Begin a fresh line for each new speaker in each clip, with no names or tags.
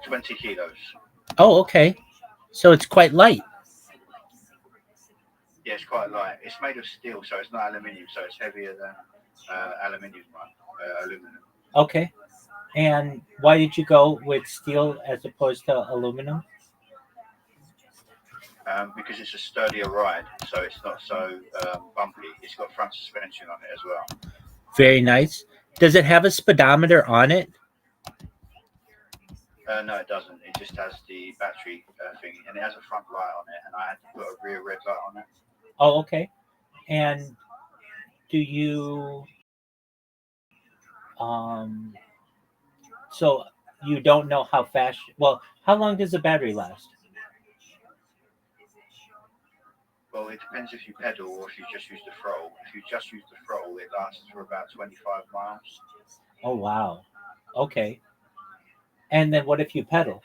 20 kilos.
Oh, okay. So it's quite light.
Yeah, it's quite light. It's made of steel, so it's not aluminium, so it's heavier than aluminium one, aluminum.
Okay. And why did you go with steel as opposed to aluminum?
Because it's a sturdier ride, so it's not so bumpy. It's got front suspension on it as well.
Very nice. Does it have a speedometer on it?
No, it doesn't. It just has the battery thing, and it has a front light on it, and I had to put a rear red light on it.
Oh, okay. And do you um so you don't know how fast well, how long does the battery last?
Well, it depends if you pedal or if you just use the throttle. If you just use the throttle, it lasts for about 25 miles.
Oh wow. Okay. And then what if you pedal?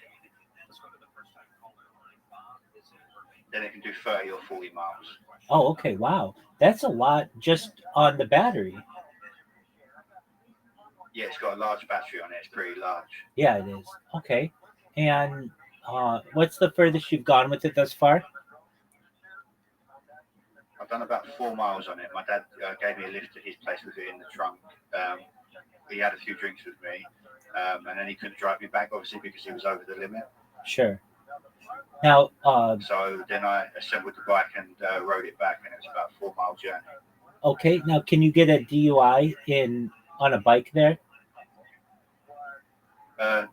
Then it can do 30 or 40 miles.
Oh, okay. Wow. That's a lot just on the battery.
Yeah, it's got a large battery on it. It's pretty large.
Yeah, it is. Okay. And what's the furthest you've gone with it thus far?
I've done about 4 miles on it. My dad gave me a lift to his place with it in the trunk. Um, he had a few drinks with me, and then he couldn't drive me back, obviously, because he was over the limit.
Sure. Now,
So then I assembled the bike and rode it back, and it was about a 4 mile journey.
okay. Now, can you get a DUI in on a bike there?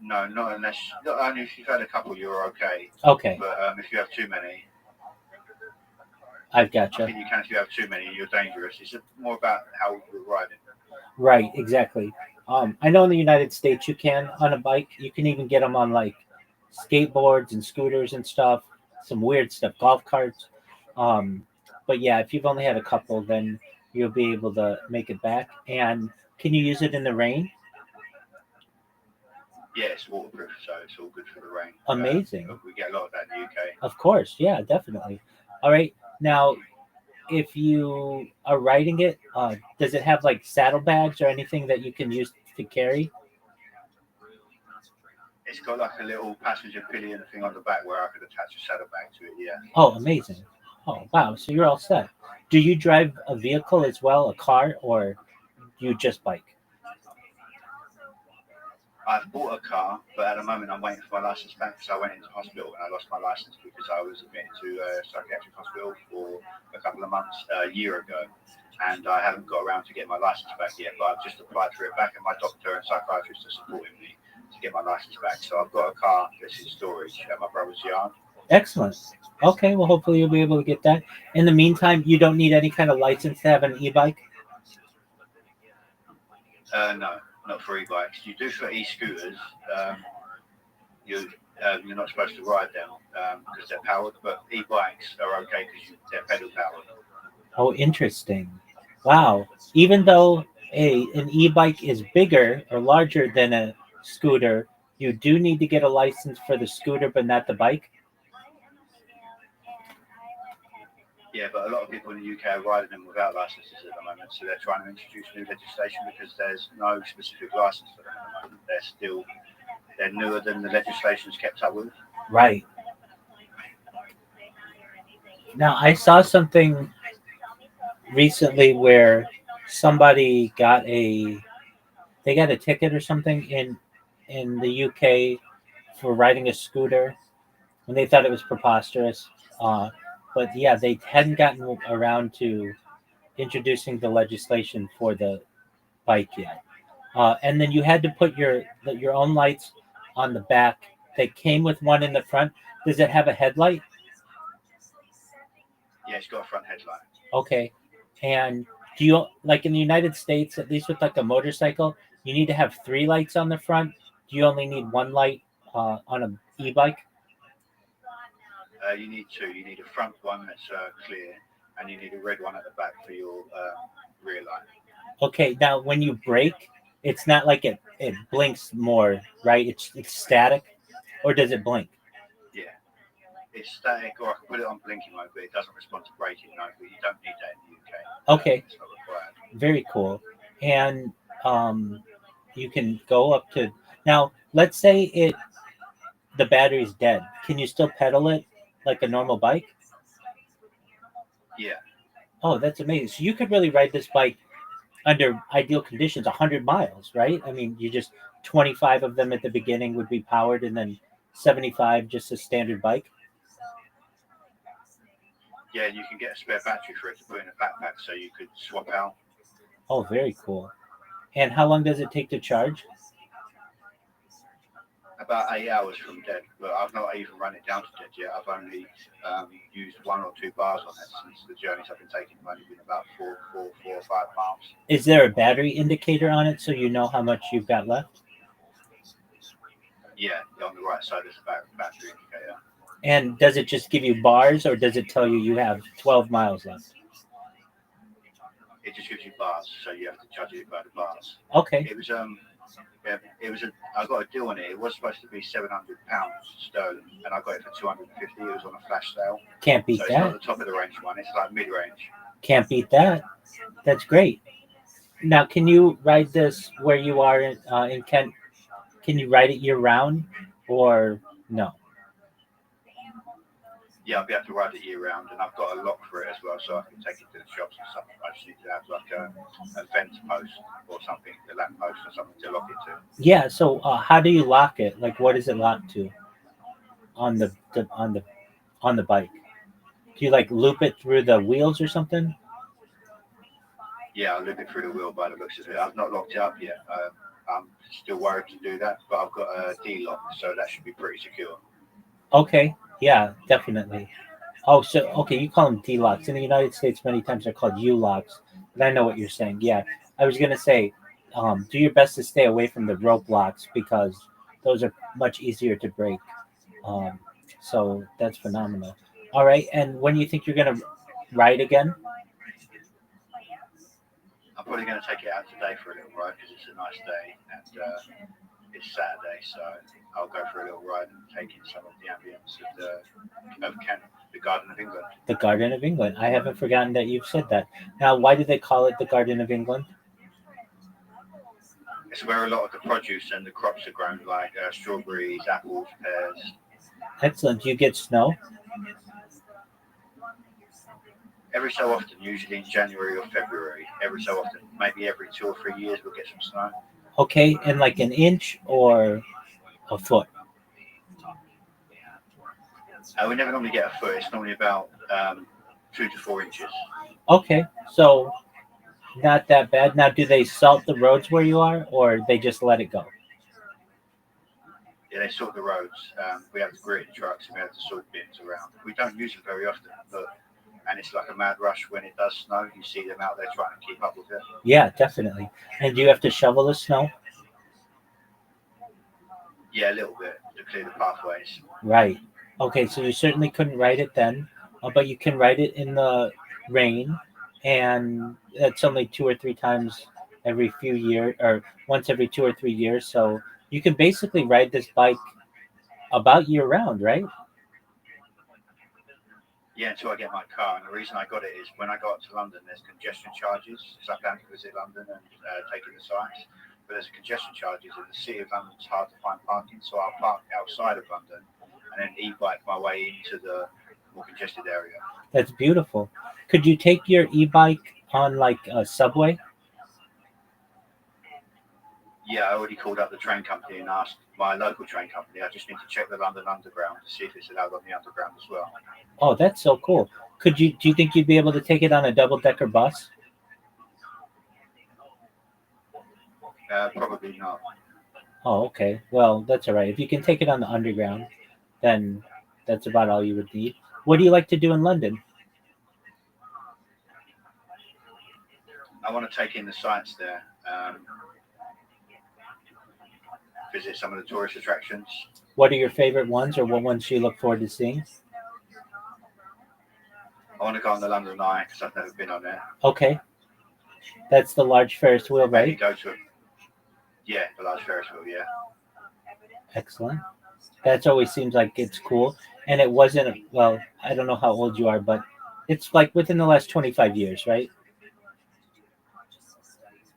No, not only if you've had a couple, you're okay.
Okay,
But if you have too many,
I've
I
gotcha.
think you can. If you have too many, you're dangerous. It's more about how you're riding.
Right, exactly. I know in the United States you can on a bike. You can even get them on like skateboards and scooters and stuff. Some weird stuff, golf carts. Um, but yeah, if you've only had a couple, then you'll be able to make it back. And can you use it in the rain?
Yeah, it's waterproof, so it's all good for the rain.
Amazing.
We get a lot of that in the UK.
Of course, yeah, definitely. All right. Now, if you are riding it, does it have like saddlebags or anything that you can use to carry?
It's got like a little passenger pillion thing on the back where I could attach a saddlebag to it. Yeah.
Oh, amazing. Oh, wow. So you're all set. Do you drive a vehicle as well, a car, or you just bike?
I've bought a car, but at the moment I'm waiting for my license back because I went into hospital and I lost my license because I was admitted to a psychiatric hospital for a couple of months a year ago. And I haven't got around to getting my license back yet, but I've just applied for it back, and my doctor and psychiatrist are supporting me to get my license back. So I've got a car that's in storage at my brother's yard.
Excellent. Okay, well, hopefully you'll be able to get that. In the meantime, you don't need any kind of license to have an e-bike.
No, not for e-bikes. You do for e-scooters. You you're not supposed to ride them because they're powered, but e-bikes are okay because they're pedal powered.
Oh, interesting. Wow. Even though an e-bike is bigger or larger than a scooter, you do need to get a license for the scooter, but not the bike.
Yeah, but a lot of people in the UK are riding them without licenses at the moment, so they're trying to introduce new legislation because there's no specific license for them at the moment. They're newer than the legislation's kept up with.
Right. Now, I saw something recently where somebody they got a ticket or something in the UK for riding a scooter, and they thought it was preposterous. Uh, but yeah, they hadn't gotten around to introducing the legislation for the bike yet. And then you had to put your own lights on the back. They came with one in the front. Does it have a headlight?
Yeah, it's got a front headlight.
Okay. And do you like in the United States, at least with like a motorcycle, you need to have three lights on the front? Do you only need one light on a e-bike?
You need two. You need a front one that's clear, and you need a red one at the back for your rear light.
Okay. Now, when you brake, it's not like it blinks more, right? It's static, or does it blink?
Yeah, it's static, or I can put it on blinking mode, but it doesn't respond to braking mode. But you don't need that in the UK.
Okay.
It's not required.
Very cool. And you can go up to now. Let's say the battery's dead. Can you still pedal it like a normal bike?
Yeah,
Oh, that's amazing. So you could really ride this bike under ideal conditions 100 miles, right? I mean, you just 25 of them at the beginning would be powered and then 75 just a standard bike.
yeah, and you can get a spare battery for it to put in a backpack, so you could swap out.
Oh, very cool. And how long does it take to charge?
About 8 hours from dead, but I've not even run it down to dead yet. I've only used 1 or 2 bars on it since the journeys I've been taking have only been about 4 or 5 miles.
Is there a battery indicator on it so you know how much you've got left?
Yeah, on the right side there's a battery indicator.
And does it just give you bars or does it tell you you have 12 miles left?
It just gives you bars, so you have to judge it by the bars.
Okay.
It was yeah, I got a deal on it. It was supposed to be £700 sterling, and I got it for 250. It was on a flash sale.
Can't beat
So it's not
that.
the top of the range one. It's like mid range.
Can't beat that. That's great. Now, can you ride this where you are in Kent? Can you ride it year round or no?
Yeah, I'll be able to ride it year round, and I've got a lock for it as well, so I can take it to the shops and stuff. I just need to have like a fence post or something, a lamp post or something to lock it to.
Yeah. So how do you lock it? Like, what is it locked to on the bike? Do you like loop it through the wheels or something?
Yeah, I'll loop it through the wheel by the looks of it. I've not locked it up yet. I'm still worried to do that, but I've got a D-lock, so that should be pretty secure.
Okay. Yeah, definitely. Oh, so okay, you call them D-locks. In the United States, many times they're called U-locks. But I know what you're saying. Yeah, I was gonna say, do your best to stay away from the rope locks because those are much easier to break. Um, so that's phenomenal. All right, and when do you think you're gonna ride again?
I'm probably going to take it out today for a little ride because it's a nice day and it's Saturday, so I'll go for a little ride and take in some of the ambience of Kent, the Garden of England.
The Garden of England. I haven't forgotten that you've said that. Now, why do they call it the Garden of England?
It's where a lot of the produce and the crops are grown, like strawberries, apples, pears.
Excellent. Do you get snow?
Every so often, usually in January or February, every so often, maybe every 2 or 3 years, we'll get some snow.
Okay, in like an inch or a foot.
We never normally get a foot. It's normally about 2 to 4 inches.
Okay, so not that bad. Now, do they salt the roads where you are, or they just let it go?
Yeah, they sort the roads. We have the gritted trucks and we have the salt bins around. We don't use them very often, and it's like a mad rush when it does snow. You see them out there trying to keep up with it.
Yeah, definitely. And do you have to shovel the snow?
Yeah, a little bit to clear the pathways.
Right. Okay, so you certainly couldn't ride it then, but you can ride it in the rain, and that's only 2 or 3 times every few years, or once every 2 or 3 years. So you can basically ride this bike about year round, right?
Yeah, until I get my car. And the reason I got it is when I go up to London, there's congestion charges. So I plan to visit London and take in the sights. But there's congestion charges in the city of London. It's hard to find parking, so I'll park outside of London and then e-bike my way into the more congested area.
That's beautiful. Could you take your e-bike on like a subway?
Yeah, I already called up the train company and asked my local train company. I just need to check the London Underground to see if it's allowed on the Underground as well.
Oh, that's so cool. Could you? Do you think you'd be able to take it on a double-decker bus?
Probably not.
Oh, okay. Well, that's all right. If you can take it on the underground, then that's about all you would need. What do you like to do in London?
I want to take in the sights there, visit some of the tourist attractions.
What are your favorite ones, or what ones do you look forward to seeing?
I want to go on the London Eye because I've never been on there.
Okay, that's the large Ferris wheel,
Maybe
right?
go to the large Ferris wheel, yeah.
Excellent. That's always seems like it's cool, and it wasn't. Well, I don't know how old you are, but it's like within the last 25 years, right?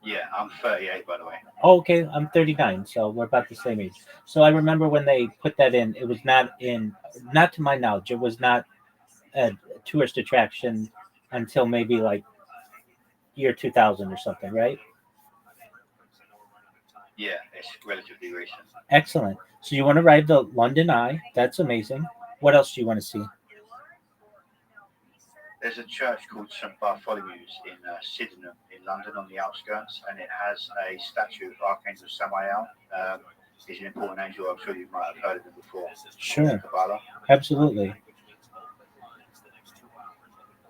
Yeah, I'm 38 by the way.
Oh, okay, I'm 39, so we're about the same age. So I remember when they put that in, it was not to my knowledge, it was not a tourist attraction until maybe like year 2000 or something, right?
Yeah, it's relatively recent.
Excellent. So you want to ride the London Eye? That's amazing. What else do you want to see?
There's a church called St Bartholomew's in Sydenham in London on the outskirts, and it has a statue of Archangel Samael. He's an important angel. I'm sure you might have heard of him before.
Sure,
Kabbalah.
absolutely.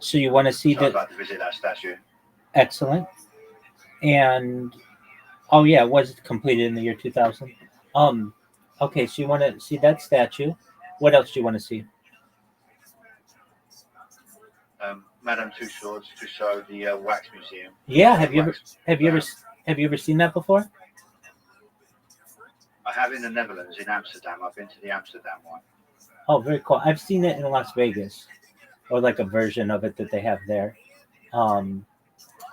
So you want to see
So I'd
the
like to visit that statue.
excellent and oh yeah, it was completed in the year 2000. Um, okay, so you want to see that statue. What else do you want to see?
Madame Tussauds, the wax museum.
Yeah, have you ever
Wax.
have you ever
Um,
have you ever seen that before?
I have in the Netherlands, in Amsterdam. I've been to the Amsterdam one.
Oh, very cool. I've seen it in Las Vegas, or like a version of it that they have there, um,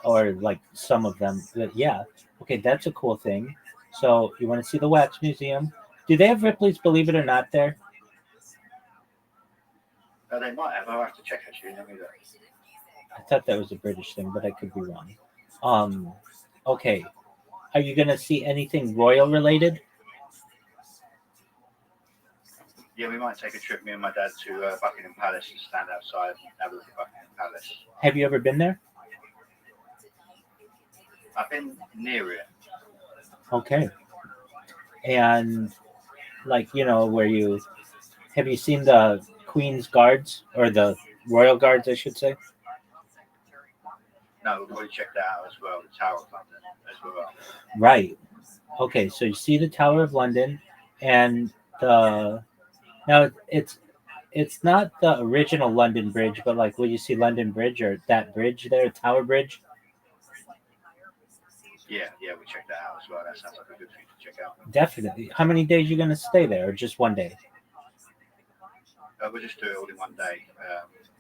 or like some of them. But yeah, okay, that's a cool thing. So you want to see the wax museum? Do they have Ripley's Believe It or Not there?
They might have. I'll have to check actually. Let me look.
I thought that was a British thing, but I could be wrong. Um, okay, are you gonna see anything royal related?
Yeah, we might take a trip, me and my dad, to Buckingham Palace and stand outside and have a look at Buckingham Palace.
Have you ever been there?
I've been near it.
Okay, and like where you have you seen the Queen's Guards or the Royal Guards, I should say?
No, we'll probably check that out as well, the Tower of London as well.
Right. Okay, so you see the Tower of London, and the now it's not the original London Bridge, but like will you see London Bridge or that bridge there, Tower Bridge?
Yeah, we check that out as well. That sounds like a good thing to check out.
Definitely. How many days you gonna stay there, or just one day?
We'll just do it all in one day.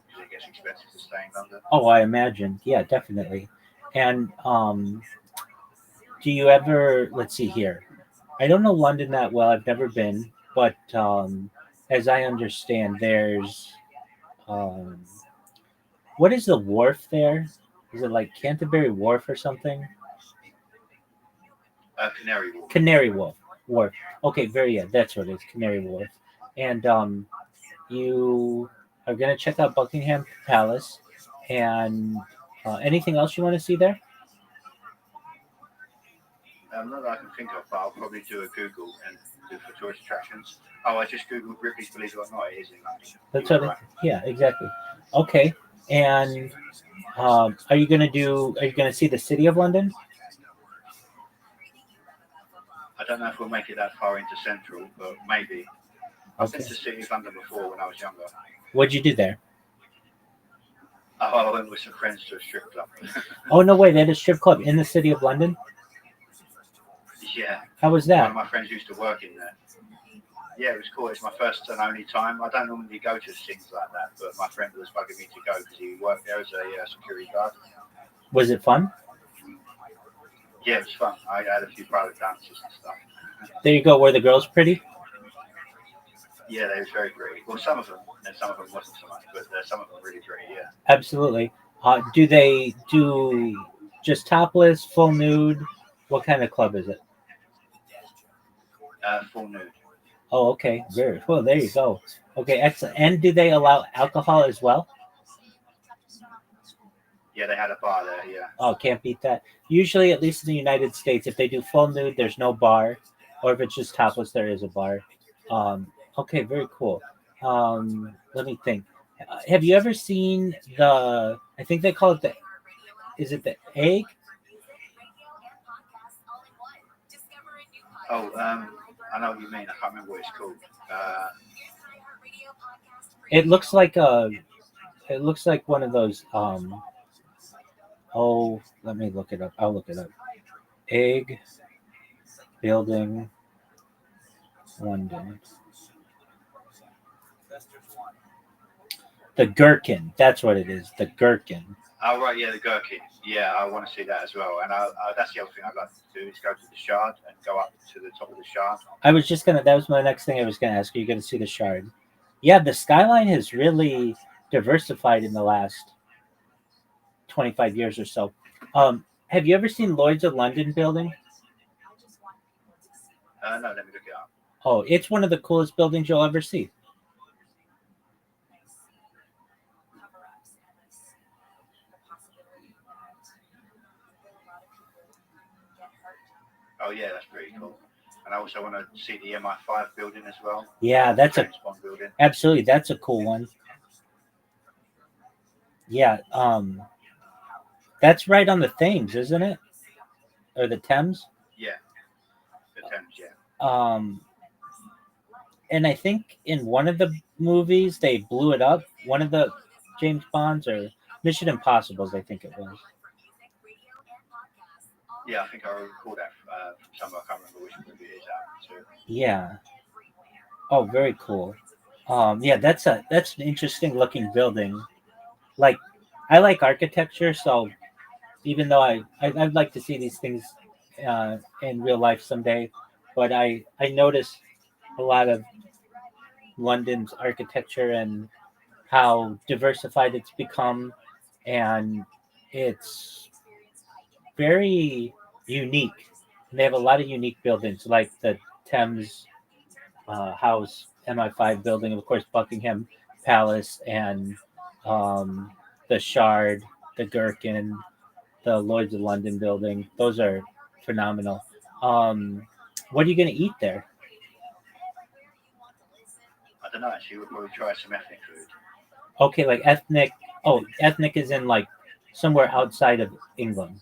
Because it gets expensive to stay in London.
Oh, I imagine. Yeah, definitely. And do you ever? Let's see here. I don't know London that well. I've never been, but as I understand, there's um, what is the wharf there? Is it like Canterbury Wharf or something?
Canary Wharf.
Canary Wharf. Wharf. Okay, very yeah, that's what it is. Canary Wharf. And you are gonna check out Buckingham Palace, and anything else you want to see there?
Not that I can think of, but I'll probably do a Google and do for tourist attractions. Oh, I just Googled Ripley's Believe It or Not. It is in London.
That's
You
what.
were right.
Yeah, exactly. Okay. And Are you gonna see the city of London?
I don't know if we'll make it that far into Central, but maybe. I've
Okay.
been to City of London before when I was younger.
What'd you do there?
Oh, I went with some friends to a strip club.
Oh no, wait, they had a strip club in the city of London.
Yeah,
How was
one
that?
of my friends used to work in there. Yeah, it was cool. It's my first and only time. I don't normally go to things like that, but my friend was bugging me to go because he worked there as a security guard.
Was it fun?
Yeah, it was fun. I had a few private dances and stuff.
There you go. Were the girls pretty?
Yeah, they was very pretty. Well, some of them, and some of them wasn't so much, but some of them really pretty. Yeah,
Absolutely. Do they do just topless, full nude? What kind of club is it?
full nude.
Oh, okay. Very well. There you go. Okay, excellent. And do they allow alcohol as well?
Yeah, they had a bar there. Yeah.
Oh, can't beat that. Usually, at least in the United States, if they do full nude, there's no bar, or if it's just topless, there is a bar. Um, okay, very cool. Let me think. Have you ever seen the? I think they call it the. Is it the egg?
Oh, I know what you mean. I can't remember what it's called.
It looks like a. It looks like one of those. Oh, let me look it up. I'll look it up. Egg building, London. The gherkin. That's what it is. The gherkin.
Oh right, yeah, the gherkin. Yeah, I want to see that as well. And that's the other thing I'd like to do is go to the Shard and go up to the top of the Shard.
I was just gonna. That was my next thing I was gonna ask. Are you gonna see the Shard? Yeah, the skyline has really diversified in the last 25 years or so. Have you ever seen Lloyd's of London building?
No, let me look it up.
Oh, it's one of the coolest buildings you'll ever see.
Oh yeah, that's pretty cool. And I also want to see the MI5 building as well.
Yeah, that's a
James Bond building.
absolutely that's a cool one. Yeah, that's right on the Thames, isn't it? Or the Thames?
Yeah, the Thames. Yeah.
Um, and I think in one of the movies they blew it up. One of the James Bonds or Mission Impossibles, I think it was.
Yeah, I think I recall that from somewhere. I can't remember which movie it is out to.
Yeah. Oh, very cool. Yeah, that's an interesting looking building. Like, I like architecture, so even though I'd like to see these things in real life someday, but I notice a lot of London's architecture and how diversified it's become, and it's very unique. They have a lot of unique buildings, like the Thames House, MI5 building, of course, Buckingham Palace, and um, the Shard, the Gherkin, the Lloyd's of London building. Those are phenomenal. What are you going to eat there?
I don't know. Actually, we'll probably try some ethnic food.
Okay, like ethnic. Oh, ethnic is in like somewhere outside of England,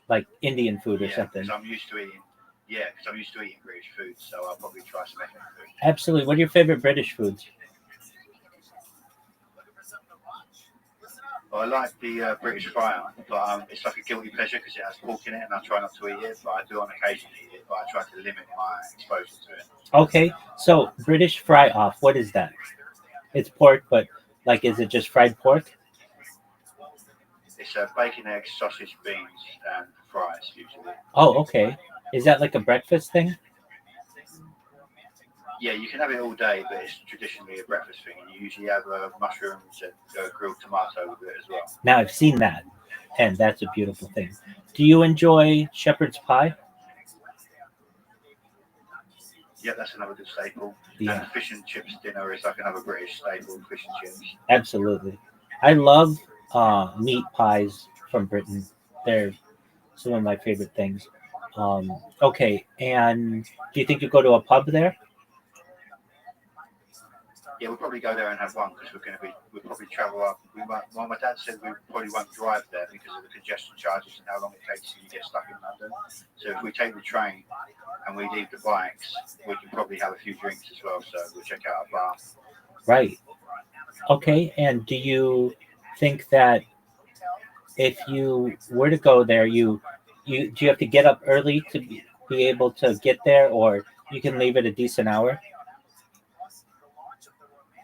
like Indian food or
Yeah,
something.
because I'm used to eating. Yeah, because I'm used to eating British food, so I'll probably try some ethnic food.
Absolutely. What are your favorite British foods?
Well, I like the British fryer, but it's like a guilty pleasure because it has pork in it, and I try not to eat it, but I do on occasion eat it. But I try to limit my exposure to it.
Okay, so British fry off. What is that? It's pork, but like, is it just fried pork?
It's bacon, eggs, sausage, beans, and fries usually.
Oh, okay. Is that like a breakfast thing?
Yeah, you can have it all day, but it's traditionally a breakfast thing, and you usually have mushrooms and grilled tomato with it as well.
Now I've seen that, and that's a beautiful thing. Do you enjoy shepherd's pie?
Yeah, that's another good staple. And
Yeah,
the fish and chips dinner is like another British staple, fish and chips.
absolutely. I love meat pies from Britain. They're some of my favorite things. Okay, and do you think you go to a pub there?
Yeah, we'll probably go there and have one because we'll probably travel up. Well, my dad said we probably won't drive there because of the congestion charges and how long it takes you to get stuck in London. So if we take the train and we leave the bikes, we can probably have a few drinks as well. So we'll check out a bar.
Right. Okay, and do you think that if you were to go there, you do you have to get up early to be able to get there, or you can leave at a decent hour?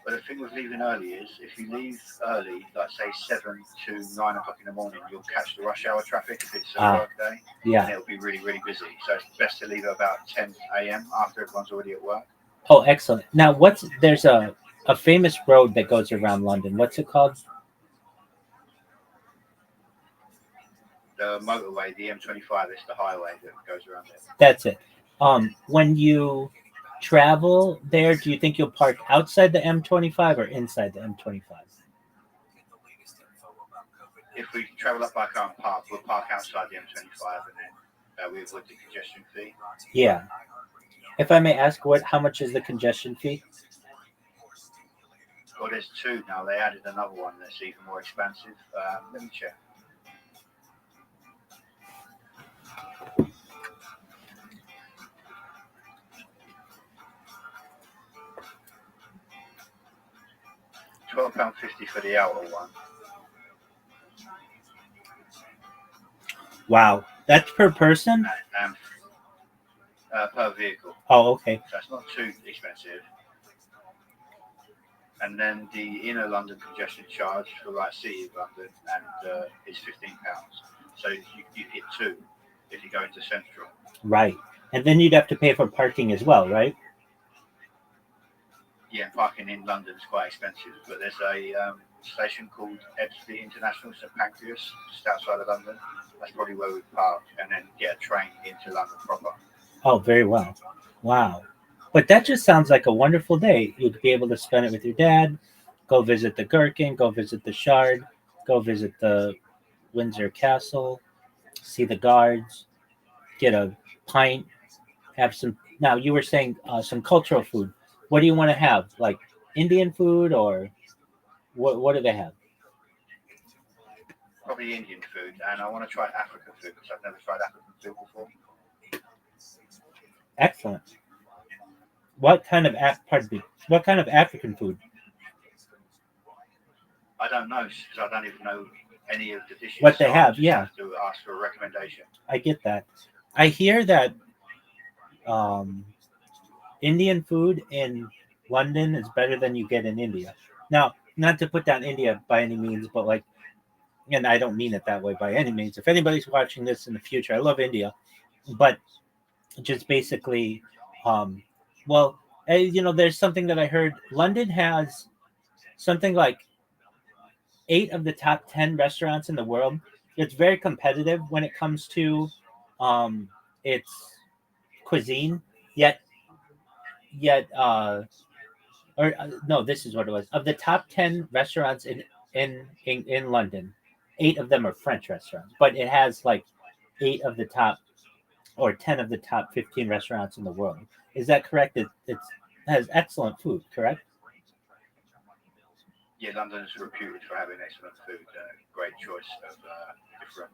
But the thing with leaving early is if you leave early, like say 7 to 9 o'clock in the morning, you'll catch the rush hour traffic if it's a
Ah,
work day, and
yeah.
it'll be really, really busy. So it's best to leave at about 10 a.m. after everyone's already at work.
Oh, excellent. Now, what's there's a famous road that goes around London. What's it called?
The motorway, the M25, is the highway that goes around it.
That's it. When you travel there, do you think you'll park outside the M25 or inside the M25?
If we travel up by car and park, we'll park outside the M25 and then we avoid the congestion fee.
Yeah. If I may ask, what how much is the congestion fee?
Well, there's two now. They added another one that's even more expensive. Let me check. £12.50 for the hour one,
Wow, that's per person.
and per vehicle.
Oh, okay.
So it's not too expensive. and then the inner London congestion charge for like City of London and is £15. So you hit two if you go into Central.
Right. And then you'd have to pay for parking as well, right?
Yeah, parking in London is quite expensive, but there's a station called Ebbsfleet International, St Pancras, just outside of London. That's probably where we park, and then get a train into London proper.
Oh, very well. Wow. But that just sounds like a wonderful day. You'd be able to spend it with your dad, go visit the Gherkin, go visit the Shard, go visit the Windsor Castle, see the guards, get a pint, have some. Now, you were saying some cultural food. What do you want to have? Like Indian food or what do they have?
Probably Indian food, and I want to try African food because I've never tried African food before.
Excellent. What kind of pardon me? What kind of African food?
I don't know because I don't even know any of the dishes.
What they
so
have,
I just
yeah.
have to ask for a recommendation.
I get that. I hear that um, Indian food in London is better than you get in India. Now, not to put down India by any means, but like, and I don't mean it that way by any means. If anybody's watching this in the future, I love India, but just basically, um, well, there's something that I heard. London has something like 8 of the top 10 restaurants in the world. It's very competitive when it comes to its cuisine. Yet, or no, this is what it was. Of the top 10 restaurants in London, 8 of them are French restaurants, but it has like 8 of the top or 10 of the top 15 restaurants in the world. Is that correct? It has excellent food, correct?
Yeah, London is reputed for having excellent food, great choice of different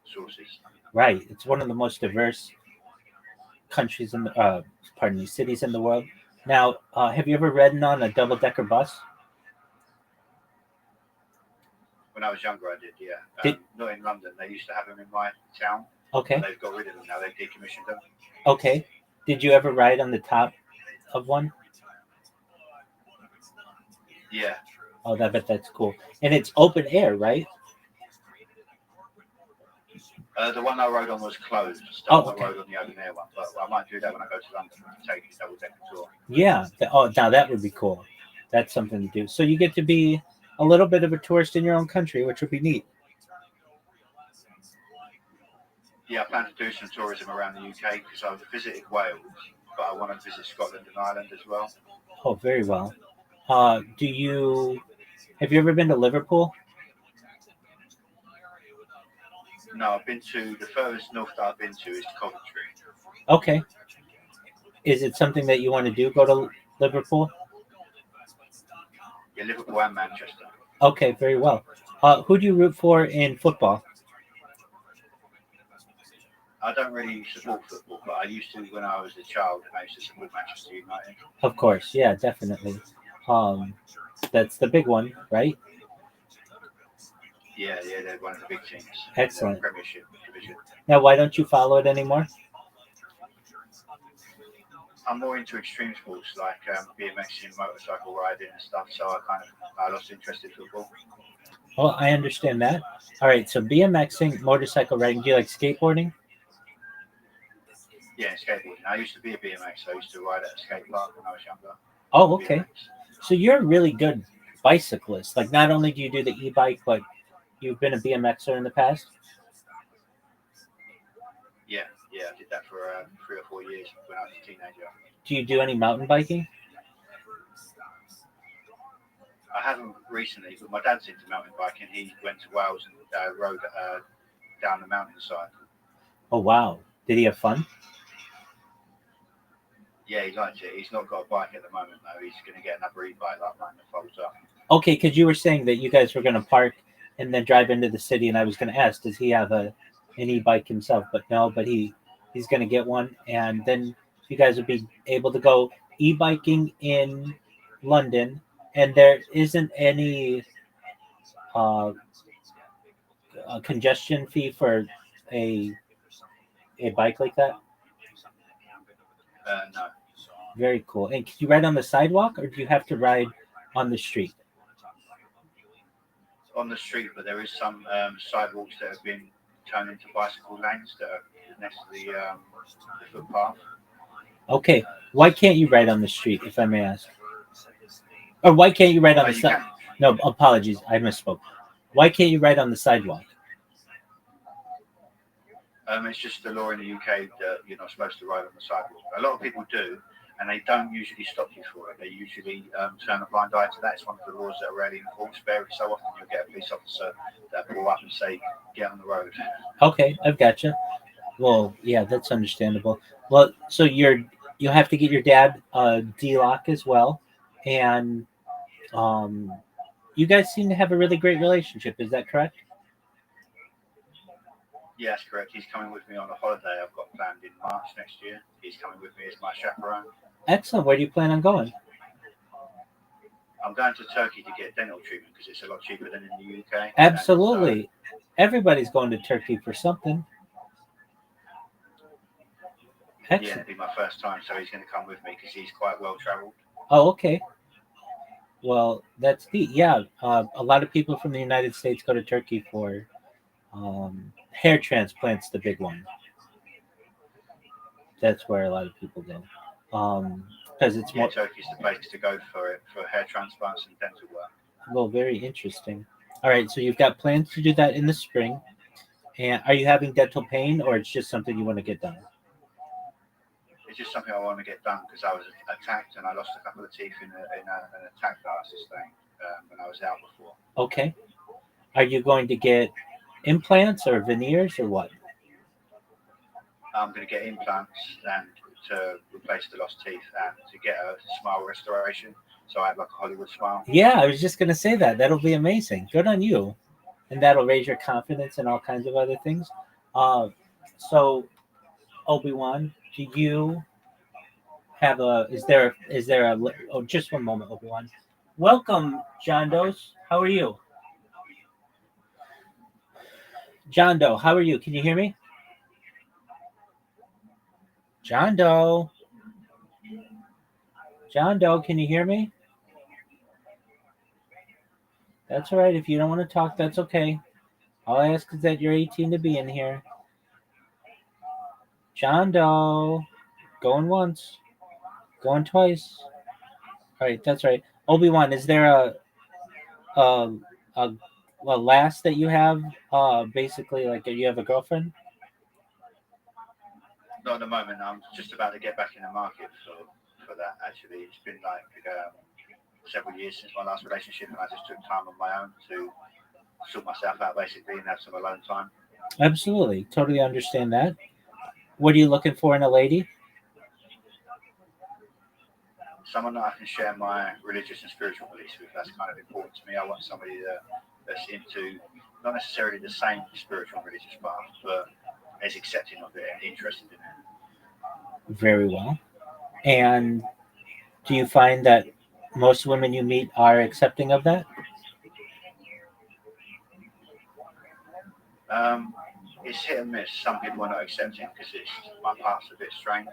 sources.
Right. It's one of the most diverse countries in the pardon me, cities in the world. Now, have you ever ridden on a double-decker bus?
When I was younger, I did, yeah.
Did
Not in London. They used to have them in my town, but
Okay,
they've got rid of them now. They've decommissioned them.
okay. Did you ever ride on the top of one?
Yeah.
Oh, I bet that's cool. And it's open air, right?
The one I rode on was closed, so
Oh,
I
okay.
rode on the open air one. But I might do that when I go to London and take a double decker tour.
Yeah. Oh, now that would be cool. That's something to do. So you get to be a little bit of a tourist in your own country, which would be neat.
Yeah, I plan to do some tourism around the UK because I've visited Wales, but I want to visit Scotland and Ireland as well.
Oh, very well. Do you have you ever been to Liverpool?
No, I've been to the furthest north that I've been to is Coventry.
Okay. Is it something that you want to do? Go to Liverpool?
Yeah, Liverpool and Manchester.
Okay, very well. Who do you root for in football?
I don't really support football, but I used to when I was a child, and I used to support Manchester United.
Of course, yeah, definitely. Um, that's the big one, right?
Yeah, they're one of the big teams in the
Excellent.
Premiership division.
Now, why don't you follow it anymore?
I'm more into extreme sports like BMX and motorcycle riding and stuff, so I lost interest in football.
Well, I understand that. All right, so BMXing, motorcycle riding. Do you like skateboarding?
Yeah, and skateboarding. I used to be a BMX. I used to ride at a skate park when I was younger
Oh,
on
okay.
BMX.
So you're a really good bicyclist. Like, not only do you do the e-bike, but you've been a BMXer in the past.
Yeah, I did that for 3 or 4 years when I was a teenager.
Do you do any mountain biking?
I haven't recently, but my dad's into mountain biking. He went to Wales and rode down the mountainside.
Oh, wow. Did he have fun?
Yeah, he liked it. He's not got a bike at the moment though. He's going to get another e-bike like mine that folds up.
Okay, because you were saying that you guys were going to park and then drive into the city, and I was going to ask, does he have an e-bike himself? But no, but he's going to get one, and then you guys would be able to go e-biking in London, and there isn't any uh, congestion fee for a a bike like that.
No,
Very cool. And can you ride on the sidewalk, or do you have to ride on the street?
On the street, but there is some sidewalks that have been turned into bicycle lanes that are next to the footpath.
Okay. Why can't you ride on the street, if I may ask? Or why can't you ride on the
You
side?
can.
No, apologies, I misspoke. Why can't you ride on the sidewalk?
It's just the law in the UK that you're not supposed to ride on the sidewalk. A lot of people do, and they don't usually stop you for it. They usually turn a blind eye to that. It's one of the laws that are rarely enforced. Very so often you'll get a police officer that pull up and say, "Get on the road."
Okay, I've gotcha. Well, yeah, that's understandable. Well, so you have to get your dad D-lock as well, and um, you guys seem to have a really great relationship. Is that correct?
Yes, correct. He's coming with me on a holiday I've got planned in March next year. He's coming with me as my chaperone.
Excellent. Where do you plan on going?
I'm going to Turkey to get dental treatment because it's a lot cheaper than in the UK.
Absolutely. Everybody's going to Turkey for something.
Yeah,
Excellent.
it'll be my first time, so he's going to come with me because he's quite well travelled.
Oh, okay. Well, that's neat. Yeah, a lot of people from the United States go to Turkey for hair transplants. The big one. That's where a lot of people go. Because it's
Yeah,
more
Turkey's the place to go for it, for hair transplants and dental work.
well, very interesting. All right, so you've got plans to do that in the spring. And are you having dental pain, or it's just something you want to get done?
It's just something I want to get done because I was attacked and I lost a couple of teeth in an attack that I sustained when I was out before.
Okay. Are you going to get implants or veneers or what?
I'm going to get implants and to replace the lost teeth and to get a smile restoration. So I have like a Hollywood smile.
Yeah, I was just going to say that. That'll be amazing. Good on you. And that'll raise your confidence and all kinds of other things. So, Obi-Wan, do you have a, is there a, oh, just one moment, Obi-Wan. Welcome, John Doe. How are you? John Doe, how are you? Can you hear me? John Doe. John Doe, can you hear me? That's all right. If you don't want to talk, that's okay. All I ask is that you're 18 to be in here. John Doe. Going once. Going twice. All right, that's right. Obi-Wan, is there a, a, a last that you have? Basically, like you have a girlfriend?
Not at the moment. I'm just about to get back in the market for that. Actually, it's been like several years since my last relationship, and I just took time on my own to sort myself out basically and have some alone time.
Absolutely. Totally understand that. What are you looking for in a lady?
Someone that I can share my religious and spiritual beliefs with. That's kind of important to me. I want somebody that's into not necessarily the same spiritual and religious path, but is accepting of it and interested in it.
Very well. And do you find that most women you meet are accepting of that?
It's hit and miss. Some people are not accepting because my path's a bit strange.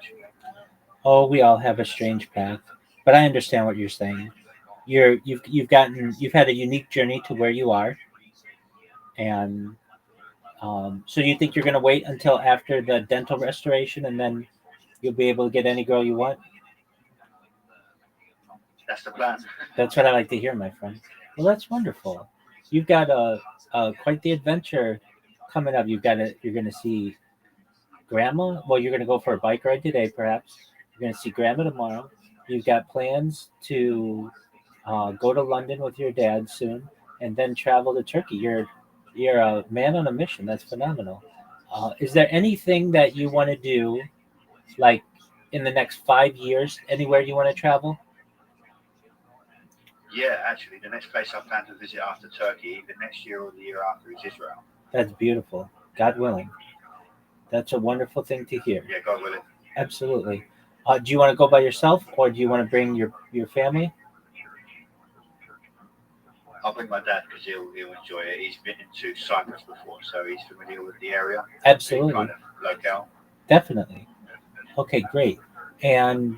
Oh, we all have a strange path, but I understand what you're saying. You've had a unique journey to where you are, and so you think you're going to wait until after the dental restoration, and then you'll be able to get any girl you want?
That's the plan.
That's what I like to hear, my friend. Well, that's wonderful. You've got quite the adventure coming up. You're going to see grandma. Well, you're going to go for a bike ride today, perhaps. You're going to see grandma tomorrow. You've got plans to go to London with your dad soon, and then travel to Turkey. You're a man on a mission. That's phenomenal. Is there anything that you want to do, like in the next 5 years, anywhere you want to travel?
Yeah, actually, the next place I plan to visit after Turkey, either next year or the year after, is Israel.
That's beautiful. God willing. That's a wonderful thing to hear.
Yeah, God willing.
Absolutely. Do you want to go by yourself, or do you want to bring your family?
I'll bring my dad because he'll enjoy it. He's been to Cyprus before, so he's familiar with the area.
Absolutely.
Kind of locale.
Definitely. Okay, great. And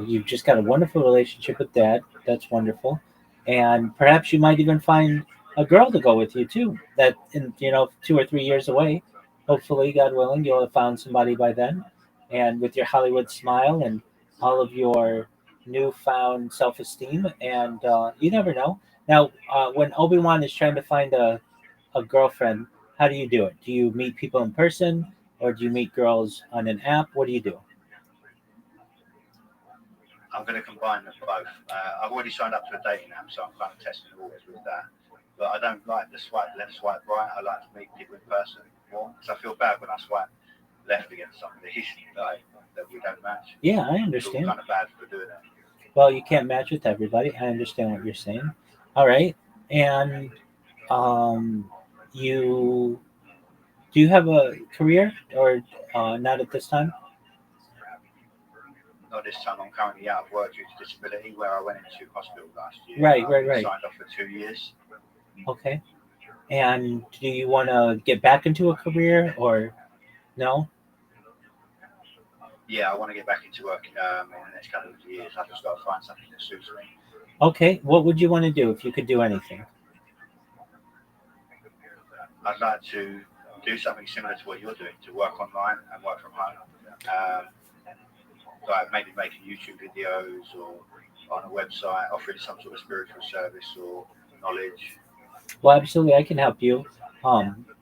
you've just got a wonderful relationship with Dad. That's wonderful, and perhaps you might even find a girl to go with you too. That in 2 or 3 years away, hopefully, God willing, you'll have found somebody by then, and with your Hollywood smile and all of your newfound self-esteem, and you never know. Now, when Obi-Wan is trying to find a girlfriend, how do you do it? Do you meet people in person, or do you meet girls on an app? What do you do?
I'm going to combine them both. I've already signed up to a dating app, so I'm kind of testing the waters with that. But I don't like the swipe left, swipe right. I like to meet people in person more, because I feel bad when I swipe left against somebody like, that we don't match.
Yeah, I
I feel
understand.
kind of bad for doing it.
Well, you can't match with everybody. I understand what you're saying. All right, and um, you do you have a career or not at this time?
Not this time. I'm currently out of work due to disability, where I went into hospital last year.
Right,
I've
right,
been
right.
signed off for 2 years.
Okay. And do you want to get back into a career or no?
Yeah, I want to get back into work in the next couple of years. I've just got to find something that suits me.
Okay. What would you want to do if you could do anything?
I'd like to do something similar to what you're doing, to work online and work from home. Um, like maybe making YouTube videos or on a website, offering some sort of spiritual service or knowledge.
Well, absolutely, I can help you.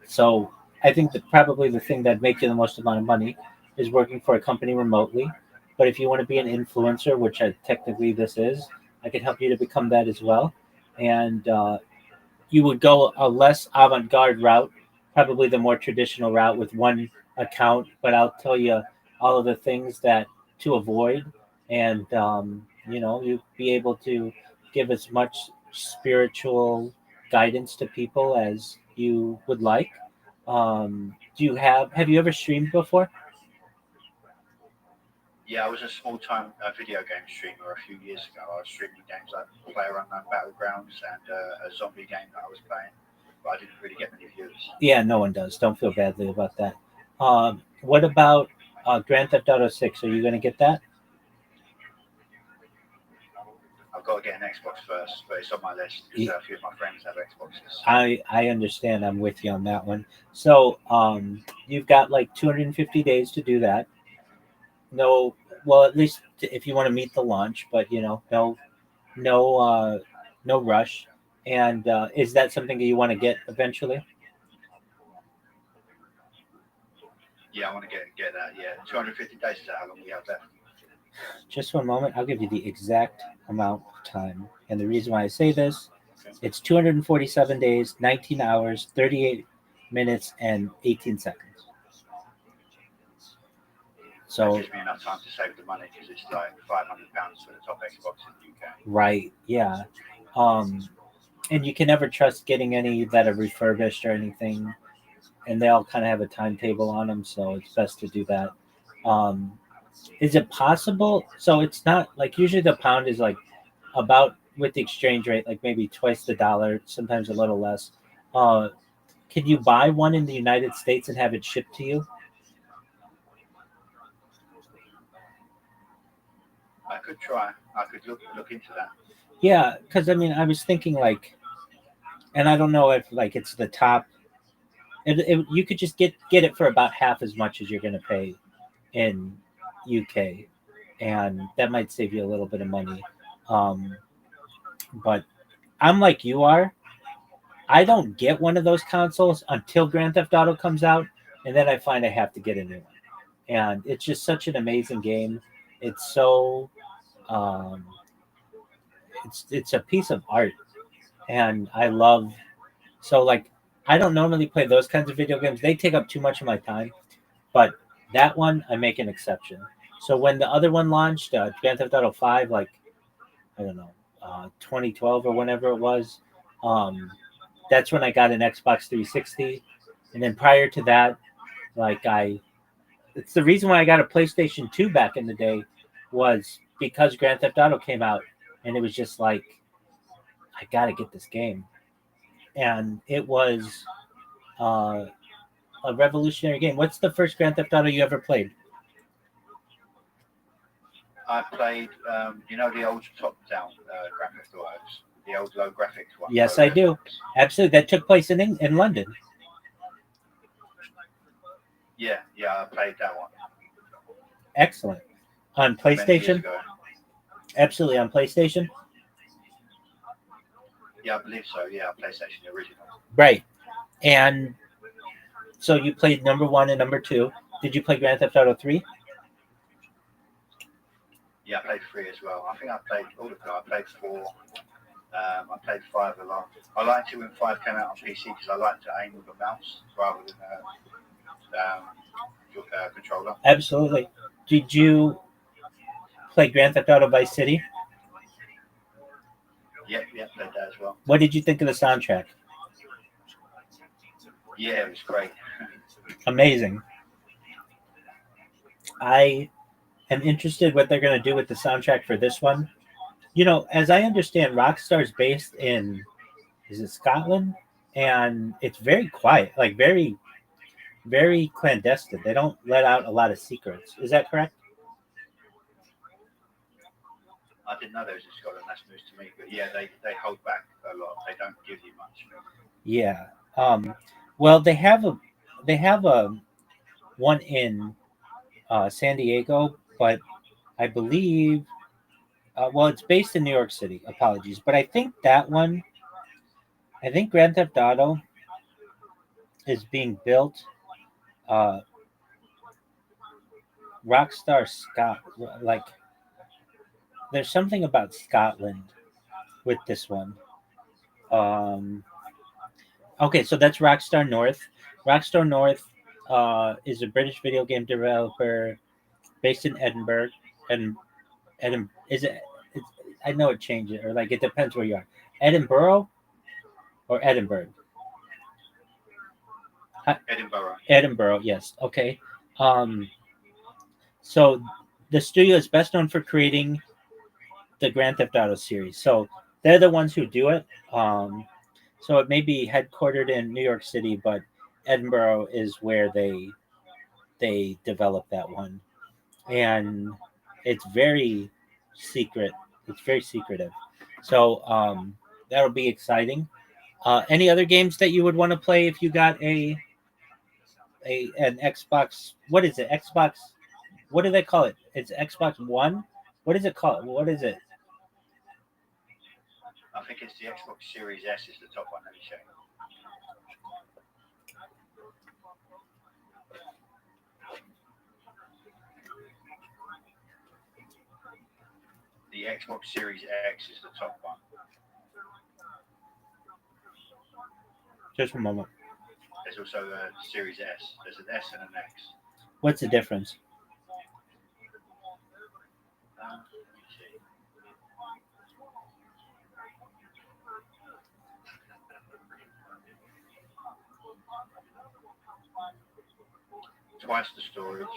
So I think that probably the thing that make you the most amount of money is working for a company remotely. But if you want to be an influencer, which technically this is, I can help you to become that as well. And you would go a less avant-garde route, probably the more traditional route with one account. But I'll tell you all of the things that to avoid, and you'd be able to give as much spiritual guidance to people as you would like. Do you have you ever streamed before?
Yeah, I was a small-time video game streamer a few years ago. I was streaming games like PlayerUnknown Battlegrounds and a zombie game that I was playing, but I didn't really get many views.
Yeah, no one does. Don't feel badly about that. What about Grand Theft Auto 6? Are you going to get that?
I've got to get an Xbox first, but it's on my list because
Y-
a few of my friends have Xboxes.
I understand. I'm with you on that one. So you've got like 250 days to do that. No, well, at least if you want to meet the launch, but no, no rush. And is that something that you want to get eventually?
Yeah, I want to get that. Yeah, 250 days is how long we have left.
Just one moment. I'll give you the exact amount of time. And the reason why I say this,
Okay.
it's 247 days, 19 hours, 38 minutes, and 18 seconds.
That
So,
gives me enough time to save the money because it's like £500 for the top Xbox in the UK.
right, yeah. Um, and you can never trust getting any that are refurbished or anything. And they all kind of have a timetable on them, so it's best to do that. Um, is it possible? So it's not like usually the pound is like about with the exchange rate, like maybe twice the dollar, sometimes a little less. Uh, can you buy one in the United States and have it shipped to you?
I could try. I could look into that.
Yeah, because I mean, I was thinking like, and I don't know if like it's the top. You could just get it for about half as much as you're going to pay in UK, and that might save you a little bit of money. Um, but I'm like you are. I don't get one of those consoles until Grand Theft Auto comes out, and then I find I have to get a new one. And it's just such an amazing game. It's so um, it's a piece of art, and I love so like I don't normally play those kinds of video games. They take up too much of my time, but that one I make an exception. So when the other one launched, Grand Theft Auto 5, like I don't know, 2012 or whenever it was, um, that's when I got an Xbox 360, and then prior to that, like it's the reason why I got a PlayStation 2 back in the day was because Grand Theft Auto came out, and it was just like I gotta get this game, and it was uh, a revolutionary game. What's the first Grand Theft Auto you ever played?
I played, the old top-down Grand Theft Autos, the old low graphics one.
Yes,
low
I
res
do.
ones.
Absolutely. That took place in London.
Yeah, I played that one
Excellent. On
many years
PlayStation?
ago.
Absolutely. On PlayStation?
Yeah, I believe so. Yeah, PlayStation the original.
Right. And so you played number 1 and number 2. Did you play Grand Theft Auto 3?
Yeah, I played 3 as well. I think I played all of them. I played 4. I played 5 a lot. I liked it when 5 came out on PC because I liked to aim with a mouse rather than controller.
Absolutely. Did you play Grand Theft Auto Vice City?
Yep, played that as well.
What did you think of the soundtrack?
Yeah, it was great.
Amazing. I am interested what they're going to do with the soundtrack for this one. As I understand, Rockstar's based in, is it Scotland? And it's very quiet, like very, very clandestine. They don't let out a lot of secrets. Is that correct?
I didn't know there was in Scotland. That's news to me. But yeah, they hold back a lot. They don't give you much.
Yeah. Well, they have a one in San Diego, but I believe well, it's based in New York City. Apologies, but I think Grand Theft Auto is being built. Uh, Rockstar Scott, like there's something about Scotland with this one. Um, okay, so that's Rockstar North. Rockstar North is a British video game developer based in Edinburgh, and Edinburgh is it? It's, I know it changes, or like it depends where you are. Edinburgh or Edinburgh?
Edinburgh.
Edinburgh, yes. Okay. Um, so the studio is best known for creating the Grand Theft Auto series. So they're the ones who do it. So it may be headquartered in New York City, but Edinburgh is where they develop that one, and it's very secret. It's very secretive. So that'll be exciting. Any other games that you would want to play if you got a an Xbox? What is it? Xbox? What do they call it? It's Xbox One. What is it called? What is it?
I think it's the Xbox Series S is the top one. Let me check. The Xbox Series X is the top one.
Just a moment.
There's also a Series S. There's an S and an X.
What's the difference?
Let me see. Twice the storage.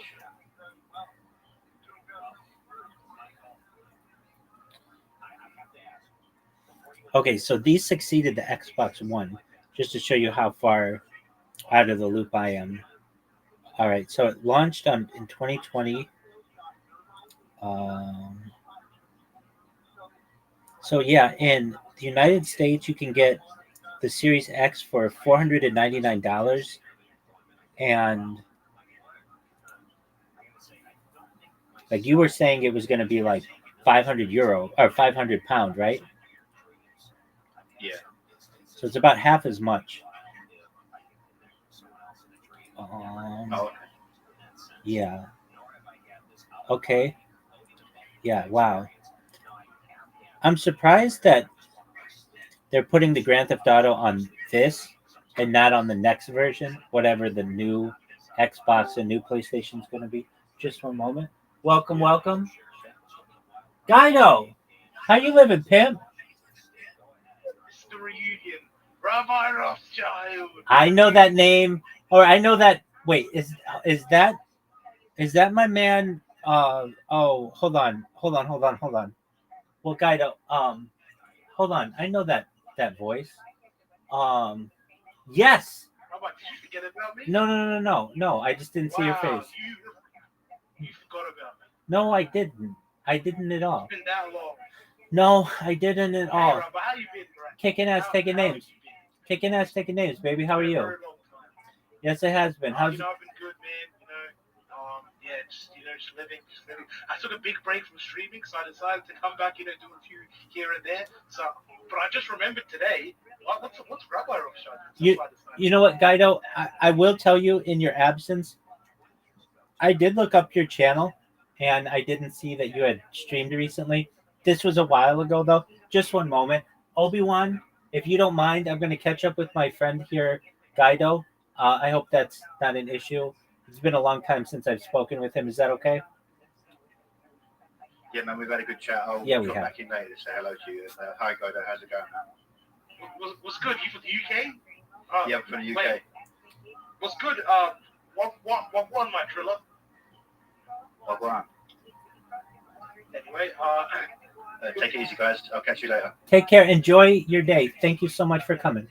Okay, so these succeeded the Xbox One, just to show you how far out of the loop I am. All right, so it launched in 2020. Um, so yeah, in the United States, you can get the Series X for $499, and like you were saying, it was going to be like €500 or £500, right?
Yeah.
So it's about half as much.
Oh,
Yeah. Okay. Yeah. Wow. I'm surprised that they're putting the Grand Theft Auto on this and not on the next version, whatever the new Xbox and new PlayStation is going to be. Just one moment. Welcome, welcome. Guido, how you living, pimp?
It's the reunion. Rabbi Rothschild.
I know that name, or I know that. Wait, is that my man? Oh, hold on. Well, Guido, hold on. I know that voice. Um, yes.
Rabbi, did you forget about me?
No. I just didn't see your
Wow,
face.
you forgot about me.
No, I didn't. I didn't at all.
It's been that long.
No, I didn't at
Hey,
all.
Rob, how you been, bro?
Kicking ass, taking
How have
names.
you been?
Kicking ass, taking names, baby. How are
Very,
you?
very long time.
Yes, it has been. How's
You know, I've been good, man. You know, yeah, just just living, just living. I took a big break from streaming, so I decided to come back, do a few here and there. So, but I just remembered today. What's Rabbi Rothschild?
you know what, Guido? I will tell you in your absence, I did look up your channel, and I didn't see that you had streamed recently. This was a while ago, though. Just one moment, Obi-Wan. If you don't mind, I'm going to catch up with my friend here, Guido. I hope that's not an issue. It's been a long time since I've spoken with him. Is that okay?
Yeah, man, we've had a good chat. I'll
Yeah, we
drop
have.
back in later to say hello to you. Hi, Guido. How's it going, man?
What's good? You from the UK?
Yeah, I'm from the UK.
Wait, what's good? What won my Trilla?
Well, go on.
Anyway,
Take it easy, guys. I'll catch you later.
Take care. Enjoy your day. Thank you so much for coming.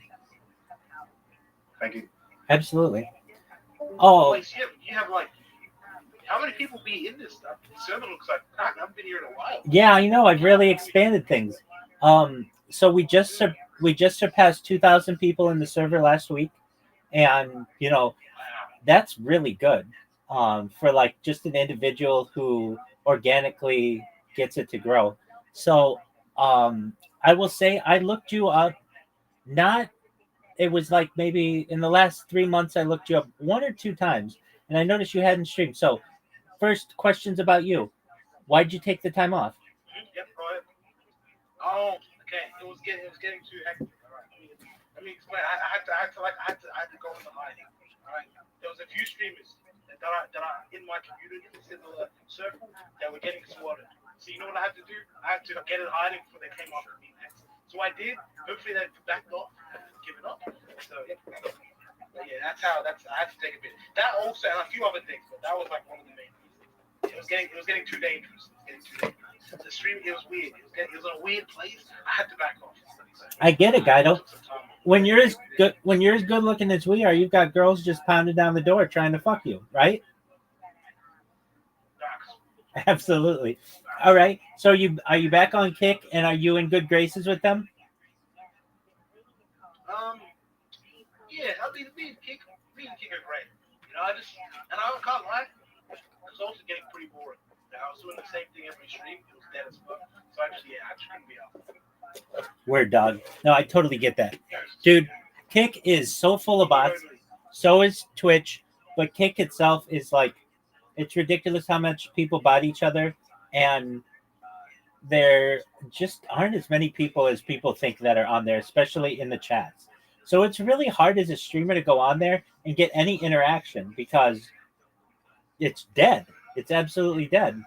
Thank you.
Absolutely. Oh,
like, you have like, how many people be in this stuff? The server looks like I haven't been here in a while.
yeah, I know. I've really expanded things. So we just surpassed 2,000 people in the server last week, and that's really good. For like just an individual who organically gets it to grow. So I will say I looked you up. Not It was like maybe in the last 3 months I looked you up 1 or 2 times, and I noticed you hadn't streamed. So first questions about you. Why'd you take the time off?
Yep, right. Oh, okay. It was getting too hectic. All right. Let me explain. I had to go into hiding. All right. There was a few streamers that are in my community, similar circle, that were getting slaughtered. So you know what I had to do? I had to get in hiding before they came after me next. So I did. Hopefully they backed off and given up. So yeah, I had to take a bit. That also and a few other things, but that was like one of the main reasons. It was getting too dangerous. The stream, it was weird. It was in a weird place. I had to back off.
I get it, Guido. When you're as good looking as we are, you've got girls just pounding down the door trying to fuck you, right? Absolutely. All right. So are you back on Kick, and are you in good graces with them?
Yeah, I mean, me and Kick are great. I can't lie, it was also getting pretty boring. I was doing the same thing every stream. It was dead as fuck. So I just couldn't be out.
Word, dog. No, I totally get that. Dude, Kick is so full of bots. So is Twitch. But Kick itself is like, it's ridiculous how much people bot each other. And there just aren't as many people as people think that are on there, especially in the chats. So it's really hard as a streamer to go on there and get any interaction because it's dead. It's absolutely dead.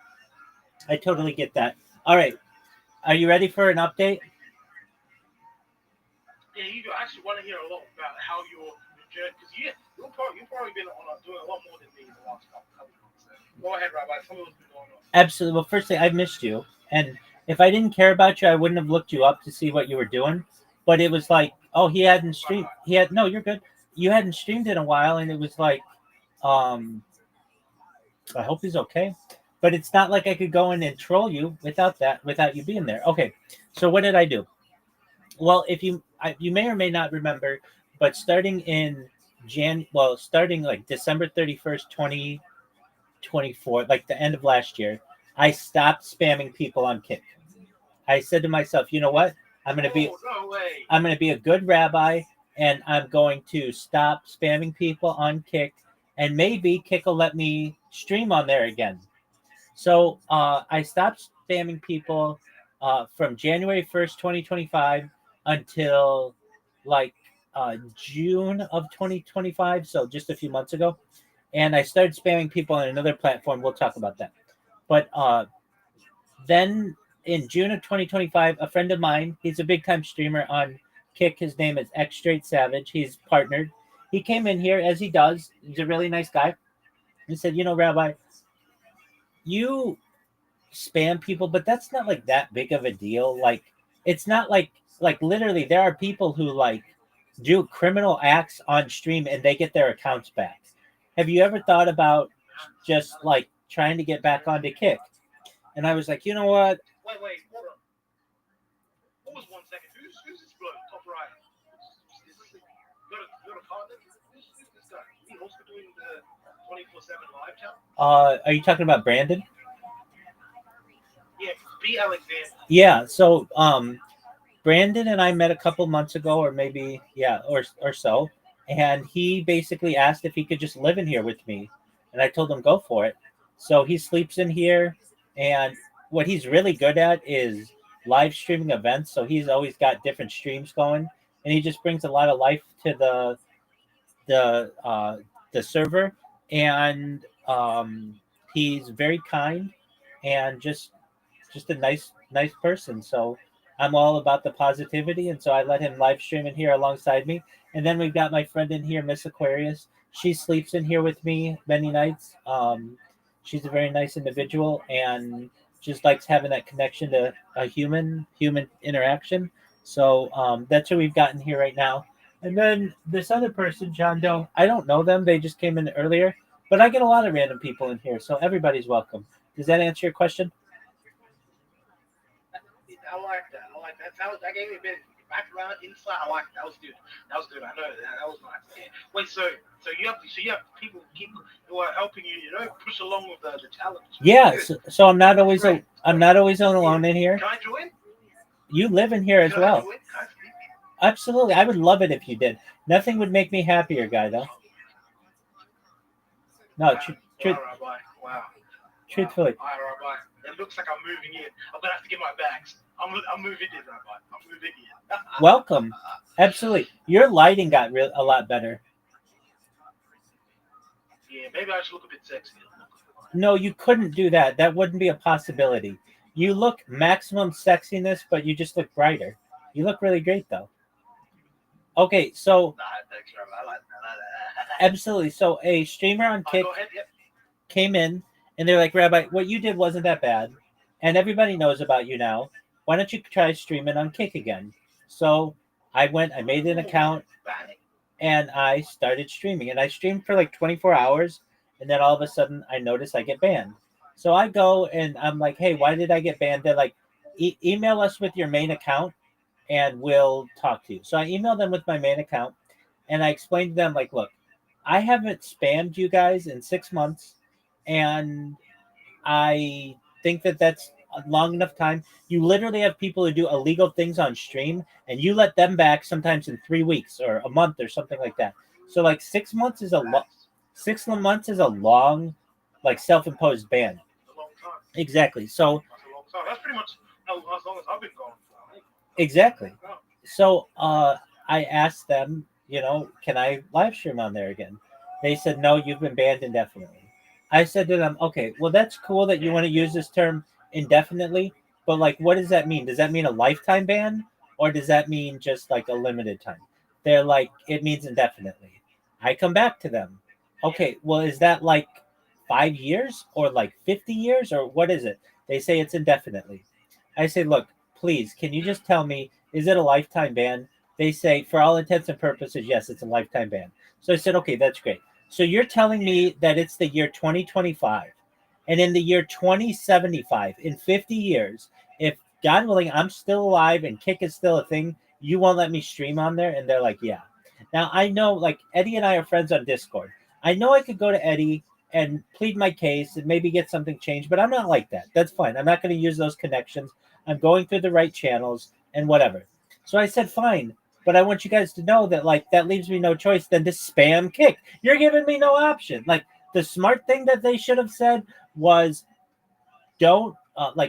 I totally get that. All right. Are you ready for an update?
Yeah, you actually want to hear a lot about how your journey, because you've probably been doing a lot more than me in the last couple of months. Go ahead, Rabbi. Tell me what's been going on.
Absolutely. Well, firstly, I missed you. And if I didn't care about you, I wouldn't have looked you up to see what you were doing. But it was like, oh, he hadn't streamed. No, you're good. You hadn't streamed in a while, and it was like, I hope he's okay. But it's not like I could go in and troll you without you being there. Okay, so what did I do? Well, if you may or may not remember, but starting like December 31st, 2024, like the end of last year, I stopped spamming people on Kick. I said to myself, you know what? I'm gonna be a good rabbi, and I'm going to stop spamming people on Kick, and maybe Kick will let me stream on there again. So I stopped spamming people from January 1st, 2025 until like June of 2025, so just a few months ago. And I started spamming people on another platform. We'll talk about that. But then in June of 2025, a friend of mine, he's a big time streamer on Kick. His name is X Straight Savage. He's partnered. He came in here as he does. He's a really nice guy. He said, Rabbi, you spam people, but that's not like that big of a deal. Like, it's not like literally there are people who like do criminal acts on stream and they get their accounts back. Have you ever thought about just like trying to get back onto Kick? And I was like, you know what?
Wait, hold on. What was 1 second? Who's this bloke? Top right. Got a partner? Who's this guy? Is he also doing the 24/7 live chat?
Are you talking about Brandon?
Yeah, B. Alexander.
Yeah. So Brandon and I met a couple months ago, or maybe or so, and he basically asked if he could just live in here with me, and I told him go for it. So he sleeps in here, and what he's really good at is live streaming events. So he's always got different streams going, and he just brings a lot of life to the uh, the server, and he's very kind and just a nice person. So I'm all about the positivity, and so I let him live stream in here alongside me. And then we've got my friend in here, Miss Aquarius. She sleeps in here with me many nights. She's a very nice individual and just likes having that connection to a human interaction. So that's who we've got in here right now. And then this other person, John Doe, I don't know them. They just came in earlier, but I get a lot of random people in here, so everybody's welcome. Does that answer your question?
I like that. That gave me a bit of background insight. I like that. That was good. I know that was nice. Yeah. Wait, so you have people who are helping you, push along with the challenge.
Yeah, so I'm not always
Great.
I'm not always alone in here.
Can I join?
You live in here as
Can I
well.
join? Can I sleep?
Absolutely, I would love it if you did. Nothing would make me happier, guy. Though. No,
Wow, Rabbi. Wow.
truthfully.
All right, Rabbi. It looks like I'm moving in. I'm gonna have to get my bags. I'm moving in, Rabbi. I'm moving in.
Welcome. Absolutely, your lighting got a lot better.
Yeah, maybe I should look a bit sexy.
No, you couldn't do that. That wouldn't be a possibility. You look maximum sexiness, but you just look brighter. You look really great, though. Okay, so
Nah, thanks, Rabbi. I like that.
absolutely. So a streamer on Kick
Go ahead. Yep.
came in and they're like, Rabbi, what you did wasn't that bad. And everybody knows about you now. Why don't you try streaming on Kick again? So I made an account, and I started streaming. And I streamed for like 24 hours. And then all of a sudden, I notice I get banned. So I go and I'm like, hey, why did I get banned? They're like, email us with your main account and we'll talk to you. So I emailed them with my main account and I explained to them, like, look, I haven't spammed you guys in 6 months. And I think that that's a long enough time. You literally have people who do illegal things on stream, and you let them back sometimes in 3 weeks or a month or something like that. So like 6 months is 6 months is a long, like self-imposed ban.
A long time.
Exactly. So
That's a long time. That's pretty much as long as I've been going for.
exactly. So I asked them, can I live stream on there again? They said no, you've been banned indefinitely. I said to them, okay, well that's cool that you want to use this term indefinitely, but like what does that mean? Does that mean a lifetime ban or does that mean just like a limited time? They're like, it means indefinitely. I come back to them. Okay, well is that like 5 years or like 50 years or what is it? They say it's indefinitely. I say, look, please, can you just tell me, is it a lifetime ban? They say, for all intents and purposes, yes, it's a lifetime ban. So I said, okay, that's great. So you're telling me that it's the year 2025, and in the year 2075, in 50 years, if God willing, I'm still alive and Kick is still a thing, you won't let me stream on there? And they're like, yeah. Now I know, like Eddie and I are friends on Discord. I know I could go to Eddie and plead my case and maybe get something changed, but I'm not like that. That's fine. I'm not going to use those connections. I'm going through the right channels and whatever. So I said, fine. But I want you guys to know that, like, that leaves me no choice than to spam Kick. You're giving me no option. Like, the smart thing that they should have said was, don't,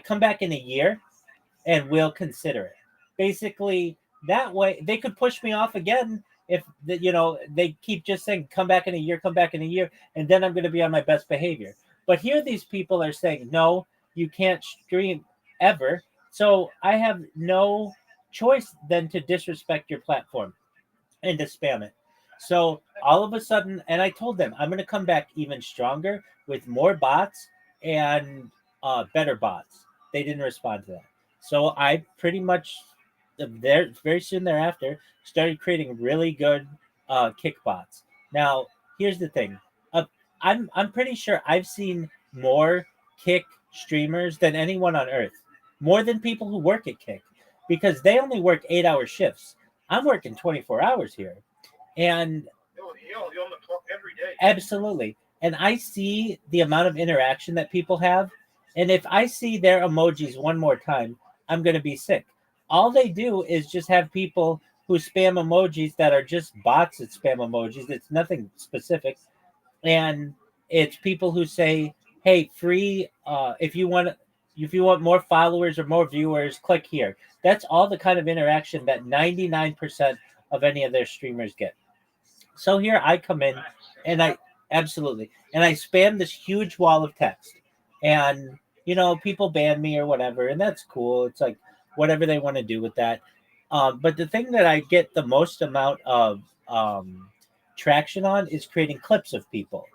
come back in a year and we'll consider it. Basically, that way they could push me off again if they keep just saying come back in a year, and then I'm going to be on my best behavior. But here these people are saying no, you can't stream ever. So I have no choice than to disrespect your platform and to spam it. So all of a sudden, and I told them I'm going to come back even stronger with more bots and better bots. They didn't respond to that. So I pretty much there very soon thereafter started creating really good kick bots. Now here's the thing, uh, I'm pretty sure I've seen more kick streamers than anyone on earth, more than people who work at Kick, because they only work 8-hour shifts. I'm working 24 hours here, and
You're on the clock every day.
absolutely. And I see the amount of interaction that people have. And if I see their emojis one more time, I'm going to be sick. All they do is just have people who spam emojis that are just bots that spam emojis. It's nothing specific. And it's people who say, "Hey, free. If you want more followers or more viewers, click here." That's all the kind of interaction that 99% of any of their streamers get. So here I come in, and I absolutely, and I spam this huge wall of text, and people ban me or whatever, and that's cool. It's like whatever they want to do with that. But the thing that I get the most amount of traction on is creating clips of people,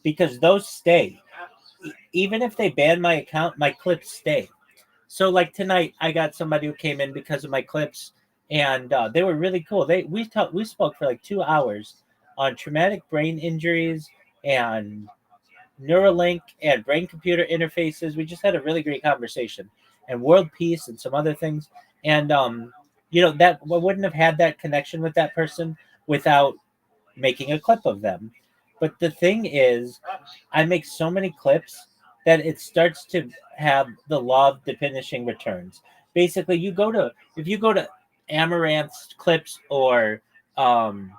because those stay. Even if they ban my account, my clips stay. So like tonight, I got somebody who came in because of my clips, and they were really cool. We spoke for like 2 hours on traumatic brain injuries and Neuralink and brain computer interfaces. We just had a really great conversation, and world peace and some other things. And that I wouldn't have had that connection with that person without making a clip of them. But the thing is, I make so many clips that it starts to have the law of diminishing returns. Basically, if you go to Amaranth's clips um,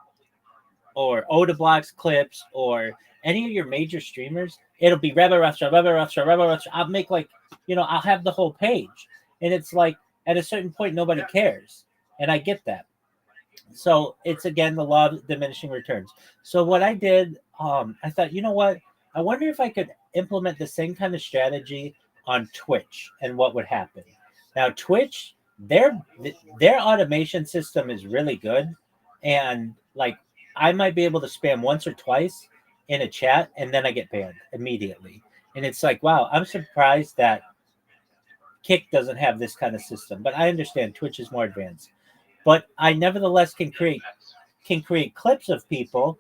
or Odablock's clips or any of your major streamers, it'll be Rabbi Rothschild, Rabbi Rothschild, Rabbi Rothschild. I'll make I'll have the whole page. And it's like at a certain point, nobody cares. And I get that. So it's again the law of diminishing returns. So what I did, I thought, you know what? I wonder if I could implement the same kind of strategy on Twitch and what would happen. Now Twitch, their automation system is really good, and like I might be able to spam once or twice in a chat, and then I get banned immediately. And it's like, wow, I'm surprised that Kick doesn't have this kind of system. But I understand Twitch is more advanced. But I nevertheless can create clips of people,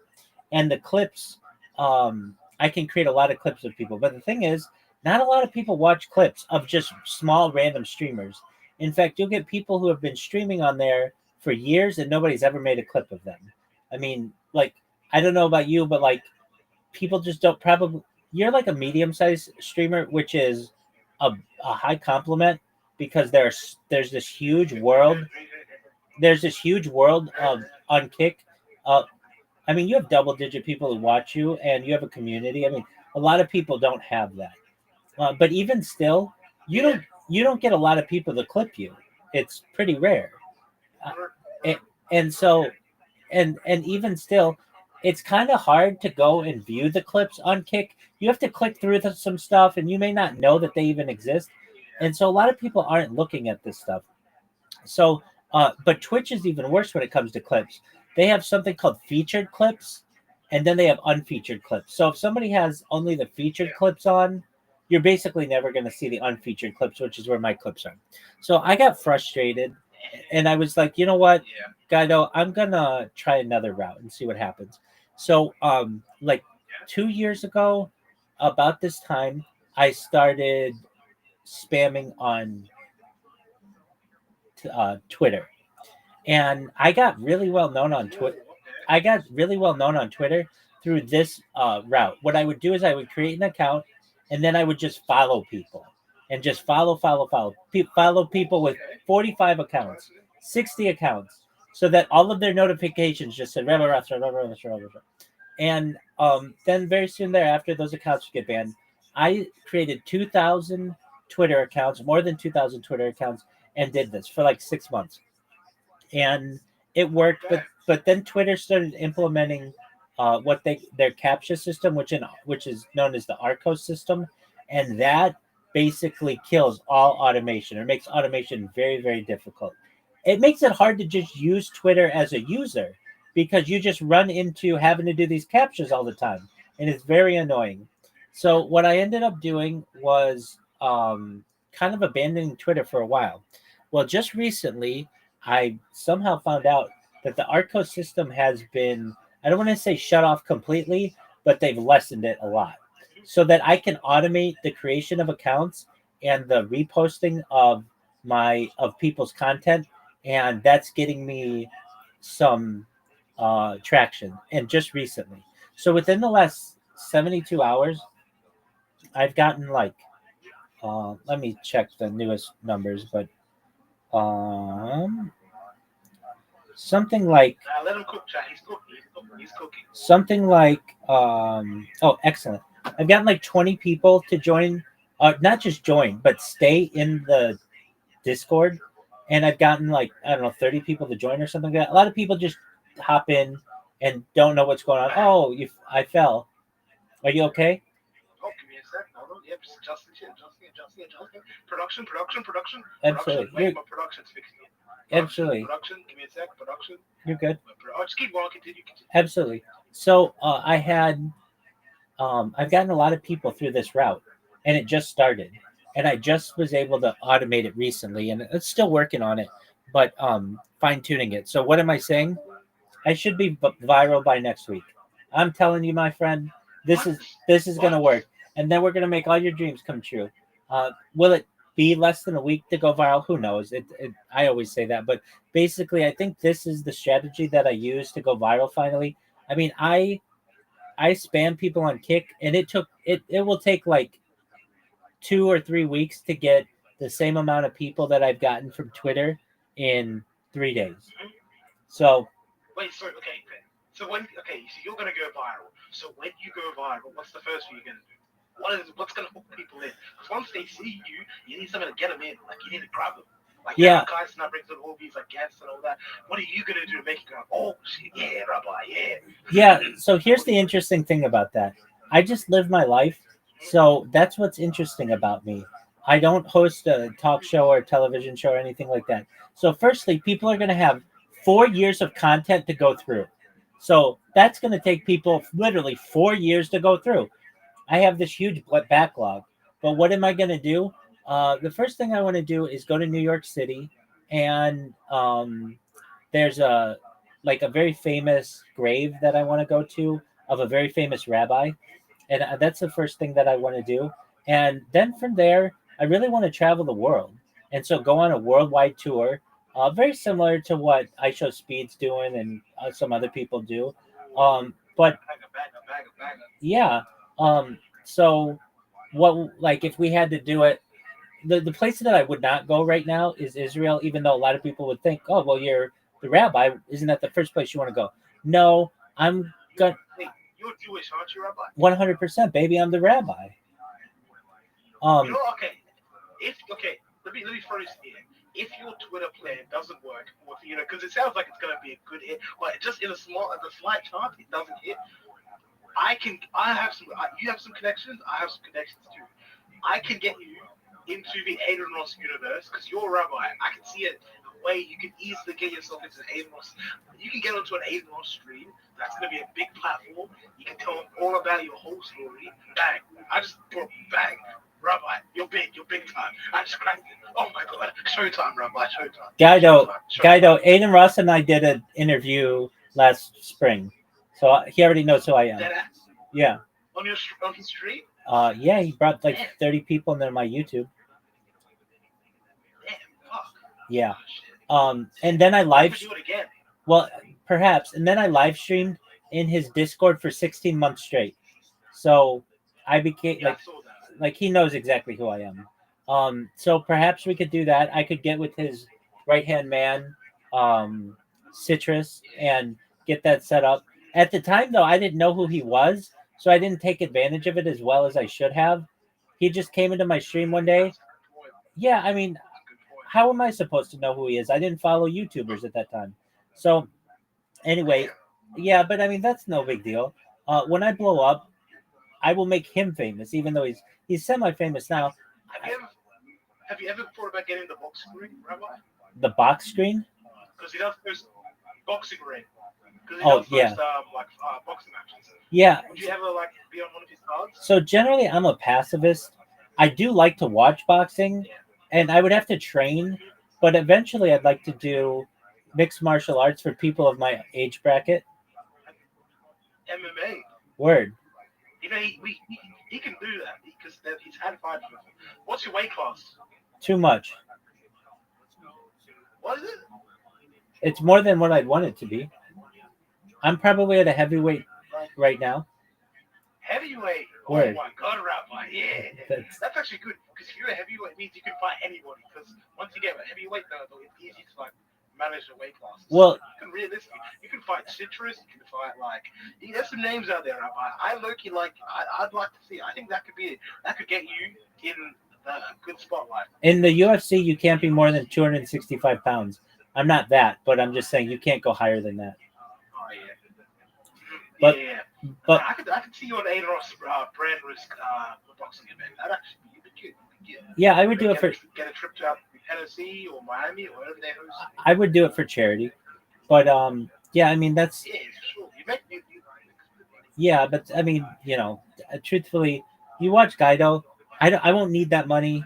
and the clips, I can create a lot of clips of people. But the thing is, not a lot of people watch clips of just small random streamers. In fact, you'll get people who have been streaming on there for years and nobody's ever made a clip of them. I mean, like, I don't know about you, but like, people just don't probably. You're like a medium-sized streamer, which is a high compliment, because there's this huge world. There's this huge world of on Kick. I mean, you have double-digit people who watch you, and you have a community. I mean, a lot of people don't have that. But even still, you don't get a lot of people to clip you. It's pretty rare. And, and so and even still, it's kind of hard to go and view the clips on Kick. You have to click through some stuff, and you may not know that they even exist. And so a lot of people aren't looking at this stuff. So, but Twitch is even worse when it comes to clips. They have something called featured clips, and then they have unfeatured clips. So if somebody has only the featured clips on, you're basically never going to see the unfeatured clips, which is where my clips are. So I got frustrated, and I was like, you know what, Guido, I'm gonna try another route and see what happens. So, like 2 years ago, about this time, I started spamming on Twitter, and I got really well known on Twitter. I got really well known on Twitter through this route. What I would do is I would create an account, and then I would just follow people, and just follow people with 45 accounts, 60 accounts, so that all of their notifications just said Rebel Restaurant, Rebel Restaurant, Rebel Restaurant. And then very soon thereafter, those accounts would get banned. I created 2,000 Twitter accounts, more than 2,000 Twitter accounts, and did this for like 6 months, and it worked. But then Twitter started implementing their CAPTCHA system, which is known as the ARCO system, and that basically kills all automation, or makes automation very, very difficult. It makes it hard to just use Twitter as a user, because you just run into having to do these CAPTCHAs all the time, and it's very annoying. So what I ended up doing was kind of abandoning Twitter for a while. Well, just recently, I somehow found out that the ARCO system has been, I don't want to say shut off completely, but they've lessened it a lot. so that I can automate the creation of accounts and the reposting of people's content, and that's getting me some traction. And just recently, so within the last 72 hours, I've gotten like let me check the newest numbers, but um, something like
Let him cook, Chad. He's cooking. He's cooking. He's cooking.
something like oh, excellent. I've gotten like 20 people to join, not just join, but stay in the Discord, and I've gotten like, I don't know, 30 people to join or something like that. A lot of people just hop in and don't know what's going on. Oh, I fell. Are you okay?
Oh, give me a sec. Hold on. Yep, just adjusting shit. Adjusting. Production.
Absolutely.
Wait, my production's fixing it.
Absolutely.
Production. Give me a sec. Production.
You're good.
Oh, just keep going. Continue.
Absolutely. So I've gotten a lot of people through this route, and it just started, and I just was able to automate it recently, and it's still working on it, but fine tuning it. So what am I saying? I should be viral by next week. I'm telling you, my friend, this is gonna work, and then we're gonna make all your dreams come true. Will it be less than a week to go viral? Who knows? I always say that, but basically, I think this is the strategy that I use to go viral. Finally, I mean, I spam people on Kick, and it will take like 2 or 3 weeks to get the same amount of people that I've gotten from Twitter in 3 days. So
Wait, sorry. Okay. So you're gonna go viral. So when you go viral, what's the first thing you're gonna do? What's gonna hook people in? Because once they see you, you need something to get them in. Like you need to grab them. Like
yeah,
guys now brings in all these like guests and all that. What are you gonna do to make it go? Oh shit, yeah, Rabbi, yeah.
yeah. So here's the interesting thing about that. I just live my life. So that's what's interesting about me. I don't host a talk show or a television show or anything like that. So firstly, people are going to have 4 years of content to go through. So that's going to take people literally 4 years to go through. I have this huge backlog. But what am I going to do? The first thing I want to do is go to New York City, and there's a very famous grave that I want to go to of a very famous rabbi, and that's the first thing that I want to do. And then from there, I really want to travel the world, and so go on a worldwide tour, very similar to what I Show Speed's doing and some other people do. But yeah, so what like if we had to do it, the place that I would not go right now is Israel, even though a lot of people would think, oh well, you're the rabbi, isn't that the first place you want to go? No, I'm gonna.
You're Jewish, aren't you, Rabbi?
100%, baby. I'm the rabbi.
Okay. Let me throw this in. If your Twitter plan doesn't work, because it sounds like it's gonna be a good hit, but just in a slight chance, it doesn't hit. You have some connections. I have some connections too. I can get you into the Aiden Ross universe because you're a rabbi. I can see it a way you can easily get yourself into an Aiden Ross. You can get onto an Aiden Ross stream. That's going to be a big platform. You can tell them all about your whole story. Bang. I just brought bang. Rabbi, you're big time. I just cracked it. Oh my god. Showtime, Rabbi, showtime.
Guido, Aiden Ross and I did an interview last spring. So he already knows who I am. Yeah.
On his stream?
Yeah, he brought like 30 people into my YouTube. Yeah. And then I live.
Do it again.
Well, perhaps. And then I live streamed in his Discord for 16 months straight. So I became like he knows exactly who I am. So perhaps we could do that. I could get with his right hand man, Citrus, and get that set up. At the time, though, I didn't know who he was, so I didn't take advantage of it as well as I should have. He just came into my stream one day. Yeah, I mean, how am I supposed to know who he is? I didn't follow YouTubers at that time. So anyway, yeah, but I mean that's no big deal. When I blow up, I will make him famous, even though he's semi-famous now.
Have you ever thought about getting the box screen, Rabbi?
The box screen?
Because he does first boxing ring.
Yeah.
Boxing matches.
Yeah.
Would you ever be on one of his cards?
So generally, I'm a pacifist. I do like to watch boxing, and I would have to train, but eventually, I'd like to do mixed martial arts for people of my age bracket.
MMA.
Word.
You know, he can do that because he's had fight before. What's your weight class?
Too much.
What is it?
It's more than what I'd want it to be. I'm probably at a heavyweight right now.
Heavyweight.
Word.
Oh my god, Rabbi. Yeah. That's actually good because if you're a heavyweight, it means you can fight anybody. Because once you get a heavyweight, though, it's easy to like manage the weight classes.
Well,
you can realistically, you can fight Citrus. You can fight like there's some names out there, Rabbi. I low-key like. I'd like to see. I think that could get you in a good spotlight.
in the UFC, you can't be more than 265 pounds. I'm not that, but I'm just saying you can't go higher than that.
Oh yeah.
But
yeah.
but
I could see you on Aidros brand risk boxing event. That'd actually be good.
yeah, I would do it for.
Get a trip to Tennessee or Miami or wherever they host.
I would do it for charity, but yeah, I mean that's
Yeah, sure. You make
yeah, but I mean truthfully, you watch Guido. I won't need that money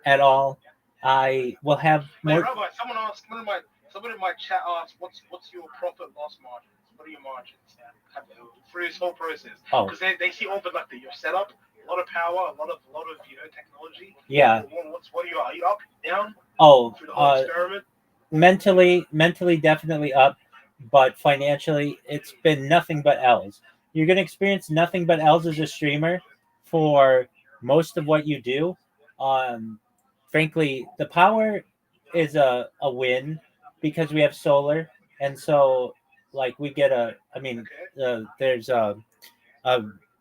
at all. I will have
Wait,
more.
Rabbi, someone in my chat asked, what's your profit loss margins? What are your margins through this whole process?
Oh.
Because they see all the like your setup, a lot of power, a lot of technology.
Yeah.
What are you? Are you up, down?
Oh,
Through the whole experiment.
mentally definitely up, but financially it's been nothing but L's. You're gonna experience nothing but L's as a streamer for most of what you do. Frankly, the power is a win because we have solar, and so like we get there's a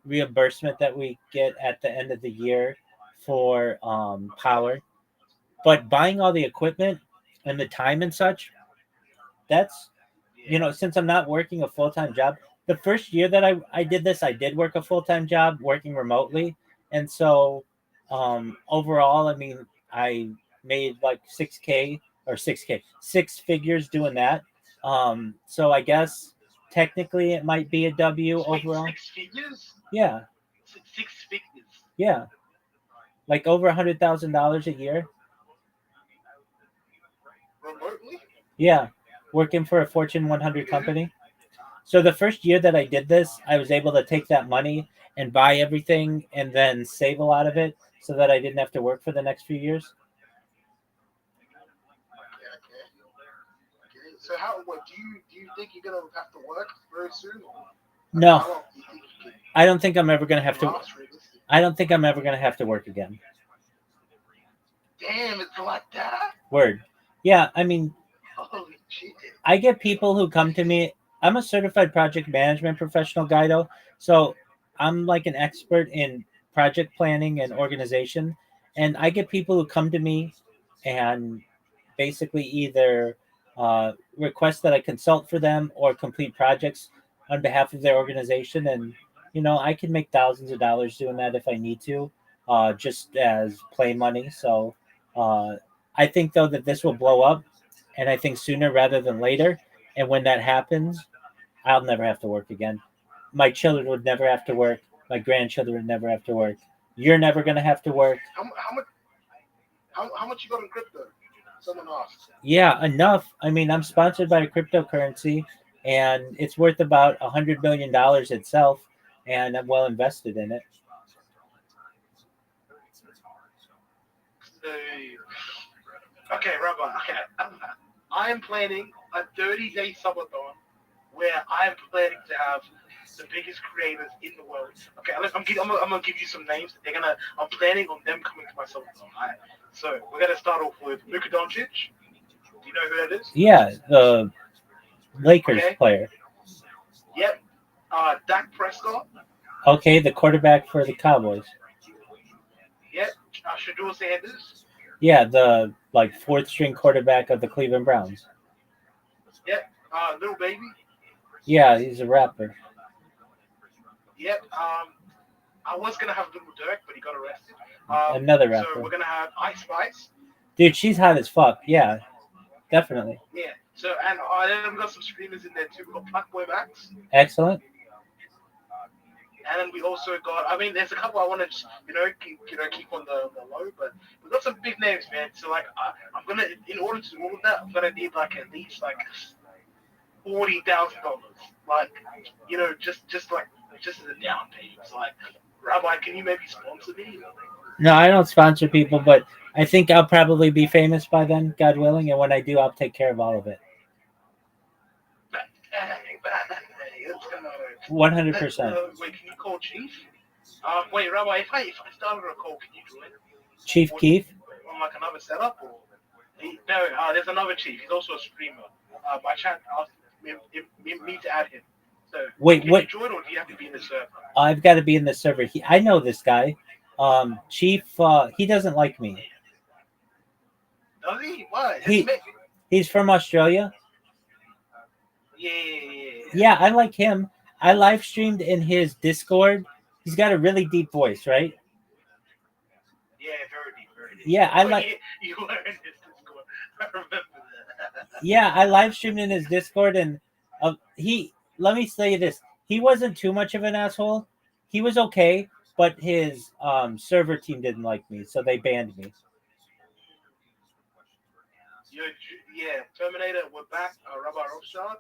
reimbursement that we get at the end of the year for power, but buying all the equipment and the time and such, that's since I'm not working a full-time job. The first year that I did this, I did work a full-time job working remotely, and so overall, I mean, I made like 6 figures doing that. So I guess technically it might be a W overall.
6 figures?
Yeah.
6 figures.
Yeah. Like over $100,000 a year.
Remotely?
Yeah. Working for a Fortune 100 company. So the first year that I did this, I was able to take that money and buy everything and then save a lot of it so that I didn't have to work for the next few years.
Okay. So do you think you're gonna have to work very soon?
No. I don't think I'm ever gonna have to. I don't think I'm ever gonna have to work again.
Damn, it's like that.
Word. Yeah, I mean,
holy shit.
I get people who come to me. I'm a certified project management professional, Guido. So I'm like an expert in project planning and organization. And I get people who come to me and basically either request that I consult for them or complete projects on behalf of their organization. And, I can make thousands of dollars doing that if I need to, just as play money. So I think, though, that this will blow up. And I think sooner rather than later. And when that happens, I'll never have to work again. My children would never have to work. My grandchildren would never have to work. You're never going to have to work.
How much you got in crypto? Someone asked.
Yeah, enough. I mean, I'm sponsored by a cryptocurrency, and it's worth about $100 million itself, and I'm well invested in it.
Okay, Rabbi. Okay, I am planning a 30-day subathon where I am planning to have the biggest creators in the world. Okay, I'm gonna give you some names. I'm planning on them coming to my subathon. All right. So we're gonna start off with Luka Doncic. Do you know who that is?
Yeah, the Lakers player.
Yep. Dak Prescott.
Okay, the quarterback for the Cowboys.
Yep. Shador Sanders.
Yeah, the fourth string quarterback of the Cleveland Browns.
Yep. Little Baby.
Yeah, he's a rapper.
Yep. I was gonna have Little Dirk, but he got arrested.
Another rapper.
So we're gonna have Ice Spice.
Dude, she's hot as fuck. Yeah, definitely.
Yeah. So and then we got some streamers in there too. We got Blackboy Max.
Excellent.
And then we also got. I mean, there's a couple I want to just keep on the low, but we got some big names, man. So I'm gonna, in order to do all of that, I'm gonna need at least $40,000. Just as a down payment. So Rabbi, can you maybe sponsor me?
No, I don't sponsor people, but I think I'll probably be famous by then, God willing. And when I do, I'll take care of all of it.
Let's go.
100%.
Wait, can you call Chief? Wait, Rabbi, if I started a call, can you join?
Chief Keef?
On like another setup? Or... No, there's another Chief. He's also a streamer. My chat asked me to add him. So,
Wait,
can
what?
you join or do you have to be in the server?
I've got to be in the server. I know this guy. Chief, he doesn't like me.
Does he? What?
He's from Australia.
Yeah.
Yeah, I like him. I live streamed in his Discord. He's got a really deep voice, right?
Yeah, very deep.
Yeah, I like.
You were in his Discord. I remember that.
Yeah, I live streamed in his Discord, and he. Let me say this: he wasn't too much of an asshole. He was okay, but his server team didn't like me, so they banned me.
Yeah, Terminator, we're back. Rabbi Rothschild.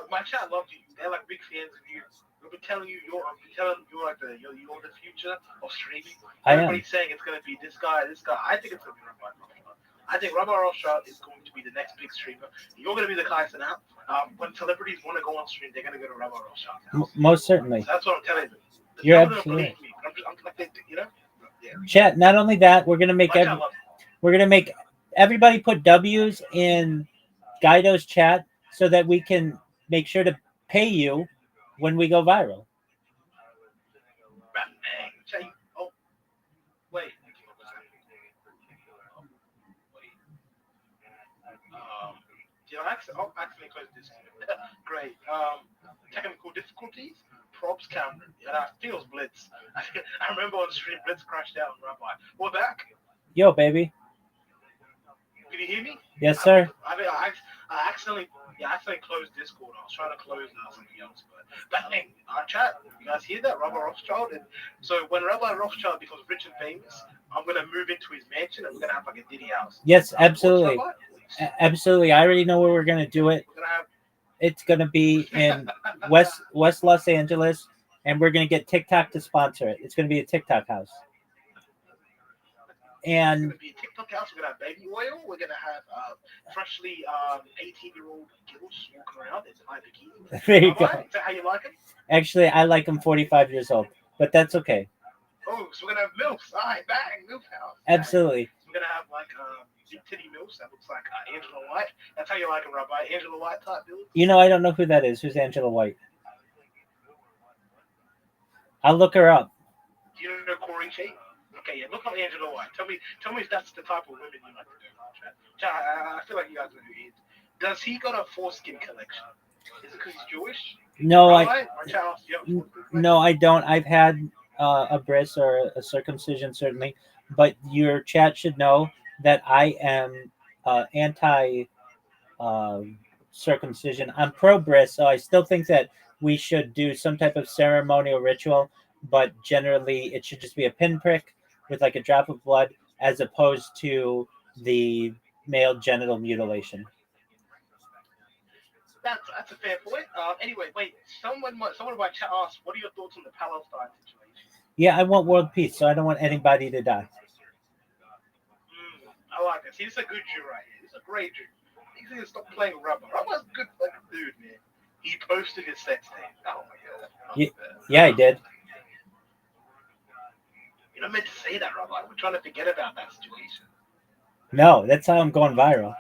My chat loves you. They're like big fans of you. We've been telling you you're like you're the future of streaming. Everybody's saying it's gonna be this guy. I think it's gonna be Rabbi Rothschild. I think Rabbi Rothschild is going to be the next big streamer. You're gonna be the guy for now. When celebrities want to go on stream, they're gonna go to Rabbi Rothschild.
Most certainly.
So that's what I'm telling you.
You're absolutely.
Me, I'm like, you know. Yeah.
Chat. Not only that, we're gonna make everybody put W's in Guido's chat so that we can make sure to pay you when we go viral.
Oh, wait. I'll actually close this. Great. Technical difficulties. Props Cameron. Yeah, that feels Blitz. I remember on stream Blitz crashed out on Rabbi. We're back.
Yo, baby.
Can you hear me?
Yes, sir.
I accidentally closed Discord. I was trying to close something else, but our chat. You guys hear that? Rabbi Rothschild. And so when Rabbi Rothschild becomes rich and famous, I'm gonna move into his mansion and we're gonna have like a Diddy house.
Yes, absolutely. Absolutely. I already know where we're gonna do it. It's gonna be in West Los Angeles, and we're gonna get TikTok to sponsor it. It's gonna be a TikTok house. And
it's gonna be a TikTok house. We're gonna have baby oil. We're gonna have freshly 18-year-old girls walking around in high bikini.
There you go.
Is that how you like them?
Actually, I like them 45 years old, but that's okay.
Oh, so we're gonna have MILFs. All right, bang, MILF house.
Absolutely.
So we're gonna have like big titty MILFs that looks like Angela White. That's how you like them, Rabbi. Angela White type build.
You know, I don't know who that is. Who's Angela White? I'll look her up.
Do you know Corey Shea? Okay, yeah, look up Angela White. Tell me if that's the type of women you like to do. I feel like you guys know who he is. Does he got a foreskin collection? Is it because he's Jewish?
No,
No,
I don't. I've had a bris or a circumcision, certainly, but your chat should know that I am anti circumcision. I'm pro bris, so I still think that we should do some type of ceremonial ritual, but generally it should just be a pinprick with like a drop of blood, as opposed to the male genital mutilation.
That's a fair point. Anyway, wait. Someone in my chat asked, "What are your thoughts on the Palestine situation?"
Yeah, I want world peace, so I don't want anybody to die.
I like this. He's a good Jew right here. He's a great Jew. He's gonna stop playing rubber. Rubber's a good fucking dude, man. He posted his sex tape. Oh my god.
Yeah, I did.
You're not meant to say that, Rubber. We're trying to forget about that situation.
No, that's how I'm going viral.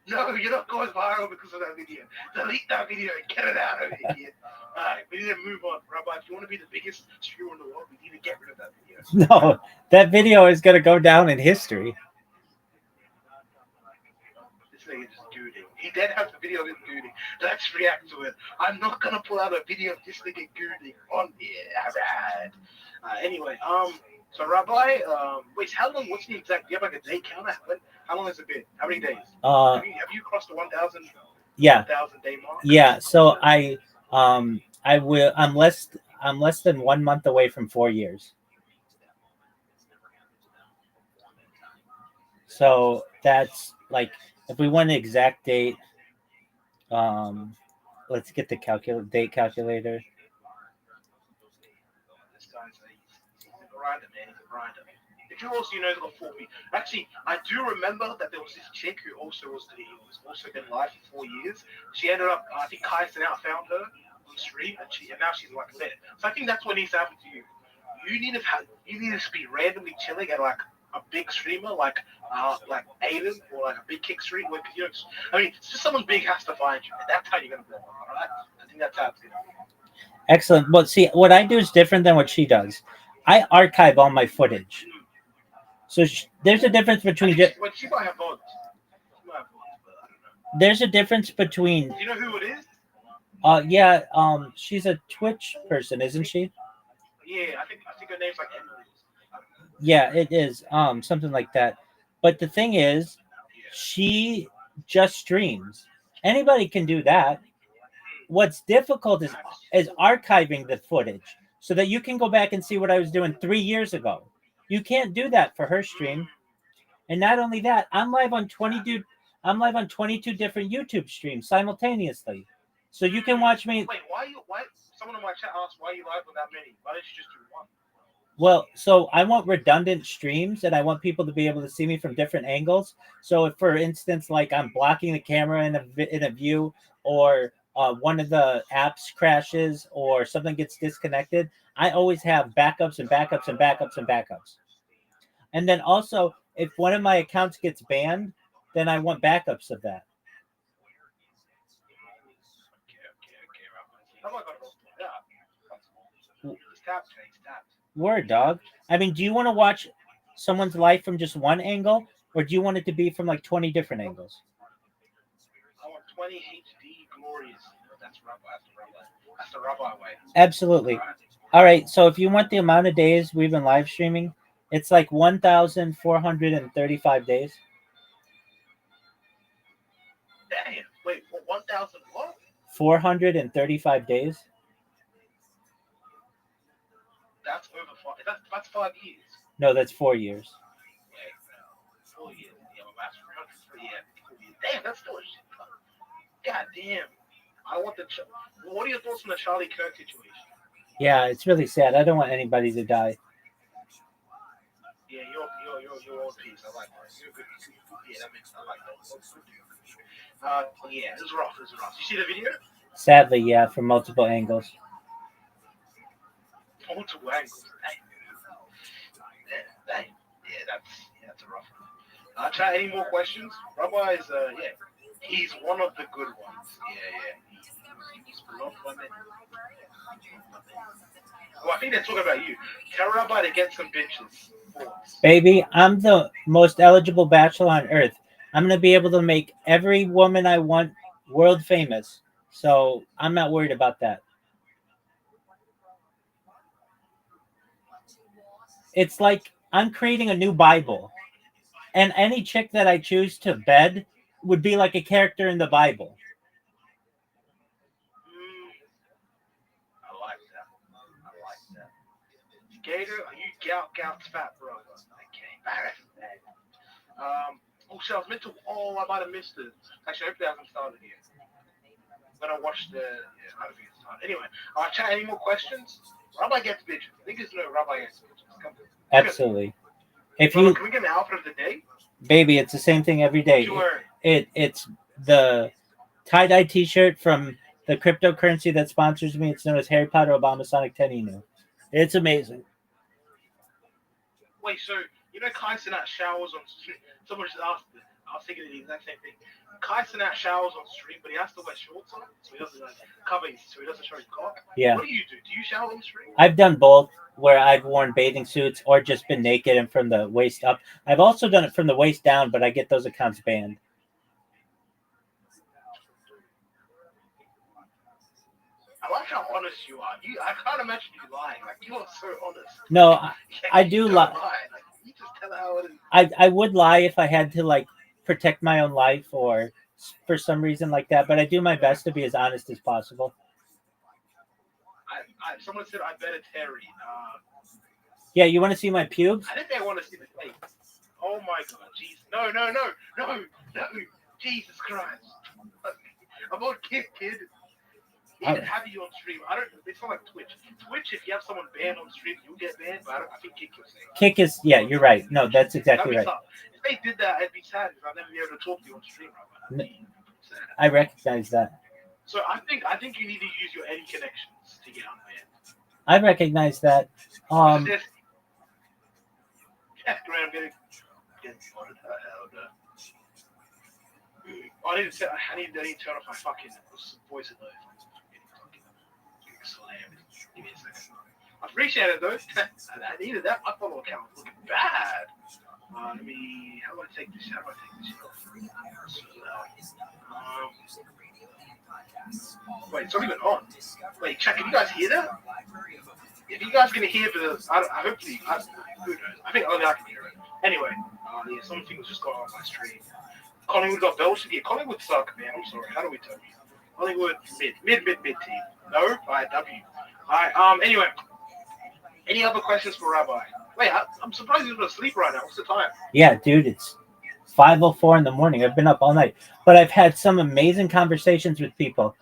No, you're not going viral because of that video. Delete that video and get it out of here. Alright, we need to move on. Rabbi, if you want to be the biggest streamer in the world, we need to get rid of that video.
No, that video is going to go down in history.
This nigga just gooding. He did have the video of him gooding. Let's react to it. I'm not going to pull out a video of this nigga gooding on here. Alright. Anyway, so Rabbi, wait, how long, what's the exact, do you have like a day counter? How long has it been? How many days? Have you crossed the 1,000 day mark?
Yeah, so I'm less than 1 month away from 4 years. So that's like, if we want an exact date, let's get the date calculator.
grinder, man. He's a grinder. If you also, knows about 4 weeks. Actually, I do remember that there was this chick who also was been live for 4 years. She ended up, I think Kai Cenat found her on stream, and now she's like lit. So I think that's what needs to happen to you. You need to be randomly chilling at like a big streamer like Aiden or like a big kick stream. Like, I mean, it's just someone big has to find you, and that's how you're gonna blow up. All right? I think that's how it's gonna be.
Excellent. Well, see, what I do is different than what she does. I archive all my footage. So there's a difference between.
Well, she might have votes. But I don't know.
There's a difference between.
Do you know who it is?
Yeah. She's a Twitch person, isn't she?
Yeah, I think her name's like Emily.
Yeah, it is. Something like that. But the thing is, she just streams. Anybody can do that. What's difficult is archiving the footage so that you can go back and see what I was doing 3 years ago. You can't do that for her stream. And not only that, I'm live on 22 different YouTube streams simultaneously. So you can watch me.
Wait, why someone in my chat asked why you live with that many? Why did you just do one?
Well, so I want redundant streams, and I want people to be able to see me from different angles. So if, for instance, like I'm blocking the camera in a view, or one of the apps crashes, or something gets disconnected, I always have backups and backups and backups and backups. And then also, if one of my accounts gets banned, then I want backups of that. Word, dog. I mean, do you want to watch someone's life from just one angle, or do you want it to be from like 20 different angles?
I want 20 HD glorious. That's the Rabbi way.
Absolutely. All right. So if you want the amount of days we've been live streaming, it's like 1,435 days.
Damn. Wait, 1,000 what?
435 days.
That's over 5. That's 5 years.
No, that's 4 years.
Yeah, 4 years. Yeah, well, that's 4 years. Damn, that's still a shit. God damn. I want the. What are your thoughts on the Charlie Kirk situation?
Yeah, it's really sad. I don't want anybody to die.
Yeah, you're all peace. I like that. You're good. Yeah, that makes. I like that. Yeah, this is rough. You see the video?
Sadly, yeah, from multiple angles.
Multiple angles. Dang. Yeah, that's a rough one. Chat, any more questions? Rabbi is he's one of the good ones. Yeah. He's beloved by many. Well, I think they're talking about you. Tell Rabbi to get some bitches.
Baby, I'm the most eligible bachelor on earth. I'm gonna be able to make every woman I want world famous. So I'm not worried about that. It's like I'm creating a new Bible. And any chick that I choose to bed would be like a character in the Bible.
I like that. Gator, are you gout's fat brother? Okay. So I was meant to. Oh, I might have missed it. Actually, I hope they haven't started yet. But I watched the. Yeah, I don't think it's started. Anyway, chat. Any more questions? Rabbi gets bitches. Niggas know Rabbi gets bitches. Come on.
Absolutely.
Can we get an outfit of the day?
Baby, it's the same thing every day. It's the tie-dye t-shirt from the cryptocurrency that sponsors me. It's known as Harry Potter Obama Sonic 10 Inu. It's amazing.
Wait, so Kai Cenat showers on stream. Someone just asked it. I was thinking the exact same thing. Kai Cenat showers on stream, but he has to wear shorts on, so he doesn't so he doesn't show his cock.
Yeah.
What do? Do you shower on stream?
I've done both, where I've worn bathing suits or just been naked and from the waist up. I've also done it from the waist down, but I get those accounts banned.
I like how honest you are. I can't imagine you lying. Like, you are so honest.
No, I do lie.
Like, you just tell how it is.
I would lie if I had to like protect my own life or for some reason like that, but I do my best to be as honest as possible.
Someone said I bet it's hairy.
Yeah, you want to see my pubes?
I think they want to see the face. Oh my god, Jesus! No! Jesus Christ! I'm on kid. Even have you on stream, I don't. It's not like Twitch. Twitch, if you have someone banned on stream, you'll get banned. But I think Kick will say.
Kick is, yeah, you're right. No, that's exactly right.
Tough. If they did that, I'd be sad if I'd never be able to talk to you on stream. Right?
I recognize that.
So I think you need to use your any connections to get on there.
I recognize that.
Yeah, Graham, get started. I need to turn off my fucking voice alert. Give me a second. I appreciate it though. I needed that. My follow account was looking bad. How do I take this? Wait, it's not even on. Wait, check. Can you guys hear that? If you guys can hear this, hopefully, who knows? I think only I can hear it. Anyway, yeah, something was just going on my stream. Collingwood got belted. Yeah, Collingwood suck, man. I'm sorry. How do we tell you? Collingwood mid team. No, by W. Alright. Anyway, any other questions for Rabbi? Wait, I'm surprised he's asleep right now. What's the time?
Yeah, dude, it's 5:04 in the morning. I've been up all night, but I've had some amazing conversations with people.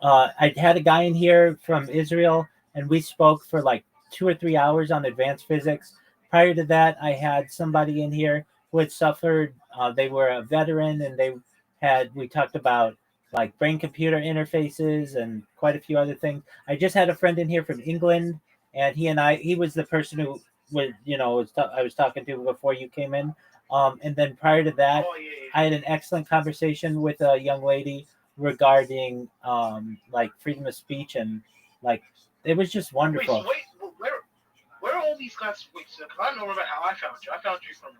I had a guy in here from Israel, and we spoke for like 2 or 3 hours on advanced physics. Prior to that, I had somebody in here who had suffered. They were a veteran, and we talked about like brain-computer interfaces and quite a few other things. I just had a friend in here from England, and he was the person who I was talking to before you came in. And then prior to that, I had an excellent conversation with a young lady regarding like freedom of speech, and like it was just wonderful.
Where are all these guys? Because I don't remember how I found you. I found you from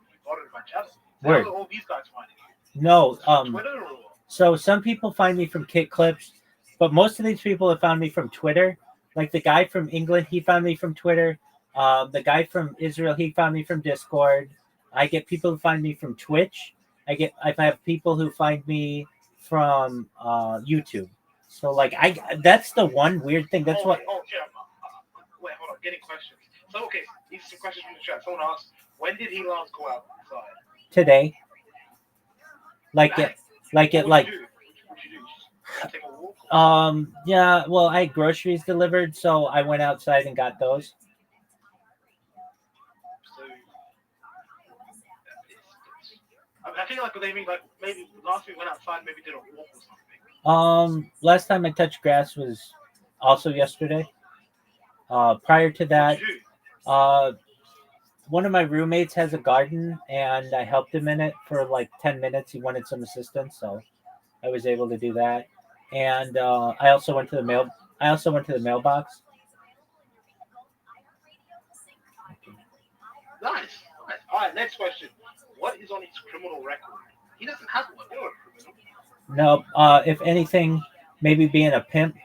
my channel.
Where
are all these guys finding you?
No,
Twitter or?
So some people find me from Kick Clips, but most of these people have found me from Twitter. Like the guy from England, he found me from Twitter. The guy from Israel, he found me from Discord. I get people who find me from Twitch. I have people who find me from YouTube. So like that's the one weird thing. That's what.
Wait, hold on. Getting questions. So okay, these are some questions from the chat. Someone asked, when did he last go outside?
Today. Like
What
would you
do? Take a walk?
Yeah, well, I had groceries delivered, so I went outside and got those.
So, I feel like they mean like maybe last week went outside, maybe did a walk or something.
Last time I touched grass was also yesterday. Prior to that, one of my roommates has a garden, and I helped him in it for like 10 minutes. He wanted some assistance, so I was able to do that. And I also went to the mailbox.
Nice. All right, next question. What is on his criminal record? He doesn't have one.
No, if anything, maybe being a pimp.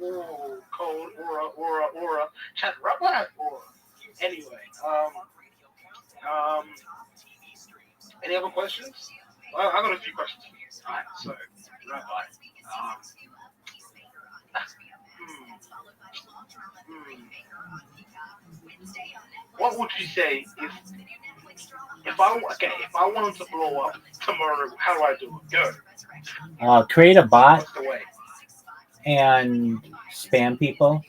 Ooh, cold, aura. Chat, what has aura? Anyway, any other questions? I got a few questions for you. All right, so, Rabbi, what would you say if I wanted to blow up tomorrow? How do I do it? Go.
Create a bot.
What's the way?
And spam people,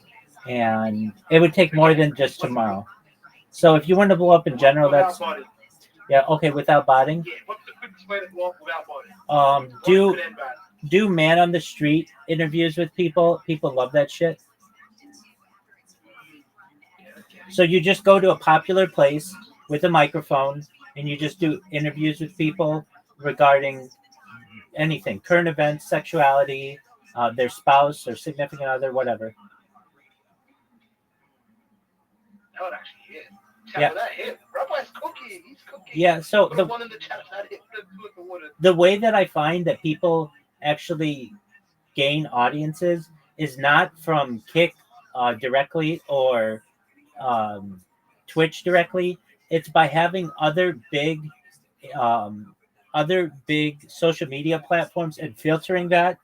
and it would take more than just tomorrow. So if you want to blow up in general, that's
botting.
Yeah, okay, without botting.
Yeah, what's the quickest way to blow up without botting?
Do man on the street interviews with people. People love that shit. So you just go to a popular place with a microphone, and you just do interviews with people regarding anything, current events, sexuality, their spouse or significant other, whatever.
That would actually hit.
Yeah.
That hit. Rabbi's cooking. He's cooking.
Yeah, so
the one in the chat that hit
the way that I find that people actually gain audiences is not from Kick directly or Twitch directly. It's by having other big social media platforms and filtering that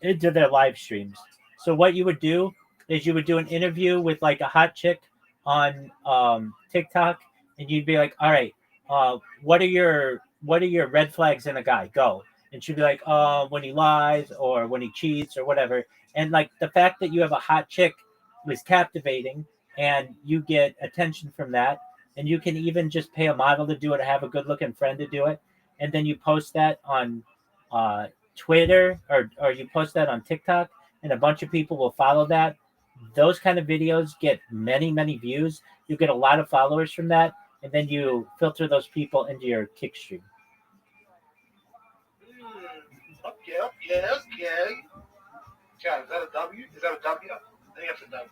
into their live streams. So what you would do is you would do an interview with like a hot chick on TikTok, and you'd be like, all right, what are your red flags in a guy? Go. and she'd be like, when he lies or when he cheats or whatever. And like the fact that you have a hot chick was captivating, and you get attention from that, and you can even just pay a model to do it or have a good looking friend to do it, and then you post that on uh, Twitter or you post that on TikTok, and a bunch of people will follow that. Those kind of videos get many views. You get a lot of followers from that, and then you filter those people into your kick stream.
Okay. Chad, is that a W? Is that a W? I think that's a W.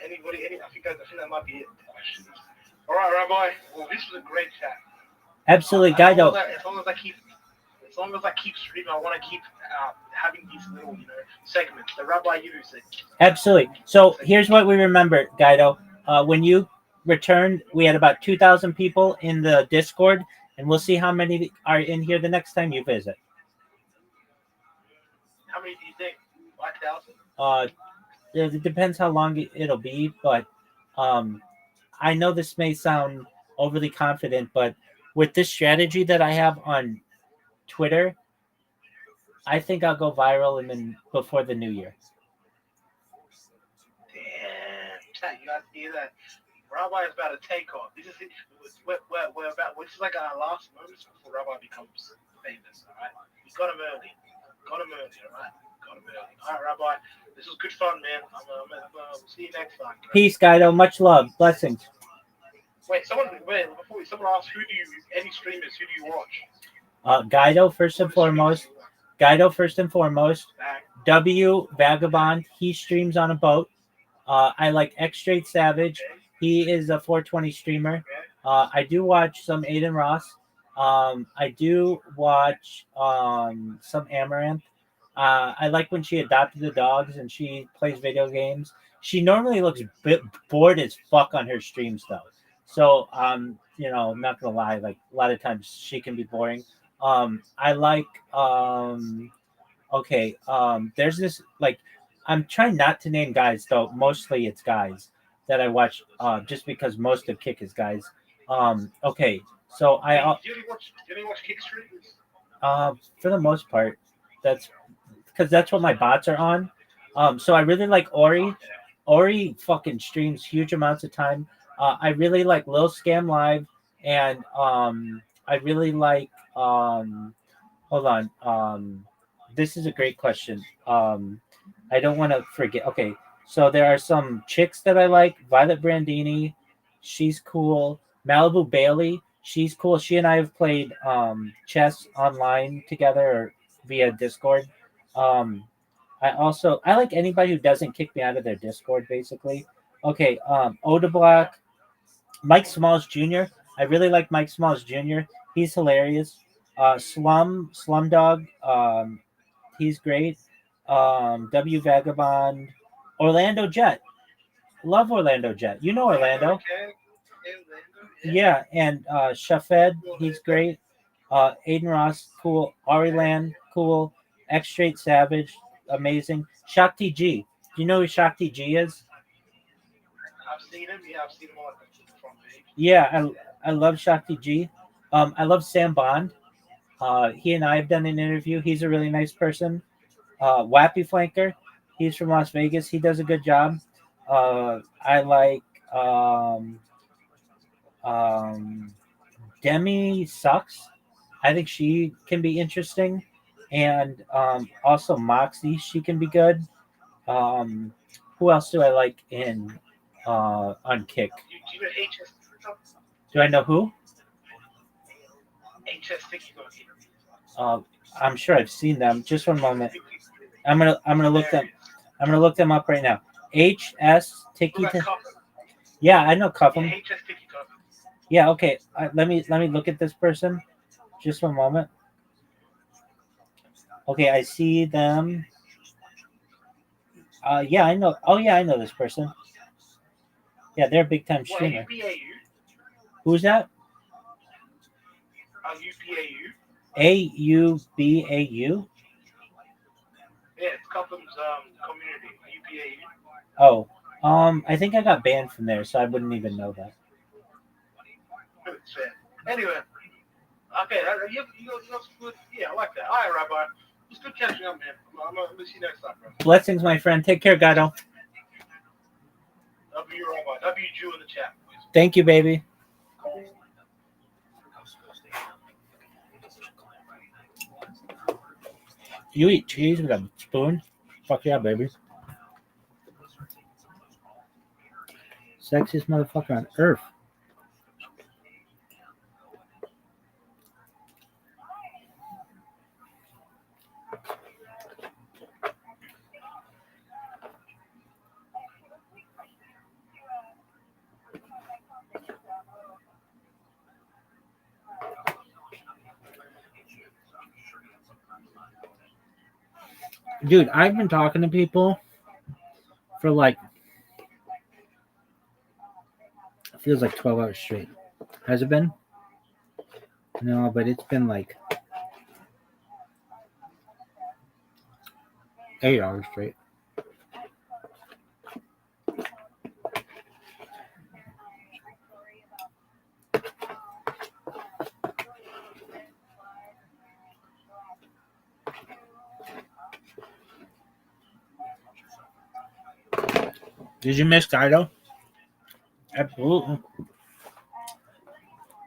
Anybody? I think that might be it. Questions. All right, Rabbi. Well, this was a great chat.
Absolutely, Guido.
As long as I keep streaming, I want to keep having these little, segments. The Rabbi Yu segment.
Absolutely. So here's what we remember, Guido. When you returned, we had about 2,000 people in the Discord, and we'll see how many are in here the next time you visit.
How many do you think? 5,000?
It depends how long it'll be, but I know this may sound overly confident, but with this strategy that I have on Twitter, I think I'll go viral before the new year.
Damn, you guys hear that? Rabbi is about to take off. This is it. This is like our last moments before Rabbi becomes famous. All right, we got him early. All right. All right, Rabbi. This was good fun, man. We'll see you next time.
Peace, Guido. Much love. Blessings.
Someone asked any streamers, who do you watch?
Guido, first and foremost. W Vagabond. He streams on a boat. I like X Straight Savage. He is a 420 streamer. I do watch some Aiden Ross. I do watch some Amaranth. I like when she adopted the dogs and she plays video games. She normally looks bored as fuck on her streams though. So I'm not gonna lie, like a lot of times she can be boring. I like there's this like I'm trying not to name guys though. Mostly it's guys that I watch just because most of Kick is guys. Okay, so
do you watch Kick streamers?
For the most part, that's because that's what my bots are on. So I really like Ori. Ori fucking streams huge amounts of time. I really like Lil Scam Live, and I really like hold on. This is a great question. I don't want to forget. Okay, so there are some chicks that I like. Violet Brandini, she's cool. Malibu Bailey, she's cool. She and I have played chess online together or via Discord. I like anybody who doesn't kick me out of their Discord, basically. Okay, Oda Black, Mike Smalls Jr. I really like Mike Smalls Jr. He's hilarious. Slumdog, he's great. W Vagabond, Orlando Jet. Love Orlando Jet. You know Orlando. Yeah, and Shafed, he's great. Aiden Ross, cool. Ariland, cool. X Straight Savage, amazing. Shakti G. Do you know who Shakti G is?
I've seen him. Yeah, I've seen him on the front page.
Yeah, I love Shakti G. I love Sam Bond. He and I have done an interview. He's a really nice person. Wappy Flanker, he's from Las Vegas. He does a good job. I like Demi Sucks. I think she can be interesting. And also Moxie, she can be good. Who else do I like on Kick?
Do you know HS?
Do I know who?
HS Sticky.
I'm sure I've seen them. Just one moment. I'm gonna look them. I'm gonna look them up right now. HS Tiki. Yeah, I know Cuffham.
Yeah, HS Tiki Cuffham.
Yeah. Okay. Let me look at this person. Just one moment. Okay, I see them. Yeah, I know. Oh, yeah, I know this person. Yeah, they're a big time streamer. Who's that?
UPAU.
AUBAU?
Yeah, it's Cupham's community.
Oh,
UPAU.
I think I got banned from there, so I wouldn't even know that.
Anyway, Okay, good. Yeah, I like that. All right, Rabbi. It's good catching up, man. I'm gonna see you next time, bro.
Blessings, my friend. Take care, Gato.
W Rabbi. W Jew in the chat, please.
Thank you, baby. You eat cheese with a spoon? Fuck yeah, baby. Sexiest motherfucker on earth. Dude, I've been talking to people for like, it feels like 12 hours straight. Has it been? No, but it's been like 8 hours straight. Did you miss Guido? Absolutely.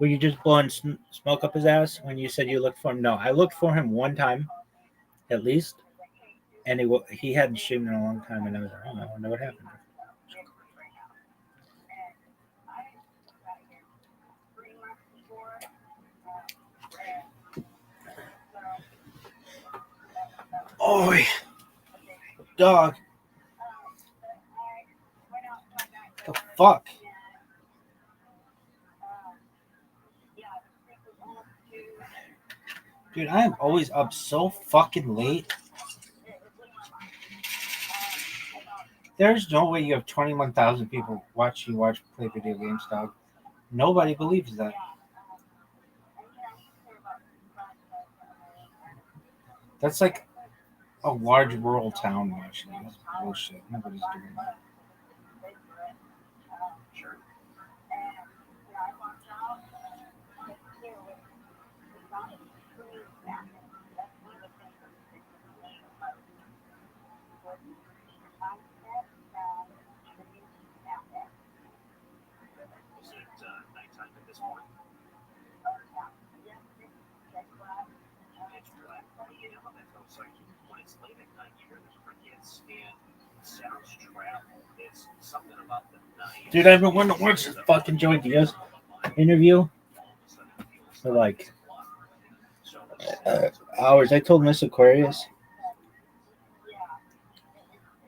Were you just blowing smoke up his ass when you said you looked for him? No, I looked for him one time, at least, and he hadn't streamed in a long time, and I was like, oh, I wonder what happened. Oh, dog. The fuck? Dude, I am always up so fucking late. There's no way you have 21,000 people watching you play video games, dog. Nobody believes that. That's like a large rural town, actually. That's bullshit. Nobody's doing that. Dude, I've been wanting to watch this fucking Joey Diaz interview for like hours. I told Miss Aquarius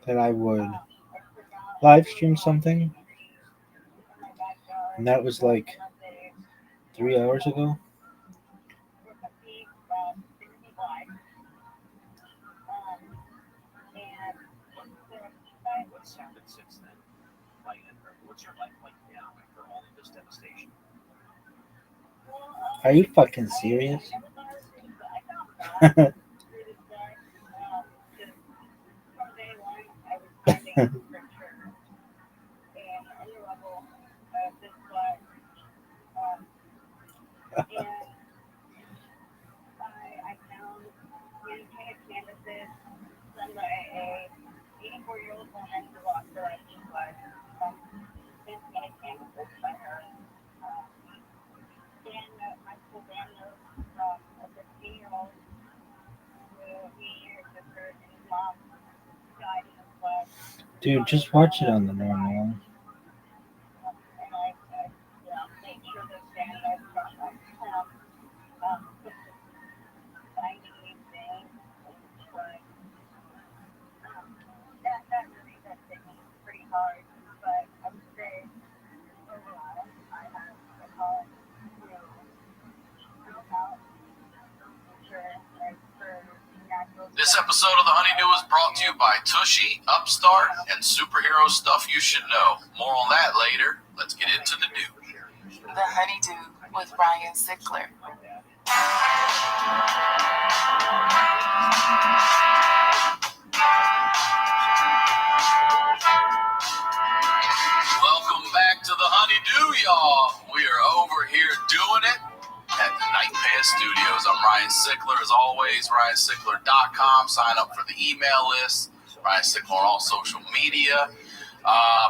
that I would live stream something, and that was like 3 hours ago. Are you fucking serious? Dude, just watch it on the normal.
This episode of The Honeydew is brought to you by Tushy, Upstart, and Superhero Stuff You Should Know. More on that later. Let's get into the dew.
The Honeydew with Ryan Sickler.
Welcome back to The Honeydew, y'all. We are over here doing it at the Night Pass Studios. I'm Ryan Sickler, as always, RyanSickler.com. Sign up for the email list. Ryan Sickler on all social media.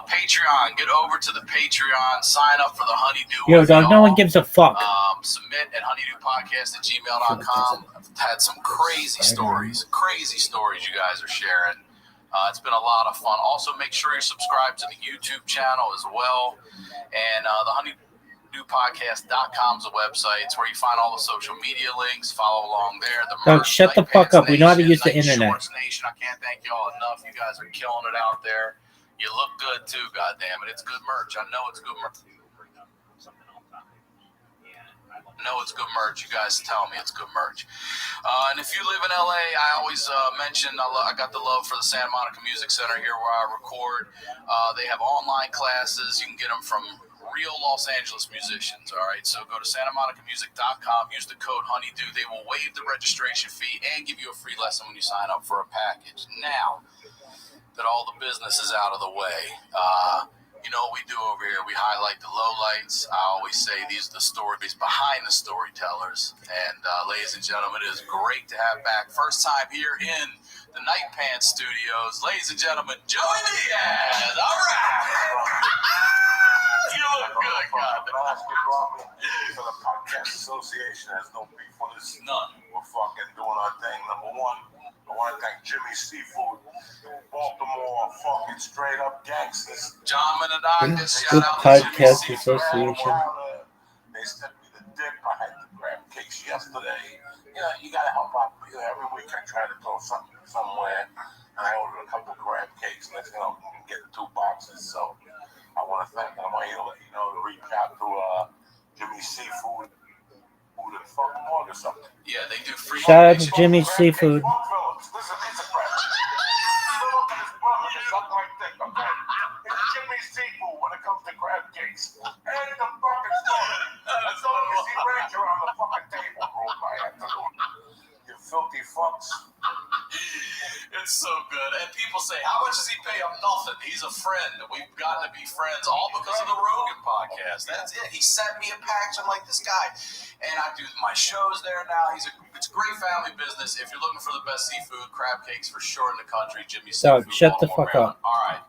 Patreon, get over to the Patreon, sign up for the Honeydew.
Yo, dog, no one gives a fuck.
Submit at honeydewpodcast@gmail.com. I've had some crazy stories you guys are sharing. It's been a lot of fun. Also, make sure you're subscribed to the YouTube channel as well. And the honeydewpodcast.com is a website. It's where you find all the social media links. Follow along there.
Dog, shut the fuck up. We know how to use the internet.
Nation, I can't thank y'all enough. You guys are killing it out there. You look good too, goddammit. It's good merch. I know it's good merch. You guys tell me it's good merch. And if you live in LA, I always mention I got the love for the Santa Monica Music Center here where I record. They have online classes. You can get them from real Los Angeles musicians. All right, so go to SantaMonicaMusic.com. Use the code Honeydew. They will waive the registration fee and give you a free lesson when you sign up for a package. Now that all the business is out of the way, you know what we do over here? We highlight the lowlights. I always say these are the stories behind the storytellers. And ladies and gentlemen, it is great to have back. First time here in the Night Pants Studios. Ladies and gentlemen, Joey Diaz. All right. You look good, God.
For the Podcast Association has no beef with us.
None.
We're fucking doing our thing. Number one, I want to thank Jimmy Seafood, Baltimore, fucking straight up gangsters.
John Menadakis,
Good
shout out
podcast
to Jimmy
association.
They sent me the dip. I had to grab cakes yesterday. You know, you gotta help out. You know, every week I try to throw something somewhere, and I ordered a couple of crab cakes. Let's get 2 boxes. So I want to thank them. I want you to let you know to reach out to Jimmy Seafood. Food and fucking or something.
Yeah, they do free.
Shout out to Jimmy Seafood.
Listen, it's a crab. Something like that, okay? It's Jimmy Seafood when it comes to crab cakes. And the fucking story. That's all you see ranch around the fucking table, bro, by afternoon. You filthy fucks.
It's so good. And people say, how much does he pay him? Nothing. He's a friend. We've got to be friends all because of the Rogan podcast. That's it. He sent me a package. I'm like, this guy. And I do my shows there now. It's a great family business. If you're looking for the best seafood, crab cakes for sure in the country, Jimmy Seafood.
Dog, shut the
Baltimore,
fuck up.
Maryland. All right.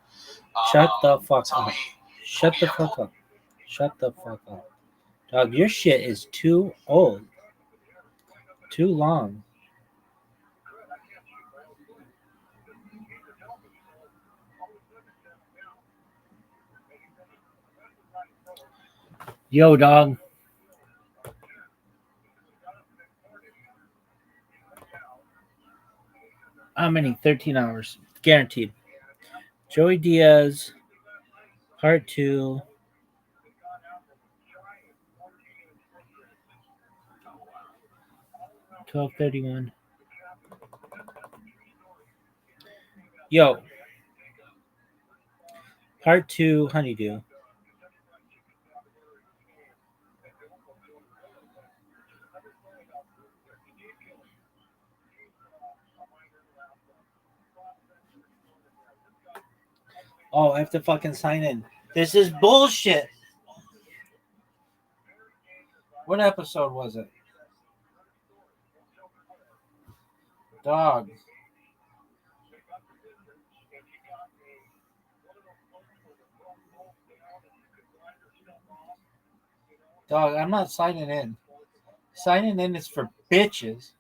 Shut the fuck
tell
up.
me-
Shut the fuck up. Shut the fuck up. Dog, your shit is too old. Too long. Yo, dog. How many? 13 hours. Guaranteed. Joey Diaz, part 2. 12:31. Yo. Part 2, Honeydew. Oh, I have to fucking sign in. This is bullshit. What episode was it? Dog. Dog, I'm not signing in. Signing in is for bitches.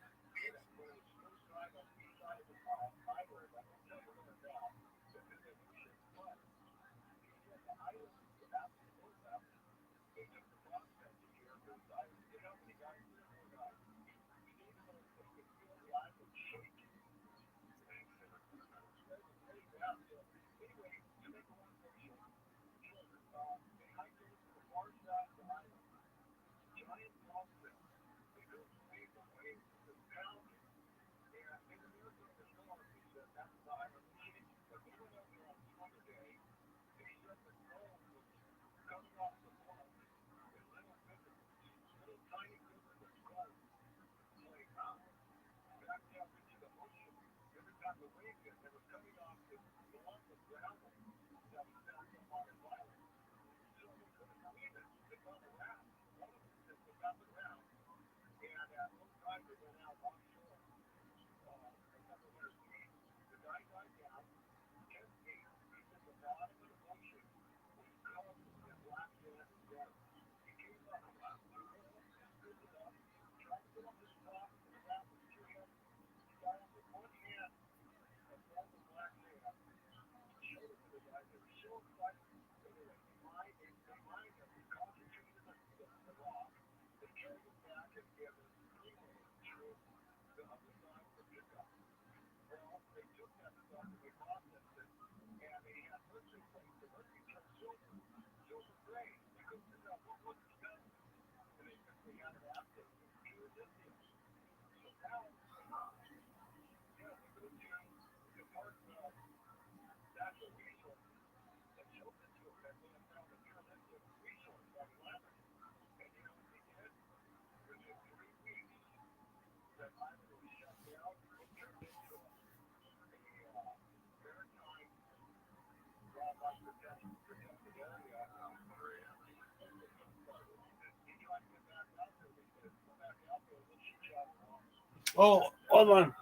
Oh, hold on.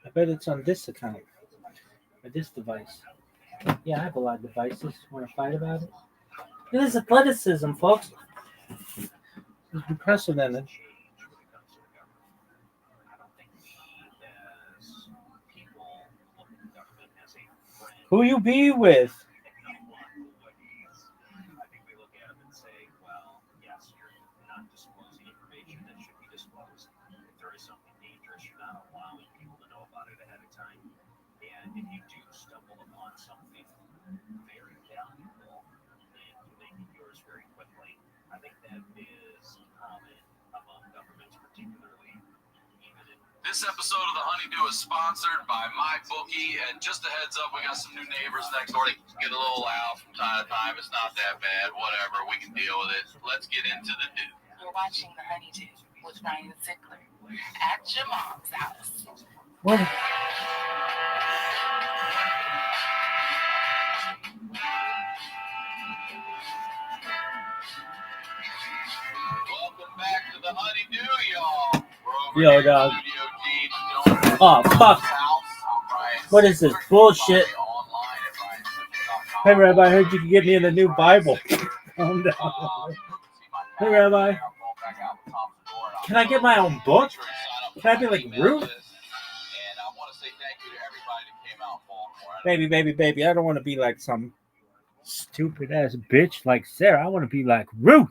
I bet it's on this account or this device. Yeah, I have a lot of devices. Want to fight about it? It is athleticism, folks. It's unprecedented. Who you be with?
This episode of The Honeydew is sponsored by MyBookie, and just a heads up, we got some new neighbors next door. They get a little loud from time to time. It's not that bad. Whatever, we can deal with it. Let's get into the do.
You're watching The Honeydew with Ryan Ziegler at your mom's house.
What?
Welcome back to The Honeydew, y'all.
Yo, dog. Oh, fuck. What is this bullshit? Hey, Rabbi, I heard you can get me in the new Bible. Calm down. Hey, Rabbi. Can I get my own book? Can I be like Ruth? Baby. I don't want to be like some stupid ass bitch like Sarah. I want to be like Ruth.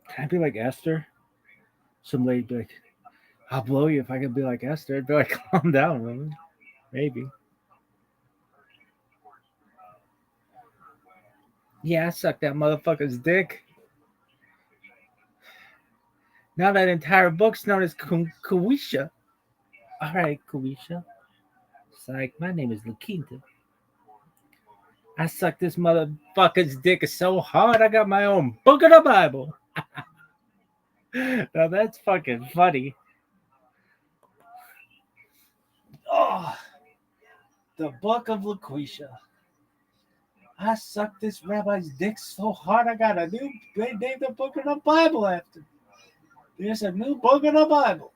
Can I be like Esther? Some lady be like, I'll blow you if I could be like Esther. I'd be like, calm down, woman. Maybe. Yeah, I sucked that motherfucker's dick. Now that entire book's known as Kawisha. All right, Kawisha. Psych, my name is Laquinta. I sucked this motherfucker's dick so hard I got my own book of the Bible. Now that's fucking funny. Oh, the book of LaQuisha. I sucked this rabbi's dick so hard I got a new, they named the book of the Bible after. There's a new book of the Bible.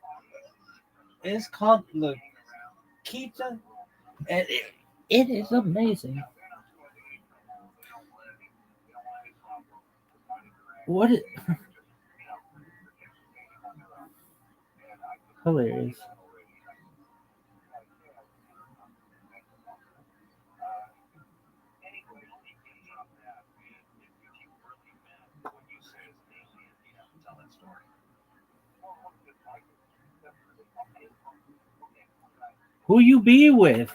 It's called Laquita, and it is amazing. What is hilarious? Who you be with?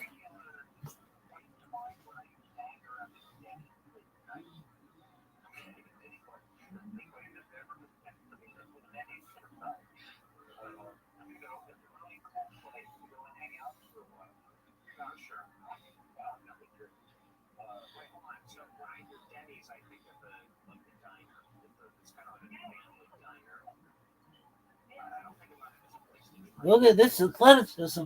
Look at this athleticism.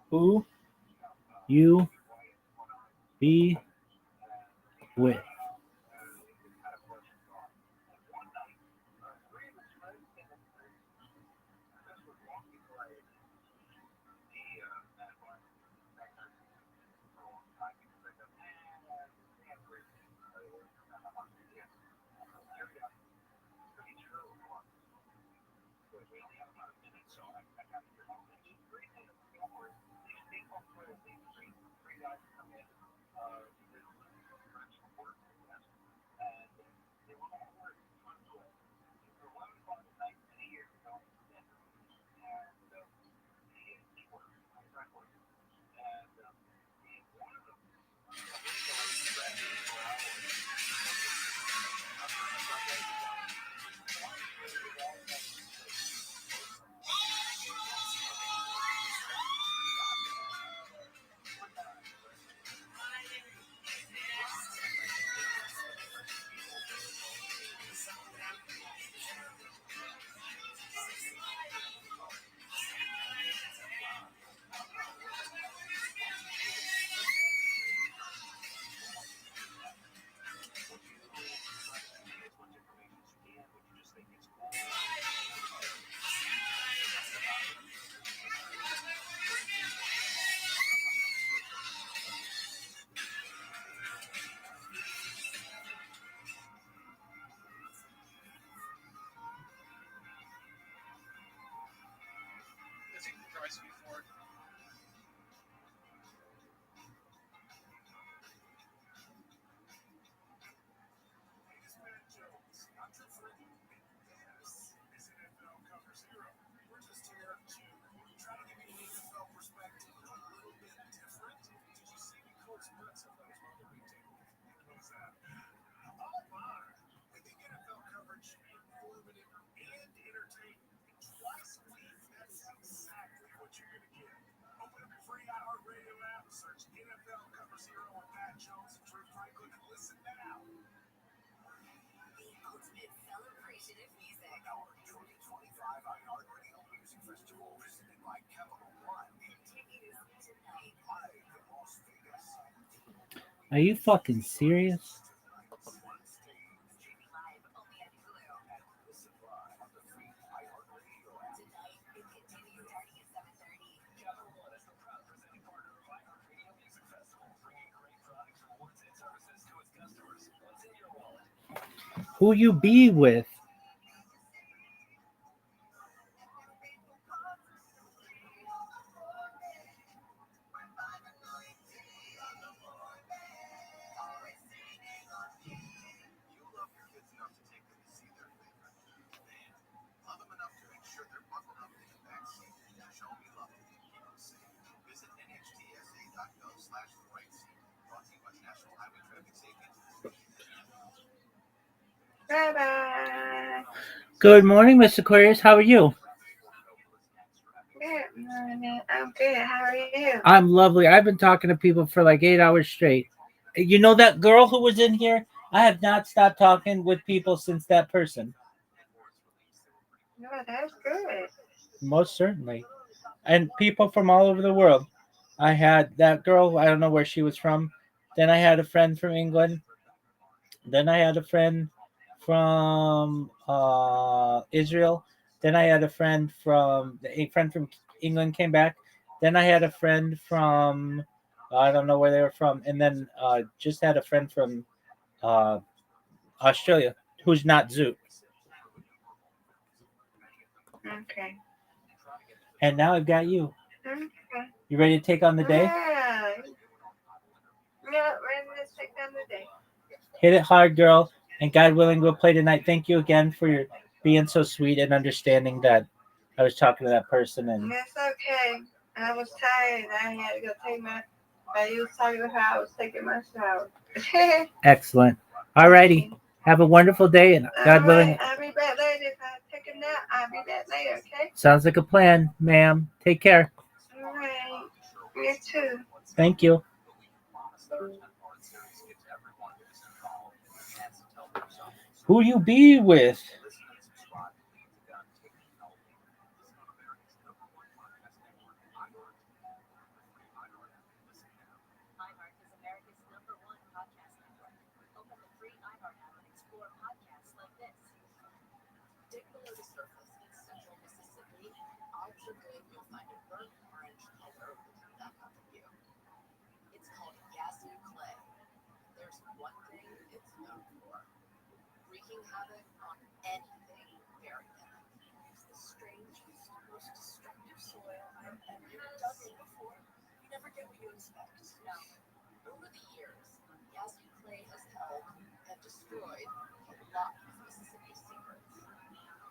Who you be with? Are you fucking serious? Who you be with?
Bye-bye.
Good morning, Miss Aquarius. How are you?
Good morning. I'm good. How are you?
I'm lovely. I've been talking to people for like 8 hours straight. You know that girl who was in here? I have not stopped talking with people since that person.
No, that's good.
Most certainly. And people from all over the world. I had that girl, I don't know where she was from. Then I had a friend from England. Then I had a friend from Israel. Then I had a friend from England came back. Then I had a friend from I don't know where they were from, and then just had a friend from uh, Australia who's not Zoot.
Okay.
And now I've got you.
Okay.
You ready to take on the day?
Yeah. Yeah, ready to take on the day.
Hit it hard, girl. And God willing, we'll play tonight. Thank you again for your being so sweet and understanding that I was talking to that person. And
It's okay. I was tired. I had to go take my. While you was talking to her, I was taking my shower.
excellent. Alrighty. Have a wonderful day, and God willing.
Right. I'll be back later. If I take a nap, I'll be back later, okay?
Sounds like a plan, ma'am. Take care.
All right. You too.
Thank you. Who you be with?
extra good, you'll find a burnt orange color looking back up at you. It's called Yazoo clay. There's one thing it's known for: wreaking havoc on anything very bad. It's the strangest, most destructive soil I've ever dug in before. You never get what you expect. Now, over the years, Yazoo clay has held and destroyed a lot of Mississippi's secrets.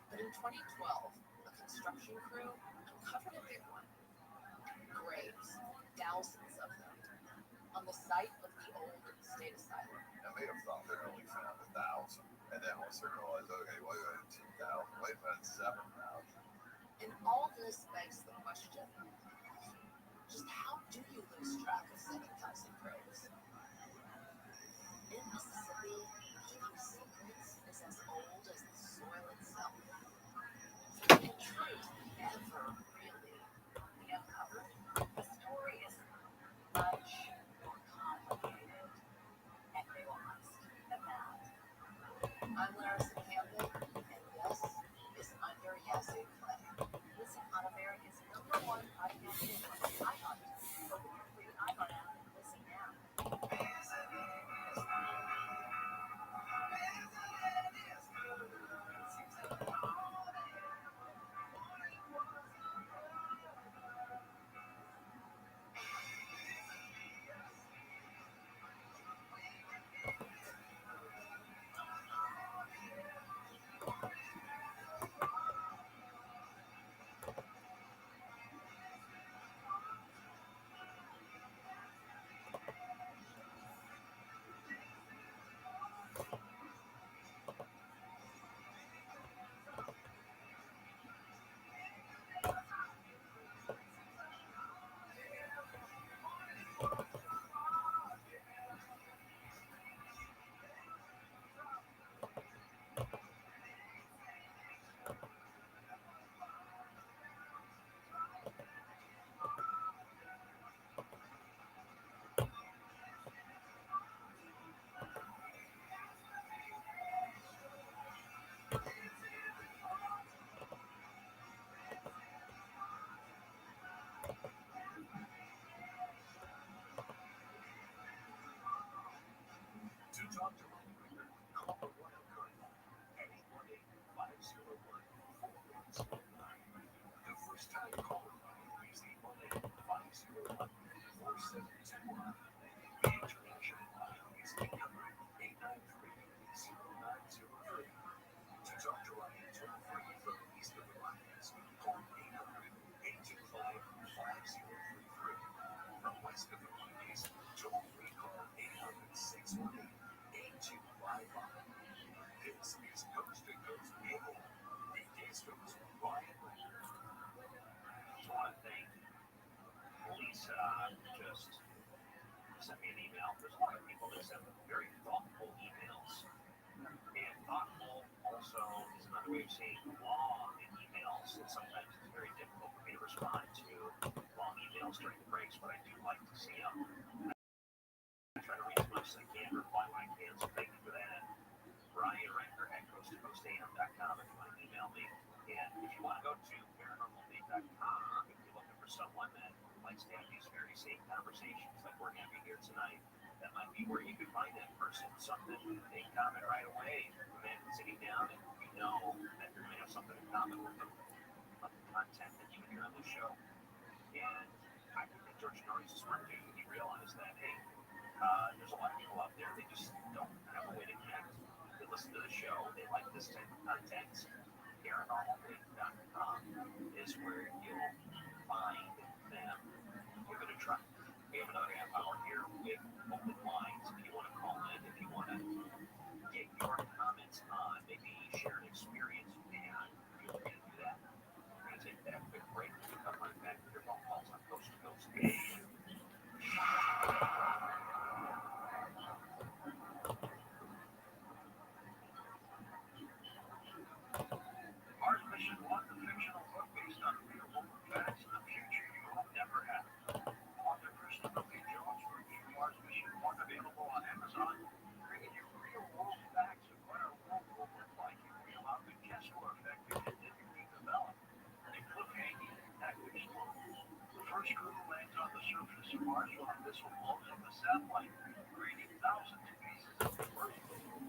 But in 2012, a construction crew uncovered a big one. Graves, thousands of them, on the site of the old state asylum.
I may have thought they only found 1,000, and then once they realized, okay, well, you had 2,000, wait, that's 7,000.
And all this begs the question: just how do you lose track of 7,000 graves? In Mississippi, keeping secrets is as old as the soil itself. In truth, never really be uncovered. The story is much more complicated and nuanced than that. I'm Larissa Campbell, and this is Under Yazoo Clay. Listen on America's #1 podcast network, iHeart. Open your free iHeart app and listen now.
To talk to my reader, call the Royal Cardinal at 818-501-4109. The first time caller is the 1-8-501-4721. The international line is 800-893-0903. To talk to Ryan toll-free from east of the Rockies, call 800-825-5033. From west of the Rockies, toll-free call 800-618-8255. This is Coast to Coast Cable. Weekdays host Ryan Reader.
I want to thank Lisa. Just sent me an email. There's a lot of people that send very thoughtful emails. And thoughtful also is another way of saying long emails. And sometimes it's very difficult for me to respond to long emails during the breaks, but I do like to see them. I try to read as much as I can, reply when I can, so thank you for that. Brian Ranker at coasttocoastam.com if you want to email me. And if you want to go to paranormalmeet.com, if you're looking for someone that likes to have these very same conversations like we're having here tonight, that might be where you could find that person. Something they comment right away. And sitting down and you know that you're going to have something in common with them. Of the content that you hear on this show. And I think that George Norrie's a smart dude. He realized that, hey, there's a lot of people out there, they just don't have a way to connect. They listen to the show, they like this type of content. Paranormalmeet.com is where you'll find them. Give it a try. We have another half hour here with open lines. If you want to call in, if you want to get your comments on, maybe share an experience you had, feel free to do that. We're going to take that quick break. We'll come right back with your phone calls on Coast to Coast. partial and missile blows up a satellite, creating thousands of pieces of debris.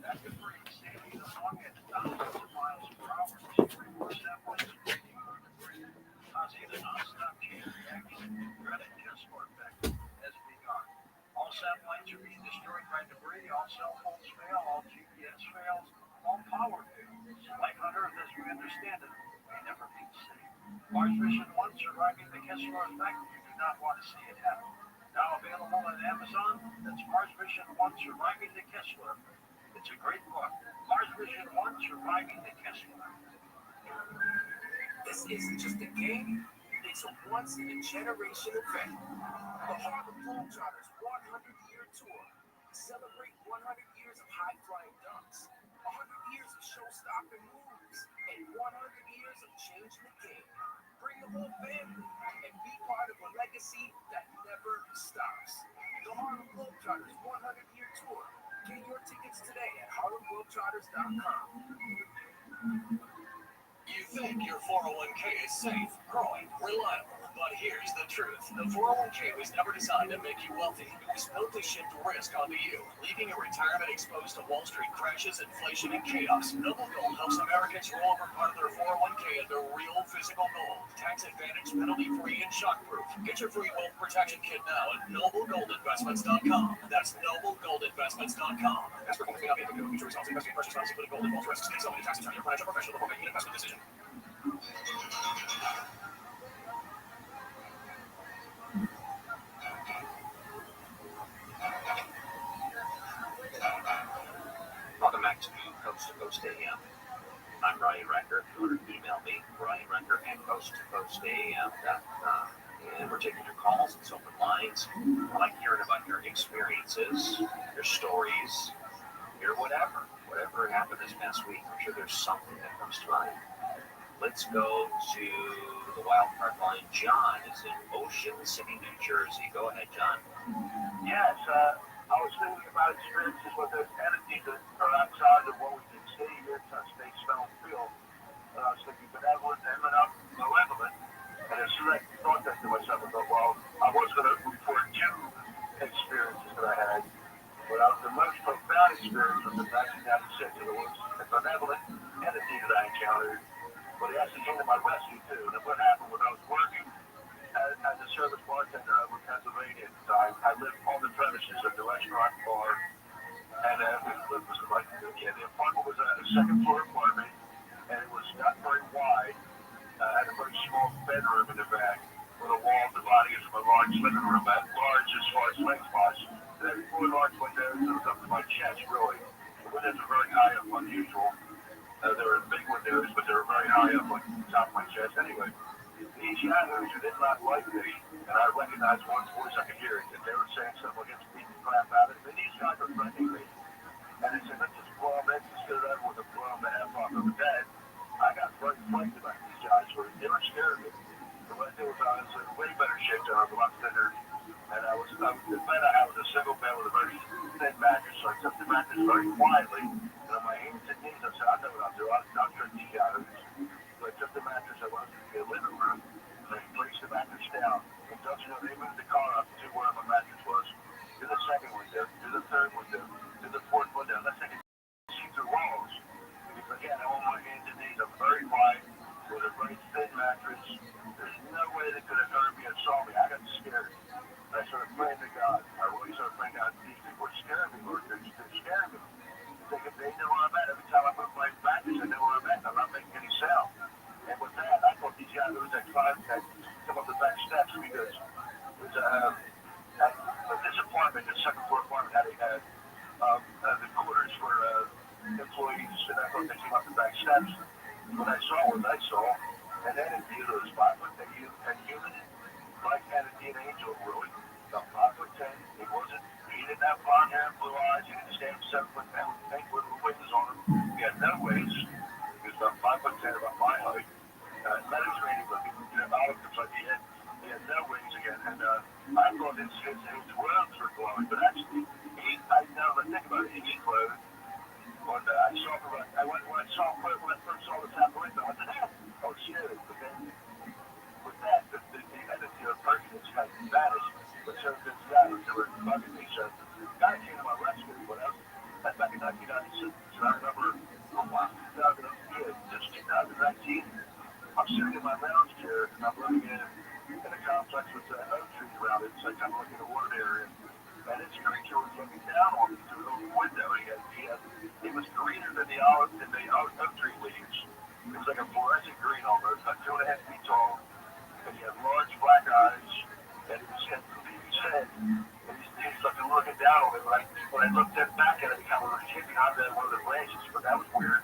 That debris sailing along at thousands of miles per hour to three more satellites breaking on the grid, causing a non-stop chain reaction. Dreaded Kessler effect has begun. All satellites are being destroyed by debris, all cell phones fail, all GPS fails, all power fails. Like on Earth as we understand it, may never be the same. Mars Mission 1 surviving the Kessler effect, you do not want to see it happen. Now available on Amazon, that's Mars Mission 1 Surviving the Kessler effect. It's a great book. Mars Mission 1 Surviving the Kessler effect.
This isn't just a game, it's a once-in-a-generation event. The Harlem Globetrotters 100-year tour. Celebrate 100 years of high-flying dunks, 100 years of show-stopping moves, and 100 years of changing the game. Bring the whole family and be part of a legacy that never stops. The Harlem Globetrotters 100-year tour. Get your tickets today at harlemglobetrotters.com.
You think your 401k is safe, growing, reliable, but here's the truth. The 401k was never designed to make you wealthy. It was built to shift risk onto you, leaving your retirement exposed to Wall Street crashes, inflation, and chaos. Noble Gold helps Americans roll over part of their 401k into real physical gold. Tax advantage, penalty-free, and shockproof. Get your free wealth protection kit now at noblegoldinvestments.com. That's noblegoldinvestments.com. That's for gold may not be able to do future results. Investing in precious metals, including gold, involves risks. Take self-made tax attorney or financial professional before making an investment decision. Welcome back to Coast to Coast AM. I'm Ryan Recker. If you want to email me, Ryan Recker at coasttocoastam.com. And we're taking your calls. It's open lines. I like hearing about your experiences, your stories, your whatever happened this past week. I'm sure there's something that comes to mind. Let's go to the wild card line. John is in Ocean City, New Jersey. Go ahead, John.
Yes, I was thinking about experiences with those entities that are outside of what we can see here, touch, taste, smell, and feel. I was thinking benevolent, malevolent, and as soon as I thought that to myself, I thought, well, I was going to report two experiences that I had. But the most profound experience was in 1996, and it was a benevolent entity that I encountered. But he actually came to my rescue, too. And what happened was I was working as a service bartender over Pennsylvania at the time. I lived on the premises of the restaurant bar, and the apartment was a second-floor apartment, and it was not very wide. I had a very small bedroom in the back with a wall dividing it from a large living room, large as far as lengthwise. There were four large windows that was up to my chest, really. The windows were very high up, unusual. They were big windows, but they were very high up on top of my chest. Anyway, these yahoos who did not like me, and I recognized one voice, I could hear it, and they were saying something against beating the crap out of it. And these guys were threatening me. And they said, let's just blow them in, just get it over with and blow them the F off of the bed. I got very frightened about these guys. They were scared of me. So what I did was I was in way better shape than I was, a lot thinner. And the bed I had was a single bed with a very thin mattress. So I took the mattress very quietly, and on my hands and knees, I said, I know what I'll do. I'll trick these yahoos. So I took the mattress, I went to the living room, and I placed the mattress down. And don't you know, they moved the car up to where my mattress was, to the second window, to the third window, to the fourth window. Let's say see through walls. Because again, I'm on my hands and knees. I'm very wide, with a very thin mattress. There's no way they could have heard me and saw me. I got scared. I started praying to God. I really started praying to God. These people are scaring me, Lord. They're scaring me. They know where I'm at. Every time I put my mattress, they know where I'm at. I'm not making any sound. And with that, I thought these guys that climbed that come up the back steps because it was this apartment, the second floor apartment, had the quarters for employees, and I thought they came up the back steps. What I saw was an entity that was 5 foot, a human, like entity, an angel, really, about 5'10". He didn't have blonde hair and blue eyes. He didn't stand 7 foot down with pink with wings on him. He had no wings. He was about 5'10", about my height. Mediterranean looking, olive looks like he had no wings again. And I thought his robes were glowing, but actually, think about it, he clothed. When I first saw this apparition, I said, oh, shit. But then, with that, the entity of person is kind of vanished. But so so Cincinnati, so we're bugging me. So guy came to my rescue, but that's back in 1996. So I remember, oh wow, 2019. I'm sitting in my lounge chair and I'm looking in a complex with oak trees around it, so I kind of look in the wooded area. And this creature was looking down on me through the window. He was greener than the oak tree leaves. It was like a fluorescent green almost, about 2.5 feet tall. And he had large black eyes. And he had his head. And he was looking down on me. When I looked back at it, he kind of was hit behind one of the branches, but that was weird.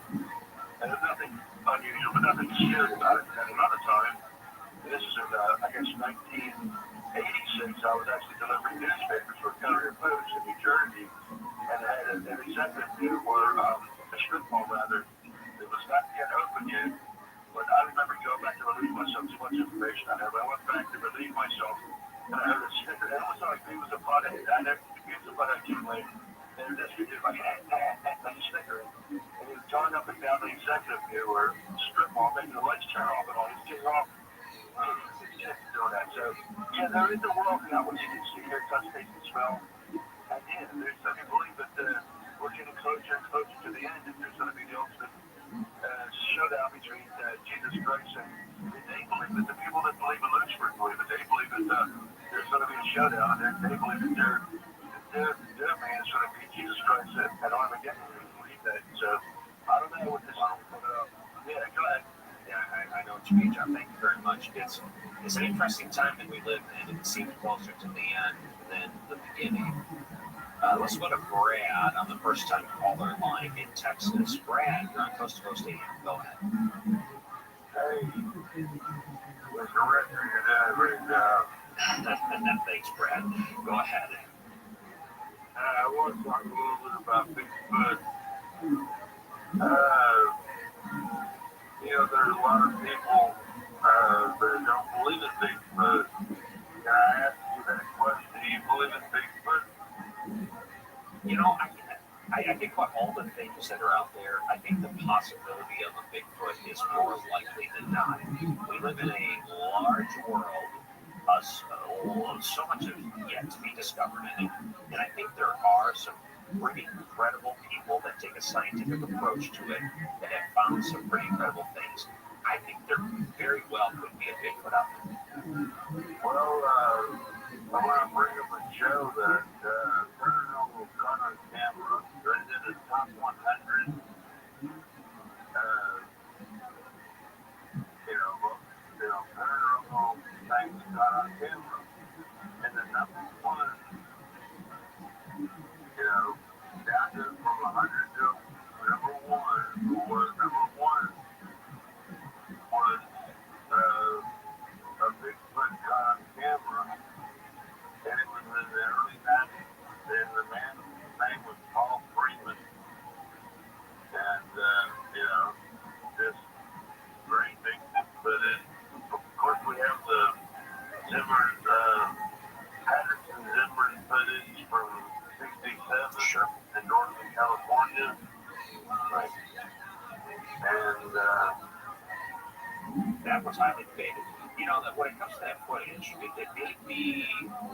And there's nothing unusual, but nothing scary about it. And another time, this is in, I guess, 1986, I was actually delivering newspapers for Courier Post in New Jersey, and I had an executive there where a strip mall, rather, it was not yet open yet, but I remember going back to relieve myself, too much information I had, but I went back to relieve myself, and I heard a snicker, and it was like he was a butthead. I never used a butthead too late, and this kid did like, like a snicker. And he was going up and down the executive here where strip mall, making the lights turn off and all these kids off. Doing that. So, yeah, there is a world now where you can see, hear, touch, taste, and smell. And yeah, I can believe that we're getting closer and closer to the end, and there's going to be the ultimate showdown between Jesus Christ and they believe that the people that believe in Lucifer believe that they believe that there's going to be a showdown, and they believe that their man is going to be Jesus Christ at Armageddon. They believe that. So, I don't know what this is, but yeah, go ahead.
Yeah, I know what you mean, John. Thank you very much. It's an interesting time that we live in. It seems closer to the end than the beginning. Let's go to Brad on the first time caller line in Texas. Brad, you're on Coast to Coast AM. Go ahead.
Hey, Mr. Rector, you did a great job.
Thanks, Brad. Go ahead.
I want to talk a little bit about Bigfoot. There's a lot of people that don't believe in Bigfoot. Can I ask you that question? Do you believe in Bigfoot?
You know, I think about all the things that are out there. I think the possibility of a Bigfoot is more likely than not. We live in a large world. So much is yet to be discovered in it. And I think there are some pretty incredible people that take a scientific approach to it that have found some pretty incredible things. I think there very well could be a Bigfoot out there.
Well, I want to bring up a show that paranormal gun on camera rated in the top 100. Paranormal things got on camera. And the number one, down to from 100 to number one was a Bigfoot got on camera. And it was in the early 90s. And the man's name was Paul Freeman. And, this great big Bigfoot. Of course, we have the Zimmer's footage from 67
Sure.
in Northern California.
Right.
And
that was highly debated. That when it comes to that footage, it may be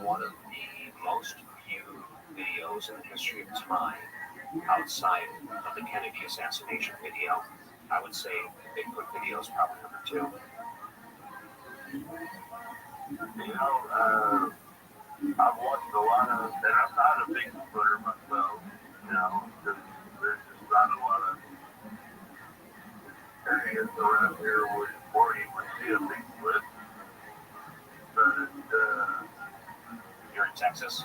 one of the most viewed videos in the history of time outside of the Kennedy assassination video. I would say the Bigfoot video is probably number 2.
I've watched a lot of, and I'm not a Bigfooter myself, because there's just not a lot of areas around here where you would see a Bigfoot. But,
You're in Texas.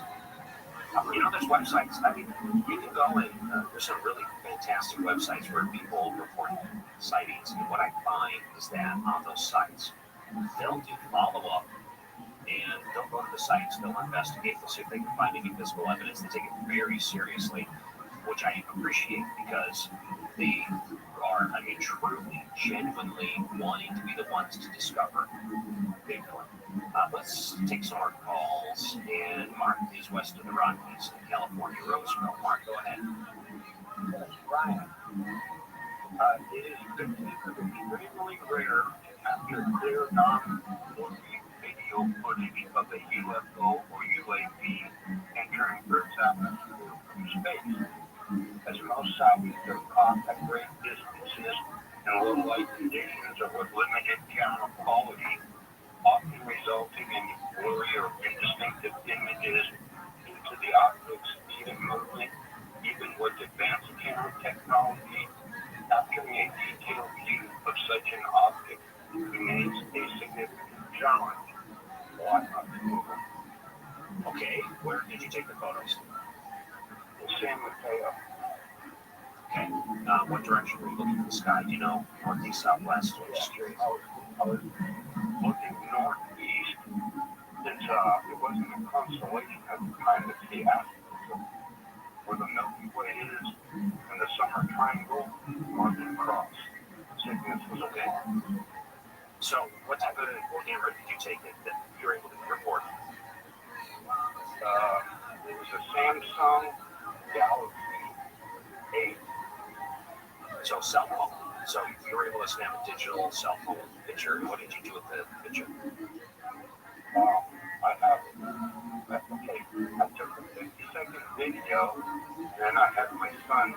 There's websites. I mean, you can go and there's some really fantastic websites where people report sightings. And what I find is that on those sites, they'll do follow-up and they'll go to the sites, they'll investigate, they'll see if they can find any physical evidence. They take it very seriously, which I appreciate because they are, truly, genuinely wanting to be the ones to discover Bigfoot. Let's take some more calls. And Mark is west of the Rockies in California, Roseville. Mark, go ahead.
Yes, Ryan. It is extremely rare after clear non-video footage of a UFO or UAP challenge. Well, I'm not moving.
Okay, where did you take the photos?
In San Mateo.
Okay, what direction were you looking at the sky? Do you know? Northeast, southwest, or just curious?
I was looking northeast. It wasn't a constellation at the time. It's the astrophysics. Where the Milky Way is and the summer triangle marking cross. Cygnus was okay.
So, what type of camera did you take that you were able to record?
It was a Samsung Galaxy 8.
So, cell phone. So, you were able to snap a digital cell phone picture. What did you do with the picture?
I took a 50-second video, and I had my son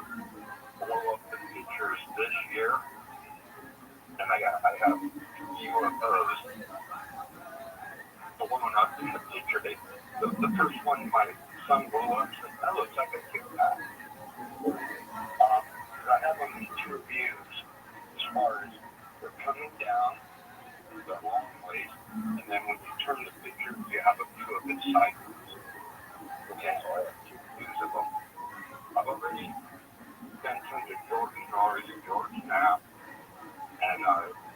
blow up the features this year, and I have UFOs. The one up in the picture, the first one my son blew up, said, that looks like a Tic Tac. I have them in two views, as far as they're coming down the long ways, and then when you turn the picture, you have a view of it sideways. Okay, so I have two views of them. I've already sent them to George Norris and George Knapp, and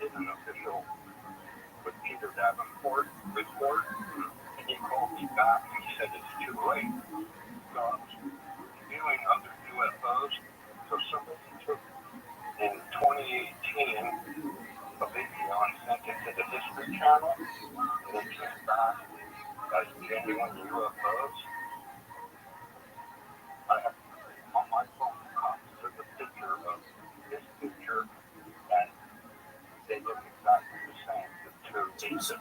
did an official with Peter Davenport report, and he called me back and he said it's too late. So I was viewing other UFOs, so somebody took in 2018 a video and sent it to the History Channel, and it came back as genuine UFOs. I have on my phone copies of the picture of this picture, and they look exactly the same.
So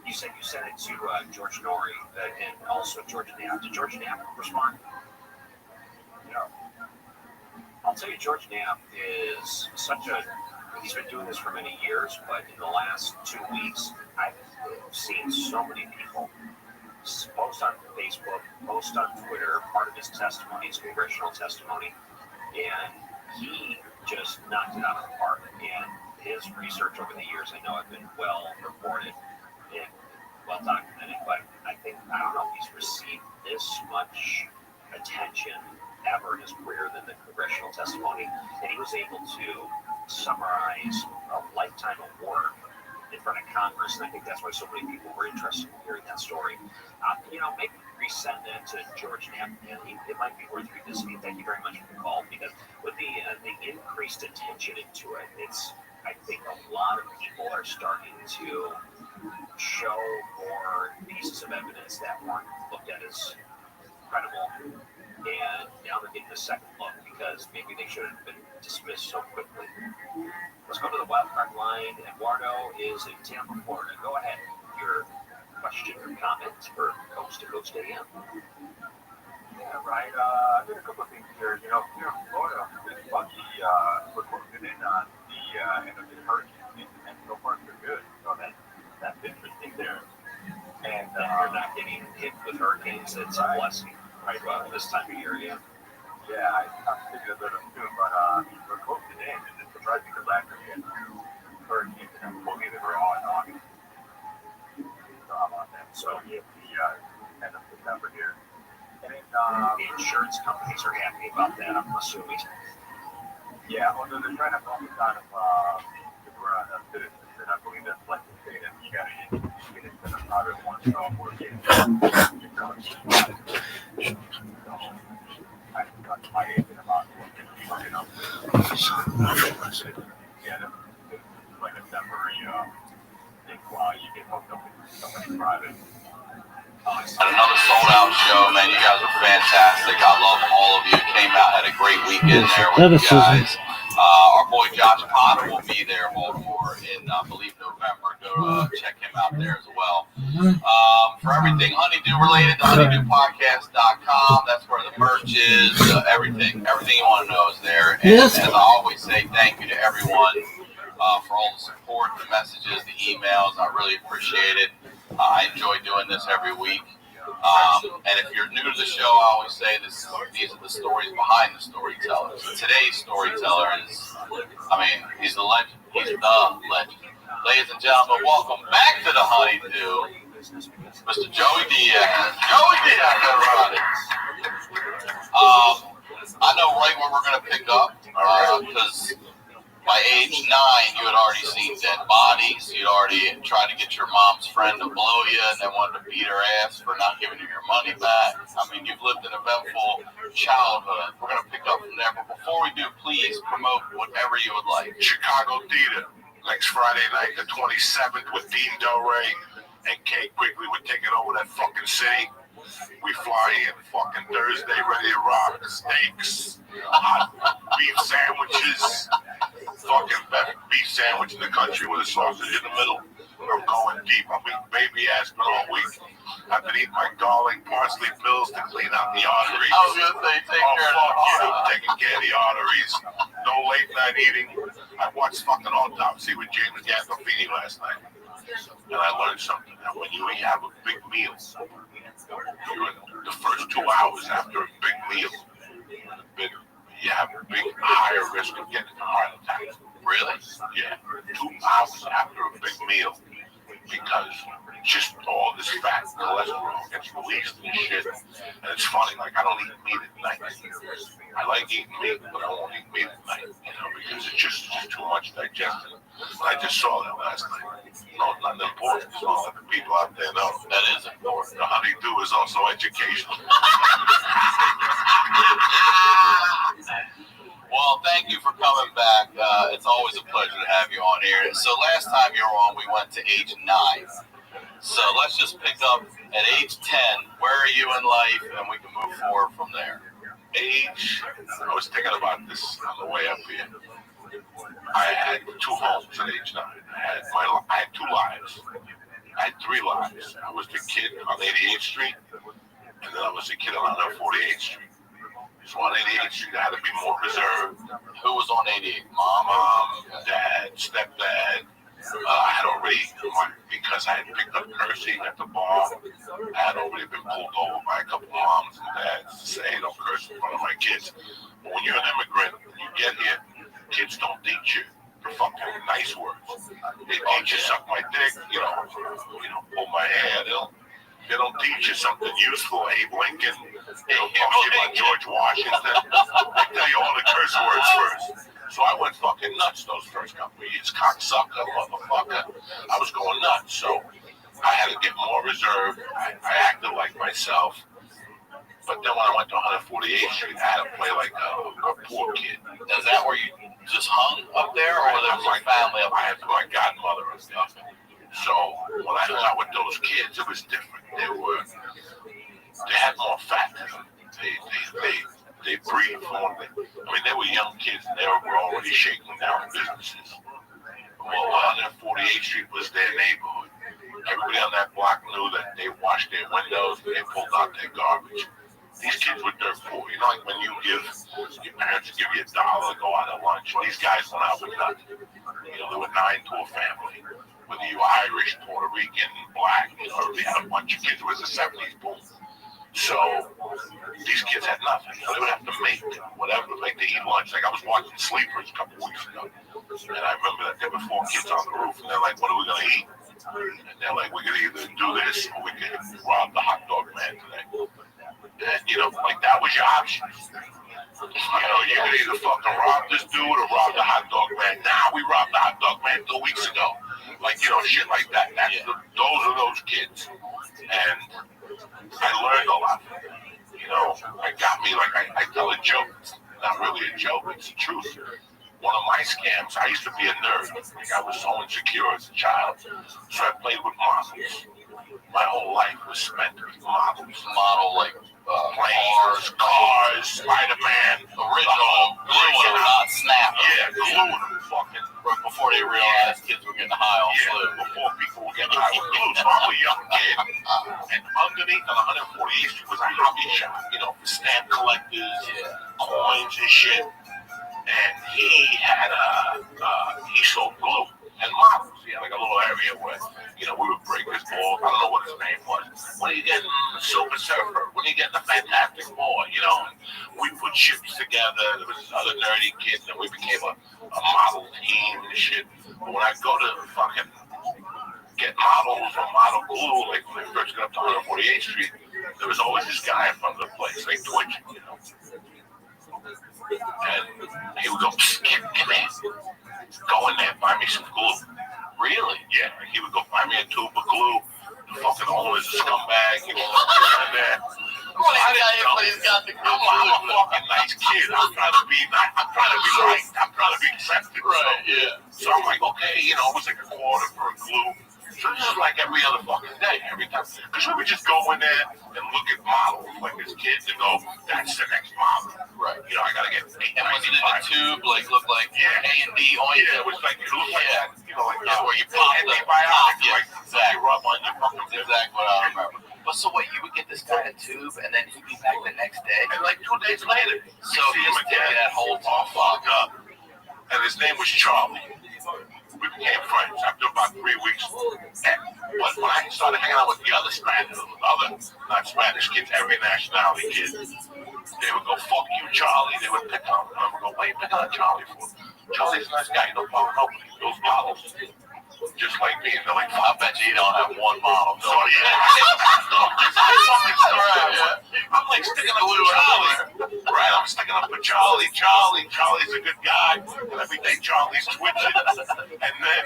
you said you sent it to George Norrie and also George Knapp. Did George Knapp respond?
No.
I'll tell you, George Knapp is he's been doing this for many years, but in the last 2 weeks, I've seen so many people post on Facebook, post on Twitter, part of his testimony, his congressional testimony, and he just knocked it out of the park. And his research over the years, I know, have been well reported and well documented, but I don't know if he's received this much attention ever in his career than the congressional testimony. And he was able to summarize a lifetime of work in front of Congress, and I think that's why so many people were interested in hearing that story. Maybe resend that to George Knapp, and it might be worth revisiting. Thank you very much for the call, because with the increased attention into it, I think a lot of people are starting to show more pieces of evidence that weren't looked at as credible, and now they're getting a second look because maybe they shouldn't have been dismissed so quickly. Let's go to the wildcard line. Eduardo is in Tampa, Florida. Go ahead. Your question or comment for Coast to Coast AM.
Yeah, right. I did a couple of things here. Here in Florida, this Bucky was working in on the end of the hurricane season, and so far so good. So that's interesting there. And
you're not getting hit with hurricanes. It's a blessing, right? Well, this time of year, yeah.
Yeah, I'm thinking about it soon, but we're close to the end, and it's surprising because last year we had two hurricanes and boogie that were all in August. So I'm on that. So we have the end of September here. And then,
the insurance companies are happy about that, I'm assuming.
Yeah, although they're trying to focus on if we're on citizens, and I believe that's like the state, and you got to get into the private one, so we're getting my agent about like a temporary thing while you get hooked up with somebody private.
Another sold out show, man. You guys were fantastic. I love all of you. Came out, had a great weekend there with you guys. Our boy Josh Potter will be there in Baltimore in, I believe, November. Go check him out there as well. For everything Honeydew related to honeydewpodcast.com. That's where the merch is. Everything you want to know is there. And as I always say, thank you to everyone for all the support, the messages, the emails. I really appreciate it. I enjoy doing this every week. And if you're new to the show, I always say these are the stories behind the storytellers. Today's storyteller is, he's the legend. He's the legend. Ladies and gentlemen, welcome back to the Honeydew, Mr. Joey Diaz. Joey Diaz, everybody. I know right where we're going to pick up, because by age 9, you had already seen dead bodies. You'd already tried to get your mom's friend to blow you and then wanted to beat her ass for not giving you your money back. I mean, you've lived an eventful childhood. We're going to pick up from there. But before we do, please promote whatever you would like.
Chicago Theater next Friday night, the 27th, with Dean Del Rey and Kate Quigley. We're taking over that fucking city. We fly in fucking Thursday, ready to rock. Steaks, hot beef sandwiches, fucking best beef sandwich in the country with a sausage in the middle. I'm going deep. I'm eating baby aspirin all week. I've been eating my garlic parsley pills to clean out the arteries.
I was going to say, take care of
I'm taking care of the arteries. No late night eating. I watched fucking Autopsy with James Gandolfini last night. And I learned something. That when you have a big meal, you're in the first 2 hours after a big meal, you have a big higher risk of getting a heart attack.
Really?
Yeah. 2 hours after a big meal, because just all this fat and cholesterol gets released and shit. And it's funny, like I don't eat meat at night. I like eating meat, but I won't eat meat at night, because it's just too much digestion. And I just saw that last night. No, not important. It's not that the people out there know.
That is important.
The honeydew is also educational.
Well, thank you for coming back. It's always a pleasure to have you on here. So last time you were on, we went to age 9. So let's just pick up at age 10. Where are you in life? And we can move forward from there.
Age, I was thinking about this on the way up here. I had 2 homes at age 9. I had 2 lives. I had 3 lives. I was the kid on 88th Street, and then I was the kid on 48th Street. So on 88th Street, I had to be more reserved.
Who was on 88?
Mom, dad, stepdad. I had already, because I had picked up cursing at the bar, I had already been pulled over by a couple of moms and dads to say, hey, don't curse in front of my kids. But when you're an immigrant, when you get here, kids don't teach you the fucking nice words. They teach you suck my dick, pull my hair. They don't teach you something useful, Abe Lincoln. They don't talk to you about George Washington. They tell you all the curse words first. So I went fucking nuts those first couple of years. Cocksucker, motherfucker. I was going nuts. So I had to get more reserved. I acted like myself. But then when I went to 148th Street, I had to play like a poor kid.
Is that where you just hung up there, or there was my family up
there? I had my godmother and stuff. So when I hung out with those kids, it was different. They had more fat to them. They breathed more. I mean, they were young kids, and they were already shaking down businesses. Well, 148th Street was their neighborhood. Everybody on that block knew that they washed their windows and they pulled out their garbage. These kids were dirt poor. You know, like when your parents give you $1 to go out at lunch. These guys went out with nothing. There were 9 to a family. Whether you were Irish, Puerto Rican, black, they had a bunch of kids. It was the 70s boom. So these kids had nothing. They would have to make whatever, like to eat lunch. Like I was watching Sleepers a couple weeks ago, and I remember that there were 4 kids on the roof, and they're like, "What are we gonna eat?" And they're like, "We're gonna either do this or we can rob the hot dog man today." And like that was your option. You could either fucking rob this dude or rob the hot dog man. Nah, we robbed the hot dog man 2 weeks ago. Like shit like that. Those are those kids, and I learned a lot. It got me, like, I tell a joke. It's not really a joke, it's the truth. One of my scams, I used to be a nerd. Like, I was so insecure as a child. So I played with models. My whole life was spent with models.
Model, like,
planes, cars, Spider-Man.
Original, gluing them, not snapping.
Yeah, gluing them, fucking.
Right before they realized kids were getting high on glue.
Before people were getting high on glue. So I'm a young kid. And underneath on 148th Street was a hobby shop, for stamp collectors, coins and shit. And he had he sold glue and models. He had like a little area where, we would break his balls. I don't know what his name was. When are you getting the Silver Surfer? When are you getting the Fantastic Four? We put ships together. There was this other nerdy kid, and we became a model team and shit. But when I go to fucking get models or model glue, like when I first got up to 148th Street, there was always this guy in front of the place, like twitching, you know. And he would go, kid, come in. Go in there, buy me some glue. Really? Yeah. He would go buy me a tube of glue. The fucking owner's a scumbag. He won't let me in there. I'm a fucking nice kid. I'm trying to be right. I'm trying to be accepted. Right, yeah. So I'm like, okay, you know, it was like a quarter for a glue. So this is like every other fucking day, every time. Because we would just go in there and look at models, like as kids, and go, that's the next model. Right. You know, I gotta get 895. And was it in a tube, like, looked like A&D ointment? Yeah, it was like, it looked like that. You know, like, where you pop antibiotics, like, exactly. Rub on your fucking business. Exactly what I remember. But so what, you would get this guy a tube, and then he'd be back the next day? And like 2 days later, so he was taking that whole time fucked up. And his name was Charlie. We became friends after about 3 weeks. And when I started hanging out with the other Spanish, not Spanish kids, every nationality kid, they would go, fuck you, Charlie. They would pick on him. I would go, what are you picking on Charlie for? Charlie's a nice guy. You don't follow nobody. Those models, just like me. And they're like, I bet you don't have one model. So, I'm like sticking up for Charlie. Right? I'm sticking up for Charlie. Charlie's a good guy. And every day Charlie's twitching. And then,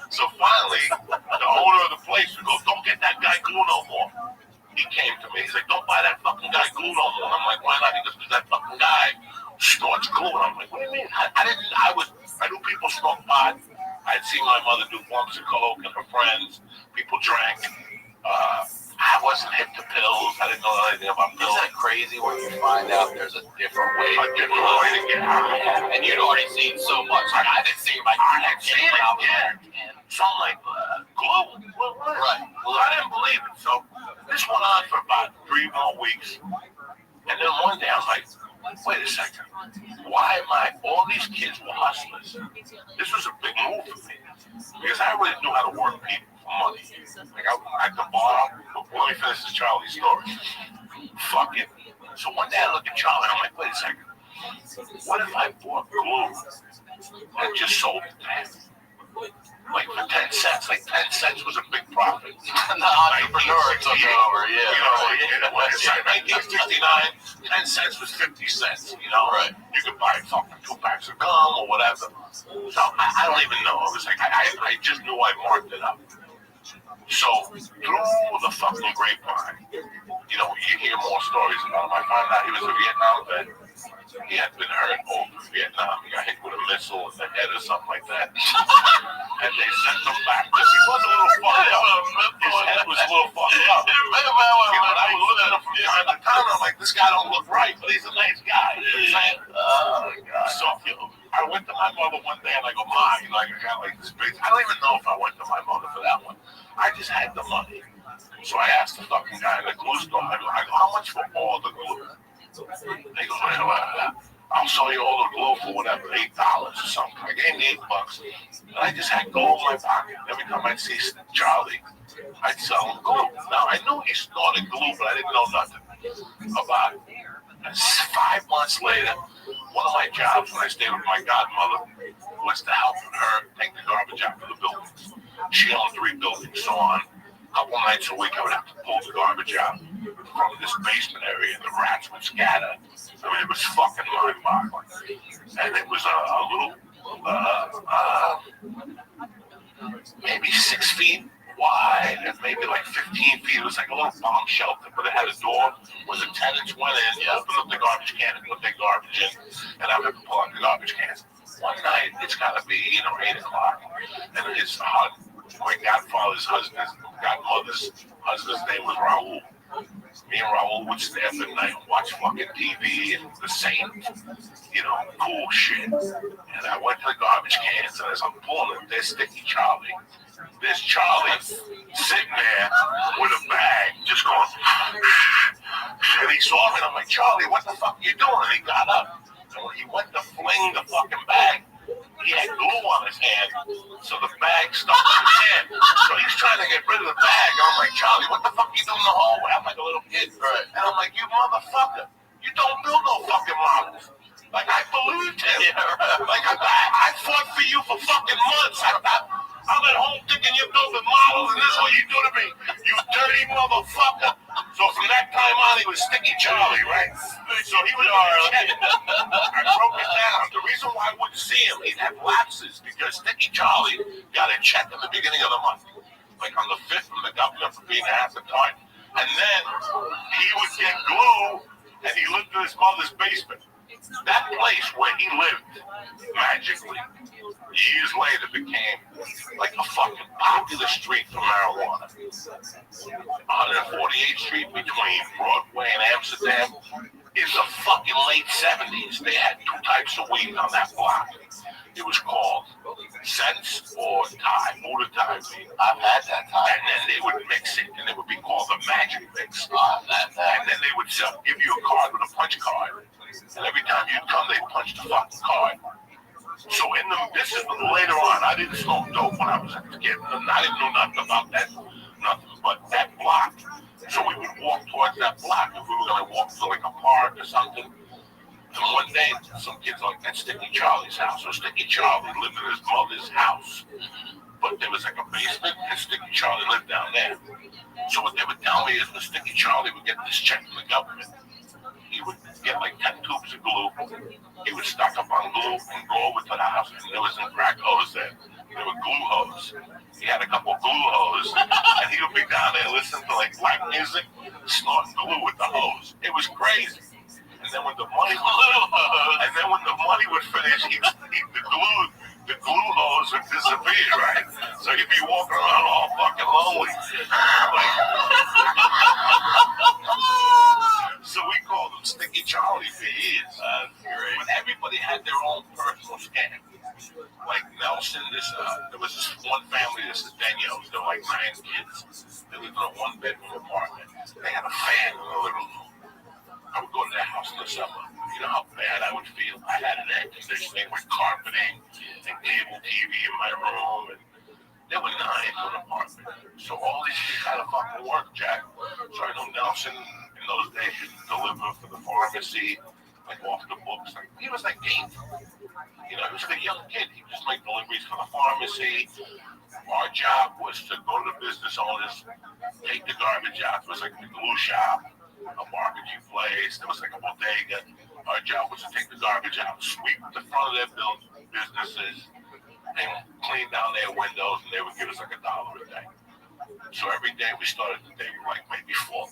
so finally, the owner of the place would go, don't get that guy glue no more. He came to me. He's like, don't buy that fucking guy glue no more. I'm like, why not? He goes, because that fucking guy snorts glue. And I'm like, what do you mean? I knew people smoked pot. I'd seen my mother do bunks of coke and her friends. People drank. I wasn't hip to pills. I didn't know anything about pills. Isn't it crazy when you find out there's a different way to get high? And you'd already seen so much. Like, I didn't see like I had seen it. Yeah. So I'm like, glue? Right. Well, I didn't believe it. So this went on for about 3 more weeks. And then one day I was like, wait a second. Why am all these kids were hustlers? This was a big move for me. Because I really knew how to work people for money. Like I could borrow, let me finish the Charlie story. Fuck it. So one day I look at Charlie and I'm like, wait a second. What if I bought glue and just sold it to him? Like for 10 cents. Like 10 cents was a big profit. The entrepreneur took over, yeah. You know, like 1969, 10 cents was 50 cents, you know? Right. You could buy fucking 2 packs of gum or whatever. So I don't even know. It was like, I just knew I marked it up. So through the fucking grapevine, you know, you hear more stories about him. I found out he was a Vietnam vet. He had been hurt over Vietnam. He got hit with a missile in the head or something like that. And they sent him back. He was a little fucked up. His head was a little fucked up. I was looking at him from time to time. I'm like, this guy don't look right, but he's a nice guy. You know what I'm saying? Oh, God. So I went to my mother one day and I go, Ma, you know, I got like this big. I don't even know if I went to my mother for that one. I just had the money. So I asked the fucking guy in the glue store, I go, how much for all the glue? They go, I'll sell you all the glue for whatever, $8 or something. I gave him $8. And I just had gold in my pocket. Every time I'd see Charlie, I'd sell him glue. Now, I knew he snorted glue, but I didn't know nothing about it. And 5 months later, one of my jobs when I stayed with my godmother was to help her take the garbage out of the buildings. She owned 3 buildings, so on a couple nights a week I would have to pull the garbage out from this basement area, and the rats would scatter. I mean, it was fucking mind-boggling. And it was a little, maybe 6 feet wide and maybe like 15 feet. It was like a little bomb shelter, but it had a door where the tenants went in, opened up the garbage can and put their garbage in, and I would have to pull out the garbage cans. One night, it's got to be, 8 o'clock, and his my godmother's husband's name was Raul. Me and Raul would stay up at night and watch fucking TV and the same, cool shit. And I went to the garbage cans, and as I'm pulling them, there's Sticky Charlie. There's Charlie sitting there with a bag, just going, and he saw me, and I'm like, Charlie, what the fuck are you doing? And he got up, and when he went to fling the fucking bag, he had glue on his hand, so the bag stuck in his hand. So he's trying to get rid of the bag, and I'm like, Charlie, what the fuck are you doing in the hallway? I'm like a little kid. Right. And I'm like, you motherfucker, you don't build no fucking models. Like, I believed him. Yeah, right. Like, I fought for you for fucking months. I'm at home thinking you're building models, and this is what you do to me. You dirty motherfucker. So from that time on, he was Sticky Charlie, right? So he was I broke it down. The reason why I wouldn't see him, he'd have lapses, because Sticky Charlie got a check in the beginning of the month, like on the 5th from the governor for being a appetite. And then he would get glue, and he lived in his mother's basement. That place where he lived, magically, years later became like a fucking popular street for marijuana. 148th Street between Broadway and Amsterdam. In the fucking late 70s, they had 2 types of weed on that block. It was called Sense or Thai, Buddha Thai weed. I've had that Thai. And then they would mix it, and it would be called the Magic Mix. And then they would give you a card with a punch card. And every time you'd come, they'd punch the fucking card. So this is later on. I didn't smoke dope when I was a kid. I didn't know nothing about that, nothing but that block. So we would walk towards that block if we were going to walk to like a park or something. And one day, some kids like at Sticky Charlie's house. So Sticky Charlie lived in his mother's house. But there was like a basement, and Sticky Charlie lived down there. So what they would tell me is when Sticky Charlie would get this check from the government, he would get like 10 tubes of glue. He would stock up on glue and go over to the house. And there was some crack hose there. There were glue hose. He had a couple of glue hose. And he would be down there listening to like black music, snorting glue with the hose. It was crazy. And then when the money would finish, the glue hose would disappear, right? So he'd be walking around all fucking lonely. So we called him Sticky Charlie for years. But everybody had their own personal scam. Like Nelson, there was this one family, this is Daniels. There were like 9 kids. They lived in a 1-bedroom apartment. They had a fan in the living room. I would go to their house in the summer. You know how bad I would feel? I had an air conditioning with carpeting and cable TV in my room. And there were 9 in an apartment. So all these kids had to fucking work, Jack. So I know Nelson in those days used to deliver for the pharmacy, like off the books. Like, he was like 8. You know, he was a young kid. He just make deliveries for the pharmacy. Our job was to go to the business owners, take the garbage out. It was like the glue shop, a barbecue place. There was like a bodega. Our job was to take the garbage out, sweep the front of their businesses, and clean down their windows, and they would give us like $1 a day. So every day we started the day with like maybe $4.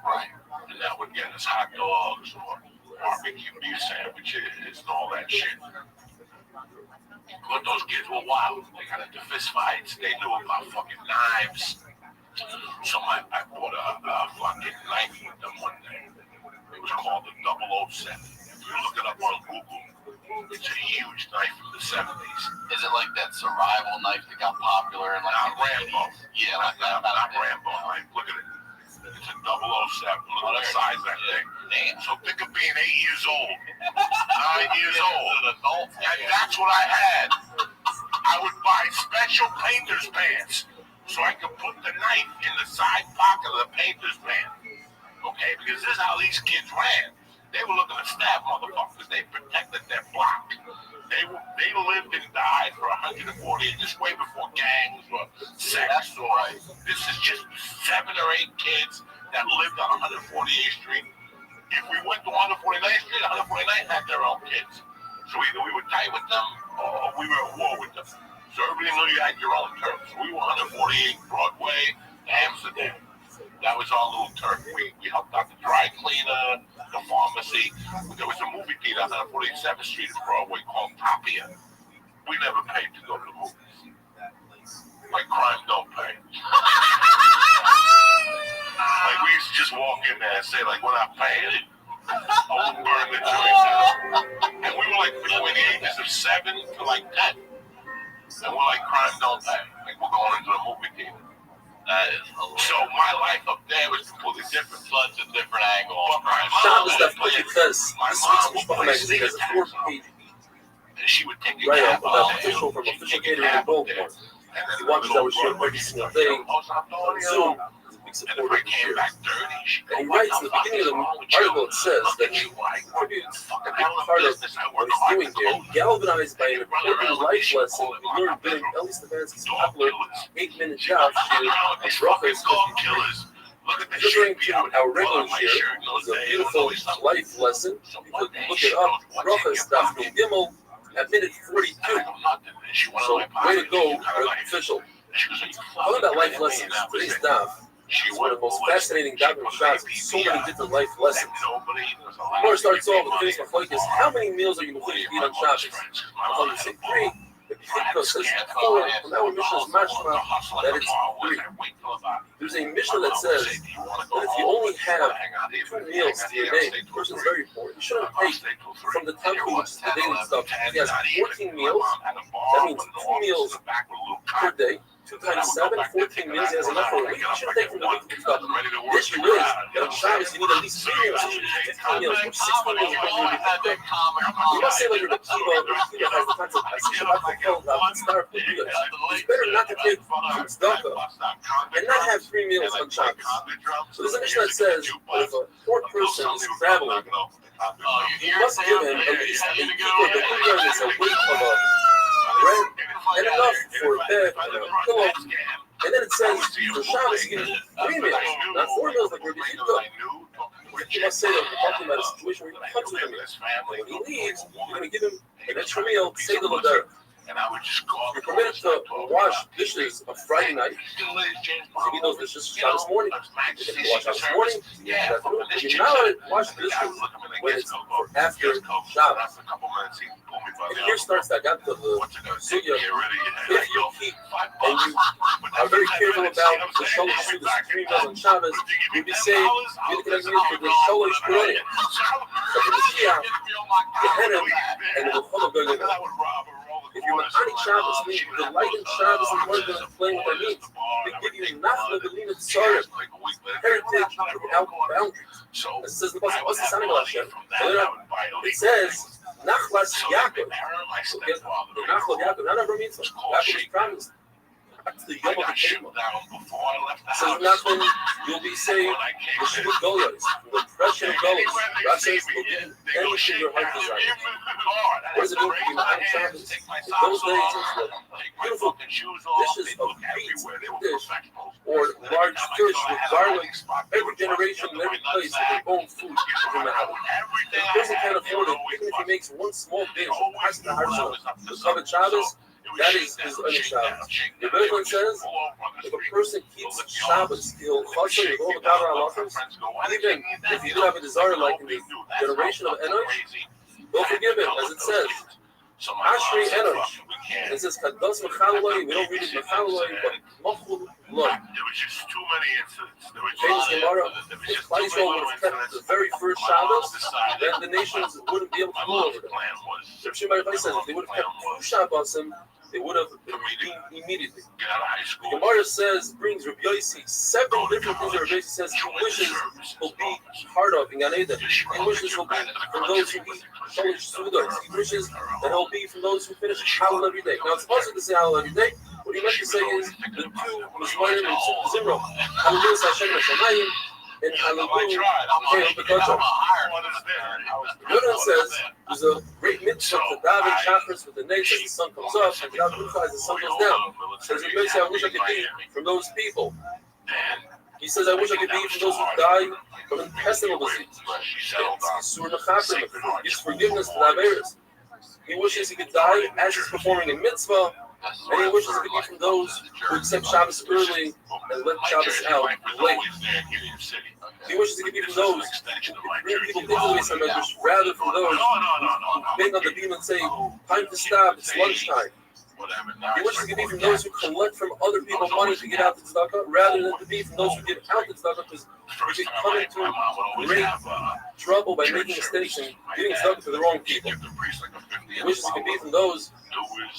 Right. And that would get us hot dogs or barbecue beef sandwiches and all that shit. But those kids were wild. They got into fist fights. They knew about fucking knives. So I bought a fucking knife with them one day. It was called the 007. If you look it up on Google, it's a huge knife from the 70s. Is it like that survival knife that got popular in like not Rambo? Yeah, not Rambo knife. Look at it. It's a 007. Look at the size of that thing. Damn. So think of being 8 years old, 9 years old, and that's what I had. I would buy special painter's pants so I could put the knife in the side pocket of the painter's pants. Okay, because this is how these kids ran. They were looking to stab motherfuckers. They protected their block. They lived and died for 140 years, just way before gangs or sex. Or this is just 7 or 8 kids that lived on 148th Street. If we went to 149th Street, 149th had their own kids. So either we were tight with them or we were at war with them. So everybody knew you had your own turf. So we were 148 Broadway, Amsterdam. That was our little turf. We helped out the dry cleaner, the pharmacy. There was a movie theater on 147th Street in Broadway called Tapia. We never paid to go to the movies. Like crime don't pay. Like we used to just walk in there and say like, we're not paying it. I would burn the joint down. And we were like between the ages of 7 to like 10. And we're like, crime don't pay. Like we're going into the movie theater. That is hilarious. So my life up there was completely different. Such a different angle.
Chciałem występować przez
And she would take a
right
cab
off
out there.
official from
She'd
official
take a
catering in
cab up
Baltimore.
there. And then
He wanted that was your every single thing. So
supporter of the shares. And he writes in the beginning of the article, it says that he contributes a big part of what he's doing here, galvanized by an important life lesson we learned during Eli Stefanski's popular 8-minute job share of Brachas 53. Referring to our regular share, it's a beautiful life lesson. You could look it up, Brachas Daf Gimel, at minute 42. So, way to go, official. Talking about life lessons, today's daf is one of the most fascinating davening shots with so many different life lessons. The Gemara starts off with things like how many meals are you going to eat on Shabbos? I'm say 3. The Pikra says 4. From our Mishnah's mashma that it's 3. There's a Mishnah that says that if you only have 2 meals to your day, the person's very poor, you shouldn't take from the temple, which is the daily stuff. If he has 14 meals, that means 2 meals per day. 2 times 7, 14 meals, he has enough for a week. You shouldn't take from the weekly stuff. The issue is that on Shabbos you need at least 3 meals. You should 15 meals or 16 meals. You must say like the Kiva has the concept of Shabbat fulfilled, it's better not to take from tzedakah and not have 3 meals on Shabbos. So there's a Mishnah that says that if a poor person is traveling, you must give him at least a kikor. The kikor is a weight of a bread and enough for a bed and a pillow. And then it says for Shabbos you give 3 meals, not 4 meals like Rabbi Rothschild. You must say that we're talking about a situation where he comes with a meal. And when he leaves, you're going to give him an extra meal, say the Ladar. You're permitted to wash dishes on Friday night. You need those dishes Shabbos morning. You can wash Shabbos morning. You're not allowed to wash dishes when it's for after Shabbos. And here starts that gap of the sugya. If you keep and you are very careful about the shalosh sudas, 3 meals on Shabbos, you'll be saved. You're going to for the shalosh Purim. So for the Shia, the Henem, and the Chol going to if you're Machani Shabbos, means the light in Shabbos and more than playing with our needs. They give you Nachla B'Lina Tzarim, heritage without boundaries. It says in the Pasuk, what's the sounding of Hashem? It says, Nachlas Yaakov. The Nachla Yaakov, not Avraham Yitzchak. Yaakov was promised. That's the Yom of the Shema. Says Nachman, you'll be saved the Shema Golas, the oppression of Golas. God says, will give you anything your heart desires. What does it mean to be Ma'an Shabbos? In those days, it's the beautiful dishes of meat dish or large fish with garlic. Every generation in every place with their own food in the house. If a person can't afford it, even if he makes one small dish, has to hire someone. The Kavod Shabbos, that is his own Shabbos. The Bible says, if a person keeps Shabbos, he'll hustle with all the power halachos. Even if he do have a desire like in the generation of Enosh, they'll forgive him, as it says. Ashrei Enosh. It says, Kados Mechaloi, we don't read it Mechaloi, but Machul Loi. Famous Gemara, if Klal Yisrael would have kept the very first Shabbos, then the nations wouldn't be able to rule over them. Rabbi Shimon says, if they would have kept 2 Shabbosim, they would have been redeemed immediately. The Gemara says, brings Rabbi Yossi 7 different things that Rabbi Yossi says he wishes will be part of in Gan Eden. He wishes will be from those who eat Shalish Sudas. He wishes that he'll be from those who finish Halal every day. Now it's possible to say Halal every day. What he meant to say is the 2 Mizmayim and Sukkah Zimro. Hallelujah Hashem Hashemayim and Hallelujah Hail B'Kodesh. Yodan says there's a great mitzvah to daven Shachris with the nature as the sun comes up and without Mincha as the sun goes down. Says he may say, I wish I could be from those people. He says, I wish I could be from those who die from intestinal disease. It's forgiveness to the Averis. He wishes he could die as he's performing a mitzvah, and he wishes he could be from those who accept Shabbos early and let Shabbos out late. He wishes he could be from those who bring people into the Beis HaMikdash rather from those who bang on the beam and say, time to stop, it's lunchtime. He wishes he could be from those who collect from other people money to get out the tzedakah rather than to be from those who give out the tzedakah because we come into great trouble by making mistakes and giving tzedakah to the wrong people. He wishes he could be from those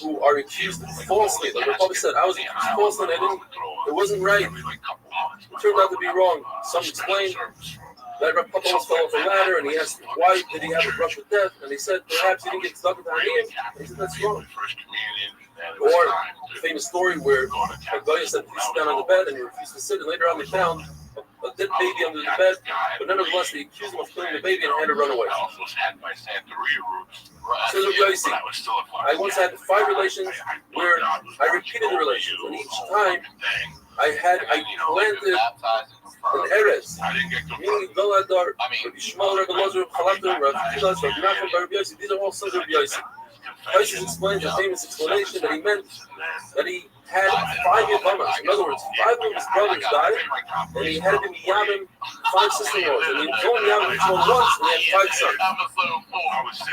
who are accused falsely. Like my Papa said, I was accused falsely and it wasn't right. It turned out to be wrong. Some explained that Papa almost fell off a ladder and he asked, why did he have a brush with death? And they said, perhaps he didn't get tzedakah to Haniyim. And he said, that's wrong. Or the famous story where Goya said, please sit down on the bed and he refused to sit, and later on they found a dead baby under the bed, but nonetheless they accused him of killing the baby and had to run away. So I once had 5 relations where I repeated the relations, and each time I planted an Eretz, meaning Veladar, Rabbi Shmuel, Rabbi Lazar, Chalatim, Rabbi Kilas, Rabbi Nachman, Rabbi Yossi. These are all sons of Rabbi Yossi. Yossi explains the famous explanation that he meant that he had 5 Yavamas. In other words, 5 of his brothers died, and he had to be Yavim 5 sister-in-laws. And he was only Yavim each one once, and he had 5 sons.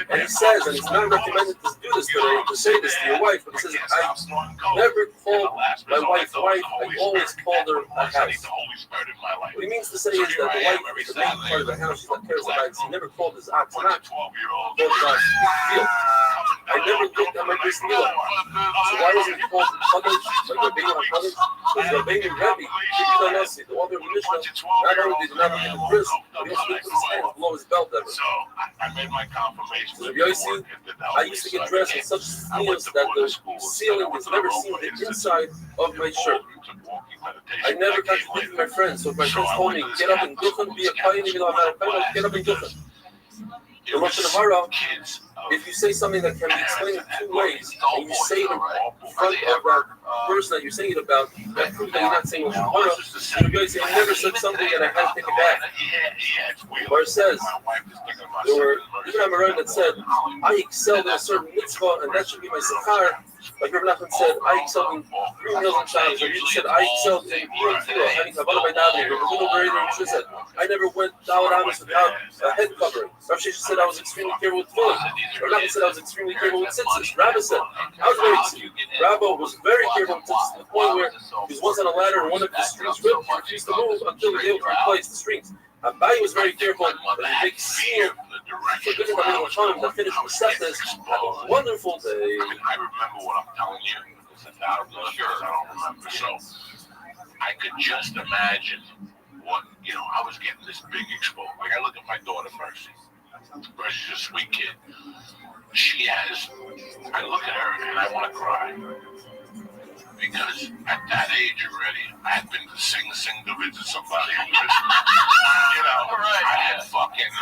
And he says, and it's not recommended to do this today, to say this to your wife, but he says, I never called my wife wife, I always called her a house. What he means to say is that the wife is the main part of the house, she's not cares about. He never called his ox, not called his ox field. I never looked at my bris milah. So why wasn't he called Chadaj, like Rabbeinu HaChadaj? Because Rabbeinu Rebbe, the author of the Mishnah, not only did he not look at the bris, but he also put his hands below his belt ever. So Rabbi Yossi, I used to get dressed in such sneakers that the ceiling was never seen the inside of my shirt. I never contradicted my friends, so if my friends told me, get up and duchen, be a kayin, get up and duchen. The Lashon Hara, if you say something that can be explained in 2 ways, and you say it in front of that person that you're saying it about, that proves that you're not saying Lashon Hara. Rabbi Yossi, I never said something and I had to take it back. Where it says, there were even Amoraim that said, I excelled in a certain mitzvah, and that should be my sechar. Like Rabbi Nachman said, I excelled in 3 meals and Shabbos. Or you said, I excelled in having Kabbalah by Davening. Rabbi said, I never went Daled Amos without a head covering. Rav Sheshes said I was extremely careful with tefillin. Rabbi Nachman said I was extremely careful with tzitzis. Rabbi said, Rabbi was very careful with tzitzis to the point where he was once on a ladder and one of the strings ripped and refused to move until he was able to replace the strings. Abai was very careful that the big seal for good Rabbeinu HaShalom that finished with Seftes. Have a wonderful day.
I remember what I'm telling you. I don't remember. So I could just imagine what, I was getting this big exposure. Like, I look at my daughter, Mercy. Mercy's a sweet kid. I look at her and I want to cry. Because at that age already, I had been to sing to visit somebody in prison. I had fucking,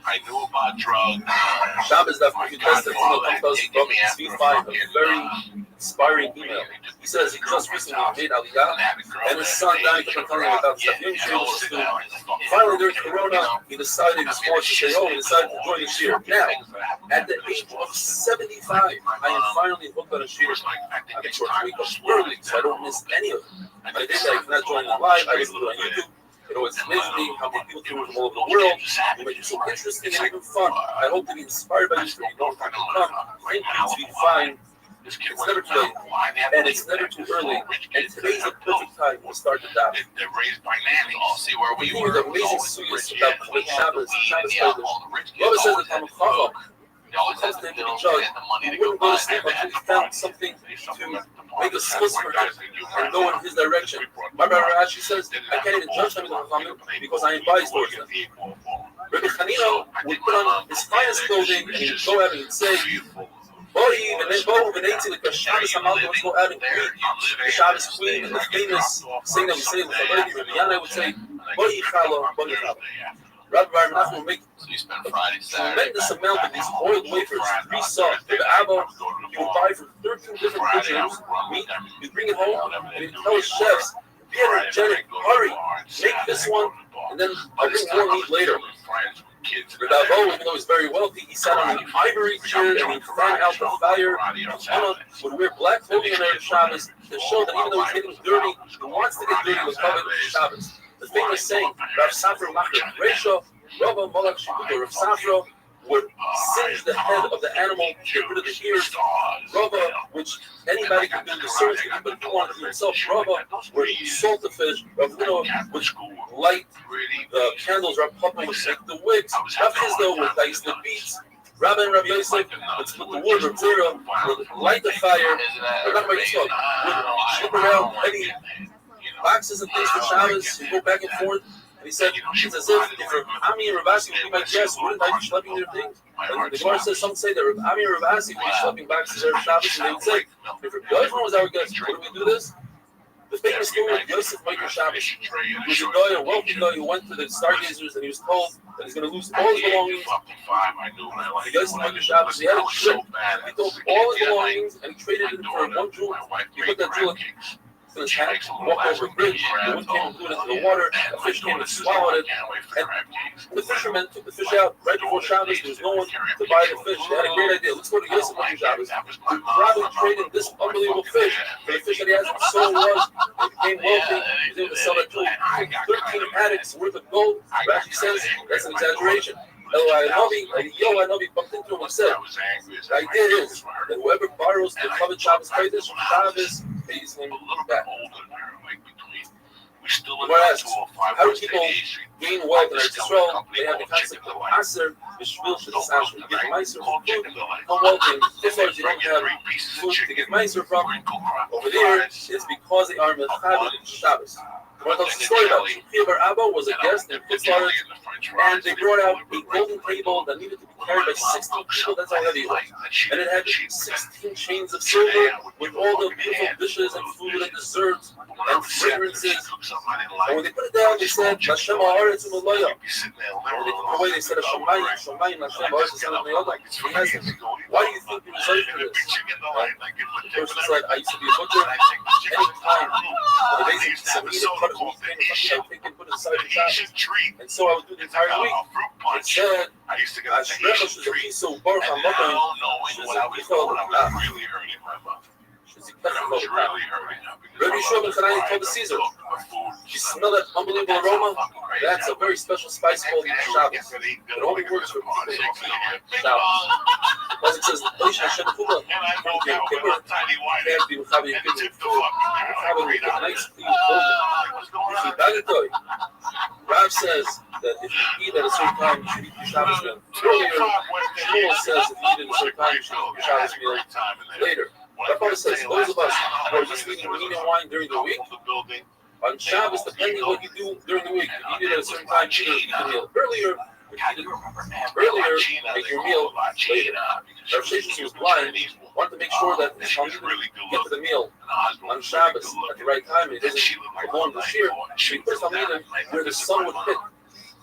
I knew about drugs.
Shabbos that you tested comes to us from V5, a very inspiring email. He says he just recently made Aliyah, and his son died from telling him about stuff. Finally, during Corona, he decided he was forced to stay home and decided to join the shir. Now, at the age of 75, I am finally hooked on a shir. I make sure to wake up early so I don't miss any of them. I did that. I cannot join them live. I listen to it on YouTube. It's amazing me how many people come from all over the world. You make it so interesting and even fun. I hope to be inspired by this. You don't have to come. Thank you to be fine. It's never too late, and it's never too early. And today's the perfect time to start the davening.
They're raised by nannies. I'll see where we were.
The amazing sugyas about the Shabbos, Shabbos Kodesh. Rabbi says that I'm a chacham. Comes to him to be judged. He wouldn't go to sleep until he found something to make a slice for him and go in his direction. My brother Rashi says, I can't even judge them because I am biased towards them. Rabbi Chanina would put on his finest clothing and he would go out and he'd say, let's go out and greet the Shabbos queen and the famous thing that we say with the lady. Rabbi Yana would say, Bori Chala, Bori Chala. Rabbi Nachman will make a tremendous amount of these boiled wafers, re-soft. The Abba, he would buy from 13 different butchers meat, he'd bring it home, and he'd tell his chefs, be energetic, hurry, make this one, and then I'll bring more meat later. Rabbi, even though he's very wealthy, he sat on an ivory chair and he'd fan out the fire. Anna would wear black clothing on Erev Shabbos to show that even though he's getting dirty, he wants to get dirty with covered Shabbos. The famous saying, Rav Safra Machir Resha, Rabba Malach Shibuto, Rav Safra would singe the head of the animal, get rid of the ears. Rabba, which anybody can do the surgery, but he wanted to himself. Rabba would salt the fish. Rav Lino would light the candles. Rav Papa would make the wicks. Rav Hizdo would dice the beets. Rabbi and Rabbi Yosef would split the wood. Rav Zera would light the fire. Rav Nachman would slip around heavy boxes and things for Shabbos, and go back and forth. And he said, it's as if Ami and Ravasi would be my guests, wouldn't I be schlepping their things? And the Gemara says, some say that Ami and Ravasi would be schlepping boxes every Shabbos, and they would say, if Rabbi Yochanan was our guest, would we do this? The famous story of Yosef Michael Shabbos. He was a guy, a wealthy guy who went to the stargazers and he was told that he's going to lose all his belongings. The Yosef Michael Shabbos, he had a trip. He took all his belongings and he traded it for one jewel. He put that jewel in his hand, walked over a bridge, the wind came and blew it into the water, a fish came and swallowed it, and the fishermen took the fish out right before Shabbos. There was no one to buy the fish. They had a great idea. Let's go to Yosef on Shabbos. We probably traded this unbelievable fish for the fish that he has, and so it was. He became wealthy. He was able to sell that jewel. 13 attics worth of gold. Rashi says that's an exaggeration. Nobi bumped into him and said, the idea is that whoever borrows the covered Shabbos Kodesh from Shabbos pays him back. What asks, how do people gain wealth in Israel? They have the concept of Aser, Bishvil Shetasash, to give Meiser from food, become wealthy. As far as you don't have food to give Meiser from, over there, it's because they are Mechaber Shabbos. One of the story about Shukhi Abba was a guest in Kitzlar, and they brought out a golden table that needed to be carried by 16 people. That's how heavy it was. And it had 16 chains of silver with all the beautiful dishes and food and desserts and fragrances. And when they put it down, they said, Lashem ha'aretz u'malaya. When they took it away, they said, Shamayim, Lashem ha'aretz u'malaya. He asked them, why do you think you reserved for this? The person said, I used to be a butcher. Anytime the basic said, we didn't cut it, we came and put it inside the Shabbos. And so I would do the entire week. It said, Ashrecha shezachisu baruch ha'makom shezachisu Rabbi Rothschild and Hanani told the Caesar, you smell that unbelievable aroma? That's a very special spice called Shabbos. It only works for people who keep Shabbos. As it says, Elisha Hashem Kula, Yom Kippur, can't be Mechaber Yom Kippur with food, Mechaber with nice clean clothing. Rav says that if you eat at a certain time, you should eat your Shabbos meal earlier. Shmuel says if you eat at a certain time, you should eat your Shabbos meal later. Rabbi says those of us who are just eating meat and wine during the week, on Shabbos, depending on what you do during the week, if you eat it at a certain time, you should eat the meal earlier. If you eat it earlier, make your meal later. Rav Sheshes was blind, wanted to make sure that his Talmidim get to the meal on Shabbos at the right time, and he doesn't go on the shear. So he put his Talmidim where the sun would hit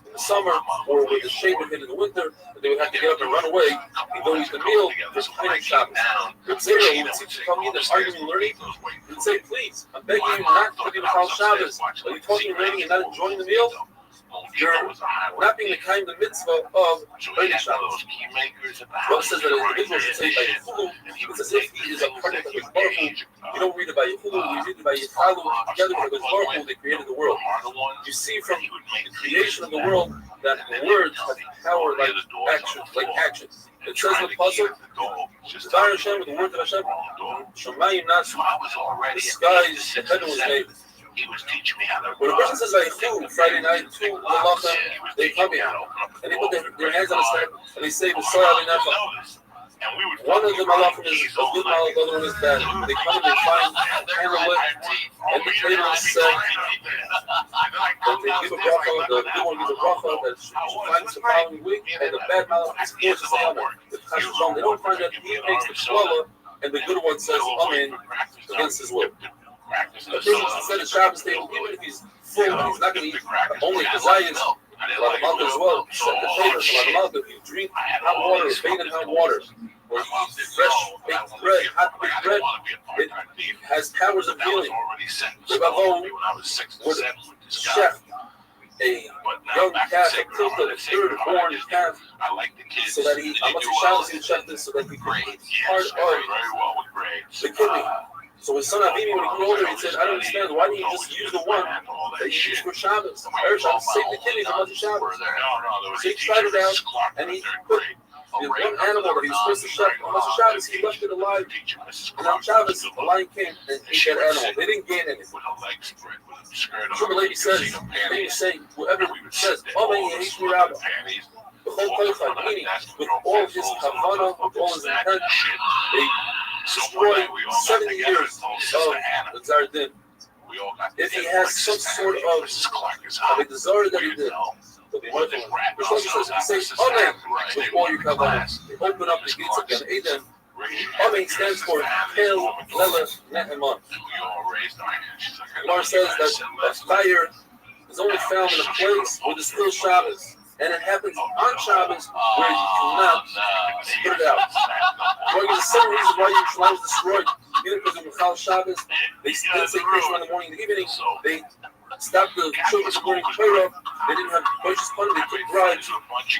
in the summer, or where the shade would hit in the winter, and they would have to get up and run away and go eat the meal for Chayim Shabbos. But Zera, who would teach the Talmidim arguing and learning, he would say, please, I'm begging you not to be Mechal Shabbos. Are you talking and learning and not enjoying the meal? You're not being the kind of mitzvah of Chayim Shabbos. Rav says that an individual should say by Yechulu, it's as if he is a part of the Baruch Hu. You don't read it by Yechulu, you read it by Yechalu. Together with the Baruch Hu, they created the world. You see from the creation of the world that words have power like actions. It says in the puzzle, Shvar Hashem, with the word of Hashem, Shamayim Nasu, the skies, the heaven was made. When a person says Vayichu Friday night, two malachim, they come in and they put their hands on his head and they say V'sar Avinecha. One of the malachim is a good malach, the other one is bad. They come and they find a candle lit and the table is set. That they give a bracha, the good one gives a bracha that she finds the following week, and the bad malach is forced to say Amen. They don't find that he makes the shvala and the good one says Amen against his will. A person should set a Shabbos table, even if he's full and he's not going to eat only kazayas, Lavamalka as well. Set the table for Lavamalka. If you drink hot water, bathe in hot water, or you eat fresh baked bread, hot baked bread, it has powers of healing. The Bavon was a chef, a young calf, a tilta, a third-born calf, so that he, I'm not too Shabbos, he chef this so that he could eat part of the kidney. So his son Avimi, when he grew older, he said, I don't understand, why don't you just use the one that you use for Shabbos? Erev Shabbos, save the kidney for Monday Shabbos. So he tried it out, and he put the one animal that he was supposed to chef on Monday Shabbos, he left it alive. And on Shabbos, the lion came and ate that animal. They didn't gain anything. So the lady says, they will say, whoever says, Amen Yehish Rabba, the whole qualified, meaning with all his kavanah, with all his intent, they destroy 70 years of the Tsar Din. If he has some sort of a desire that he did, he'll be mindful. The Shlomo says, say Amen with all your kavanah. They open up the gates of Gan Eden Humming stands for Pil Lela Ne'eman. Gemara says that a fire is only found in a place where there's still Shabbos, and it happens on Shabbos where you cannot put it out. Well, there's some reason why Yerushalayim was destroyed. Either because of Michal Shabbos, they didn't say Krishna in the morning and the evening, they stopped the children from learning Torah, they didn't have purchase money, they took bribes,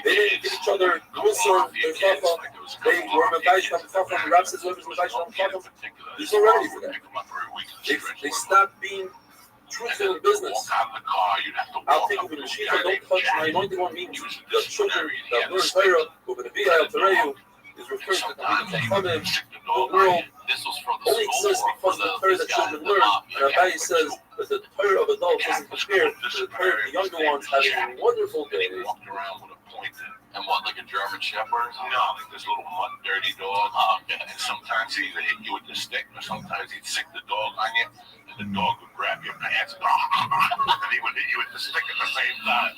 they didn't give each other Musar, their Fafa, they were Mevayish on Fafa, the Rab says whoever's Mevayish on Fafa, there's no remedy for that. They stopped being truthful in business. I'll take you with Mashiach, don't touch my anointed one, means the children that learn Torah, who are going to be Ayal Tereyu, is referring to the world only exists because of the Torah that children learn. And Rabbi says that the Torah of adults doesn't compare to the Torah of the younger ones having a wonderful day.
And what, like a German Shepherd? No, like this little mutt, dirty dog. And sometimes he'd either hit you with the stick, or sometimes he'd sick the dog on you, and the dog would grab your pants, and he would hit you with the stick at the same time.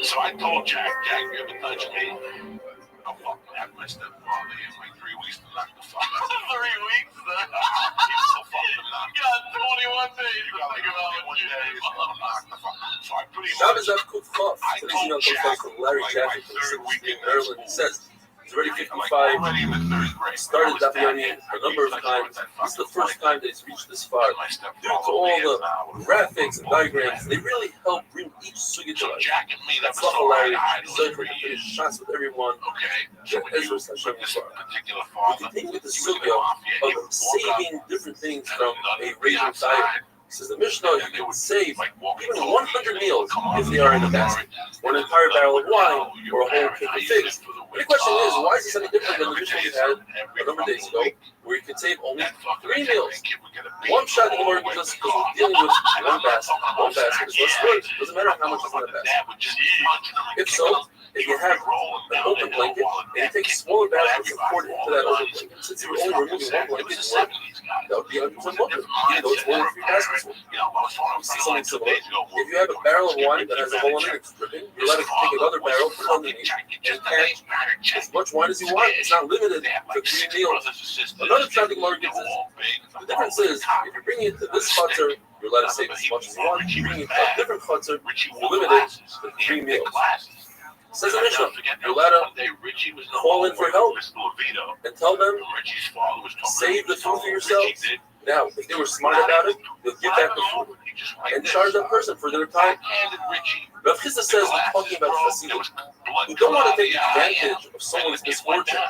So I told Jack, you ever touch me? I'll fucking have my stepfather in like 3 weeks to knock the fuck out. 3 weeks? He's so fucking knocked. You got 21 days. You got like 21 days. Knock the fuck out. So I pretty much.
Shabbos Av Kuf Chof. Today's email comes from Larry Jaffe from 6th Street, Maryland. He says, he's already 55. He started Dafyani a number of times. This is the first time that he's reached this far. Due to all the graphics and diagrams, they really help bring each sugya to life. That's not Larry. He's going to finish shots with everyone. Ezra Hashem Yisrael. We continue with the sugya of saving different things from a raging fire. He says the Mishnah, you can save even 100 meals if they are in a basket, or an entire barrel of wine, or a whole cake of figs. And the question is, why is this any different than the Mishnah we had a number of days ago, where you could save only 3 meals? One shot in the morning gives us, because we're dealing with one basket is less work. Doesn't matter how much is in a basket. If so, if you have an open blanket, and you take smaller baskets and pour it into that open blanket, since you're only removing one blanket, that would be 100% mutter, even though it's only 3 baskets full. Something similar. If you have a barrel of wine that has a hole in it, it's dripping, you're allowed to take another barrel, put it underneath, and catch as much wine as you want. It's not limited to 3 meals. Another traffic mark gives us. The difference is, if you're bringing it to this chutzner, you're allowed to save as much as you want. If you're bringing it to a different chutzner, you're limited to 3 meals. Says the Mishnah, you're allowed to call in for help and tell them, save the food for yourselves. Now, if they were smart about it, they'll give back the food and charge that person for their time. Rav Chisda says we're talking about Hasidim who don't want to take advantage of someone's misfortune.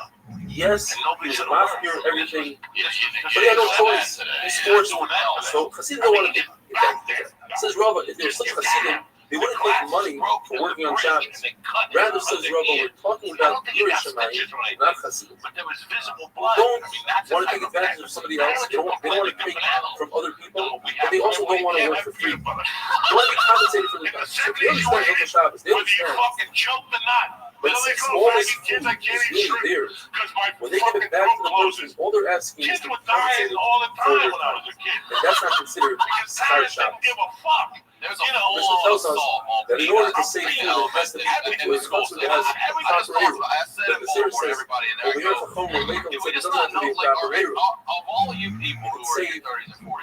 Yes, he was not here everything, but he had no choice. He's forced. So Hasidim don't want to take advantage of that. Says Rava, if they were such Hasidim, they wouldn't make money for working on Shabbos. Rather, says Rava, we're talking about Yirei Shamayim, not Hasidim. Who don't want to take advantage of somebody else. They don't want to take from other people, but they also don't want to work for free. They want to be compensated for their time. So they understand Yirei Shabbos. They understand. But since all this food is really theirs, when they give it back to the person, all they're asking is to be compensated for their time. And that's not considered Sar Shabbos. Mishnah tells us that in order to save food, it has to be into a culture that has proper eru. But the Sefer says, over here for Chomer Leikum, it doesn't have to be a proper eru. You can save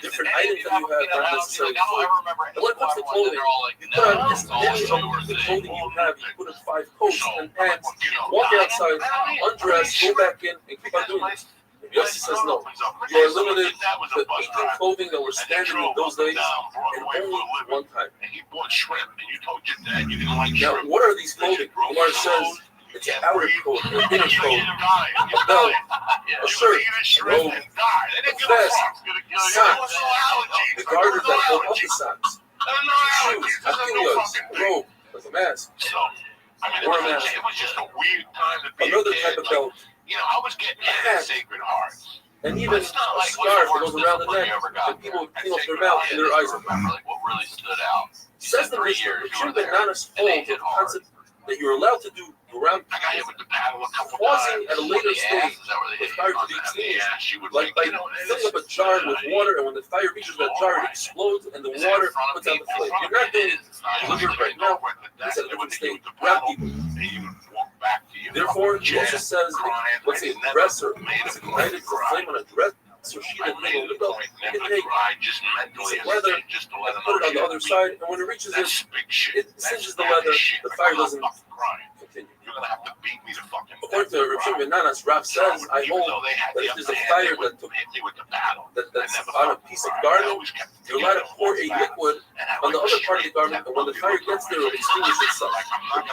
different items that you have, not necessarily food. And when it comes to clothing, you put on as many of the clothing you have, you put in 5 coats and pants, walk outside, undress, go back in, and keep on doing this. Yossi says no. You are limited to 18 clothing that were standard in those days, and only one time. Now, what are these clothing? Omar says it's an outer coat, an inner coat, a belt, a shirt, a robe, a vest, socks, the garters that hold up the socks, shoes, akilios, a robe, like a mask, or a mask, another type of belt. I was getting a Sacred Heart. And even a scarf that goes around the neck, and people clean up their mouth and their eyes. What really stood out. Says the Mishnah, the True Bananas hold the concept that you're allowed to do around pausing at a later stage with fire to be extinguished. Like filling up a jar with water, and when the fire reaches that jar, it explodes, and the water puts out the flame. You're not doing it deliberate right now. It's at a different stage. Grab people. Therefore, he also says, let's say, a dresser is ignited to flame on a dresser sheet and leave a window. You can take a piece of leather and put it on the other side, and when it reaches it, it singes the leather, the fire doesn't continue.
You're gonna have to beat me to fucking.
According to Rabbi Shimon ben Nanas, Rav says, I hold that if there's a fire that's on a piece of garment, you're allowed to pour a liquid on the other part of the garment, and when the fire gets there, it will extinguish itself.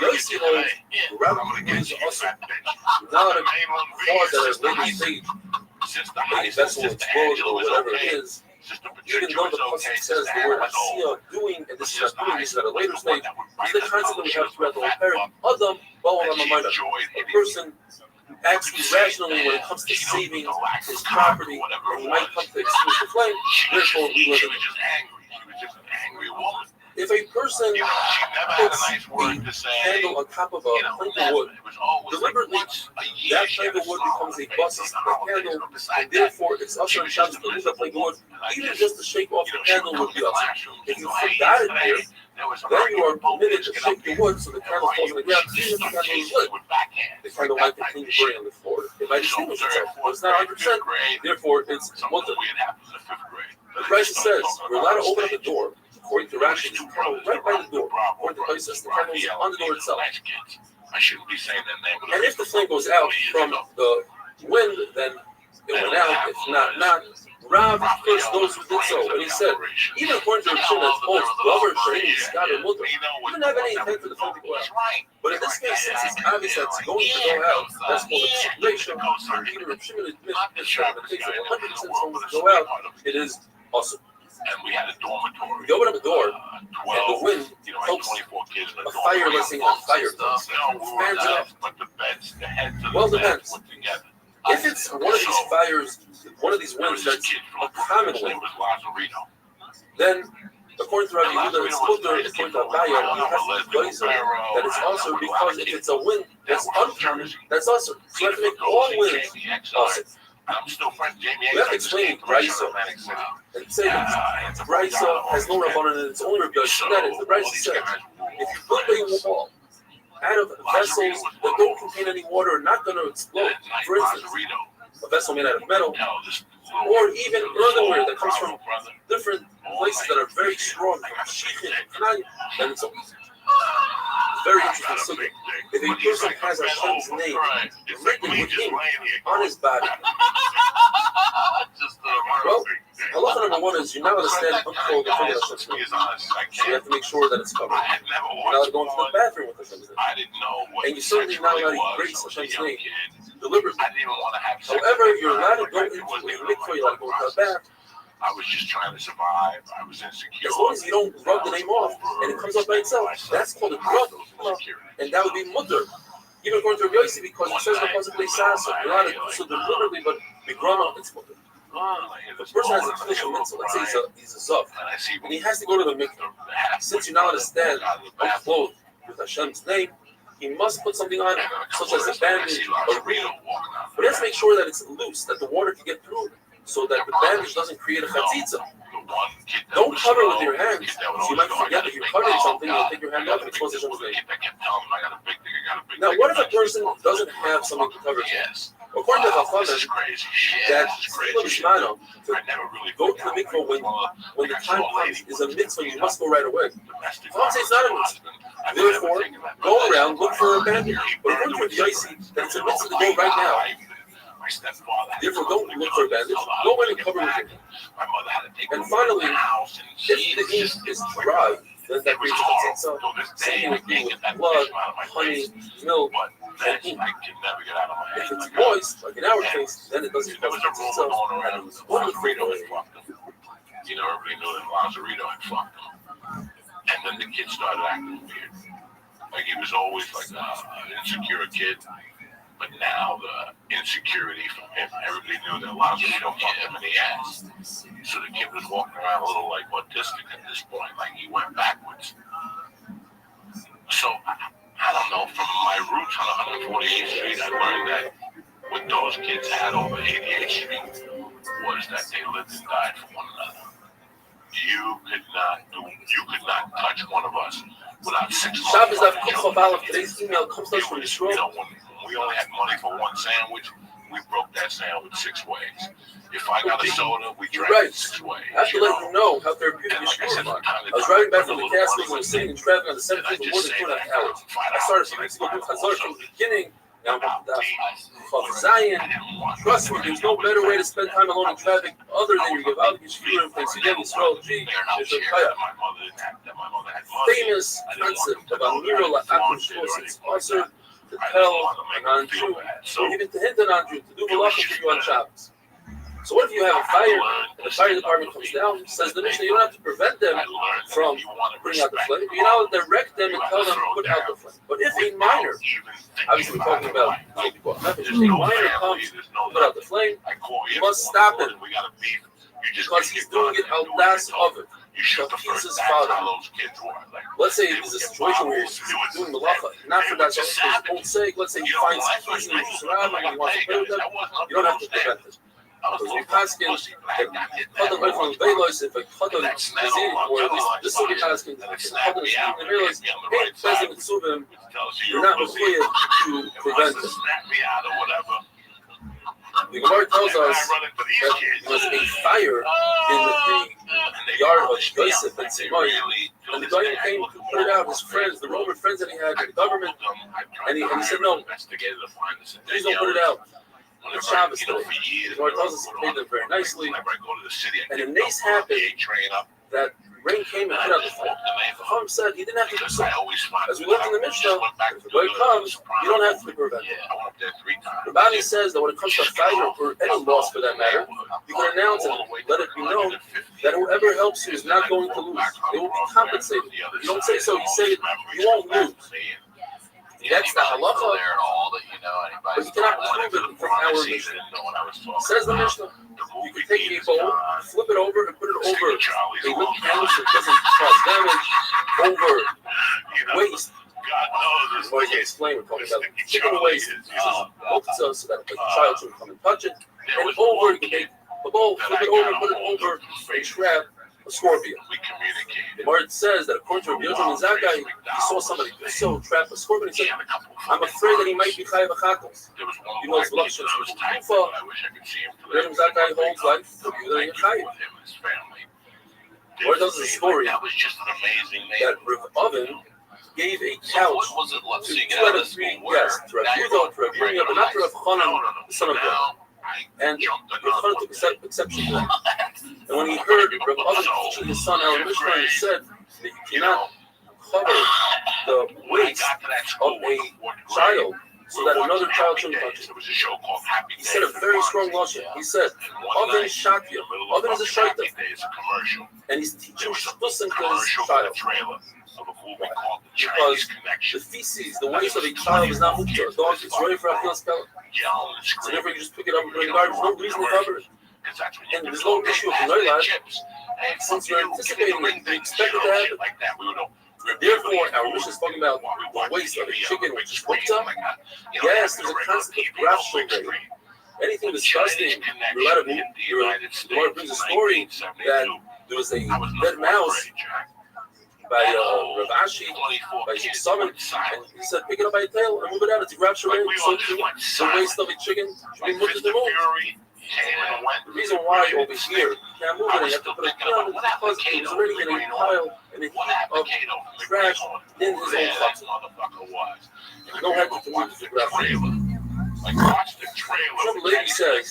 Yossi holds, the Rabbi is also not a pour that at a later stage, a vessel will explode or whatever it is. Even though the Pasuk says the word Asiya, doing, and this is not doing, this is at a later stage, is the concept that we have throughout the whole parak. Adam, a person acts irrationally when it comes to saving his property, and he might come to extinguish the flame, therefore we live in it. If a person puts the candle on top of a plank of wood, deliberately, that plank of wood becomes a bus candle, and therefore it's usher and Shabbos to leave the plank of wood. Even just to shake off the candle would be usher. If you forgot it there, then you are permitted to shake the wood so the candle falls on the ground, even if the candle is lit. The candle might continue burning on the floor. It might extinguish itself, but it's not 100%, therefore it's mutter. The Rashi says, we're allowed to open up the door. According to Rashi, the candle right by the door. According to Rashi, the candle is on the door itself.
I shouldn't be saying that name.
And if the flame goes out from the wind, then it went out. If not. Rav first those who did so, and he said, even according to Rashi, that's both lover, shame, Scott, and Mutter, you didn't have any intent for the flame to go out. But in this case, since it's obvious that it's going to go out, that's called a situation. Even Rashi admits that in the case of 100% someone to go out, it is awesome.
And we had a dormitory.
You open up a door, and the wind helps a fire, let's say, a fire fans it up.
But the beds, the heads of
Well,
the beds
depends.
put together.
If it's one of these fires, one of these winds that's a common wind, then according to Rabbi Yehuda, it's mutter. According to Abaya, he has to be that it's also because if it's a wind that's uncommon, that's also. So you have to make all winds awesome.
I'm still friends. Jamie,
we have to explain Brisa and say that Brisa has no rabbanon and it's only Rabbi Rothschild. That is, the Brisa says, if you put a wall out of vessels that don't contain any water are not going to explode, for instance, a vessel made out of metal, or even earthenware that comes from different places that are very strong, then it's very interesting subject. If a person has Hashem's name written with him on his body, well, halacha number one is you're not going to stand unclothed in front of Hashem's name. So you have to make sure that it's covered. You're not going to the bathroom with Hashem's name. And you're certainly not allowed to erase Hashem's name deliberately. However, you're allowed to go into a mikvah, you're allowed to go into a bath.
I was just trying to survive. I was insecure.
As long as you don't rub the name off and it comes up by itself, that's called a grub, and that would be mutter. Even according to Rabbi Yossi, because it says in the pasuk leisasa, you're not to do so deliberately, but begrama, it's mutter. The person has a traditional mitzvah. Let's say he's a zav, and he has to go to the mikvah. Since you're not allowed to stand unclothed with Hashem's name, he must put something on, such as a bandage or reed. But he has to make sure that it's loose, that the water can get through, so that the bandage doesn't create a chatzitza. Don't cover with your hands. You might forget if you're covering something, you'll take your hand off and expose it to the Now, what if a person doesn't have something to cover his hands? According to Chachamim, that to go to the mikvah when the time comes is a mitzvah, you must go right away. Chachamim say it's not a mitzvah. Therefore, go around, look for a bandage. But according to Rabbi Yossi, that it's a mitzvah to go right now. Therefore, don't look for a bandage. Go in and cover with it. And finally, if the ink is dry, then that creates a chatzitza. Same with blood, honey, milk, and ink. If it's moist, like in our case, then it doesn't cause chatzitza. And it's wonderful.
You know, everybody knew that Lazarino had fucked him. And then the kid started acting weird. Like he was always like an insecure kid. But now the insecurity from him, everybody knew that Lazarino fucked him in the ass. So the kid was walking around a little like autistic at this point, like he went backwards. So I don't know, from my roots on 148th Street, I learned that what those kids had over 88th Street was that they lived and died for one another. You could not touch one of us without 6 months.
Shabbos Daf Kuf Chav Aleph. Today's email comes to us from Yisrael.
we only had money for one sandwich, we broke that sandwich 6 ways. If I got a soda, we drank it 6 ways.
I have to let you know how therapeutic your story was. I was driving back from the Catskills and was sitting in traffic on the 17th for more than 2.5 hours. I started a few weeks ago with Chazar from the beginning. Now I'm up to Zion. Trust me, there's no better way to spend time alone in traffic other than your Gavaldi Shvir and Pennsylvania Yisrael G. Famous concept of Amira La'akum Shosit's also to tell a non-Jew, or even to hint a non-Jew to do malacha for you on Shabbos. So what if you have a fire and the fire department comes down? Says the Mishnah, you don't have to prevent them from bringing out the flame. You now direct them and tell them to put out the flame. But if a minor, obviously we're talking about people, if a minor comes to put out the flame, you must stop him because he's doing it out last of it. So he's his father. Let's say there's a situation where he's doing malacha, not for that, for his own sake. Let's say he finds keys and he's around and he wants to play with them. You don't have to prevent it. Because we paskin, Chadam went from Velos, if a Chadam is in, or at least this will be paskin, if Chadam is in the Velos, hey, Chazim Tzuvim, you're not required to prevent it. The Gemara tells us that there was a fire in the yard of Yosef and Simon, and the guy came to put it out, his friends, the Roman friends that he had, the government, and he said, no, please don't put it out. On Shabbos today. The Gemara tells us he made them very nicely, and a nace happened that rain came and put out the fire. The Chacham said he didn't have to do so. As we look in the Mishnah, if the rain comes, you don't have to prevent it. Rabbi says that when it comes to fire or any loss for that matter, you can announce it, let it be known that whoever helps you is not going to lose. They will be compensated. If you don't say so, you say it, you won't lose. That's the halacha, but you cannot prove it from our Mishnah. Says the Mishnah, you can take a bowl, flip it over, and put it over a little canvas that doesn't cause damage, over waste. That's why I can explain, we're talking about chicken waste, so that the child shouldn't come and touch it, and over, you can take a bowl, flip it over, put it over a trap, a scorpion. The Gemara says that according to Rabbi Yochanan Zakkai, he saw somebody trap a scorpion. He said, I'm afraid that he might be chayav achatos. He knows Rothschild is Kufa. Rabbi Yochanan Zakkai holds life to be the chayav. The Gemara tells us a story that Rav Oven gave a couch to 2 out of 3 guests, to Rav Yehuda, to Rav Yirmiyah, but not to Rav Chanan, the son of God. And Rav Chanan took exception to that. And when he heard Rav Oven teaching his son our Mishnah, he said that you cannot cover the waist of a child so that another child shouldn't touch it. He said a very strong lashon. He said, Oven Shakya. Oven is a shaita. And he's teaching shtusim to his child. Because the feces, the waste of a child is not moved to a dog. It's ready for Achilles Keller. So therefore you just pick it up and put it in the garbage. There's no reason to cover it. And there's no issue of the noilad. Since you're anticipating it, you expect it to happen. Therefore, our Mishnah is talking about the waste of a chicken which is cooked up. Yes, there's a concept of graphical day. Anything disgusting, you're allowed to move. The Lord brings a story that there was a dead mouse by Rav Ashi, by Summon, and he said, pick it up by the tail and move it out. It's a grab shalom. So the waste of a chicken should be moved to the move. The reason why over here you can't move it and you have to put it down is because it was already in a pile in a heap of trash in his own house. No head to move the grab shalom. Some lady says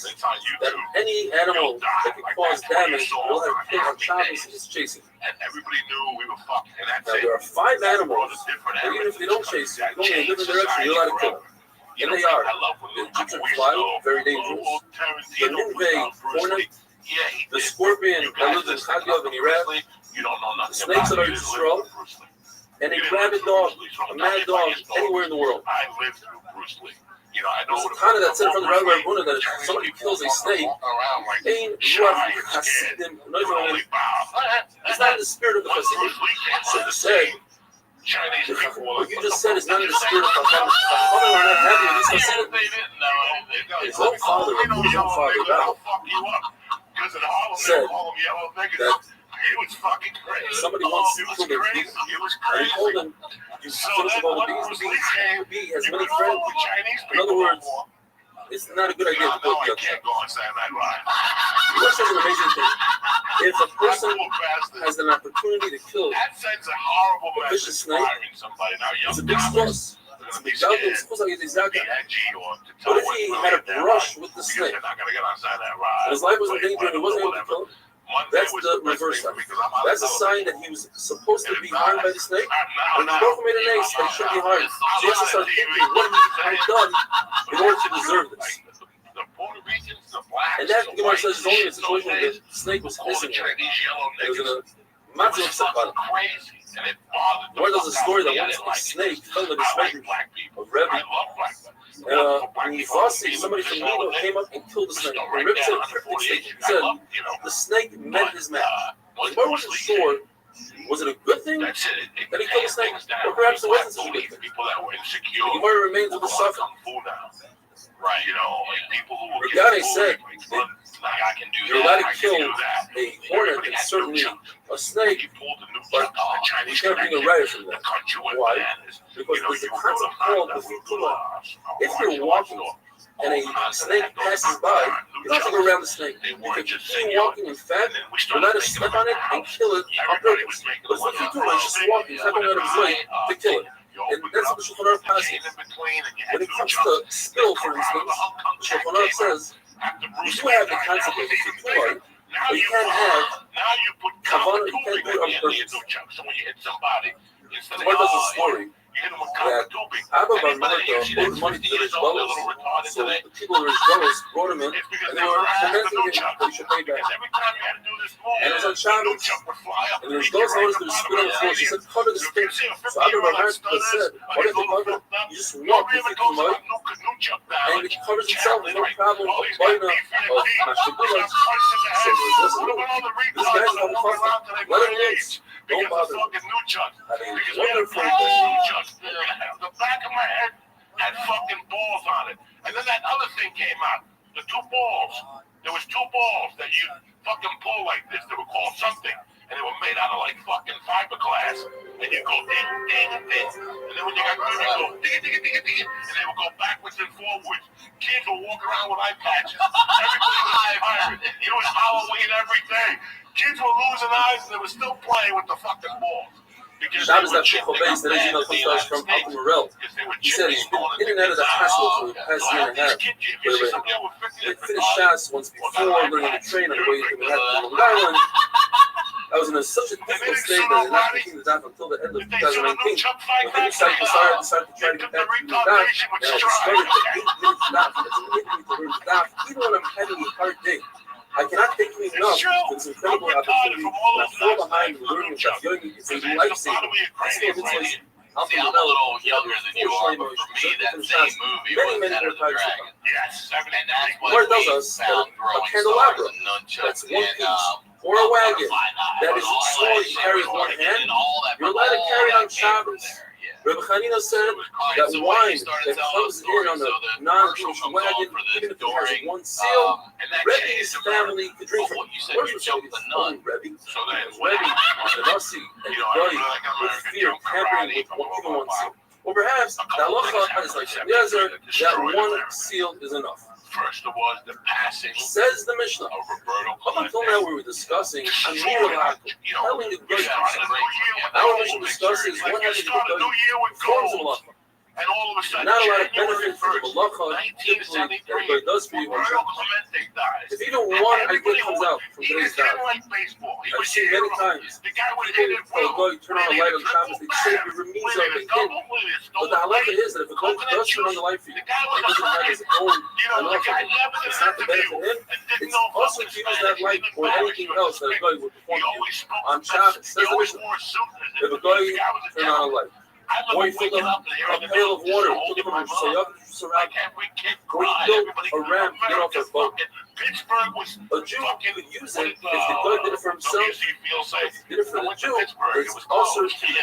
that any animal that can cause damage will have pain on Shabbos and is chasing. Now there are 5 animals, and even if they don't chase you, going in a different direction, you're allowed to kill them. And they are the Egyptian fly, very dangerous, the Nineveh hornet, the scorpion that lives in Chagyav and Iraq, the snakes that are in Israel, and a rabid dog, a mad dog, anywhere in the world. There's a Tana that said from the Rabbi Rothschild that if somebody kills a snake, it's not in the spirit of the Hasidim. So he said, what you just said is not in the spirit of the Hasidim. Are not happy with these Hasidim. His own father, said that somebody once killed a thief, and he told him You
So
finish
then
with all the
when
bees.
Bruce Lee came,
The bee has
he
many
was
friends.
with Chinese
In other
people
words,
no more.
it's not a good idea to
No,
go
I
to
can't go on Saturday Night Live.
Bush is an amazing thing. If a person
That's a bastard.
has an opportunity to kill
That sends a horrible
a
message
vicious snake,
firing somebody. Now, young
it's a big
comics
stress.
are
It's
going to be
a big
scared
supposed to be
to
exact.
be edgy or to tell
What if
what's
he
really
had a
in their
brush
mind
with the
because
snake?
they're not going to get on Saturday Night Live.
His life was in
Play
danger and he wasn't able to
whatever.
kill him.
Monday
That's
was
the
best
reverse
day
side.
for me 'cause I'm out of
That's a sign
television.
that he was supposed to
And
be
it's
harmed
not-
by the snake.
not
And
now.
he both made an ace that he should be harmed. So he has to start thinking what he had done in order to deserve this.
The Puerto Ricans, the blacks,
And that
the
Gemara
whites,
says is only in a situation where
days,
the snake was
called the
hissing at him.
Chinese yellow
It was in
niggas.
a matzah
It was
of
fucking crazy, and it bothered the
Where there's a
fuck
story
out of
that
me. I
once
didn't
a
like it.
snake fell in the
I like
snake
black people.
of Rebbe.
I love black people.
And Nivasi, somebody from Nino, came up and killed the snake. And Rebbe said, he said, the snake met his man. The Gemara wasn't sure, was it a good thing that
That's it.
he killed the snake? Or perhaps it wasn't such a good thing.
People that were insecure.
The Gemara remains with the suffering.
Right, you know, like people who were
Regarding said,
like I can do
you're
that,
allowed
I
to
can
kill
do that.
a hornet and certainly a snake, but you can't bring a riot from that. Why? Because there's a concept called the fitula. If you're walking and a snake passes by, you don't have to go around the snake. You can continue walking. In fact, you're allowed to step on it and kill it on purpose. But if the fitula is just walking, stepping out of his way to kill it. And that's what the Shulchan Aruch passes. When it comes to spill, for instance, the Shulchan Aruch says, you do have the concept of the fitula, but you can't have kavanah, you can't do it on purpose. The Gemara does a story that Abba Bar Martha owed money to the rich dwellers, so the people of the rich dwellers brought him in, and they were tormenting him that he should pay back. And it was on Shabbos, and the rich dwellers noticed there was spit on the floor. She said, cover the spit. So Abba Bar Martha said, what if they cover it? You just walk with it too much, and it covers itself, there's no problem of biting of Mashtabulas. So there's this guy's not a fucker. Let him loose. Don't bother him. Have a wonderful day.
The back of my head had fucking balls on it. And then that other thing came out. The two balls. There was two balls that you fucking pull like this. They were called something. And they were made out of like fucking fiberglass. And you go ding, ding, ding. And then when you got good, you go ding, ding, ding, ding. And they would go backwards and forwards. Kids would walk around with eye patches. Everybody was tired. It was Halloween every day. Kids were losing eyes and they were still playing with the fucking balls.
Shabbos that Shulchan Beis, that email comes to us from Alton Morel. He said he's been in and out of the hospital for the past year and a half. They finished Shabbos once before learning the train on the way to Manhattan from Long Island. I was in such a difficult state that I did not continue the daf until the end of 2019. When the new site decided to try to get back to the daf, and I discovered that 8 minutes daf, it's an 8 minutes to learn the daf, even when I'm having a hard day. I cannot thank you enough for this incredible opportunity that I fall behind in learning about yogi. It's a lifesaver. I still have insulation.
See, I'm a little younger than you are, but for me, that same movie was Enter the Dragon.
Yes,
And that's what
Lord
we
tells us that
found
a
throwing
candelabra,
stars and nunchucks
that's one
and,
piece, or a wagon that is a sword you carry with one hand, you're allowed to carry it on Shabbos. Rabbi Hanina said that wine that comes in on a non-Jewish wagon, even if it has one seal, Rebbe's family could drink from it. Where's the Rebbe? Rebbe. Rebbe, the Nasi, and the Goy would fear tampering with even one seal. Or perhaps the halacha is like Eliezer, that one seal is enough.
First there was the passing
Says the Mishnah.
of Roberto
Up until now we were discussing Amir al-Hakam, telling the Goy. Our Mishnah discusses what has to do with the forms of halacha.
And all of a sudden,
Not a lot of
January
benefit from
1st,
halacha typically that
1973,
Goy does for you on
Roberto
Shabbos.
Clemente dies.
If even one idea comes out from
He
today's
just didn't
daf,
like baseball. He
I've
was
seen many times.
The guy would hit it
People
well.
tell Goy, turn on the light on Shabbos, they say your remise of the kid. But the halacha is that if a Goy does turn on the light for you, he doesn't have his own halacha. It's not to benefit him. It's also to use that light or anything else that a Goy would perform on Shabbos. Says the Mishnah. If a Goy turn on a light, or you fill up a pail of water, took it from a Sayyad surround, or you built a ramp to get off a boat.
Pittsburgh was
A Jew could use it if the Goy did it for himself. If he did it for the Jew, it's also to you.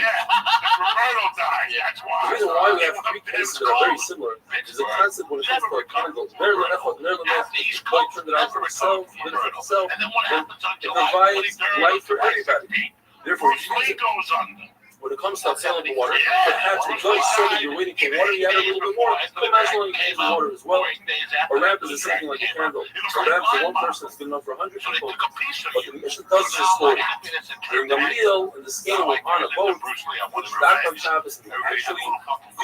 Roberto died. That's
The
why.
reason why we have three cases that are very similar is the concept when it comes to a candle. Never the effort, never the mess. The Goy turned it out for himself, did it for himself,
And then what
and
happens on
it
July
provides
23rd?
light for everybody. Therefore,
Bruce Lee goes under.
when it comes to available water, perhaps the guy saw that you're waiting for water, you add a little bit more. But imagine you use the water as well. A ramp is the same thing like a candle. A ramp for one person is good enough for 100 people. But the mission tells us a story. During the meal, in the scale on a boat, which back on Shabbos, and actually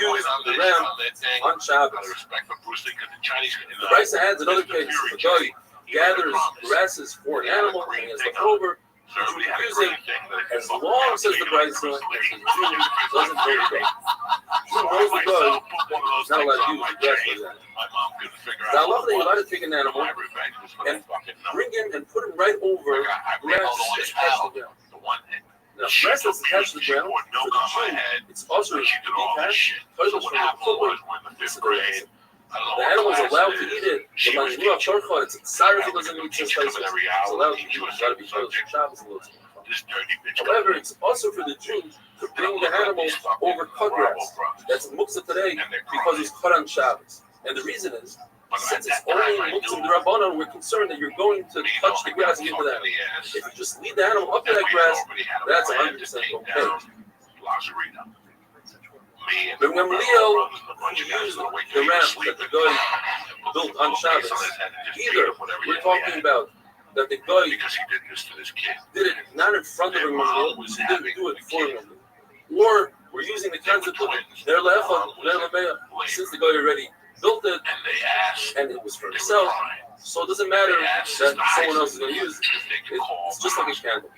use the ramp on Shabbos. The Rice adds another case. The guy gathers grasses for an animal and he has left over. Using as long, says the Bryce, as the Jew doesn't know the guy. Jew knows the guy, he's not allowed to use the grass for that. Now, I love that you're allowed to take an animal and bring him and put him right over grass that's attached to the ground. Now, grass that's attached to the ground, for the Jew, it's also to be attached, titles from the footwork, the animal is allowed to eat it, but like Ruach Shorcha, it's sorry if it doesn't eat some spices. It's allowed to eat it, it's got to be killed for Shabbos a little bit. However, it's also for the Jew to bring the animal over cut grass. That's muktzah today because it's cut on Shabbos. And the reason is, since it's only muktzah d'Rabbanan, we're concerned that you're going to touch the grass and get to that. If you just lead the animal up to that grass, that's 100% okay. But when Leo used the ramp that the guy built on Shabbos, either we're talking about that the guy did it not in front of him, he didn't do it for him, or we're using the concept of Ner Le'echa, Ner Le'meya, since the guy already built it and it was for himself, so it doesn't matter that someone else is going to use it. It's just like a candle.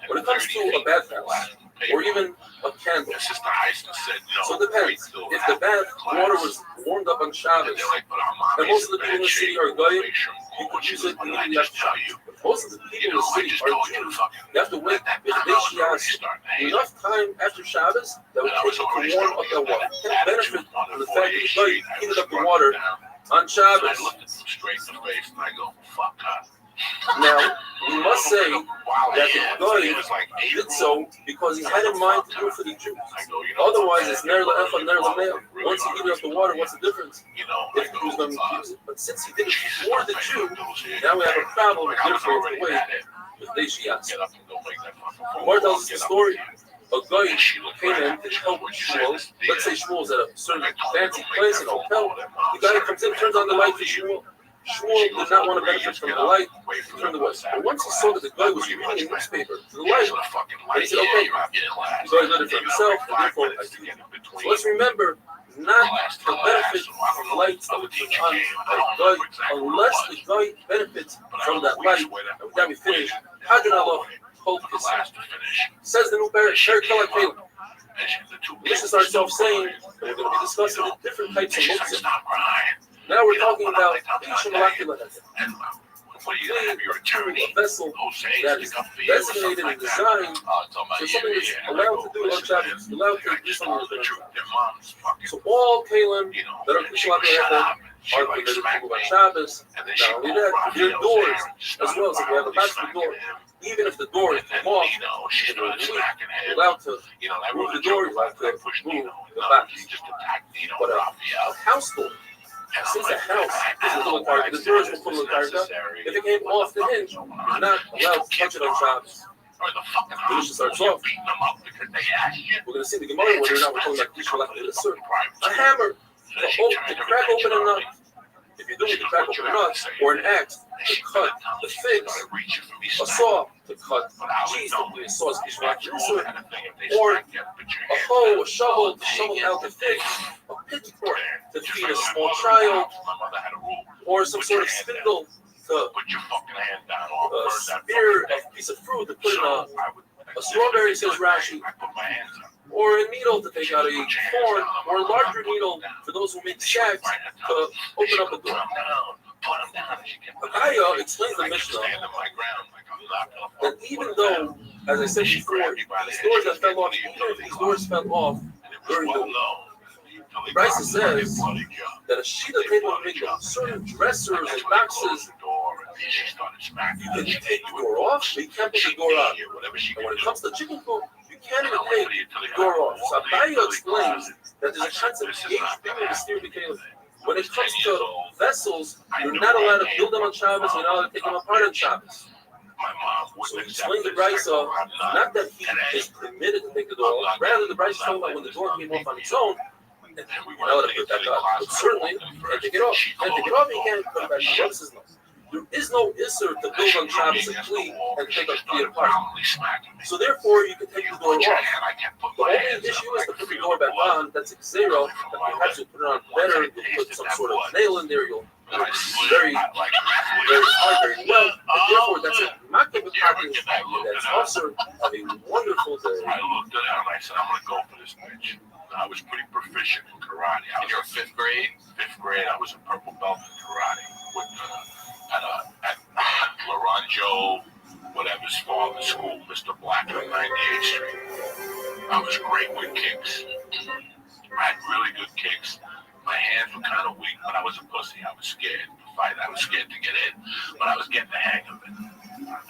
When it comes to a bathhouse, or even a candle, so it depends. If the bath water was warmed up on Shabbos, and most of the people in the city are goyim, you could use it immediately after Shabbos. But most of the people in the city are Jews. You have to wait enough time after Shabbos that would take you to warm up that water. You can benefit from the fact that the goy heated up the water on Shabbos. Now, we must say that the guy did so because he had in mind to do it for the Jews. Otherwise, it's Ner Le'echa, Ner Le'meya. Once he heated up the water, what's the difference? If the Jew's going to use it. But since he did it for the Jew, now we have a problem, and therefore it's away with Deishiyas. Gemara tells us the story. A guy came in to help Shmuel. Let's say Shmuel's at a certain fancy place in a hotel. The guy comes in, turns on the light for Shmuel. Shmuel did not want to benefit from the light, he turned away. But once he saw that the guy was reading a newspaper to the light, he said, okay, the guy did it for himself, and therefore I do it. So let's remember, not the benefit from the lights that we put on the guy, unless the guy benefits from that light, and with that we finish. Hadron Hope says the new Baruch Caleb. This is ourselves saying that we're going to be discussing the different types of muktzah. Now we're talking about each molecular a vessel that is designated and designed for something that's allowed to do on Shabbos, allowed to do something on Shabbos. So all kalim that are permitted to go on Shabbos. Not only that, their doors as well. So we have a master door. Even if the door is off, you're allowed to move the door, you're allowed to move the back. But a house door, since a house is a little target, the doors will put a little target up. If it came off the hinge, you're not allowed to touch it on Shabbos. The mission starts off. We're going to see the Gemara whether or not we're talking about a hammer to crack open a nut. If you're doing to crack open a nut, or an axe to cut the figs, a saw to cut cheese, a saw is or a hoe, a shovel to shovel out the figs, a pitchfork to feed a small child, or some sort of spindle to spear a piece of fruit to put in a strawberry, says Rashi, or a needle to take out a corn, or a larger needle for those who make shacks to open up a door. Agaya explains the Mishnah that even though, as I said before, these doors that fell off, even if these doors fell off during the Bryce says that a sheet of paper will make certain dressers and boxes. You can take the door off, but you can't put the door on. And when it comes to chicken coop, you can't even take the door off. So Abaya explains that there's a concept of when it comes to vessels, you're not allowed to build them on Shabbos, you're not allowed to take them apart on Shabbos.
My mom
So
wouldn't
explain the
accept
Brisa,
this.
not that he is permitted to take the door off. Rather, the Brisa is talking about when the door came off on its own, and you're not allowed to put it back on. But certainly, you can't take it off. You can't take it off, you can't put it back on. This is no. There is no Isser to build on Shabbos a Kli and take up the apart. So therefore, you can take the door off. The only issue is to put the door back on. That's a zero. But perhaps you put it on better. You'll put some sort of nail in there. You'll very, very hard, very well. And therefore, that's a makkah b'karting. That's also have a wonderful day.
I looked at her and I said, I'm going to go for this bitch. I was pretty proficient in karate.
In your fifth grade?
Fifth grade, I was a purple belt in karate with at Loranjo, whatever's father's school, Mr. Black on 98th Street. I was great with kicks. I had really good kicks. My hands were kind of weak, but I was a pussy. I was scared to fight. I was scared to get in, but I was getting the hang of it.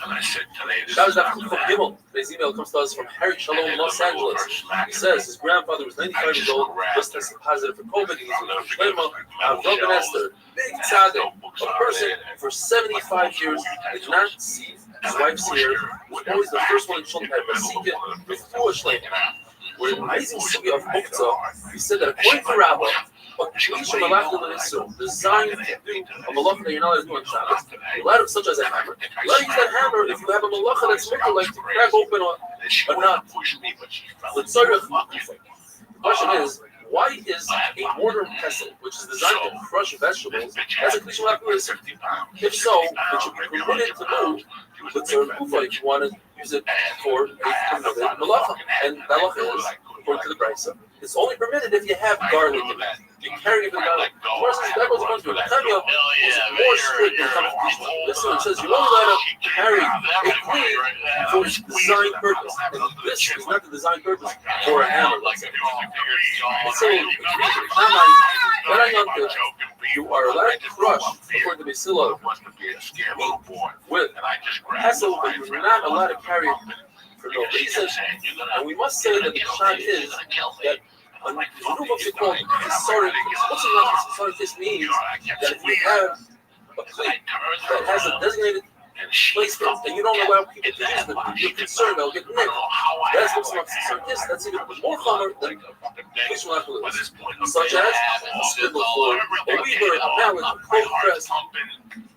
And I said today, this
That
is
was that
not
from
bad.
Gimel. Today's email comes to us from Harry Shalom in Los Angeles. He says his grandfather was 95 years old, just tested positive for COVID. He's in Shlema, Broken Esther, big tzaddik, a person for 75 years did not see his wife's hair. Was always the first one in Shalom had Basika before Shlema. With an amazing sugya of Muktzah, he said that according to Rabbi, the design of a malacha that you're not allowed to do on Shabbos, allowed it such as a hammer. Allowed to use that hammer if you have a malacha that's like to crack open a nut. The question is, why is a mortar and pestle, which is designed to crush vegetables, as a cliche malacha? If so, it should be permitted to move with certain kufa if you want to use it for a permitted malacha. And the malacha is, according to the Brisa, it's only permitted if you have garlic in it. You carry the garlic. That was going through the Tanya was more strict when it comes to these things. This one says you're only allowed to carry a clean for its design purpose. And this is not the design purpose for a hammer, let's say. And so, you are allowed to crush, according to Basila, with pestle, but you're not allowed to carry it for no reason. And we must say that the shot is that what's it called? This means that if you have a plate that has a designated placement and you don't allow people to use them, you're concerned they'll get nicked. That's what's not circus. That's even more common than such as a spindle for a weaver, a mallet, a cold press.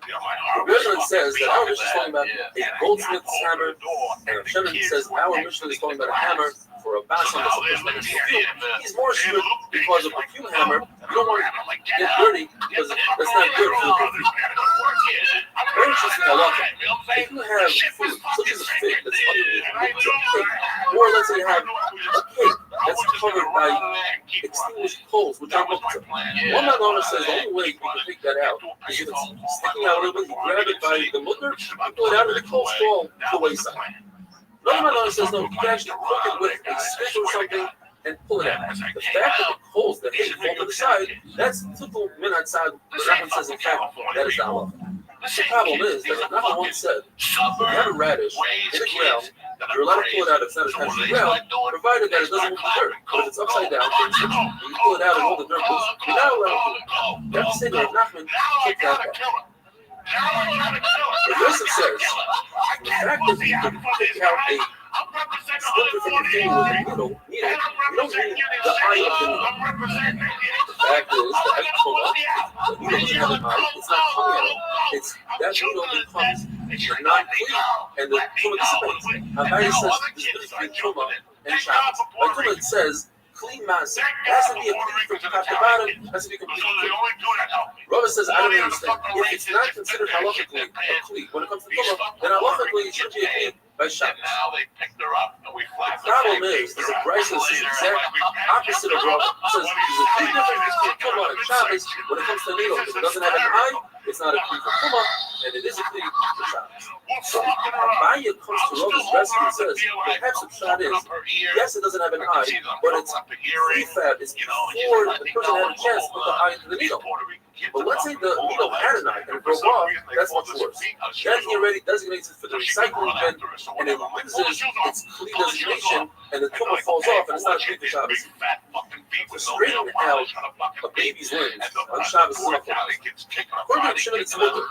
The Rebbe says that our Mishnah is talking about a goldsmith's hammer, and Shemon says our Mishnah is talking about a hammer for a basin that's supposed to make perfume. He's more strict because a perfume hammer, you don't want to get dirty because that's not good for the perfume. Very interesting halacha. If you have food, such as a fig that's underneath a cake, or let's say you have a cake that's covered by extinguished coals, which are muktzah. One Madonna says the only way you can take that out is if it's sticking out a little bit, you grab it by the mutter, you pull it out, and the coals fall to the wayside. Another Madonna says no, you can actually cook it with a stick or something and pull it out. The fact that the coals that hit fall to the side, that's typical min outside. The Rahman says, in fact, that is the halacha. The problem is that Rahman once said, if you have a radish in the ground, you're allowed to pull it out if it's not attached to the ground, provided that it doesn't move the dirt. But if it's upside down, for instance, and you pull it out and all the dirt moves, you're not allowed to do it. You have to say that Rahman took that back. The Yosef says, the fact that you can pick out a splinter from your finger with a needle, you don't need the eye of the needle. The fact is that as you pull up, the needle doesn't have an eye, it's not coming out. It's that needle becomes non-clean, and the tumah dissipates. Abaye says this is between tumah and Shabbos. By tumah it says clean mass. It has to be a clean from top to bottom. It has to be completely clean. Rava says, I don't understand. If it's not considered halachically a clean, when it comes to tumah, then halachically it should be a clean by Shabbos. The problem is the Brisa is the exact opposite of Rava. It says there's a big difference between tumah and Shabbos when it comes to needle. If it doesn't have an eye, it's not a clean for tumah, and it is a clean for Shabbos. So Abaye comes to Rava's rescue and says, perhaps the shot is, yes, it doesn't have an eye, but it's prefab. It's before the person had a chance to put the eye into the needle. But let's say the needle had an eye and it broke off, that's much worse. Then he already designates it for the recycling bin, and it loses its clean designation, and the tumor falls off, and it's not a clean for Shabbos. To straighten out a baby's limbs on Shabbos is not according to Shimon, it's mutter.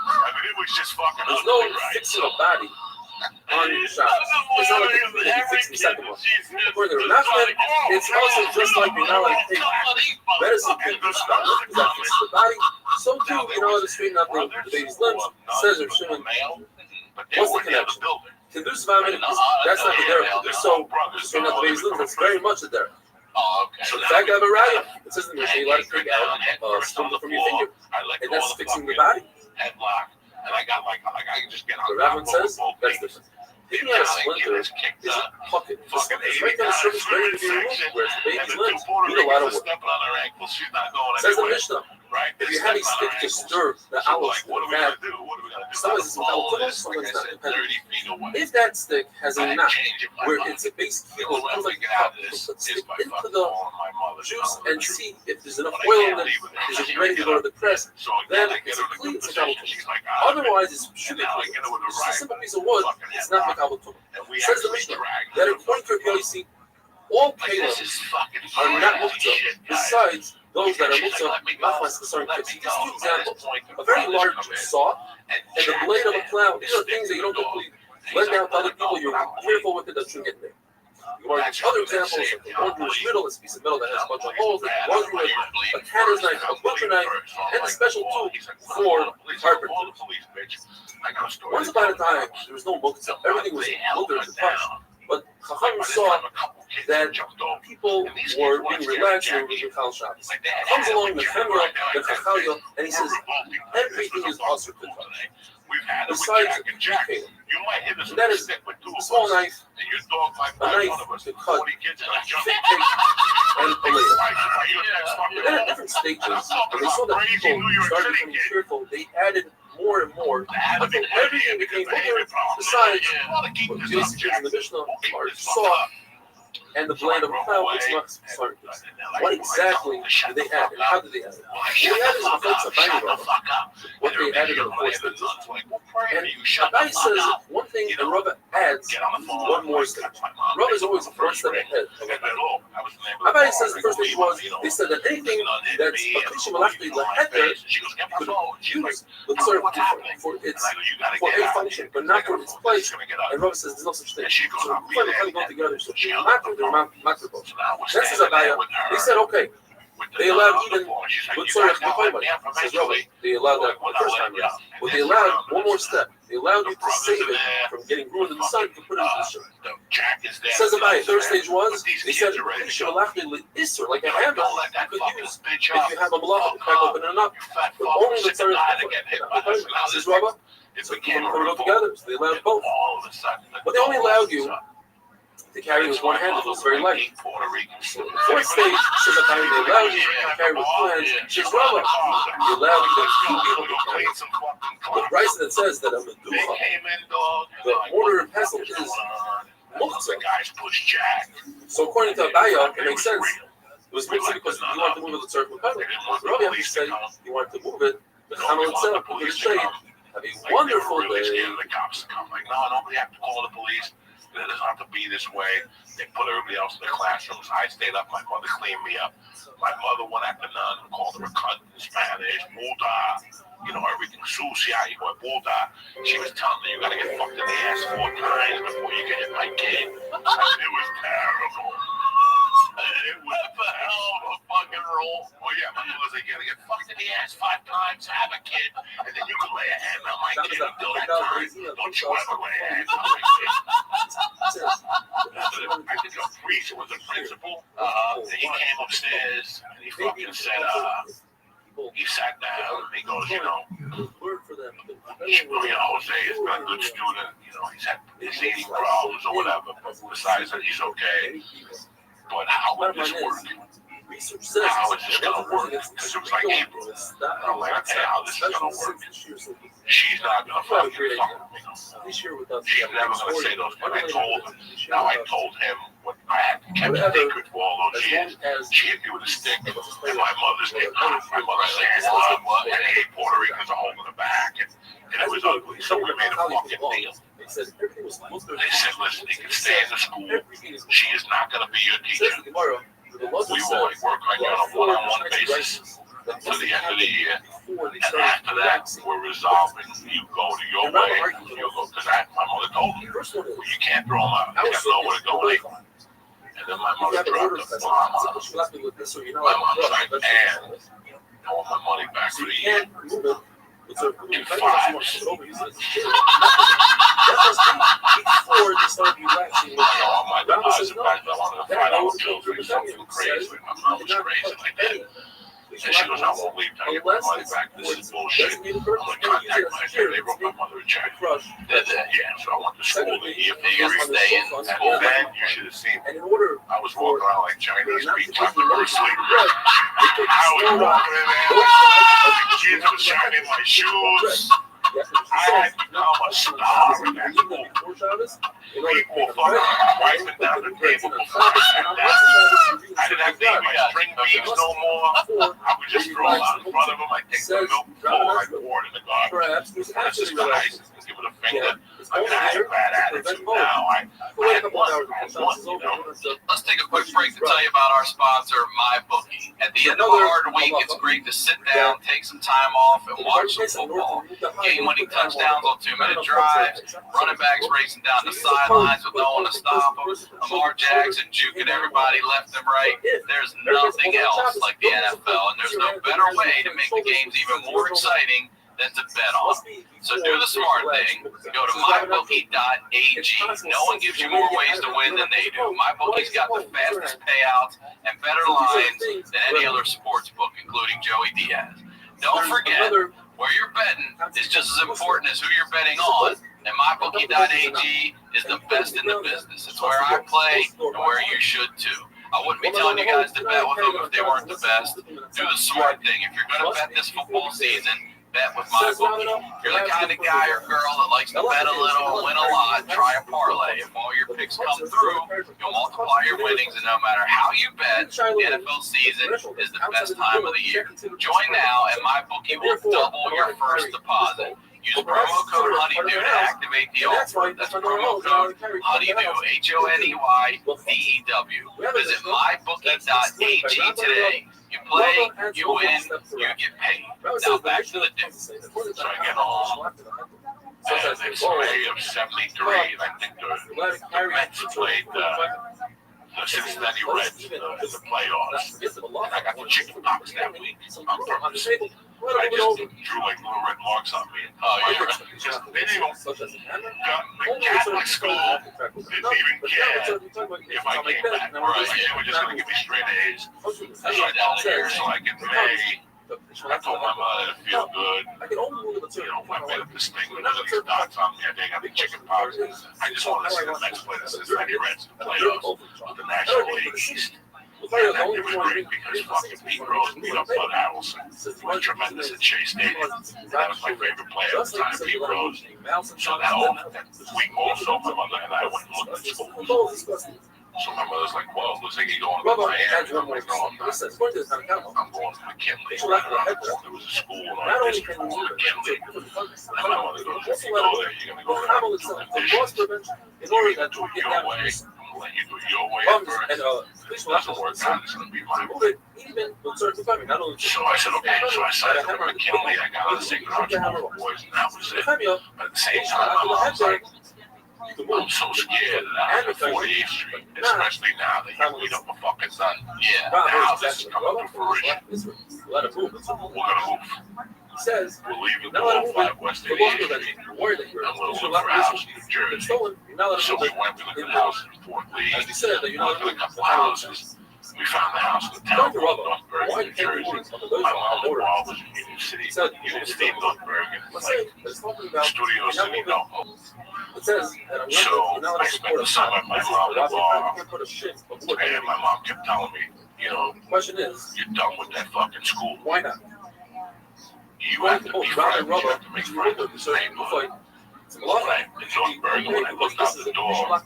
There's no fixing a body on Shabbos. It's not like they fix the second one. According to Nachman, it's also just like you're not allowed to take medicine to do stuff because that fixes the body. So too, you're not allowed to straighten out the baby's limbs. Says or Shimon. What's the connection? Kedus v'amin, that's not the derech. Kedus so straighten out the baby's limbs. That's very much the derech. So the fact that I have a raya, it says in the Mishnah, you let it take out a splinter from your finger, and that's fixing the body.
And I got like I can just get on.
The Rabbi says that's different. Taking out a splinter is a pocket. It's right down the surface, ready to be removed. Whereas the baby's limbs need a lot of work. Says the Mishnah, if you have a stick to stir the olives in the fat, sometimes it's without tools, sometimes not, depending. If that stick has a knot where it's a base kilo, it comes like a cup, you put the stick into the juice and see if there's enough oil in it, is it ready to go to the press, then it's a clean mekabel tumah. Otherwise, it's sugar. It's just a simple piece of wood, it's not mekabel tumah. Says the Mishnah that according to Rabbi, all kalim are not muktzah, besides those that are muktzah, machmas concerning kids. Just two examples. A very large saw and the blade of a plow. These are things that you don't completely let down to other people. You're careful with it that you get there. You want to get other examples, like the laundry middle, it's a piece of metal that has a bunch of holes, like a laundry knife, a canner's knife, a butcher knife, and a special tool for carpenters. Once upon a time, there was no muktzah. Everything was mutter to touch. But Chacham saw that people were being relaxed and they were doing Chal Shabbos. Comes along the Chemra, the Chachalia, and he says, everything is also to touch. Besides the kalim. And that is a small knife, a knife to cut thick cake and a ladle. And then at different stages, when they saw that people started becoming fearful, they added more and more until everything became bigger. Besides what basically in the Mishnah are saw and the blade of a plow, which not sorry. What exactly did they add and how did they add it? They added in the place of what they added in the four stages. And Abai says one thing and Rabbi adds one more stage. Rabbi is always one step ahead. Abai says the first stage was they said that anything that's Bakrisha Malachli Laheter could use the serve for a function, but not for its place. And Rabbi says there's no such thing. So we can go together. So this is a Abaya. They said okay. They allowed even says Rabbi, they allowed that the first time, but they allowed one more step. They allowed you to save it from getting ruined in the sun to put it into the shirt. Says Abaya, third stage was they said Isser, like a handle you could use if you have a malacha to crack open it up. But only the third says Rabbi, so you can put it all together. So they allowed both. But they only allowed you to carry with one hand, it was very light. So the fourth stage says that they allowed you to carry with two hands, says Rabbi, they allowed you to two people to carry. The price that says that a meducha, the mortar and pestle is muktzah. So according to Abaya, it makes sense. It was muktzah because you want to move it to circle pedal. Rabbi said you want to move it, the hamel itself, with the shade. Have a wonderful day.
The cops come like, no, nobody have to call the police. It doesn't have to be this way. They put everybody else in their classrooms. I stayed up. My mother cleaned me up. My mother went after none, called her a cunt in Spanish, Buda, you know, everything. Sucia, Buda. She was telling me, you got to get fucked in the ass 4 times before you can hit my kid. It was terrible. It was a hell of a fucking roll. Well, yeah, my mother was like, you got to get fucked in the ass 5 times, have a kid, and then you can lay a hand on my kid until that time. Don't you ever lay a hand on my kid. I think a priest was a principal. He came upstairs and he fucking said, he sat down and he goes, you know, Jose is not a good student. You know, he's had his eating problems or whatever. But besides that, he's okay. But how would this work? How is this going to work? Because it was like April. I'm like, I tell you how this is going to work. She's not going to fucking fuck with me. She's never going to say those things. I told him. Now I told him what I had kept a secret for all those years. She hit me with a stick. And my mother's name, my mother's saying, and I hate Puerto Ricans a hole in the back. And it was ugly. So we made a fucking deal. They said, listen, you can stay in the school. She is not going to be your teacher. We will work on you on a one-on-one basis. to the end of the year. And after that, we're resolving. You go to your way, you'll go, because my mother told me, you can't throw them out. You have nowhere to go anyway. And then my mother dropped the bomb on us. My mom's like, man, I want my money back for the year. In 5. I want my deposit back. I wanted a $5 bill for something crazy. My mom was crazy like that. And she goes, I won't leave till I get my money back. This is bullshit. I'm going to contact my family. They wrote my mother a check. Yeah, so I went to school the year for 3 days. And then you should have seen me. I was walking around like Chinese people after her sleep. I was walking in there. The kids were shining my shoes. I had become a star in that school. People fucking wiping down the table before I sat down. I didn't have to eat my string beans no more. I would just throw them out in front of them. I'd take the milk bowl, I'd pour it in the garbage. That's just nice. Give it a finger. I mean, I had a bad attitude now. I had one, you know.
Let's take a quick break to tell you about our sponsor, MyBookie. At the end of a hard week, it's great to sit down, take some time off, and watch some football. Game-winning touchdowns on 2-minute drives, running backs racing down the sidelines with no one to stop them, Lamar Jackson juking everybody left and right. There's nothing else like the NFL, and there's no better way to make the games even more exciting than to bet on. So do the smart thing. Go to mybookie.ag. No one gives you more ways to win than they do. MyBookie's got the fastest payouts and better lines than any other sports book, including Joey Diaz. Don't forget, where you're betting is just as important as who you're betting on. And mybookie.ag is the best in the business. It's where I play and where you should too. I wouldn't be telling you guys to bet with them if they weren't the best. Do the smart thing. If you're going to bet this football season, bet with MyBookie. You're the kind of guy or girl that likes to bet a little and win a lot. Try a parlay. If all your picks come through, you'll multiply your winnings, and no matter how you bet, the NFL season is the best time of the year. Join now, and MyBookie will double your first deposit. Use promo code HONEYDEW to activate the offer. That's promo code HONEYDEW, HONEYDEW. Visit mybookie.ag today. You play, you win, you get paid. Now back to the dip.
So I get home, and it's May of '73, and I think the Mets played the Cincinnati Reds in the playoffs. And I got the chicken pox that week on purpose. I just drew like little red marks on me. They didn't even, the Catholic school didn't even care if I came back. They were just going to give me straight A's. So I got here, so like in May, I told my mother to feel good. You know, I made up this thing with these dots on me. I think I got the chicken pox. I just wanted to see the Mets play the Cincinnati Reds in the playoffs of the National League East. And it was great because fucking Pete Rose beat up Bud Harrelson. He was tremendous at Shea Stadium. That was my favorite player at the time, Pete Rose. So that week also, my mother and I went and looked at schools. So my mother's like, well, looks like you're going to Miami. I'm like, no, I'm not. I'm going to McKinley. There was a school in our district called McKinley. And my mother goes, if you go there, you're going to go there and do conditions. You're going to do it your way. I'm going to let you do it your way at first. This doesn't work out. It's going to be my way. So I said, okay. So I signed up for McKinley. I got on the same ground school for boys, and that was it. But at the same time, my mom's like, I'm so scared that I'm at 48th Street, especially now that you beat up a fucking son. Yeah, the house is coming to fruition. We're gonna move. We're leaving 105 West 88th Street, and we're looking for a house in New Jersey. So we went to look at a house in Fort Lee, looked at a couple houses. We found the house in the town called Northburg, New Jersey. My mom and Bob was in Union City, Northburg, and it's like Studio City, no. So I spent the summer at my mom and Bob, and my mom kept telling me, you know, you're done with that fucking school. Why not? You have to be friends, you have to make friends with this neighborhood. Right, in Northburg, when I looked out the door,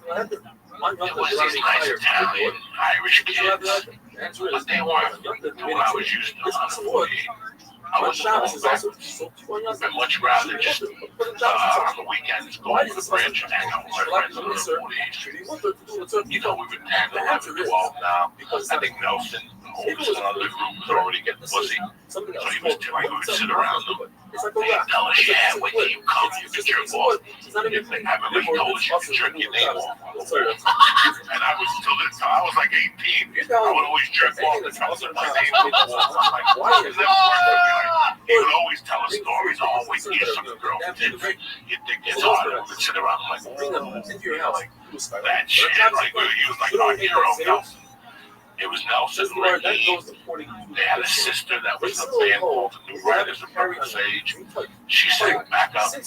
it was these nice Italian, Irish kids, but they weren't what I was used to on the 48. I wasn't going back. I'd much rather just, on the weekends, go over the bridge and hang out with my friends on 48th Street. You know, we've been 10, 11, 12 now. I think Nelson oldest in our living room was already getting pussy. So he was telling me to sit around him. He'd tell us, yeah, wait till you come, you can jerk off. I remember he told us you can jerk your name off. And I was still this time, I was like 18. I would always jerk off and tell us my name. Like, why is that work? He would always tell us stories. Oh, wait, you some girl did your dick gets hard. And we would sit around like, like that shit. Like, he was like our hero, Nelson. It was Nelson Ricky. They had a sister that was in a band called the New Riders of Purple Sage. She sang backup, and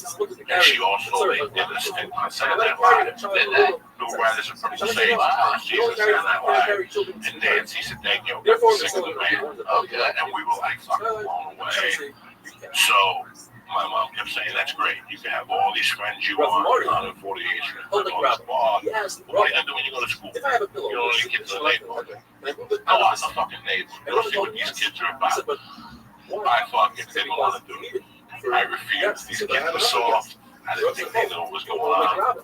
she also did a stint on Saturday Night Live. New Riders of Purple Sage. She was Saturday Night Live. And Nancy Sedegno was singing the band. And we were like fucking blown away. So my mom kept saying, that's great. You can have all these friends you want on a 48th Street. All this bar. What are you going to do when you go to school? You don't want any kids in the neighborhood. No, I'm a fucking neighbor. You don't see what these kids are about. I fucking didn't want to do it. I refused. These kids were soft. I didn't think they knew what was going on.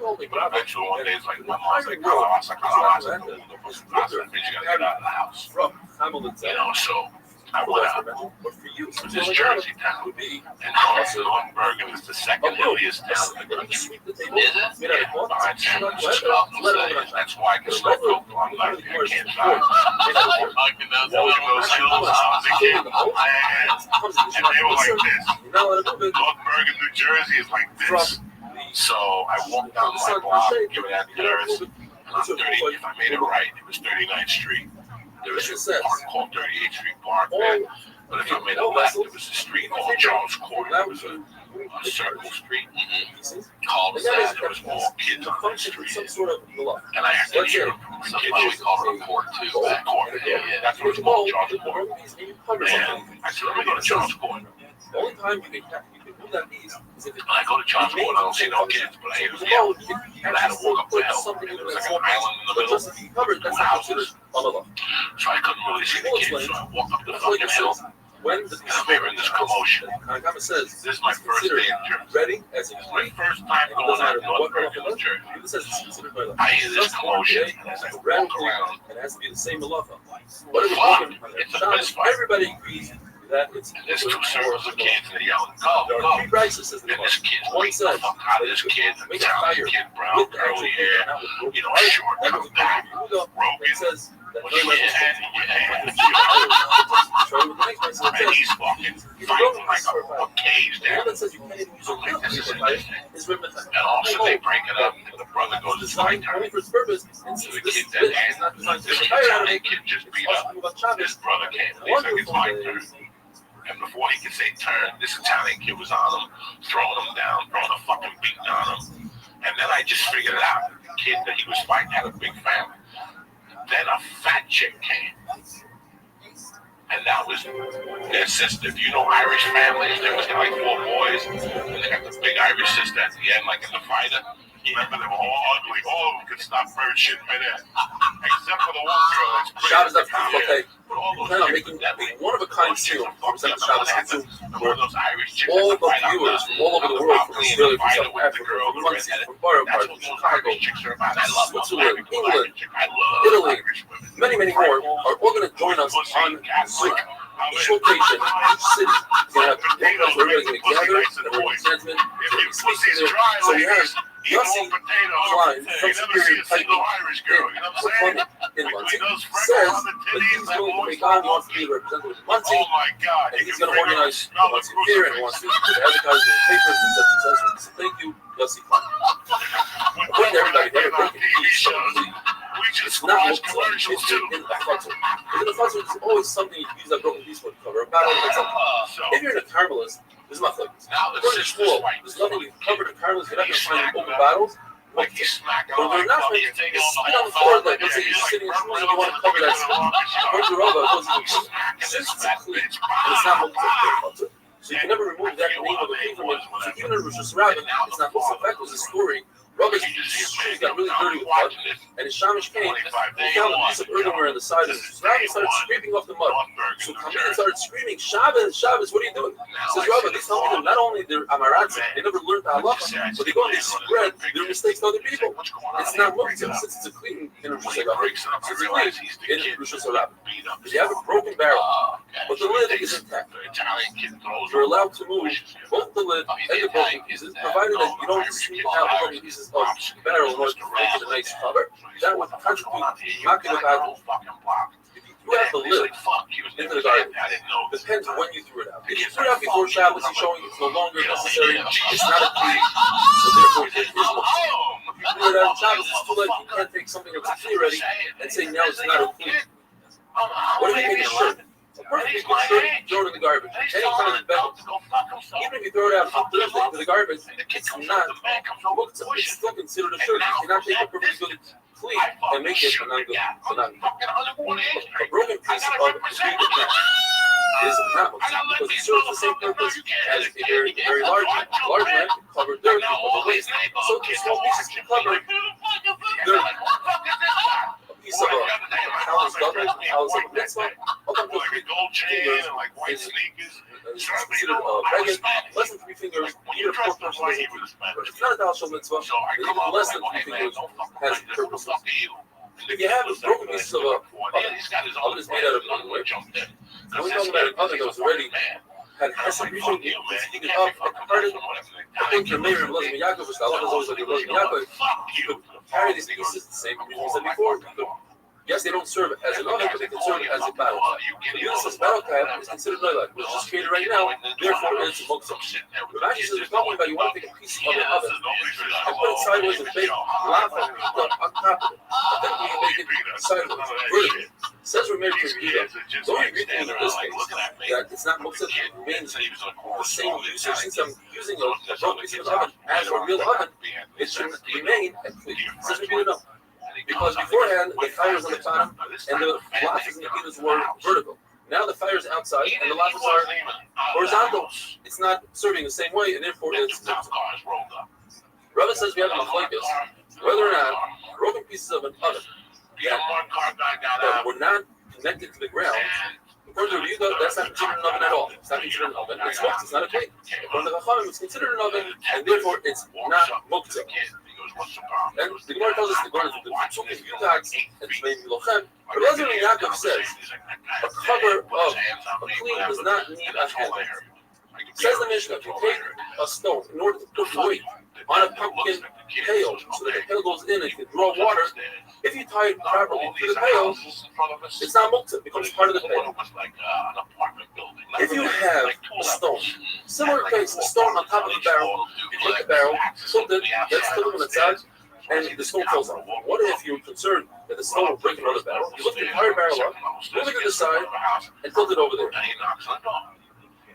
But eventually one day it's like, my mom's like, Carlos, you gotta get out of the house. You know, so I went out to this Jersey town, and Bergen is the second hilliest town in the country. Is it? Yeah, behind San Francisco. That's why I can smoke dope. I'm like, I can't drive. Walking those hills, I was a kid, and they were like this. North Bergen, New Jersey is like this. So I walked down my block, giving that terrace, and on 30, if I made it right, it was 39th Street. There was a park called 38th Street Park there, but if I made a left, there was a street called Charles Court. There was a circle street called that. There was more kids on that street. And I actually hear some kids we call it a court too. Court. Yeah, that's what it's called, Charles Court. And I said, let me go to Charles Court. The only time you can do that is if I go to Charles Court, I don't see no kids, but I hear them yell. And I had to walk up the hill. And there was like an island in the middle, two houses. So I couldn't really see the kids, so I walked up the fucking hill. And I'm hearing this commotion. This is my first day in Jersey. This is my first time going out of North Bergen, New Jersey. I hear this commotion, and as I walk around, but fuck, it's a fist fight. Everybody agrees that it's there's two circles of kids, and they're yelling, go, go. And this kid's beating the fuck out of this kid, an Italian kid, brown, curly hair, you know, short, come back, broken. And he's fucking fighting like a cage down. I'm like, this isn't it. And also they break it up, and the brother goes, it's my turn. So the kid that has this Italian kid just beat up. This brother came, and he's like, it's my turn. And before he could say turn, this Italian kid was on him, throwing him down, throwing a fucking beating on him. And then I just figured it out. The kid that he was fighting had a big family. Then a fat chick came. And that was their sister. If you know Irish families, there was like 4 boys, and they got the big Irish sister at the end, like in the fighter. Remember, they were all ugly. All of them could stop bird shit midair. Except for the one girl that's pretty.
Shabbos, that's okay.
But all those
Plan on making one of a kind seal from Shabbos to
all those Irish chicks.
all the viewers from all over the world, from Australia, from South Africa, from Muncie, from Borough, from Chicago, Switzerland, England, Italy, many more are all going to join us on each location, each city. We're going to have programs where everybody's going to gather, and we're going to transmit, so we have Yossi Klein from Superior Typing in Muncie says that he's going to make all wants to be a representative of Muncie, and he's going to organize the Muncie Fair and wants to advertise in papers and such and such. So thank you, Yossi Klein. According to everybody here, it's not what's it's in the fuzzle. In the fuzzle, it's always something you use that broken piece for to cover a battle or something. If you're in a carmelist, there's nothing. According to school, there's nothing you cover in carmelist. You're not going to find open battles. But they're not going to take on the floor. Like, let's say you're sitting in shoes and you want to cover that spot. According to Rava, it goes it's clean, and it's not multi-factor. So you can never remove that name of the thing from it. So even if it was just Rabbin, it's not what's the fact was a story. Rava shoes got really dirty with mud, and his shamish came, he found a piece of earthenware on the side of his shoes. Rabbi started scraping off the mud. So Kamina started screaming, Shabbos, Shabbos, what are you doing? He says, Rabbi, they tell me that not only they're Amaratz, they never learned the halacha, but they go and they spread their mistakes to other people. It's not muktzah, since it's a clean in Rosh Hashanah. It's a clean in Rosh Hashanah. If you have a broken barrel, but the lid is intact, you're allowed to move both the lid and the broken pieces, provided that you don't sweep out broken pieces of the barrel in order to make it a nice cover. That would contribute knocking about. If you threw out the lid into the garbage, depends when you threw it out. If you threw it out before Shabbos, he's showing it's no longer necessary. It's not a clean, so therefore it is muktzah. If you threw it out on Shabbos, it's too late. You can't take something that's clean already and say now it's not a clean. What if you make a shirt? A perfectly good shirt, throw it in the garbage. Anytime it's better. Even if you throw it out on Thursday into the garbage, it's not muktzah. It's still considered a shirt. You cannot take a perfectly good clean and make it a non-good. A broken piece of the is not muktzah because it serves the same purpose as a very large man. Large man can cover dirt and cover waste. So the small pieces can cover dirt. A piece of a callous government, a callous of a mitzvah, up until 3 fingers is considered regular. Less than 3 fingers, even a poor person doesn't do. But it's not a dalshal mitzvah, and even less than 3 fingers has purposes. If you have broken pieces of a oven is made out of wood. Now we're talking about an oven that was already had some reason you can up and convert it. I think your mayor Rabbi Yaakov was always like Rabbi Yaakov. You could carry these pieces the same reason we said before. Yes, they don't serve as an oven, but they can serve as a battle cap. The Unisys battle cap is considered noilak, which is created right now, therefore it's a muktzah. Rashi says we're talking about you want to take a piece of an oven and put it sideways and bake lava on top of it. And then you make it sideways, vertically. Says we're married to Rita. The only reason in this case that it's not muktzah remains the same usage. Since I'm using a broken piece of an oven as a real oven, it should remain at clean. Says we do it up. Because beforehand, the fire was on the bottom, and the lavas and the heaters were vertical. Now the fire is outside, and the lavas are horizontal. It's not serving the same way, and therefore it's muktzah. Rabbi says we have a machlokes whether or not broken pieces of an oven that were not connected to the ground. According to Yehuda, that's not considered an oven at all. It's not considered an oven. It's muktzah. It's not a cake. According to Chachamim, it's considered an oven, and therefore it's not muktzah. And the Gemara tells us the Gemara is the Tzuk and Yutax and Shmeim Milochem. But Rabbi Yaakov says a cover of a clean does not need a handle. Says the Mishnah, if you take a stone in order to put weight on a pumpkin pail so that the pail goes in and can draw water, if you tie it properly to the pail, it's not muktzah, it becomes part of the pail. If you have a stone, similar case, a stone on top of a barrel, you take a barrel, tilt it, let's tilt it on its side, and the stone falls out. What if you're concerned that the stone will break another barrel? You lift the entire barrel up, move it to the side, and tilt it over there.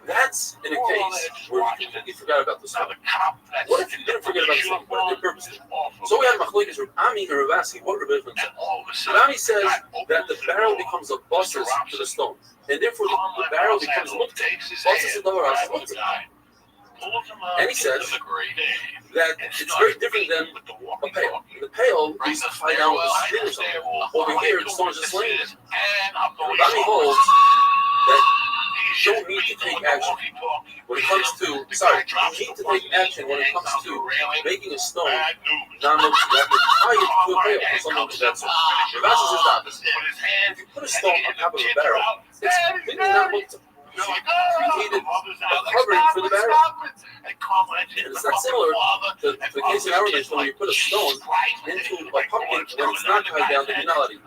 That's in a case where you completely forgot about the stone. What if you didn't forget about the stone? What did they purposely? So we have machlokes with Ami and Ravasi. What Rabbi Rothschild says? Ami says that the barrel becomes a buses to the stone, and therefore the barrel becomes muktzah. Buses and the is muktzah. And he says that it's very different than a pail. In the pail, you used to tie down with a string or something. Over here, the stone is just laying there. Ami holds that you don't need to take action when it comes to, you need to take action when it comes to making a stone non-muktzah. You have to tie it to a pail or something like that. So Ravasi says the opposite. If you put a stone on top of a barrel, it's completely not muktzah. You created a covering for the barrel. And it's not similar to the case in our nation where you put a stone into a pumpkin when it's not tied down to finality.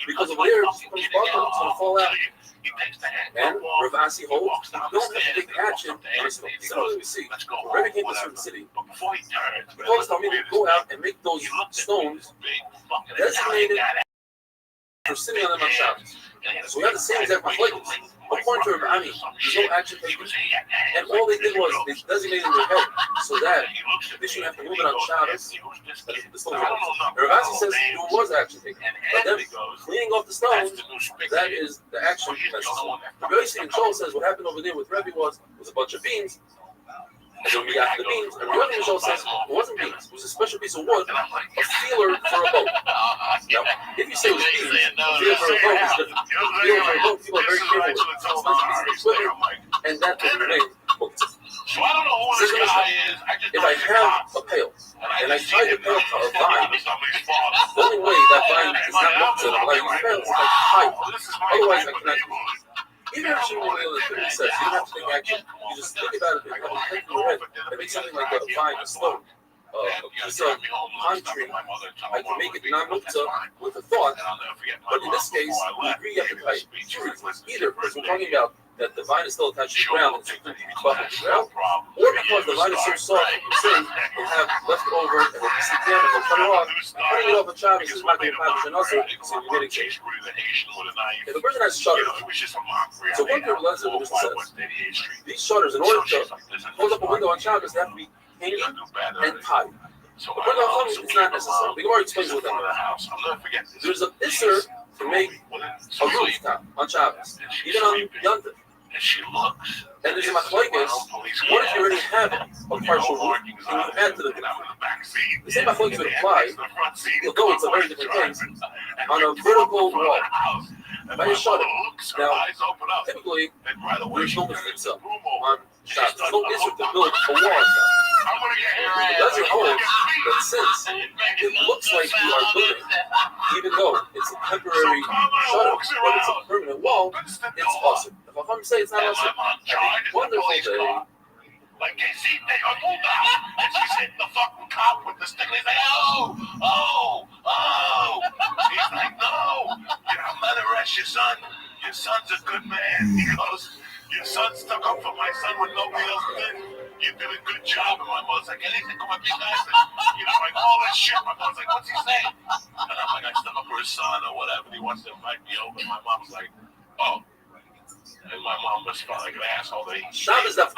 Because over there, it becomes buckle, it's going to fall out. And Ravasi holds, you don't have to take action on a stone. Similarly, we see, when Rebbe came to a certain city, he told us to go out and make those stones designated for sitting on them on Shabbos. So we have the same exact machlokes. According to Rabbi Ami, there's no action taken. And all they did was they designated their head so that they shouldn't have to move it on Shabbos. The stones. Ravasi says there was action taken. But then cleaning off the stones, that is the action necessary. Rabbi Yossi and Joel says what happened over there with Rebbe was a bunch of beans. And then we got to the beams, and the other Michelle says it wasn't beams. It was a special piece of wood, a feeler for a boat. Now, if you say it was beams, a feeler for a boat is different. A feeler for a boat, people are very careful with it. It's an expensive piece of equipment, and that's what we made.
So I don't know who this guy is.
If I have a pail, and I tie the pail to a vine, the only way that vine is not hooked to the line of the pail is if I tie it. Otherwise, I cannot use it. Even if you know the equipment says you don't have to take action, you just think about it and have a think in your head and make something like a vine, a stone, a piece of pine tree. I can make it non-mukta with a thought, but in this case, we agree you have to tie it. Either because we're talking about that the vine is still attached to the ground and it's completely buffeted the ground, or because the vine is so soft and concerned will have left over and if you stick down and they'll cut it off, cutting it off a Shabbos is not going to package and also so you mitigate. If a person has shutters, so one people says, these shutters, in order to hold up a window on Shabbos, they have to be hanging and tied. But window on it's not necessary. The Gemara explains what that means. There's an isser to make a rooftop on Shabbos, even on Yom Tov. And there's a machlokes. What if you already have a partial roof and you add to the roof? The same machlokes would apply, although it's a very different case, on a vertical wall by a shutter. Now, typically, there's no mitzvah on Shabbos. There's no issue to build a wall on Shabbos. That's your hold that since it looks like you are building, even though it's a temporary shutter, but it's a permanent wall, it's awesome. If I'm saying it's not awesome, have a wonderful day.
Like, see, they are moved out, and she's hitting the fucking cop with the stick. He's like, oh. He's like, no, I'm gonna arrest your son. Your son's a good man. He goes, your son stuck up for my son when nobody else did. You did a good job. And my mother's like, anything come up, be nice. You know, like all that shit. My mother's like, what's he saying? And I'm like, I stuck up for his son or whatever. He wants to invite me over. My mom's like, oh. And my mom must felt like an asshole.
Shabbos that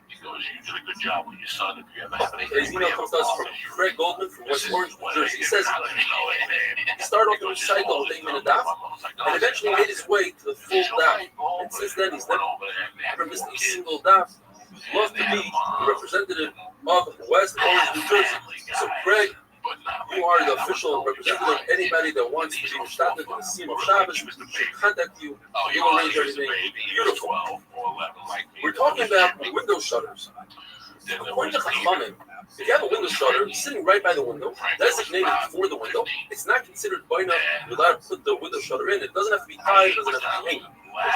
he goes, you did a good job with your son. If you ever have anything,
his email comes to us from Fred Goldman from West Orange, New Jersey. He says he started off the cycle with 8 minute daf and eventually made his way to the full daf. And since then, he's never missed a single daf. Love to be the representative of West Orange, New Jersey. So, Craig, you are the official representative. Anybody that wants to be started in the Sim of Shabbos should contact you. You will arrange everything. Beautiful. We're talking about window shutters. According to Chachamim, if you have a window shutter sitting right by the window, designated for the window, it's not considered bina. You're allowed to put the window shutter in. It doesn't have to be tied. It doesn't have to be hanging.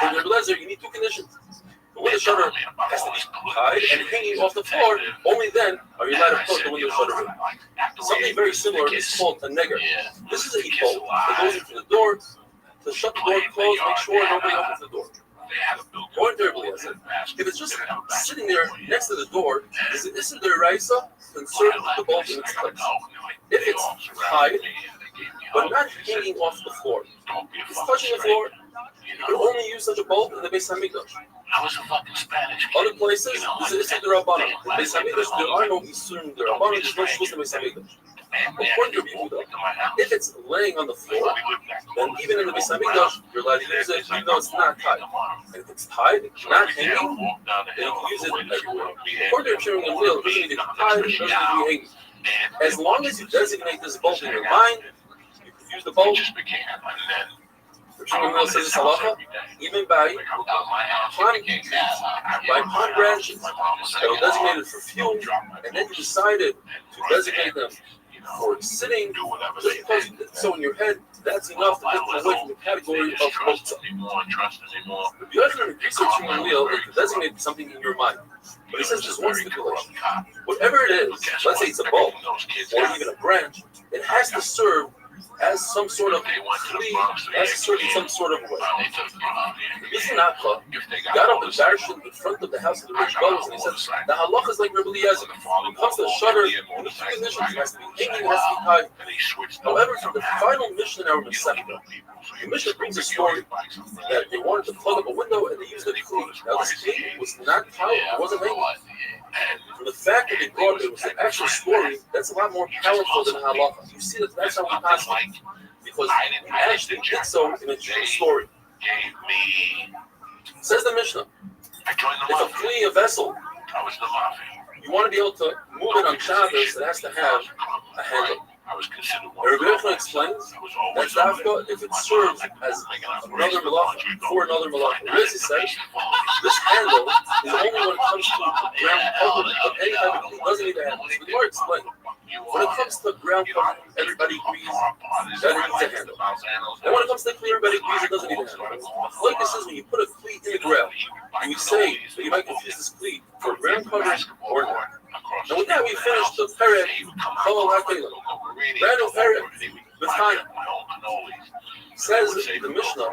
For your blazer, you need two conditions. The window shutter has to be tied and hanging off the floor. Only then are you allowed to put the window shutter in. Something very similar is called a negger. This is a bolt that goes into the door to shut the door closed, make sure nobody opens the door. More terribly, I said, if it's just sitting there next to the door, is it Issa Deraisa concerned with the bolt in its place? If it's tied, but not hanging off the floor, if it's touching the floor, you can only use such a bolt in the Beis Hamikdash. Other places, this is Issa Derabbanan. In Beis Hamikdash, there are no Isurim Derabbanan, there's no Shvus in Beis Hamikdash. According to Yehuda, if it's laying on the floor, then even in the Beis Hamikdash, you're allowed to use it even though it's not tied. And if it's tied, not hanging, then you can use it everywhere. According to Shimon Gamliel, it doesn't need to be tied, it doesn't need to be hanging. As long as you designate this bolt in your mind, you can use the bolt. Shimon Gamliel says this halacha, even by palm trees, by palm branches that are designated for fuel, and then you decided to designate them for sitting, just because you did so in your head, that's enough to get them away from the category of mokta. If you actually research Shimon Gamliel, it can designate something in your mind. But he says there's one stipulation. Whatever it is, let's say it's a bulb or even a branch, it has to serve as some sort of plea, has to serve in some sort of way. Mr. Nakla got up and dashed in front of the house of the rich fellows and he said, the halacha is like Rabbi Eliezer. When it comes to the shutter, the two conditions, it has to be hanging, it has to be tied. However, from the final mission in our Masechta, the Mishnah brings a story that they wanted to plug up a window and they used a key. Now this key was not tied, it wasn't hanging. From the fact that they brought it was an actual story, that's a lot more powerful than halacha. You see that that's how we pass it. Because we actually did so in a true story. Says the Mishnah, if a flea, a vessel,
I was the mafia.
You want to be able to move it on Shabbos, it has to have a handle.
I was considered one
Rabbi
of
Rothschild explains that dafka, if it serves as another malacha for another malacha. Rabbi says this handle is only when it comes to ground covering, but any type of clean doesn't need a handle. So the Gemara explained, when it comes to ground covering, everybody agrees that it needs a handle. And when it comes to clean, everybody agrees it doesn't need a handle. Like this is when you put a cleat in the ground, and you say that you might confuse this cleat for ground covering or not. And with that, we finished the Perek Chol HaKelim. Brand new Perek B'Chaim. Says the Mishnah,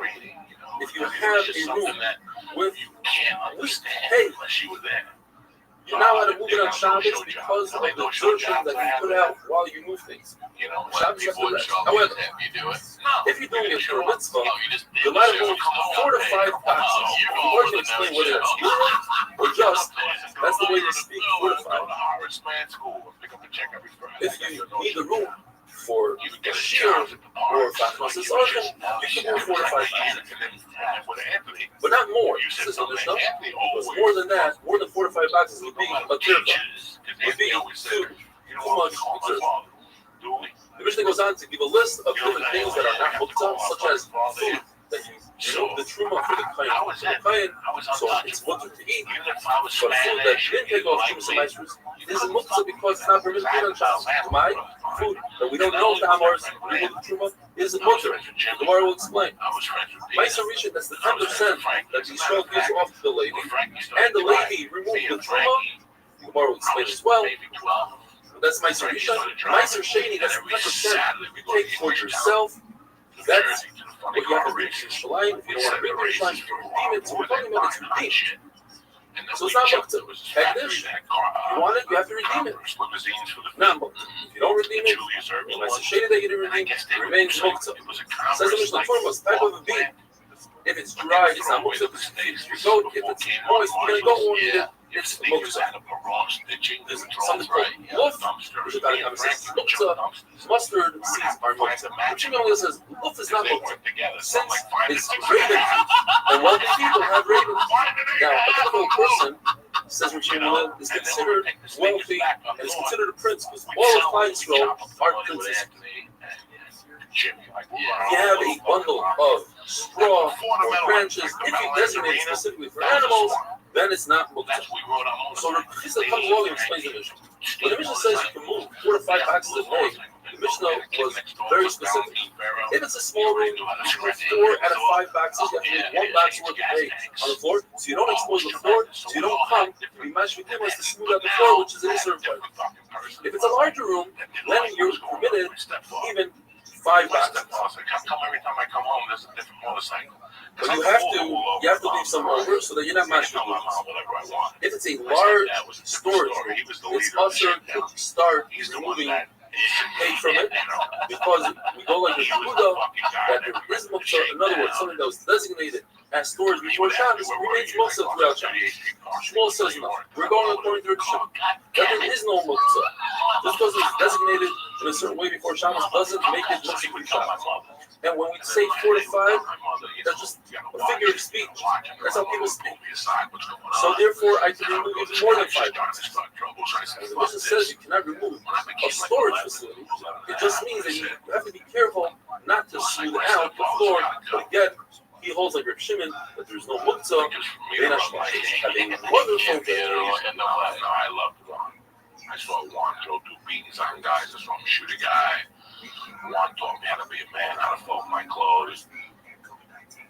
if you have a room with wheat hay, you're not allowed to move it on Shabbos because of the absorption that you put out while you move things. Shabbos has to rest. However, if you're doing it for a mitzvah, you're allowed to move 4 to 5 boxes. The Lord can explain whether that's good or just, that's the way they speak, 4 to 5. If you need the room for a shear or fatmas asarchim, you can move 4 to 5 boxes. But not more, says the Mishnah. Because more than that, more than 4 to 5 boxes would be matirka. Would be too much matirka. The Mishnah goes on to give a list of different things that are not muktzah, such as food that you remove the truma for the kain. So it's mutter to eat. But food that didn't take off truma semaisrus is muktzah because it's not permitted to eat on Shabbos. My food that we don't know the Amars remove the truma is mutter. The Gemara will explain. Ma'aser Rishon, that's the 10% that the Yisrael gives off to the lady, and the lady removed the truma. The Gemara will explain as well. That's Ma'aser Rishon. Ma'aser Sheni, that's the 10% you take for yourself. That's what you have to bring to Shalayim. If you don't want to bring to Shalayim, you can redeem it. So we're talking about it's redeemed. So it's not muktzah. Hekdesh, you want it, you have to redeem it. Not muktzah. If you don't redeem it, Ma'aser Sheni that you didn't redeem, it remains muktzah. Says the Mishnah, foremost, type of a bean. If it's dry, it's not muktzah. If it's moist, you're going to go on it. It's muktzah. There's something called luf, which is about muktzah. Mustard seeds are muktzah. But Shimon says luf is not muktzah. Since it's raven, and wealthy people have ravens. Now, a typical person, says Shimon, is considered wealthy and is considered a prince because all of Klal Yisrael are princes. If you have a bundle of straw or branches, if you designate it specifically for animals, then it's not muktzah. So the Mishnah comes along and explains the Mishnah. When the Mishnah says you can move 4 to 5 boxes a day, the Mishnah was very specific. If it's a small room, you can move 4 out of 5 boxes. You have to leave 1 box worth a day on the floor, so you don't expose the floor, so you don't come. The mashvikim has to smooth out the floor, which is an issur requirement. If it's a larger room, then you're permitted even 5 boxes.
Every time I come home, there's a different motorcycle.
But you have to leave some over so that you're not matching with. If it's a large storage room, it's also to start removing hay from it because we go like the Yehuda that there is muktzah. In other words, something that was designated as storage before Shabbos remains muktzah throughout Shabbos. Shmuel says no. We're going according to the Shmuel that there is no muktzah. Just because it's designated in a certain way before Shabbos doesn't make it muktzah for Shabbos. And when we say 4 to 5, that's just a figure of speech. That's how people speak. So therefore, I can remove even more than 5 boxes. As the Mishnah says, you cannot remove a storage facility. It just means that you have to be careful not to smooth out the floor. But again, he holds like Reb Shimon that there's no muktzah. Having a wonderful day.
I love Juan. I saw Juan throw 2 beatings on guys. I saw him shoot a guy. Juan taught me how to be a man, how to fold my clothes.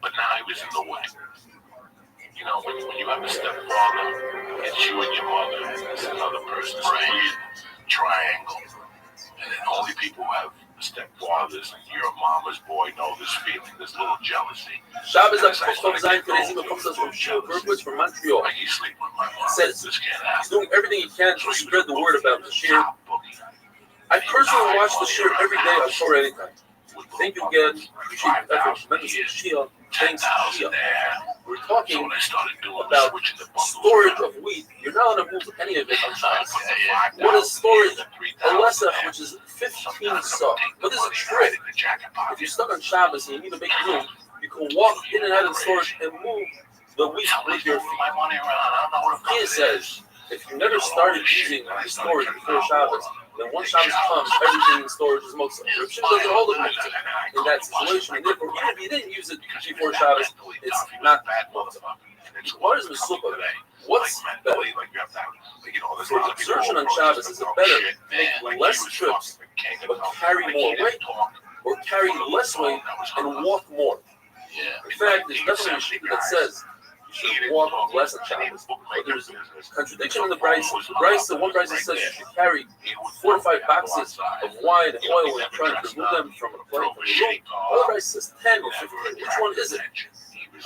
But now he was in the way. You know, when you have a stepfather, it's you and your mother. It's another person's triangle. And then only people who have stepfathers and you're a mama's boy know this feeling, this little jealousy.
Shabbos comes out today's email comes to us from Shil Berkowitz from Montreal.
Like he's sleeping with my mom.
Says he's doing everything he can to spread the word about the shir. I personally watch the shir every day on Torah Anytime. Thank you again. Appreciate your effort. Tremendous Shia. Thanks, Shia. We're talking about storage of wheat. You're not allowed to move any of it on Shabbos. What is storage? A lesef, which is 15 saw. But there's a trick. If you're stuck on Shabbos and you need to make room, you can walk in and out of the storage and move the wheat with your feet. He says if you never started using the storage before Shabbos, then once Shabbos comes, everything in storage is moksa. Reb Shimon doesn't hold it moksa in that situation, and therefore, even if you didn't use it before Shabbos, it's not moksa. What is Mesupah? What's better? For exertion on Shabbos, is it better to make less trips but carry more weight, or carry less weight and walk more? In fact, there's definitely a sheet that says you should walk less on Shabbos. But there's a contradiction in the Bryce. One Bryce says you should carry 4 to 5 boxes of wine and oil when you're trying to remove them from a plate. Other Bryce says 10 or 15. Which one is it?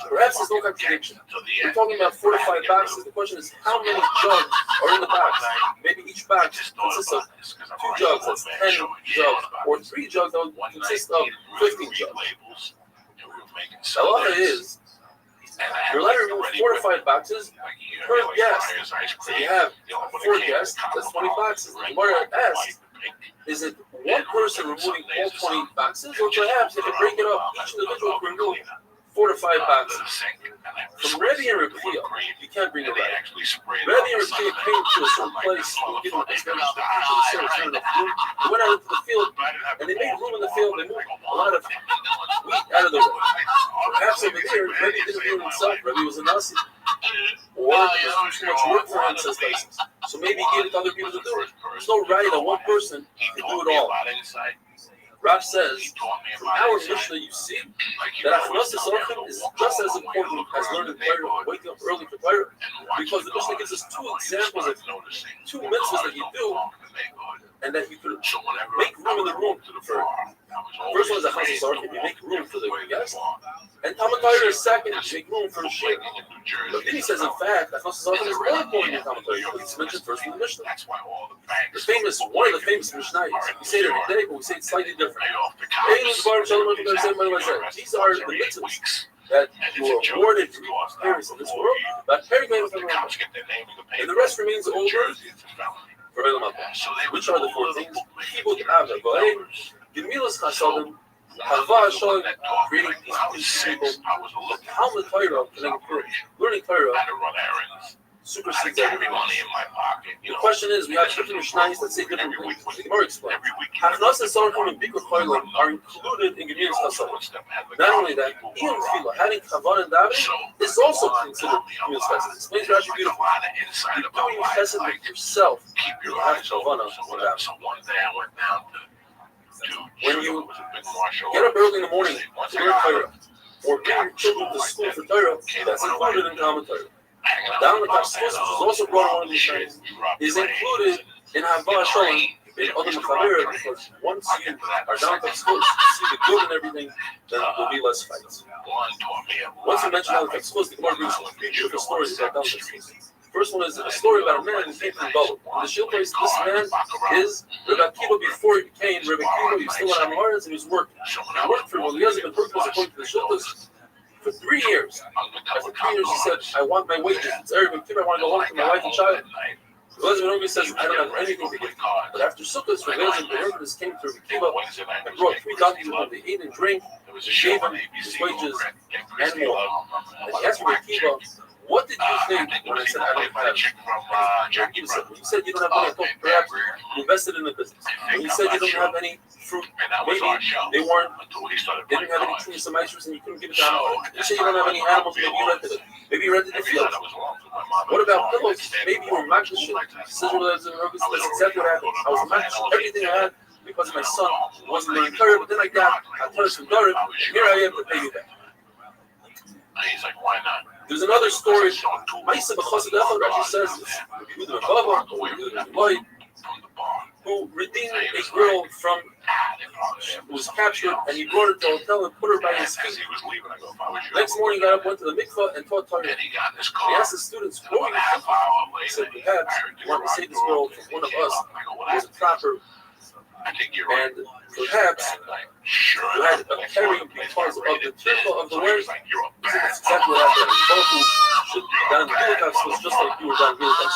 Perhaps there's no contradiction. We're talking about 4 to 5 boxes. The question is, how many jugs are in the box? Maybe each box consists of 2 jugs, that's 10 jugs, or 3 jugs that would consist of 15 jugs. The halacha is, you're allowed to remove 4 to 5 boxes per guest. So you have 4 guests, that's 20 boxes. The Gemara asks, is it one person removing all 20 boxes, or perhaps if you break it up, each individual can remove 4 to 5 boxes? From Rabbi and Rabbi, you can't bring it back. Rabbi and Rabbi came to a certain place, they were given a explanation to the certain enough room. They went out into the field, and they made room in the field. They moved a lot of wheat out of the way. Perhaps over here, Rabbi didn't do it himself. Rabbi was a Nasi. Or it was too much work for him, says Tyson. So maybe he gave it to other people to do it. There's no right that one person can do it all. Rav says, from our Mishnah, you see that Achnasa Sarchim is just as important as learning Torah, waking up early for Torah, because the Mishnah gives us 2 examples of 2 mitzvahs that you do, and that you could make room in the room for. First one is Achnasa Sarchim, you make room for the guest, and Talmud Torah is second, you make room for the sheep. But then he says, in fact, Achnasa Sarchim is more important than Talmud Torah, because it's mentioned first in the Mishnah. One of the famous Mishnayos, we say it every day, but we say it slightly different. These are the mitzvahs that you are awarded for your experience in this world, but and the rest remains over for Elam Haba. Which are the 4 things? Kibud Avah Go'im, Gemilas Chasadim, Hava Shalom, creating peace between people, Talmud Torah, learning Torah, supersedes everything else. The question is, we have different Mishnayos that say different things. The Gemara explains. Achnasa Sarchim and Bikur Cholim are included in Gemilas Chasadim. Not only that, even Tefillah, having Chavan and Daven, is also considered Gemilas Chasadim. Explains Rashi beautifully. You're doing Chesed with yourself. You have Chavan and Daven. When you get up early in the morning to learn Torah, or bring your children to school for Torah, that's included in Talmud Torah. Down the Kapskos, which is also brought on these things, is included in Hava Shalom, in other Mechaber, because once you are down the Kapskos, see the good and everything, then there will be less fights. Once we mention Down the Kapskos, the Gemara brings some beautiful stories about Down the Kapskos. First one is a story about a man who came from Galut. In the Shil place, this man is Rabbi Akiva before he became Rabbi Akiva. He was still on Amaretz and he was working. He worked for Eliezer ben Hurkos according to the Shil place for 3 years. After 3 years, he said, I want my wages. It's Erev Akiva, I want to go home to my wife and child. Eliezer ben Hurkos says, I don't have anything to give. But after Sukkot, Eliezer ben Hurkos came to Rabbi Akiva and brought 3 donkeys with him. They ate and drank, gave him his wages and more. And he asked Rabbi Akiva, what did you think when I said I don't have? You said you don't have money. I thought perhaps you invested in the business. When you said you don't have any fruit, maybe they didn't have any trees, some ice and you couldn't give it to animals. You said you don't have any animals, maybe you rented it. Maybe you rented the field. What about pillows? Maybe you were matching shit. That's exactly what happened. I was matching everything I had because my son wasn't learning Torah, but then I got Torah from Torah, and here I am to pay you back.
He's like, why not?
There's another story. Maisa b'chassid echad, Rashi says, who redeemed a girl from who was captured, and he brought her to a hotel and put her by his feet. Next morning, he got up, went to the mikvah, and taught Torah. He asked the students, what were you thinking? He said, perhaps you want to save this girl from one of us who was a trapper, and perhaps you had a carrying because of the temple of the word. That's exactly what happened. Both who should be down Gilgal was just like you were down Gilgal.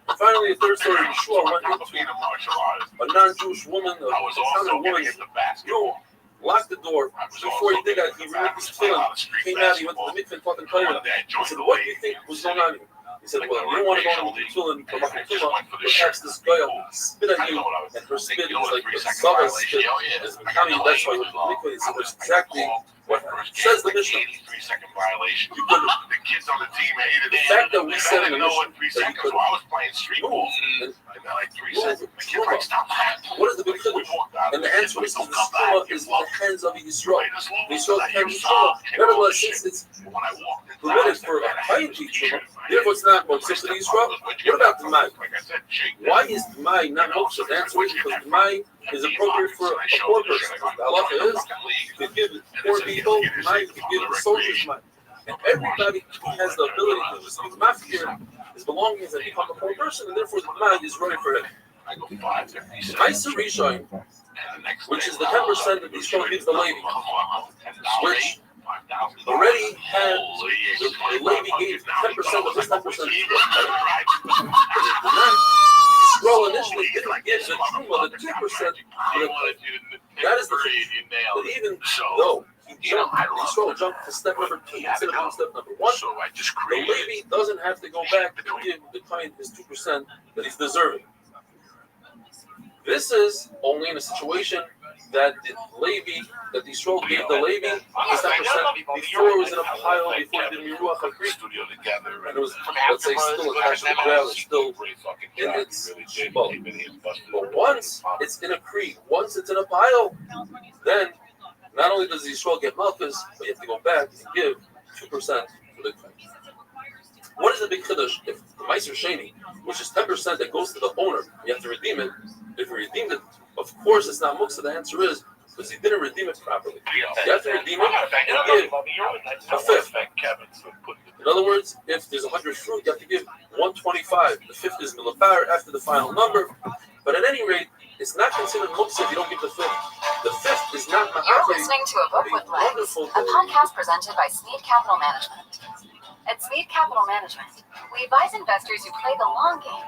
And finally, the third story, Yeshua went into a non-Jewish woman, a common woman, who locked the door. Before he did that, he removed his tefillin, came out, he went to the mikveh and taught them Torah. He said, what do you think was going on here? He said, well, you don't want to go into the tefillin for Makom Tuma, perhaps this guy will spit at you, and her spit is like the Zava's spit. It's becoming, that's why with liquid, it's exactly what says the Mishnah. You could,
The kids on the team hated
the
it.
fact that we said in the
know what
Mishnah
3
that you
seconds
could
were. I was playing street ball.
move,
And then like 3
move
seconds. The kid like, stop that.
what is the big chiddush? And the answer is the Truma is in the hands of Yisrael. Yisrael can be Truma. Nevertheless, since it's permitted for a Chayin to be Truma, therefore it's not Moksa to Yisrael. What about the Mai? Why is the Mai not Moksa? The answer is because the Mai is appropriate for a poor person. The halacha is, you could give poor people, the Mai, you could give the soldiers Mai. And everybody has the ability to receive mafkir, his belongings, and become a poor person, and therefore the Mai is running for him. The Ma'aser Rishon, which is the 10% that Yisrael gives the Levi, which already had the Levi gave 10% of his 10%. Yisrael initially didn't give the Truma the 2%. That is the truth. But even though Yisrael jumped to step number 2 instead of step number 1, the Levi doesn't have to go back and give the client his 2% that he's deserving. This is only in a situation that the Levi, that the Yisrael gave the Levi, is 10% before it was in a pile, before it did Miruach Agri. And it was, let's say, still attached to the ground, it's still in its shibboleth. But once it's in a creek, once it's in a pile, then not only does the Yisrael get Malchus, but you have to go back and give 2% for the client. What is the big chiddush if the Ma'aser Sheni, which is 10% that goes to the owner, you have to redeem it? If you redeemed it, of course it's not muksa. The answer is because he didn't redeem it properly. You have to redeem it and give a fifth. In other words, if there's 100 fruit, you have to give 125. The fifth is milapar after the final number. But at any rate, it's not considered muksa if you don't give the fifth. The fifth is not ma'aser.
You're listening to a book with legs, a podcast presented by Sneed Capital Management. At Sneed Capital Management, we advise investors who play the long game.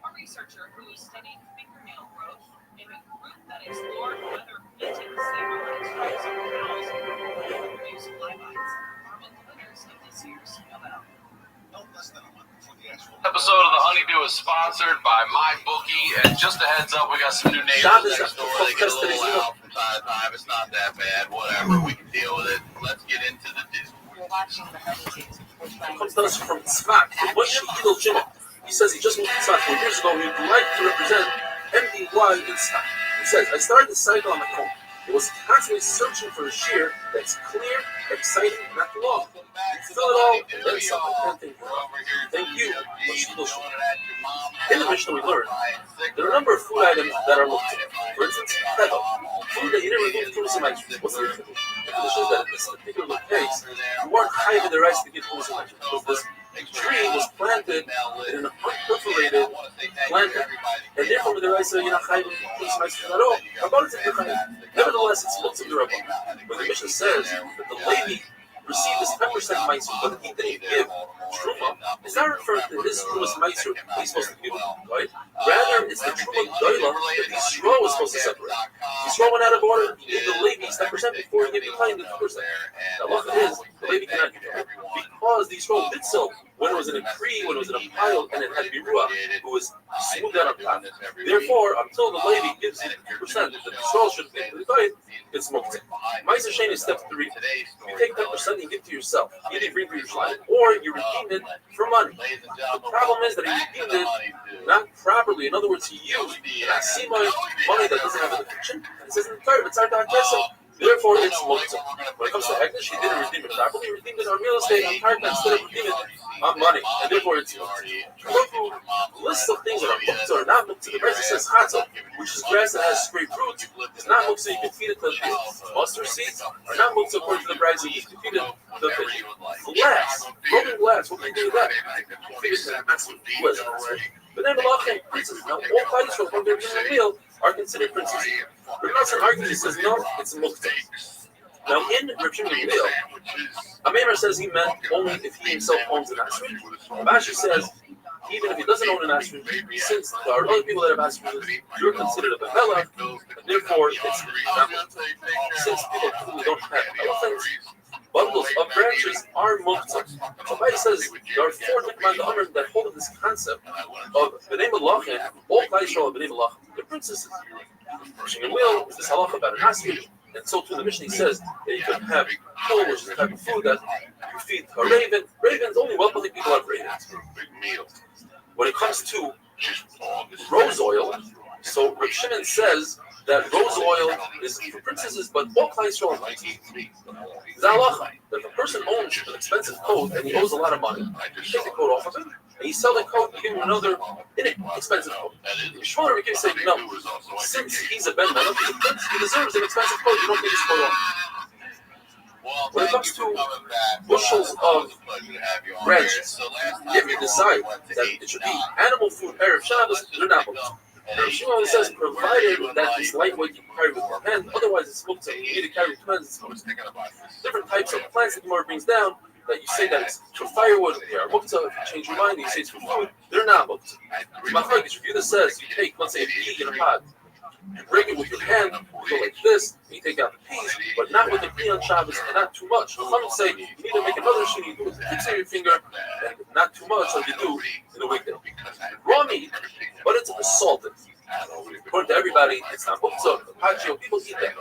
A researcher who studied fingernail growth in a group that explored whether painting same-eyed stripes on cows would produce flybites are among the winners of this year's Nobel.
Episode of The Honeydew is sponsored by MyBookie, and just a heads up, we got some new neighbors next door. They get a little loud from time to time. It's not that bad. Whatever, we can deal with it. Let's get into the do.
You're watching The Honeydew.
Comes to us from Tzfat. He says he just moved to Tzfat 4 years ago. He would like to represent MDY in Tzfat. He says, I started the cycle on my phone. It was constantly searching for a shear that's clear, exciting, not too long. You fill it all, and then something. Thank you. In the Mishnah, we learned there are a number of food items that are looked at. For instance, pedal, food that you didn't remove from some items. What's the difference? The condition is that in this particular case, you weren't hiding the rice to get food some items because this tree was planted in an unperforated planter, and therefore the rice you're not hiding food some items at all. Nevertheless, it's looked at the Rabbah. When the Mishnah says that the Levi received this 10% meiser, but he didn't give truma, it's not referring to his truma's meiser that he's supposed to give, right? Rather, it's the truma doila that Yisrael was supposed to separate. Yisrael went out of order, he gave the Levi's 10% before he gave the client the 2%. The halacha is, the Levi cannot give it, because the Yisrael did so when it was in a tree, when it was in a pile, and it had Biruah, who was smoothed out on top. Therefore, until the Levi gives you 2% that the Yisrael should give to the client, it's muktzeh. Ma'aser Sheni is step 3. You take 10% and you give to yourself. You either bring for your client, or you redeem it for money. The problem is that he redeemed it not properly. In other words, he used money that doesn't have a conviction. And it says in the Torah, it's our therefore, it's muktzeh. When it comes to Hekdesh, he didn't redeem it properly. He redeemed it on real estate, on karka, instead of redeeming it on money. And therefore, it's muktzeh. List of things that are muktzeh or not muktzeh. The Brisa says chatzah, which is grass that has scraped roots, is not muktzeh. You can feed it to the mustard seeds, are not muktzeh according to the Brisa. You can feed it to the fish. Glass, broken glass, what can you do with that? Feed it to the massive blizzard. But then Malachim, princes, now all parties from when they're doing a meal are considered princes. Rabbi Rothschild argues, he says, no, it's a muktzeh. Now, in Rabbi Shimon Gamliel, Amemar says he meant only if he himself owns an asrin. Rashi says, even if he doesn't own an asrin, since there are other people that have asrin, you're considered a bevela, and therefore it's not muktzeh. Since people who don't have elephants, bundles of branches are muktzah. So Bai says there are 4 different Amrim that hold this concept of B'nai Malachim, all Klal Yisrael of B'nai Malachim, the princesses. Shimon Wheel is this halacha about an asking, and so too the Mishnah says that you can have kol, which is a type of food that you feed a raven. Ravens, only wealthy people have ravens. When it comes to rose oil, so Rav Shimon says that rose oil is for princesses, but all Klal Yisrael are it's halacha that if a person owns an expensive coat and he owes a lot of money, you take the coat off of him and you sell the coat, you give him another inexpensive coat. Shmuel Rabbi say no, since he's a ben melech, he's a prince, he deserves an expensive coat. You don't take his coat off. When it comes to bushels of branches, if you decide that it should be animal food, Erev Shabbos, they're not muktzah. Shmuel says, provided that it's lightweight, you can carry with one hand, otherwise it's muktzah. You need to carry with two hands, it's muktzah. Different types of plants that the Gemara brings down, that you say that it's for firewood, they are muktzah. If you change your mind and you say it's for food, they're not muktzah. Machlokes, if you says you take, let's say, a pea in a pot, you break it with your hand, you go like this, and you take out the peas, but not with the pea on Shabbos, and not too much. The Chachamim say you need to make another sheet, you do it with the tips of your finger, and not too much like you do in the weekday. Raw meat, but it's salted. According to everybody, it's not muktzah. Pachio, people eat that.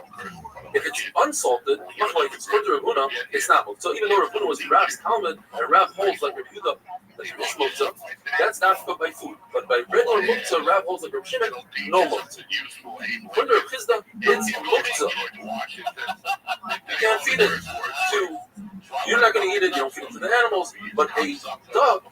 If it's unsalted, much like it's according to Rav Huna, it's not muktzah. Even though Rav Huna was Rab's Talmud, and Rab holds like Rav Yehuda, that it is muktzah, that's not good by food. But by regular muktzah, Rab holds like Rav Shimon, no muktzah. According to Rav Chizda, it's muktzah. You can't feed it to. You're not going to eat it. You don't feed it to the animals. But a dog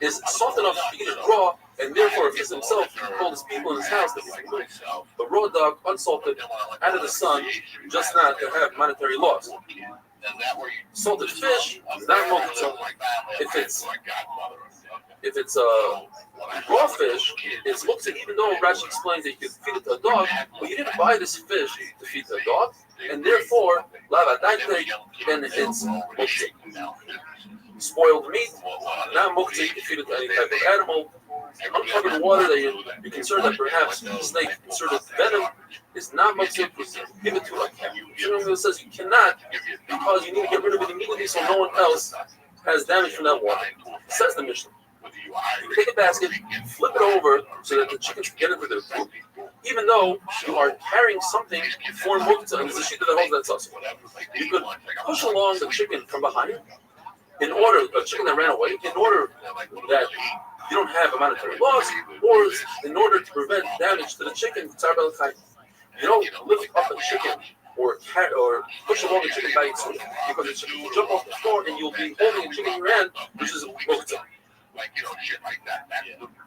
is soft enough to eat it raw. And therefore, if he himself told his people in his house that he can cook the raw dog, unsalted, out of the sun, just not to have monetary loss. Salted fish is not muktzah. If it's raw fish, it's muktzah. Even though Rashi explains that you can feed it to a dog, but you didn't buy this fish to feed to a dog, and therefore, then it's muktzah. Spoiled meat, not muktzah. You can feed it to any type of animal. Uncovered water that you're concerned that perhaps the snake inserted venom is not muktzah. Give it to a cat. Shmuel says you cannot because you need to get rid of it immediately so no one else has damage from that water. Says the Mishnah. You take a basket, flip it over so that the chickens can get into their food. Even though you are carrying something for muktzah, and there's a sheet that holds that sauce. You could push along the chicken from behind in order, a chicken that ran away, in order that you don't have a monetary loss, or in order to prevent damage to the chicken, you don't lift up a chicken or push along a chicken by itself, because the chicken will jump off the floor and you'll be holding a chicken in your hand, which is muktzah.
Shit like that.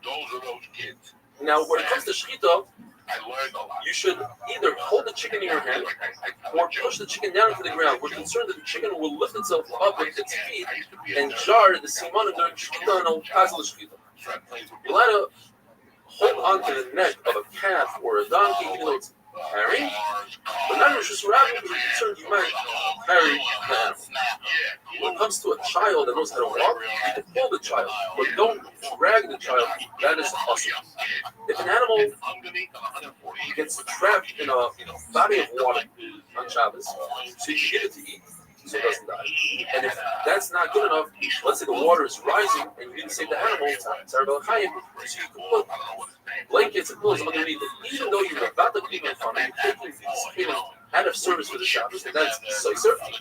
Those are those kids.
Now, when it comes to shechita, you should either hold the chicken in your hand or push the chicken down into the ground. We're concerned that the chicken will lift itself up with its feet and jar the simon during shechita and al-kazal shechita. You're allowed to hold onto the neck of a calf or a donkey, even though it's carrying, but not in Rishus Rabbim because we're concerned you might carry the animal. When it comes to a child that knows how to walk, you can pull the child, but don't drag the child. That is awesome. If an animal gets trapped in a body of water on Shabbos, so you can get it to eat, so it doesn't die. And if that's not good enough, let's say the water is rising and you didn't save the animal, so you can put blankets and pillows underneath it. Even though you're about to clean it from it, you're taking these out of service for the Shabbos, and that's so certain.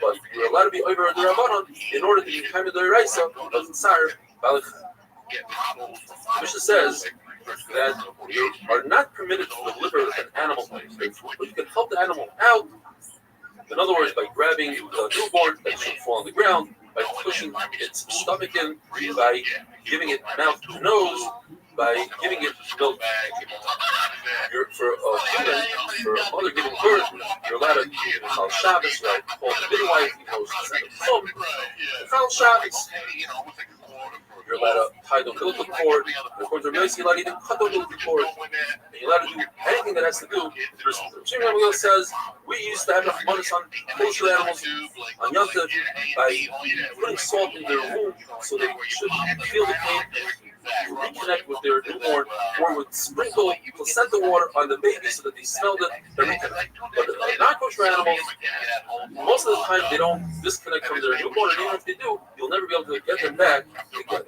But you're allowed to be over the Rabbanon in order to be kind of the Raisa of Tsar Balach. Mishnah says that you are not permitted to deliver an animal, but you can help the animal out. In other words, by grabbing the newborn that should fall on the ground, by pushing its stomach in, by giving it mouth to nose, by giving it milk. For a woman, for a mother giving birth, you're allowed to call Shabbos, right? Call the midwife, you know, call Shabbos. You're allowed to tie the umbilical cord. According to Rabbi Rothschild, you're allowed to even cut the umbilical cord. And you're allowed to do anything that has to do with Rosh Hashanah. Says we used to have enough money on kosher animals on Yom Tov by putting salt in their womb so they should feel the pain, reconnect with their newborn, or would sprinkle placenta water on the baby so that they smelled it and reconnect. But not Jewish for animals, most of the time they don't disconnect from their newborn, and even if they do, you'll never be able to get them back together.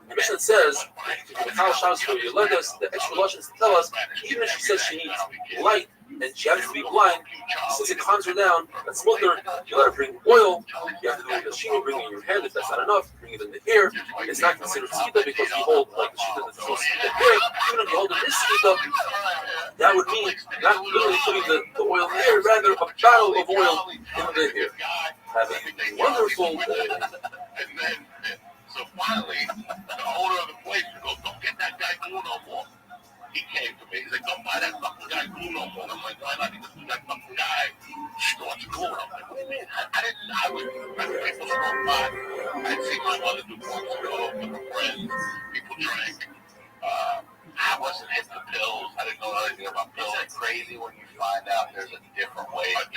The Mishnah says, the extra Lashons tell us, even if she says she needs light and she happens to be blind, since it calms her down, that's mutter, you let her bring oil, you have to do it with a sheen, bring it in your hand, if that's not enough, bring it in the hair. It's not considered skita because you hold like the shita that's supposed to be here. Even if you hold it this skita, that would mean not literally putting the oil in the hair, rather a bottle of oil in the hair. Have a wonderful day.
So finally, the owner of the place goes, "Don't get that guy glue no more." He came to me. He's like, "Don't buy that fucking guy glue no more." I'm like, "Why not?" He goes, "That fucking guy starts glue." I'm like, "What do you mean?" I was people smoke pot. I'd seen my mother do once ago with a friend. People drank. I wasn't into pills. I didn't know anything about pills. It's crazy when you find out there's a different way to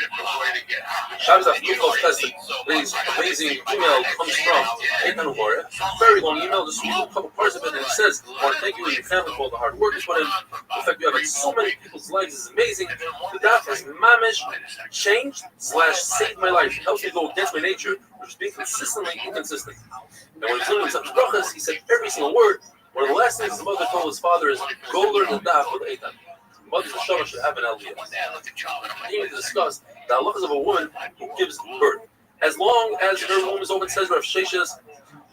get out.
Shabbos after Kufos testing, this amazing email comes from Eitan Warrior. Very long email, just a couple parts of it, and it says, "I want to thank you and your family for all the hard work you put in. The fact you have in so many people's lives is amazing. The daf has mamish changed / saved my life. It helps me go against my nature, which is being consistently inconsistent." And when he's learning such brachas, he said every single word. One of the last things his mother told his father is, "Go learn the daf with Eitan." Mother's neshama should have an aliyah. He need to discuss the halachas of a woman who gives birth. As long as her womb is open, says Rav Sheshes,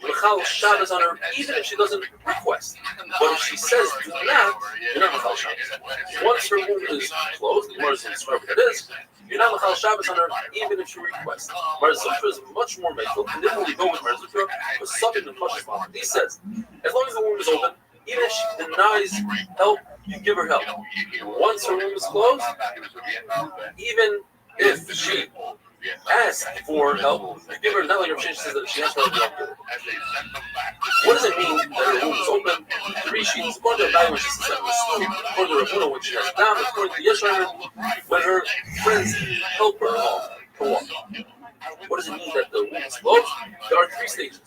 Mechal Shabbos on her, even if she doesn't request. But if she says do not, you're not Mechal Shabbos. Once her womb is closed, the Gemara is describe what it is, you're not Mechal Shabbos on her, even if she requests. Marzutra is much more mental, and then when we go with Marzutra, but something in Pashas Mom. He says, as long as the womb is open, even if she denies help, you give her help. Once her womb is closed, even if she asks for help, you give her, not like Rav Sheshes says that she asks for help. What does it mean that her womb is open? 3 sheets, according to the when she says that according to Rav when she has down, according to Yeshua, when her friends help her to walk. What does it mean that the womb is closed? There are 3 stages.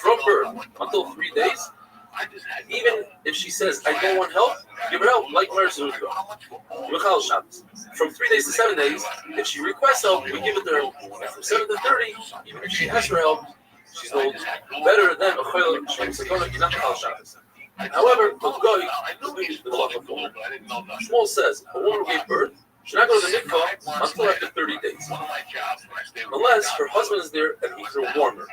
From birth until 3 days, even if she says, "I don't want help," give her help, like Marzutra. Mechal Shabbos. From 3 days to 7 days, if she requests help, we give it to her. And from 7 to 30, even if she asks for help, she's told better than a chayil Shemsakona, not Mechal Shabbos. However, the guy is the law of the woman. Shmuel says, a woman who gave birth should not go to the mikvah until after 30 days, unless her husband is there and he can warm her.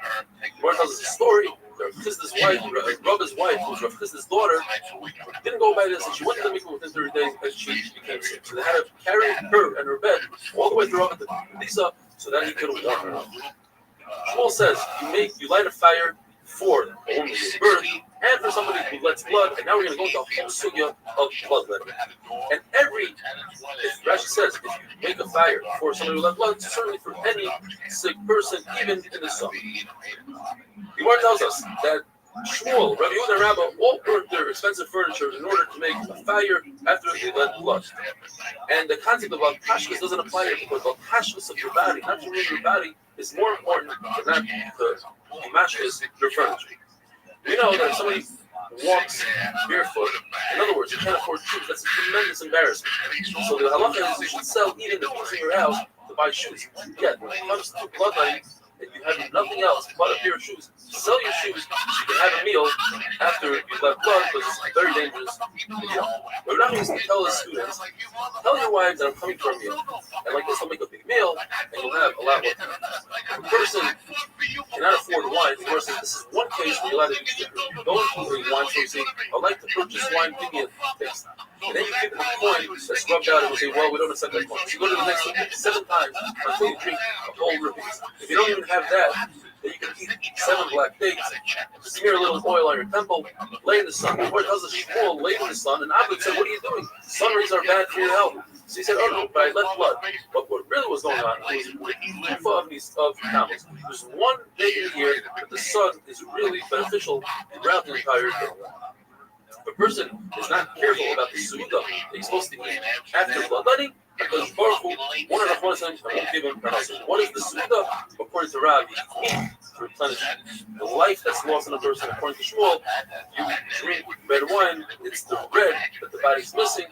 Gemara tells us a story. Rav Chisda's wife, Rabbi's wife, who was Rav Chisda's daughter, didn't go by this, and she went to the mikvah within 30 days, and she became sick. So they had to carry her and her bed all the way through to Lisa, so that he could warm her. Shmuel says you light a fire for a woman who gives birth and for somebody who lets blood. And now we're going to go into a whole sugya of bloodletting. And if Rashi says, if you make a fire for somebody who lets blood, certainly for any sick person, even in the sun. The Gemara tells us that Shmuel, Rabbi Yehuda and Rabbah all burnt their expensive furniture in order to make a fire after they let blood. And the concept of al-kashkas doesn't apply here because al-kashkas of your body, not to ruin your body, is more important than that the mashkas your furniture. We know that if somebody walks barefoot, in other words, you can't afford shoes, that's a tremendous embarrassment. So the halacha is you should sell even the things in your house to buy shoes. Yet, when it comes to bloodletting, if you have nothing else but a pair of shoes, sell your shoes so you can have a meal after you let blood because it's very dangerous. But we're not going to tell the students, tell your wives that I'm coming for a meal. And like this, they'll make a big meal and you'll have a lot more. If a person cannot afford wine, the person says, this is one case where you're allowed to be sticker. You go into a wine store and say, I'd like to purchase wine, give me a taste. And then you give them a coin that's rubbed out and you say, well, we don't accept that coin. So you go to the next one 7 times until you drink a whole ribbons. If you don't even have that, then you can eat 7 black dates, smear a little oil on your temple, lay in the sun. The Lord tells us, Shmuel, lay in the sun, and Abed said, what are you doing? Sun rays are bad for your health. So he said, oh no, but I let blood. But what really was going on was of camels. There's one day in the year that the sun is really beneficial throughout the entire day. If a person is not careful about the suda that he's supposed to eat after bloodletting, because Baruch Hu, one of the Chosim, I won't give him pronunciation. What is the suda? According to Rabbi, eat to replenish the life that's lost in a person. According to Shmuel, you drink red wine, it's the red that the body's missing,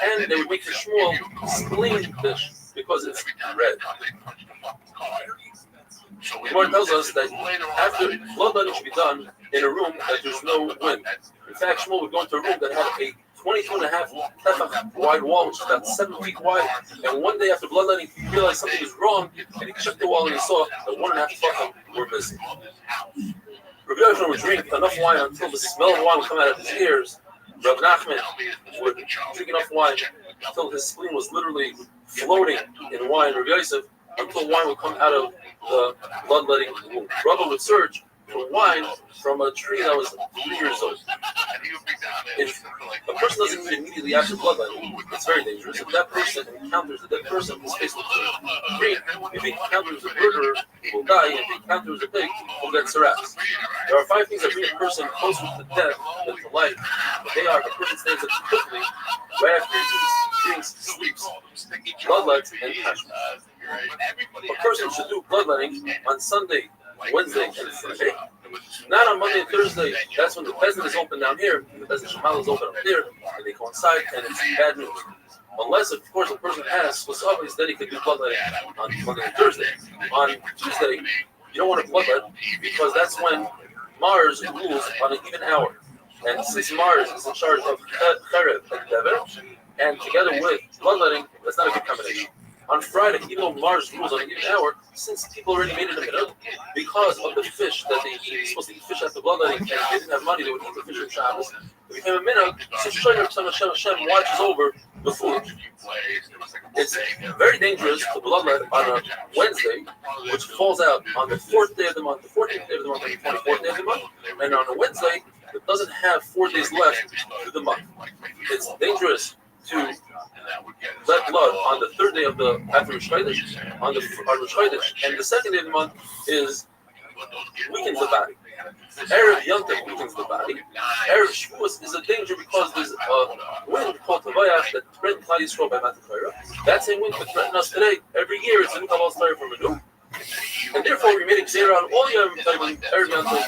and they would make the Shmuel spleen the because it's red. The Gemara tells us that after bloodletting should be done in a room that there's no wind. In fact, Shmuel would go into a room that had a 22.5 tefach wide wall, which is about 7 feet wide. And one day after bloodletting, he realized something was wrong, and he checked the wall and he saw that 1.5 tefachim were missing. Rabbi Rothschild would drink enough wine until the smell of wine would come out of his ears. Rabbi Nachman would drink enough wine until his spleen was literally floating in wine. Rabbi Yosef, until wine would come out of the bloodletting wound. Rabbi would search for wine from a tree that was 3 years old. If a person doesn't eat immediately after bloodletting, it's very dangerous. If that person encounters a dead person, his face will turn green. If he encounters a murderer, he will die. If he encounters a pig, he will get sarax. There are 5 things that bring a person closer to death than to life. They are: a person stands up quickly right after he eats, drinks, sleeps, bloodlets, and passions. A person should do bloodletting on Sunday, Wednesday, and Friday. Not on Monday and Thursday. That's when the Bezin is open down here, and the Bezin Shemal is open up there, and they coincide, and it's bad news. Unless, of course, a person has Wasabis, then he could do bloodletting on Monday and Thursday. On Tuesday, you don't want to bloodlet because that's when Mars rules on an even hour. And since Mars is in charge of Cherev and Dever, and together with bloodletting, that's not a good combination. On Friday, even though Mars rules on an even hour, since people already made it a minute, because of the fish that they eat, they're supposed to eat fish after bloodletting, and they didn't have money, they would eat the fish on Shabbos. It became a minute, since Hashem watches over the food. It's very dangerous to bloodlet on a Wednesday, which falls out on the 4th day of the month, the 14th day of the month, and the 24th day of the month, and on a Wednesday, it doesn't have 4 days left to the month. It's dangerous to let blood on the 3rd day of the after Rosh Chodesh, on Rosh Chodesh, and the 2nd day of the month weakens the body. Erev Yom Tov weakens the body. Erev Shavuos is a danger because there's a wind called Tavayach that threatened Klal Yisrael by Matan Torah. That same wind could threaten us today. Every year it's a new Kabbalah story from Renew. And therefore we made a gzera on all Yom Tov, Erev Yom Tov,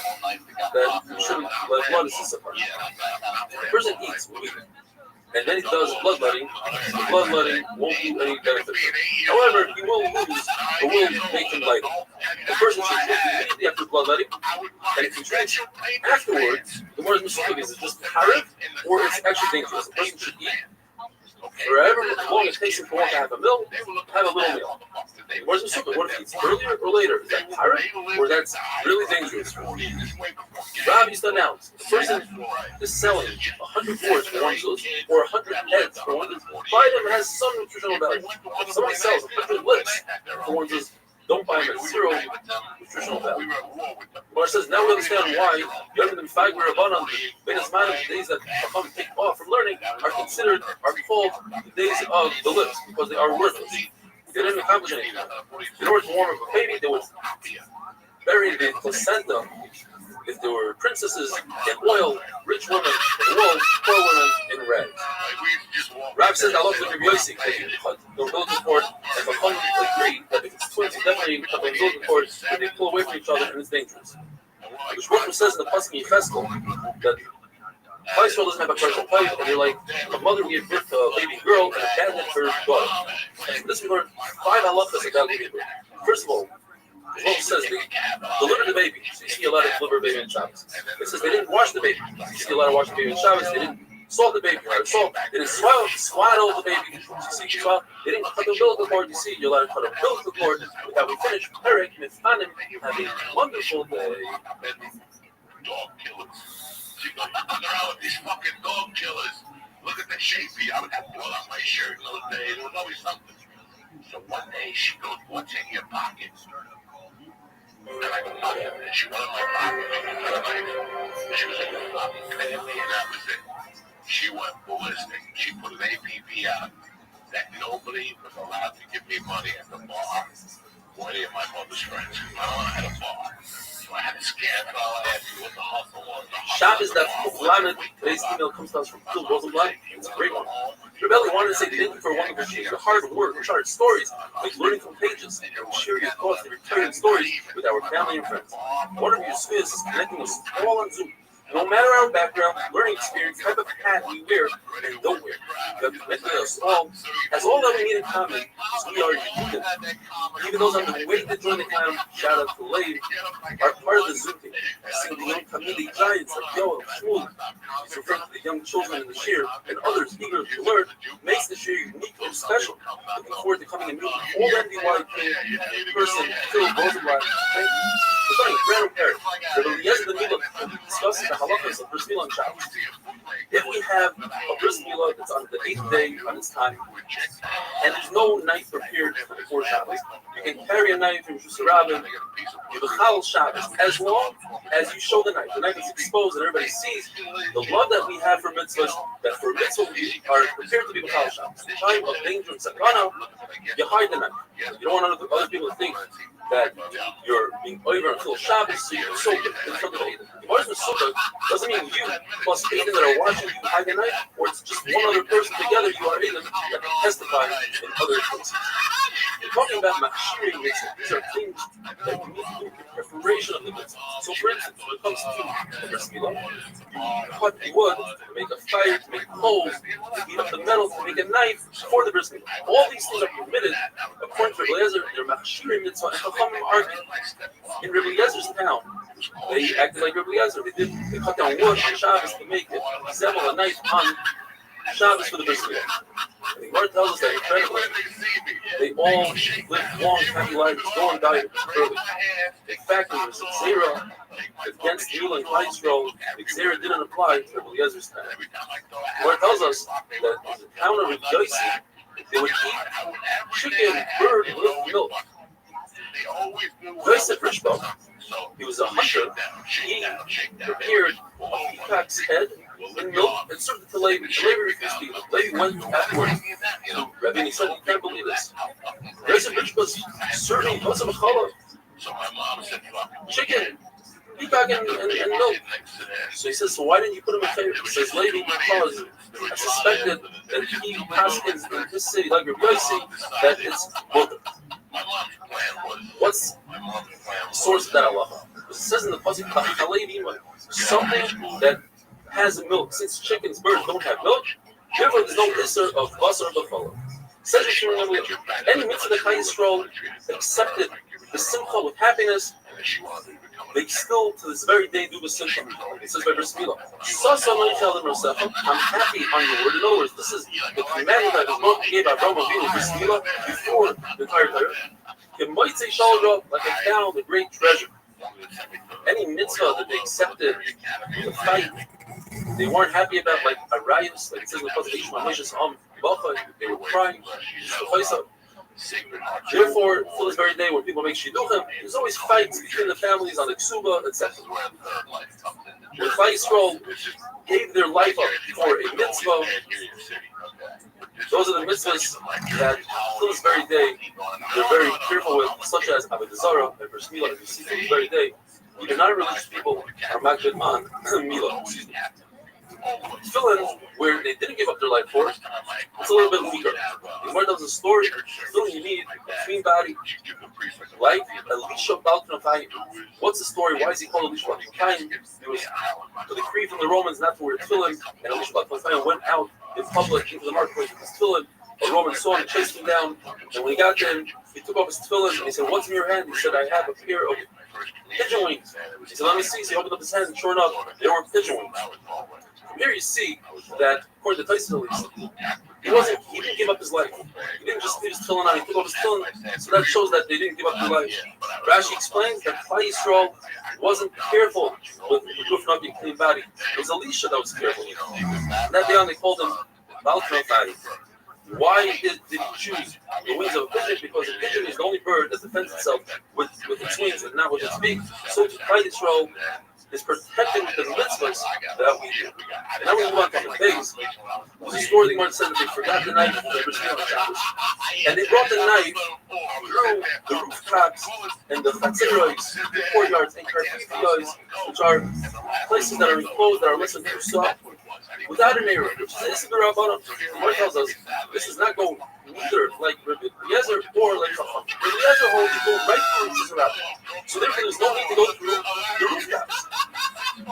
that we shouldn't let blood assist upon. If a person eats weak, and then he does bloodletting, the bloodletting won't do any benefit. However, he will lose, or will make him lighter. The person should drink immediately after bloodletting, and if he drinks afterwards, the more is it just parev, or it's actually dangerous. The person should eat forever long it takes him to walk to have a meal, have a little meal. Where's the super? What if he eats earlier or later? Is that parev, or that's really dangerous? Rabbi used to announce, the person is selling 100 boards for one zuz, or 100 heads for one zuz. Buy them, it has some nutritional value. If somebody sells 100 lips for one zuz, don't buy them at 0 nutritional value. But it says, now we understand why Yom Tov Fag Rabbanan, the days that Chacham take off from learning, are called the days of the lips, because they are worthless. They didn't accomplish anything. In order to warm up a baby, they would bury the placenta. If there were princesses, get oil, rich women in wool, poor women in rags. Rav says, I love the Rabbi Yossi, that you cut the umbilical cord, and Chacham agree that if it's twins, you definitely cut the umbilical cord, and they pull away from each other, and it's dangerous. Which Rothschild says in the Pasuk in Cheskel that Klal Yisrael doesn't have a partial pipe, and they're like a mother gave birth to a baby girl and abandoned her daughter. And this we learned 5 halachas about baby birth. First of all, Rothschild says they delivered the baby. So you see a lot of deliver a baby in Shabbos. It says they didn't wash the baby. You see a lot of wash the baby in Shabbos. They didn't salt the baby. Right? Salt. They didn't swaddle the baby. You see, they didn't cut the umbilical cord. You see, you're allowed to cut the umbilical cord. With that we finish. Perek Mifanim. Have a wonderful day.
Dog killers. She goes around with these fucking dog killers. Look at the shape. I would have blood on my shirt the other day. There was always something. So one day she goes, what's in your pocket? And I go, nothing. And she went in my pocket. And she was like, nothing. And that was it. She went ballistic. She put an APB out that nobody was allowed to give me money at the bar or any of my mother's friends. My mom had a bar. So I had to scan it all and ask you what the hustle was.
Shabbos, that's Planet. Today's email comes to us from Phil Rosenblatt. It's a great one. Rebelli wanted to say thank you for a wonderful show. Your hard work, chart stories, like learning from pages, and share your thoughts and returning stories with our family and friends. One of your skills is connecting us all on Zoom. No matter our background, learning experience, type of hat we wear and don't wear, the commitment of us all has all that we need in common, so we are human. Even those on the way to join the clan, shout out to Lane, are part of the Zoom team. Seeing the young community giants like Yoel, Shmuel, he's referring to the young children in the shir, and others eager to learn, makes the shir unique and special. Looking forward to coming and meeting all NDY person, Phil Rosenblatt. Thank you. Regarding Grand Parent, Rabbi Eliezer the Milah discusses the halachas of bris milah on Shabbos. If we have a bris milah that's on the 8th day on its time, and there's no knife prepared before Shabbos, you can carry a knife from Shusarabin, you b'chal Shabbos, as long as you show the knife. The knife is exposed and everybody sees the love that we have for mitzvahs, that for mitzvah we are prepared to be b'chal Shabbos. In time of danger and sakana, you hide the knife. You don't want other people to think that you're being over until Shabbos, so you're so good in front of Aiden. The Gemara's Masukah doesn't mean you plus Aiden that are watching you hide the night, or it's just one other person together, you are Aiden that can testify in other places. We're talking about Machshiri mitzvah. These are things that you need to do in preparation of the mitzvah. So for instance, when it comes to the bris milah, you cut the wood to make a fire, to make coals, to heat up the metal, to make a knife for the bris milah. All these things are permitted according to Rabbi Eliezer, they're Machshiri mitzvah, and Chachamim argue. In Rabbi Eliezer's town, they acted like Rabbi Eliezer. They cut down wood on Shabbos to make it resemble a knife on Shabbos for the bris milah. The Gemara tells us that incredibly, they all lived long, happy lives. No one died early. In fact, there was a zera against Yul and Klal Yisrael. The zera didn't apply to Rabbi Eliezer's town. The Gemara tells us that in the town of Yossi, they would eat chicken, bird, with milk. Yosef Rishbach, he was a hunter. He prepared a peacock's head in milk and served it to Levi. Levi refused to eat it. Levi went afterwards to Rabbi and he said, "You can't believe this. Yosef Rishbach serving lots of challah, chicken, peacock, and milk." So he says, "So why didn't you put him in favor?" He says, "Levi, because I suspected that he passes in this city, like Rabbi Yossi, that it's mutter." What's the source of that halacha? It says in the pasuk, something that has milk. Since chickens, birds don't have milk, therefore there's no isser of basar or buffalo. Says any mitzvah that Klal Yisrael accepted the simcha with happiness, they still to this very day do the simcha. It says by bris milah, I'm happy on your word. In other words, this is the commandment that God gave Abraham Avinu bris milah before the entire Torah. Like I found a great treasure. Any mitzvah that they accepted the fight, they weren't happy about, like a riot, like it says in the pasuk, they were crying. Therefore, till this very day, when people make shidduchim, there's always fights between the families on the ksuba, etc. When Klal Yisrael gave their life up for a mitzvah, those are the mitzvahs that till this very day they're very careful with, such as Avodah Zarah and bris milah, as we see till this very day. Even non-religious people are makbid on milah. Tefillin, where they didn't give up their life for it, it's a little bit weaker. The Gemara tells a story. Tefillin you need a clean body, like Elisha Balkanafayim. What's the story? Why is he called Elisha Balkanafayim? There was a decree from the Romans not to wear tefillin, and Elisha Balkanafayim went out in public into the marketplace with his tefillin. A Roman saw him, chased him down, and when he got there, he took off his tefillin and he said, "What's in your hand?" He said, "I have a pair of pigeon wings." He said, "Let me see." So he opened up his hand, and sure enough, there were pigeon wings. From here you see that, according to Tyson at least, he didn't give up his life. He didn't just leave his tefillin on, he took off his tefillin, so that shows that they didn't give up their life. Rashi explains that Klal Yisrael wasn't careful with the roof not being clean body. It was Elisha that was careful. And that day on they called him Balkanafayim. Why did he choose the wings of a pigeon? Because a pigeon is the only bird that defends itself with its wings and not with its beak. So to Klal Yisrael is protected with the mitzvahs that we do. And now we move on to the days. There's a story the Gemara said that they forgot the knife on Shabbos. And they brought the knife through the rooftops and the fatzeros, the courtyards and karfifiyos, which are places that are enclosed, that are less than 2 soft, without an error, which is the Rabbanon. The Gemara tells us this does not go neither like Rabbi Eliezer or like Chacham. Rabbi Eliezer holds you go right through the Rabbanon. So therefore there's no need to go through the rooftops.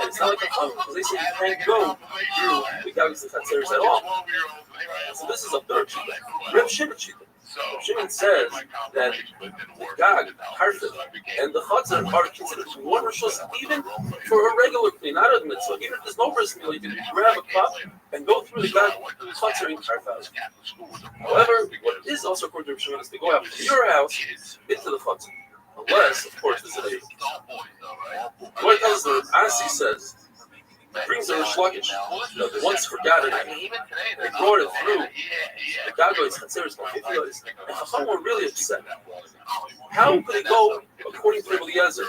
And it's not like a tunnel because they say you can't go through the Galus and Chatzeres at all. So this is a third shita. Reb Shimon shita. Reb Shimon says that the Gag, Harfid, and the Chatzar are considered one rishus even for a regular clean, not a mitzvah. Even if there's no bris milah, you can grab a cup and go through the Gag, Chatzar, and Harfid. However, what is also according to Reb Shimon is to go out from your house into the Chatzar. Unless, of course, there's a What tells the Asi says, brings the Rish Lakish, that they once forgot it, they brought it through the Gagoy's Chatzeres, and Chacham were really upset. How could he go according to Rabbi Eliezer?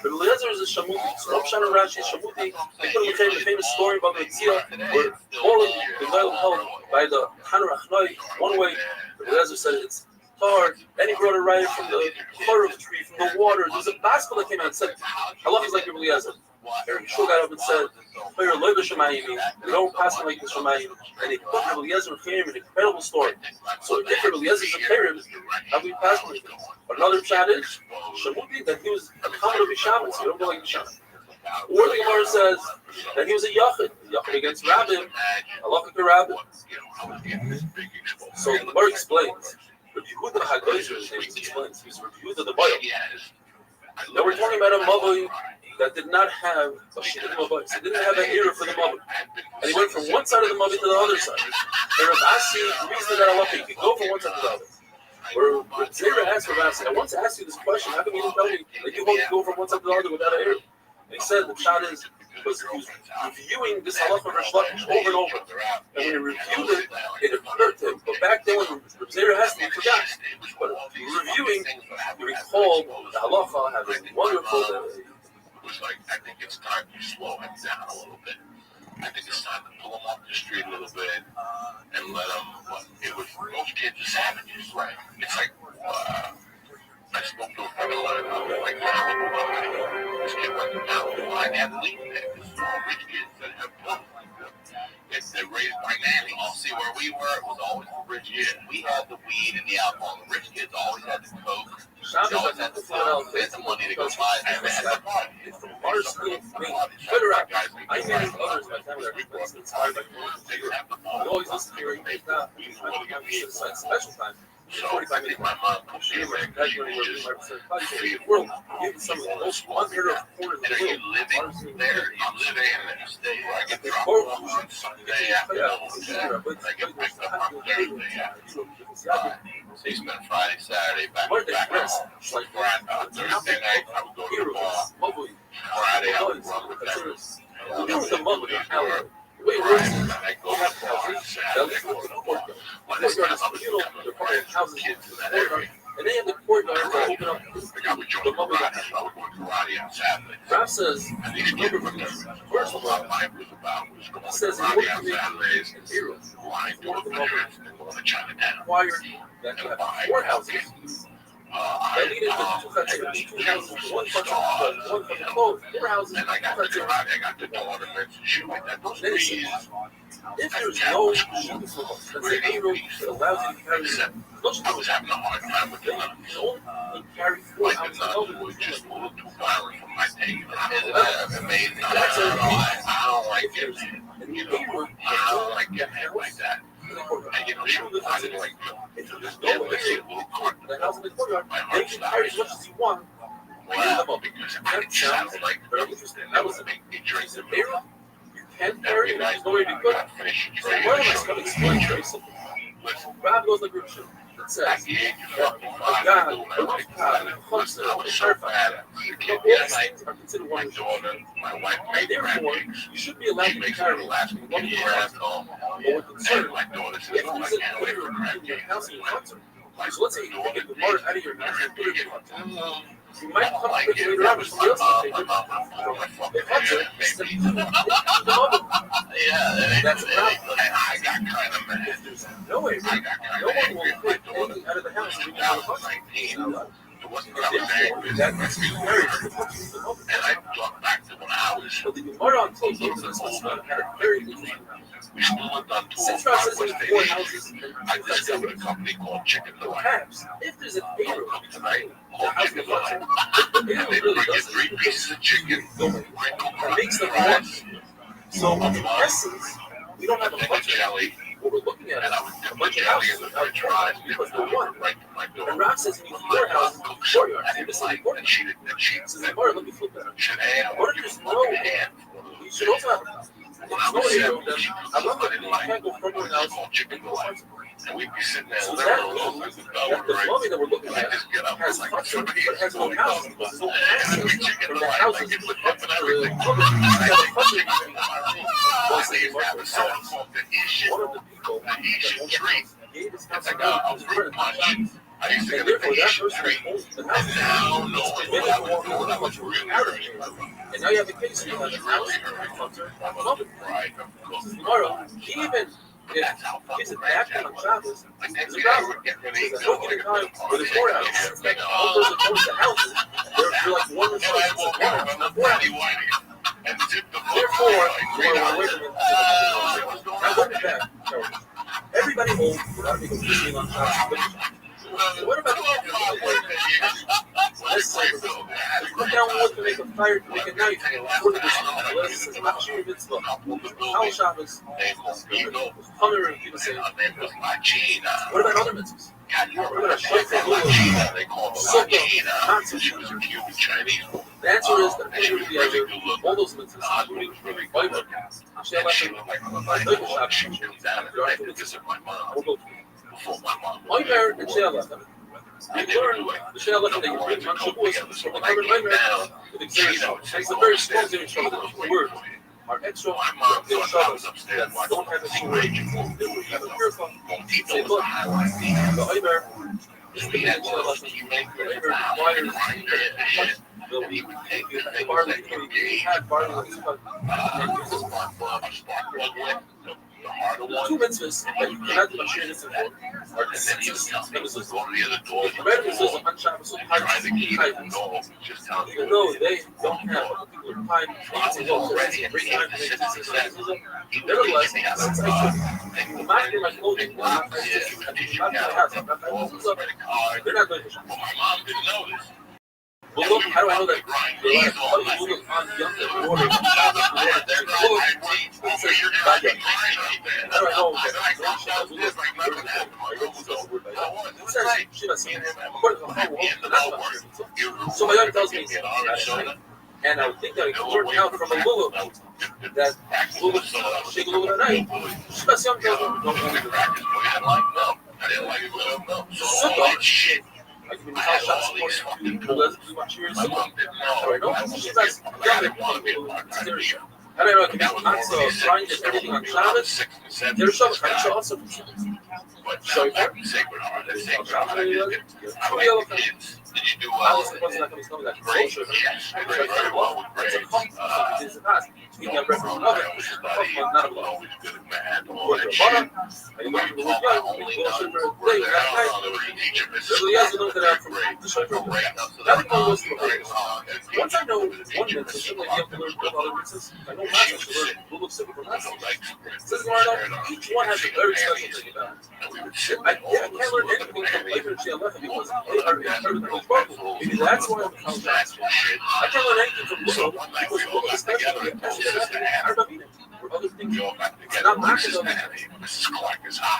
Rabbi Eliezer is a Shamuti, so Rav Shana Rashi is Shamuti. They put him in the famous story about the Tzia, where all of the Goyim held by the Hanrachnoi, one way, Rabbi Eliezer said it's hard. Then he brought a riot from the choruf tree, from the water. There was a basket that came out and said, Allah is like Rabbi Eliezer. Aaron Shul got up and said, we don't pass him like the Shemayim. And he put Rabbi Eliezer and an incredible story. So if Rabbi Eliezer is a parent, how do we pass him like this? But another chat is, Shamuti, that he was a common of Bishaman, so you don't go like Bishaman. Or the Gemara says that he was a Yachid against Rabbim, Halachic Rabbim. So the Gemara explains, Rabbi Yehuda HaGozer explains, he was Rabbi Yehuda the Boyle. Now we're talking about a Mavoi that did not have a Shidduch Mavoi, so he didn't have an era for the Mavoi. And he went from one side of the Mavoi to the other side. And Rav Asi reasoned that Allah, you could go from one side to the other. Or Zera asked Rav Asi, I want to ask you this question, how come you didn't tell me that you want to go from one side to the other without an era? And he said the shot is because he was reviewing this halacha of Rish Lakish over and over. And when he reviewed it, it occurred to him. But back then, when Zera asked him, he forgot. But reviewing, he recalled the halacha having wonderful.
It was like, I think it's time to slow him down a little bit. I think it's time to pull him off the street a little bit and let him. It was most kids are savages, right? It's like. I spoke to a friend of mine, like, this kid went to town, I had to leave there. This is all rich kids that have problems like this. They raised my nanny. I'll see where we were, it was always the rich kids. We had the weed and the alcohol. The rich kids always had the coke. They always had the food. They had the money to go buy it. They had the party.
Our school, Twitter app, I hear others, my family are inspired by we always listen to your special time.
So I think my mom comes here and
world, even some of the most unheard of corners of the
you
world.
living there, you live in the state where I get dropped off on Sunday afternoon, I get picked up on Thursday afternoon. So you spend Friday, Saturday, back at home. Thursday night, I would go to the bar. Friday, I would run with them.
Wait,
I go to the bar Saturday, go to the bar.
and they have the courtyard to open up the mummy. Rav says, first of all, he says in order to make an era, required that you have 4 houses. That lead into 2 houses, 2 houses, 1 from the clothes, 4 houses, 2 Then he says, if there's no shooting for that's the room that allows you to carry it, not just
was having a hard time with them.
you only carry 4 ounces of
It was just a little too violent for my taste. Isn't that amazing?
That's
I don't like it. You know, I don't like getting hit like that. And you know, I didn't like
if there's no way the house in the courtyard, they can carry as much as you want.
Wow, because
That sounds
like
very interesting. That was a
make me drink
piece of era. You can't carry it, there's no way to be good. So one of us can explain very simply. Rav goes like Rishon. It says, God, a God, a Chumsa, a Sharfa, all these things are considered one of
my wife
and therefore, you should be allowed to carry it. But we're concerned, if there's a clear in your house and your concert, so let's say you take the water out of your house and put it in your concert. You might come up with later on, but somebody else can take it. If concert, instead of the mother. That's a problem.
I got kind of mad.
If there's no way, no one will put anything out of the house and we can go to concert.
wasn't very busy.
That is very important.
And I thought back to when I was
But the Gemara tells us that Solomon had a very interesting house.
we still lived on tour.
Since Rob says there's 4 houses,
I discovered a company called Chicken Delight.
perhaps if there's an
They'll
error
come tonight,
the
called
house
Chicken
of Rothschild,
Delight.
the
And
error
they
really
bring you
does
3 pieces of chicken,
that makes them one. So in essence, we don't have a
and a
bunch of
jelly,
what we're looking at
and
is
I would
a
dip the
bunch of
jelly
houses
in the
out
French
of
fries
because
and
they're one.
right to my door.
And Rob says you need 4 houses in the courtyard. So this is important.
And she
So the Gemara, let me flip that.
should have
What if there's no you should also have a house.
When I
There's no
was
error
7,
with them.
she
I love that you
like
can't go from one house
called Chicken Delight. And we'd be sitting there
So
there
that
alone
means
with the
that the plumbing that we're looking
And I
at
just get up
has
like
function, but
3
has no house because there's no
and we
access
chicken
from the
delight,
houses
like
to
it's
the
up and everything.
plumbing.
I
It's
take
function.
chicken in my room.
Once
They
they
used to have a song called the Asian,
one of the people
the Asian treat.
gave his
It's
house
like
away
a
to his
fruit
friend.
punch. I used to
And
get the
therefore, that
Asian
person
treat.
owns the
And
house.
now, knowing what I was doing, I was really hurting.
And now you have a case where you have a house, filter, and plumbing. This is Gemara. Even if it's adapted on Shabbos, there's a problem. There's a no given time where there's 4 houses. It's like one person owns the houses. They're like one person owns the house, not 4 houses. Therefore, you are away from it. Now, what is that? Everybody owns without making a decision on Shabbos. What about let's say come down wood to make a fire to make a knife for the this is not sure if it's the how Shabbos hunger and people say what about other mitzvahs? What about a shofar lulav?
They call
Sukkah, not
She was a Cuban Chinese woman.
the answer is that any of the other, all those mitzvahs, including Bible, Hashem
She
Hashem,
looked like one of
Bible
my
Shabbos,
She was down and I could visit my mom
we'll go
before my mom.
Oimer and She'alach. You learn the She'alach that you bring on Shavuos from the covered Oimer with exertion. It's a very strong exertion of the word. Our extra good Shabbos that don't have a shurei, they will have a purified. Say, look, the Oimer is the She'alach. The Oimer requires
He would take the things
barley.
that you
He
gave,
had barley and stuff.
and use a spark plug with the harder
The
one.
2 mitzvahs that you cannot do Mashir this for are the
And then he would
senses
tell me,
mitzvahs.
go to the other door.
The red mitzvahs on Shabbos are
Trying to keep it
high.
going. Just tell me
Even
what
though
it
they
is.
don't have a particular time,
I was already at
great
the
time
end
to
of
make
the
decisions.
city.
Nevertheless,
They have
since
a
I
car.
took the market in my clothing, I'm not going to house. I'm not going to house.
Credit card.
They're not going to
Well, my mom didn't know this.
Well, look, how do I know that? They're like, oh, you look on young and water. How do I know that? It says, Shiva says, according to how so my young tells me, and I would think that I can work out from a lulav that lulav shake a lulav at night. Shiva Yom tells me, don't believe it. Sukkah. I can tell shots according to let's do my cheers. I know. She's like, I don't know. I can be not so trying to get everything on Shabbos. There's Shabbos. I show also. So if I'm sacred heart, that's sacred heart.
Did you do
Alice, the person that comes coming, that
great?
social.
Yes, very well.
It's a compliment. It's a pass. Speaking of reference, another, not a lot.
Always good and bad. All
Or
that
the
shit.
bottom, and you go to the young, you go to the day, that night. So he has to know that I'm from the shofar. That one was the way. Once I know one mitzvah, similarly you have to learn all other mitzvahs. I know matzah, to learn rule of simple from matzah. Says Gemara, each one has a very special thing about it. I can't learn anything from Laban and She'alach because they are incredibly powerful. Maybe that's why I'm a college. I can't learn anything from Lulav because Lulav is special. Or other things. It's not marketed.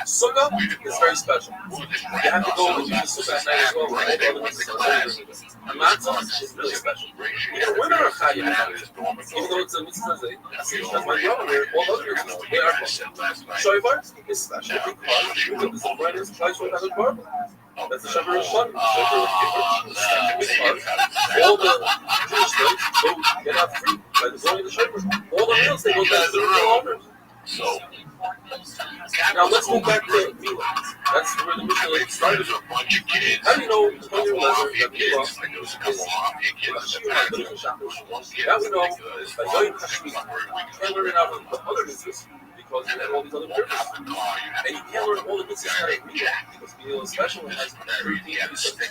Sukkah is very special. You have to go to the sukkah at night as well. All the other mitzvahs. And matzah is really special. Even women are chayyim. Even though it's a mitzvah, that's my brother. All other mitzvahs, they are special. Shofar is special because the brand is twice what other barber. That's the Shofar of Shun. All the Jewish slaves go get out free by the blowing of the Shofar. All the real estate goes back to the real owners. So, now let's move back to Mila. That's where the Mishnah started. How do you know when you're leather that Mila is now we know by Yoyim Hashmi, you can't learn it out of the other mitzvahs because you have all these other purposes. And you can't learn all the mitzvahs out of Mila because Mila is special and has everything to be something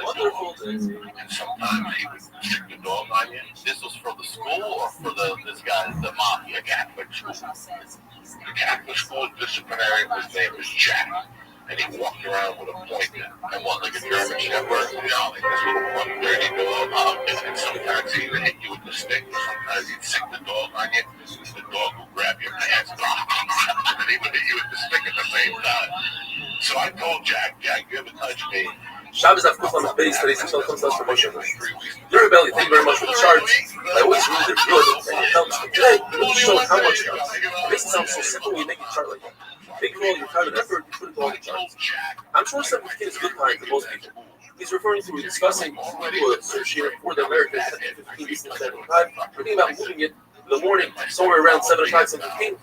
wonderful
And sometimes he would stick the dog on you. This was for the school or for this guy, the mafia, Catholic school. The Catholic school disciplinarian, his name was Jack. And he walked around with a pointer and what, like a German Shepherd, like this little dirty dog. And sometimes he would hit you with the stick, or sometimes he'd stick the dog on you. The dog would grab your pants, and he would hit you with the stick at the same time. So I told Jack, you ever touch me?
Shabbos have put on the base today, so comes to us for Moshe. Dear Rebelli, thank you very much for the charge. I always read it good and it helps. But today, you really show how much it helps. It makes it sound so simple when you make a chart like that. Make all your time and effort, you put into all the charts. I'm sure 17 is a good time for most people. He's referring to discussing a search here for the Americans at 15 Eastern Standard Time. We're thinking about moving it in the morning, somewhere around 7 o'clock, 7:15.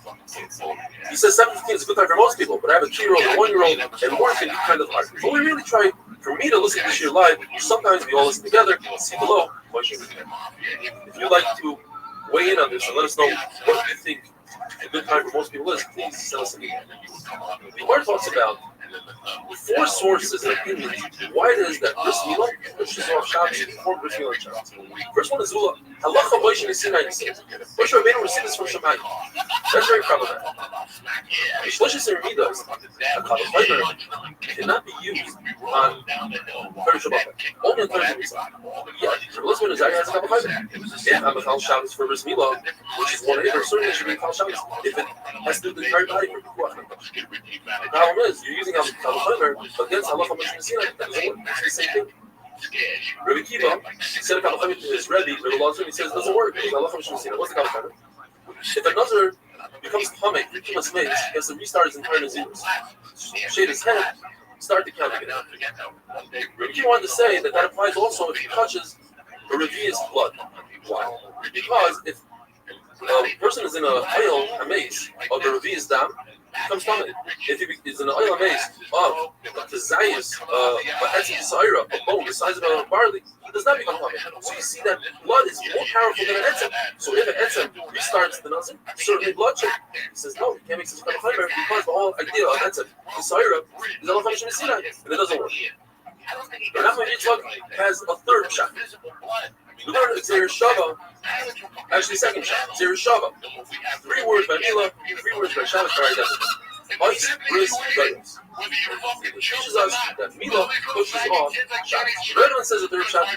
He says 7:15 is a good time for most people, but I have a 2-year-old and 1-year-old, and morning can be kind of hard. But we really try, for me to listen to this year live, sometimes we all listen together. See below. If you'd like to weigh in on this and let us know what you think a good time for most people is, please send us an email. The Gemara talks about 4 sources and opinions why it is that Bris Milah pushes off Shabbos before Bris Milah Shabbos. First one is Zula. Halacha Moshe Sinai says, Moshe Rabbeinu received this from Shammai. That's very problematic. Shlishis and Ramidas, a Kavachimer, cannot be used on Thursday Shabbat. Only on Thursday Shabbat. Yeah, Shabbos when Isaiah has a Kavachimer. If I'm a Chal Shabbos for Bris Milah, which is one of it, certainly should be a Chal Shabbos if it has to do the entire body for Pikuach. The problem is, you're using Kavachimer against Halacha Moshe Sinai. That doesn't work. It's the same thing. Rabbi Kiva said a Kavachimer to his Rebbe, Rabbi Rothschild, he says it doesn't work because Halacha Moshe Sinai. What's the Kavachimer? If another becomes Hamek, he has to restart his entire Nazirus. Shade his head, start the count again. Rabbi Kiva wanted to say that applies also if he touches a Revi's blood. Why? Because if a person is in a oil, a mace, of the Revi's dam, becomes Hamek. If he is in an oil, a mace of the Zayas, a bone the size of a barley, he does not become Hamek. So you see that blood is more powerful than an etzem. So if an etzem restarts the nazir, certainly bloodshed. He says no, you can't make such a Kavachimer because the whole idea of etzem, the Saira, is Halacha Moshe Sinai, and it doesn't work. And Nachman Yitzchak has a third shot. We learned Xer Shava, actually second shot, Xer Shava. 3 words by Mila, 3 words by Shabbos for identity. Ice, Bris, Guidance. It teaches us that Mila pushes off Shabbos. The red one says the third shot,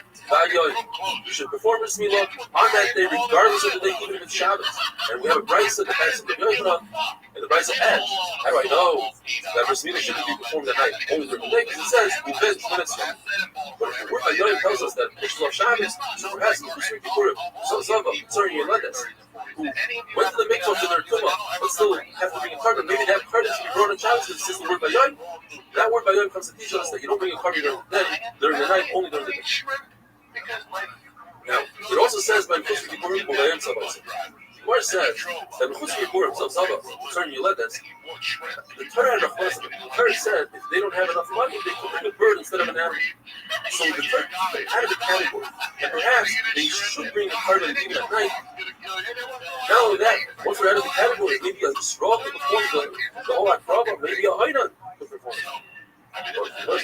you should perform Bris Mila on that day, regardless of the day, even if it's Shabbos. And we have a Brisa that has the Yochanan, and the Brisa adds, how do I know that Bris Mila shouldn't be performed at night, only during the day? Because it says, we bet when it's done. But if the word by Yochanan tells us that it pushes off Shabbos, so perhaps the Kusri Kikurim, so Zava, Tzari Yeledes, who went to the mikvah for their tumah, but still have to bring a carbon. Maybe that carbon should be brought on Shabbos because it says the word Bayayim. That word Bayayim comes to teach us that you don't bring a carbon during the night, only during the day. Now, it also says by Mechus Yikurim Bayayim Sabbath. The Gemara says that Mechus Yikurim Sabbath, concerning Yeledes, the Torah and the Torah said if they don't have enough money, they could bring a bird instead of an animal. So the Torah out of the category, and perhaps they should bring a carbon even at night. Not only that, once we're out of the category, maybe a straw could perform the whole problem, maybe a Hainan could perform it. Once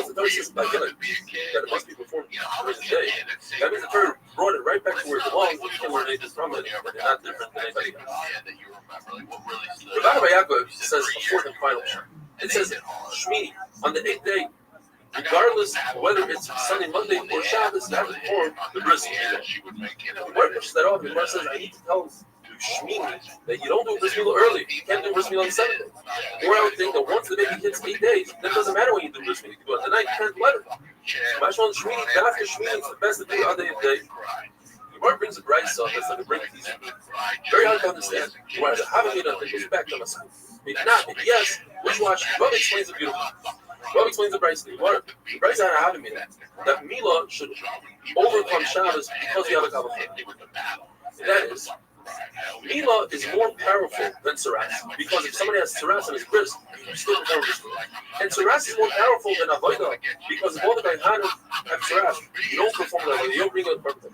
the Torah says that it must be performed during the day, that means the Torah brought it right back to where it belongs, which can learn it from it, and they're not different than anybody else. Rabbi Yaakov says a fourth and final one. It says, Shmini, on the 8th day, regardless of whether it's Sunday, Monday, or Shabbos, you have to perform the Bris Milah. The Gemara pushes that off. The Gemara says, I need to tell Shmini that you don't do Bris Milah early. You can't do Bris Milah on the 7th day. Or I would think that once the baby hits 8 days, then it doesn't matter when you do Bris Milah. You can do it at the night, 10th, 11th. Mashal Shmini, after Shmini, it's the best to do it on the 8th day. The Gemara brings a Brisa that's like a break piece. Very hard to understand. Whereas the Havamina that goes back to my school. Maybe not, maybe yes. Let's watch. Rabbi explains it beautifully. Rabbi explains the Brisa. The Brisa had a Havamina that Mila should overcome Shabbos because we have a Kavachimer. That is, Mila is more powerful than Saras, because if somebody has Saras in his bris, you still perform Bris Milah. And Saras is more powerful than Avodah, because if all the Kaihanim have Saras, you don't perform that way, you don't bring a purpose.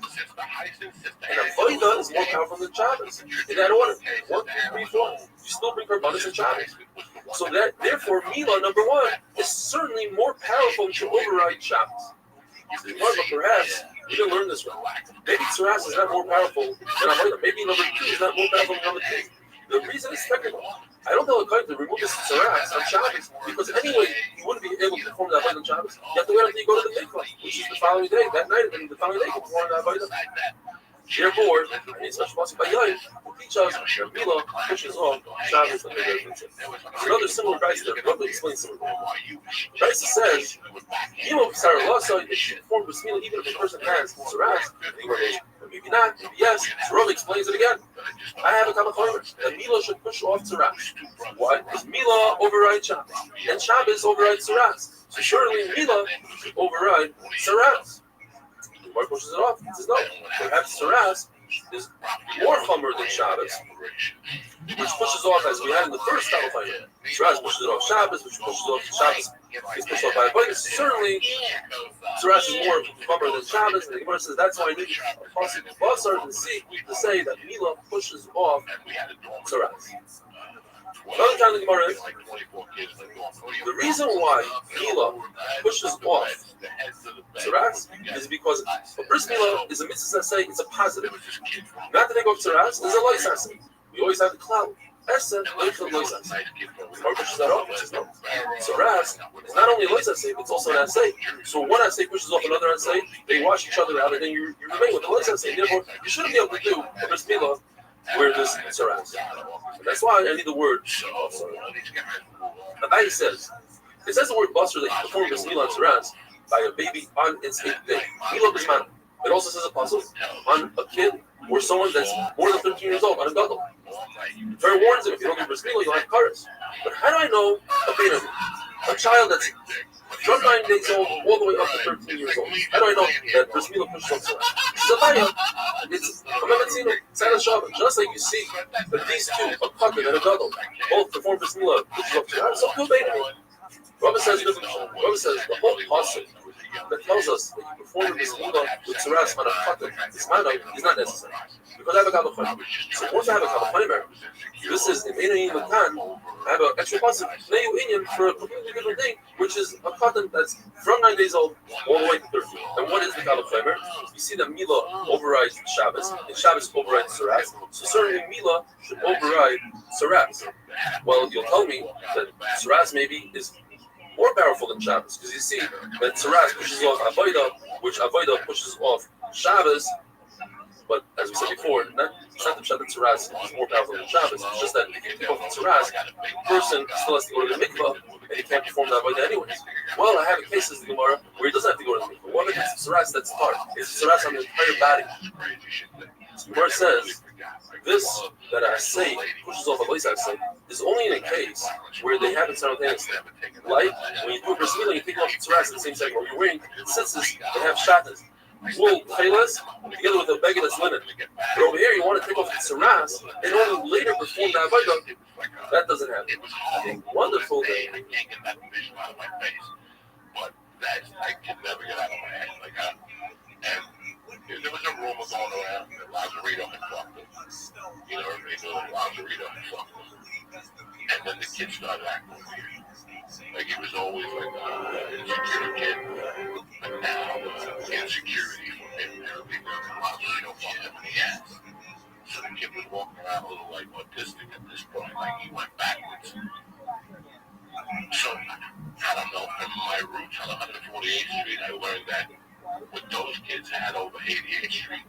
And Avodah is more powerful than Shabbos. In that order, 1, 2, 3, 4, you still bring Karbanos and Shabbos. So that, therefore, Mila, number 1, is certainly more powerful to override Shabbos. But perhaps we didn't learn this right. Maybe Tsaras is not more powerful than Avodah. Maybe number 2 is not more powerful than number 3. The reason is technical. I don't tell a guy to remove this Tsaras on Shabbos because anyway, you wouldn't be able to perform the Avodah on Shabbos. You have to wait until you go to the mikvah, which is the following day, that night, and the following day you can perform the Avodah. Therefore, I need such possible by Yain to teach us that Mila pushes off Shabbos and There's another similar price that Rabbi explains similar. Price says, Mila Sarah Lasa, they should perform with Mila even if a person has Tsaras, or maybe not, maybe yes. So Rabbi explains it again. I have a Kamachomer that Mila should push off Tsaras. Why? Because Mila overrides Shabbos, and Shabbos overrides Tsaras. So surely Mila should override Tsaras. Gemara pushes it off. He says, no, perhaps Tsaras is more chomer than Shabbos, which pushes off, as we had in the first Talmud. Tsaras pushes it off Shabbos, which pushes off Shabbos. Is pushed off by Avodah. Certainly, Tsaras is more chomer than Shabbos, and the Gemara says that's why I need a pasuk Basar and see to say that Mila pushes off Tsaras. Another time the Gemara is the reason why Mila pushes off Tsaras is because a bris Mila is a mitzvah say it's a positive. Not to take off Tsaras is a lois asay. We always have the cloud. Essa lois asay. Gemara pushes that off, which is no. Tsaras is not only a lois asay, but it's also an asay. So one asay pushes off another asay, they wash each other out, and then you remain with the lois asay. Therefore, you shouldn't be able to do a bris Mila where this Tsaras. That's why I need the word basar. Abai says, it says the word basar that you perform bris Mila and Tsaras by a baby on its 8th day. Mila b'zman. It also says a pasuk on a kid or someone that's more than 13 years old, on a gadol. The Torah warns him if you don't do bris Mila, you'll have karas. But how do I know a baby, a child that's from 9 days old all the way up to 13 years old? How do I know that bris Mila pushes on Tsaras? It's a baya. It's just like you see that these two, a katan and a gadol, both perform bris Mila, pushes on Tsaras. So good baby. Rabbi says the whole pasuk that tells us that you perform bris Mila with Tsaras on a katan, this manner is not necessary. Because I have a kavachomer. So once I have a kavachomer, this is in Einayim Matan, I have an extra pasuk, Neyu Inyan, for a completely different thing, which is a katan that's from 9 days old all the way to 13. And what is the kavachomer? You see that Mila overrides Shabbos, and Shabbos overrides Tsaras. So certainly Mila should override Tsaras. Well, you'll tell me that Tsaras maybe is more powerful than Shabbos, because you see that Tsaras pushes off Avodah, which Avodah pushes off Shabbos. But as we said before, it's not the pshat that Tsaras is more powerful than Shabbos. It's just that if you take off the Tsaras, the person still has to go to the mikvah, and he can't perform that Avodah anyways. Well, I have a case as the Gemara where he doesn't have to go to the mikvah. What if it's Tsaras that's hard? It's Tsaras on the entire body. The Gemara says, this that I say pushes off a lois asay is only in a case where they have it simultaneously. Like when you do a bris Mila, you take off the Tsaras at the same time, or you're wearing tzitzis that have shatas. Wool chelas together with a beggar that's linen. But over here, you want to take off the Tsaras and only later perform the Avodah. That doesn't happen. A wonderful day.
But that I can never get out of my head. And there was a rumor going around that Lazarito had fucked him. You know, everybody knew that Lazarito had fucked him. And then the kid started acting weird. Like he was always like an insecure kid. But now, insecurity from him apparently Lazarito fucked him in the ass. So the kid was walking around a little like autistic at this point, like he went backwards. So, I don't know, from my roots on 148th Street, I learned that what those kids had over 88th Street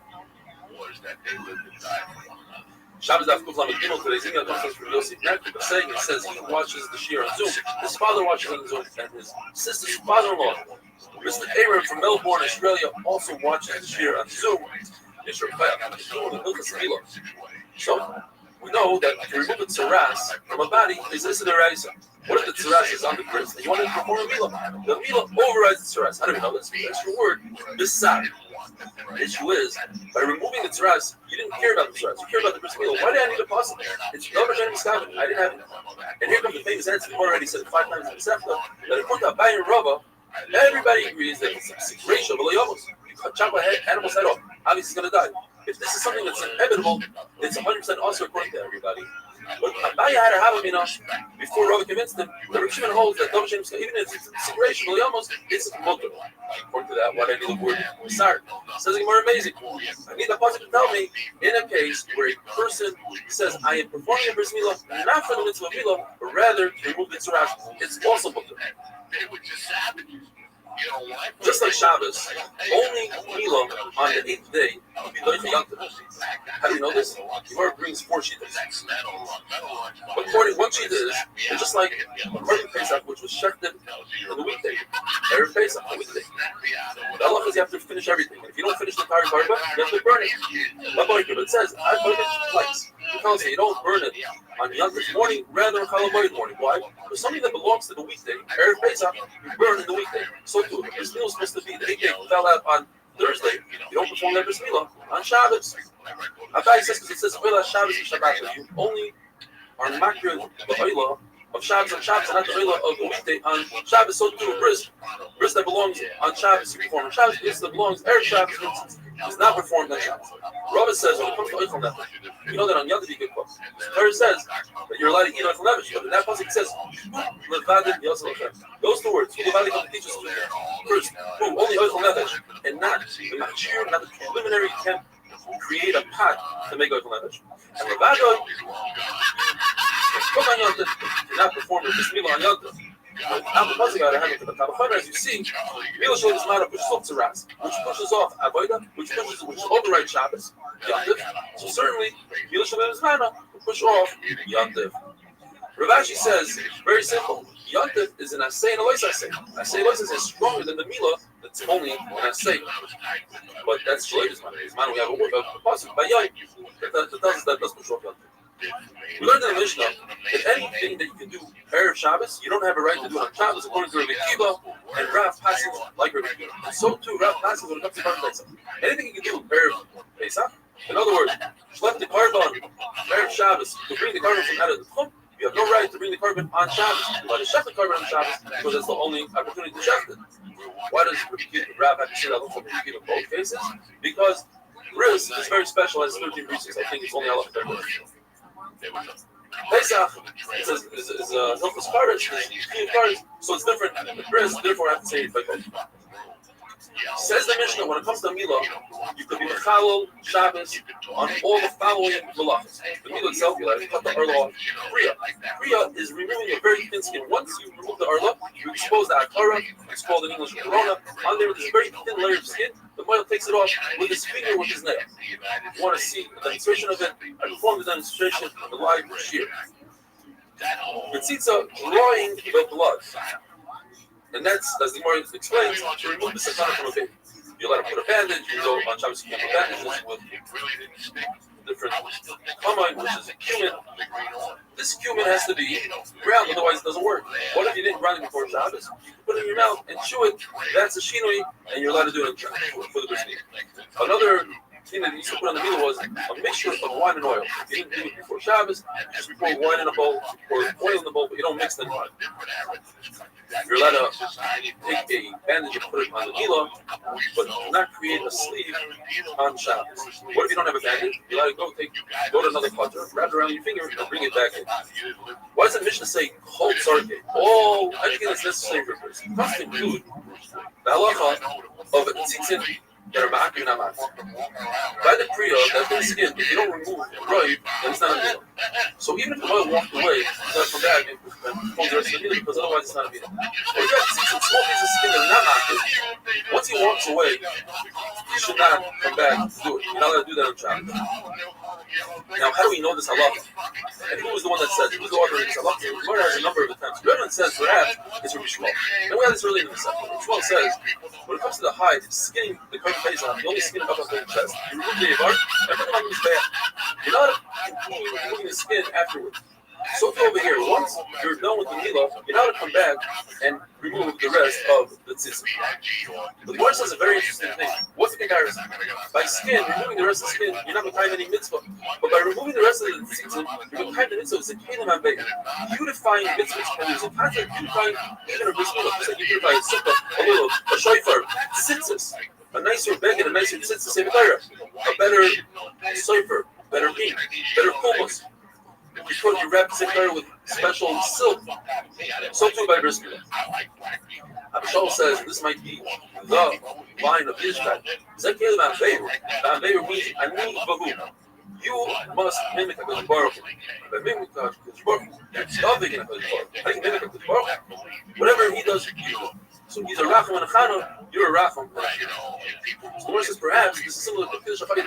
was that they lived and died for one another.
Shabbos Daf Kuf Lamed Gimel. Today's email comes from Yossi Patrick saying it says he watches the Shir on Zoom. His father watches on Zoom, and his sister's father-in-law, Mr. Aaron from Melbourne, Australia, also watches the Shir on Zoom. So we know that if you remove the Tsaras from a body, is this the Raisa? What if the Tsaras is on the grist and you want to perform a Mila? The Mila overrides the Tsaras. How do we know this? That's your word, Bisar. The issue is, by removing the Tsaras, you didn't care about the Tsaras. You cared about the bris Mila. Why did I need a pasuk? It's no Mishnah. I didn't have it. And here comes the famous answer. We've already said it 5 times in the Sefta, that according to Abai and Rava, everybody agrees that it's a ratio of Elayamos. You chop a animal's head off. Obviously, he's going to die. If this is something that's inevitable, it's 100% also according to everybody. But Abaya had a Havamina before Rava convinced him that Rav Shimon holds that Dom Shem, even if it's separation, almost it's motor. According to that, why do I need the word Sar? Says it's more amazing. I need the pasuk to tell me in a case where a person says, I am performing a bris milah not for the mitzvah of milah, but rather to remove the tzarash. It's also motor. Just like Shabbos, only Milah on the 8th day will be Doicha Yantav. How do you know this? Gemara brings 4 shittas. According to one shitta is, it's just like Korban Pesach, which was shechted on the weekday. Erev Pesach, on the weekday. The halacha is you have to finish everything. If you don't finish the entire korban, you have to burn it. But it says, I burn it twice. It tells you don't burn it on Yantav morning, rather on Chalamoid morning. Why? For something that belongs to the weekday, Erev Pesach, you burn in the weekday. So too, if bris milah is supposed to be the 8th day fell out on Thursday, you don't perform that bris milah on Shabbos. Abai says, because it says, Shabbos and Shabbat, you only are makriv the oila of Shabbos on Shabbos, and not the oila of the weekday on Shabbos. So too, bris that belongs on Shabbos, you perform on Shabbos. Bris that belongs Erev Shabbos is not performed on Shabbos. Rava says, when it comes to oichel nefesh, you know that on Yom Tov you can cook. The Torah says that you're allowed to eat oichel nefesh, but in that pasuk it says, levadim yosel lechem. Those 2 words, levadim come to teach us first, only oichel nefesh, and not the machir, not the preliminary attempt to create a pot to make oichel nefesh. And levadim, cook on Yom Tov, you're not performing bris milah on Yom Tov. As you see, Milah Shalom is not a pushes off Tzaras, which pushes off Avodah, which overrides Shabbos, Yantiv. So certainly, Milah Shalom is not to push off Yantiv. Rav Ashi says, very simple, Yantiv is an Asay and a Lois Asay. Asay and Lois is stronger than the Milah that's only an Asay. But that's Shalois Mana. His Mana, we have a pasuk by Yai that tells us that does push off Yantiv. We learned in the Mishnah that anything that you can do Erev Shabbos, you don't have a right to do on Shabbos, according to Rabbi Kiva and Rav passing like Rabbi Kiva. And so too, Rav passing when it comes to Korban Pesach. Anything you can do Erev Pesach, in other words, select the korban Erev Shabbos to bring the korban from out of the Tchum, you have no right to bring the korban on Shabbos. You want to shech the korban on Shabbos because that's the only opportunity to shech it. Why does Rav have to say that from Rabbi Kiva in both cases? Because bris is very special, has 13 reasons. I think it's only Allah. Pesach is Hilchos Karetz, so it's different. The bris, therefore, I have to say it by both. Says the Mishnah, when it comes to Milah, you could be Mechalel, Shabbos, on all the following Malachas. The Milah itself, you have to cut the Arla off. Kriya is removing a very thin skin. Once you remove the Arla, you expose the Akara, it's called in English Corona. On there, there's a very thin layer of skin. The Moil takes it off with his finger, with his nail. You want to see the demonstration of it? I perform the demonstration of the live shear. The tzitza drawing the blood. And that's, as the Gemara explains, to remove the sakana from a baby. You let him put a bandage, you go on Shabbos, you can put bandages with different kamine, which is a cumin. This cumin has to be ground, otherwise it doesn't work. What if you didn't grind it before Shabbos? You put it in your mouth and chew it. That's a shinoi, and you're allowed to do it for the bris milah. Another thing that you used to put on the milah was a mixture of wine and oil. If you didn't do it before Shabbos, you just pour wine in a bowl, or oil in the bowl, but you don't mix them. You're allowed to take a bandage and put it on the milah, but not create a sleeve on Shabbos. What if you don't have a bandage? You're allowed to go to another clutter, wrap it around your finger, and bring it back in. Why does the Mishnah say Chol Tzarke? All everything that's necessary for a person. It must include the halacha of a tzitzit that are ma'akim and not ma'akim. By the kriya, that thin skin, if you don't remove the roiv, then it's not a milah. So even if the oil walked away, he's going to come back and perform the rest of the milah, because otherwise it's not a milah. But if you have tzitzit, small pieces of skin that are not ma'akim, once he walks away, you should not come back to do it. You're not going to do that on Shabbos. Now, how do we know this halacha? And who was the one that said, who's the author of this halacha? The Gemara has a number of attempts. The other one says, perhaps, it's Rabbi Shmuel. And we have this earlier in the section. Rabbi Shmuel says, when it comes to the hide, skinning the korban pesach, you only skin it up on the chest. You remove the avar, and put it on his back. You're not continue removing the skin afterwards. So over here, once you're done with the milah, you're not to come back and remove the rest of the tzitzit. But the Gemara says a very interesting thing. What's the comparison? By skin, removing the rest of the skin, you're not going to any mitzvah. But by removing the rest of the tzitzit, you're going to the mitzvah. It's a kelim abayim. Beautifying mitzvahs, and there's a concept beautifying even a bris milah. Just like you beautify a sukkah, a little, a shofar, tzitzis, a nicer beged, a nicer tzitzis, a better shofar, better meat, better hummus. You wrap the sick with special silk. So too by bris milah. Abishal says this might be the line of Yitzchak. Zekel Van means ani v'hu. You must mimic HaKadosh Baruch Hu. By mimicking HaKadosh Baruch Hu, you're loving HaKadosh Baruch Hu. How do you mimic HaKadosh Baruch Hu? Whatever he does, you do. So he's a Racham and a Chanah, you're a Racham and a Chanah. So the Lord says, perhaps this is similar to Kiddush HaChadim.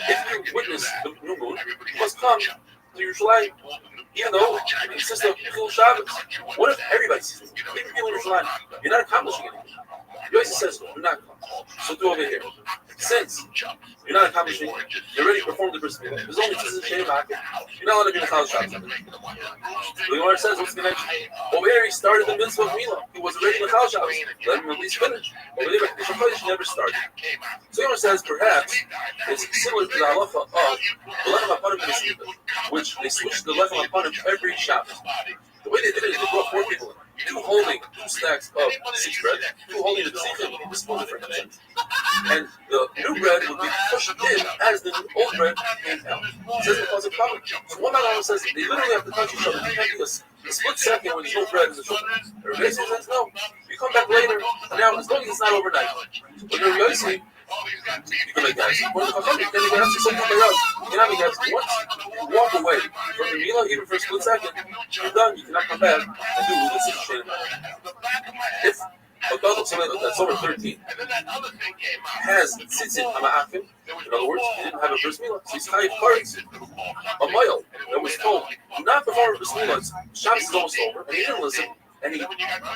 If you witness the new moon, you must come to Yerushalayim, even though it consists of Chil Shabbos. What if everybody sees it? Even people in Yerushalayim, you're not accomplishing anything. Yossi says, you're not accomplishing. So do over here. Since you're not accomplishing, you already performed the bris milah. There's only just a shame market. You're not allowed to be in the college shop. The Gemara says, what's the connection? Over here, he started the mitzvah of milah. He was already in the college shop. Let him at least finish. Over there, he never started. So the Gemara says, perhaps it's similar to the halacha of the lechem hapanim b'nesimta, which they switched the lechem hapanim every Shabbos. The way they did it is they brought 4 people in. 2 holding 2 stacks of 6 bread, 2 holding the tzitz with the spoon for him. And the new bread would be pushed in as the old bread came out. It says it causes a problem. So one man says they literally have to touch each other. They can't do a split second when there's no bread in the sugar. Rabbi says no. You come back later. Now, as long as it's not overnight. But Rabbi Yossi, you can make guys. When the Chacham, then you can have to say something else. You can have guys. Once you walk away from the milah, even for a split second, you're done. You cannot come back and do this is shame. If a dog that's over 13 has tzitzit hama'afim, in other words, he didn't have a bris milah, so he's chayiv karetz, a mile that was told, do not perform a bris milah. Shabbos is almost over, and he didn't listen. And he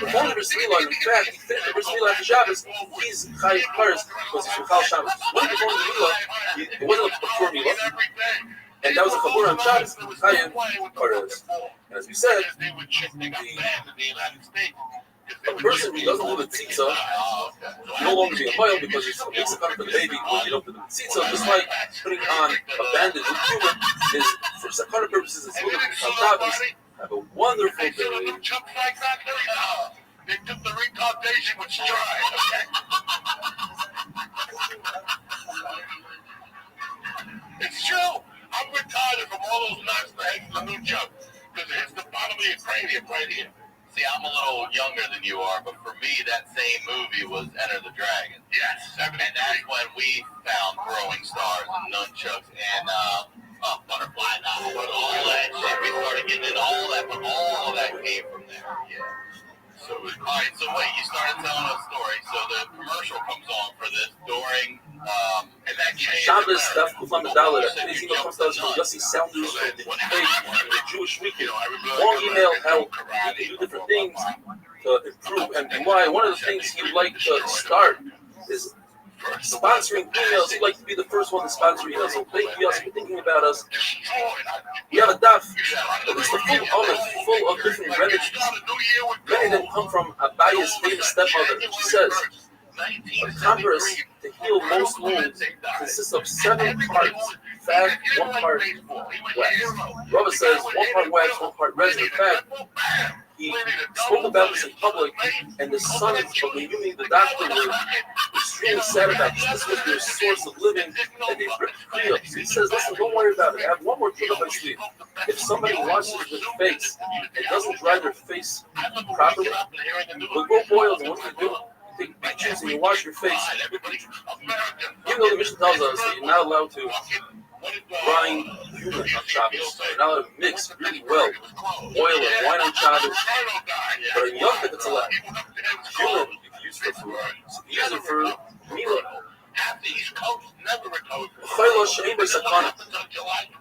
performed the bris milah, and in fact, he finished the bris milah after Shabbos. He's chayiv karetz because he's Michal Shabbos. When he performed the milah, it wasn't a pure milah, and that was a chabur on Shabbos. Chayiv karetz. And as we said, a person who doesn't live in tzitza can no longer be a mile because he makes a cut for the baby when you don't put them in tzitza. Just like putting on a bandage with humor is, for sakana purposes, it's moving from Shabbos. Have a wonderful day.
They took the retardation with stride. It's true. I'm retarded from all those knocks that hit the new jump because it hits the bottom of your cranium right here.
See, I'm a little younger than you are, but for me, that same movie was Enter the Dragon.
Yes.
And that's when we found throwing stars and nunchucks and butterfly knives. But all that shit, we started getting into all that, but all of that came from there. Yeah. So, all right, so wait, you started telling a story. So the commercial comes on for this during, and that changed.
Shabbos, Daf Kufan Medallah, these email comes to us from Yossi Sounders from the Jewish Weekend. Long email how we can do different things to improve and why. One of the things he'd like to start is sponsoring emails. He'd like to be the first one to sponsor emails. So thank you, Yossi, for thinking about us. We have a daf that is full of different remedies. Many of them come from Abaya's famous stepmother. She says, a compress to heal most wounds consists of 7 parts fat, 1 part wax. Rabbi says 1 part wax, 1 part resin. In fact, he spoke about this in public, and the sons of Mayumi, the doctor, were extremely sad about this. This was their source of living, and they ripped free up. So he says, listen, don't worry about it. I have one more trick up my sleeve. If somebody washes their face and doesn't dry their face properly, we'll go boil, and what do? Take pictures and you wash your face. Even though the Mishnah tells us that you're not allowed to grind human on Shabbos, you're not allowed to mix really well oil and wine on Shabbos, but in Yom Tov it's allowed. Human, you can use for food. So you use it for milah. Chayla she'ein by sakana.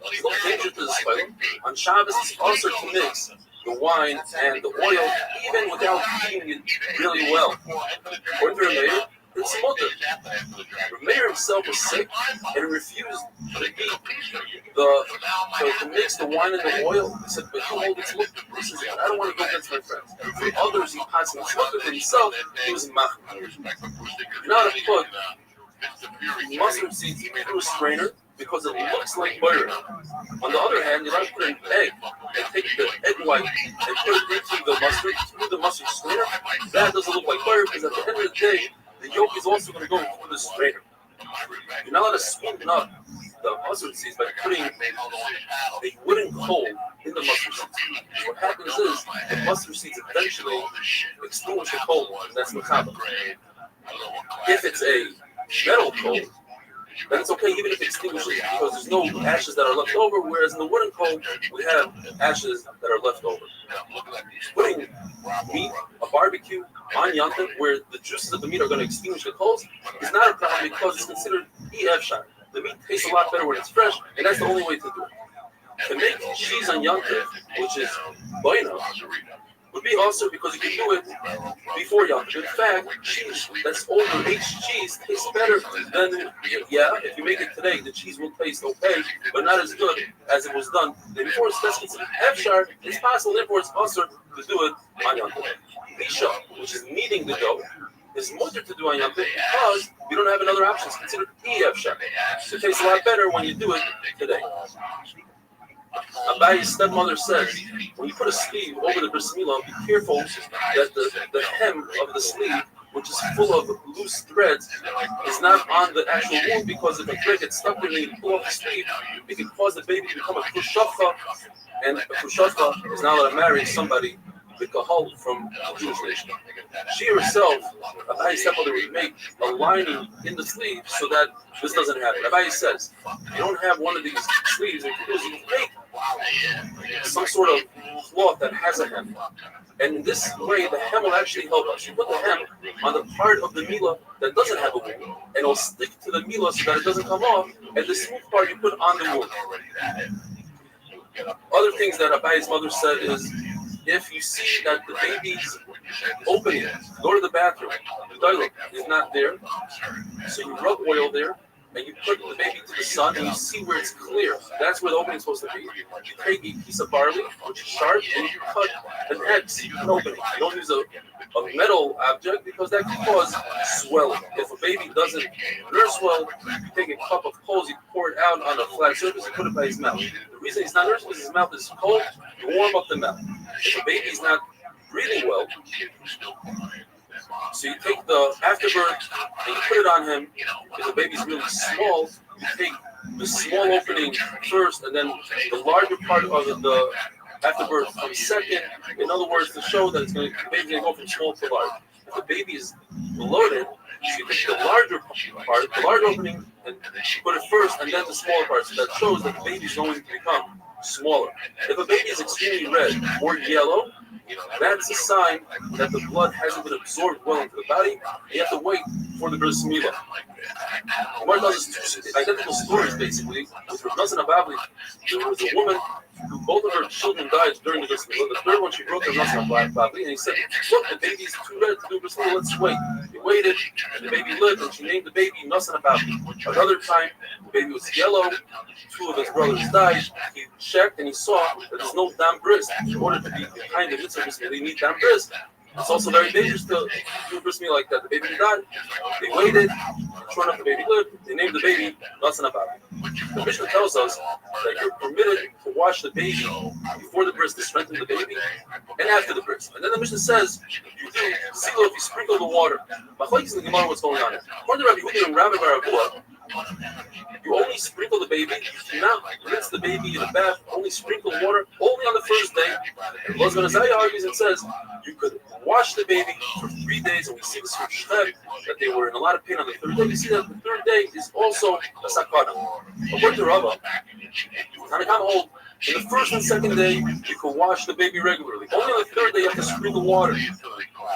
There's no danger to this chayla. On Shabbos, it's also to mix the wine and the oil, even without heating it really well. According to Rameir, it's mutter. Rameir himself was sick and refused to mix the wine and the oil. He said, but you hold it's mutter. He says, I don't want to go against my friends. For others, he passed it's mutter. For himself, he was mach. You're not to put mustard seeds through a strainer because it looks like butter. On the other hand, you're not to put an egg and take the egg white and put it into the mustard, through the mustard strainer. That doesn't look like butter because at the end of the day, the yolk is also going to go through the strainer. You're not allowed to sweeten up the mustard seeds by putting a wooden coal into in the mustard seeds. What happens is the mustard seeds eventually extinguish the coal, and that's macabre. If it's a metal coal, then it's okay even if it extinguishes because there's no ashes that are left over, whereas in the wooden coal, we have ashes that are left over. Putting meat, a barbecue, on Yom Tov, where the juices of the meat are going to extinguish the coals, is not a problem because it's considered EF-shot. The meat tastes a lot better when it's fresh, and that's the only way to do it. To make cheese on Yom Tov, which is boina, would be also because you can do it before Yom Tov. In fact, cheese that's older aged cheese tastes better than, if you make it today, the cheese will taste okay, but not as good as it was done the day before. So that's considered F-shar. It's possible, therefore it's also to do it on Yom Tov. Lisha, which is kneading the dough, is mutter to do on Yom Tov because you don't have another option. It's considered EF-shar. So it tastes a lot better when you do it today. Abayi's stepmother says, when you put a sleeve over the bris milah, be careful that the hem of the sleeve, which is full of loose threads, is not on the actual wound, because if a thread gets stuck in the pull off the sleeve, it can cause the baby to become a kushavka, and a kushavka is not allowed to marry somebody the kahal from the Jewish nation. She herself, Abayi's stepmother, would make a lining in the sleeve so that this doesn't happen. Abayi says, you don't have one of these sleeves, and you can make some sort of cloth that has a hem. And in this way, the hem will actually help us. You put the hem on the part of the milah that doesn't have a wound, and it'll stick to the milah so that it doesn't come off, and the smooth part you put on the wound. Other things that Abayi's mother said is, if you see that the baby's opening, go to the bathroom, the toilet is not there, so you rub oil there, and you put the baby to the sun, and you see where it's clear. That's where the opening is supposed to be. You take a piece of barley, which is sharp, and you cut an X, an opening. You don't use a metal object because that can cause swelling. If a baby doesn't nurse well, you take a cup of coals, you pour it out on a flat surface, and put it by his mouth. The reason he's not nursing is his mouth is cold, you warm up the mouth. If a baby's not breathing well, so you take the afterbirth and you put it on him. If the baby's really small, you take the small opening first, and then the larger part of the afterbirth comes second. In other words, to show that the baby's going to go from small to large. If the baby is bloated, you take the larger part, the large opening, and put it first, and then the smaller part. So that shows that the baby is going to become smaller. If a baby is extremely red or yellow, that's a sign that the blood hasn't been absorbed well into the body. You have to wait for the bris milah. One does two identical stories basically. With Rav Nosson Abavli, there was a woman who both of her children died during the bris milah. The third one she brought to Rav Nosson Abavli, and he said, "Look, the baby's too red to do bris milah. Let's wait." He waited, and the baby lived, and she named the baby Nosson Abavli. Another time, the baby was yellow. Two of his brothers died. He checked and he saw that there's no dam bris. In order to be behind the mitzvah bris milah, they need dam bris. It's also very dangerous to do a bris milah like that. The baby died. They waited. Sure enough, the baby lived. They named the baby Nosson Abavli. The Mishnah tells us that you're permitted to wash the baby before the bris to strengthen the baby, and after the bris. And then the Mishnah says you do silo if you sprinkle the water. Machlokes in the Gemara, what's going on here? According to Rabbi Rothschild and Rabbi Rothschild, you only sprinkle the baby. You do not rinse the baby in a bath. Only sprinkle water only on the first day. And Lozman Azariah argues and says you could wash the baby for 3 days, and we see this from Shmuel that they were in a lot of pain on the third day. We see that the third day is also a sakana. According to Rava, Tanakama hold in the first and second day you can wash the baby regularly. Only on the third day you have to sprinkle water.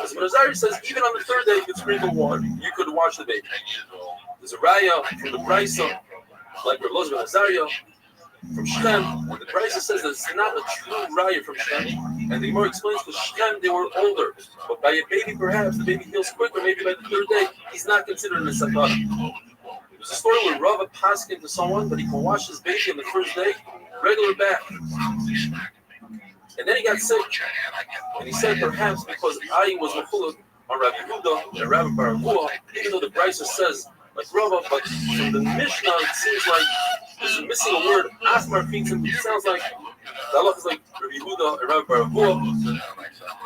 As Azariah says, even on the third day you could sprinkle water. You could wash the baby. There's a raya from the Brisa, like Rav Lozman Azariah, from Shem, and the Brisa says that it's not a true raya from Shem, and the Gemara explains that Shem, they were older, but by a baby perhaps, the baby heals quicker, maybe by the third day, he's not considered a sakana. There's a story where Rava paskin to someone that he can wash his baby on the first day, regular bath. And then he got sick, and he said perhaps because Ayi was mechuluk on Rabbi Yehuda and Rabbi Baruch, even though the Brisa says like Rava, but from the Mishnah it seems like there's missing a word. Asmar Pinton. It sounds like the halach is like Rabbi Yehuda and Rabbi Baruch,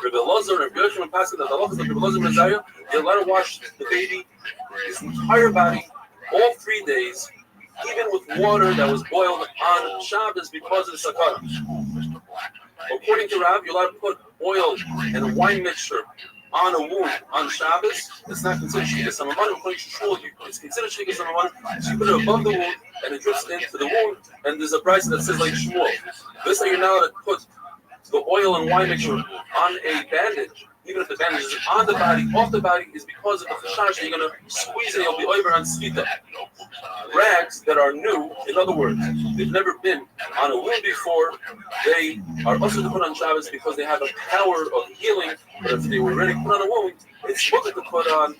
Rabbi Elazar and Rabbi Yoshua and Pasuk. The halach is like Rabbi Elazar and Isaiah. You're allowed to wash the baby, his entire body, all 3 days, even with water that was boiled on Shabbos because of the sakana. According to Rav, you're allowed to put oil and a wine mixture on a wound on Shabbos. It's not considered Shvikas Hamaman. According to Shmuel, it's considered Shvikas Hamaman. So you put it above the wound and it drips into the wound. And there's a price that says like Shmuel. This way you're now allowed to put the oil and wine mixture on a bandage. Even if the bandage is on the body, off the body, is because of the chashash. You're going to squeeze it, you'll be over on svita. Rags that are new, in other words, they've never been on a wound before, they are also to put on Shabbos because they have a power of healing. But if they were already put on a wound, it's supposed to put on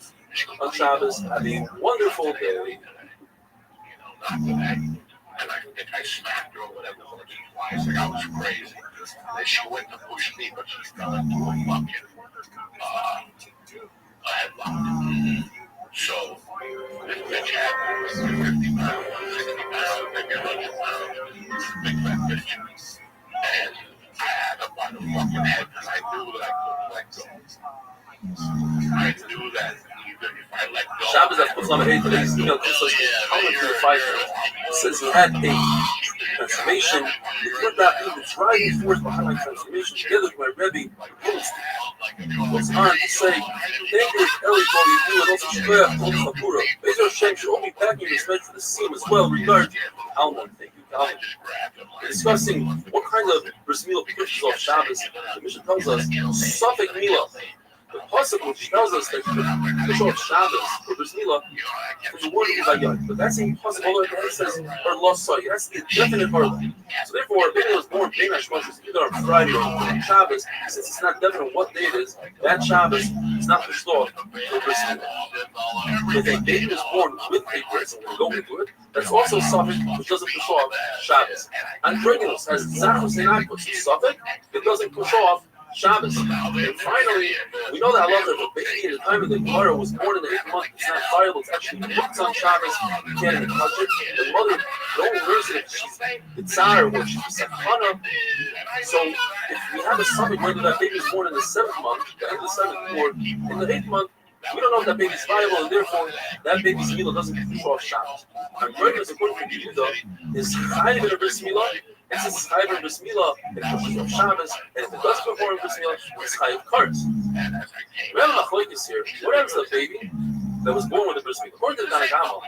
Shabbos. Have a wonderful day.
And I think I smacked her or whatever twice, like I was crazy. And she went to push me, but she fell into a fucking headlock. So this bitch had 50 pounds, 60 pounds, maybe 100 pounds, big fat bitch. And I had her by the fucking head because I knew that I couldn't let go. I knew that even if I let go.
Shabbos that puts on a hate today, you know, just like how much the fight says he had a transformation. He put that in the driving force behind my transformation together with my Rebbe. Goes on to say, thank you, Eli, for you do, and also Shkoyach, Kol Chapura. Bezer Hashem should all be packing your spread for the seam as well. Regard, Alman, thank you, Alman. Discussing what kind of bris milah pushes off Shabbos, the Mishnah tells us, Safek Milah. The pasuk which tells us that you can push off Shabbos for bris milah from the word Uvayot, but that's a pasuk all the way it says or losai. That's the definite word. So therefore, baby was born being Hashmosh either on Friday or on Shabbos. Since it's not definite what day it is, that Shabbos is not pushed off for bris milah. If a baby was born with a bris, and we'll go into it, that's also something which doesn't push off Shabbos. And Regulus has Zachus and Akos, something that doesn't push off Shabbos. And finally, we know that Allah, if a baby in the time of the Gemara was born in the 8th month, it's not viable. It's actually it's on Shabbos. You can't even touch it. The mother, no one knows if she's the tsar or she's the sakana. So if we have a summit, whether that baby is born in the 7th month, the end of the 7th, or in the 8th month, we don't know if that baby's viable, and therefore that baby's milah doesn't push off Shabbos. And Regulus, according to Yehuda, is higher than a bris milah. And since it's higher than bris milah, it pushes off Shabbos, and if it does perform bris milah, it's high of cards. We have a machlokes here. What happens to the baby that was born with a bris milah? According to the Tanakama,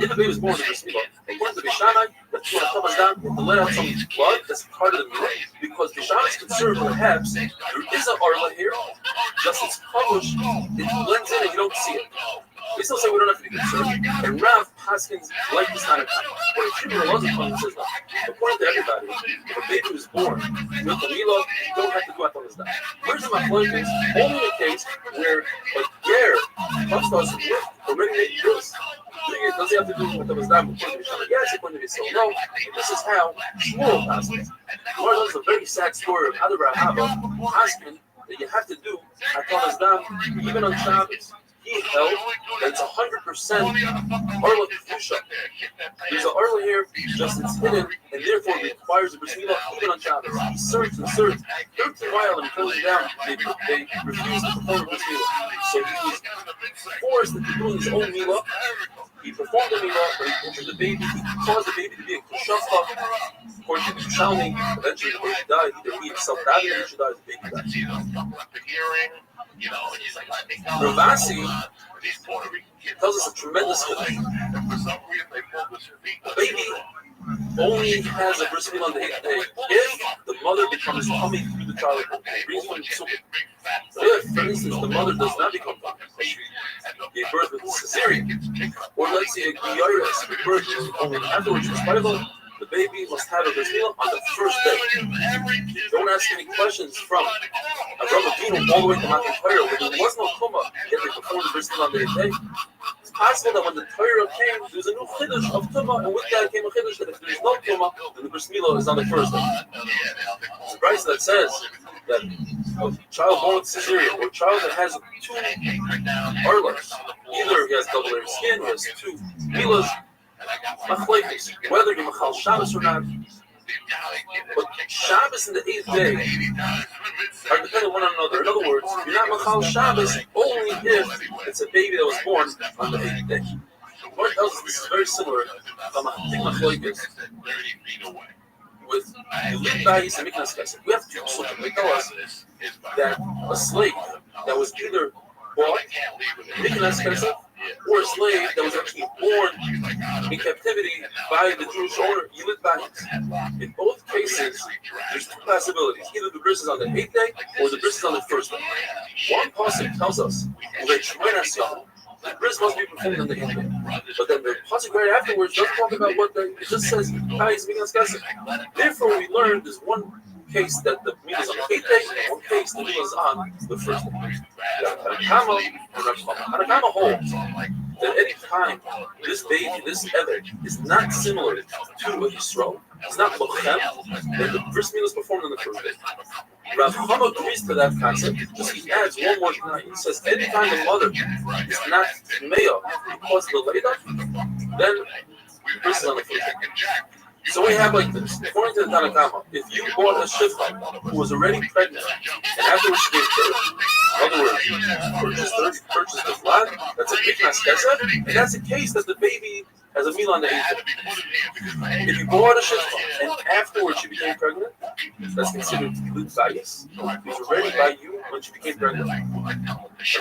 if the baby was born with a bris milah, according to Bishamai, that's when it comes down to let out some blood that's part of the milah, because Bishamai is concerned perhaps there is an arla here, just it's published, it blends in and you don't see it. We still say we don't have to be concerned. And Rav Paskins like this kind of thing. But if Shimon Elazar says no. According to everybody, if a baby was born with a milah, you don't have to do Atalas Dam. Where's the machlokes? Only in a case where a ger comes to us already made this. Does he have to do Atalas Dam according to Shimon? Yes, according to Yisrael. No. This is how Shmuel Paskins. One is a very sad story of Adar Rahava Paskin that you have to do Atalas Dam even on Shabbos. He held that it's 100% Arla Kedusha. There's an Arla here, just it's hidden, and therefore it requires a bris milah even on Shabbos. He searched and searched, 13 miles and closed it down. They refused to perform a bris milah. So he was forced into doing his own milah. He performed the milah, but he injured the baby. He caused the baby to be a kushafa. According to the Yerushalmi, eventually the baby died. Either he himself died or he should die, the baby died. Ravasi tells us a tremendous thing. The baby only has a bris milah on the 8th day if the mother becomes tummy through the child. If, for instance, the mother does not become tummy, she gave birth with a cesarean, or let's say a giyaris, gave birth only afterwards, the baby must have a bris milah on the first day. Don't ask any questions from Avraham Avinu all the way to Matan Torah, where there was no Tumah, yet they performed the bris milah on the 8th day. It's possible that when the Torah came, there was a new chiddush of Tumah, and with that came a chiddush that if there is no Tumah, then the bris milah is on the first day. There's a price that says that a child born with cesarean, or a child that has 2 arlas, either he has double-layered skin, he has 2 milahs, whether you machal Shabbos or not, but Shabbos and the 8th day are dependent on one another. In other words, you're not machal Shabbos only if it's a baby that was born on the 8th day. What else? This is very similar. with Lit Bayis and Miknas Kesef. We have two psukim. They tell us that a slave that was either bought Miknas Kesef or a slave that was actually born in captivity by the Jewish owner, Lit Bayis. In both cases, there's two possibilities. Either the bris is on the 8th day or the bris is on the 1st day. One pasuk tells us that the bris must be performed on the 8th day. But then the pasuk right afterwards doesn't talk about what day. It just says Bayis Miknas Kesef. Therefore, we learned there's one case that the meal is on the 8th day, and one case the meal is on the 1st day. Hanakama holds that any time this baby, this Eved, is not similar to a Yisrael, it's not Lochem, then the first meal is performed on the 1st day. Rav Chama agrees to that concept, just he adds one more thing. He says anytime the mother is not male because of the Leda, then the person is on the 1st day. So we have like this. According to the Tanakama, if you bought a shifra who was already pregnant and afterwards she gave birth, in other words, purchased the blood, that's a Miknas Kesef, and that's a case that the baby has a meal on the 8th day. If you bought a shifra and afterwards she became pregnant, that's considered Lit Bayis. It was already by you when she became pregnant.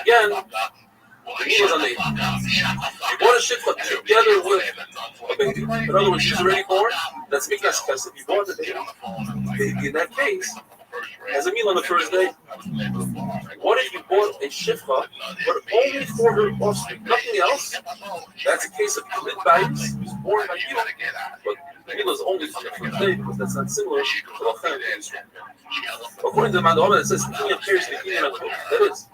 Again, the meal is on the 8th day. You bought a shifra together with a baby. In other words, she's already born. That's Miknas Kesef. You bought the baby in that case has a meal on the 1st day. What if you bought a shifra, but only for her offspring, nothing else? That's a case of Lit Bayis, who's born by you, but the meal is only for the 1st day because that's not similar to the family. According to the Mandala, it says Kinyan appears to be that is.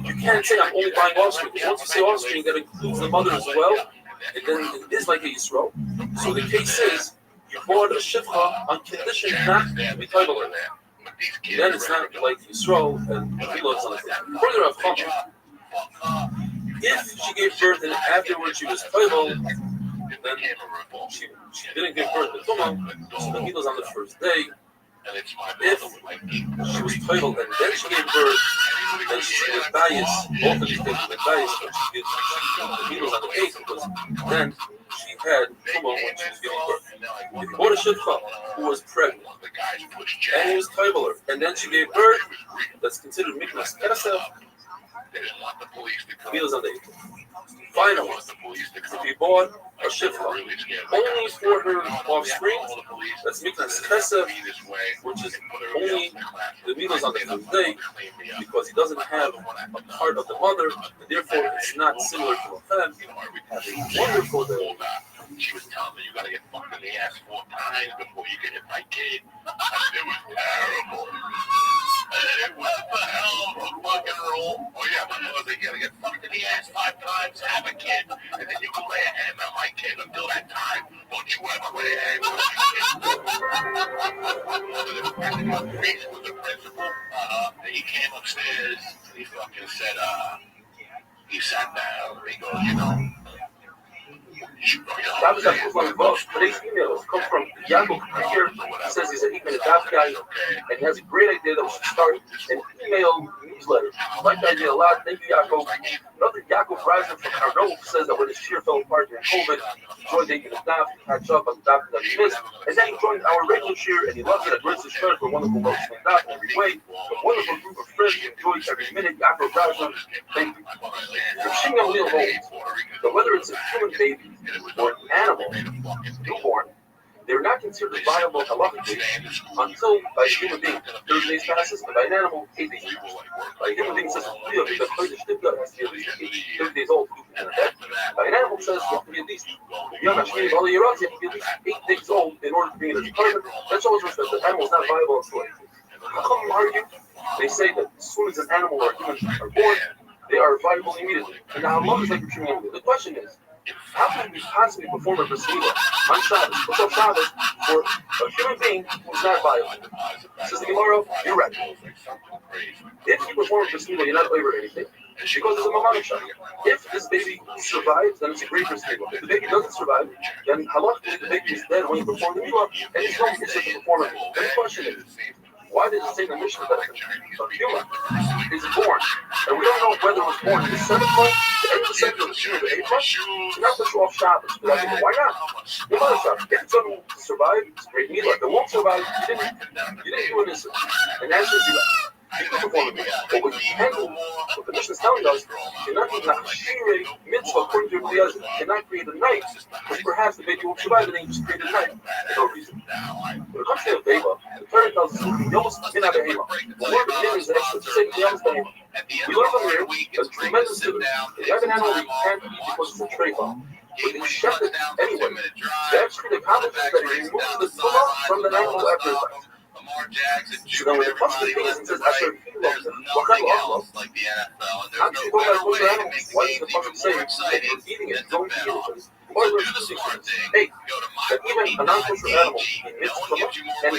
You can't say I'm only buying offspring. Once you say offspring, that includes the mother as well, and then it is like a Yisrael. So the case is, you bought a shifra on condition not to be toivel. Then it's not like Yisrael and Milo is on the according to Rav Chama, if she gave birth and afterwards she was toivel, then she didn't give birth to Tumah, so the Milo's on the 1st day. If she was toivel and then she gave birth, then she was Bayis, both of these things were Bayis, but she did the Milo's on the 8th because then she had Tumah when she was giving birth. If you bought a shifra who was pregnant and he was toiveler and then she gave birth, that's considered Miknas Kesef. The meal is on the 8th. Finally, if you bought a shifra only for her offspring, that's Miknas Kesef, which is only the meal is on the 1st day because he doesn't have a part of the mother, and therefore it's not similar to a fem. Have a wonderful day.
She was telling me you gotta get fucked in the ass 4 times before you get hit by kid. It was terrible. It was the hell of a fucking roll. Oh yeah, my mother said you gotta get fucked in the ass 5 times, have a kid, and then you can lay a hand on my kid. Until that time, don't you ever lay a hand on my kid. Reese was the principal. He came upstairs. He fucking said, he sat down. He goes, you know.
Shabbos HaKuzman Vos, today's emails come from Yaakov here. He says he's an Ikman Adaf guy, and he has a great idea that we should start an email newsletter. I like that idea a lot. Thank you, Yaakov. Another Yaakov Reisner from Karno says that when his shir fell apart during COVID, he joined the Ikman Adaf to catch up on the daf that he missed, and then he joined our regular shir, and he loves it. Admits his shirt for a wonderful roast and daf every way. A wonderful group of friends who enjoy every minute. Yaakov Reisner, thank you. Rav Shimon Gamliel holds that whether it's a human baby or an animal, newborn, they're not considered viable halachically until by a human being 30 days passes, and by an animal 8 days passes. By a human being it says the Kodesh Tibla has to be at least 30 days old to do that. By an animal it says you have to be at least you have to be at least 8 days old in order to be in a department. That's always respect. The animal is not viable until 8 days. How come you argue? They say that as soon as an animal or a human are born, they are viable immediately. And now Allah is like the question is, how can we possibly perform a procedure on Shabbos, before Shabbos, for a human being who's not viable? Says the Gemara, you're right. If you perform a procedure, you're not over anything, because it's a mamonic shot. If this baby survives, then it's a great procedure. If the baby doesn't survive, then halachically the baby is dead when you perform the milah, and he's not considered to perform it. Then the question is, why does it say in the Mishnah that a human is born and we don't know whether it was born in the 7th month, the 8th month, or the 8th month, so not put you off Shabbos. Why not? Your mother Shabbos. If it's going to survive, it's great meal. If it won't survive, you didn't do an issue. And that's just you. You can perform it. But what you can do, what the Mishnah is telling us, you're not doing Nachshire mitzvah according to your Eliezer. You cannot create a knife, because perhaps the baby won't survive, and then you just create a knife for no reason. When it comes to the Beva, the Torah tells us, Yomos Mina Behema. The word Mina is extra to say Yomos Behema. We learn from here that it's tremendous to if you have an animal that you can't eat because it's a treifa, but you shut it anyway. The actually accomplishes that it removes the tumor from the animal after it dies. So then when it comes to things, it says, Asher Filah,
like the NFL, and
how can you go about with your animal? Why does the Pasuk say that you're eating it, don't eat it? Or do the smart thing. A, that even a non-kosher animal emits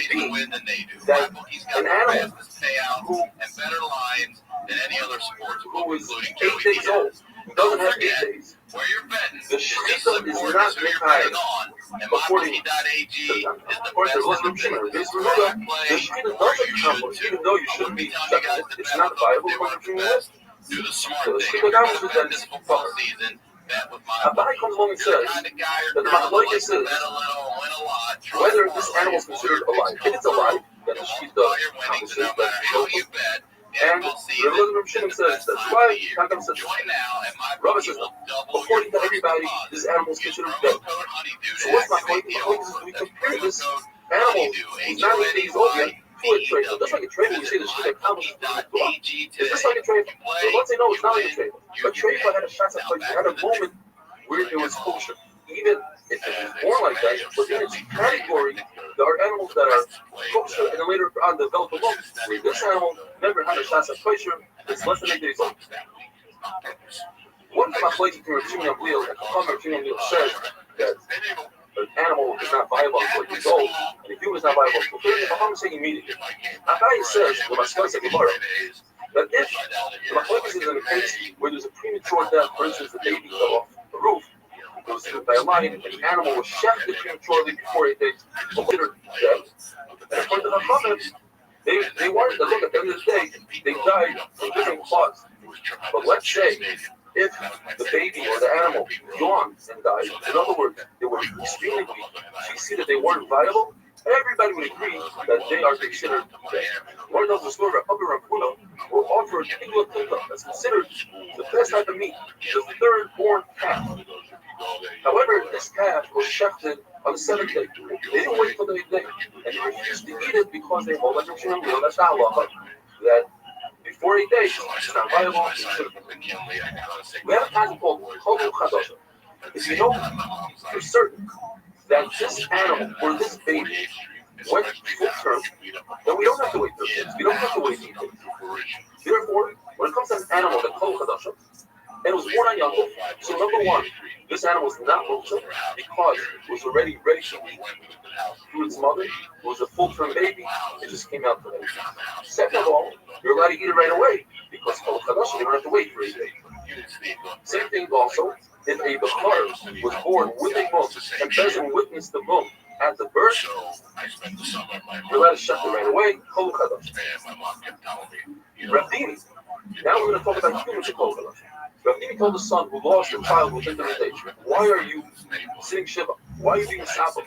tumor, and B, that an animal who who is 8 days old, who doesn't have 8 days, the shechita is not mikayim. According to Muslim Shimon, the shechita doesn't accomplish, even though you shouldn't be shechting it, it's not viable according to Shimon. So the shechita accomplishes that it's fucker. Abai comes along and says that the Machlokes is whether this animal is considered alive. If it's alive, then the shechita accomplishes that. And Rabbi Shimon says that's why Kakam says Rabbi says according to everybody, this animal is considered dead. So what's my point? My point is we compare this animal who's not 8 days old yet to a treifa. Just like a treifa, you say the shechita accomplishes the Torah. Is this like a treifa? So let's say no, it's not like a treifa. A treifa had a shas of place. It had a moment where it was kosher. Even if it was born like that, but in its category, there are animals that are kosher and then later on develop alone. This animal never had a shas of kosher. It's less than 8 days old. One of my places between Rav Shimon and Gamliel, and Rav Shimon and Gamliel says that an animal is not viable until 8 years old, and a human is not viable until 30. The Chacham say immediately. Abai says, the Maskos Gemara, that if the Machlokes is in a case where there's a premature death, for instance, the baby fell off the roof, it was hit by a lion, and the animal was shafted prematurely before 8 days, considered dead. And according to the Chacham, they weren't, look, at the end of the day, they died from different causes. But let's say, if the baby or the animal yawned and died, in other words, they were extremely weak, so you see that they weren't viable, everybody would agree that they are considered dead. One of those stories, Rabbi Rothschild, were offered Igla Kulta, that's considered the best type of meat, the third born calf. However, this calf was shechted on the 7th day. They didn't wait till the 8th day, and they refused to eat it because they hold like a Shimon meal. That's not halacha. That before 8 days, it's not viable. We have a concept called Cholu Chadasha. If you know for certain that this animal or this baby went full term, then we don't have to wait 13 days. We don't have to wait 8 days. Therefore, when it comes to an animal that Cholu Chadasha, and it was born on Yom Tov, so number one, this animal was not Moksa because it was already ready to eat through its mother. It was a full-term baby. It just came out today. Second of all, you're allowed to eat it right away because Cholu Chadasha, you don't have to wait for 8 days. Same thing also, if a Bechar was born with a mum and doesn't witness the mum at the birth, you're allowed to shut it right away. Cholu Chadasha. Rabbi, now we're going to talk about humans in Cholu Chadasha. Rabbi told the son who lost a child within the age, why are you sitting Shiva? Why are you being Sabbath?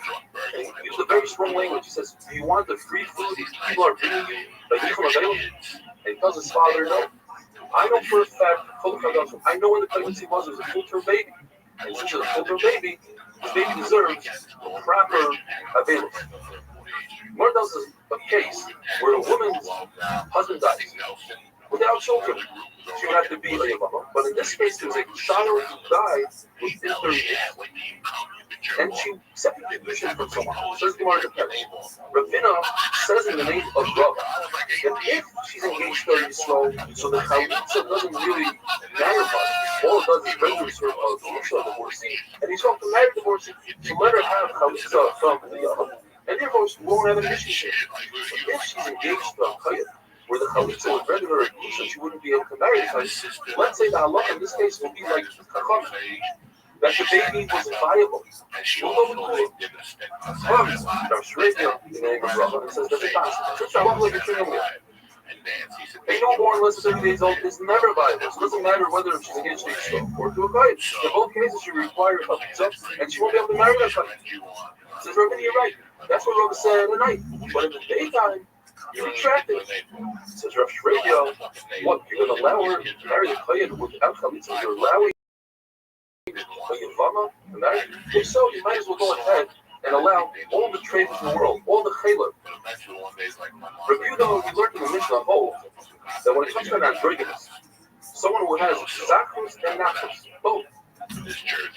And he used a very strong language. He says, do you want the free food these people are bringing you? And he tells his father, no. I know for a fact, I know when the pregnancy was, it was a full-term baby. And since it was a full-term baby, the baby deserves proper availability. More tells us a case where a woman's husband dies without children. She would have to be a Yavama. But in this case, there's a child who died within 30 days. And she accepted the mission from someone. Says Gemara Tepesh. Ravina says in the name of Rav that if she's engaged to Yisrael, so the Chalitza doesn't really matter much. All it does is renders her a Yisrael divorcee. And he's going to marry the divorcee to let her have Chalitza from the Yavam. And therefore, she won't have an relationship. But if she's engaged to a Chayat, where the Chalitza would render her a Yisrael, she wouldn't be able to marry the Chayat. Let's say the halacha in this case would be like Chacham, that the baby was viable. We'll go with it. Now, straight down in the name of Rava, it says that the Taz, it's not like a Trinity. A newborn less than 30 days old is never viable. So it doesn't matter whether she's engaged to a stroke or to a kite. In both cases, she requires a pizza, and she won't be able to marry that kite. Says Rabbi, you're right. That's what Rabbi said at night. But in the daytime, you retract it. Says Rabbi Radio, what, you're going to allow her to marry the kite without chalitza? You're allowing a yavama to marry? If so, you might as well go ahead and allow all the trades in the world, all the chayla. Review though, we learned in the Mishnah whole that when it comes to an androgynous, someone who has zakus and nachos, both,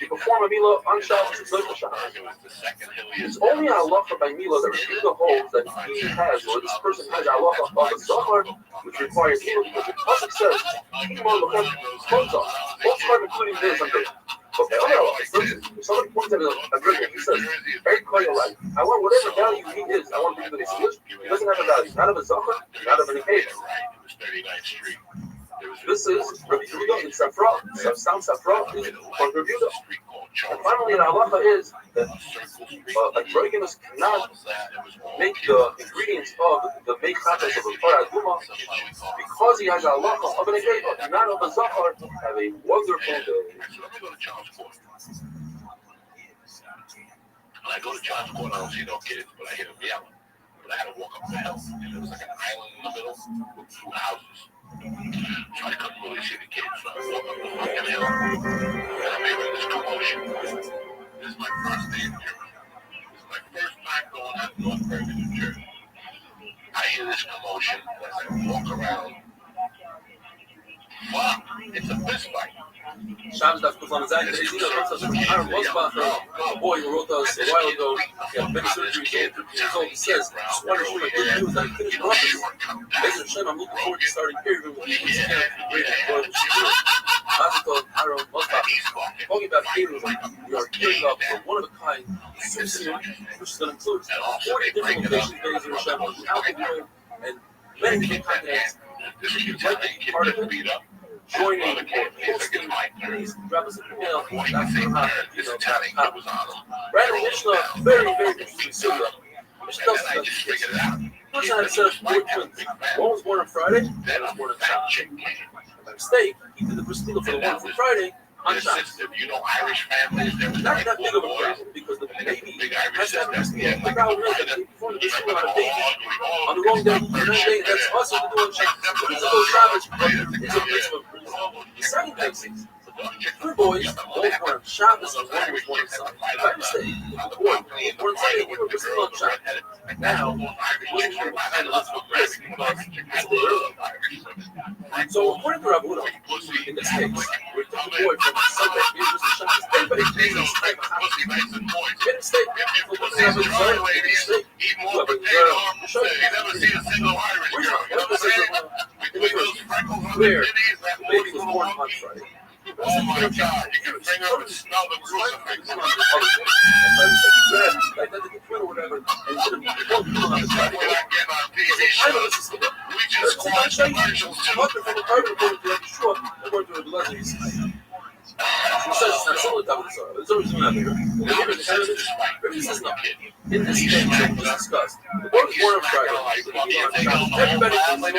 you perform a milah on Shabbos and not Shabbos. It's only a halacha by milah that Review holds that he has, or this person has a halacha of a zachar, which requires milah, because the pasuk says, both time including this and this. Okay, if somebody points at a drink and he says, very clear, right? I want whatever value he is, I want to give it a solution. He doesn't have a value, not of a zachar, not of an age. This is Rabbi Yehuda in Safra. Sam Safra is on Rabbi Yehuda. And finally, the halacha is that a drugist cannot make the ingredients of the mechatas of a Torah Aduma because he has a halacha of an egeva, not of a zachar. Have a wonderful day.
When I go to John's Court, I don't see no kids, but I hear them yelling. But I had to walk up the hill, and there was like an island in the middle with two houses. So I couldn't really see the kids, so I walk up the fucking hill, and I'm hearing this commotion. This is my first day in Jersey. This is my first time going out to North Bergen, New Jersey. I hear this commotion, and as I walk around, fuck, it's a fist fight.
Shabbos Daf Kufan Zayin. Today's email comes to us from Aaron Mosbacher, a boy who wrote us a while ago. He had many surgeries, 50 years old. He says, just want to share my good news that I finished office. Based on Shem, I'm looking forward to starting peer review with people scared for great employment. Mazel Aaron Mosbacher. Talking about peer review, we are gearing up for one-of-a-kind symposium, which is going to include 40 different locations based in Shem, out the world, and many different continents. If you'd like to be part of it, join in hosting, please drop us an email. Brandon Mishnah, very, very interesting Suda. Mishnah tells us that person had a set of 4 twins. One was born on Friday, and one was born on Saturday. By mistake, he did the first meal for the one from Friday on Shabbos. Not that big of a problem because the baby has that first meal. The problem is that they perform the first meal on a baby on the wrong day, that's us what we do on Shabbos. It's a Shabbos, but it's a mitzvah. The second thing is, 2 boys, both born on Shabbos and one was born on Sunday. By mistake, the boy was born on Sunday and we were still on Shabbos. Now, we're going to kind of listen to this because it's a little early. So, according to Rabbi Rothschild, in this case, we took the boy from Sunday, he was on Shabbos. Everybody thinks he's like a house. Get a mistake. So, what's the other side? Get a mistake. You have a girl. Show you. Where the baby was born on Friday.
Oh my God, you can bring her to smell the crucifix.
Like that, the twin or whatever, and put him on the side.
We just squashed the virgins too.
From the carbon going to Yeshua, they're going to the legends. He says it's not similar to this, but it's always doing that here. Rabbi says no. In this case that was discussed, the boy was born on Friday. Everybody thinks like,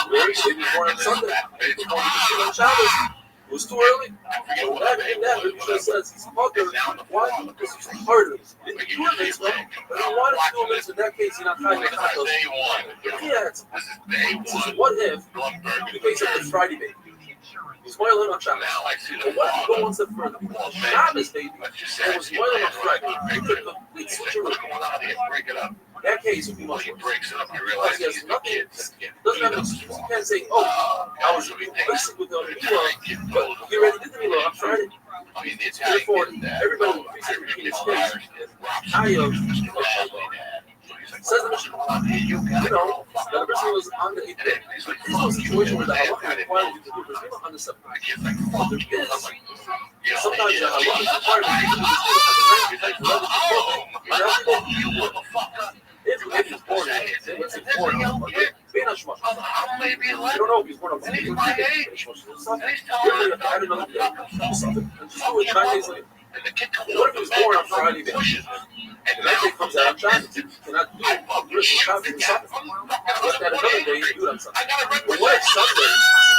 where he was born on Sunday. He was born on Shabbos. It was too early. So that Rabbi says he's mother. Why? Because he's part of it. He didn't do a mitzvah, but he wanted to do a mitzvah. In that case, he's not trying to tackle it. Yeah, this is what if, in the case of the Friday baby, he's spoiling on Shabbos. But what if you go one step further? Shabbos baby, and was spoiling on Friday. He took the complete switcheroo. In that case, it would be much worse. Because he has nothing, doesn't have an excuse. He can't say, oh, I was basic with the Milah, but he already did the Milah on Friday. Therefore, everybody will appreciate repeating his case. Says the Mishnah, that the person was on the 8th day. There's no situation where the halacha requires you to do this on the 7th day. But there is, sometimes the halacha requires you to do this on the 9th day. If he's born, let's say born on Monday, you don't know if he's born on Monday. You have to add another day. And just do it 9 days later.
And the kid comes
What
up
if it was
the
born
back
on Friday?
and pushes him. And
And that day comes out on Shabbos. You cannot do it. Risk and Shabbos and Sunday. Take that another day and do it on Sunday. But what if Sunday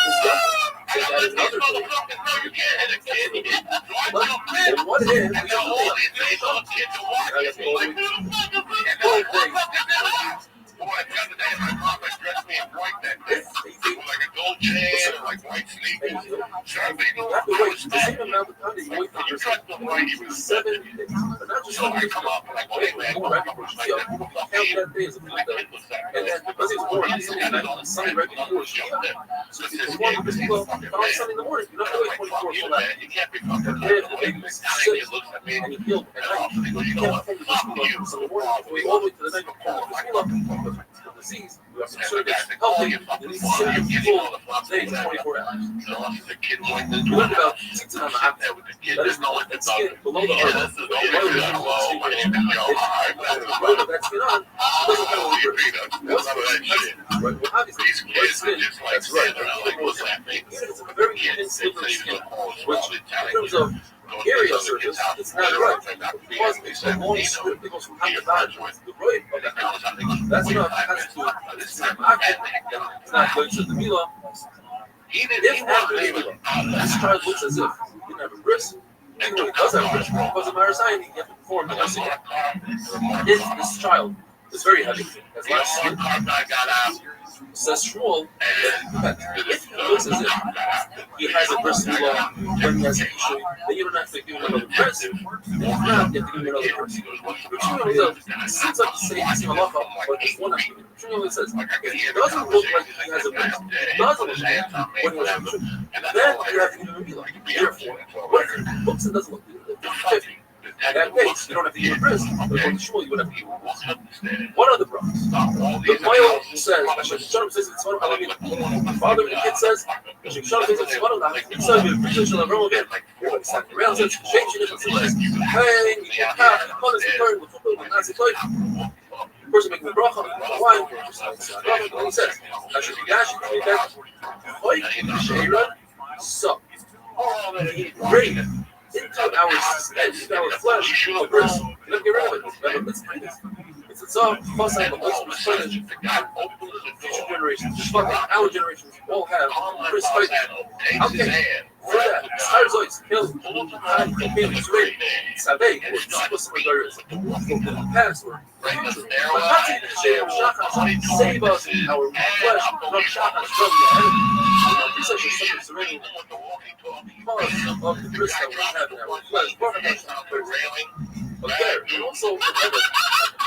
is done? Take that another day. But what if we don't do that? I guess all week. 12 days.
Boy, the other day my mom dressed me in white that day. Like a gold chain, like white sneakers.
You have to wait the same amount of time that you wait for your 7 days. But not just
So I
7 days.
come up and I go,
Wait
hey,
for more right before Shia. Count that day as a full day. And then because he was born on Sunday night, on Sunday right before Shia. So if you perform this well on Sunday in the morning, you're not going to wait 24 for that.
you can't be fucking
And if the baby was sick and he healed at night, you can't perform the Shia. So the morning, you have to wait all the way to the night before the Shia. The disease, we have to serve it healthy, and these serve full days, 24 hours. We learned about tzitzit on the apple. That is that skin below the arm. Whether that skin on, it doesn't matter what you're right, well, obviously, white skin, that's right. It's a very thin, slippery skin, which, in terms of area surface, it's not right. Because it's a long strip that goes from top to bottom. The right of the house, that's enough. It has to, it's not good to the Mila. If after the Mila, this child looks as if he didn't have a bris, even though he does have a bris, because of Marasayani, you have to perform the rest of it. If this child is very heavy, has a lot of skin, says Shmuel, that if he looks as if he has a bris Mila, when he has a issue, then you don't have to give him another bris. If not, you have to give him another bris. But Shmuel seems like the same halacha, but there's one aspect. Shmuel says, if he doesn't look like he has a bris, he doesn't look like when he has a issue, then you have to give him a Mila. Therefore, what if he looks and doesn't look? 50. At that case, you don't have to give a bris, but according to Shmuel, you would have to give a bris. What other brothers? The Moyle says, the father of the kid says, person making the bracha on the wine, and he says, so, great. Into our flesh, the bris, you don't get rid of it. It's a song, plus I have a list of percentage future generations, just like our generations all have bris fighting. Okay, for that, Starzoids, Hill, Cocaine, Israel, Savay, or Super Regarders, the past were save us our flesh from Shachas from the enemy. These are the subjects already because of the bris that we have in our flesh. But there, and also remember,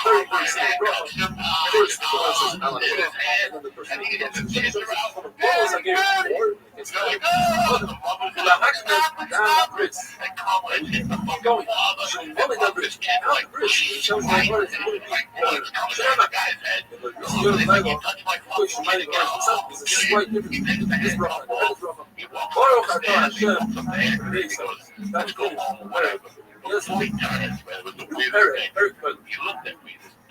very, very simple bracha. First, the one says Allah, and then the person who gets the Jesus from the balls I gave you, or it's not like the action down the bris, and you keep going. So you only done bris, out the bris, it tells my brothers it wouldn't be Shabbat. But this is the Bible, which you might have learned yourself, is a slight difference between this bracha and the other bracha. Baruch atah Hashem, that's good. Yes, very good.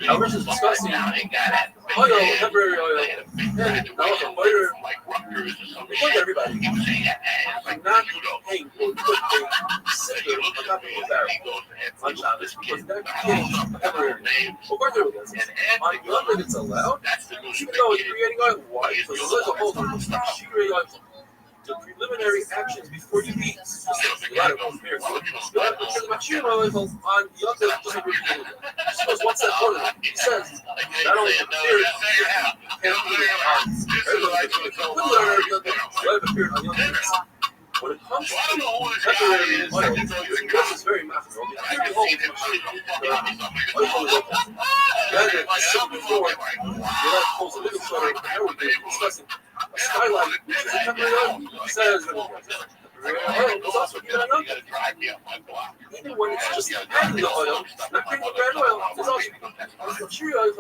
Our verse is discussing oil, temporary oil, and now a fighter. We told everybody, I'm not paying for good thing, sister, I'm not paying for on Shabbos because that became a temporary. Of course, there was. On Yom Tov, it's allowed, even though it's creating oil. Why? Because there's a whole oil. The preliminary actions before you eat. Just a lot of conspiracy. Because Machir on Yom Tov doesn't really do that. Just goes one step further. He says, not only prepare, you can't do it on Yom Tov. When it comes to temporary oil, this is very massive. Before, you're not supposed to live in sort of everything discussing a skyline, which is a temporary oil. He says, even when it's just adding the oil, not bringing the brand oil, it's also true oil.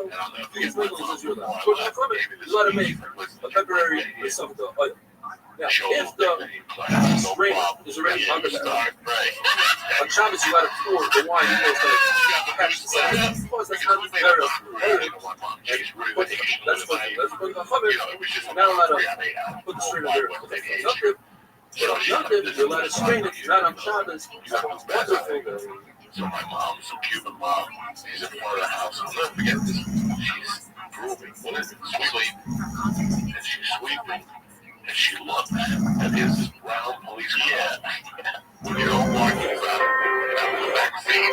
These legally says you're allowed. So you let it make a temporary use of the oil. Now, if the rain is already under that, on Shabbos you got to pour the wine, you know it's going to catch the sand. Of course, that's not very that's what you're not allowed to put the string of there. But on Yontif, you're allowed to strain it. Not on Shabbos. You have a wonderful day.
So my mom, so cute, my mom, she's in front of the house. I'll never forget this. She's grooving, sweeping, and she's sweeping, and she looks, and there's this brown police car. When you don't walk in the back seat,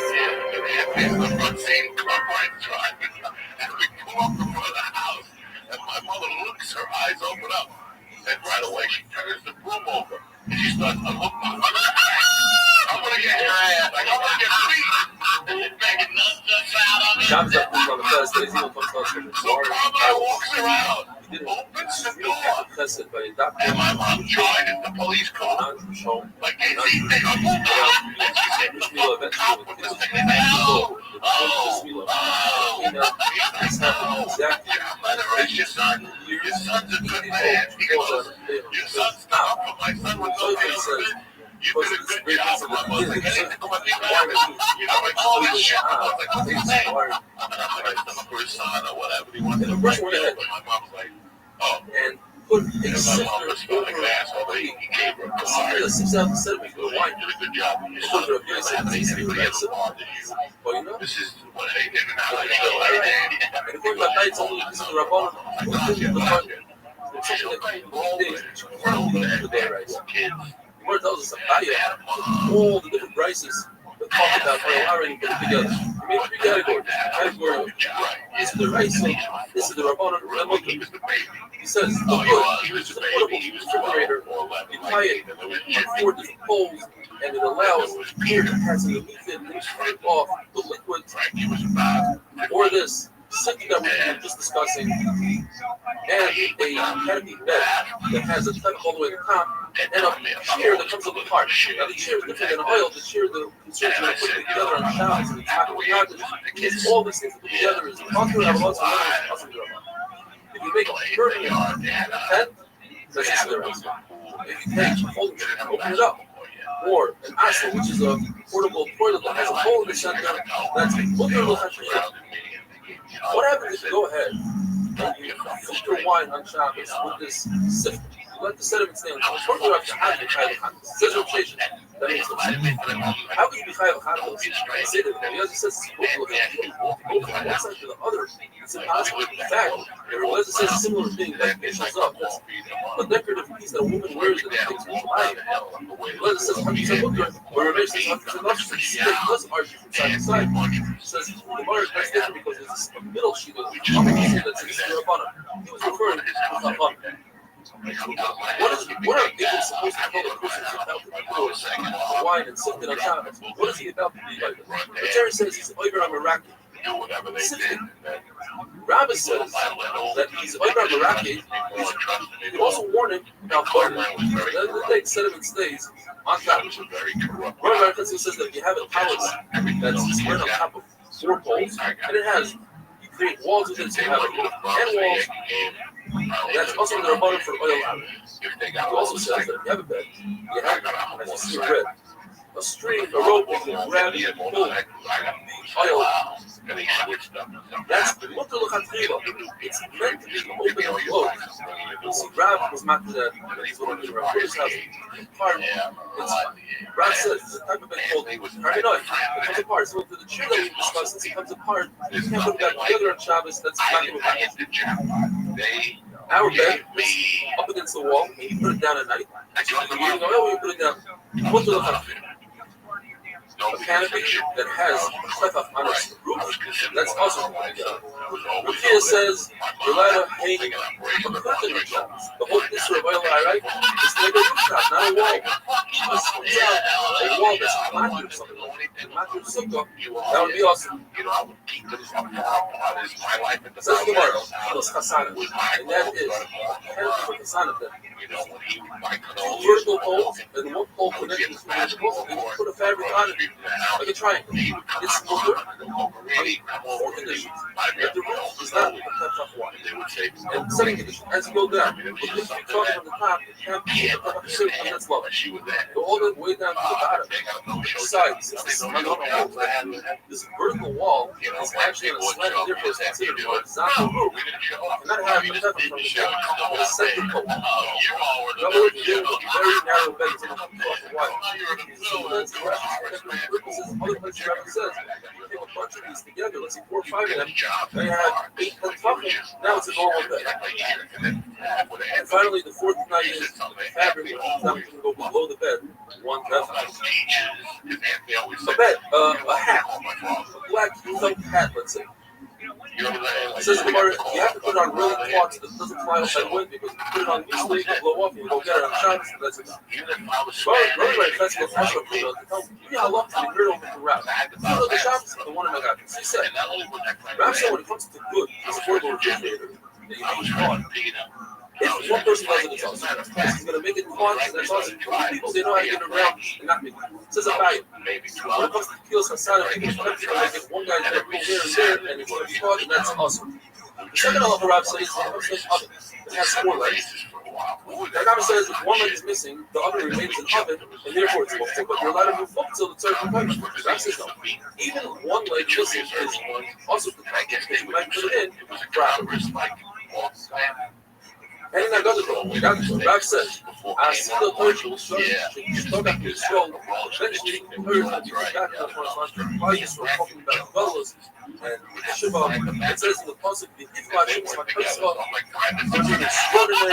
and the front seat, car right driving, and we pull up in front of the house, and my mother looks, her eyes open up, and right away she turns the broom over, and she starts, I'm gonna get your ass, I'm gonna get beat. Making nuts out of it.
Shabbos up on the Thursdays, he will come to us from the
So Rabbi walks around, opens the door, and my mom joined in the police car. Like they see they don't move around, and she said, the cop with this thing in the hell. Your son's a good man. He goes, your son's not, but my son was so good. You did a good job. I was like, anything about me, you know, like all this shit. I was like, what's his name? And I'm like, I'm for his son or whatever. He wanted to write it, but my mom's like, oh.
And put a
my
sifter
mom was like an asshole, but he gave her a card.
the 6,700
He goes, you did a good job. Your son doesn't have anybody else involved in you.
Well, you know,
This is what they did and how they do it.
and according to my it's only this is the Rabbanon. It's something that 3 days, right?
Kids.
The word tells us about all the different prices that talk about allowing put it together. We made 3 categories. Category of this is the rice, this is the Rabbanon, and look, he says the wood, which is a portable refrigerator, you tie it on 4 different poles, and it allows air to pass underneath it and strip off the liquid, or this something that we were just discussing, and a canopy bed that has a type all the way to the top, and a chair that comes up apart. Now the chair is different than an oil. The chair, the construction of putting it together on shelves, and it's not it's all these things put together is possible. If you make a curtain tent, that's the rest. If you take a folding chair and open it up, or an asshole, which is a portable toilet that has a hole in the center, that's literally what happens if you go ahead and you filter wine on Shabbos with this sifter? You let the sediment stay on top. First, you have to have the chayil chatos. It says rotation. That means how can you be chayil chatos? I say that because it says go from one side to the other. It's impossible. In fact, because it says a similar thing that shows up. That's a decorative piece that a woman wears that takes from life. Because it says 100% mutter, where Rabbi says 100% mutter. It does argue from side to side. It says the Gemara is nice different because there's a middle sheet of the sheet that says Rabbanon. He was referring to Rabbanon. What are people supposed to tell the person about the wine and sipping on Shabbos? What is he about to be like? The Torah says he's Oiber Amaraki. Rabbi says that he's Oiber Amaraki. You can also warn him about butter. Then the thing sediment stays on top. Rabbi says that if you have a palace that's spread on top of 4 poles, and it has, you create walls with it, so you have and walls. That's also the Rabbanon for oil out. He also says that if you have a bed, you have a string, a string, a rope, you can grab it and pull the oil out. That's the mutter l'chatchila. It's meant to be open and closed. You see, Rav was not to that. He's one of the Rabbi's house. Rav says it's a type of bed called Harminoi. It comes apart. So the chair that we discussed, since it comes apart, you can't put it back together on Shabbos. That's not going to happen. Our bed is up against the wall, and you put it down at night. And you know when you put it down, mutter l'chatchila. A canopy that has a clef on its roof, that's also together. Rukia says you're allowed to hang a curtain on top. The whole issue of oil, right, is like a rooftop, not a wall. This comes out a wall that's a matter or something. A matter of sukkah, that would be awesome. Says Gemara, Kilos Chasana, and that is canopy for Chasana. Vertical poles and 1 pole connected to the pole, and you put a fabric on it. Like a triangle. It's smoother on 4 conditions. That the roof is not a touch off water.
they would say.
And second condition, as you go down,
I mean, it was
the
just
things
something
you talk
that
from the top, you can't
he had
that's love.
she was there.
Go all the way down to the bottom.
They got no show.
Besides, this vertical wall is actually on a slanted difference considered a horizontal roof.
We didn't show up.
And that has
We
the
just
pepper
didn't
from the
show
top
up.
with a center pole.
You all were
In other words,
the
you're doing a very narrow bed to the wide.
You're the
So that's the purposes. Other places Rabbi says, you take a bunch of these together, let's see 4 or 5 of them, they have 8, 10 couples. Now it's a normal bed. And finally, the fourth night is fabric, which is not going to go below the bed. One definitely. A bed, a hat, a black felt hat, let's say. It says in the Gemara, you have to put it on really cloths that doesn't fly outside the wind, because if you put it on easily, it'll blow off and you go get it on Shabbos, and that's enough. Right, that's what Pasha put on. You know how lucky we heard over the Rav. You know the Shabbos, the one in the Gabi. She said, Rav said when it comes to good, it's affordable refrigerator that you make fun. If one person does it, it's awesome. He's going to make it fun, and that's awesome. People, they know how to get around and not make it. It says about it. When it comes to kilos Hassan, people's country, they make it one guy's going to pull here and there, and it's going to be fun, and that's awesome. The second halacha Rav says is the oven. It has 4 legs. The Rav says if one leg is missing, the oven remains an oven, and therefore it's mufti, but you're allowed to move up until the third component. Rav says no. Even one leg missing is also the because you might put it in properly. And in another Rav says, I see the Persian talk after his soul, eventually the Persian will be back up on his life. Why is he talking about fellows? And Shiva, it says in the Pasuk, the Ifma Shiva, my Pesach, there's an extraordinary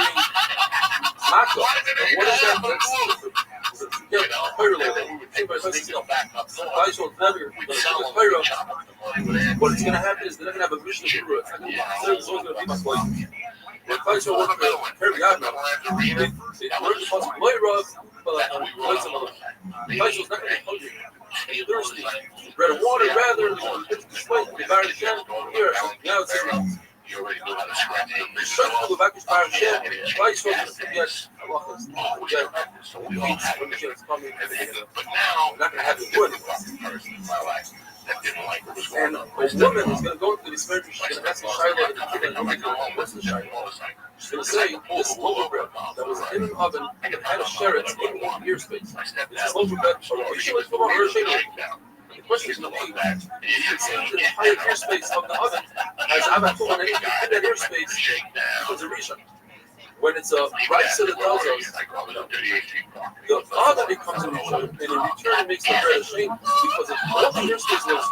makkah. And what is that? That's the Torah level. Everybody says, I shall never go to the Torah. What is going to happen is they're not going to have a Mishnah Shura. It's not going to be, it's always going to be my place. When Klaisha went to Kirby Adna, they learned the Pasuk Loirav, but Klaisha was not going to be hungry. He's thirsty. Bread and water, rather, this way, the Baron Shem, here, now it's in.
You already know how to scratch the
Shut the back of Baron Shem, Klaisha was to get halachas.
So we all have it.
It's coming,
But now,
we're not going to have it good.
person in my life that didn't like what was
And
going on.
a woman is going to go to this marriage, she's going to ask the Shiloh, and what's the Shiloh? She's going to say, this loaf of bread that was in an oven and had a sheret in one ear space. This loaf of bread, or she was from her shape. The question is, it's in the entire ear space of the oven, as Avatul, and anything in that ear space becomes a Rishon. When it's a rice that tells us, the oven becomes a Rishon, and in return it makes the bread a shame, because if all the ear space was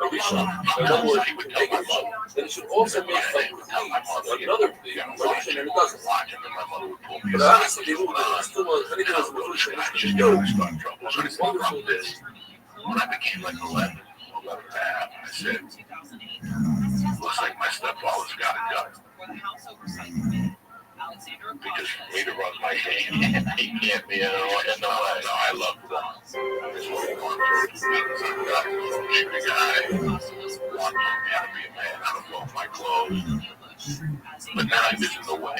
a Rishon, in other words, you can make a Rishon, then it should also make another Rishon, and it doesn't. But obviously, they moved it still anything was a Rishon, it should do. But it's wonderful this.
When I became like 11 and a half, I said, looks like my stepfather's got it done. Because for me to run my game, he can't be in the way. No, I love that. That's what he wants to do. Be the guy, want to be a man, I don't know my clothes. But now I'm missing the way.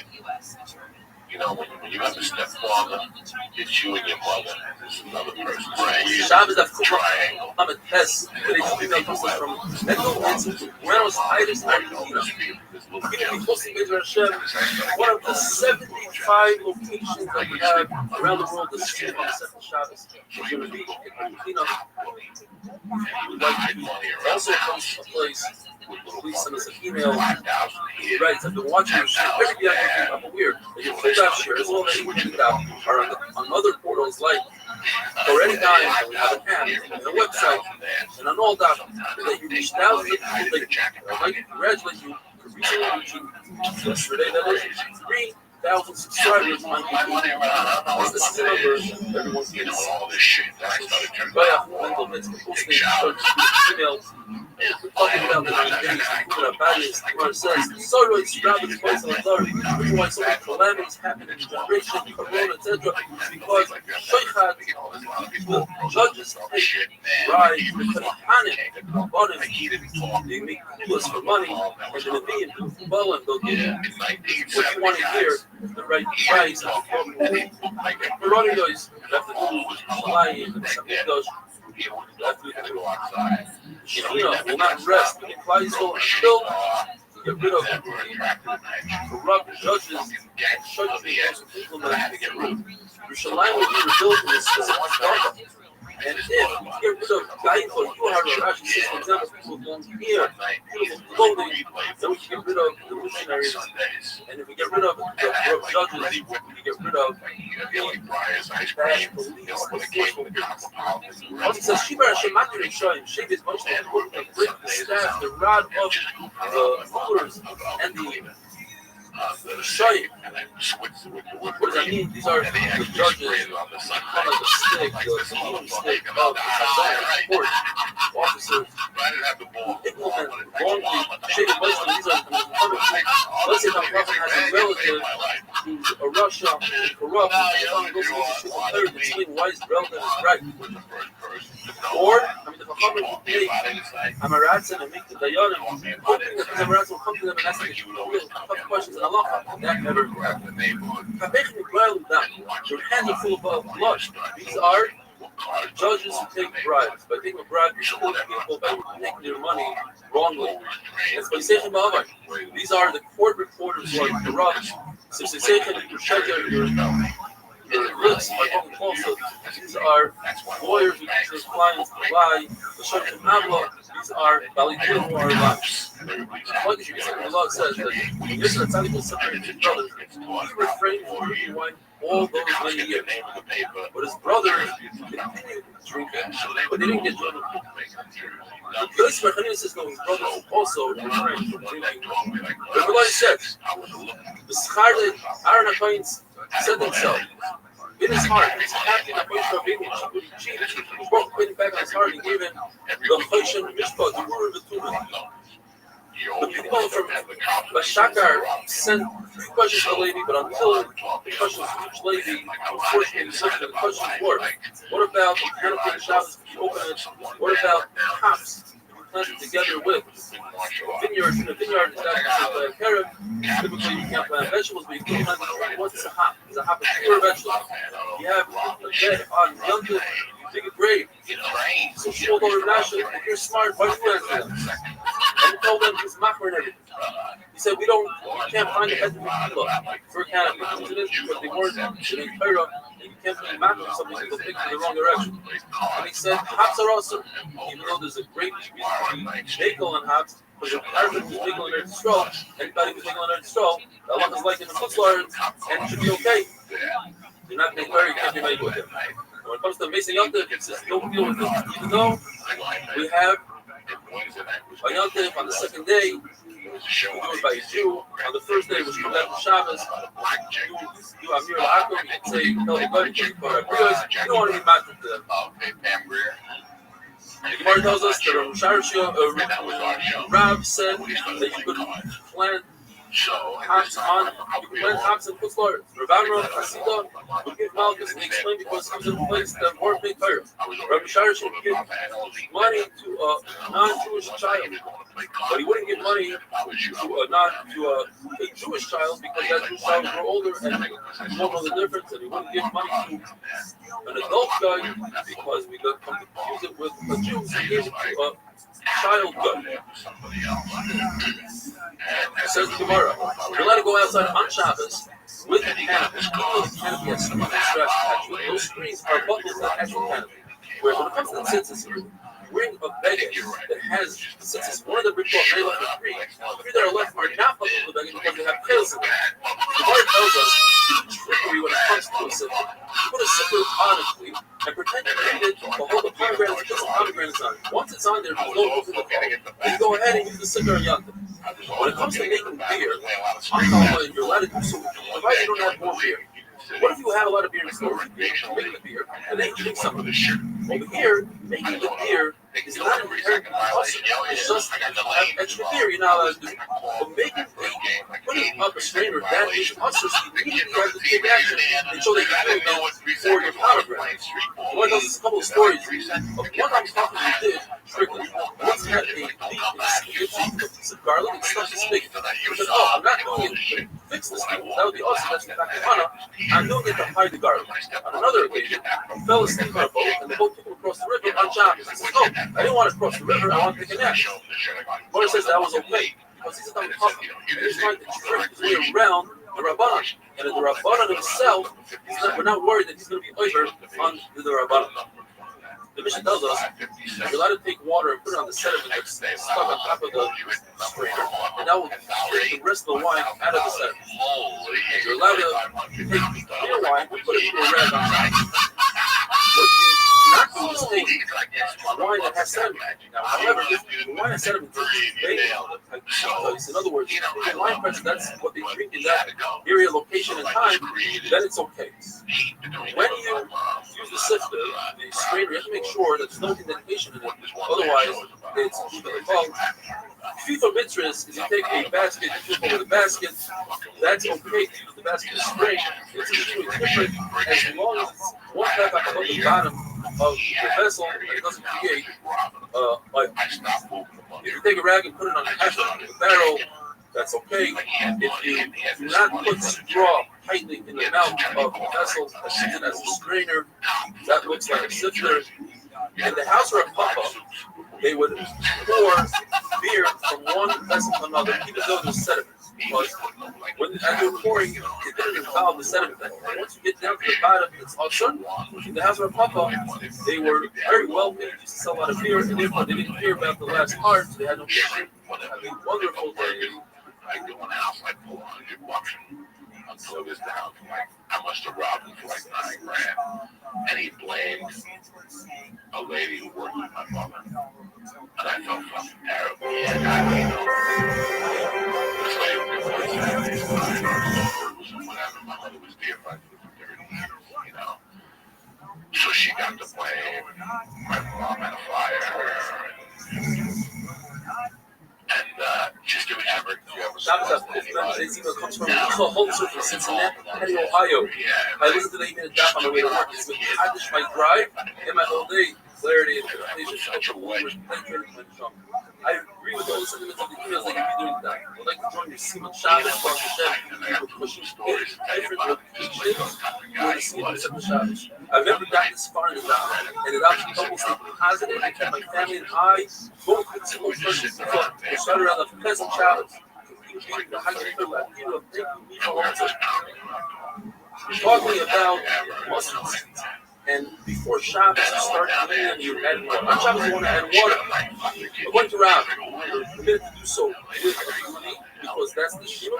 You know, when you have a stepfather, it's you and your mother, and there's another person.
Shabbos of triangle. I'm a test. But it's female comes from it's Buenos Aires, Argentina. Beginning close to Israel Hashem, one of the 75 locations that we have around the world to see on the second Shabbos. We're going to be in Argentina. Also comes to a place. Please send us an email. He writes, I've been watching your shit. Maybe I'm aware that your full out shares, all that you checked out, are on other portals like for any time that we have an app and a website and an all that you reached out to the people that I'd like to congratulate you for recently reaching yesterday, that is 3,000 subscribers on YouTube. This is the number everyone gets.
All this shit that I started turning
Mental posting emails. Talking about the days, talking about values, where it says, sorrow is rather the place of authority. Reason why so many calamities happen in the generation, corona, etc. Because Shaykhad, the judges take bribes, the Kohanim, they make kulas for money, and the Nevi'im do well, and they'll give you what you want to hear, the right price. For running those, you have to do Shalayim and Samikdash. Will not rest. We can fly so until get rid of corrupt judges and churches to implement and get rid of. Yerushalayim will be rebuilt in a specific style. And if you get rid of Gaifon, you have a Rashi says, for example, people with long hair, beautiful clothing, then we can get rid of the missionaries. And if we get rid of the corrupt judges, we can get rid of the bad police, the forceful police. Also says, Shibar Hashem Matir Yishayim, Shev is much more to break the staff, the rod of the rulers, and the Shayim. What does that mean? These are the judges, kind of the stick, the spoon stick of the court officers who implement wrongly shaded wisdom. These are the let's say the prophet has a relative who's a Russia and corrupt, and goes to explain why his relative is right. Or, the Chachamim will take Amaratzin and make the Dayanim, hoping that these Amaratzin will come to them and ask them tough questions in Allah. That never happened. Your hands are full of blood. These are judges who take bribes. By taking a bribe, you kill people by taking their money wrongly. These are the court reporters who are corrupt. Your lips are talking falsehood. These are lawyers who teach their clients to lie. These are Balitim who are lying. What the law says that when you're tzaddik will separate his brothers, he refrained from drinking wine all those many years. But his brothers continued drinking, but they didn't get drunk. Yosef Rechanina says no, his brothers also refrained from drinking. But the said, the Schar that Aaron HaKohen said himself, in his heart, he's happy that Moshe Rabbeinu cheated. He broke it back in his heart and gave him the Choshen Mishpah, the Ur V'Tumah. The people from Bashakar sent 3 questions to Levi, but until the questions reached Levi, unfortunately, the questions were: what about the canopy of Shabbos if you open it? What about hops planted together with vineyards? In a vineyard, is that considered a carrot? Typically, you can't plant vegetables, but you can plant what's a hop? Is a hop a pure vegetable? You have a bed on Yom Tov, you dig a grave. So Shmuel told Rav Nasha, if you're smart, why do you answer them? And he told them he's machmer and everything. He said, we can't find a head for a canopy. Because they weren't in Torah, and you can't be machmer something to go pick in the wrong direction. And he said, hops are awesome. Even though there's a great bagel on hops, because if Arabic was bagel on Eretz Yisrael, anybody who's bagel on Eretz Yisrael, Allah is like in the Chutzlar, and it should be okay. You're not being very, you can't be made with him. When it comes to Mason Yontif, it says don't deal with it. Even though we have a Yontif on the second day, we do it by a Jew. On the first day, which comes after Shabbos, you have here L'Akum, you can say, tell the God, you don't want to be mad with them. The Gemara tells us that Rav said that you could plant hops and Chutzlar. Rav Amram Hasidah would give Malchus, and he explained because he was in a place that weren't made Torah. Rabbi Sharish would give money to a non-Jewish child, but he wouldn't give money to a Jewish child because that Jewish child grew older and won't know the difference, and he wouldn't give money to an adult guy because we got confused it with a Jew, so he gave it to a child guy. Says the Gemara, you're allowed to go outside on Shabbos with the canopy. The canopy has screens straps attached to it. Those screens are buckles that attach to the canopy. Whereas when it comes to the census, wearing a baggage that has the census, one of the brick blocks, they left are 3. 3 that are left are not buckles of the baggage because they have tails in them. The Gemara tells us trickery when it comes to a sitter. You put a sitter honestly and pretend to read it, but hold the pomegranate and put some pomegranates on it. Once it's on there, there's no hook in the phone. Then you go ahead and use the sitter and yontif. When it comes to making beer, you're allowed to do so, provided you don't have more beer. What if you have a lot of beer in the store? You make the beer, and then you drink some of it. Over here, making the beer is not inherently awesome. It's just have extra beer you're not allowed to do. But putting up a strainer, that is awesome. So you immediately have to take action until they can really know for your pomegranate. One of those couple of stories of one I'm talking to did strictly. Once had a leak in the piece of garlic and stuffed the spigot. He said, oh, I'm not doing it to fix the spigot. That would be awesome. That's the fact of I'm doing it to hide the garlic. On another occasion, he fell asleep on a boat, and the boat took him across the river on Shabbos. He said, oh, I didn't want to cross the river, I wanted to take a nap. Mother says that was okay, because He's trying to trick his way around the Rabbanan. And the Rabbanan himself, we're not worried that he's going to be over on the Rabbanan. The Mishnah tells us you're allowed to take water and put it on the sediment that's stuck on top of the strainer, and that will take the rest of the wine out of the sediment. And you're allowed to take clear wine and put it in a rag on top. What you not do is take wine that has sediment. Now, however, if the wine has sediment, it's in other words, in wine press, that's what they drink in that area, location, and time, then it's okay. When you use the sifter, the strainer, you have to make sure that there's no indentation in it. Otherwise, it's called FIFA mitzvahs. Is you take a basket, you flip over the basket. That's okay to use the basket to strain. It's usually different as long as it's one tap above the bottom of the vessel and it doesn't create like. If you take a rag and put it on the barrel, that's okay. If you do not put straw tightly in the mouth of the vessel and use it as a strainer, that looks like a sifter. In the house or a papa, they would pour beer from one vessel to another, even though there's sediment. Because as you're pouring, it didn't involve the sediment. And once you get down to the bottom, it's all certain. In the house or a papa, they were very wealthy, used to sell a lot of beer, and therefore they didn't care about the last part, so they had no beer. Have a wonderful day.
I do in the house, I pull $100 until this down. I must have robbed him for like $9,000. And he blamed a lady who worked with my mother. And I felt fucking terrible. This lady was whatever. My mother was dear for 30 years, you know. So she got to blame. My mom had a fire. And just do whatever.
This email comes from Holzer from Cincinnati, Ohio. I listened to the email down on the way to work. It's with my drive and my whole day. Clarity and presentation. I agree with all the sentiments of the emails that you'll be doing that. I would like to join your Simon Shabbos Baruch Hashem with pushing different locations for the Simon Shabbos. I've never gotten this far in the job, and it actually helped me stay positive and kept my family and I both with simple friendships. We started around the Pesach Shabbos. Talking about mustard seeds. And before Shabbos, you start eating and you add water. On Shabbos, you want to add water. According to Rav, you're permitted to do so with your knee, because that's the Shema.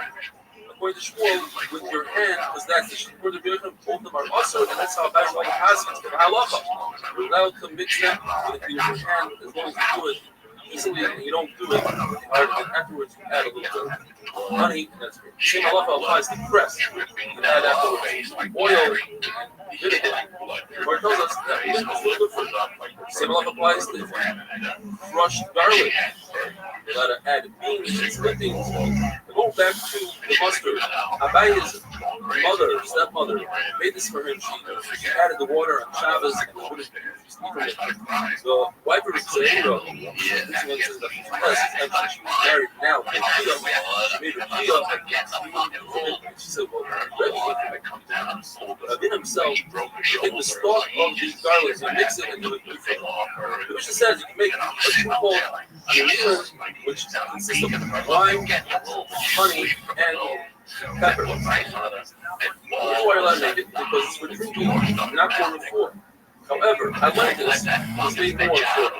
According to Shmuel, with your hand, because that's the Shema. According to Rebbe, both of them are also, and that's how Rabbi Rothschild has it. The halacha. You're allowed to mix them with your hand as long as you do it easily, and you don't do it hard, and afterwards you add a little bit of honey, and that's great. Same halacha applies to press. You can add afterwards oil and vinegar. Or it tells us that vinegar is a little bit for same halacha applies to crushed garlic. You're allowed to add beans and split beans. Going back to the mustard, Abaya's mother, stepmother, made this for him. She added the water on Shabbos and put it the wife of Zahira, she was married now. She made her she said, well, in himself, you take the stalk of these garlics and mix it into a good thing. The Mishnah says you can make a thing called which consists of wine, honey, and pepper. Why are allowed to make it? Because it's for drinking, not for reform. However, Atlantis was made more for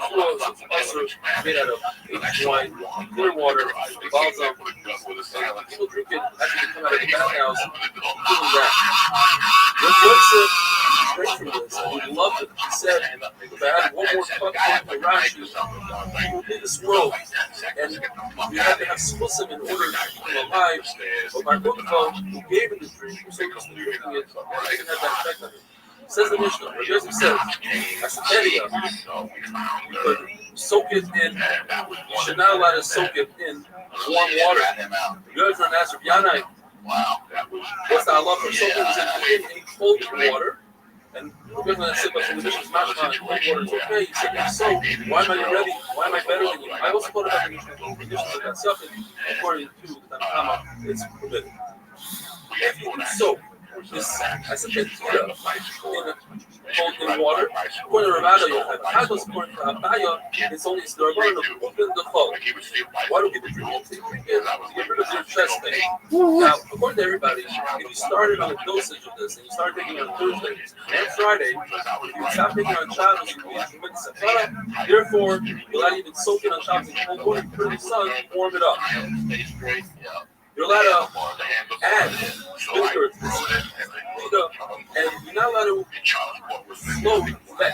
also made out of aged wine, clear water, balsam. And people drink it after they come out of the bathhouse, feeling that. When Yosef drank from this, he loved it. He said, if I had one more cup of Rashi, he would be this world. And we had to have Smusim in order to keep him alive. But my Rukva, who gave him the drink, was so used to drinking it, it didn't have that effect on him. Says the Mishnah, Rabbi Yosef says, Asperia, you could soak it in, you should not allow to soak it in warm water. Rabbi Yosef asked Rabbi Yanai, what's the halacha for soaking it in cold water? And Rabbi Yosef said, but from the Mishnah's mashma, cold water is okay. He said, so, why am I ready? Why am I better than you? I also thought about the Mishnah that sucking, according to the Tanakh, it's permitted. If you can soak this, I said, in cold in water. According to Rabbi, you have Kados. According to Abaya, it's only the Rabban of open the cold. Why do people drink it? To get rid of your chest pain. Now, according to everybody, if you started on a dosage of this and you started taking it on Thursday and Friday, if you stop taking it on Shabbos, you can commit Sefara. Therefore, you're allowed to even soak it on Shabbos in cold water, put it in the sun, warm it up. You're allowed to add vinegar to this, and you're not allowed to float veg.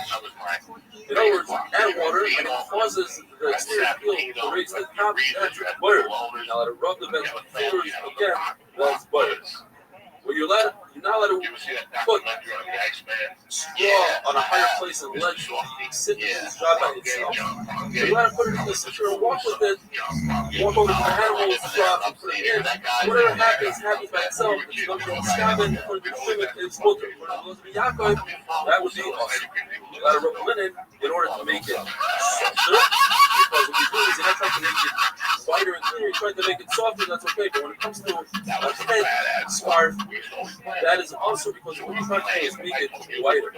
In other words, add water, and it causes the exterior peel to raise the top. That's butter. You're not allowed to rub the veg with fingers again. That's butter. Well, you're not allowed to put straw on a higher place and let it sit in its job by itself. You're allowed to put it in the secure and walk with it, walk over to the animal's straw and put it in. Whatever happens by itself. It's going to be scavenged for the shimon and its water. That would be awesome. You got to rub linen in order to make it softer, because what you're doing is you're not trying to make it wider and cleaner, you're trying to make it softer, that's okay. But when it comes to a head scarf, that is also because what you're trying to do is make it wider.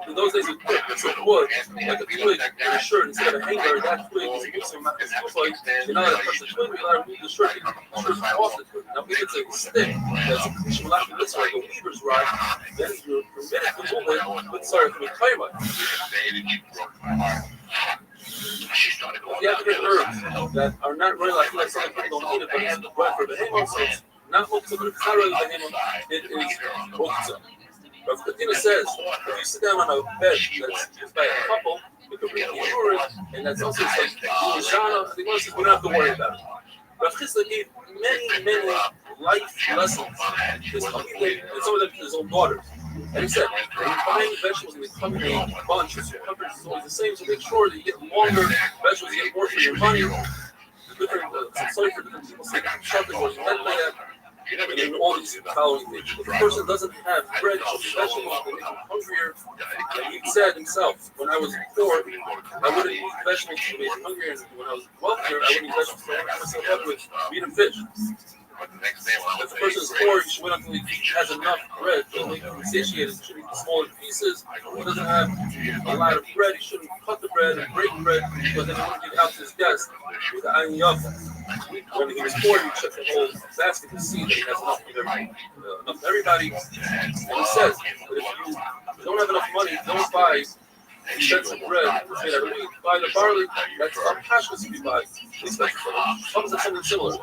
In those days, it's a wood, like a twig in a shirt instead of a hanger. That twig is using my like you're not allowed to touch the twig, you're allowed to move the shirt off the twig. Now, if it's a stick that's a this like a weaver's rod, then you're permitted to move it, but sorry, from a timer. If you have to get herbs that are not really like some people don't eat it, but it's right for the behemoth, so it's not muktzah, but it's not really behemoth, it is muktzah. Rav Katina says, if you sit down on a bed that's used by a couple, you can bring the urine, and that's also like Shana, and the one says we don't have to worry about it. Rav Chisda gave many life lessons to his family, and some of them to his own daughters. And he said, when you're buying vegetables and they come in a bunch, the circumference is always the same, so make sure that you get longer vegetables, you get more for your money. The different, sorry for different people say, shopping or something like that. And all these following things. If a person doesn't have bread, vegetables, they make him hungrier. And he said himself, when I was poor, I wouldn't eat vegetables to make me hungrier. And when I was wealthier, I wouldn't eat vegetables to make myself up with meat and fish. If a person is poor, he should wait until he has enough bread to make him satiated. He should eat smaller pieces. If he doesn't have a lot of bread, he shouldn't cut the bread and break bread, but then he wouldn't give out to his guests with the ayin yafa. When he was poor, he checked the whole basket to see that he has enough for everybody. And he says that if you don't have enough money, don't buy sets of bread that's made out of wheat, buy the barley, that's unconscious if you buy these vegetables. Papa said something similar.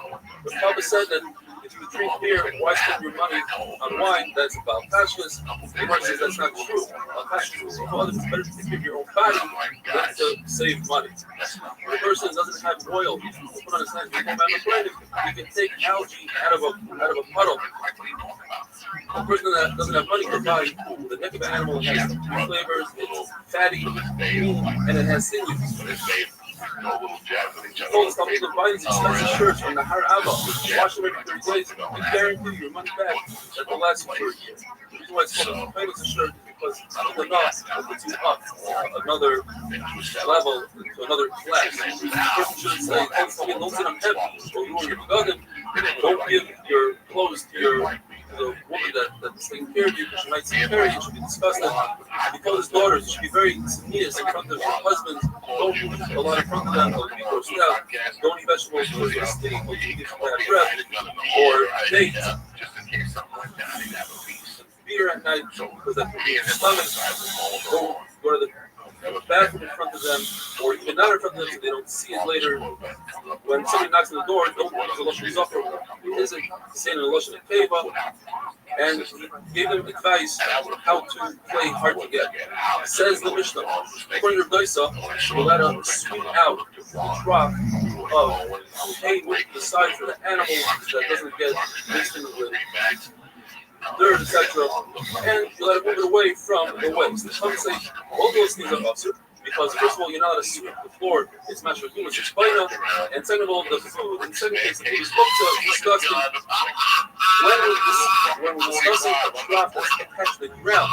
But Papa said that if you drink beer, why spend your money on wine? That's about pashtus. The Gemara says that's not true. Pashtus, it's better to take care of your own body than to save money. If a person doesn't have oil, he can put on his hands. He can take algae out of a puddle. A person that doesn't have money can buy the neck of an animal that has three flavors. It's fatty, and it has sinews. Told us company to buy these expensive shirts from the Har Abba, wash them every 30 days, and guarantee your money back at the last for a year. The reason why it's called a famous shirt is because it's not enough to put you up another level, to another class. The person shouldn't say, don't sit on heaven, or you want to don't give your clothes to the woman that's taking care of you, because she might take care of you, should be disgusted. If you tell his daughters, you should be very sneeze in front of your husbands. Don't eat a lot in front of them, they'll be grossed out. Don't eat vegetables because they're skinny, or you get bad breath, or dates. Beer at night, because that could be in your stomach. Don't go to the bathroom in front of them, or even not in front of them so they don't see it later. When somebody knocks on the door, don't use the Lashon Zofar. He isn't saying the Lashon Keva, and he gave them advice how to play hard to get. Says the Mishnah, according to Daisa, you're allowed to sweep out the drop of hay with the sides for the animal that doesn't get mixed in with dirt, etc. And you let it move it away from the waste. Some say all those things are absurd because, first of all, you're not allowed to sweep the floor. It's mashed with humus, it's fina. And second of all, the food, in second case, the food is disgusting. When we're discussing a crop that's attached to the ground,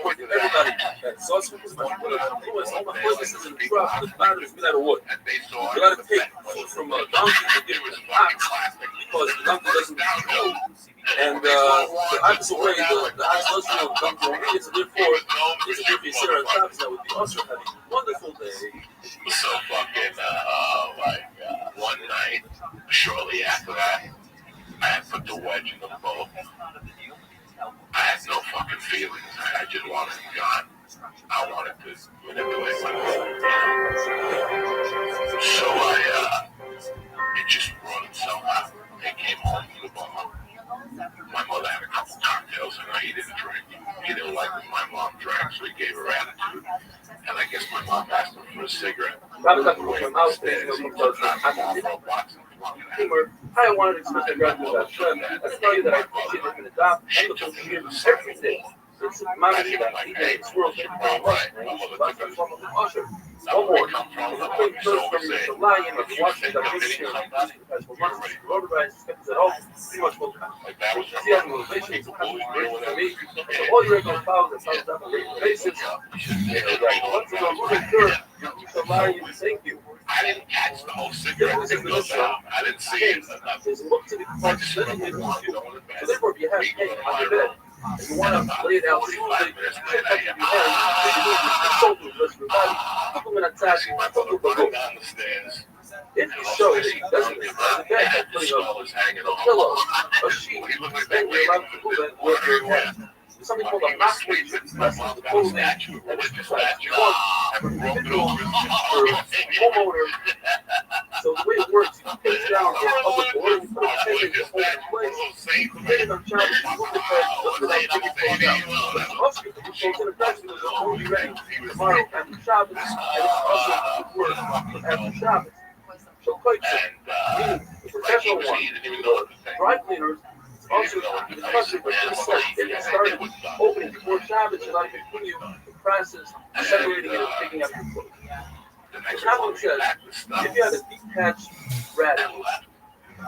for everybody, that sauce is mashed with humus. All my focus is in the crop, the bottom is made out of wood. You got to take food from a donkey and give it to the ox because the donkey doesn't know And the opposite way, the isolation of dumped in, so therefore, it's a different set on top, that would be also having a wonderful day.
So fucking, one night, shortly after that, I had put the wedge in the boat. I had no fucking feelings. I just wanted to gone. I wanted to manipulate my mother. So it just brought itself out. I came home from the bar. My mother had a couple cocktails and he didn't drink. He didn't like when my mom drank, so he gave her attitude. And I guess my mom asked him for a cigarette.
I wanted to express my gratitude to that friend. I tell you that I appreciate him in the dock and the full year every day. It's a reminder that he made this world very much. And he should love us from the usher. One more. The quick first from the lion of Washington that makes sure because for months, road spends it all pretty much full time. Enthusiasm and motivation is a great for me. So all your regular followers that follows up on a regular basis, once you go moving through, you can lie and thank you.
I didn't catch the whole cigarette. I didn't see it.
Is look to the parts living in the So therefore, if you have pain on your bed, and you want to lay it out smoothly, you should touch your hand, and you move your soul to the rest of your body, put them in a tap, put them in the stairs. If you show that he doesn't have the bed by putting a pillow, a sheet, then you're allowed to move it with your head. There's something called a mock which is less than the clothing, and it's just like one individual or homeowner. So the way it works, you pinch down the upper board and put a tendon to hold it in place. You get it on child, you move the head, lift it up, take it close out. Most people who goes in a practice will only be ready tomorrow after Shabbos, and it's also good work after Shabbos. So quite meaning the professional one, the dry cleaners, also the country, but just like if you started opening before Shabbos, you like to continue the process of separating it and picking up your clothes. The Talmud says, if you have a deep patched radish,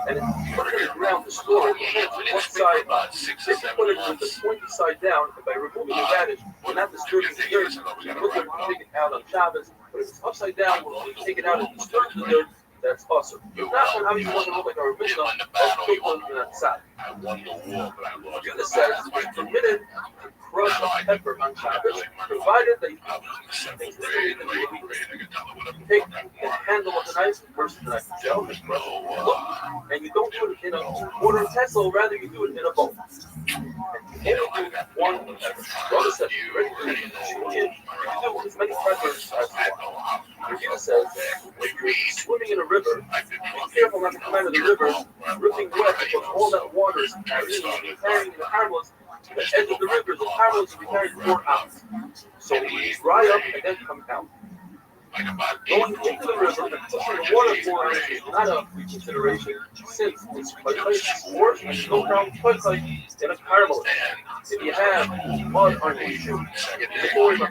and it's put it in the ground to store it, depends on what side up. If you put it with the pointy side down, and by removing the radish, you're not disturbing the dirt, you look at it and take it out on Shabbos, but if it's upside down, when you take it out and disturb the dirt, that's awesome. If not, then obviously it doesn't look like a Mishnah of cooked on that side. Judah says it's permitted to crush a pepper on Shabbos, provided that you things take the handle of the knife versus the knife itself, and you don't put it in a water vessel, rather you do it in a bowl. And you only do one Brother says, ready to eat, you do as many peppers as you want. Judah says, if you're swimming in a river, be careful not to come out of the river dripping wet because all that water is carrying in the caramels to the edge of the river. The caramels will be carried 4 hours. So we dry up and then come out. Going into the river and pushing the water 4 hours is not a consideration since it's like sports and no problem quite like in a caramel. If you have mud on your shoe, before you should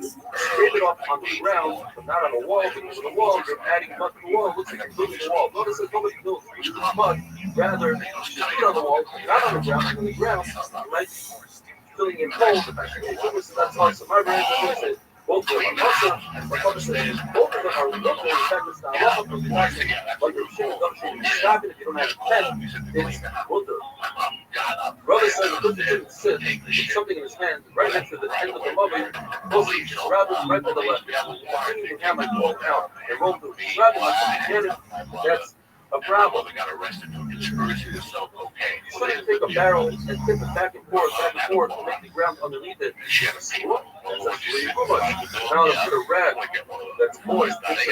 scrape it off on the ground, but not on the wall, because on the wall you're adding mud to the wall. It looks like you're building the wall. Notice that nobody builds mud. Rather, you should be on the wall, not on the ground. On the ground, you might be filling in holes. That's awesome. My brand is going to say, both of them are awesome, and my father says, both of them are lovely. In fact, it's not awesome from the classic, like you're shooting, don't shoot, you stop it if you don't have a pen, it's Buddha. Brother says, the Buddha didn't sit with something in his hand, right next to the end of the lobby, mostly just rabbits right to the left. Bringing the hammer going out, and roll through. Rabbits like the that's a problem. You shouldn't take a barrel and tip it back and forth to make the ground underneath it. That's actually too much. Now to put a rag that's moist into the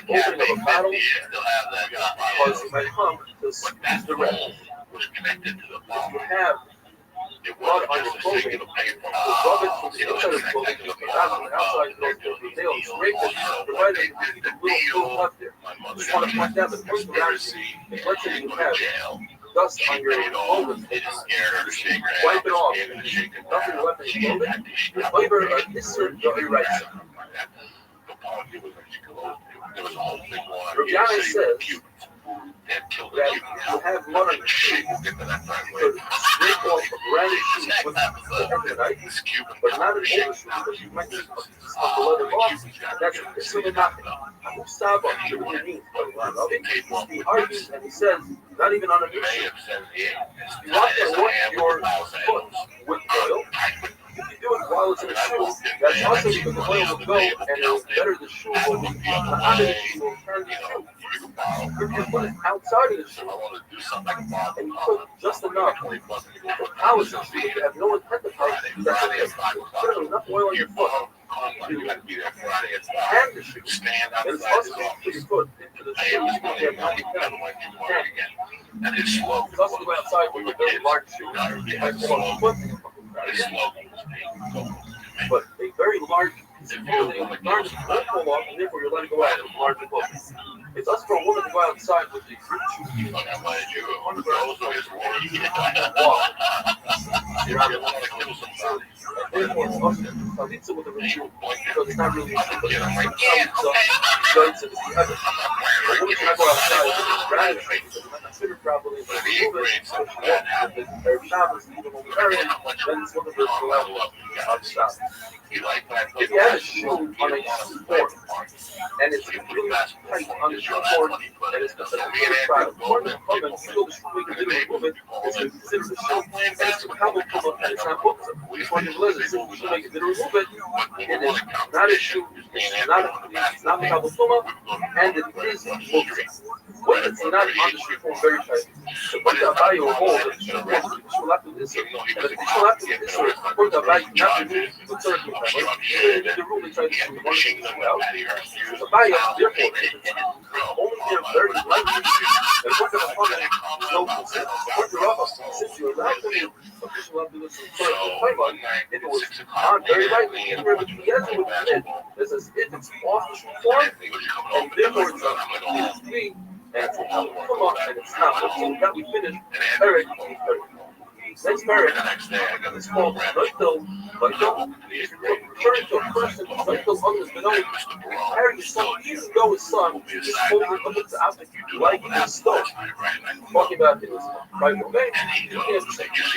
opening of a bottle, because you might come to squeeze the rag. If you have blood on your clothing, so rub it from the inside of the clothing, not on the outside of the nail, scrape it, provided you keep a little left there. Just want to point out that most around you, let's say you have dust on your clothing, wipe it off, nothing left in your clothing, the flavor of this certain your right side. Rabbi says, that you have mud on your shoe to scrape off a brand new shoe with kryptonite, but not an older shoe because you might just of the leather off. That's simply nothing. Saba literally means he argues and he says, not even on a new shoe. You want to wash your foot with oil. If you do it while it's in a shoe, that's also because the oil will go and it'll better the shoe will be the out of the shoe will turn the shoe. If you put it outside of the shoe and you put just enough for polish the shoe, you have no intent to polish it, that's okay. Put enough oil on your foot. You hand the shoe, and it's also to put your foot into the shoe. You have no intent. It's also to go outside with a very large shoe. You have to hold your foot. But a very large piece of clothing won't fall off, and therefore you're letting go out of larger clothing. It's us for a woman to go outside with a group shoe. Therefore, it's us to with a ritual because it's not really a shoe, but it's a woman can go outside with a brand shoe because it's not considered properly. But if you move it, if their job is even when we marry it, then it's one of the outside. If you have a shoe on a shoe board and it's really tight on the shoe board and it's considered a product, or the plug and seal the shoe we can remove it, it's considered a shoe and it's a couple and it's not booked. It's one of the lizards. So you make it to remove it, it is not a shoe, it's not a couple puma, and it is booked. When it's not on the shoe form very tight. So put the value or hold the shoe form, the shoe left with this. And the shoe left with this, put the value not remove, put certain the rule is trying to do one thing out. The value, therefore, only they're very lightly, and put them upon it, no consent. Put your rubber, since you're allowed to do official have to do some sort of playbook, if it was on very lightly, anywhere between the edge and with the mid, this is if it's off the shoe form, and therefore it's free, and it's come up, and it's not. So that we finished, Eric. Next paragraph is called Rachel. Is referring to a person, Rachel others, but only carrying son, even though his son is holding the object like a stone. Talking about his right away. He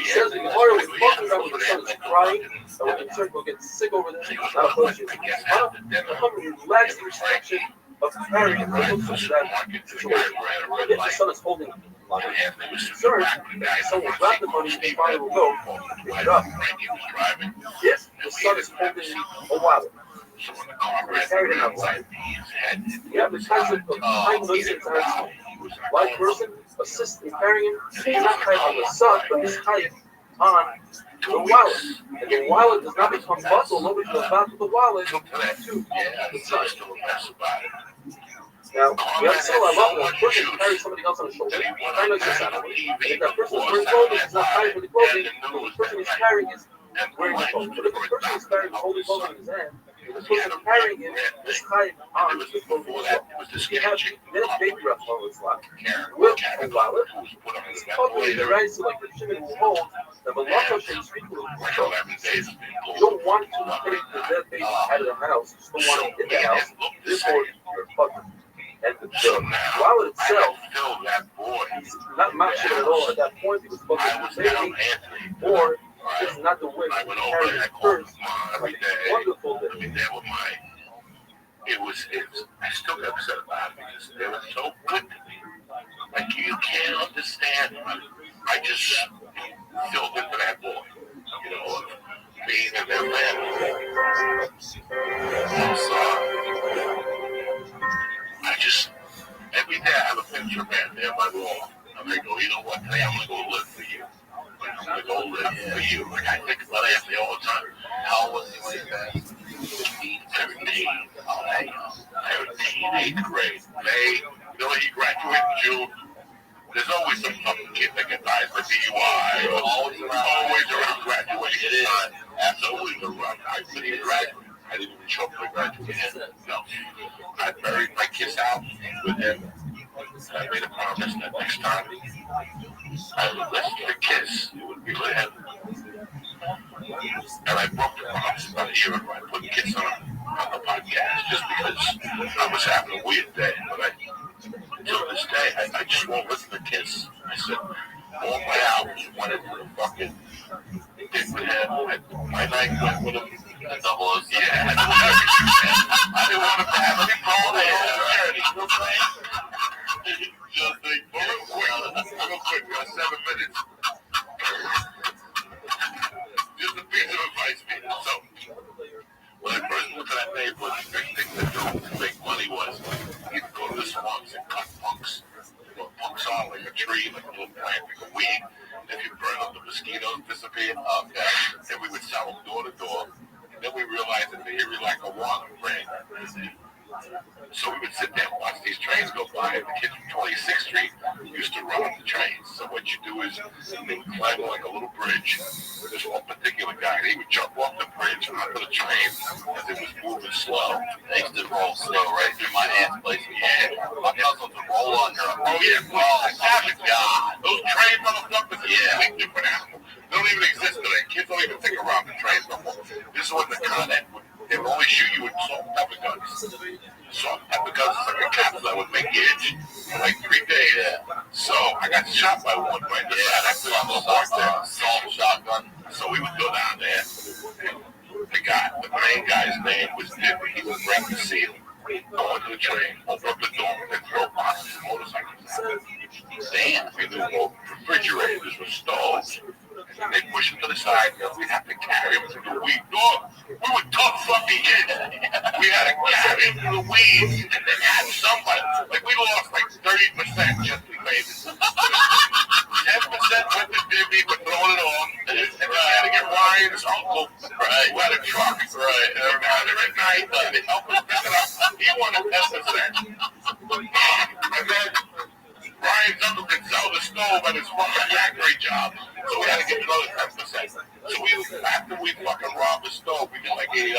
says the Gemara was talking about when the son is crying, and when the church will get sick over there, not a question. The relax the restriction of carrying and that situation. If the son is holding concerned, someone will grab the money and the father will go and pick it up. If the son is holding a wallet, carrying it outside, you have the concept of tying those things outside. Like person assists in carrying it, he's not tied on the son, but he's tied on the wallet. And the wallet does not become muscle, nobody goes back to the wallet to the son. Now, we have to say a lot more. A person can carry somebody else on his shoulder. I know it's not. And if that person is wearing clothing, it's not tied for the clothing. The person he's carrying is wearing the clothing. But if the person is carrying holding clothing in his hand, the person carrying it is tied on the clothing as well. You have this baby wrap on its lap with a wallet. It's probably the right so like the Shimon will hold that the lock of should speak with you don't want to take the dead baby out of the house. You still want it in the house. Therefore, you're fucking. And the wallet itself is not matching at all at that point because both the baby or it's not the way to carry it first. Like it's wonderful that
it was I still get upset about it because they were so good to me. Like you can't understand. I just filled into that boy. You know, being in their family. I just, every day I have a picture of man there by the wall. I'm going to go, you know what, today I'm going to go live for you. I'm going to go live for you. Like I think about Anthony all the time. How was he like that? 17, 8th grade. May, you know, he graduated in June. There's always some fucking kid that gets died for DUI. Always around graduation time. Absolutely around. I didn't even graduate. I didn't even show up for graduation. No. I buried my kiss out with him. I made a promise that next time I would listen to the kiss, it would be with him. And I broke the promise about a year ago. I put kiss on the podcast just because I was having a weird day. But until this day, I just won't Okay. And we would sell them door to door. And then we realized that they were like a walking train. So we would sit there and watch these trains go by, and the kids from 26th Street used to run up the trains. So what you do is they would climb like a little bridge. This one particular guy, he would jump off the bridge onto the train as it was moving slow.
They used to roll slow right through my aunt's place.
Yeah.
My cousins would roll under them.
Oh, yeah.
Oh,
Savage.
God.
Those train motherfuckers are
Yeah.
a different animal. They don't even exist today. Kids don't even think around the trains no more. This is what the Con Ed would. They would only shoot you with salt and pepper guns. Salt and pepper guns is like a capsule that would make you itch for like 3 days.
Yeah.
So I got shot by one right there.
Yeah,
That's the part there.
salt shotgun.
So we would go down there. The main guy's name was Dippy. He would break the seal, go into the train, open up the door, and throw boxes of motorcycles.
Damn.
We knew refrigerators were stoves. And they push them to the side, and we'd have to carry them through the weed. Dog, we were tough fucking kids. We had to carry them through the weeds, and then had somebody. Like, we lost like 30% just in babies. 10% went to Dippy, we're throwing it on. And then we had to get Ryan's uncle, right, who had a truck. Right. And we got there at night, and they helped us pick it up. He wanted 10%. And then Ryan's uncle could sell the stove at his fucking factory job, so we had to get another 10%. So after we fucking robbed the stove, we did like $80.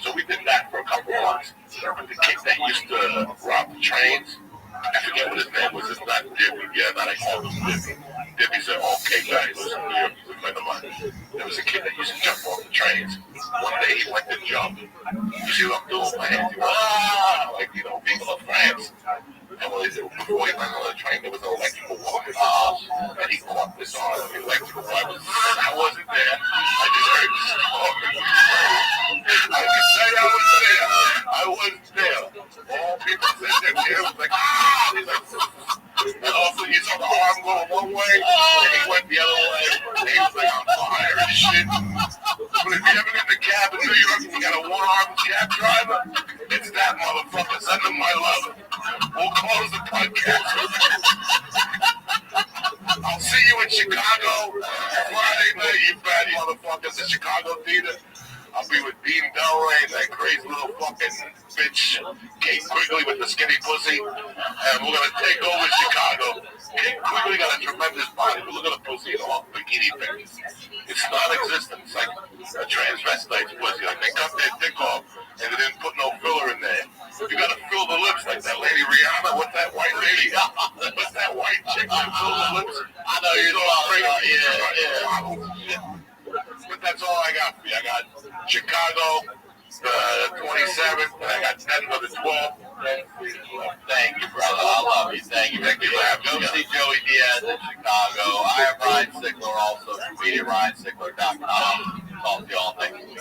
So we did that for a couple of months. But the kid that used to rob the trains, I forget what his name was. It's not Dippy. Yeah, not I called him Dippy. Dippy said, "Okay, guys, listen here, he's a friend of mine." There was a kid that used to jump off the trains. One day he went to jump. You see what I'm doing with my hands? He went, like, people of France. And before he went on the train, there was an electrical wire. And he caught this on the electrical wire. I wasn't there. I just heard the story. I can say I was there. I wasn't there. All people said that there was like, and also you saw the arm going one way, and he went the other way. And he was like, "I'm fire and shit." But if you ever get in a cab in New York and you got a one-armed cab driver, it's that motherfucker. Send him my love. We'll close the podcast. I'll see you in Chicago Friday night, you bad motherfuckers in Chicago theater. I'll be with Dean Delray and that crazy little fucking bitch, Kate Quigley with the skinny pussy. And we're going to take over Chicago. Kate Quigley got a tremendous body, but look at the pussy in all bikini pictures. It's non-existent. It's like a transvestite's pussy. Like they cut their dick off and they didn't put no filler in there. You got to fill the lips like that lady Rihanna with that white lady. With that white chick that fill the lips.
I know you're talking about, yeah.
But that's all I got for you. I got Chicago, the 27th, and I got Denver, the 12th.
Thank you, brother. I love you. Thank you. Go see Joey Diaz in Chicago. I am Ryan Sickler, also social media, RyanSickler.com. Talk to y'all next week.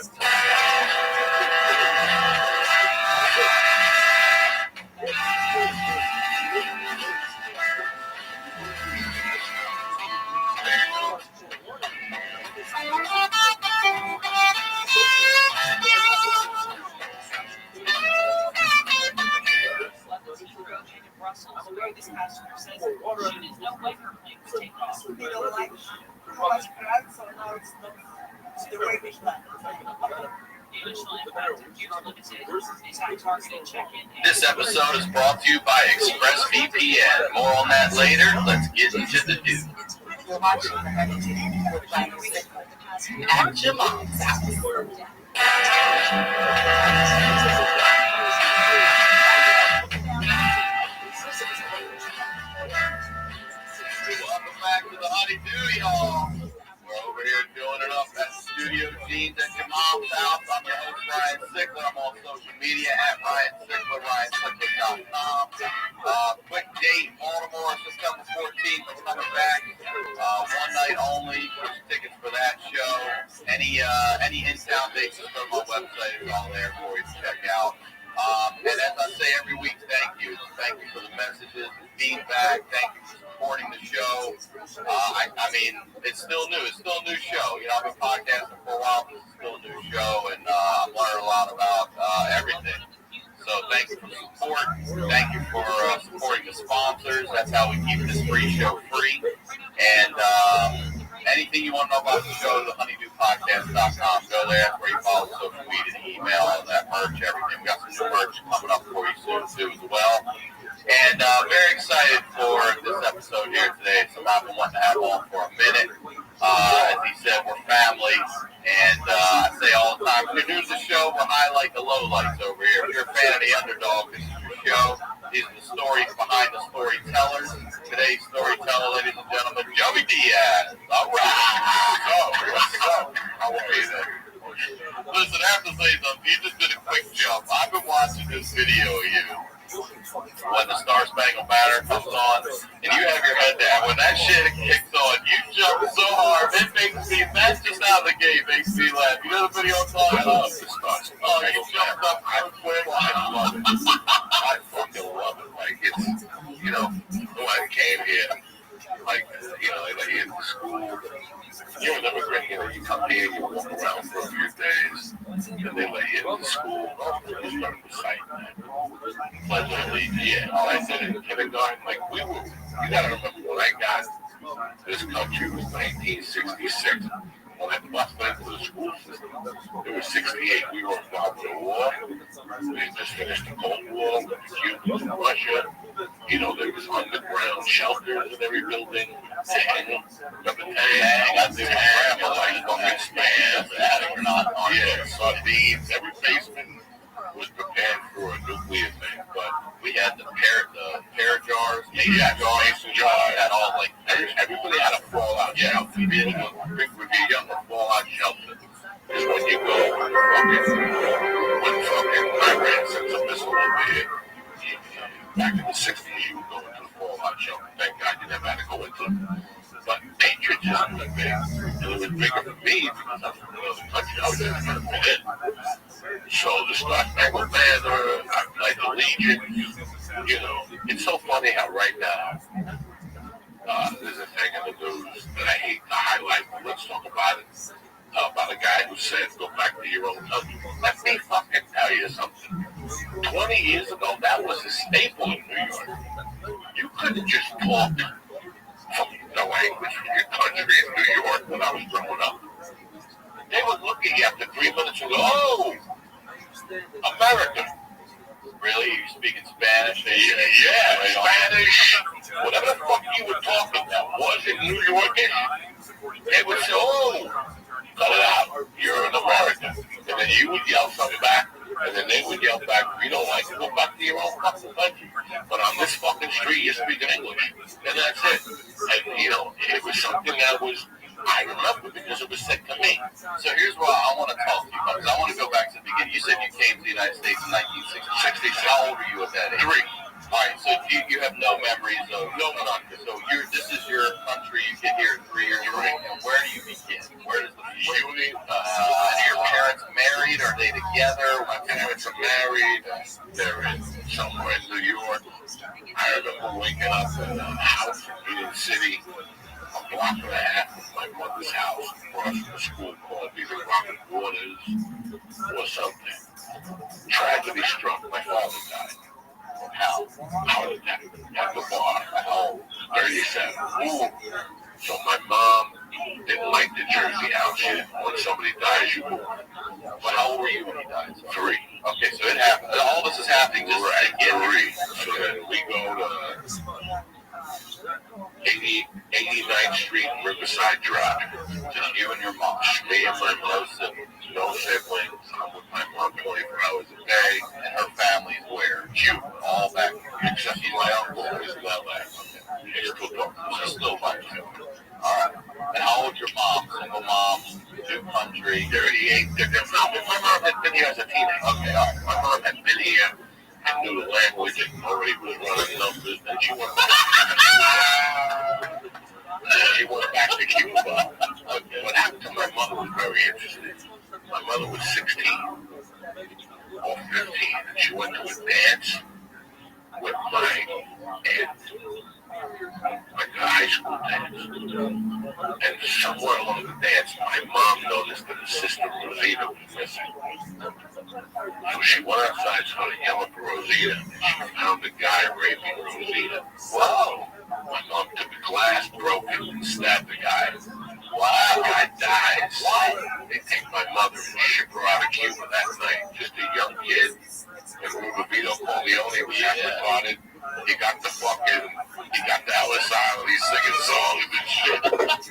This passenger says she does not like her plane to take off.
They don't like how much crowd, so now it's not the way they plan.
The additional impact of future limited is at targeted check-in.
This episode is brought to you by ExpressVPN. More on that later. Let's get into the news.
You're watching the Hereditary
At your mom's house. Welcome back to the Honeydew, y'all. We're over here doing it up at Studio Jeans at your mom's house. I'm your host, Ryan Sickler. I'm on social media at Ryan Sickler, RyanSickler.com. Quick date, Baltimore, September 14th. We're coming back. One night only. There's tickets for that show. Any in-town dates is on my website. It's all there for you to check out. And as I say every week, thank you. Thank you for the messages, the feedback. Thank you for supporting the show. I mean, it's still new. It's still a new show. You know, I've been podcasting for a while, but it's still a new show, and I've learned a lot about everything. So thank you for the support. Thank you for supporting the sponsors. That's how we keep this free show free. And anything you want to know about the show, the honeydewpodcast.com. Go there. That's where you follow social media, email, all that merch, everything. We got some new merch coming up for you soon, too, as well. And very excited for this episode here today. So I've been wanting to have on for a minute. As he said, we're family. And I say all the time, if you're new to the show, we'll highlight the lowlights over here. If you're a fan of the underdog, this is your show. These are the stories behind the storytellers. Today's storyteller, ladies and gentlemen, Joey Diaz. All right. What's up? How are you then? Listen, I have to say something. You just did a quick jump. I've been watching this video of you when the Star Spangled Banner comes on, and you have your head down. When that shit kicks on, you jump so hard. It makes me, that's just how the game makes me laugh. You know the video I'm talking about? Oh, you jumped up so quick. I love it. I fucking love it. Like, it's, you know, when I came here, like, you know, they let you into school. You're an immigrant, you know, you come here, you walk around for a few days, and they let you into school. You start reciting pleasantly, yeah. All I did in kindergarten, like, we were, you gotta remember, when I got this country was 1966. When I busted into the school system, it was 68. We were involved in the war. We had just finished the Cold War with the Cubans and Russia. You know, there was underground shelters in every building. Tang, remember Tang? I did Tang, like fucking spam, attic or not. Yeah, sardines. Every basement was prepared for a nuclear thing, but we had the pear jars, mason jars, had all like everybody had a fallout shelter. When you're young, a fallout shelter is when you go when fucking Iran sends a missile over here. Back in the 60s, you would go into the fallout shelter. Thank God you never had to go into it. But patriotism was big. And it was bigger for me because I'm from another country. I was just trying to fit in. So the Star Spangled Banner, like the Legion, you know, it's so funny how right now there's a thing in the news that I hate to highlight, but let's talk about it. About a guy who said, go back to your own country. Let me fucking tell you something. 20 years ago, that was a staple in New York. You couldn't just talk from the language in your country in New York when I was growing up. They would look at you after 3 minutes and go, oh, America. Really? You speaking Spanish? Yeah, Spanish. Whatever the fuck you were talking that wasn't New Yorkish. They would say, oh, cut it out. You're an American. And then you would yell something back. And then they would yell back, you don't like to go back to your own fucking country. But on this fucking street, you're speaking English. And that's it. And, you know, it was something that was, I remember because it was said to me. So here's what I want to talk to you about. Because I want to go back to the beginning. You said you came to the United States in 1960. How old were you at that age? 3. All right, so you have no memories of nothing. So this is your country. You get here at 3 years old. And where do you begin? Where does the shooting? Are your parents married? Are they together? My parents are married. They're in somewhere in New York. I remember waking up in a house in Union City, a block and a half from my mother's house, across from the school called either Rocket Waters or something. Tragedy struck. My father died. How? Heart attack at the bar at home, 37. Ooh. So my mom didn't like the Jersey house shit. When somebody dies, you move. But how old were you when he died? 3. Okay, so it happened. All this is happening just right. 3. So then we go to 89th Street, Riverside Drive. Just you and your mom. Me and my no siblings. I'm with my mom 24 hours a day, and her family's where? Cuba, all back. Except she's my uncle, who's in LA. She's still my children. All right. And how old's your mom? Single mom, new country, 38. My mom had been here as a teenager. Okay, all right. My mom had been here and knew the language and already was running numbers, and she went back. To Cuba. What happened to my mother was very interesting. My mother was 16 or 15, and she went to a dance with my aunt, like a high school dance. And somewhere along the dance, my mom noticed that her sister Rosita was missing. So she went outside, started yelling for Rosita, and she found the guy raping Rosita. Whoa! My mom took a glass, broke it, and stabbed the guy.
Wow, guy dies. They take my mother and ship her out of Cuba that night. Just a young kid. And Rubio Corleone was half retarded. He got the Ellis Island, he's singing songs and shit.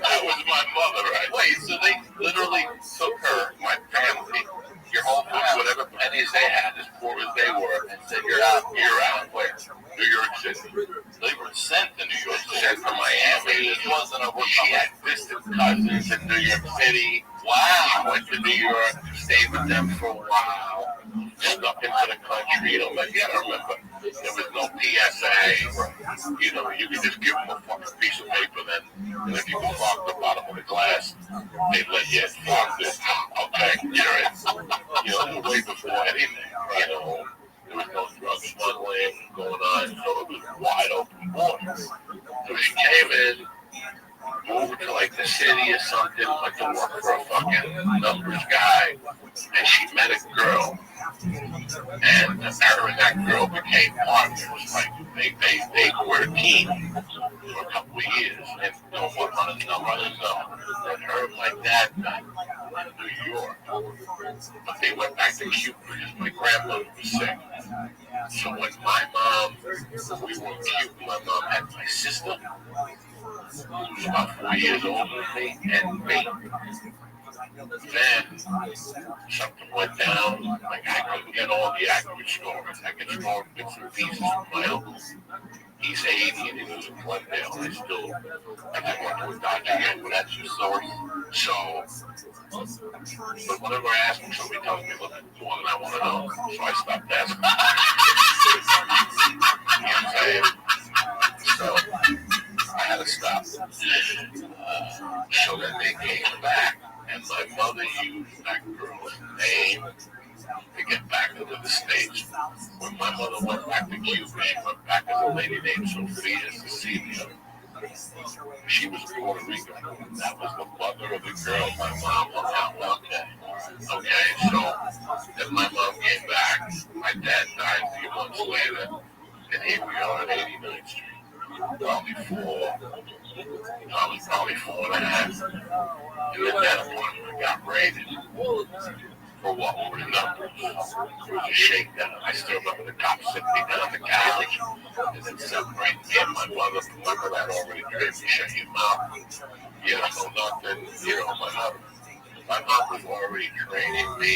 That was my mother, right? Wait, so they literally took her, my family, your whole family, whatever pennies they had, as poor as they were, and said, you're out, where? New York City. They were sent to New York, sent to Miami. It wasn't a She had distant cousins in New York City. Wow. She went to New York, stayed with them for a while, snuck into the country. You gotta remember, there was no PSA. You could just give them a fucking piece of paper then, and if you could fog the bottom of the glass, they'd let you fog it. Okay, you're in. Way before anything, there was no drug smuggling going on, so it was wide open border. So she came in, moved to like the city or something, like to work for a fucking numbers guy, and she met a girl, and her and that girl became partners. Like they were a team for a couple of years, and one running them, and her and my dad met in New York, but they went back to Cuba because my grandmother was sick. So when my mom, we were in Cuba, my mom had my sister, who was about 4 years older than me, and me. Then something went down. Like I couldn't get all the accurate stories. I could store bits and pieces from my uncle. He's 80 and he lives in Glendale. I just went to a doctor again, but that's your story. So, but whenever I ask him, somebody tells me a little bit more than I want to know. So I stopped asking. You know what I'm saying? So I had to stop. So then they came back, and my mother used that girl's name to get back into the States. When my mother went back to Cuba, she went back as a lady named Sophia Cecilia. She was a Puerto Rican. That was the mother of the girl my mom hung out with. Okay, so then my mom came back. My dad died a few months later, and here we are on 89th Street. Probably 4.5. And then that apartment got raided for what were the numbers. It was a shakedown. I still remember the cops sitting me down on the couch and then separating me and my mother. My mother had already trained me, shut your mouth. You don't know nothing. You know, my mom was already training me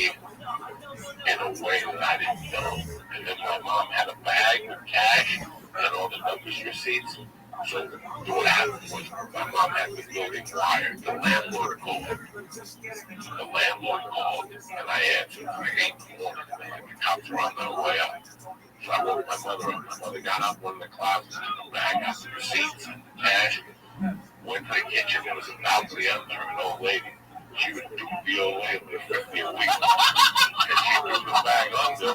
in a way that I didn't know. And then my mom had a bag with cash and all the numbers receipts. So what happened was my mom had the building wired. The landlord called. And I answered. I ate the morning. The cops were on their way up. So I woke my mother up. My mother got up, went in the closet, took a bag out the receipts and the cash. Went to the kitchen. There was a balcony under her, an old lady. She would do the old lady with 50 a week. And she threw the bag under.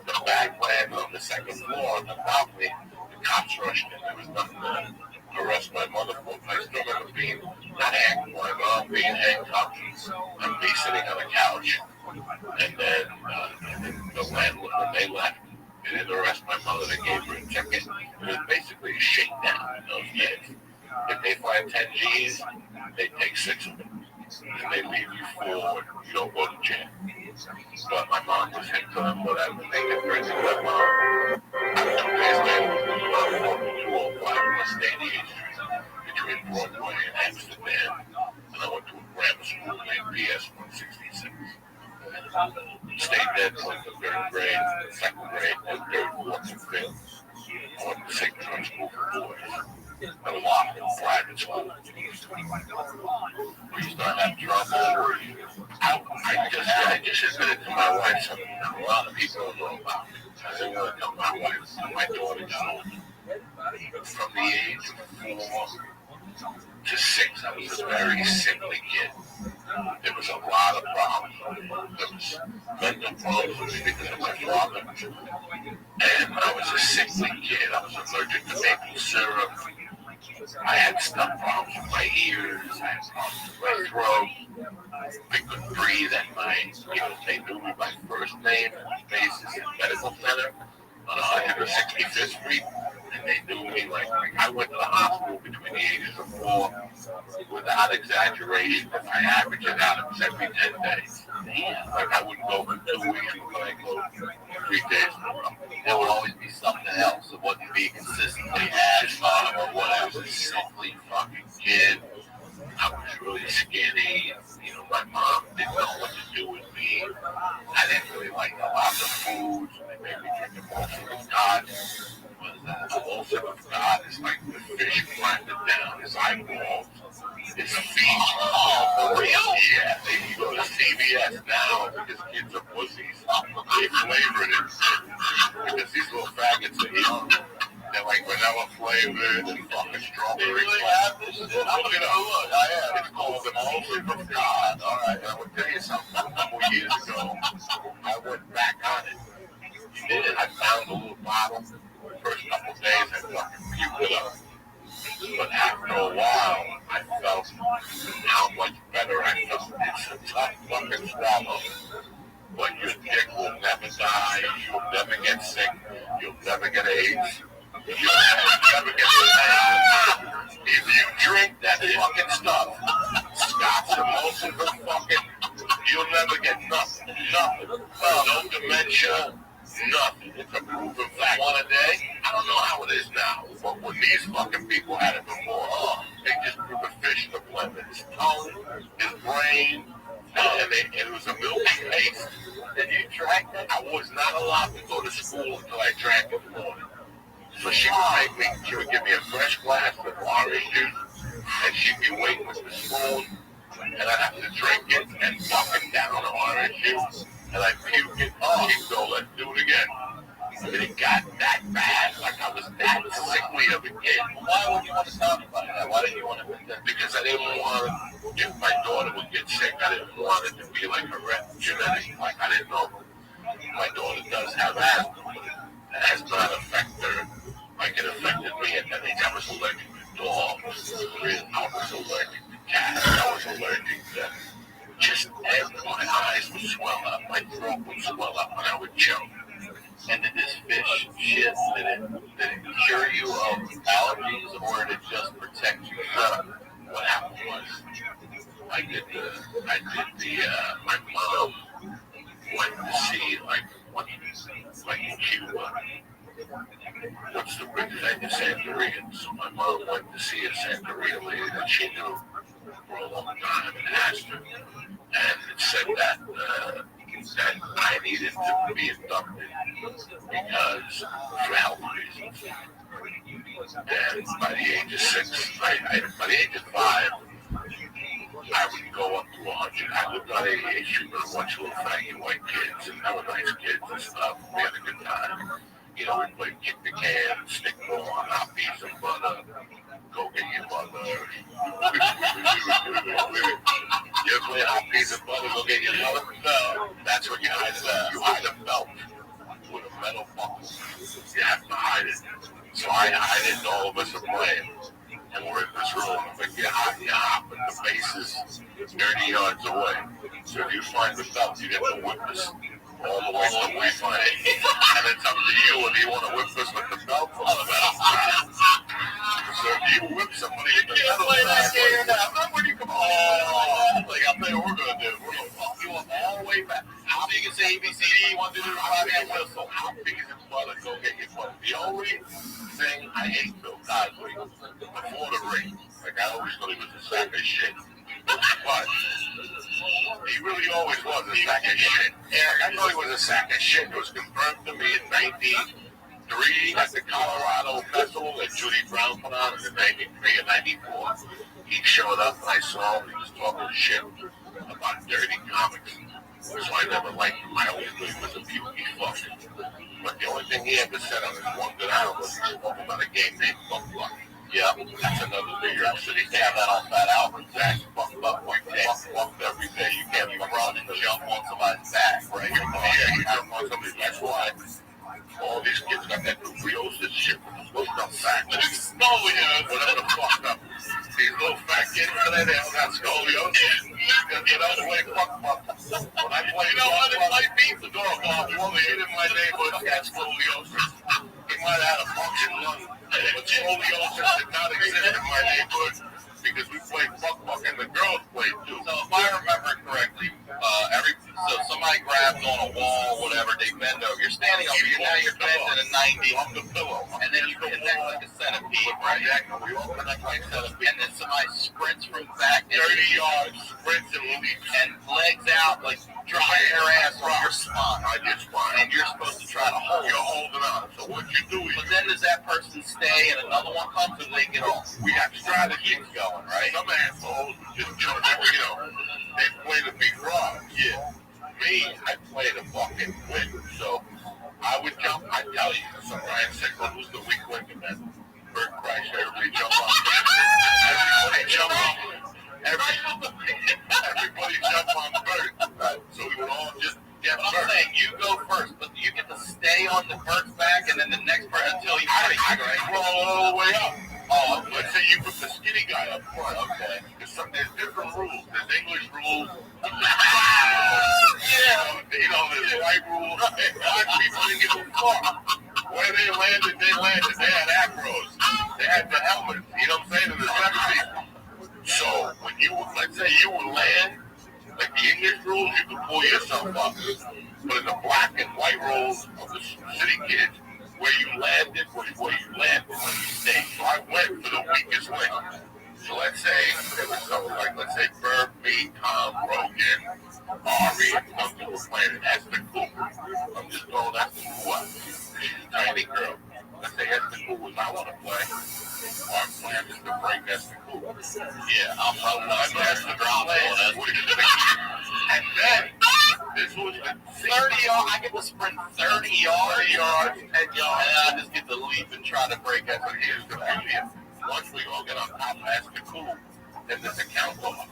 The bag landed on the second floor on the balcony. The cops rushed in. There was nothing to arrest my mother for. I still remember being not angry, my mom being handcuffed and me sitting on the couch. And then the landlord, when they left, they didn't arrest my mother. They gave her a ticket. It was basically a shakedown in those days. If they find 10 G's, they take 6 of them. And they leave you for, you don't go to jail. But my mom was hit to them, whatever. They get crazy with my mom. 2 days later, my mom walked 205 West 88th Street between Broadway and Amsterdam. And I went to a grammar school named PS 166. Stayed there until the 3rd grade, 2nd grade, and 3rd, 4th, and 5th. I went to St. John's School for Boys. And a lot of private schools. We used to have trouble. I just admitted to my wife something that a lot of people don't know about. I didn't want to tell my wife and my daughter from the age of 4 to 6, I was a very sickly kid. There was a lot of problems. There was mental problems because of my father. And I was a sickly kid. I was allergic to maple syrup. I had stomach problems with my ears. I had problems with my throat. I couldn't breathe at night. They knew me by first name at Spaces Medical Center on 165th Street. And they do me like I went to the hospital between the ages of 4, without exaggeration. If I average it out, it was every 10 days. Like I wouldn't go for 2 weeks, but I go 3 days in a row.
There would always be something else. It wouldn't be consistently asthma or whatever.
I was a sickly fucking kid. I was really skinny. You know, my mom didn't know what to do with me. I didn't really like a lot of the foods. They made me drink emulsion of God. Emulsion of God is like the fish planted down his eyeballs, his feet. Oh, for real? Yeah, they go to CVS now because kids are pussies. They flavored it because these little faggots are young. They're like vanilla flavored and fucking strawberry.
They really have this shit? I'm
Look it up. Look, I have. It's called Emulsion of God. All right, I would tell you something. A couple years ago, I went back on it. I found a little bottle. The first couple of days, I fucking puked it up. But after a while, I felt how much better I felt. It's a tough fucking swallow. But your dick will never die. You'll never get sick. You'll never get AIDS. You'll never get dementia. If you drink that fucking stuff, Scott's emulsion for fucking, you'll never get nothing. Nothing. No dementia. Nothing. It's a proven fact. One a day? I don't know how it is now. But when these fucking people had it before, they just put the fish in the blender. His tongue, his brain, and it was a milky paste. And you drank that? I was not allowed to go to school until I drank it in the morning. So she would give me a fresh glass of orange juice, and she'd be waiting with the spoon, and I'd have to drink it and fucking down the orange juice, and I'd puke it. Oh, she'd go, let's do it again. And it got that bad, like I was that sickly of a kid.
Why would you want to talk about that? Why didn't you want to admit that?
Because I didn't want, if my daughter would get sick, I didn't want it to be like a genetic, like I didn't know. My daughter does have asthma, but it has not affected her like it affected me at that age. I was allergic to dogs, I was allergic to cats, I was allergic to just everything. My eyes would swell up, my throat would swell up, and I would choke.
And did this fish shit, did it cure you of allergies, or did it just protect you from
What happened was, my mom went to see, like in Cuba, what's the big thing in Santeria? So my mom went to see a Santeria lady that she knew for a long time and asked her, and it said that I needed to be inducted because for health reasons. And by the age of 6, by the age of 5, I would go up to 100. I lived on 88th Street with a bunch of little faggy white kids, and they were nice kids and stuff. We had a good time. You know, we played kick the can, stick ball, hot peas and butter, go get your mother. You ever play hot peas and butter, go get your mother? No. That's what you hide it. You hide a belt with a metal buckle. You have to hide it. So I hide it, and all of us are playing. And we're in this room, but you hop, but the base is 30 yards away. So if you find the belt, you get to whip us all the way till we find it. And it's up to you whether you want to whip us with the belt or the belt. So if you whip somebody, you can't play that game now. Remember when you come on? Like, I'll tell you what we're going to do. We're going to fuck you up all the way back.
How big is ABCD? 1, 2, 3, 4, 5, 6, 7.
So how big is it for to go get your butt? The only thing I hate Bill Cosby before the ring, like I always thought he was a sack of shit. But he really always was a sack of shit. Eric, I thought he was a sack of shit. It was confirmed to me in 93 at the Colorado Festival that Judy Brown put on in 93 and 94. He showed up and I saw him. He was talking shit about dirty comics. So I never liked him. I always knew he was a pukey fuck. But the only thing he ever said on his one good album was he spoke about a game named Buck Buck. Yeah, that's another New York City. They have that on that album. That's Buck Buck. Buck every day. You can't even run and jump on somebody's back, right? Yeah, you jump on somebody's back. That's why all these kids got that nucleosis shit with the fucked up back. Scoliosis, whatever the fuck up. These little fat kids today, they all got scoliosis. You know the way Buck Buck. When I played, you know what? If I beat the dog off, one of the in my neighborhood had scoliosis. He might have had a punctured lung. Scoliosis did not exist in my neighborhood because we played fuck and the girls played too.
So if I remember correctly, so somebody grabs on a wall, whatever, they bend over. You're standing over. You're bent in a 90
off the pillow,
and then you connect like a centipede, right?
Exactly. We all connect like centipede.
And then somebody sprints from back
30 yards, sprints and leaps,
and legs out, like dropping your ass on your spine.
on your spine.
And you're supposed to try to hold.
You're holding on. So what you do is,
But then does that person stay and another one comes and they get off?
we have strategies
Going, right?
Some assholes just jump over, they play the big rock.
Yeah.
Me, I play the fucking win. So I would jump, I tell you, so Ryan Sickler was the weak link in that Bert Kreischer, everybody jump on. Everybody jump on. Everybody jump on Bert. Right. So we would all just get
But
Bert.
I'm saying you go first, but you get to stay on the Bert's back and then the next person until you break,
I
right?
crawl all the way up.
Oh, okay.
Let's say you put the skinny guy up front.
Okay.
There's different rules. There's English rules.
Yeah.
There's white rules. Black people didn't give a fuck. Where they landed. They had afros. They had the helmets. You know what I'm saying? In the 70s. So when let's say you would land, like the English rules, you could pull yourself up. But in the black and white rules of the city kids, where you landed was where you landed when you stayed. So I went for the weakest link. So let's say it was something like, let's say Berg, me, Tom, Rogan, Ari, and some people playing an Esther Cooper. I'm just throwing Esther Cooper up. She's a tiny girl. Let's say Esther Cooper I want to play. Or I'm playing just to break Esther Cooper.
Yeah, I'm
Esther Cooper. And then, this was the
30 yards. I get to sprint 30 yards.
30 yards, 10 yards.
And I just get to leap and try to break that.
But here's the beauty of it. Once we all get on top of Esther Cooper, then there's a count-off.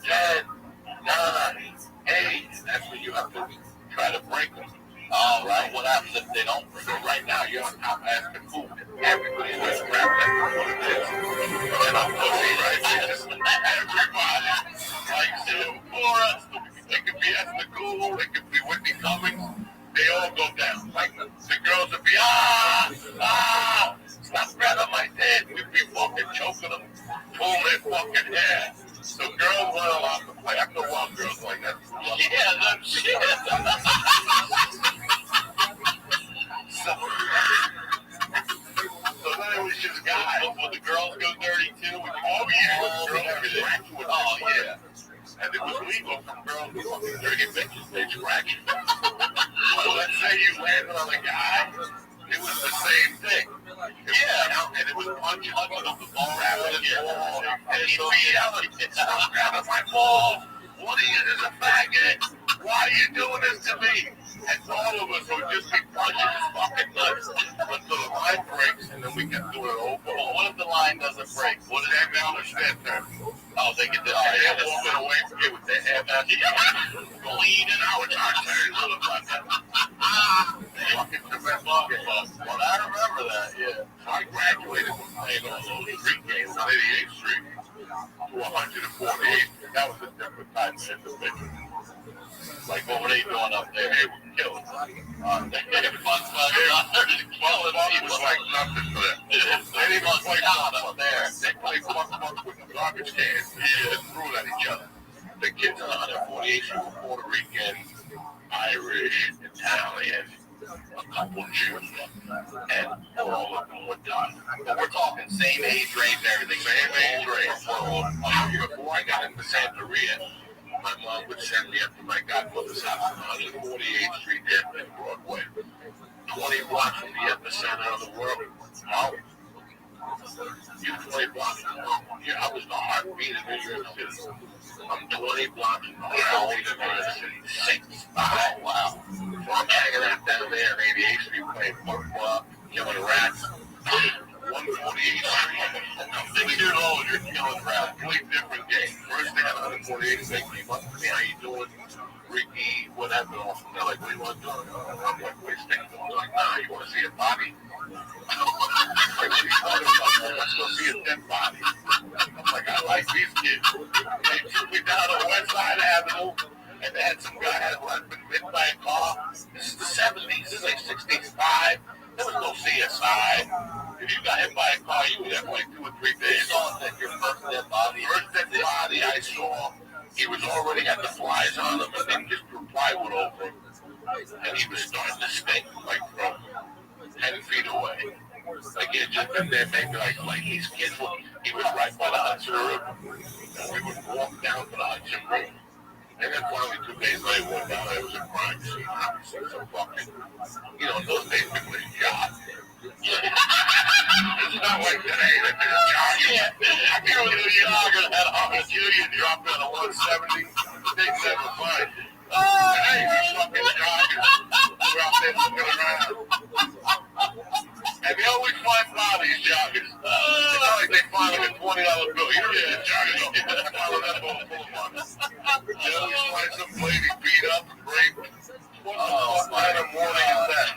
10, 9, 8. That's when you have to try to break them.
Oh, right. What happens if they don't break?
So right now, you're on top of Esther Cooper. Everybody's just grabbing at what it is. And I'm pussy, right? Everybody likes him for us. They could be Esther Cooper. They could be Whitney Cummings. They all go down. Like the girls would be, stop grabbing my head. We'd be fucking choking them, pulling their fucking hair. So girls weren't allowed to play. I know wild girls like that.
Yeah, no shit.
So then it was just guys.
Will the girls go dirty too?
Oh yeah, girls scratch with
Oh yeah.
And it was legal for girls to fucking dirty bitches. They scratch. So let's say you landed on a guy. It was the same thing. Yeah, and it was punching up the ball, grabbing the ball, and he'd be yelling, "Stop grabbing my ball! What are you, as a faggot? Why are you doing this to me?" And all of us would just be punching his fucking nuts until the line breaks, and then we can do it over.
Well, what if the line doesn't break?
What does that mean? Understand that?
Oh, they get the
They're walking away from you with their hair back. Bleeding out. It's our turn, motherfucker. Fucking tremendous.
Well, I remember that, yeah.
So I graduated from playing all those street games on 88th Street to 148th. That was a different type of individual.
Like, what were they doing up there?
They were killing.
They had fun
Was like nothing for them. They didn't even play
up there.
They played fuck with the garbage cans and threw it at each other. The kids on 148th Street were Puerto Rican, Irish, Italian, a couple Jews, and all of them were done.
But we're talking same age range and everything.
Same age range. Before I got into Santeria, my mom would send me up to my godmother's house on 148th Street there in Broadway. 20 blocks from the epicenter of the world. Now, you're 20 blocks from home. Yeah, I was the heartbeat of New York City. I'm 20 blocks from the heartbeat of New York City. 6. Oh, wow. So I'm hanging out down there on 88th Street playing football, killing rats. 148th Street. I'm 6 years old, you're killing rats. Complete different game. First day on 148th, they came up to me, how you doing? Ricky, whatever. They're like, what do you want to do? I'm like, wait, stick to them. I'm like, nah, you want to see a body? Let's go see a dead body. I'm like, I like these kids. They took me down to West Side Avenue, and they had some guy who had been hit by a car. This is the 70s. This is like 65. There was no CSI. If you got hit by a car, you were there for like 2 or 3 days. Your first dead body. I saw, he was already had the flies on him, and they just threw plywood over him, and he was starting to stink, like from 10 feet away. Like he had just been there maybe like his kids were, he was right by the Hudson River. And we would walk down to the Hudson River. And then finally 2 days later, went down there, it was a crime scene, obviously, some fucking, those days people would jog. It's not like today that they're jogging. I feel like a jogger at 100, you drop down to 170, they never find you. Today, these fucking joggers are out there looking around. And they always find bodies, joggers. It's not like they find like a $20 bill. You know, joggers don't get that full of money. They always find some lady beat up and raped. Oh, what a morning is that?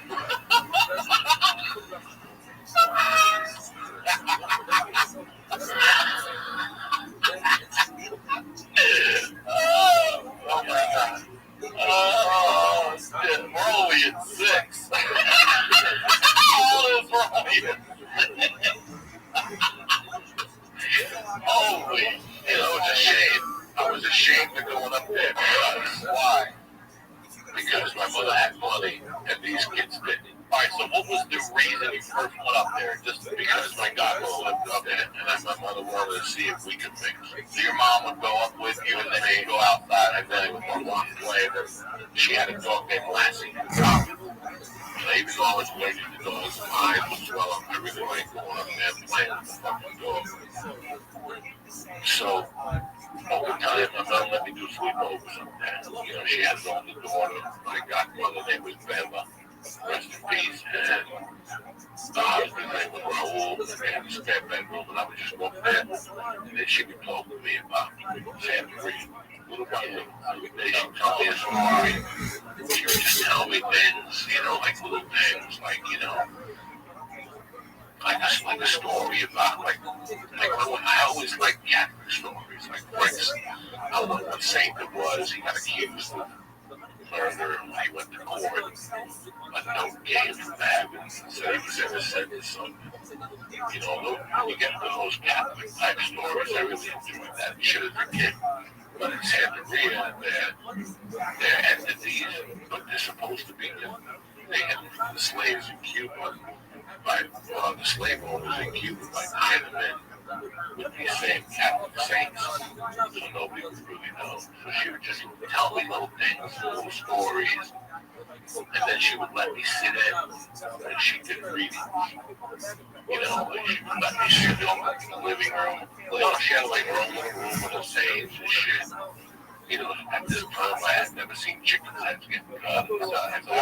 Oh my God. Oh, shit. We're only at 6. All is right. Holy, it was a shame. I was ashamed of going up there because why? Because my mother had money and these kids didn't. All right, so what was the reason you first went up there? Just because my godmother lived up there, and then my mother wanted to see if we could mix. So your mom would go up with you, and then they'd go outside, and then would walk away. She had a dog named Lassie. So even though I was allergic to dogs, mine was well, I really like going up there and playing with the fucking dog. So over time, my mom let me do sleepovers sometimes. She had an older daughter. My godmother name was Bella. Rest in peace. And the husband's name was Raul. They had a spare bedroom, and I would just go up there. And then she would talk to me about Santa little by little. Then she would tell me a story. She would just tell me things, like little things, like a story about, I always liked Catholic stories, like Prince. I don't know what saint it was. He got accused of murder when he went to court. A note came from that and said he was innocent or something. When you get to those Catholic type stories, I really enjoyed that shit as a kid. But in Santa Rita, they're entities, but they're supposed to be. They had the slaves in Cuba, the slave owners in Cuba, hide them in with these same Catholic saints, so nobody would really know. So she would just tell me little things, little stories, and then she would let me sit in, and she did readings. She would let me sit in the living room. She had like her own little room with the saints and shit. At this time, I had never seen chicken heads get cut. At that time,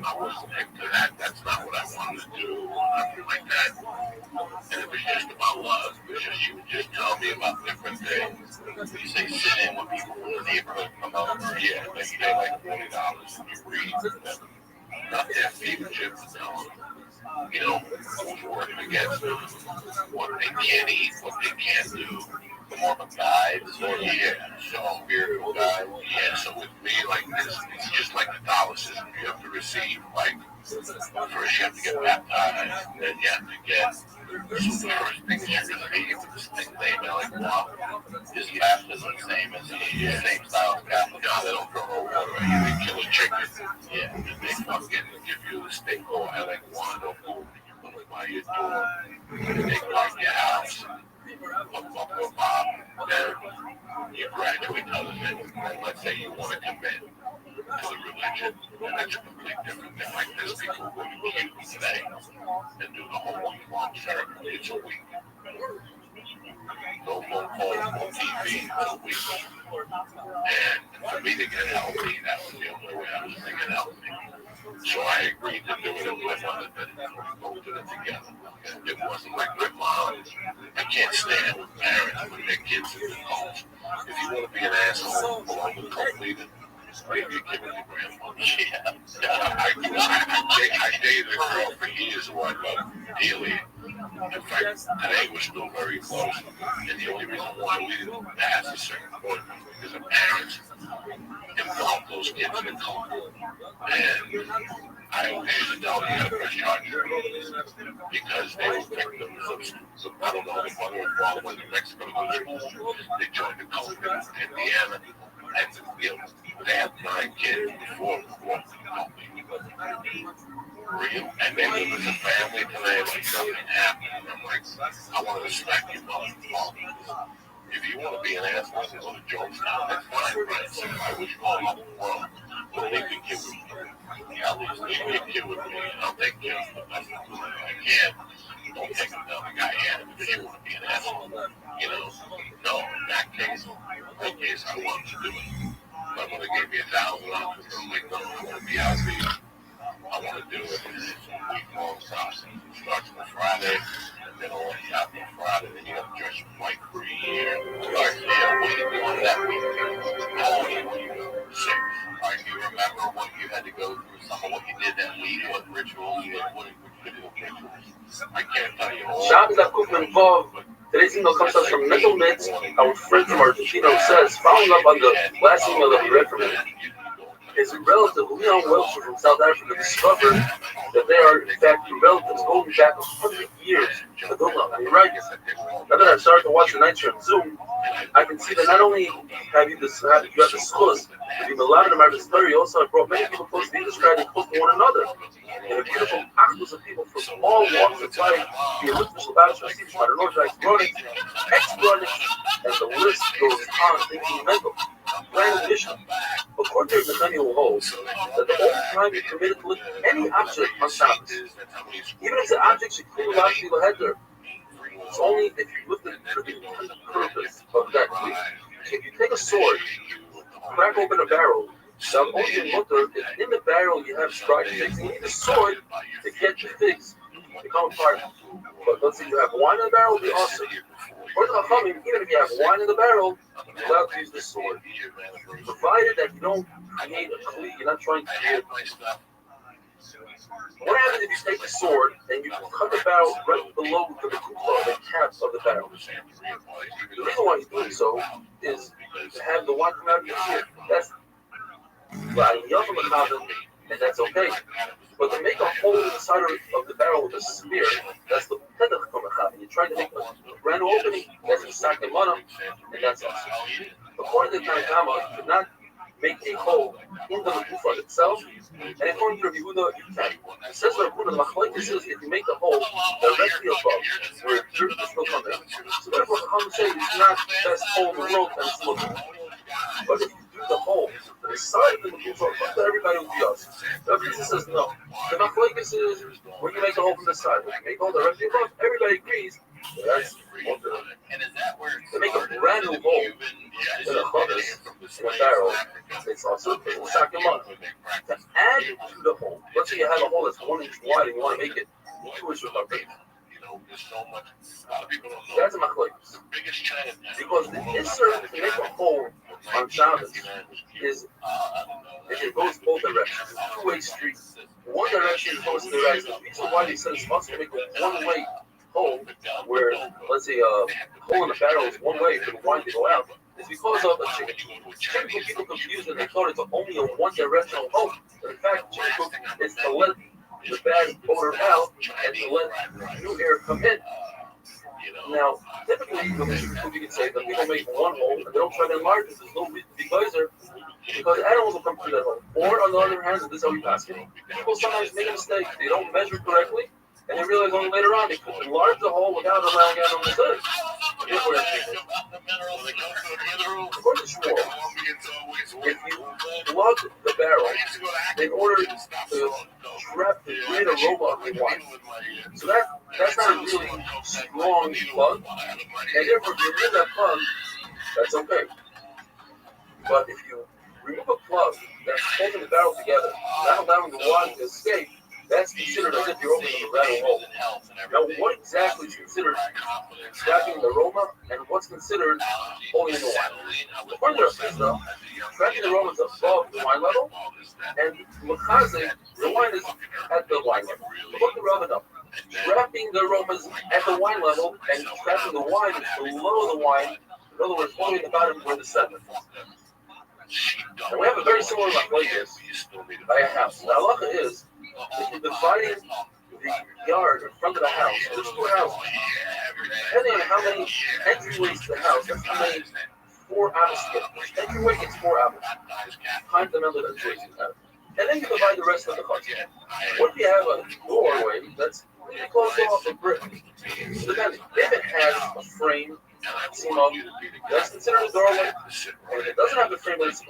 I wasn't into that. That's not what I wanted to do, or nothing like that. And it was just about love. She would just tell me about different things. You say sit in with people from the neighborhood come over. Yeah, they pay like $40 and you read them. Not their fever chips, who's working against them, what they can eat, what they can't do. More of a guide, so spiritual guide. Yeah, so with me, like this, it's just like Catholicism. You have to receive, first you have to get baptized, then you have to get, so the first thing is you're going to leave with this thing named well, is baptism the same as the same style as Catholic? No, they don't throw no water at you, they kill a chicken. Yeah, and they fucking give you the steak oil, like wine or food, you put it by your door, and they guard your house. Then you graduate to other things. Let's say you want to commit to the religion, and that's a completely different thing. Like there's people who go to Cuba today and do the whole week-long ceremony. It's a week. No phone calls, no TV, no week. And for me to get healthy, that was the only way I was to get healthy. So I agreed to do it, and my mother did it. We both did it together. And it wasn't like my mom. I can't stand with parents when their kids in the homes. If you want to be an asshole, along with cult leader, maybe you give it to grandma. I dated a girl for years who I loved dearly. In fact, today we're still very close. And the only reason why we didn't pass a certain point was because the parents involved those kids in the cult. And I don't pay the dollar press charges because they were victims of some, I don't know, if mother and father went to Mexico to go to school. They joined the company in Indiana, and they had 9 kids before the company. Real, and they live as a family today, like something happened, and I'm like, I want to respect you, mother and father. If you want to be an asshole and go to Jonestown, that's fine, right? I wish you all luck in the world. But leave your kid with me. Yeah, leave your kid with me, and I'll take care of the best I can. Don't take another guy in if you want to be an asshole. You know, no, in that case, I want to do it. My mother gave me $1,000. I'm like, no, I want to be out here. I want to do it. It's a week-long process. It starts on Friday, and then on Friday, then you have to dress white for a year. What do you do on that week? How old were you? 6. All right, do you remember what you had to go through, some of what you did that week, what rituals you did, what rituals? I can't tell you all.
Shabbos Akufman Vav. Today's email comes to us from Mental Mitz, our friend from Argentina, who says, following up on the last email that we read from him, his relative Leon Welcher from South Africa discovered that they are, in fact, relatives going back 100 years to Dullah. And he writes, now that I've started to watch the night show on Zoom, I can see that not only have you got the schools, but in a lot of them are the story, also have brought many people close to Yiddishkeit and close to one another. And a beautiful actors of people from all walks of life, the Elizabeth Shabbat, Shasif, Shmaranot, ex-Bronics, and the list goes on, thinking mental. Grand Mishnah. According to Nathaniel holds that the only time you're permitted to lift any object on Shabbos, even if the object should clearly actually the header, it's only if you lift it for the purpose of that. If you take a sword, crack open a barrel, now only in mutter, if in the barrel you have dried figs, you need a sword to get the figs to come apart. But let's say you have wine in the barrel, it'll be awesome. Or the Chachamim, even if you have wine in the barrel, you're allowed to use this sword, provided that you don't create a kli. You're not trying to create a kli. What happens if you take the sword and you cut the barrel right below the kukla, the cap of the barrel? The reason why he's doing so is to have the wine come out of your ear. That's and that's okay. But to make a hole in the side of the barrel with a spear, that's the pedach from a chav. You're trying to make a brand new opening, that's a sakemana, and that's awesome. According to Tanakama, you could not make a hole in the kufa itself, and according to Rabbi Yehuda, you can. It says Rabbi Yehuda, the machlokes is if you make the hole directly above, where dirt is still coming. So therefore, Chacham say it's not the best hole in the world, and it's looking. But if you do the hole to the side of the kufa, everybody will be us. Rabbi Yehuda says no. The machlokes is when you make the hole from the side, when you make the hole directly above, everybody agrees. That's one thing. To make a brand new hole in a chavis, in a barrel, it's also a sakemana. To add to the hole, let's say you have a hole that's 1 inch wide and you want to make it 2 inches circumference. That's a machlokes. Because the insert to make a hole on Shabbos is if it goes both directions. It's a two-way street. One direction goes to the right. The reason why they said it's supposed to make a one-way hole, where let's say a hole in the barrel is one way for the wine to go out, is because of a chicken coop. Chicken coop people confused and they thought it's only a one-directional hole. But in fact, chicken coop is to let the bad odor out and to let new air come in. Now, typically, with chicken coop, you can say that people make one hole and they don't try to enlarge it. There's no reason to be geyser because animals will come through that hole. Or on the other hand, this is how we pass it. People sometimes make a mistake. They don't measure correctly. And they realize only later on they could enlarge the hole without allowing out on the side. Therefore, that's it. According to Shmuel, if you plug the barrel in order to trap the great aroma of the wine, so that's not a really strong plug, and therefore if you remove that plug, that's okay. But if you remove a plug that's holding the barrel together, not allowing the wine to escape, that's considered as if you're opening a barrel hole. Now, what exactly is considered trapping the aroma, and what's considered holding the wine? According to Rav, trapping the aroma is above the wine level, and Mechazek, the wine is at the wine level. According to Rav, trapping the aromas at the wine level and trapping the wine is below the wine. In other words, only the bottom where the center. And we have a very similar machlokes by a house. The halacha is if you're dividing the yard in front of the house, there's 4 houses. Depending on how many entryways to the house, that's how many 4 hours to get. Entryway gets 4 hours. Times the number of entryways you have. And then you divide the rest of the house. What if you have a doorway that's really closed off with brick? So depending. If it has a frame, seam up, that's considered a doorway. And if it doesn't have the frame, then it's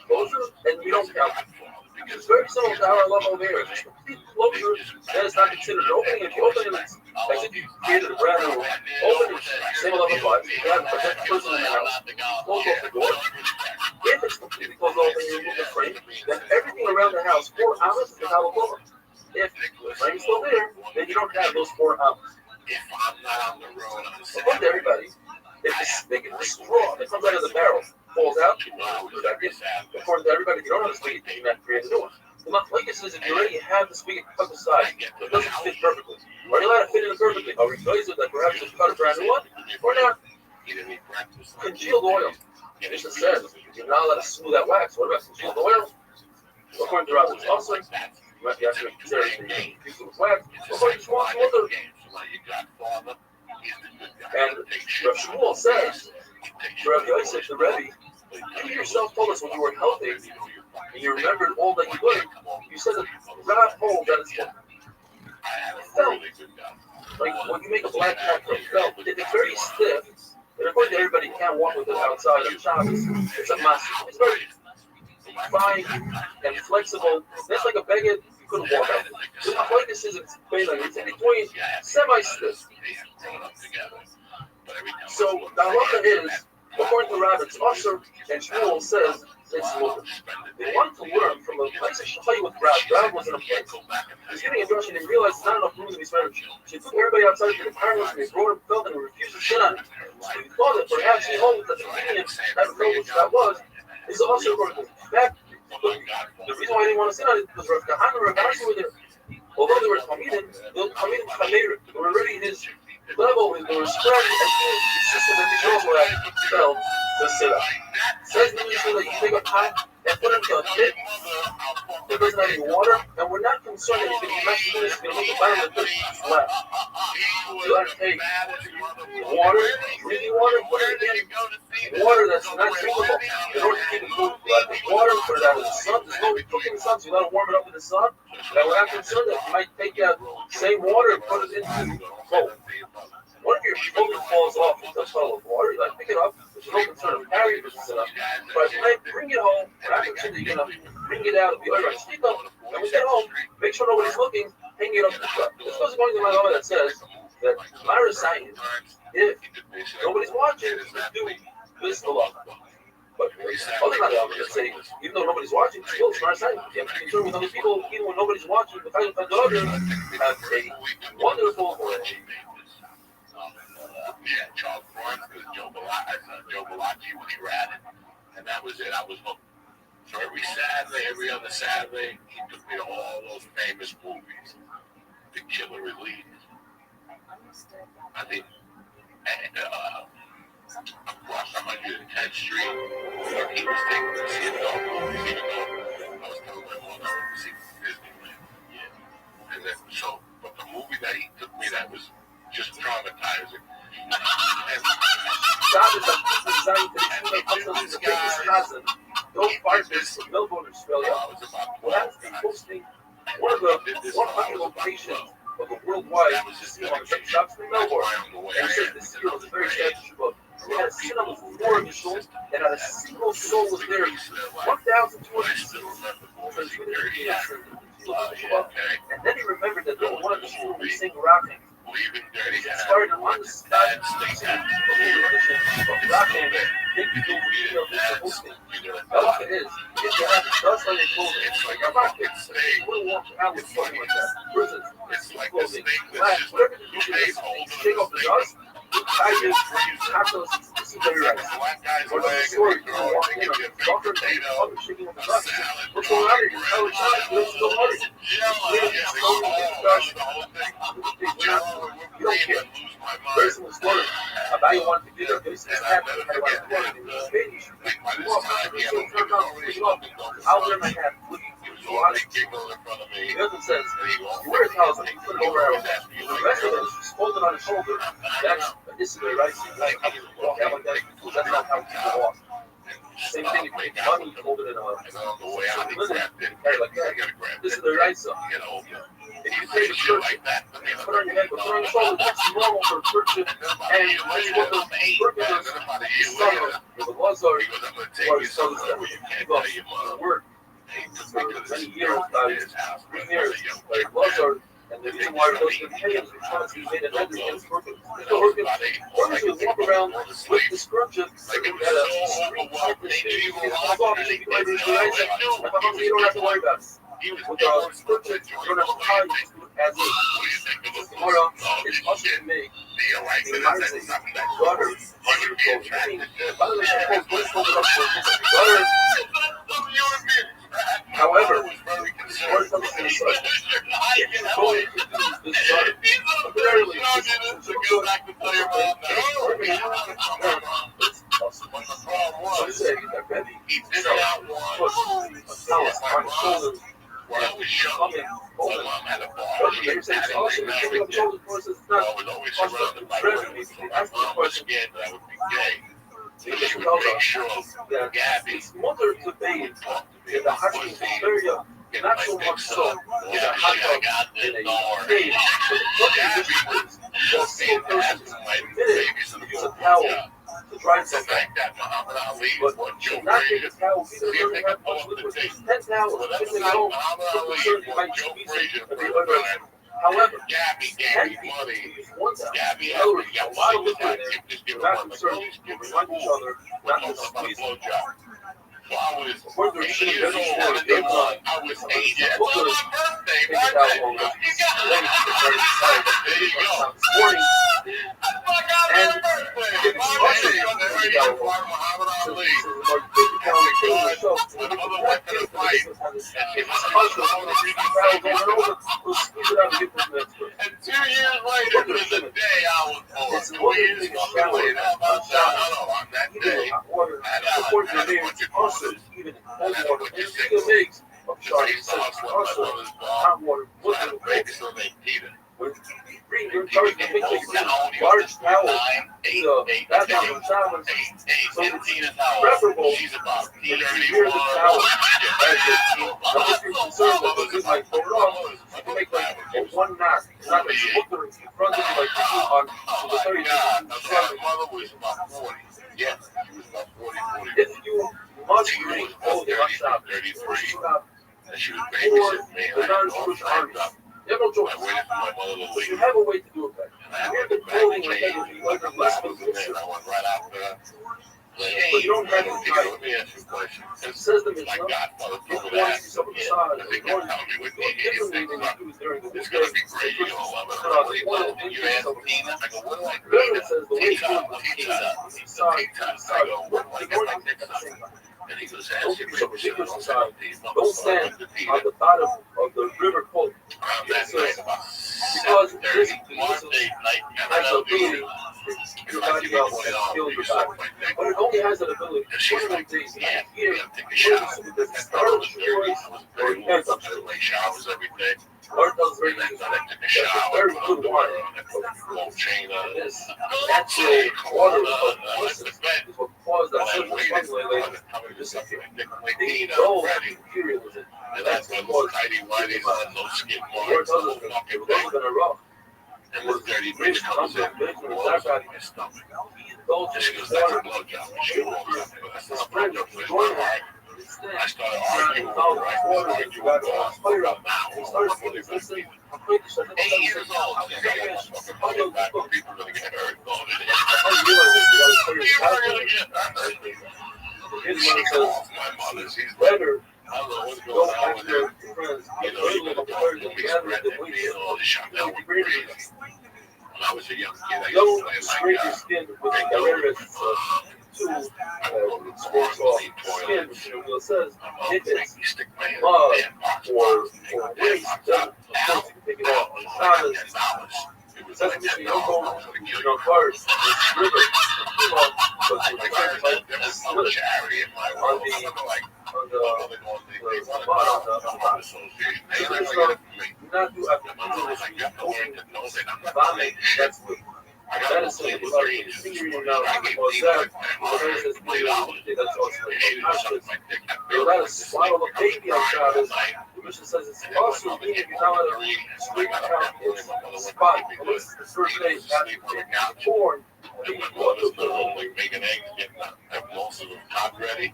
closure, and we don't count it. It's very similar to how I love over here. It's complete closure, that is not considered an opening. If you open it, it's as if you created a brand new opening. Same 11 bucks. You have to protect the person in the house. Close off the door. If it's completely closed off and you remove the frame, then everything around the house, 4 hours, is how it goes. If the frame's still there, then you don't have those 4 hours. According to everybody, if the straw that comes out of the barrel falls out, according to everybody, if you don't have a spigot, you can create a new one. The Machlokes says if you already have the spigot cut aside, it doesn't fit perfectly. Are you allowed to fit in it perfectly? Are we guys that perhaps just cut a brand new one? Or not? Congealed oil. Mishnah says you're not allowed to smooth out wax. What about congealed oil? According to Rabbi Rothschild, you might be asking if there is a piece of wax. According to Shmuel, and Rav Shmuel says, Rabbi Yosef, the Rebbe, you yourself told us when you were healthy, and you remembered all that you learned, you said that Rav holds that it's felt. Like when you make a black hat from felt, it's very stiff, and according to everybody, you can't walk with it outside on Shabbos. It's a mess. It's very fine and flexible. It's like a baguette you couldn't walk out. The Machlokes is it's in between semi-stiff. So the halacha is, according to Rabbi Rothschild and Shmuel says it's mutter. They wanted to learn from a place of Shachai with Rav. Rav was in a place. He was giving a drush and he realized there's not enough room to be married. So he took everybody outside to the parents and they brought him felt and he refused to sit on it. So he thought that perhaps he holds that the convenience that felt which that was is also according to him. The reason why they didn't want to sit on it was Rav Kahana and Rav Ashi were there. Although they were Talmidim, they were already his level, they were spread, and he insisted that they also have felt the sit-up. Says the Mishnah that you take a pot and put it into a pit that doesn't have any water, and we're not concerned that he's going to be messing with it, he's going to make the bottom of the pit flat. You have to take water, drinking water, put it in water that's not drinkable. In order to keep it cool, you have to take water, put it out in the sun. There's no cooking in the sun, so you let it warm it up in the sun. And we're not concerned that you might take that same water and put it into cold. One of your children falls off into a puddle of water, you like pick it up. There's no concern of carrying this enough. But you might bring it home, we're not concerned that you're going to bring it out and be like, sneak up, and when you get home, make sure nobody's looking, hang it up in the truck. This goes according to my law that says that Mara science, if nobody's watching, you do this the law. But other than that, let's say, even though nobody's watching, still it's not saying. You have to be concerned with other people, even when nobody's watching. The fact that the other have a wonderful
yeah, Charles Florence, because Joe Bellacci when he ran it, and that was it. I was hooked. So every other Saturday, he took me to all those famous movies. The Killer Elite. I think, across 110th Street, he was taking me to see adult movies, even though I was telling my mother to see Disneyland. Yeah. And then, but the movie that he took me that was just traumatizing.
Those fighters from Melbourne, Australia, will have to be hosting one of the 100 locations of the worldwide casino shops in Melbourne. And he said this year was a very sad issue. They had a cinema with 4 initials, and not a single soul was there. 1,200 seats. And then he remembered that one of the schools was singing rocking. He started on the spot of rocking. Think you do hosting. The look it is, if you have dust on your clothing, like a rocket, you wouldn't walk around with something like that. For instance, clothing, glass, whatever you do, shake off the dust. Tigers, tacos, this is very right. Or the story, walking in a doctor and other shaking on the dust. What's going on here? You're telling us what's going on here. You don't care. Very similar story about you wanted to do that. This is happening. I want to do it. I'll wear my hat.
Why giggle in front of me?
The other says, you wear a towel and you put it over our head. The rest of it is folded on his shoulder. That's initially right. So you like have to walk out like that. That's not how people walk. Same thing if you take money, you hold it in a carry like that. This is the right side. If you take a shirt, put it on your head, but put it on your shoulder, that's normal for a church. And that's what the workers summer, where the laws are, where it shows that we can't go to work for many years, 3 years, but the laws are, and the reason why those can pay is because he made an end against workers. So workers will walk around with the scrunches, like at a street type of thing. You don't have to worry about it. With the scrunches, you don't have to tie, you just do it as is. Tomorrow, it's up to me. The amazing daughter, however, one comes to the side. If you're going to use this daughter, temporarily, some say that Rebbe puts a towel on his shoulders. They say it's awesome. It's not ask the question. His mother to bathe in the hot area, not so much so in a hot tub in a cave, but the question is, you'll see a person committed to use a towel to dry something. But should not take a towel because it doesn't have much liquid. 10 towels, if they don't, so concerned you might squeeze it, but they under. However, 10 people use one towel. In other words, a lot of liquid in there, you're not concerned. You remind each other not to squeeze it.
I was 8 years old on day one. I was 8 years old. On my birthday, right? There you go. And Muhammad Ali. Another weapon of fight. And 2 years later, to the day I was born. 2 years later, on that day,
even in cold water, still makes of charging hot water, when you bring your charging to make large towels, that's how the towels. So it's preferable if you hear the towel now if you're concerned that you might throw it off, you can make like a one knot, not like smoother in front of you like you do on the 30.
My mother was about 40. Yes, she was about 40.
If you must read all the WhatsApp,
33. And she was
or
babysitting me.
the non-Jewish army, you have no choice.
I waited for my mother to leave.
You have a way to do it better. You have the clothing like that if you like the less of
I went right after that.
But you don't have to try.
Let me ask you a question.
It says the
My
Mishnah,
godfather
if
told
you
me
want
that.
to see some massage,
They
or
can tell me what
differently than you do during the
it's
weekday,
going to be great. You know, I'm
you
ask Tina. I go, what do I do?
Remember it says the way to do it is
Pizza.
massage,
I go, what do I get like
at the
next
same time.
And he goes,
Don't give yourself a secret massage. Don't stand on the bottom of the river coast. Because this has the ability to your body out and heal your body. But it only has that ability for 21 days. Here, it doesn't start with steroids or it ends up
like showers every day.
or it does very good.
I took a
That's
shower,
a very
put
good
on
water.
gold chain on it.
This natural water of person is what caused that certain fungus to disappear. They know imperialism, and that's what caused
No skin
or it doesn't, it doesn't been a rough.
And the dirty bitch comes in my stomach.
Indulgence
She
in
goes, that's a
water.
blowjob. She walks up to me. That's not a
Spread
blowjob.
your
It's
joint
not hard.
instead.
I started arguing with her.
Water that you got to fire up.
Now,
Start feeling this thing. I'm pretty sure that
8 years old. I'm fucking fucking back when people are going to get hurt.
I realize that you got to clear your
People are
bathroom.
going to get hurt.
His
She
mother
calls
says,
my mother. She's
better
I don't know what's
go
going on with
after
her.
your friends.
You know, you
Early
got to
before
don't
you
be
gather
spreading
the
that
weight.
being all the Chanel with breeze. When I was a young kid, I used to
Don't
play
scrape your
like
skin with the Carreras sports off skin, which it says if it's mud or waste, then of course you can take it off. On Shabbos, it says if you don't go in your cars, this river, but the cars like slip on the
Making eggs, getting have most of them hot ready.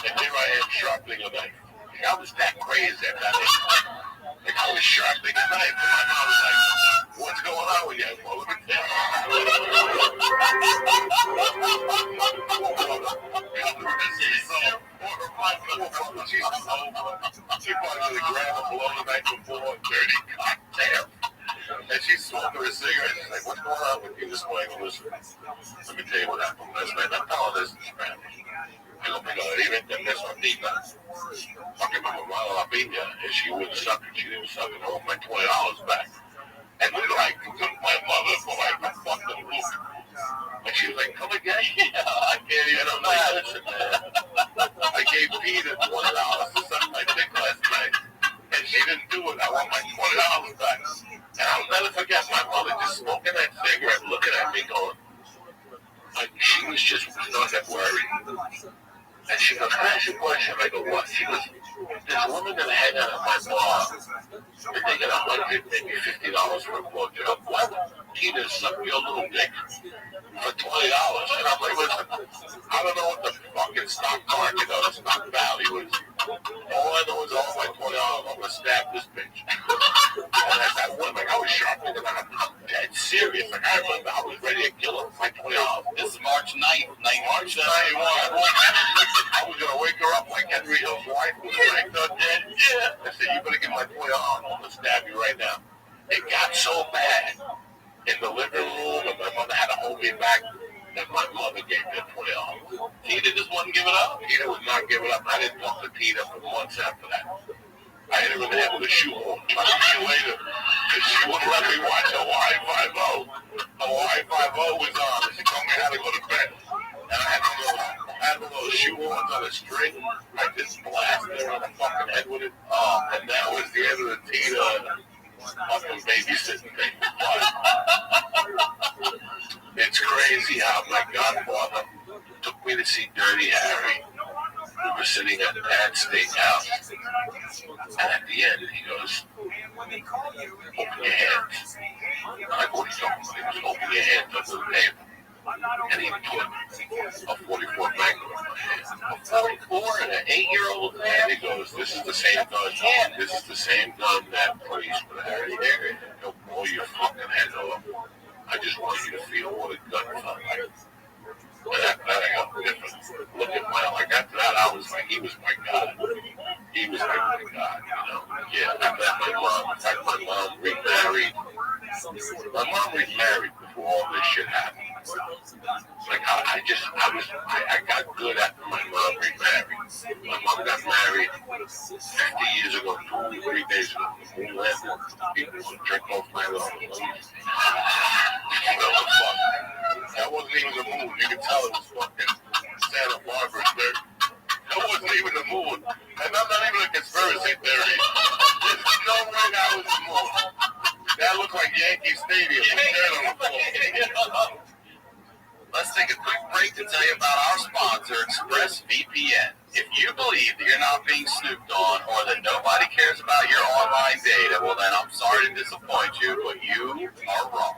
And here I am sharpening a knife. I was that crazy at that age. Like I was sharpening a knife, and my mom was like, "What's going on with you?" Well, let me tell she probably grabbed a blow the night before, dirty cocktail. And she's smoking a cigarette. She's like, "What's going on with you this morning?" Listen, let me tell you what happened last night. I'm telling this man. Yo, pero dime de sordita. Fucking my mama la piña, and she wouldn't suck it. She didn't suck it. I want my $20 back. And we like took my mother for like a fucking look. And she was like, "Come again?" I can't even imagine, man. I gave Peter $20 to suck my dick last night, and she didn't do it. I want my $20 back. And I'll never forget my mother just smoking that cigarette, looking at me going, like she was just not that worried. And she goes, "Can I ask you a question?" I go, "What?" She goes, "This woman that hang out at my bar, and they get $100, maybe $50 for a blowjob. Why would Tina suck your little dick for $20? And I'm like, "Listen, I don't know what the fucking stock market or the stock value is. All I know is all my $20, I'm gonna stab this bitch." And at that woman, I was shocked. I'm dead serious. Like, I remember I was ready to kill her for my $20. This is March 9th, March 91. I was gonna wake her up like Henry Hill's wife was like, "No, dead." Yeah. I said, "You better get my $20. I'm gonna stab you right now." It got so bad in the living room, and my mother had to hold me back. And my mother gave me $20. Tina just wouldn't give it up. Tina would not give it up. I didn't talk to Tina for months after that. I hit her in the head with a shoehorn. I'll see you later. Because she wouldn't let me watch Hawaii 5-0. Hawaii 5-0 was on. She told me how to go to bed. And I had one of those shoehorns on a string. I just blasted her on the fucking head with it. And that was the end of the Tina fucking babysitting thing. It's crazy how my godfather took me to see Dirty Harry. We were sitting at Dad's steakhouse, and at the end, he goes, "Open your hands." I'm like, "What are you talking about?" He goes, "Open your hands under the table." And he put a 44 Magnum in my hand. A 44 and an 8-year-old? And he goes, "This is the same gun. This is the same gun that police put Harry Harry. They'll blow your fucking head off. I just want you to feel what a gun felt like." But after that, I got different. Look at my, like after that, I was like, he was my God. He was like my God, you know. Yeah, after that, my mom remarried. My mom remarried before all this shit happened. Like I got good after my mom remarried. My mom got married 50 years ago, 3 days ago. We left. People would drink off my little. That wasn't even the mood. You could tell it was fucking Santa Barbara dirt. That wasn't even the mood. And I'm not even a conspiracy theory. There's no way that was the mood. That looked like Yankee Stadium.
Let's take a quick break to tell you about our sponsor, ExpressVPN. If you believe that you're not being snooped on or that nobody cares about your online data, well then I'm sorry to disappoint you, but you are wrong.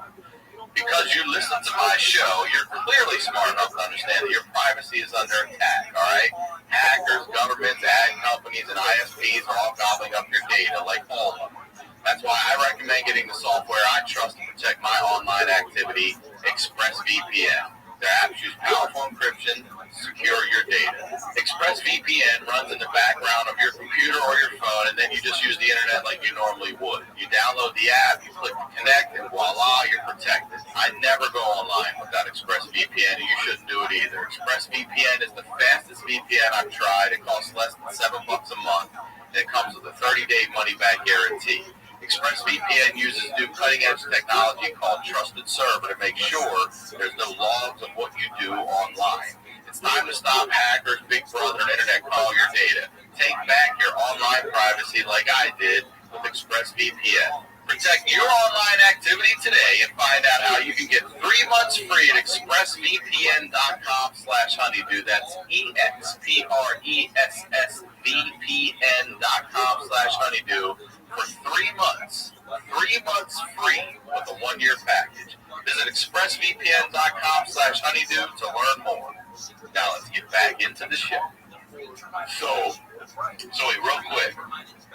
Because you listen to my show, you're clearly smart enough to understand that your privacy is under attack, all right? Hackers, governments, ad companies, and ISPs are all gobbling up your data like all of them. That's why I recommend getting the software I trust to protect my online activity, ExpressVPN. Their apps use powerful encryption to secure your data. ExpressVPN runs in the background of your computer or your phone, and then you just use the internet like you normally would. You download the app, you click connect, and voila, you're protected. I never go online without ExpressVPN, and you shouldn't do it either. ExpressVPN is the fastest VPN I've tried. It costs less than $7 a month, and it comes with a 30-day money-back guarantee. ExpressVPN uses new cutting-edge technology called Trusted Server to make sure there's no logs on what you do online. It's time to stop hackers, Big Brother, and Internet calling your data. online privacy like I did with ExpressVPN. Protect your online activity today and find out how you can get 3 months free at expressvpn.com/honeydew. That's expressvpn.com/honeydew for 3 months. 3 months free with a 1-year package. Visit expressvpn.com/honeydew to learn more. Now let's get back into the show. So wait, real quick.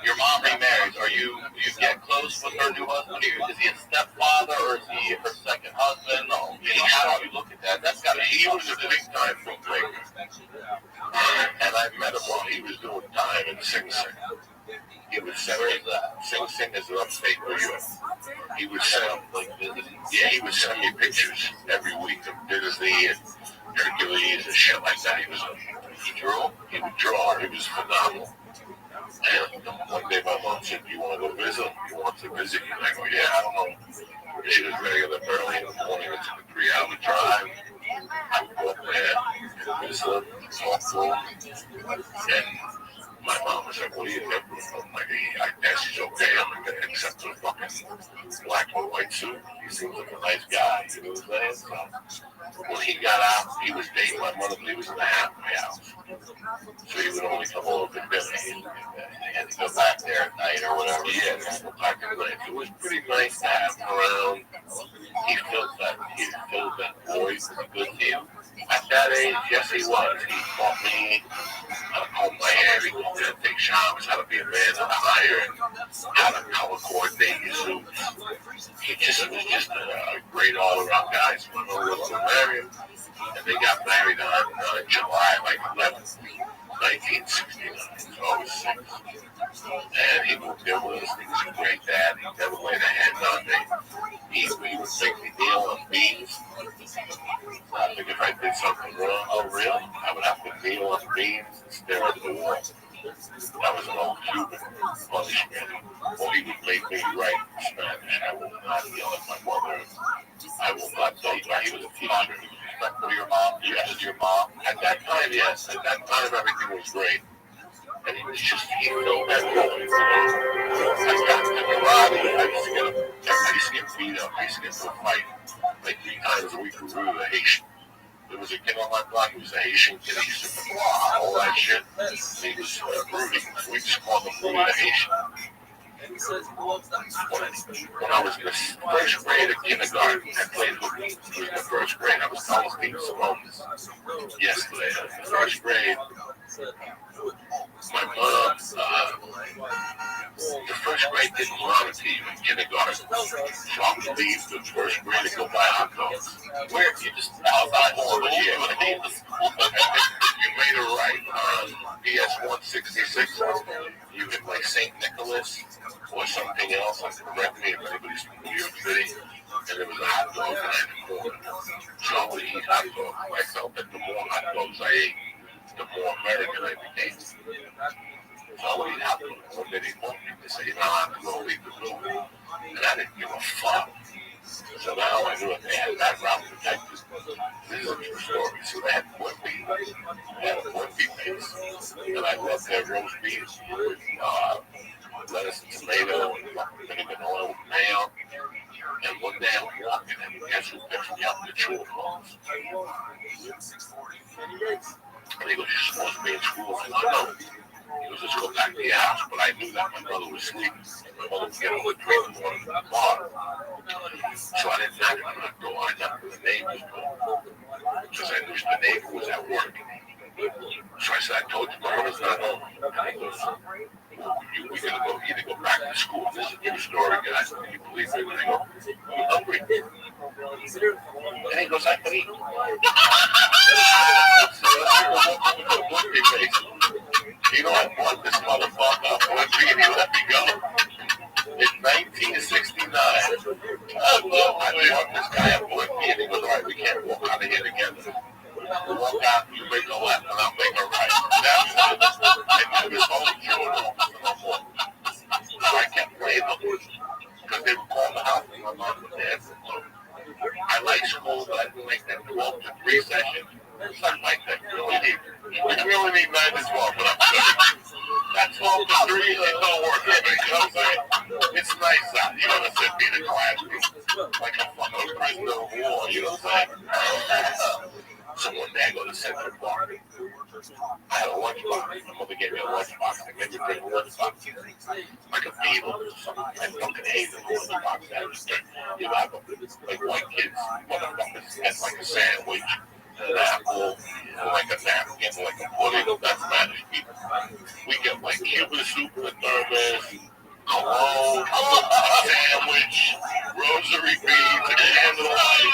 Your mom remarried. Do you get close with her new husband? Is he a stepfather or is he her second husband? Or, how do you look at that? That's got to be. He was a big time filmmaker. And I met him while he was doing time in Sing Sing. He would send me Sing Sing is in upstate New York. He would send he would send me pictures every week of Disney and Hercules and shit like that. He would draw. He was phenomenal. And one day my mom said, "Do you want to go visit him? You want to visit you?" And I go, "Yeah, I don't know." She was ready to get up early in the morning. It took a 3-hour drive. I would go up there and visit him, talk to him. And my mom was like, "What do you think?" I'm like, "I guess he's okay. I'm going to accept the fucking black and white suit. He seems like a nice guy." You know what I'm saying? So when he got out, he was dating my mother, but he was in the halfway house. So he would only come over for dinner. He had to go back there at night or whatever. Yeah, he had to go back at night. So it was pretty nice to have him around. He filled that void with a good deal. At that age, yes, he was. He taught me how to comb my hair, he taught me how to take showers, how to be a man, how to hire, how to color coordinate your suits. He was just a great all-around guy. So my mother was married, and they got married on July 11th, 1969. So I was 6. And he moved in with us. He was a great dad. He never laid a hand on me. He would make me kneel on beans. I think if I did something wrong, I would have to kneel on beans and stare at the wall. That was an old Cuban punishment. Or he would make me write in Spanish. I will not yell at my mother. I will not tell you he was a teacher. He was respectful to your mom. Yes, your mom. At that time, yes. At that time, everything was great. And he was just, he filled that void. I got to karate. I used to get beat up. I used to get into a fight like 3 times a week with a Haitian. There was a kid on my block who was a Haitian kid. He used to all that shit. He was brooding. We just called him Rudy the Haitian. When I was in the first grade of kindergarten, I played hooky. It was in the first grade. I was Palestine Simonis yesterday. In the first grade, my mom, the first grade didn't want to team in kindergarten. So I would leave the first grade to go buy hot dogs. Where you just outside all the year. You made it right on PS 166. You could play St. Nicholas or something else. Correct me if anybody's from New York City. And there was a hot dog behind the corner. So I would eat hot dogs. I felt that the more hot dogs I ate, the more American I became. So I would eat hot dogs. One day they told me, they said, "You know, I have to go leave the building." And I didn't give a fuck. So now I knew if they had that route protected. This is a true story. So they had pork beef. They had a pork beef base. And I loved their roast beef with lettuce and tomato and vinegar and oil with mayo. And one day I'm walking and guess who picks me up in the church house? And he goes, "You're supposed to be in school." I said, "No." He goes, "Let's go back to your house." But I knew that my brother was sleeping. My mother was getting a little drink in the morning from the bar. So I didn't knock on the door. I knocked on the neighbor's door. Because I knew the neighbor was at work. So I said, "I told you my brother's not home." And he goes, "We're going to go either go back to school." This is a true story, guys. Can you believe it? And I go, "You hungry?" And he goes, "I can eat." So you know, I bought this motherfucker up and he let me go. In 1969, I bought this guy up and he goes, "All right, we can't walk out of here together. We walk out, you make a left and I'll make a right." That's it. And this whole June no more. So I kept playing them because they would call the house and my mom would dance. I like school, but I didn't like that 12 to 3 session. Something like that. We really need 9 to 12, but I'm good.
That's all the three. It don't work for me. You know what I'm saying? It's nice out. You know, to be in a classroom like a fucking prisoner of war. You know what I'm saying? So one day I go to Central Park. I had a lunchbox. My mother gave me a lunchbox. I made me bring a lunchbox. Like a beetle or something. I fucking hate the lunchbox. You have like white kids, motherfuckers, get like a sandwich, an apple, and like a napkin, like a pudding. That's Spanish people. We get like Cuban soup in a thermos, cologne, a sandwich, rosary beads, a candlelight,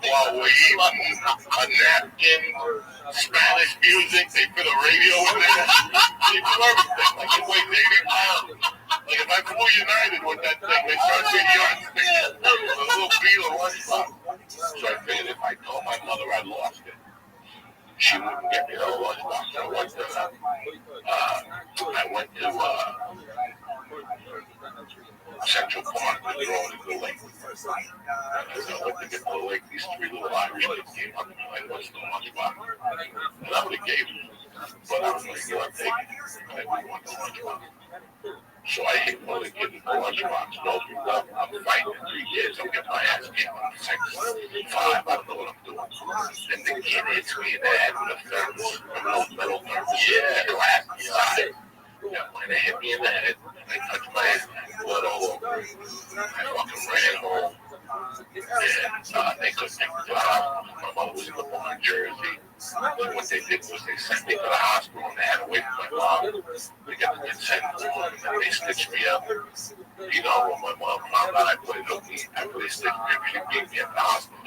while we're eating, a napkin, Spanish music. They put a radio in there. They do everything. Like it weighs 80 pounds. Like if I flew United with that thing, they start being yardstick. A little beetle lunchbox. So I figured if I told my mother I lost it, she wouldn't get me no lunchbox. I went to Central Park and drove to the lake. And as I went to get to the lake, these three little Irish kids came up to me like, what's the lunchbox? And I would have gave it. But I was like, I'm taking it. I didn't want the lunchbox. So I hit one of the kids with the lunchbox, opened up. I'm fighting in 3 years. I'm getting my ass kicked. I'm 6, 5. I don't know what I'm doing. And the kid hits me in the head with a thermos. Remember those metal thermos? Yeah, glass inside. Yeah, when they hit me in the head, they touched my head, blood all over. I fucking ran home. And they couldn't take me to the hospital. My mother was in the bar in Jersey. So what they did was they sent me to the hospital and they had to wait for my mom to get the consent form and then they stitched me up. You know, when my mom found out I played hooky, after they stitched me up, she beat me at the hospital.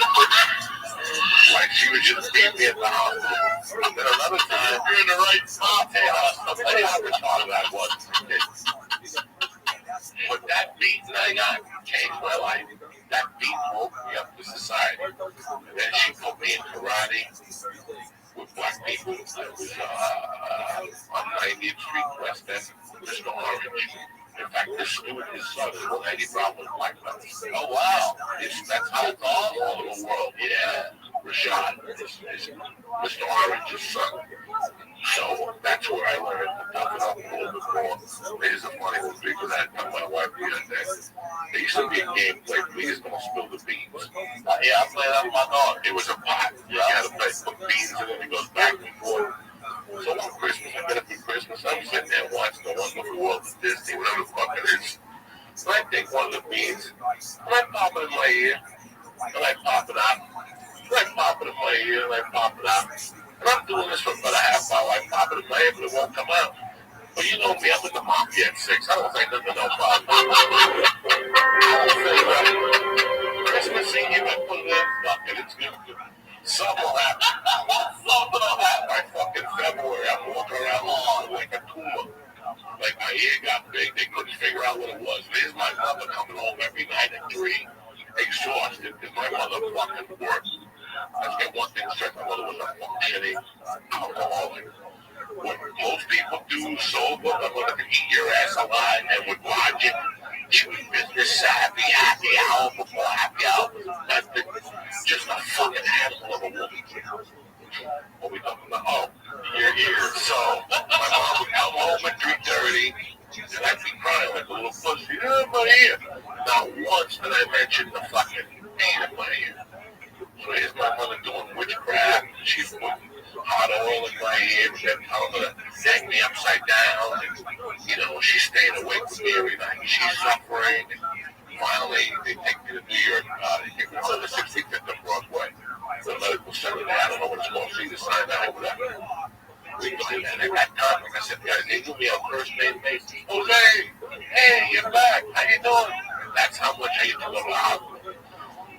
Like she was just beating me at the hospital. And then another time, you're in the right spot. I'll tell you how retarded I was as a kid. But that beating I got changed my life. That beating woke me up to society. And then she put me in karate with black people. It was on 90th Street, West End, Mr. Orange. In fact, this student, his son, is 180 problems black belt. Oh, wow. That's how it's all over the world. Yeah. Rashad is Mr. Orange's son. So that's where I learned to tough it up a little bit more. There's a funny one because I told my wife the other day. There used to be a game played, please don't spill the beans. Yeah, I played that with my daughter. It was a pot. You had to play, put beans in it, it goes back and forth. So on Christmas, I get up for Christmas, I'm sitting there watching the Wonderful World of Disney, whatever the fuck it is. So I take one of the beans, and I pop it in my ear, and I pop it out. And I pop it in my ear, and I pop it out. And I'm doing this for about a half hour. I pop it in my ear, but it won't come out. But you know me, I'm in the mafia at 6. I don't think nothing no problem. I don't say that. Christmas Eve, I put it in, fuck it, it's good. Something will happen. Something will happen. By fucking February, I'm walking around like a tumor. Like my ear got big, they couldn't figure out what it was. There's my mother coming home every night at 3, exhausted, because my mother fucking worked. Let's get one thing straight, my mother was a functioning alcoholic. What most people do sober, my mother could eat your ass alive and with logic. She was business savvy, happy hour before happy hour. That's just a fucking handful of a woman. What we talking about? Oh, here. So, my mom would come home at 3:30, and I'd be crying like a little pussy. Oh, my ear. Not once did I mention the fucking pain in my ear. So here's my mother doing witchcraft. She's putting hot oil in my ear, and then telling her to hang me upside down. And, you know, she's staying awake with me every night. She's suffering. And finally, they take me to New York. They take me to the 65th of Broadway. The medical center there. I don't know what it's called. See the sign out over there. We go in there, and at that time, like I said, they knew me on first name basis. Jose, hey, you're back. How you doing? That's how much I used to go to the hospital.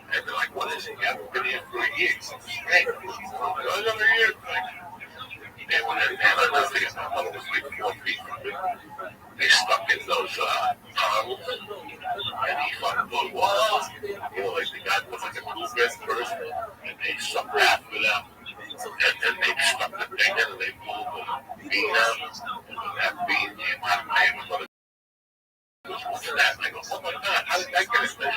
And they're like, what is it? You haven't been here for a year. Hey, another year. They went in there, and I never forget, my mother was like 4 feet from me. They stuck in those tongues, and he fucking goes, whoa. You know, like the guy put like a 2-bed person, and they sucked half of it out. And then they stuck the thing in, and they pulled the bean out, and when that bean came out of my head, my mother goes, what's that? And I go, oh my God, how did that get us there?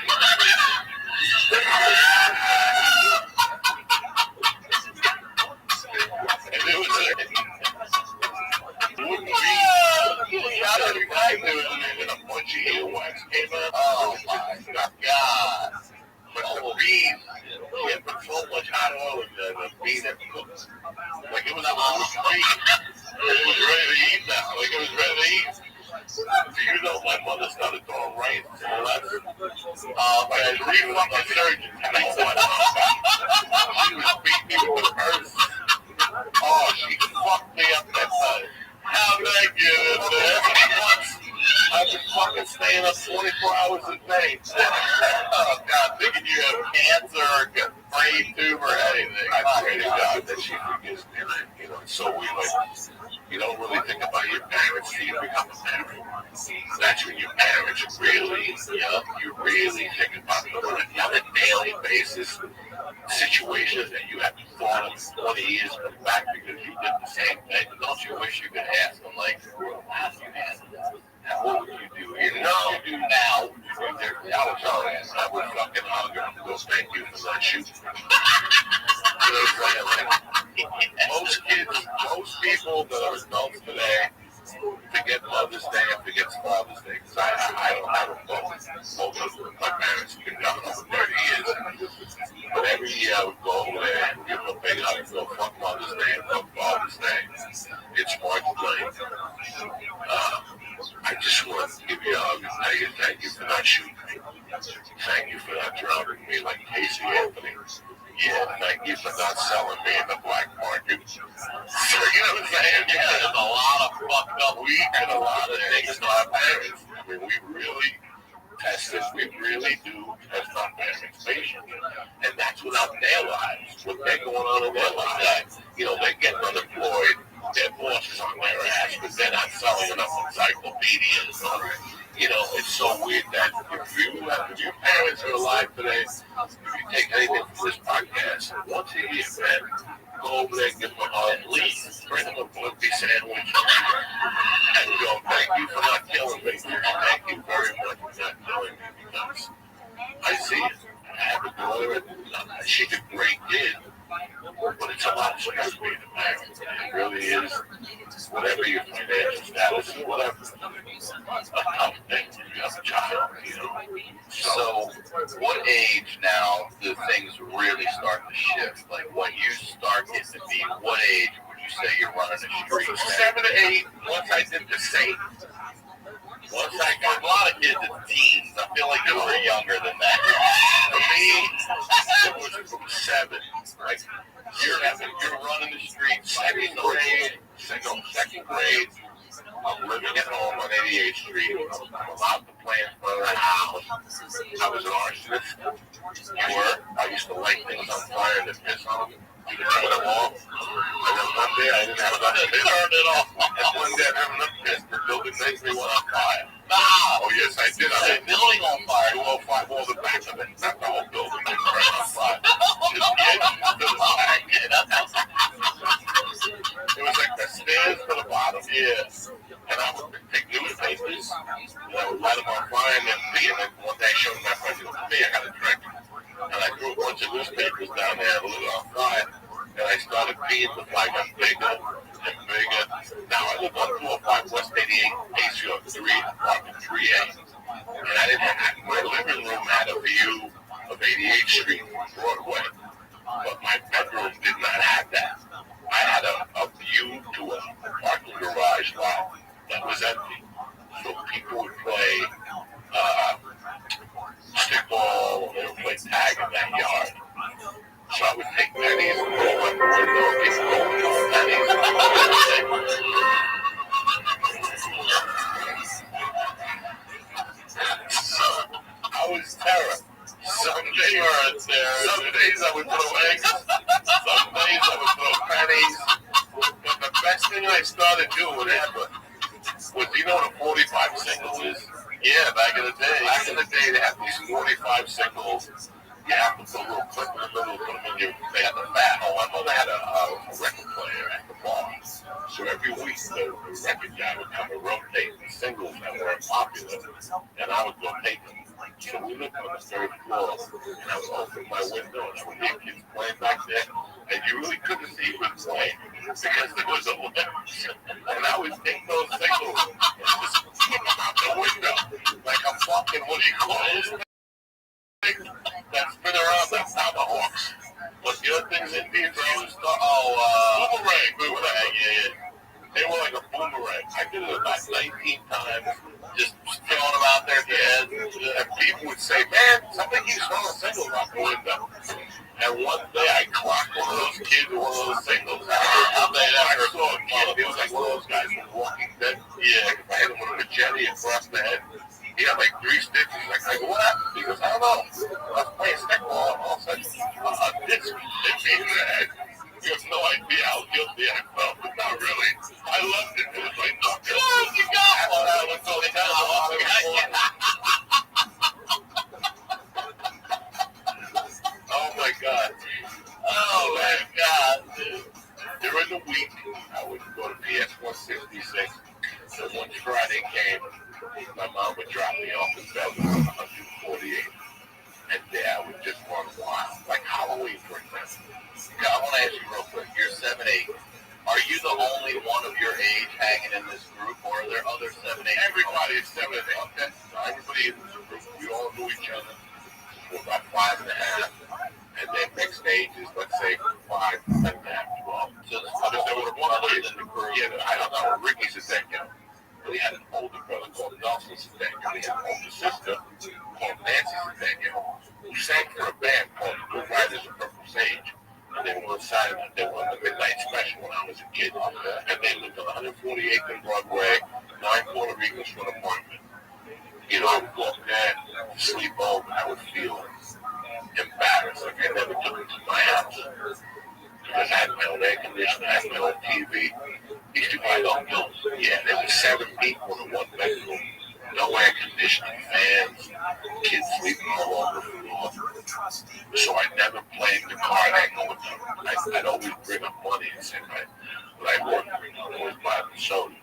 And it was I knew it, and a bunch of earwax came out. Oh my God. But the bean, he had put so much hot oil in there, the bean had cooked. Like it was a whole street. It was ready to eat now. Like it was ready to eat. Do you know my mother started throwing rice and left? Like 3 fucking surgeons had a whole lot. She was beating me with the purse. Oh, she fucked me up that time. How did I get in there? I've been fucking staying up 24 hours a day. Oh, God, thinking you have cancer or a brain tumor or anything. I pray to God that she forgives me. You know, it's so weird. Like, you don't really think about your parents till you become a parent. That's when your parents really, you really think about them on a daily basis. Situations that you haven't thought of 20 years back because you did the same thing. Don't you wish you could ask them, like, how do you handle that? What would you do here? What would you do now? I was honest. I would fucking hug her and go, thank you for that shooting. You know what I'm saying? Like, most people that are adults today forget Mother's Day and forget Father's Day. Because I don't have a both of my parents have been gone over 30 years. But every year I would go over there and give them a big hug and go, fuck Mother's Day and fuck Father's Day. It's March 9th. I just want to give you a hug and tell you thank you for not shooting me. Thank you for not drowning me like Casey Anthony. Yeah, thank you for not selling me in the black market. So, you know what I'm saying? Yeah, there's a lot of fucked up weed and a lot of things to our parents. I mean, we really test this. We really do test our parents' patience. And that's without their lives. What they're going on in their lives. You know, they're getting unemployed. Their boss is on their ass because they're not selling enough encyclopedias. You know, it's so weird that if your parents are alive today, if you take anything from this podcast, once a year, man, go over there and give them a hug, please. Bring them a blimpy sandwich. And go, thank you for not killing me. Thank you very much for not killing me because I see it. I have a daughter and she's a great kid. But it's a lot of stress being a parent. It really is. Whatever your financial status is, whatever. A tough thing when you have a child, you know.
So, what age now do things really start to shift? Like, when you start getting to be, what age would you say you're running the street?
7 to 8, once I did the same.
Once I got a lot of kids in teens, I feel like they were younger than that.
For me, it was from 7. Like, you're running the streets, second grade. I'm living at home on 88th Street. I'm allowed to plan for a house. I was an arsonist. You were. I used to light things on fire and then piss on them. You could turn them off. And then one day I didn't have enough piss. Turn it off. And one day I didn't have enough piss. The building next to me went on fire. Oh, yes, I did. I had
the building on fire.
Well, the back of it. Not the whole building. It burned on fire. Just the edges to the back. It was like the stairs to the bottom. Yeah. And I would take newspapers, and I would light them on fire and then pee. And then one day I showed my friend, hey, I got a drink. And I threw a bunch of newspapers down there and lit it on fire. And I started peeing. The fire got bigger and bigger. Now I live on 205 West 88, Patio 3, apartment 3A. And I didn't have, my living room had a view of 88th Street from Broadway. But my bedroom did not have that. I had a view to a parking garage lot that was empty. So people would play stickball, they would play tag in that yard. So I would take pennies and roll out the window and keep rolling those pennies. I was terror. Some days I would throw eggs. Some days I would throw pennies. But the best thing I started doing ever was, you know what a 45 single is? Yeah, back in the day. Back in the day, they had these 45 singles. You have to put a little clip in the middle, put them in your, they had the bat. Oh, my mother had a record player at the bar. So every week, the record guy would come and rotate the singles that weren't popular, and I would go take them. So we lived on the 3rd floor, and I would open my window, and I would hear kids playing back there, and you really couldn't see who was playing, because there was a limit. And I would take those singles and just hit them They were like a boomerang. I did it about 19 times, just throwing them out there. Yeah, and people would say, "Man, somebody keeps throwing singles out the window." And one day I clocked one of those kids with one of those singles. I saw a kid. He was like one of those guys from Walking Dead. Yeah, like if I hit him with a machete across the head. He had like 3 stitches. Like, what happened? He goes, I don't know. I was playing stickball and all of a sudden, this hit me in the head. He has no idea how guilty I felt, but not really. I loved it. It was like, no, you got it. Well, I was totally kind of oh my God. Oh my God. During the week, I would go to PS 166. So once Friday came, my mom would drop me off in Belgium on 148. And there I would just run wild. Like Halloween, for example. Yeah, I want to ask you real quick. You're 7'8". Are you the only one of your age hanging in this group, or are there other 7'8"? Everybody is 7'8". Okay. So everybody in this group, we all knew each other. We're about 5.5. And then mixed ages, let's say 5, 10.5, 12. So there was one other in the group. Yeah, I don't know. Ricky Sadeko. We had an older brother called Nelson Sadeko. We had an older sister called Nancy Sadeko, who sang for a band called Blue Riders of Purple Sage. And they were inside, they were on the Midnight Special when I was a kid. And they lived on 148th and Broadway, 9 Puerto Ricans for an apartment. You know, I would go up there, sleep over, and I would feel embarrassed. Like I never took it to my house. Because I had my own air conditioner, I had my own TV. These people I don't know. Yeah, there were 7 people in one bedroom. No air conditioning, fans, kids sleeping all over the floor. So I never played the card angle with them. I'd always bring up money and say, when I worked, I always buy them sodas.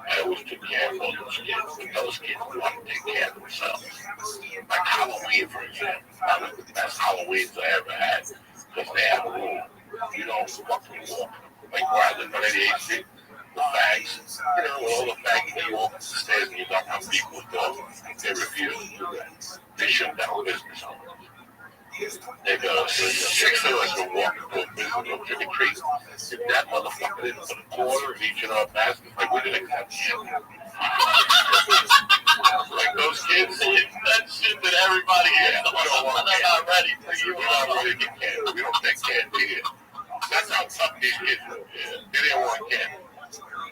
I always took care of all those kids, and those kids wanted to take care of themselves. Like Halloween, for example. That was the best Halloweens I ever had, because they had a rule. You don't fucking walk. Like where I live on 88th Street, the fags, you know, all the fags, you walk up the stairs and you knock on people's doors. They refuse to do that. They shut down business owners. They go, 6 of us will walk into a business or trick or treat. If that motherfucker didn't put a quarter in each of our baskets, like we didn't accept shit. Like those kids, that shit that everybody gets. We don't want candy. Not ready for you. We're not ready to get candy. We don't take candy here. That's how tough these kids were. Yeah. They didn't want candy.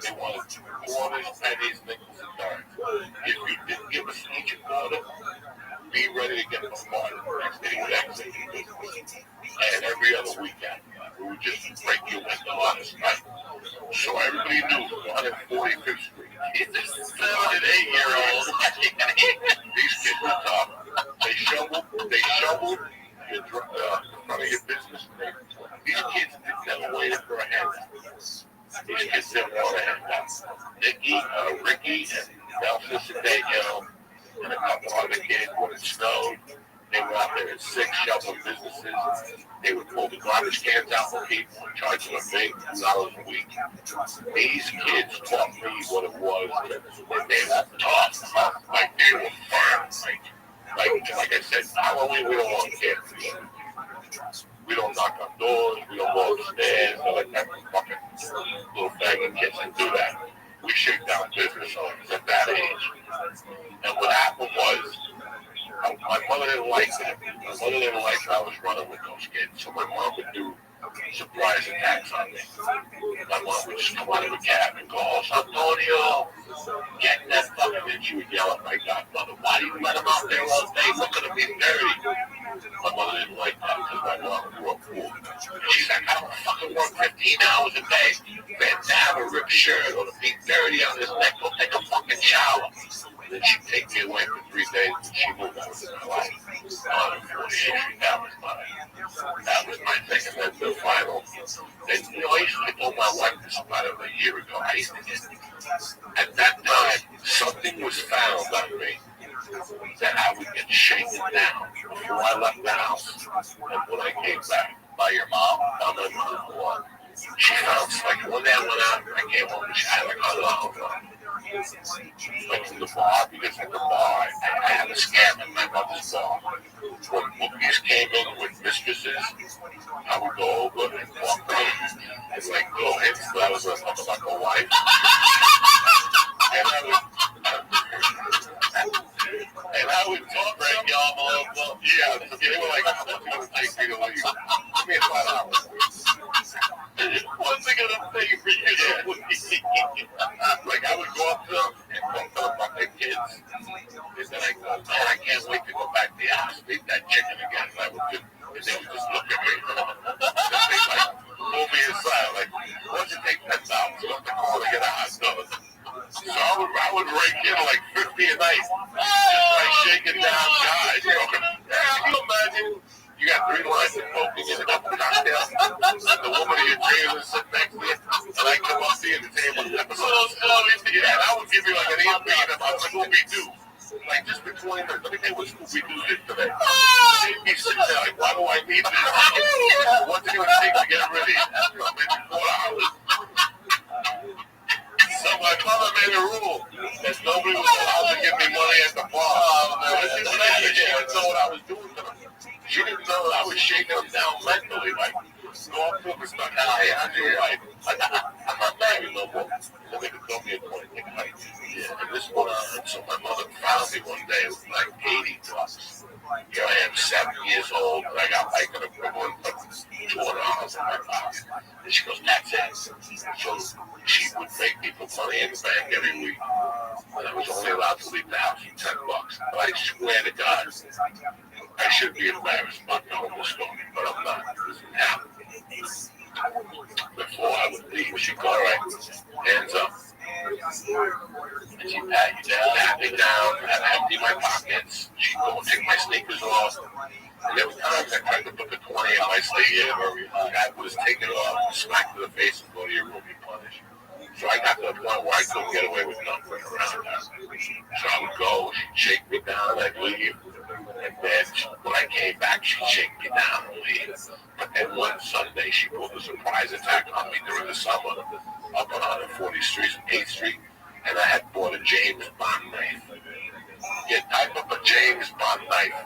They wanted quarters, pennies, nickels, and dimes. If you didn't give us each a quarter, be ready to get bombarded the next day with exit. And every other weekend, we would just break your window on this night. So everybody knew 145th Street. These 7 and 8-year-olds. These kids were tough. They shoveled in front of your business. These kids never waited for a handout. These kids didn't want a handout. Ricky, and Nelson Sadeko, and a couple other kids when it snowed. They were out there at 6 shoveling businesses. They would pull the garbage cans out for people and charge them a big $2 a week. These kids taught me what it was when they were tough. Like they were firm. Like I said, Halloween, we don't want kids. We don't knock on doors. We don't go upstairs. They're like that fucking little faggot kids can do that. We shake down business owners at that age. And what happened was, my mother didn't like that. My mother didn't like how I was running with those kids. So my mom would do surprise attacks on me. My mom would just come out of a cab and go, "Oh, Antonio, get that fucking," and she would yell at my godmother, "Why do you let him out there all day? Look at him, he's dirty." My mother didn't like that because my mom grew up poor. And she's like, "I don't fucking work 15 hours a day. Man, to have a ripped shirt or to be dirty on his neck, go take a fucking shower." And then she'd take me away for 3 days and she moved on with my life. That was my thing. And then the final, and you know, I told my wife this about a year ago. I used to get, at that time, something was found on me that I would get shaken down before I left the house. And when I came back, by your mom, by my mom, she found, like, one day I went out, I came home and she had like a lot went to the bar, because at the bar, I had a scam in my mother's bar. When bookies came in with mistresses, I would go over and walk them and like go in, so I was like a wife. Like I would go up to them and talk to them about their kids. And then I go, man, I can't wait to go back to the house and eat that chicken again. And I would just, and they would just look at me. And they like pull me aside, like, why don't you take $10 off the call to get a hot dog? So I would rake in like 50 a night, just like shaking down guys. You know, can you imagine? You got 3 lines of smoking and a couple cocktails, and the woman of your dreams is sitting next to you, and I come up to you at the table and yeah, and I would give you like an EMP about Scooby-Doo. Like just between them, let me tell you what Scooby-Doo did today. They'd be sitting there like, why do I need this? What's it going to take to get rid of it? Maybe 4 hours. So my mother made a rule that nobody was allowed to give me money at the bar. She didn't know what I was doing to them. She didn't know that I was shaking them down mentally, like, go up to them and start, hey, how's your wife? Like, I'm not married no more. So they could throw me a point. Yeah, and this one, so my mother found me one day with like 80 bucks. Here I am, 7 years old, and I got like an equivalent of $200 in my pocket. And she goes, that's it. So she would make me put money in the bank every week. And I was only allowed to leave the house for $10. But I swear to God, I should be embarrassed about telling this story, but I'm not. Now, before I would leave, she'd go, all right, hands up. And she'd pat me down, and I'd empty my pockets. She'd go and take my sneakers off. And there were times I tried to put the 20 in my sleeve, or I was taken off, smacked to the face, and go to your room and punish. So I got to the point where I couldn't get away with nothing around her. So I would go, she'd shake me down, I'd leave. And then when I came back, she'd shake me down and leave. But then one Sunday, she pulled a surprise attack on me during the summer up on 140th Street and 8th Street. And I had bought a James Bond knife. Yeah, type up a James Bond knife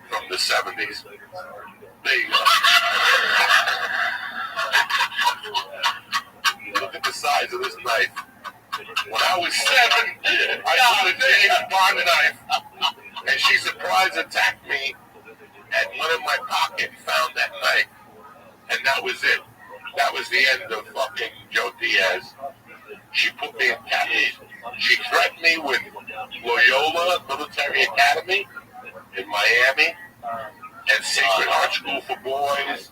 from the 70s. There you go. Look at the size of this knife. When I was 7, I bought a James Bond knife. And she surprise attacked me and went in my pocket and found that knife. And that was it. That was the end of fucking Joe Diaz. She put me in captivity. She threatened me with Loyola Military Academy in Miami and Sacred Heart School for Boys.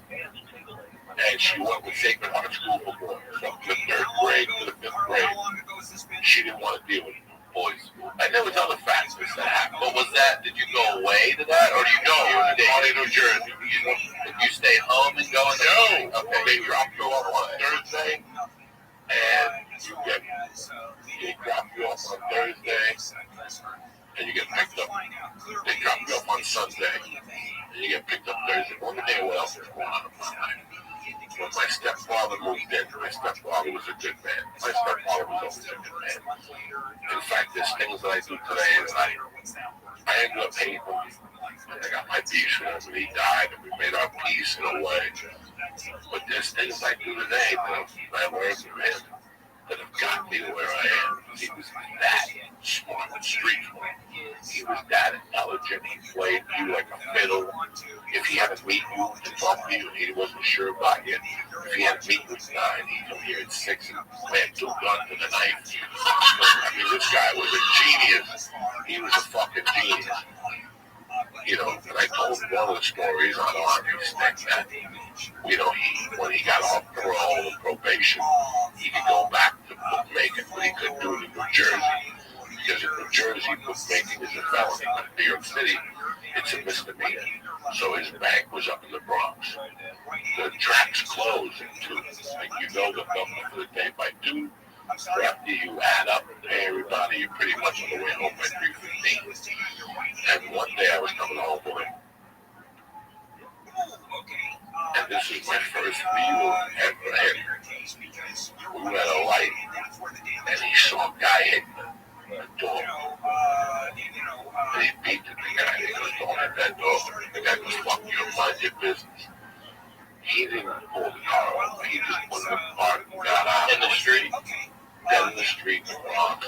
And she went with Sacred Heart School for Boys from the 3rd grade to the 5th grade. She didn't want to deal with boys. And there was other factors that happened. What was that? Did you go away to that? Or do you go? You were in New Jersey. Did you stay home and go? No. Okay. They dropped you off on Thursday. And they drop you off on Thursday. And you get picked up. They drop you off on Sunday. And you get picked up Thursday. One day, what else is going on in my life? When my stepfather moved in, my stepfather was a good man. My stepfather was always a good man. In fact, there's things that I do today, and I ended up hating him. I got my peace with him, and he died, and we made our peace in a way. But there's things I do today that I learned from him that have got me to where I am. He was that smart and street. He was that intelligent. He played you like a fiddle. If he had to meet you and talk to you and he wasn't sure about you, if he had to meet you at 9, he'd come here at 6 and plant 2 guns and a knife. I mean, this guy was a genius. He was a fucking genius. You know, and I told one of the stories on Army's thing that, you know, when he got off parole and probation, he could go back to bookmaking, but he couldn't do it in New Jersey. Because in New Jersey, bookmaking is a felony, but in New York City, it's a misdemeanor. So his bank was up in the Bronx. The tracks closed at 2. Like, you know the number for the day by 2. After you add up and pay everybody, you're pretty much on the way home by 3:15. And one day I was coming home with him. And this is my first view ever hit. We were at a light, and he saw a guy hitting the door. And he beat the guy. He goes, don't hit that door. The guy goes, fuck you, mind your business. He didn't pull the car over. He just put the car and got out in the street. Dead in the street in the Bronx.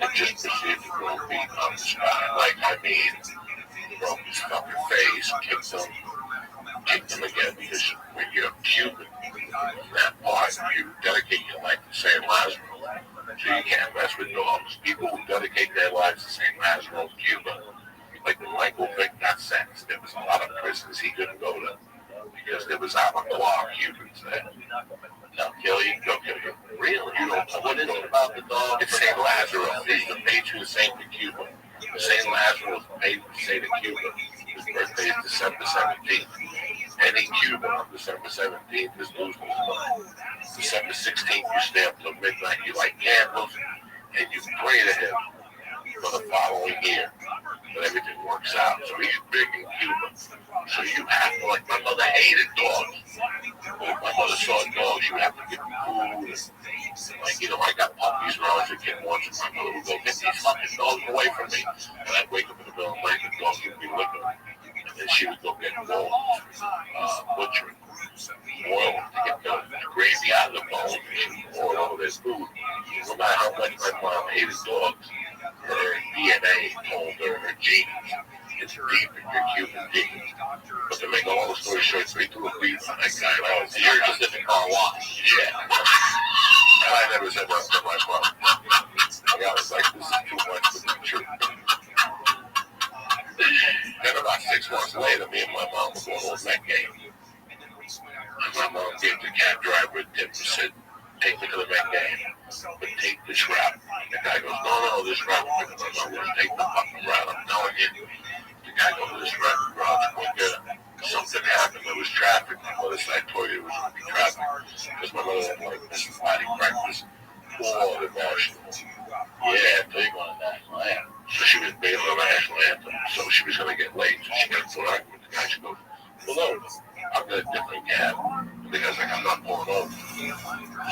And just proceeded to go beat on this guy. Like, I mean, broke his fucking face, kicked him again, because when you're Cuban, that part, you dedicate your life to St. Lazarus. So you can't mess with dogs. People who dedicate their lives to St. Lazarus, Cuba, like when Michael Vick got sentenced, there was a lot of prisons he couldn't go to because there was avant-garde Cubans there. They'll kill you, they'll kill you. Really? You don't know what is it about the dog? It's St. Lazarus. It's the patron saint of Cuba. St. Lazarus, patron saint of Cuba. His birthday is December 17th. Any Cuban on December 17th is losing his mind. December 16th, you stay up till midnight, you light candles, and you pray to him for the following year that everything works out. So he's big in Cuba. So you have to, like, my mother hated dogs. If my mother saw dogs, you have to give them food. Like, you know, I got puppies when I was a kid once, and my mother would go, get these fucking dogs away from me. And I'd wake up in the middle of the night, the dogs would be licking them. And then she would go get bones, butchering, boil to get the gravy out of the bone, and she would boil all their food. No matter how much my mom hated dogs, her DNA told her genes. It's deep in your Cuban genes. But to make a long story short, they threw a beat on that guy. And I was, you're just in the car wash. Yeah. And I never said that to my mom. I was like, this is too much for the truth. Then about 6 months later, me and my mom were going to a Met game. And my mom gave the cab driver a tip and said, take me to the Met game, but take this route. The guy goes, no, this route. My mom goes, take the fucking route. I'm telling you. The guy goes, this route, something happened. There was traffic. My mother said, I told you it was going to be traffic. Because my mother had like this body breakfast for the national. Yeah, big on the national anthem. So she was big on the national anthem. So she was going to get late. So she got into an argument with the guy. She goes, well, no, I've got a different cab. The guy's like, I'm not pulling over.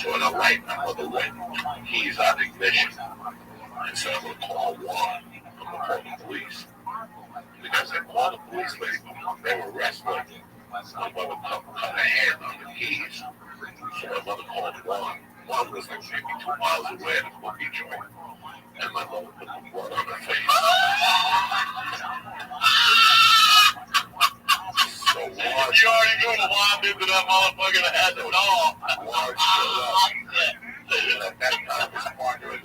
So in a light, my mother went, keys out of ignition. And said, I'm going to call Juan. I'm going to call the police. The guy's like, call the police lady. They were wrestling. My mother cut a hand on the keys. So my mother called Juan. Juan was like maybe 2 miles away at a bookie joint. And my mother put the blood on her face. So Juan, you already knew the Juan into that motherfucker that had the dog. Juan showed up. And at that time, his partner in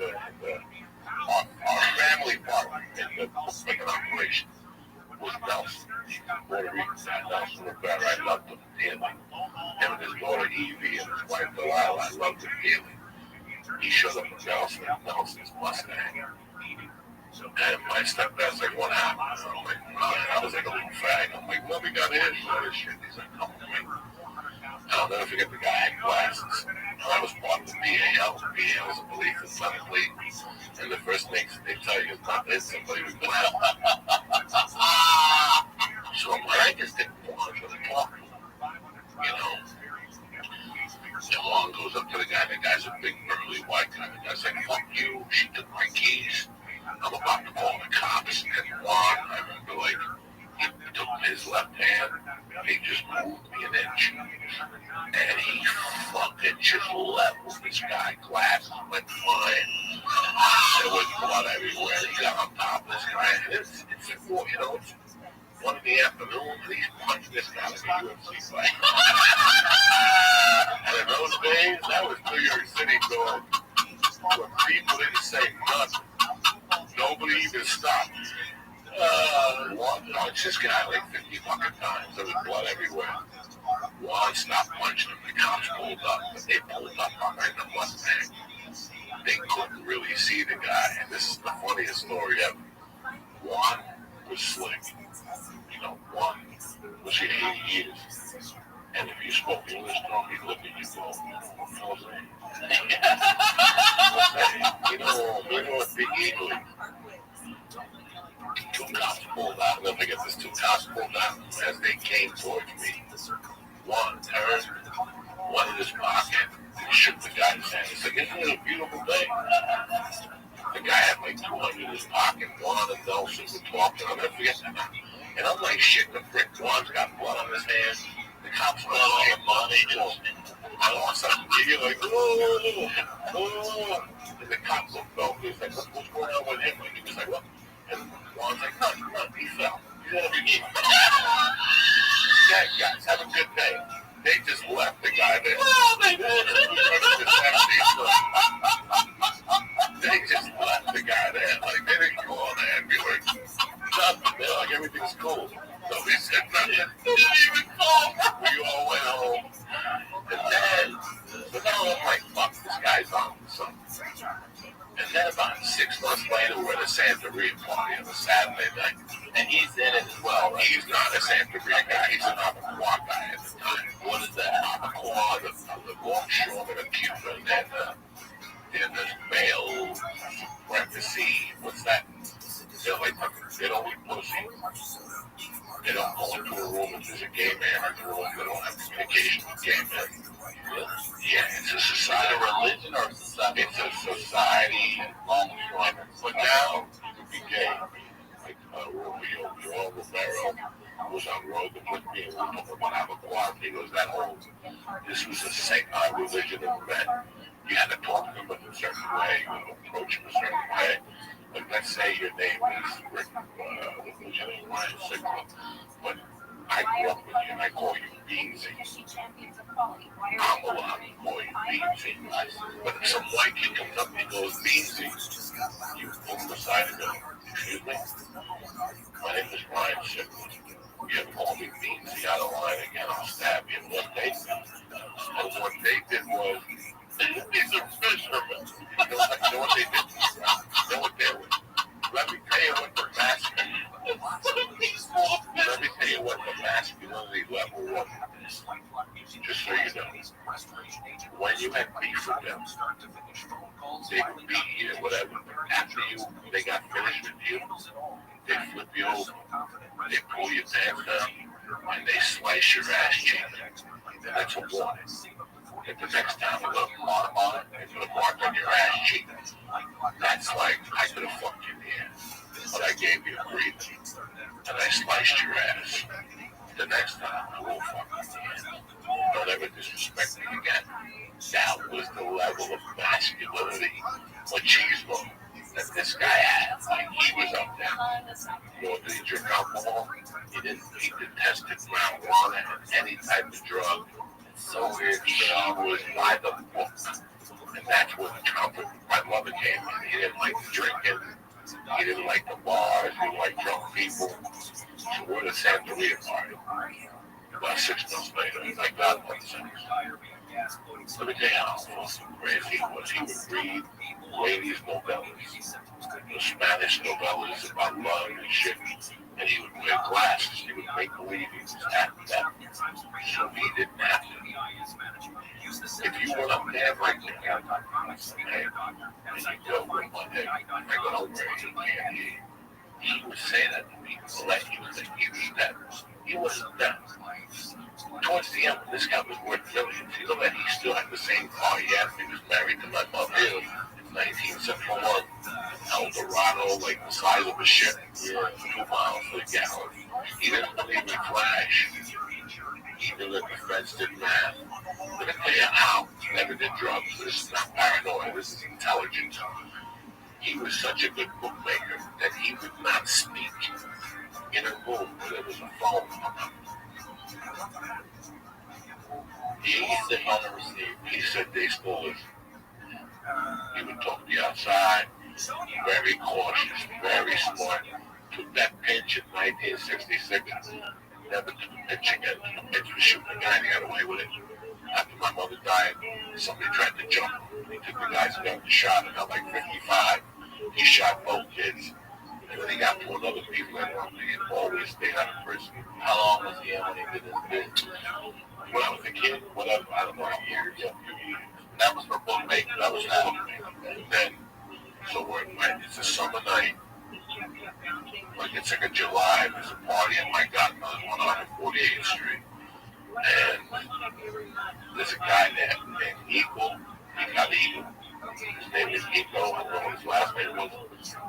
our family partner in the bookmaking operation was Nelson. Puerto Rican guy, Nelson Rivera. I loved him dearly. Him and his daughter Evie and his wife Delilah, I loved him dearly. He showed up with Nelson's Mustang. And my stepdad's like, what happened? I'm like, I was like a little fag. I'm like, well, we got his shit. He's like, come with me. And I'll never forget the guy had glasses. And I was part of the BAL. The BAL is a belief in something. And the first thing they tell you is not this, somebody with glasses. So I'm like, I just didn't want to talk to him. You know? And Juan goes up to the guy. The guy's a big, burly white guy. The guy's like, fuck you. She took my keys. I'm about to call the cops. And Juan, I remember, like, he took his left hand. He just moved me an inch. And he fucking just leveled this guy. Glasses went flying. There was blood everywhere. He got on top of this guy. And it's you know, it's 1 in the afternoon, and he's punching this guy like a UFC fight. And in those days, that was New York City, dog. Where people didn't say nothing. Nobody even stopped. Juan punched this guy like 50 fucking times. There was blood everywhere. Juan stopped punching him. The cops pulled up, but they pulled up behind the Mustang. They couldn't really see the guy, and this is the funniest story ever. Juan was slick. You know, Juan was here 80 years. And if you spoke English to him, he'd look at you and go, you know what I'm saying? You know, Big Eagle. 2 cops pulled out. I'll never forget this. 2 cops pulled out as they came towards me. One turned, one in his pocket, and shook the guy's hand. He said, isn't it a beautiful day? The guy had like 200 in his pocket. Juan and Nelson were talking. I'll never forget that. And I'm like, shit, the frick, Juan's got blood on his hands. The cops were like, money. I lost something. You're like, oh. And the cop looked over. He's like, what's going on with him? And he was like, what? And Juan's like, no, he fell. He's going to be eaten. Yeah, guys, have a good day. They just left the guy there. Well, they did. And then about 6 months later, we're at a Santeria party on a Saturday night. And he's in it as well. He's not a Santeria guy. He's an Abacoa guy at the time. What is that? Abacoa, the longshore of Cuba, and then the male parenthesis. What's that? They don't eat pussy. They don't go into a room if there's a gay man in the room. They don't have communication with gay men. Yeah, it's a society. It's a religion or a society? It's a society. But now, you can be gay. Like Romeo Romero was on road with me, and we were talking about Abacoa. He goes, this was a religion of men. You had to talk to them in a certain way, you had to approach them a certain way. Like, let's say your name is Rick, Ryan Sigma, but I grew up with you and I call you Beansy. I'm allowed to call you Beansy. But if some white kid comes up and goes, Beansy, you pull him aside and go, excuse me? My name is Ryan Sigma. You call me Beansy out of line again, I'll stab you. And what they did was, these are fishermen. You know what they did? You know what they were? Let me tell you what the masculinity level was. Just so you know, when you had beef with them, they would beat you or whatever. After they got finished with you, they flip you over, they pull your pants down, and they slice your ass cheek. That's a warning. If the next time you look mark on it, they put a mark on your ass cheek. That's like, I could have fucked you in the ass, but I gave you a breathing, and I sliced your ass. The next time, I will fuck you in the ass. Don't ever disrespect me again. That was the level of masculinity, machismo, that this guy had. Like, he was up there. You know, did he drink alcohol? He detested marijuana and any type of drug. So weird. He was by the book. And that's where the comfort, my mother came in. He didn't like drinking. He didn't like the bars. He didn't like drunk people. So we're at a Santeria party. About 6 months later, I got one sex. Let me tell you how fucking crazy he was. He would read ladies' novellas, the Spanish novellas about love and shit. And he would wear glasses. He would make believe he was acting that. So he didn't have to. If you went up there right there, and you go with my head, I go over and he would say that to me. Like he was dead. He wasn't dead. Towards the end, this guy was worth millions. You know that he still had the same car he had. He was married to my mother in 1971. Eldorado, like the size of a ship, 2 miles per gallon. He didn't believe in flash. He knew that the feds did math. Let me tell you how. He never did drugs. This is not paranoia. This is intelligence. He was such a good bookmaker that he would not speak in a room where there was a phone. He said on the receipt. He said they stole it. He would talk to you outside. Very cautious, very smart. Took that pinch in 1966. Never took a pinch again. Took a pinch for shooting a guy and he got away with it. After my mother died, somebody tried to jump him. He took the guy's gun and shot him at like 55. He shot both kids. And then he got to another people that always stayed out of prison. How long was he in when he did his bid? When I was a kid, whatever, I don't know, a few years. That was for bookmaking. That was for bookmaking. And then, so it's a summer night. Like it's like a July. There's a party at my godmother's on 48th Street. And there's a guy there named Eagle. He got Eagle. His name is Eagle. I don't know what his last name was.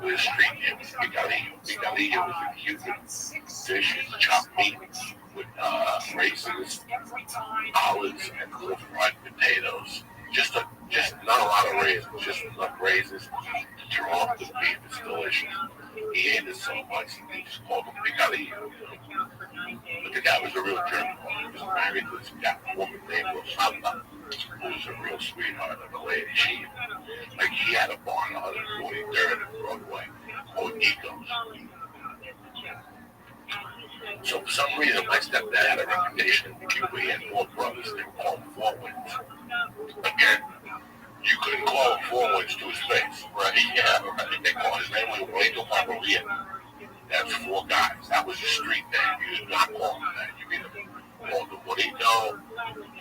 But his street name was Picadillo. Picadillo was a Cuban dish. It's chopped meat with raisins, olives, and little fried potatoes. Just not a lot of raisins, just enough raisins to turn off the beef. It's delicious. He ate it so much, he just called him Picadillo. But the guy was a real jerk. He was married to this woman named Rothschild, who was a real sweetheart of a lady. He had a barn on 143rd and Broadway called Nico's. So for some reason, my stepdad had a reputation in Cuba. He had 4 brothers. They were called 4 Winds. Again, You couldn't call him forwards to his face. Right? Yeah, right. They called his name was Rachel Margarita. That's 4 guys. That was your street name. You did not call him that. You either called him Bonito,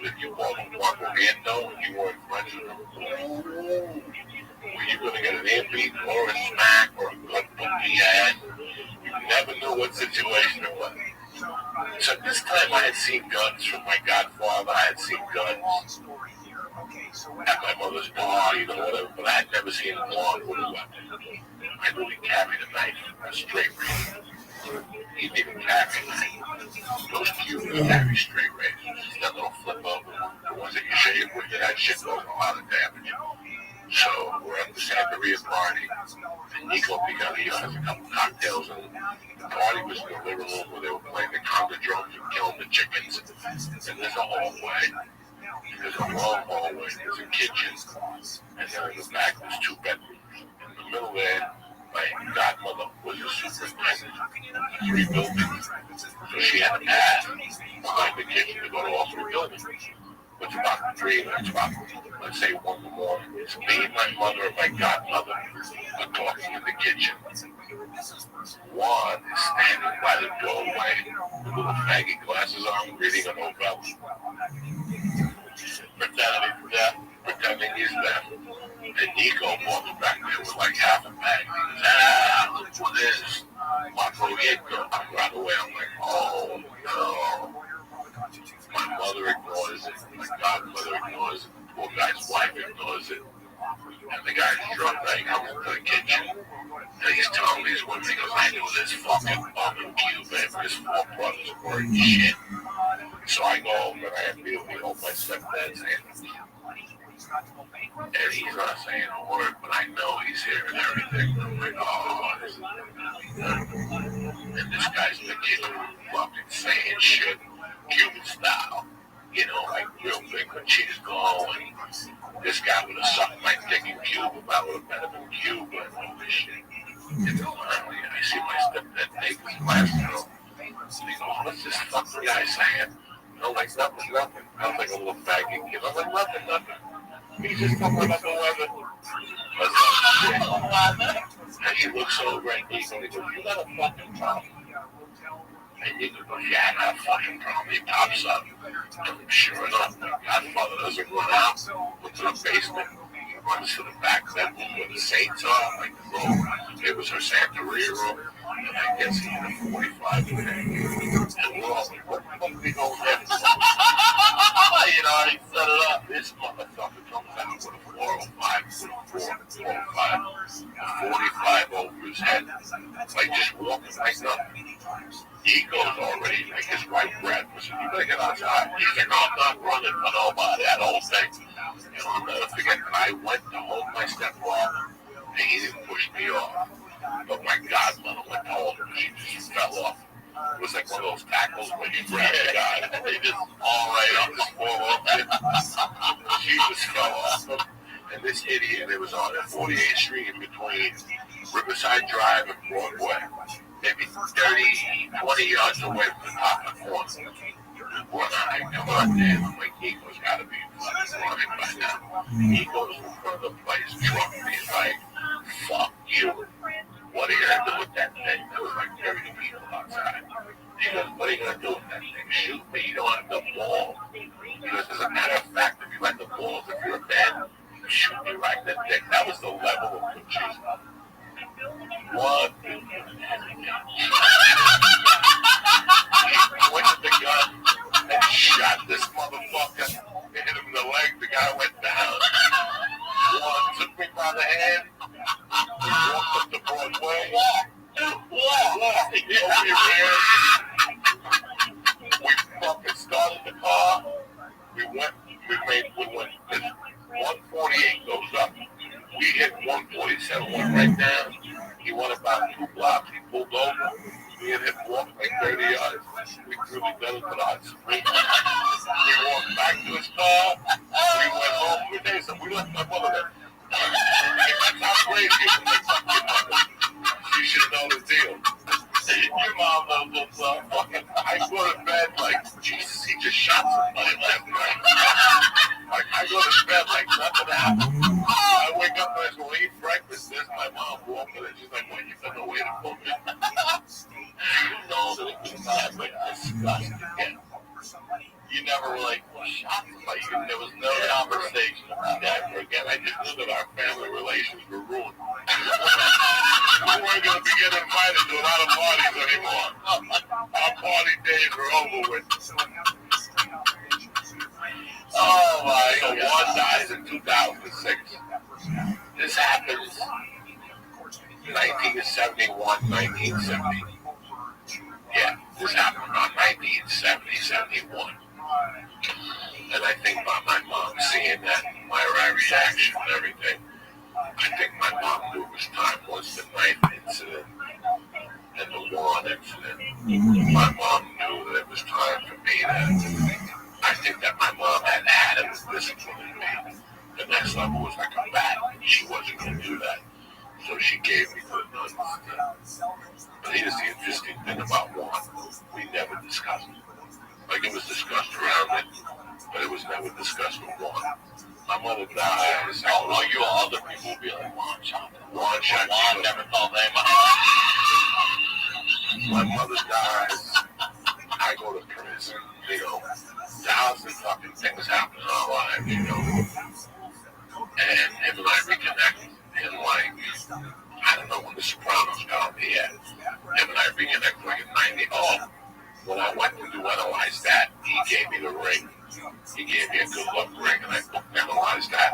if you called him Margarito, and you weren't friends with him. Were you going to get an earbeat or a smack or a good book in your head? You never knew what situation it was. So this time I had seen guns from my godfather. I had seen guns at my mother's bar, you know, whatever. But I had never seen him armed with a weapon. I knew he carried a knife, a straight razor. He didn't carry a knife. Those Cubans carry straight razors. It's that little flip over. The ones that you shave with, that shit goes a lot of damage. So we're at the Santeria party, and Nico Picadillo has a couple cocktails, and the party was in the living room where they were playing the conga drums and killing the chickens. And there's a hallway. There's a long hallway. There's a kitchen, and then in the back there's 2 bedrooms. In the middle there, my godmother was a superintendent of 3 buildings, so she had a path behind the kitchen to go to all 3 buildings. It's about 3, it's about, let's say, 1 in the morning. It's me, my mother, and my godmother are talking in the kitchen. One is standing by the doorway with little faggy glasses on, reading a novel. Pretending he's them. And Nico walks back there with like half a bag. He goes, look what this. Marco Rico. Right away, I'm like, oh no. My mother ignores it. My godmother ignores it. The poor guy's wife ignores it. And the guy's drunk, right? He comes into the kitchen. And he's telling me he's one thing. I knew this fucking fucking Cuban. His 4 brothers were shit. So I go home and I immediately hold my stepdad's hand. And he's not saying a word, but I know he's hearing everything. I'm like, oh, this is and this guy's in the kitchen fucking saying shit, Cuban style. You know, like real big machismo. And this guy would have sucked my dick in Cuba if I would have met him in Cuba and all this shit. And finally, I see my stepdad take his last girl. And he goes, what's this fucking guy saying? I'm like, nothing. I'm like a little faggy kid. I'm like, nothing. He's just talking about the weather. And she looks over at Nico and he goes, you got a fucking problem. And Nico goes, yeah, I got a fucking problem. He pops up. And sure enough, my godfather doesn't run out into the basement. He runs to the back bedroom where the saints are. Like the room. It was her Santeria room. And I guess he had a 45 with him. And we're all like, what the fuck are we going there? You know, he set it up. This motherfucker comes out with a 405, with a 45 over his head. Like just walking like that. He goes already, like his right breath. You better get outside. He's like, I'm not running for nobody. That whole thing. And I'll never forget that I went to hold my stepfather, and he didn't push me off. But my godmother went to hold him, she just fell off. It was like one of those tackles when you grab the guy, and they just all right up his forearm. She just fell off him. And this idiot, it was on 48th Street in between Riverside Drive and Broadway. Maybe 20 yards away from the top of the corner. When I come out there, I'm like, Nico's got to be fucking running by now. He goes in front of the place, drunk, and he's like, fuck you. What are you going to do with that thing? There was like 30 people outside. He goes, what are you going to do with that thing? Shoot me, you don't have the ball. He goes, as a matter of fact, if you had the balls, if you're a man, shoot me right in the dick. That was the level of machismo. What? He pointed the gun and shot this motherfucker. Hit him in the leg. The guy went down. One took me by the hand. We walked up to Broadway. Walk. He gave me a hand. We fucking started the car. We went. 148 goes up. We hit 147, went right down. He went about 2 blocks. He pulled over. Me and him walked like 30 yards. We threw the gun to the odds. We walked back to his car. We went home. We left my mother there. That's how crazy it was. You should know the deal. Your mom knows what's up. Fucking, I go to bed like, Jesus, he just shot somebody left, right? Like, I go to bed like nothing happened. my mom walked in and she's like, "Well, you better wait for me." You know that it was not like disgusting. You never were like, shocked. Like, there was no conversation. Never again. I just knew that our family relations were ruined. We weren't going to be getting invited to a lot of parties anymore. Our party days were over with. Oh my God. One dies in 2006. This happens 1971, 1970. Yeah, this happened around 1970, 71. And I think about my mom seeing that, my reaction and everything. I think my mom knew it was time once the 9th incident and the 1 incident. My mom knew that it was time for me to, I think that my mom had it was disciplining me. The next level was like a bat. She wasn't going to do that. So she gave me good nuts. But here's the interesting thing about Juan. We never discussed it. Like, it was discussed around it, but it was never discussed with Juan. My mother died. All you other people would be like, Juan shot. Juan never called name. My mother dies. I go to prison. You know, thousands of fucking things happen in our lives, you know. And him and I reconnect in like, I don't know when the Sopranos got me yet. Him and I reconnect like in 90. Oh, when I went to do Analyze That, he gave me the ring. He gave me a good luck ring, and I booked Analyze That.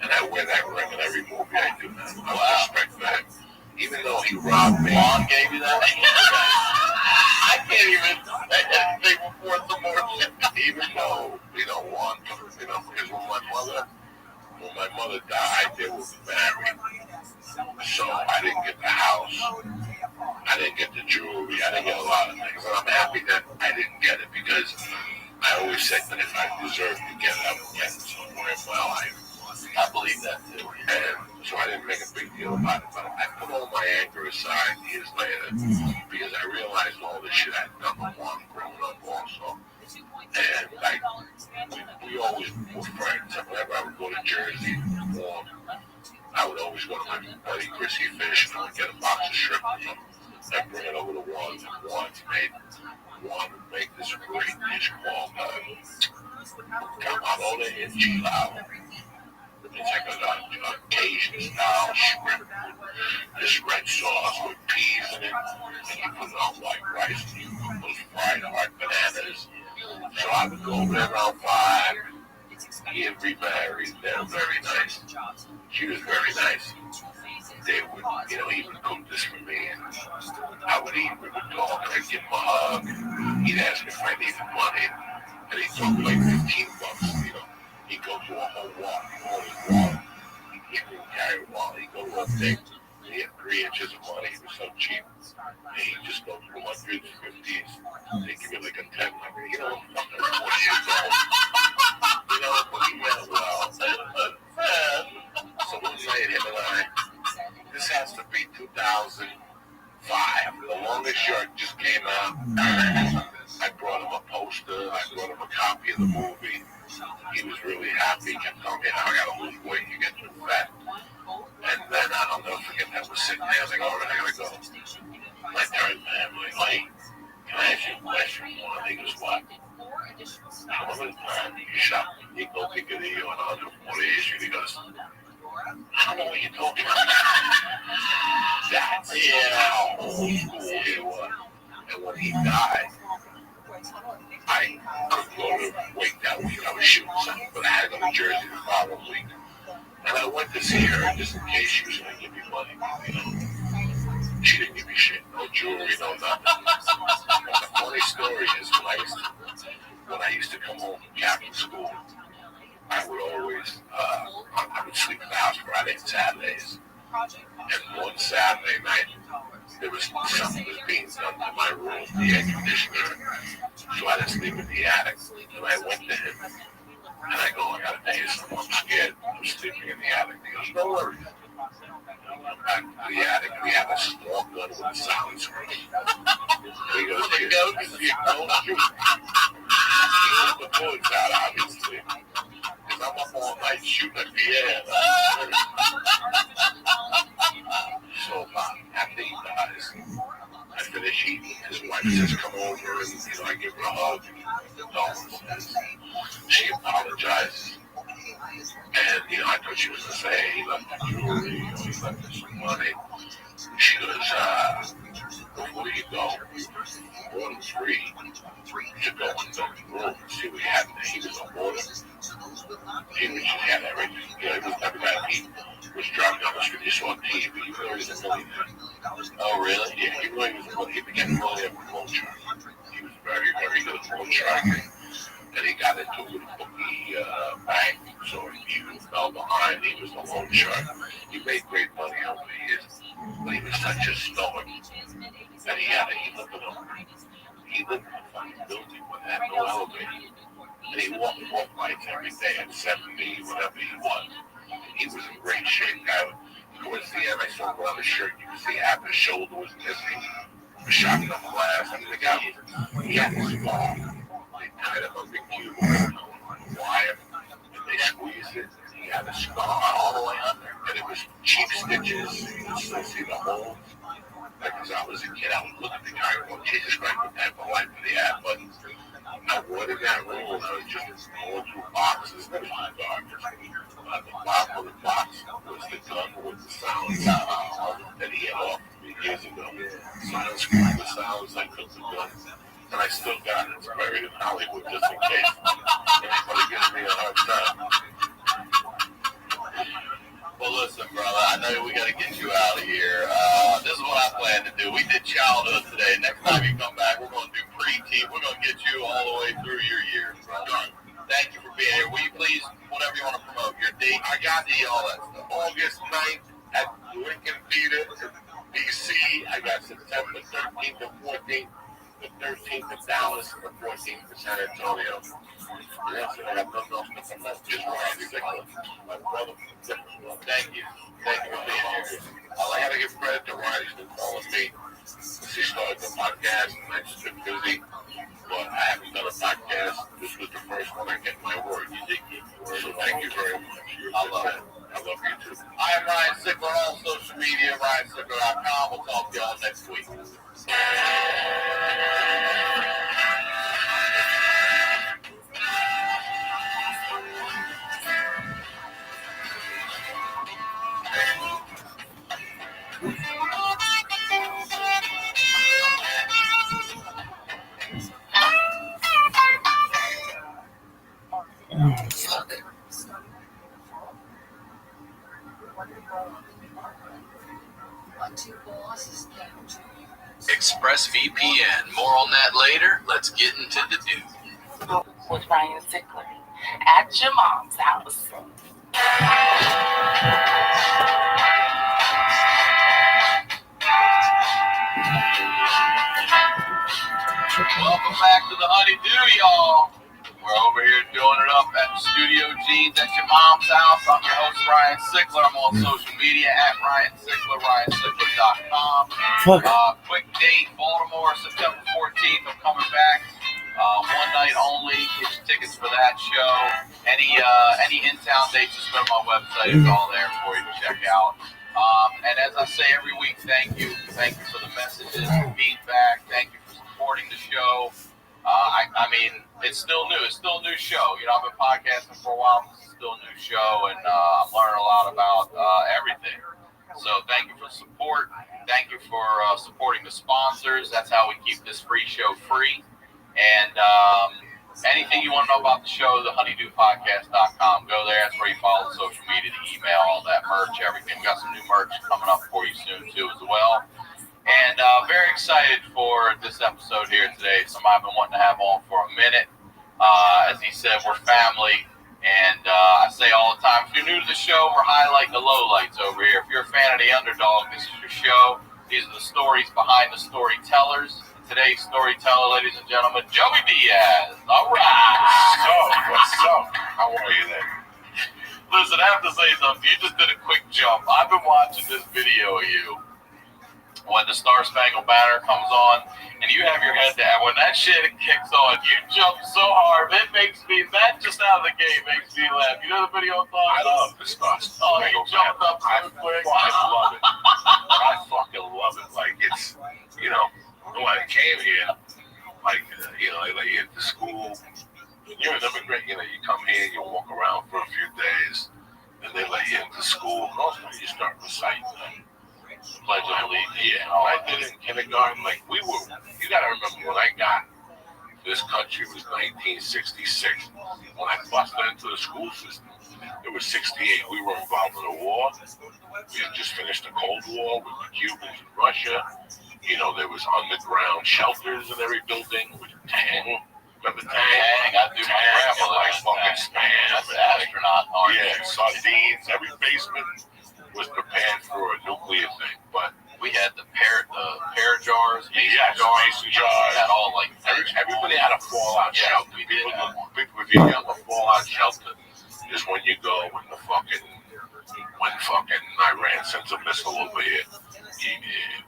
And I wear that ring in every movie I do now. I respect that. Even though he robbed me. Juan gave you that? I can't even say anything before some more shit. Even though, you know, Juan, you know, because when my mother died, they were married. So I didn't get the house. I didn't get the jewelry. I didn't get a lot of things. And I'm happy that I didn't get it because I always said that if I deserved to get it, I would get it somewhere in my life. I believe that too. And so I didn't make a big deal about it. But I put all my anger aside years later because I realized all the shit I'd done with Juan growing up also. And we always were friends. And whenever I would go to Jersey to perform, I would always go to my buddy Chrissy Fish and I would get a box of shrimp and bring it over to Juan. And Juan would make this great dish called camarón enchilado. It's like a Cajun style shrimp with this red sauce with peas in it. And you put it on white rice and you put those fried hard bananas. So I would go over there around 5. He had remarried. They were very nice. She was very nice. They would, you know, he would cook this for me. And I would eat. We would talk. And I'd give him a hug. He'd ask if I needed money. And he'd talk like $15, you know. He'd go to a whole walk. All his walk. He didn't carry a wallet. He'd go to a thing. He had 3 inches of money. He was so cheap. And he'd just go through 150s. They'd give me like a 10. I mean, you know, fucking 40 years old. You know, but he meant well. So one night, him and I, this has to be 2005. The Longest Yard just came out. I brought him a poster. I brought him a copy of the movie. He was really happy. He kept telling me how I gotta lose weight. You get too fat. And then I'll never forget that we're sitting there. I was like, all right, I gotta go. I turned to him like, wait, can I ask you a question? He goes, what? How many times you shot Nico Picadillo on 140th Street? He goes, I don't know what you're talking about. That's how old school he was. And when he died, I couldn't go to wait that week. I was shooting something, but I had to go to Jersey the following week. And I went to see her just in case she was going to give me money. You know, she didn't give me shit, no jewelry, no nothing. But the funny story is when I used to come home from Catholic school, I would always, I would sleep in the house Friday and Saturdays. And one Saturday night, there was something that was being done to my room, the air conditioner. So I didn't sleep in the attic. And I went to him, and I go, I gotta tell you something, I'm scared. I'm sleeping in the attic. He goes, no worries. Back to the attic, we have a small gun with a silencer. He goes, you don't shoot. He took the bullets out, obviously. Because I'm up all night shooting at the air. wife says, come over, and, I give her a hug, and she apologizes. And, I thought she was going to say, hey, he left the jewelry, he left us some money. She goes, before you go, order 3 to go in the room and see what happened. He was on water. He had everything. He was every time he was driving down the street, he saw on TV. He really was a millionaire.
Oh, really?
Yeah, he really was. He became a millionaire with loan sharking. He was very, very good at loan sharking. And he got into it with a bookie bank, so he fell behind. He was a loan shark. He made great money over the years, but he was such a stoic that he lived in a fucking building with had no elevator. And he walked 4 flights every day at 70, whatever he was. He was in great shape. Now, towards the end, I saw him on the shirt. You could see half his shoulder was missing. The shotgun blast. I mean, the guy he had his ball. They tied up a big cube on wire, and they squeezed it. He had a scar all the way under, and it was cheap stitches. You could still see the holes. Like, as I was a kid, I would look at the guy and go, Jesus Christ, what type of life did he have? But I went in that room, and I was just going through boxes. It was dark. At the bottom of the box was the gun with the sounds that he had offered me years ago. So I screwed the sounds, I took the gun. And I still got it. It's buried in Hollywood just in case anybody gives me a hard time.
Well, listen, brother, I know we got to get you out of here. This is what I plan to do. We did childhood today. Next time you come back, we're going to do preteen. We're going to get you all the way through your years, brother. Thank you for being here. Will you please, whatever you want to promote, your date?
I got all that stuff. August 9th at Lincoln Theater in D.C. I got September 13th and 14th. The 13th of Dallas and the 14th of San Antonio. Yes, I have nothing else to promote. Just Ryan Sickler, my brother.
Thank you. Thank you for being here.
I got to give credit to Ryan. He's been calling me. He started the podcast, and I've just been busy. But I haven't done a podcast. This was the first one I get my word. You did get your word. So thank you very much.
I love it.
I love you too.
I am Ryan Sickler on all social media, RyanSickler.com. We'll talk to y'all next week.
Oh, fuck.
ExpressVPN. More on that later. Let's get into the do.
With Ryan Sickler at your mom's house.
Welcome back to the Honeydew, y'all. We're over here doing it up at Studio Jeans at your mom's house. I'm your host, Ryan Sickler. I'm on social media at Ryan Sickler, RyanSickler.com. Quick date, Baltimore, September 14th. I'm coming back. One night only. Get your tickets for that show. Any in-town dates, just go to my website. It's all there for you to check out. And as I say every week, thank you. Thank you for the messages, the feedback. Thank you for supporting the show. I mean, it's still new. It's still a new show. I've been podcasting for a while. This is still a new show, and I'm learning a lot about everything. So thank you for the support. Thank you for supporting the sponsors. That's how we keep this free show free. And anything you want to know about the show, thehoneydewpodcast.com. Go there. That's where you follow the social media, the email, all that merch, everything. We got some new merch coming up for you soon, too, as well. And very excited for this episode here today. Somebody I've been wanting to have on for a minute. As he said, we're family. And I say all the time, if you're new to the show, we're highlighting the lowlights over here. If you're a fan of the underdog, this is your show. These are the stories behind the storytellers. Today's storyteller, ladies and gentlemen, Joey Diaz. All right.
What's up? How are you then?
Listen, I have to say something. You just did a quick jump. I've been watching this video of you when the Star Spangled Banner comes on, and you have your head down. When that shit kicks on, you jump so hard. It makes me, that just out of the game makes me laugh. You know the video I'm talking about?
I love the Star Spangled
Oh, you jumped up so quick.
I love it. I fucking love it. Like, it's, when I came here, Pledge of Allegiance. Yeah, when I did it in kindergarten, like we were. You got to remember when I got this country was 1966. When I busted into the school system, it was 68. We were involved in a war. We had just finished the Cold War with the Cubans and Russia. You know, there was underground shelters in every building with Tang. Remember Tang?
I do. My grandmother
like fucking Spam.
That's an astronaut.
Yeah, sardines. Every basement was prepared for a nuclear thing. But
we had the pear jars,
mason jars.
Had all like
everybody had a fallout shelter. People, if you have a fallout shelter, is when you go when fucking Iran sends a missile over here.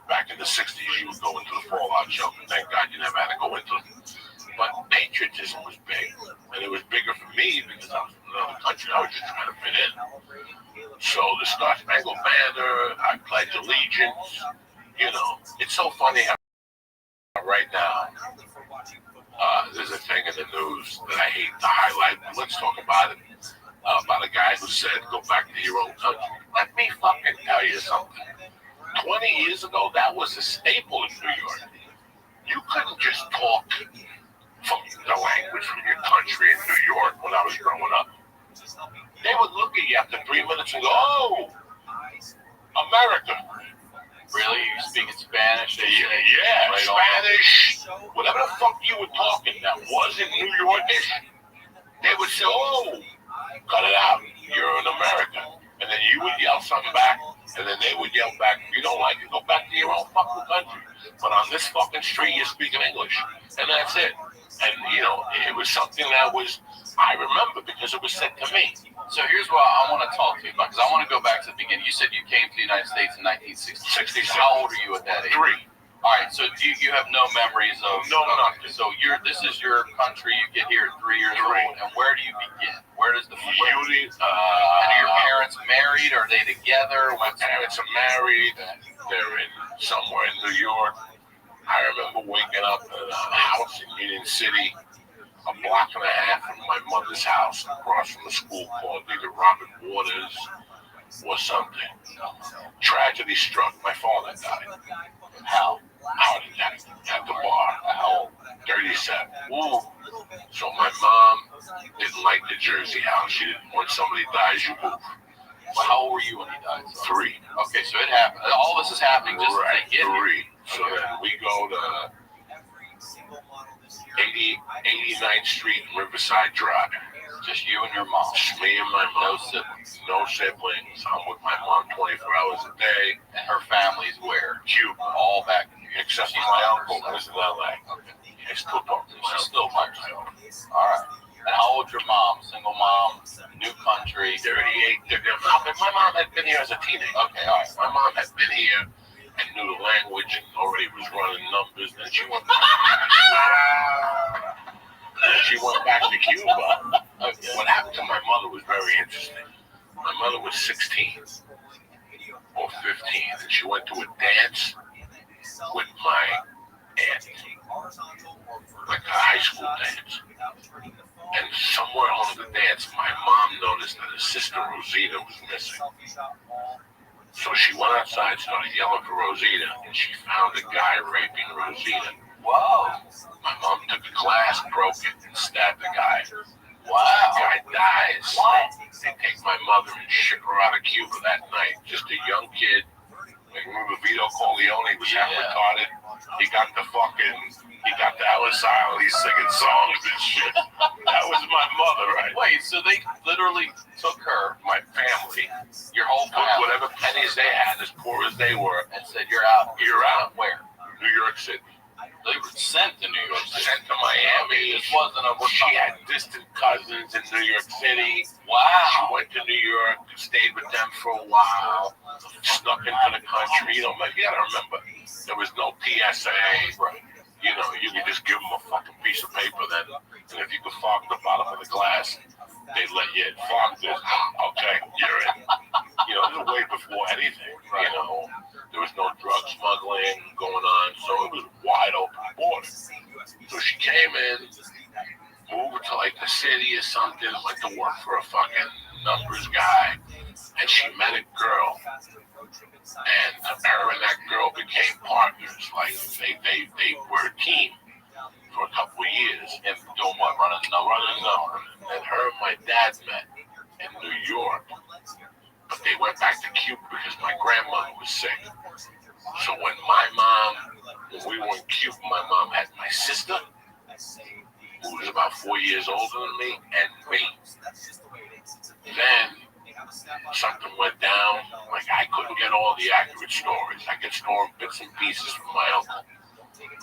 Back in the 60s, you would go into the fallout shelter. Thank God you never had to go into it. But patriotism was big, and it was bigger for me because I was in another country. I was just trying to fit in. So the Star Spangled Banner, I pledge allegiance. You know, it's so funny how right now there's a thing in the news that I hate to highlight. But let's talk about it. About a guy who said, "Go back to your own country." Let me fucking tell you something. 20 years ago, that was a staple in New York. You couldn't just talk from the language from your country in New York when I was growing up. They would look at you after 3 minutes and go, "Oh, America."
Really? You speaking Spanish?
Yeah, right, Spanish. Whatever the fuck you were talking that wasn't New Yorkish, they would say, "Oh, cut it out. You're in America." And then you would yell something back, and then they would yell back, "If you don't like it, go back to your own fucking country. But on this fucking street, you're speaking English." And that's it. And, you know, it was something that was, I remember because it was said to me.
So here's what I want to talk to you about, because I want to go back to the beginning. You said you came to the United States in 1966. How old are you at that age?
3.
All right, so you have no memories of...
No, nothing.
So this is your country. You get here at 3 years old. And where do you begin? Where does the... And are your parents married? Are they together?
My parents are married. They're in somewhere in New York. I remember waking up at a house in Union City, a block and a half from my mother's house, across from the school called either Robert Waters or something. Tragedy struck. My father died.
How?
Heart attack at the bar. How old? 37. Ooh. So my mom didn't like the Jersey house. She didn't. When somebody dies, you move.
Well, how old were you when he died?
3.
Okay, so it happened. All this is happening just
right,
to get
3.
here.
So then we go to 89th Street, Riverside Drive.
Just you and your mom.
Just me and my mom.
No siblings.
No siblings. I'm with my mom 24 hours a day.
And her family's where?
Cuba.
All back in here.
Except for my uncle who was in LA.
Okay.
I still talk to
She's
myself.
still by herself. All right. And how old's your mom? Single mom, new country.
38. My mom had been here as a teenager.
Okay, all right.
My mom had been here and knew the language and already was running numbers. Then she went back to Cuba. What happened to my mother was very interesting. My mother was 16 or 15, and she went to a dance with my aunt, like a high school dance. And somewhere along the dance, my mom noticed that her sister Rosita was missing. So she went outside, started yelling for Rosita, and she found a guy raping Rosita.
Whoa.
My mom took a glass, broke it, and stabbed the guy.
Wow.
The guy dies.
What?
They take my mother and ship her out of Cuba that night. Just a young kid. Like, remember Vito Corleone was half retarded? He got the Ellis Island, he's singing songs and shit. That was my mother, right?
Wait, so they literally took her,
My family,
your whole
put
family,
whatever pennies they had, as poor as they were,
and said, "You're out."
You're out.
Where?
New York City.
They were sent to New York City.
Sent to Miami.
This wasn't a...
She had distant cousins in New York City.
Wow.
She went to New York, stayed with them for a while, snuck into the country. You gotta remember, there was no PSA.
Right.
You know, you could just give them a fucking piece of paper then, and if you could fog the bottom of the glass, they'd let you in. Fog this. Okay, you're in. You know, this was way before anything. You know, there was no drug smuggling going on, so it was wide open border. So she came in, moved to like the city or something, went to work for a fucking numbers guy, and she met a girl. And her and that partners. Like they were a team for a couple of years.
And doing what? Running
No. And her and my dad met in New York. But they went back to Cuba because my grandmother was sick. So when we were in Cuba, my mom had my sister, who was about 4 years older than me, and me. Then something went down. Like, I couldn't get all the accurate stories. I could store bits and pieces from my uncle.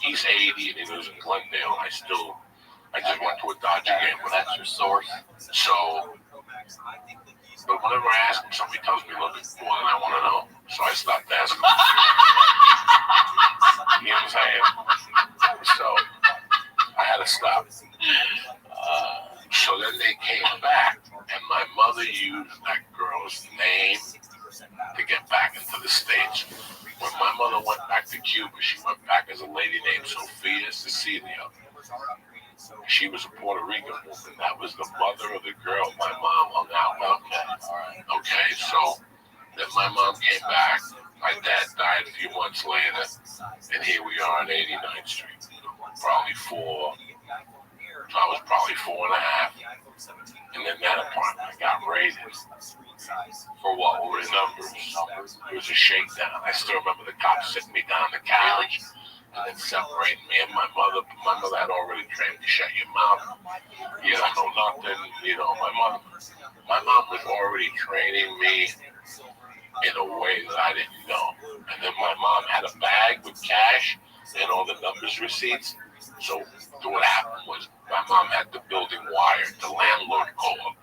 He's 80 and he lives in Glendale. I just went to a Dodger game.
Well, that's your source.
So, but whenever I ask him, somebody tells me a little bit more than I want to know. So I stopped asking. You know what I'm saying? So I had to stop. So then they came back, and my mother used that girl's name to get back into the States. When my mother went back to Cuba, she went back as a lady named Sophia Cecilia. She was a Puerto Rican woman. That was the mother of the girl my mom hung out with. Okay, so then my mom came back. My dad died a few months later, and here we are on 89th Street. I was probably 4.5. And then that apartment got raided.
For what?
What were the numbers? It was a shakedown. I still remember the cops sitting me down on the couch and then separating me and my mother. My mother had already trained me to shut your mouth. You don't know nothing. You know, my mom was already training me in a way that I didn't know. And then my mom had a bag with cash and all the numbers receipts. So what happened was my mom had the building wired. The landlord called.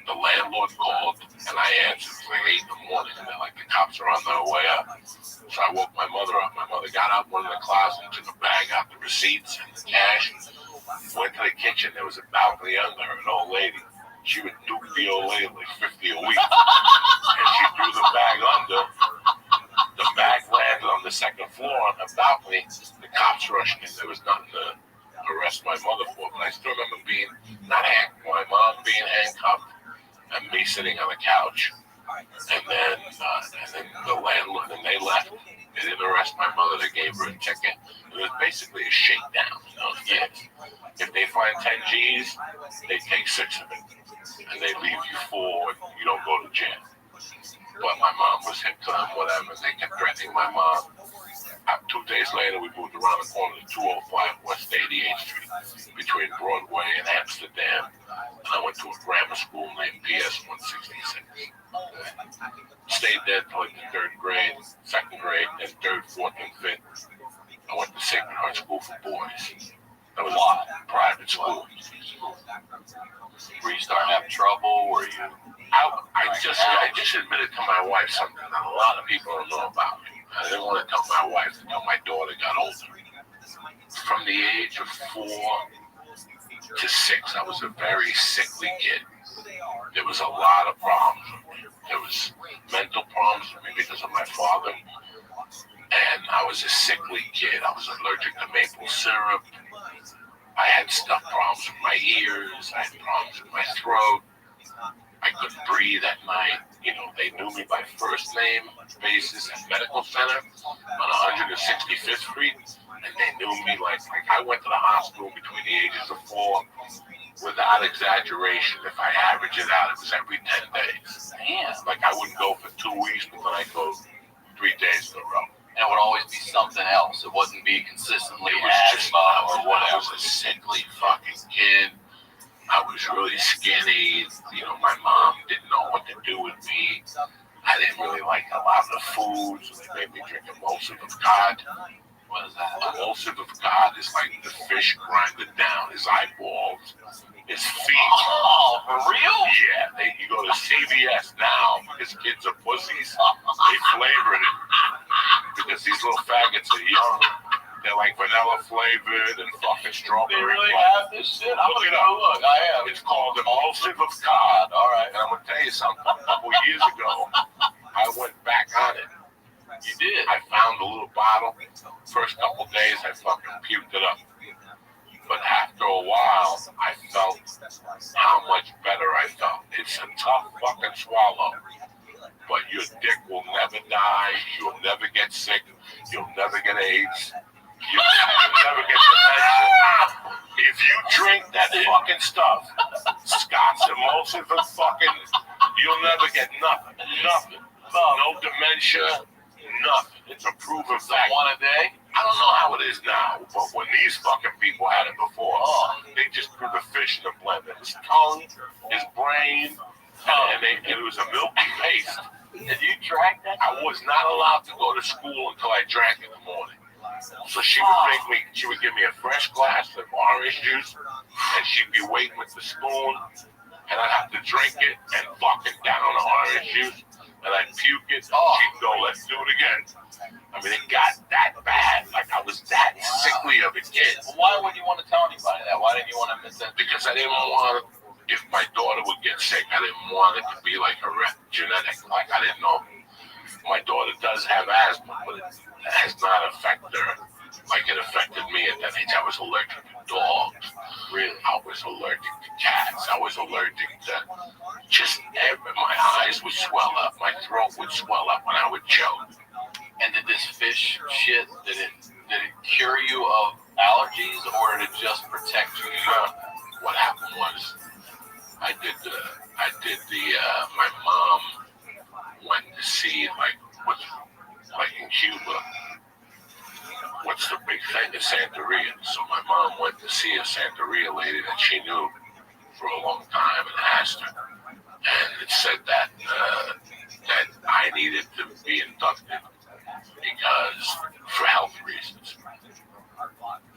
And I answered. It was like 8 in the morning, and they're like, the cops are on their way up. So I woke my mother up. My mother got out, went in the closet, took a bag out, the receipts and the cash. Went to the kitchen. There was a balcony under her, an old lady. She would duke the old lady like 50 a week. And she threw the bag under. The bag landed on the second floor on the balcony. The cops rushed in. There was nothing to arrest my mother for. But I still remember my mom being handcuffed and me sitting on the couch. And then the landlord, and they left. They didn't arrest my mother. They gave her a ticket. It was basically a shakedown. You know, if they find 10 G's, they take 6 of it. And they leave you 4 and you don't go to jail. But my mom was hip to them, whatever. They kept threatening my mom. 2 days later, we moved around the corner to 205 West 88th Street between Broadway and Amsterdam. And I went to a grammar school named PS 166. Stayed there till like the 3rd grade, 2nd grade, then 3rd, 4th, and 5th. I went to Sacred Heart School for Boys. That was a private school.
Were you starting to have trouble? Were you?
I just admitted to my wife something that a lot of people don't know about me. I didn't want to tell my wife until my daughter got older. From the age of 4 to 6, I was a very sickly kid. There was a lot of problems with me. There was mental problems with me because of my father. And I was a sickly kid. I was allergic to maple syrup. I had stuff problems with my ears. I had problems with my throat. I couldn't breathe at night. You know, they knew me by first name basis at Medical Center on 165th Street. And they knew me like I went to the hospital between the ages of 4. Without exaggeration, if I average it out, it was every 10 days.
Damn.
Like I wouldn't go for 2 weeks, but then I'd go 3 days in a row.
And it would always be something else. It wouldn't be consistently
It was just
asthma or
I
whatever.
was a sickly fucking kid. I was really skinny. You know, my mom didn't know what to do with me. I didn't really like a lot of the food, so they made me drink emulsive of God.
What is that?
Emulsive of God is like the fish grinded down his eyeballs, his feet.
Oh, for real?
Yeah, you go to CVS now because kids are pussies. They flavored it because these little faggots are young. They're like vanilla flavored and fucking strawberry.
They really
flavored.
have this shit? I'm
Look
gonna
it
go
up.
look. I am.
It's called emulsive of God.
All right.
And I'm gonna tell you something. A couple years ago, I went back on it.
You did?
I found a little bottle. First couple days, I fucking puked it up. But after a while, I felt how much better I felt. It's a tough fucking swallow. But your dick will never die. You'll never get sick. You'll never get AIDS. You'll never get dementia. If you drink that fucking stuff, Scotch emulsive and fucking, you'll never get nothing. Nothing. No dementia. Nothing. It's a proven fact.
One a day?
I don't know how it is now, but when these fucking people had it before, they just threw the fish in the blender. His tongue, his brain, and it was a milky paste.
Did you drink that?
I was not allowed to go to school until I drank in the morning. So she would give me a fresh glass of orange juice, and she'd be waiting with the spoon, and I'd have to drink it and fucking down on the orange juice, and I'd puke it. She'd go, let's do it again. I mean, it got that bad. Like, I was that sickly of a kid.
Why would you want to tell anybody that? Why didn't you want to admit that?
Because I didn't want, if my daughter would get sick, I didn't want it to be like genetic. Like, I didn't know. My daughter does have asthma, but it has not affected her like it affected me at that age. I was allergic to dogs. Really? I was allergic to cats. I was allergic to just my eyes would swell up. My throat would swell up when I would choke.
And did this fish shit, did it cure you of allergies, or did it just protect you?
What happened was, my mom went to see, like in Cuba, what's the big thing, the Santeria. So my mom went to see a Santeria lady that she knew for a long time and asked her. And it said that I needed to be inducted because for health reasons.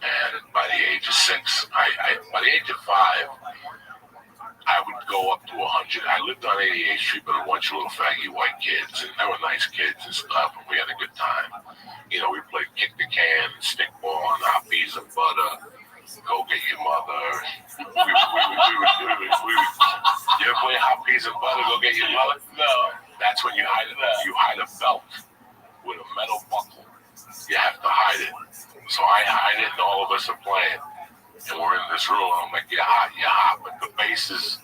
And by the age of 6, by the age of 5, I would go up to 100. I lived on 88th Street with a bunch of little faggy white kids, and they were nice kids and stuff, and we had a good time. You know, we played kick the can, stick ball, and hot peas and butter. Go get your mother. We would. You ever play hot peas and butter? Go get your mother.
No.
That's when you hide it. You hide a belt with a metal buckle. You have to hide it. So I hide it, and all of us are playing. And we're in this room. I'm like, you're hot, but the base is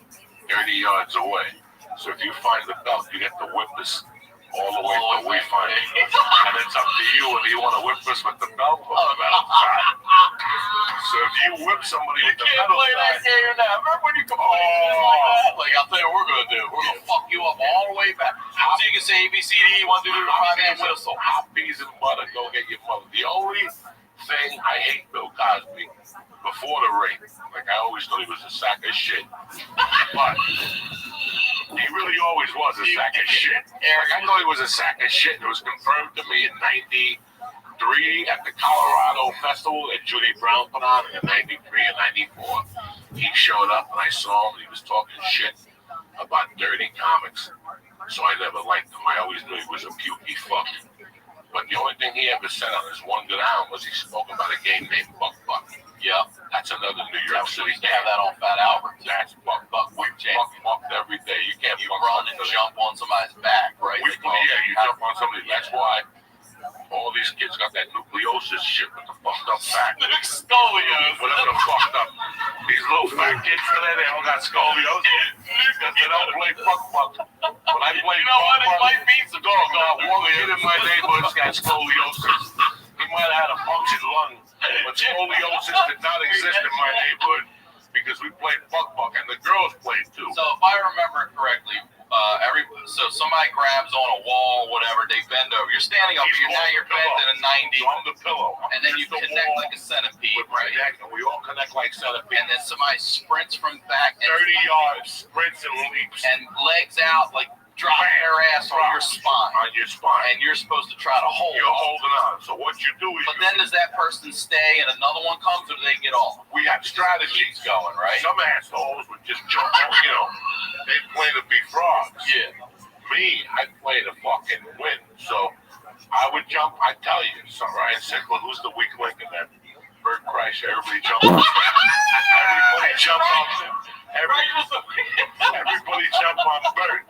30 yards away. So if you find the belt, you get to whip us all the way till we find it. And it's up to you whether you want to whip us with the belt or the metal side. So if you whip somebody with the metal
play that
side,
game now. Remember when you come like that? Like, I'll tell you what we're going to do. We're going to fuck you up all the way back. So you can say A, B, C, D, 1, 2, 3, 4, 5, and whistle.
Hot peas and butter, go get your mother. The only thing I hate Bill Cosby before the rape, like I always thought he was a sack of shit, but he really always was a sack of shit. Like I thought he was a sack of shit. It was confirmed to me in '93 at the Colorado Festival that Judy Brown put on in '93 and '94. He showed up and I saw him. And he was talking shit about dirty comics, so I never liked him. I always knew he was a pukey fuck. But the only thing he ever said on his one good album was he spoke about a game named Buck Buck.
Yeah,
that's another New York City game.
Have that on Fat Albert.
That's Buck Buck. We bucked every day. You can't
run and jump on somebody's back, right?
You jump on somebody. That's why all these kids got that nucleosis shit with the fucked up back.
Scoliosis.
Whatever the fucked up. These little fat kids today, they all got scoliosis. Because they don't play Buck Buck. When I play Buck Buck,
might be some
dog. One kid in my neighborhood's got scoliosis. He might have had a punctured lung. But scoliosis did not exist in my neighborhood because we played Buck Buck and the girls played too.
So if I remember correctly, so somebody grabs on a wall, whatever, they bend over. You're standing up, you're bent in a 90.
So I'm the pillow.
And then you connect like a centipede, right?
And we all connect like centipedes.
And then somebody sprints from back
30 yards, sprints and leaps.
And legs out, like dropping their ass on your spine.
On your spine.
And you're supposed to try to hold.
You're holding on. So what you do is.
But then does that person stay and another one comes, or do they get off?
We have strategies
going, right?
Some assholes would just jump on, they play to be frogs.
Yeah.
Me, I play to fucking win. So I would jump, I tell you. So Ryan said, well, who's the weak link in that bird crash? Everybody jump on. Everybody jump on them. Everybody jump on Bert.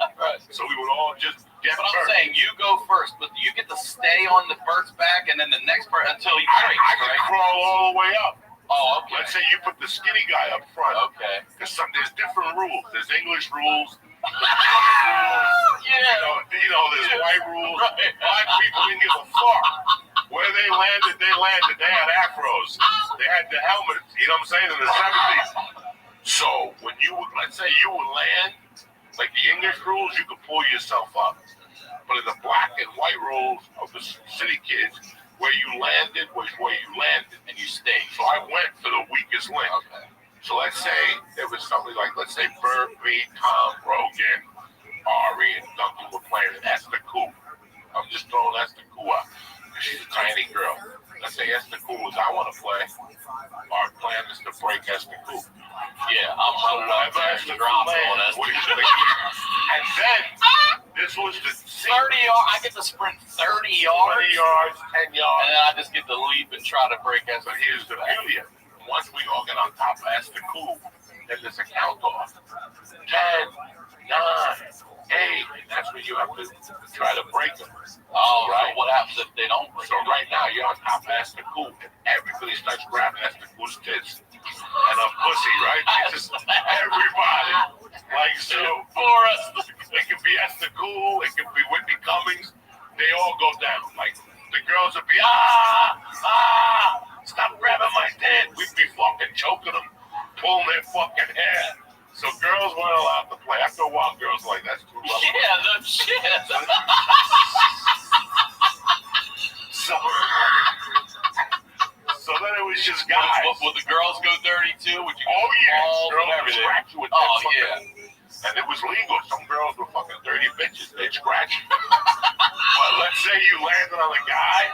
So we would all just get
But I'm
Bert.
saying you go first, but you get to stay on the Bert's back and then the next part until you break,
I can crawl all the way up.
Oh, okay.
Let's say you put the skinny guy up front.
Okay.
Because there's different rules. There's English rules.
Yeah.
There's white rules. Black people didn't give a fuck. Where they landed. They had afros. They had the helmets. You know what I'm saying? In the 70s. So when let's say you would land, like the English rules, you could pull yourself up. But in the black and white rules of the city kids, where you landed was where you landed, and you stayed. So I went for the weakest link. Okay. So let's say there was somebody like, let's say Bert, me, Tom, Rogan, Ari, and Duncan were playing Esther Coop. I'm just throwing Esther Coop up. She's a tiny girl. Let's say Esther Coop was, I want to play. Our plan is to break Esther Coop. Yeah, I'm running up Esther Coop. And then, this was the 30 yards. I get to sprint 30 yards. 20 yards, 10 yards. And then I just get to leap and try to break Esther. But here's the beauty. Once we all get on top of Esther Coop, then there's a count off. 10, 9, 8. That's when you have to try to break them. Oh, right. So what happens if they don't break? So right now you're on top of Esther Coop, and everybody starts grabbing Esther Coop's tits and a pussy, right? It's just everybody. Like so, for us, it could be Esther Coop, it could be Whitney Cummings. They all go down. Like the girls would be stop grabbing my tit. We'd be fucking choking them, pulling their fucking hair. So girls weren't allowed to play. After a while, girls were like, that's too rough. Yeah, no shit. So then it was just guys. Would the girls go dirty too? Would you? Oh yeah, girls would scratch you with yeah. And it was legal. Some girls were fucking dirty bitches. They'd scratch you. But let's say you landed on a guy,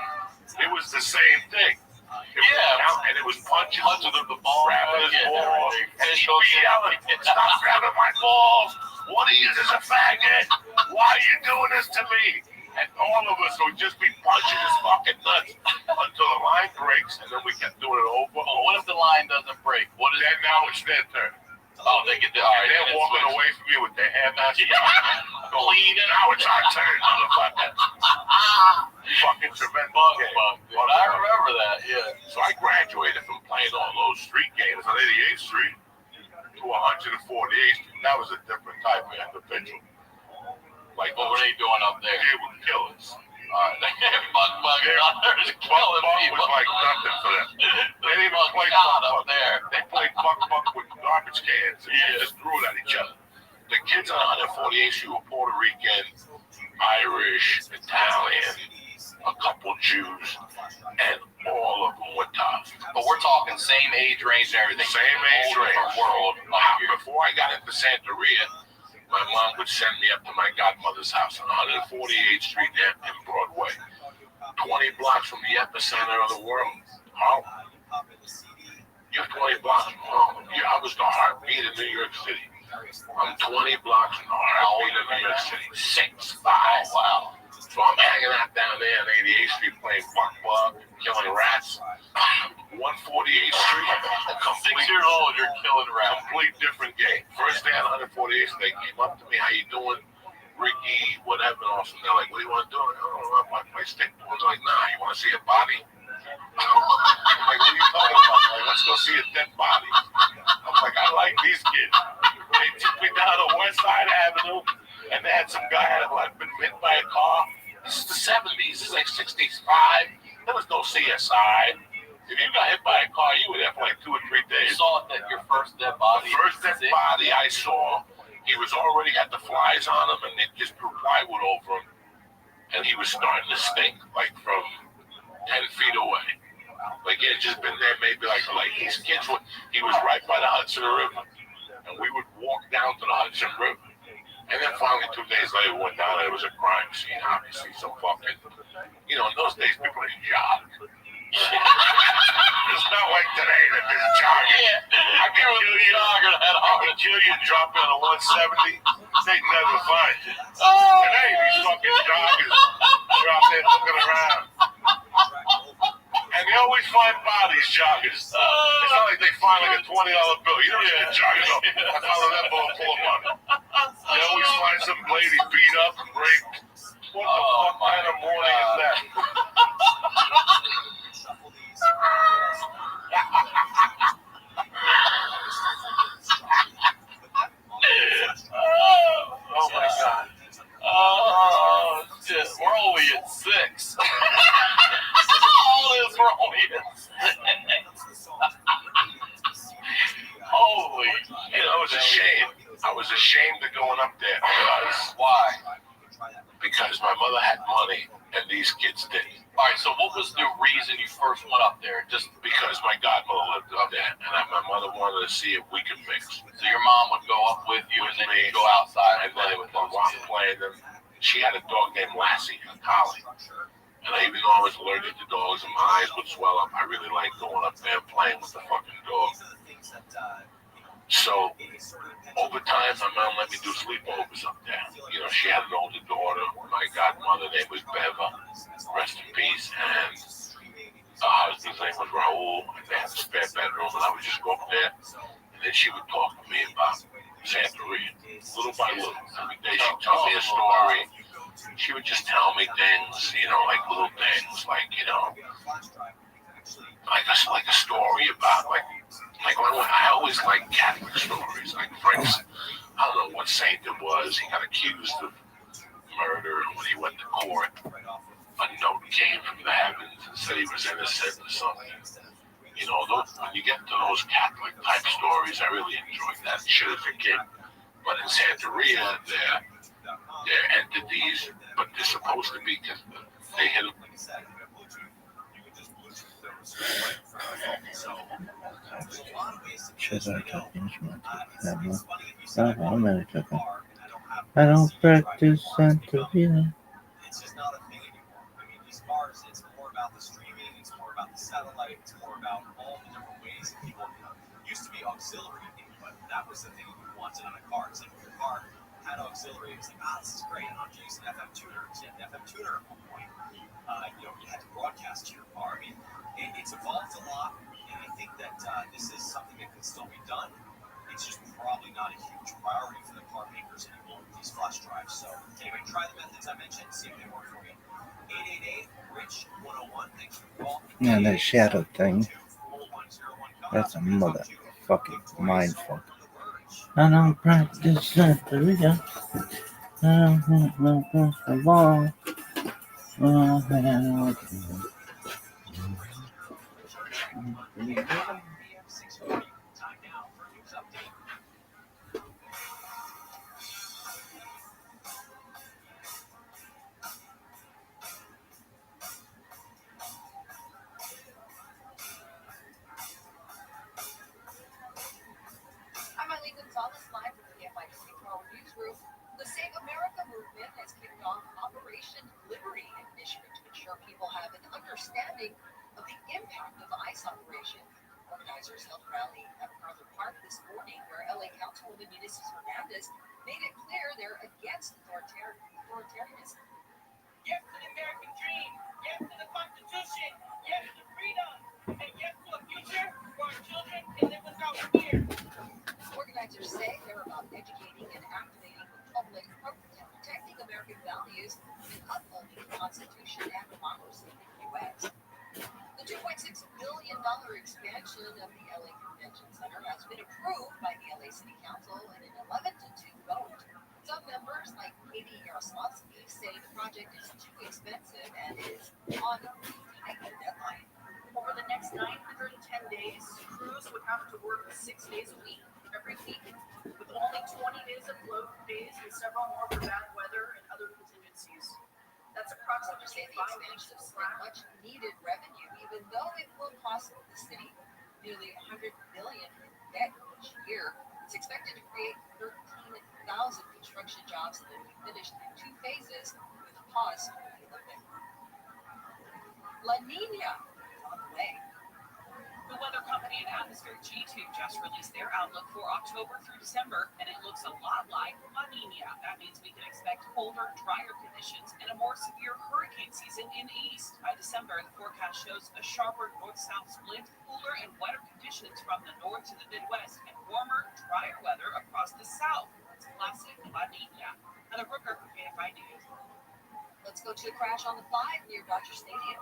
it was the same thing. And it was punching the ball, grabbing his balls, and he'd be yelling, stop grabbing my balls. One of you is a faggot. Why are you doing this to me? And all of us would just be punching his fucking nuts until the line breaks, and then we kept doing it over. Well, what if the line doesn't break? What is then now it's their turn. Oh, they get the and they're walking away from you with their hair messed up. Leaning, now it's our turn, motherfucker. Fucking tremendous game. But I remember that, yeah. So I graduated from playing all those street games on 88th Street to 148th Street. That was a different type of individual. Like, what were they doing up there? They were killers. Buck was like nothing for them. They didn't even play Buck up there. They played Buck with garbage cans and just threw it at each other. The kids on 148th Street were Puerto Rican, Irish, Italian, a couple Jews, and all of them were tough. But we're talking same age range and everything. Same age range. World. Before I got into Santeria, my mom would send me up to my godmother's house on 148th Street in Broadway, 20 blocks from the epicenter of the world. Oh, you're 20 blocks from home. Yeah, I was the heartbeat of New York City. I'm 20 blocks from the heartbeat of New York City. 6'5". Wow. So I'm hanging out down there on 88th Street playing buck, killing rats. 148th Street. 6 years old, you're killing rats. Complete different game. First day on 148th, they came up to me, how you doing? Ricky, whatever. And also they're like, what do you want to do? I don't know, my stick. I was like, nah, you want to see a body? I'm like, what are you talking about? Like, let's go see a dead body. I'm like, I like these kids. They took me down to West Side Avenue, and they had some guy that had been hit by a car. This is the 70s. This is like 65. There was no CSI. If you got hit by a car, you were there for like 2 or 3 days. You saw that your first dead body? The first dead body I saw, he was already got the flies on him, and they just threw plywood over him. And he was starting to stink, like from 10 feet away. Like he had just been there maybe like these kids were, he was right by the Hudson River. And we would walk down to the Hudson River. And then finally 2 days later we went down there, it was a crime scene, obviously. Some fucking, in those days people didn't jog. It's not like today that there's jogging. Yeah. I can kill you and drop you on a 170. They'd never find you. Today these fucking joggers drop there looking around. And they always find bodies, joggers. It's not like they find like a $20 bill. You never see a jogger go, I found an envelope full of money. They always find some lady beat up and raped. What the fuck kind of morning is that? Oh my God. Oh shit, we're only at 6. All erroneous. Holy, it was a shame. I was ashamed of going up there because why? Because my mother had money and these kids didn't.
All right, so what was the reason you first went up there? Just
Because my godmother lived up there, and my mother wanted to see if we could mix.
so your mom would go up with you, and then you'd go outside
And then with the rock playing them, she had a dog named Lassie, a collie. And even though I was allergic to dogs and my eyes would swell up, I really liked going up there and playing with the fucking dog. So, over time, my mom let me do sleepovers up there. You know, she had an older daughter. My godmother name was Beva, rest in peace. And her husband's name was Raul. And they had a spare bedroom, and I would just go up there. And then she would talk to me about Santeria, little by little. Every day she'd tell me a story. She would just tell me things, you know, like little things, like, you know, like a story about, like I always like Catholic stories. Like, for instance, I don't know what saint it was. He got accused of murder, and when he went to court, a note came from the heavens and said he was innocent or something. You know, when you get to those Catholic type stories, I really enjoyed that shit as a kid. But in Santeria, they're entities, but they're supposed to be because they hit them.
I don't practice Santeria.
It's just not a thing anymore. I mean, these cars, it's more about the streaming, it's more about the satellite, it's more about all the different ways that people, used to be auxiliary, but that was the thing you wanted on a car. It's like if your car had auxiliary, it's like, this is great, I don't have to use an FM tuner. So you had an FM tuner at one point. You had to broadcast to your car. I mean, it's evolved a lot, and I think that this is something that could still be done. It's just probably not a huge priority for the car makers anymore with these flash drives. So anyway, try the methods I mentioned, see if they work for you. 888-RICH-101. Thanks for the call.
Yeah, that shadow thing. That's a motherfucking mind fuck. I don't practice Santeria.
Time now for a news update.
I'm Eileen Gonzalez, live from the FIC Power Newsroom. The Save America movement has kicked off Operation Liberty initiative to ensure people have an understanding of the impact of the ICE operation. Organizers held a rally at MacArthur Park this morning where LA Councilwoman Eunice Hernandez made it clear they're against authoritarianism.
Yes to the American dream. Yes to the Constitution. Yes to freedom. And yes to a future where our children can live without fear.
Organizers say they're about educating and activating the public, protecting American values, and upholding the Constitution and democracy in the U.S. The $2.6 billion expansion of the LA Convention Center has been approved by the LA City Council in an 11-2 vote. Some members, like Katie Yaroslavsky, say the project is too expensive and is on a tight deadline.
Over the next 910 days, crews would have to work 6 days a week, every week, with only 20 days of load days and several more for bad weather and other contingencies. That's approximately
Say the expansion is much needed revenue, even though it will cost the city nearly $100 billion in debt each year. It's expected to create 13,000 construction jobs that will be finished in 2 phases with a pause for the Olympics. La Nina is on the way.
The weather company and atmospheric G2 just released their outlook for October through December, and it looks a lot like La Nina. That means we can expect colder, drier conditions and a more severe hurricane season in the east. By December, the forecast shows a sharper north-south split, cooler and wetter conditions from the north to the Midwest, and warmer, drier weather across the south. It's classic La Nina. Heather Brooker, KFI News.
Let's go to a crash on the 5 near Dodger Stadium.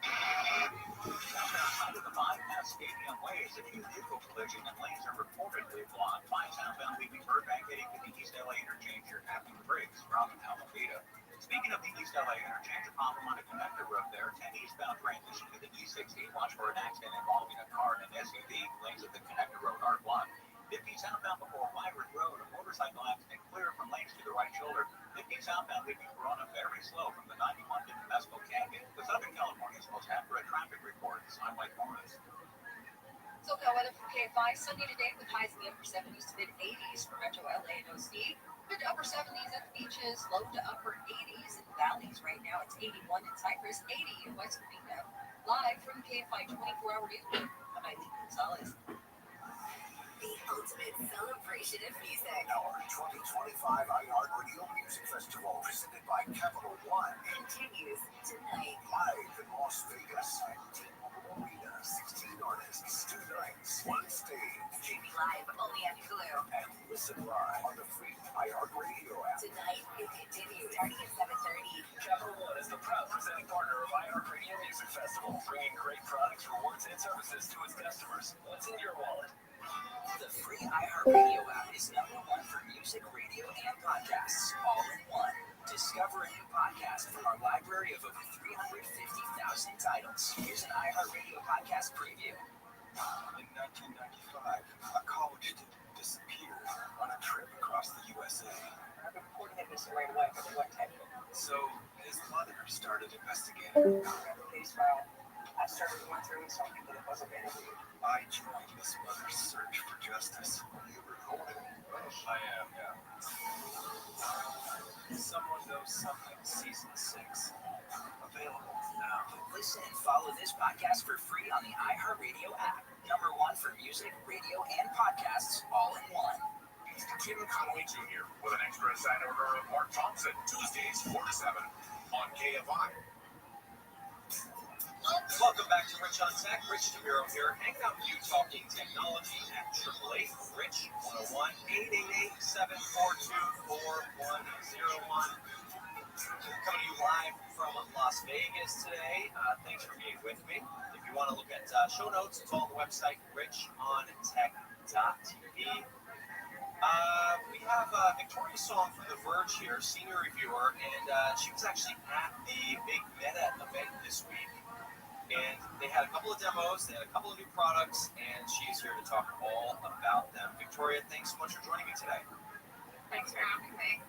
Outside of the bypass Stadium Way, a huge vehicle collision and lanes are reportedly blocked. 5 southbound leaving Burbank heading to the East LA interchange here after the brakes from Alameda. Speaking of the East LA interchange, a problem on a connector road there. 10 eastbound trains attention to the E60. Watch for an accident involving a car and an SUV. Lanes at the connector road are blocked. 50 southbound before Wyvern Road. A motorcycle accident clear from lanes to the right shoulder. 50 southbound leaving Corona very slow from the 91 to Mescal Canyon. The Southern California's most accurate traffic reports. I'm Mike Morris.
SoCal weather from KFI. Sunny today with highs in the upper 70s to mid 80s for Metro LA and OC. Mid to upper 70s at the beaches, low to upper 80s in the valleys. Right now it's 81 in Cypress, 80 in West Covina. Live from KFI 24-hour news. I'm Eileen Gonzalez.
The ultimate celebration of music. Our 2025 iHeartRadio Music Festival, presented by Capital One,
continues tonight.
Live in Las Vegas at T-Mobile Arena. 16 artists, 2 nights, 1 stage.
Streaming live only on Hulu.
And listen live on the free iHeartRadio app.
Tonight it continues starting at 7:30.
Capital One is the proud presenting partner of iHeartRadio Music Festival, bringing great products, rewards, and services to its customers. What's in your wallet?
The free iHeartRadio app is #1 for music, radio, and podcasts, all in one. Discover a new podcast from our library of over 350,000 titles. Here's an iHeartRadio podcast preview.
In 1995, a college student disappeared on a trip across the USA.
I've been reporting it this right away, but what type of
So his mother started investigating.
case file? I started going through and saw people that wasn't anything.
I joined this mother's search for justice. You recorded? I am, yeah. Someone Knows Something, Season 6. Available now.
Listen and follow this podcast for free on the iHeartRadio app. #1 for music, radio, and podcasts, all in one.
Tim Conway Jr. with an extra side order of Mark Thompson, Tuesdays 4 to 7 on KFI.
Welcome back to Rich on Tech. Rich DeMuro here, hanging out with you talking technology at 888 Rich 101 888-742-4101. Coming to you live from Las Vegas today. Thanks for being with me. If you want to look at show notes, it's all on the website richontech.tv. We have Victoria's Song from The Verge here, senior reviewer, and she was actually at the big Meta event this week. And they had a couple of demos, they had a couple of new products, and she's here to talk all about them. Victoria, thanks so much for joining me today.
Thanks for having me.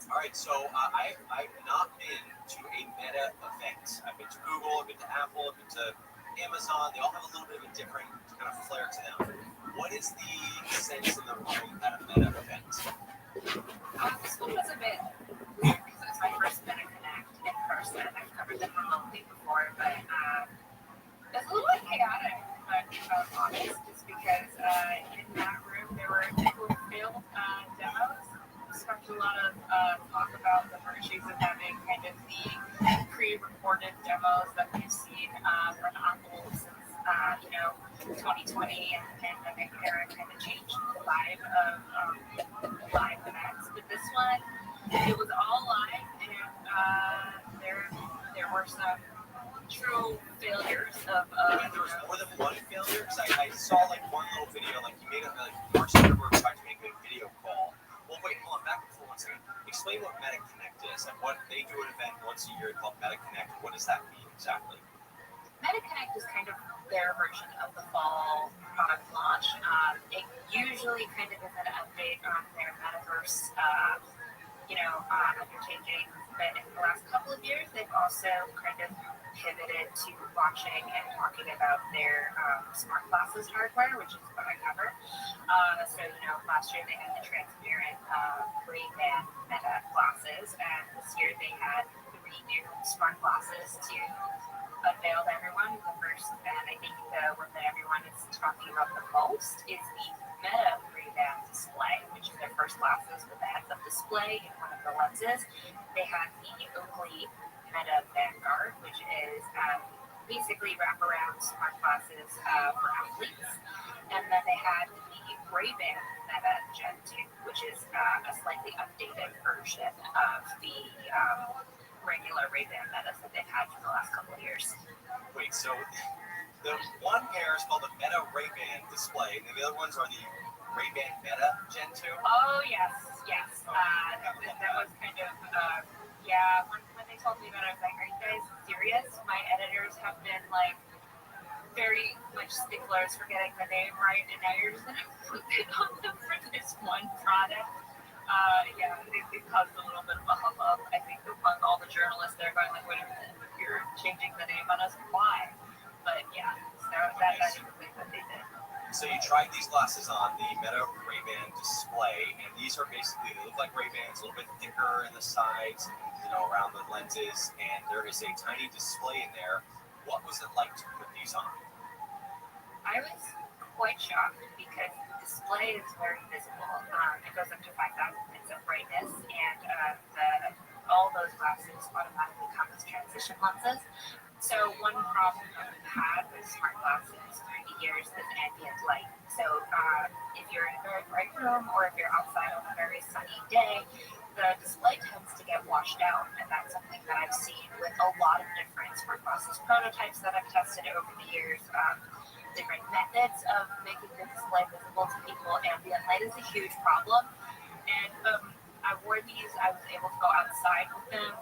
All right, so I've not been to a Meta event. I've been to Google, I've been to Apple, I've been to Amazon. They all have a little bit of a different kind of flair to them. What is the sense in the room at a Meta event?
This one was a bit weird because it was my first Meta Connect in person. I've covered them remotely before, but it was a little bit chaotic, if I was honest, just because in that room there were people who failed demos. Expect a lot of talk about the virtues of having kind of the pre-recorded demos that we've seen from Apple since 2020 and the pandemic era kind of changed the vibe of live events. But this one, it was all live, and there were some true failures of.
There was more than one failure, because I saw like one little video, like you made a Mark Zuckerberg tried to make a video call. Well, wait, hold on, back for 1 second. Explain what Meta Connect is and what they do an event once a year called Meta Connect. What does that mean exactly?
Meta Connect is kind of their version of the fall product launch. It usually kind of is an update on their metaverse, undertaking. But in the last couple of years, they've also kind of pivoted to launching and talking about their smart glasses hardware, which is what I cover. Last year they had the transparent Ray-Ban Meta glasses, and this year they had 3 new smart glasses to unveil to everyone. The first, and I think the one that everyone is talking about the most, is the Meta Ray-Ban display, which is their first glasses with a heads-up display in one of the lenses. They had the Oakley Meta Vanguard, which is basically wraparound smart glasses for athletes. And then they had the Ray-Ban Meta Gen 2, which is a slightly updated version of the regular Ray-Ban Metas that they've had for the last couple of years.
Wait, so the one pair is called the Meta Ray-Ban display, and the other ones are the Ray-Ban Meta Gen 2?
Oh, yes. That was kind of, when
they told me that, I was like, are you guys serious? My editors have been like very much sticklers for getting the name right, and now you're just gonna put it on them for this one product. Yeah, it caused a little bit of a hubbub. I think among all the journalists, they're going like, "What if you're changing the name on us? Why?" But yeah, so that's the thing that they did.
So you tried these glasses on the Meta Ray-Ban display, and these are basically, they look like Ray-Bans, a little bit thicker in the sides, around the lenses, and there is a tiny display in there. What was it like to put these on?
I was quite shocked because the display is very visible. It goes up to 5,000 nits of brightness, and all those glasses automatically come with transition lenses. So one problem that we've had with smart glasses through the years is ambient light. So if you're in a very bright room or if you're outside on a very sunny day, the display tends to get washed out, and that's something that I've seen with a lot of different smart glasses prototypes that I've tested over the years. Different methods of making the display visible to people. Ambient light is a huge problem, and I wore these. I was able to go outside with them.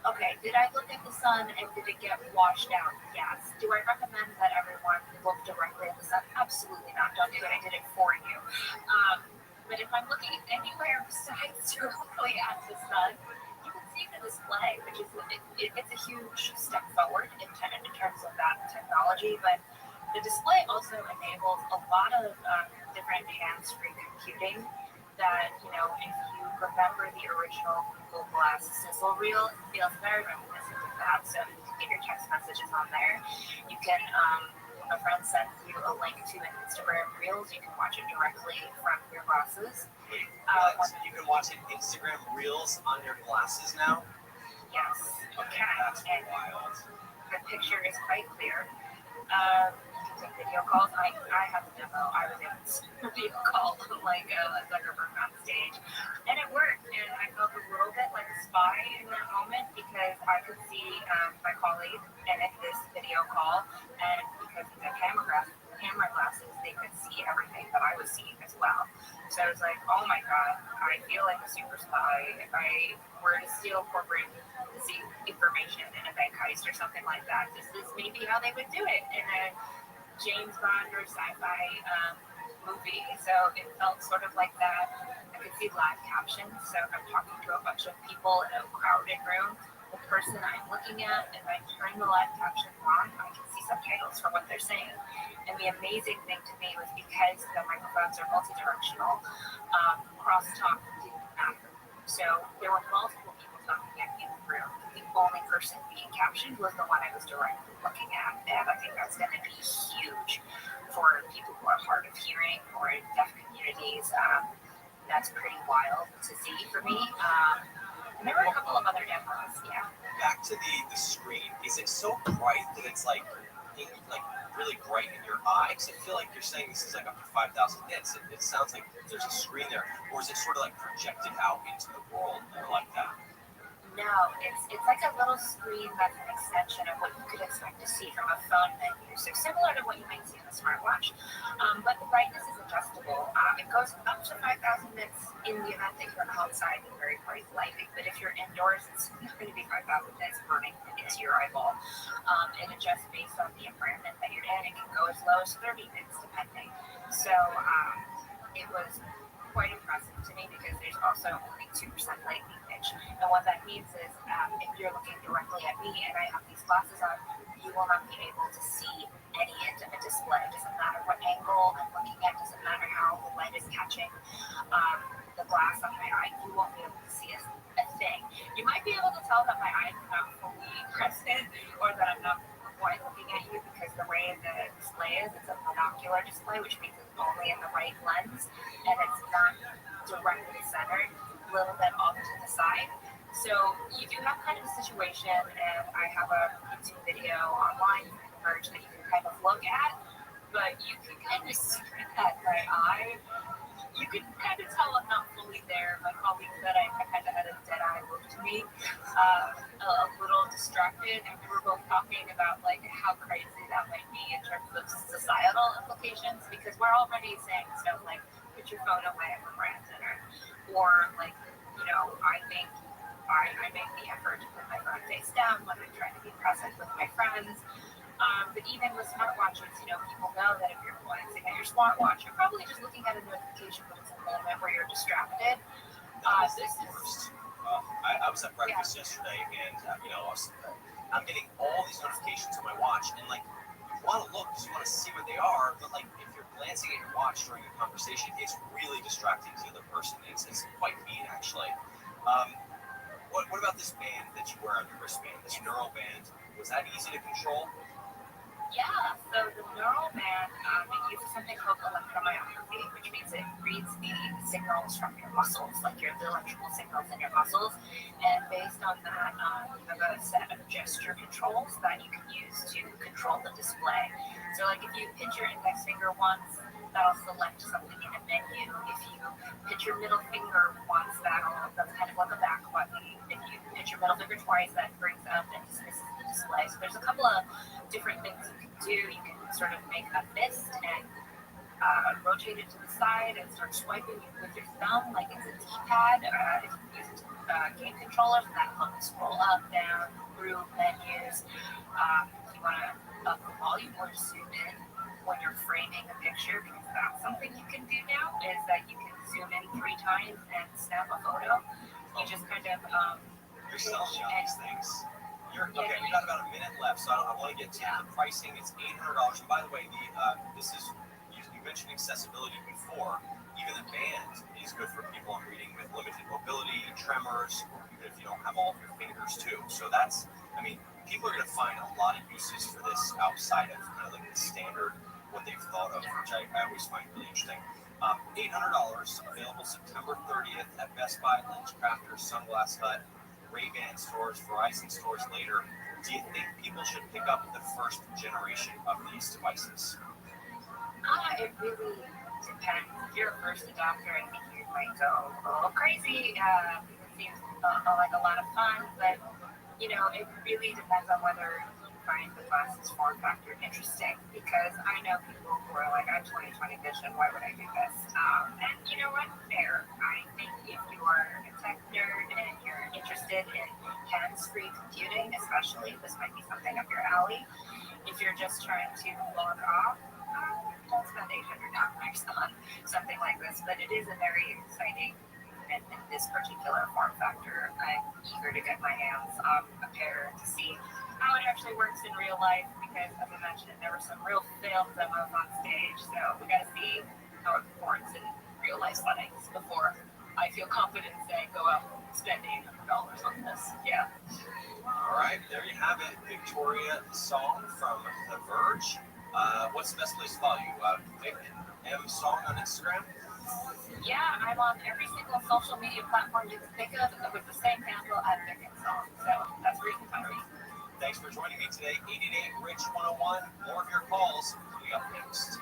Okay, did I look at the sun and did it get washed out? Yes. Do I recommend that everyone look directly at the sun? Absolutely not. Don't do it. I did it for you. But if I'm looking anywhere besides directly at the sun, you can see the display, which is it's a huge step forward in terms of that technology. But the display also enables a lot of different hands-free computing that, if you remember the original Google Glass sizzle reel, it feels very reminiscent of that. So you can get your text messages on there. You can, a friend sends you a link to an Instagram Reels. You can watch it directly from your glasses.
You can watch Instagram Reels on your glasses now?
Yes.
Okay, that's wild.
The picture is quite clear. You can take video calls. I have a demo. I was able to video call like a Zuckerberg on stage, and it worked. And I felt a little bit like a spy in that moment because I could see my colleague in this video call, and because of the camera glasses, they could see everything that I was seeing as well. So I was like, oh my god, I feel like a super spy. If I were to steal corporate information in a bank heist or something like that, this is maybe how they would do it in a James Bond or sci-fi movie. So it felt sort of like that. I could see live captions. So if I'm talking to a bunch of people in a crowded room, the person I'm looking at, if I turn the live captions on, I can see subtitles for what they're saying. And the amazing thing to me was because the microphones are multi-directional, crosstalk didn't matter. So there were multiple people talking at me in the room. The only person being captioned was the one I was directly looking at. And I think that's going to be huge for people who are hard of hearing or in deaf communities. That's pretty wild to see for me. And there were a couple of other demos, yeah.
Back to the screen. Is it so bright that it's like really bright in your eyes? I feel like you're saying this is like up to 5,000 nits. It sounds like there's a screen there, or is it sort of like projected out into the world more like that?
No, it's like a little screen that's an extension of what you could expect to see from a phone menu. So similar to what you might see in a smartwatch, but the brightness is adjustable. It goes up to 5,000 nits in the event that you're outside in very bright lighting. But if you're indoors, it's not going to be 5,000 nits burning into your eyeball. It adjusts based on the environment that you're in. It can go as low as 30 nits depending. So it was quite impressive to me because there's also only 2% light leakage. And what that means is if you're looking directly at me and I have these glasses on, you will not be able to see any end of a display. It doesn't matter what angle I'm looking at, doesn't matter how the light is catching the glass on my eye, you won't be able to see a thing. You might be able to tell that my eyes are not fully crested or that I'm not quite looking at you because the way the display is, it's a monocular display, which means it's only in the right lens and it's not directly centered, a little bit off to the side. So you do have kind of a situation, and I have a YouTube video online you can merge that you can kind of look at, but you can kind of see that my eye, you can kind of tell I'm not fully there. My colleague said I kind of had a dead eye look to me, a little distracted, and we were both talking about like how crazy that might be in terms of societal implications, because we're already saying stuff like put your phone away when we're at dinner, or like, I think
I make the effort to put my phone face down when I'm trying to be present with my friends. But even with smartwatches, people know that if you're glancing at your smartwatch, you're probably just looking at a notification, but it's a moment where you're distracted. This is
worst. I was at breakfast yesterday, and I'm getting all these notifications on my watch, and like you want to look because you want to see what they are, but like if you're glancing at your watch during a conversation, it's really distracting to the other person. It's quite mean actually. What about this band that you wear on your wristband? This neural band, was that easy to control?
Yeah, so the neural band, it uses something called electromyography, which means it reads the signals from your muscles, like the electrical signals in your muscles. And based on that, you have a set of gesture controls that you can use to control the display. So like if you pinch your index finger once, that'll select something in a menu. If you pinch your middle finger once, that's kind of like a back button. If you pinch your middle finger twice, that brings up and dismisses the display. So there's a couple of different things you can do. You can sort of make a fist and rotate it to the side and start swiping with your thumb like it's a D-pad. If you use game controllers, that'll help you scroll up, down, through menus. If you want to up the volume or zoom in when you're framing a picture, because that's something you can do now, is that you can zoom in 3 times and snap a photo. You just kind of
you're selling me on these things. Okay, we got about a minute left, so I want to get to the pricing. It's $800. And by the way, this is you mentioned accessibility before. Even the band is good for people I'm reading with limited mobility, tremors, even if you don't have all of your fingers too. So that's, people are going to find a lot of uses for this outside of kind of like the standard what they've thought of, which I always find really interesting. $800, available September 30th at Best Buy, LensCrafters, Sunglass Hut, Ray-Ban stores, Verizon stores later. Do you think people should pick up the first generation of these devices?
It really depends. If you're a first adopter, I think you might go a little crazy. It seems like a lot of fun, but it really depends on whether you find the glasses form factor interesting. Because I know people who are like, I'm 20/20 vision, why would I do this? And you know what? Fair. I think if you are a tech nerd and you're interested in hands-free computing, especially, this might be something up your alley. If you're just trying to log off, don't spend $800 on something like this. But it is a very exciting in this particular form factor. I'm eager to get my hands on a pair to see how it actually works in real life, because as I mentioned, there were some real failed demos on stage, so we got to see how it performs in real life settings before I feel confident saying go out and spend $800 on this. Yeah.
All right, there you have it. Victoria Song from The Verge. What's the best place to follow you? Vic M Song on Instagram?
Yeah, I'm on every single social media platform you can think of with the same handle at Vic M Song. So that's where you can find me.
Thanks for joining me today. 888-RICH-101. More of your calls coming up next.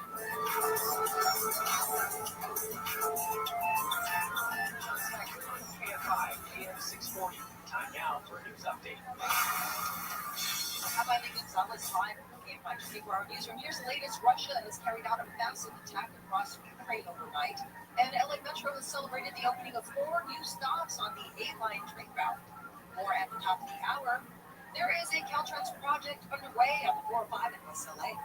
KFI, AM 640. Time now for a news update.
Rabbi Gonzalez live from KFI 24-hour newsroom. Here's the latest. Russia has carried out a massive attack across Ukraine overnight, and LA Metro has celebrated the opening of 4 new stops on the 8-line train route. More at the top of the hour. There is a Caltrans project underway on the 405 in West LA.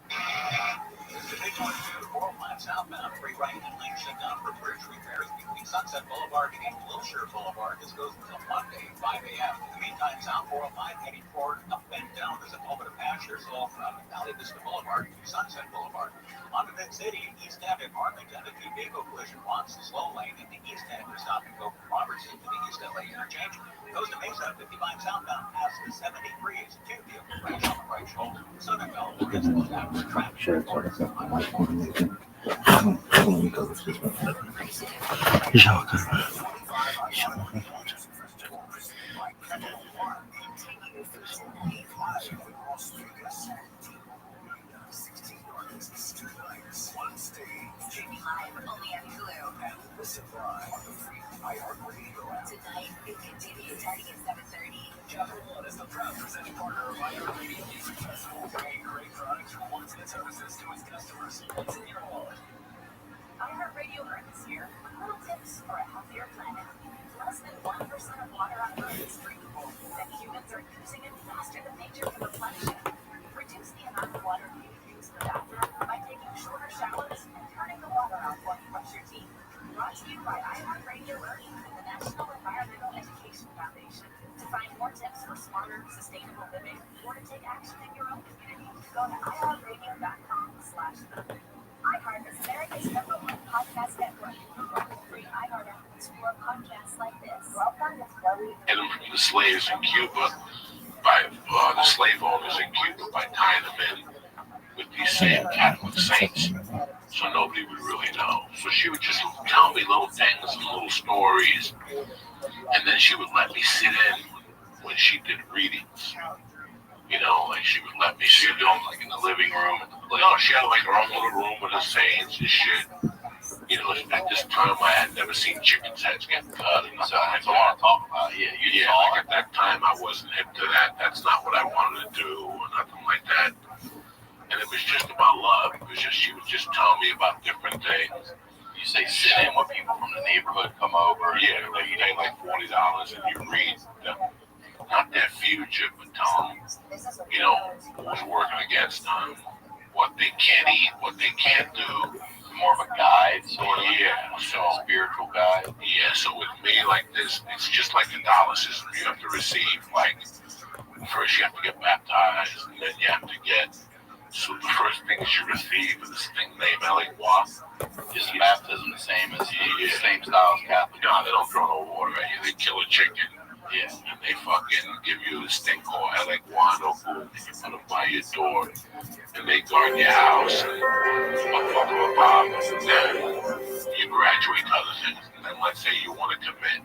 The big one, 405 southbound, free right and lane shut down for bridge repairs between Sunset Boulevard and Wilshire Boulevard. This goes until Monday, 5 a.m. In the meantime, South 405 heading forward up and down. There's a moment of pasture, so from Valley Vista Boulevard to Sunset Boulevard. On to Mid-City, East End at Arlington, the two-vehicle collision blocks the slow lane in the East End to stop and go from Robertson to the East LA interchange. Goes to Mesa, 55 southbound, past the 73 is a two-vehicle crash on the right shoulder. Southern California is after traffic.
Tonight, it continues starting at 7:30. Capital One is the proud presenting partner of iHeartRadio Music Festival, bringing great products from ones and services to its customers. What's in your wallet?
iHeartRadio earns here. Little tips for a healthier planet. Plus less than 1% of water on Earth is drinkable, and humans are using it faster than nature can replenish it. Reduce the amount of water you use in the bathroom by taking shorter showers and turning the water off while you brush your teeth. Brought to you by iHeartRadio Learning and the National Environmental Education Foundation. To find more tips for smarter, sustainable living, or to take action in your own community, go to iHeartRadio.com/learning. iHeart is America's #1 podcast network. Free iHeart app to explore podcasts like this. Welcome to Chloe.
Get them from the slaves in Cuba by the slave owners in Cuba by tying them in with these same Catholic saints, so nobody would really know. So she would just tell me little things and little stories, and then she would let me sit in when she did readings. You know, like she would let me sit down like in the living room. Like, she had like her own little room with the saints and shit. You know, at this time I had never seen chicken's heads get cut. And so that's what I want to talk about. Yeah, like at that time I wasn't hip to that. That's not what I wanted to do or nothing like that. And it was just about love. It was just, she would just tell me about different things. You say sit in when people from the neighborhood come over? Yeah, like you pay like $40 and you read them. Not their future, but tell them, you know, who's working against them, what they can't eat, what they can't do. More of a guide, sort of. Yeah, so spiritual guide. Yeah, so with me, like this, it's just like Catholicism. You have to receive, like, first you have to get baptized, and then you have to get. So the first thing is you receive is this thing named Eligua. Is baptism the same as the same style as Catholic? No, they don't throw no water at you. They kill a chicken. Yeah, and they fucking give you this thing called Eligua, no food, and you put them by your door, and they guard your house, and then you graduate to other things, and then let's say you want to commit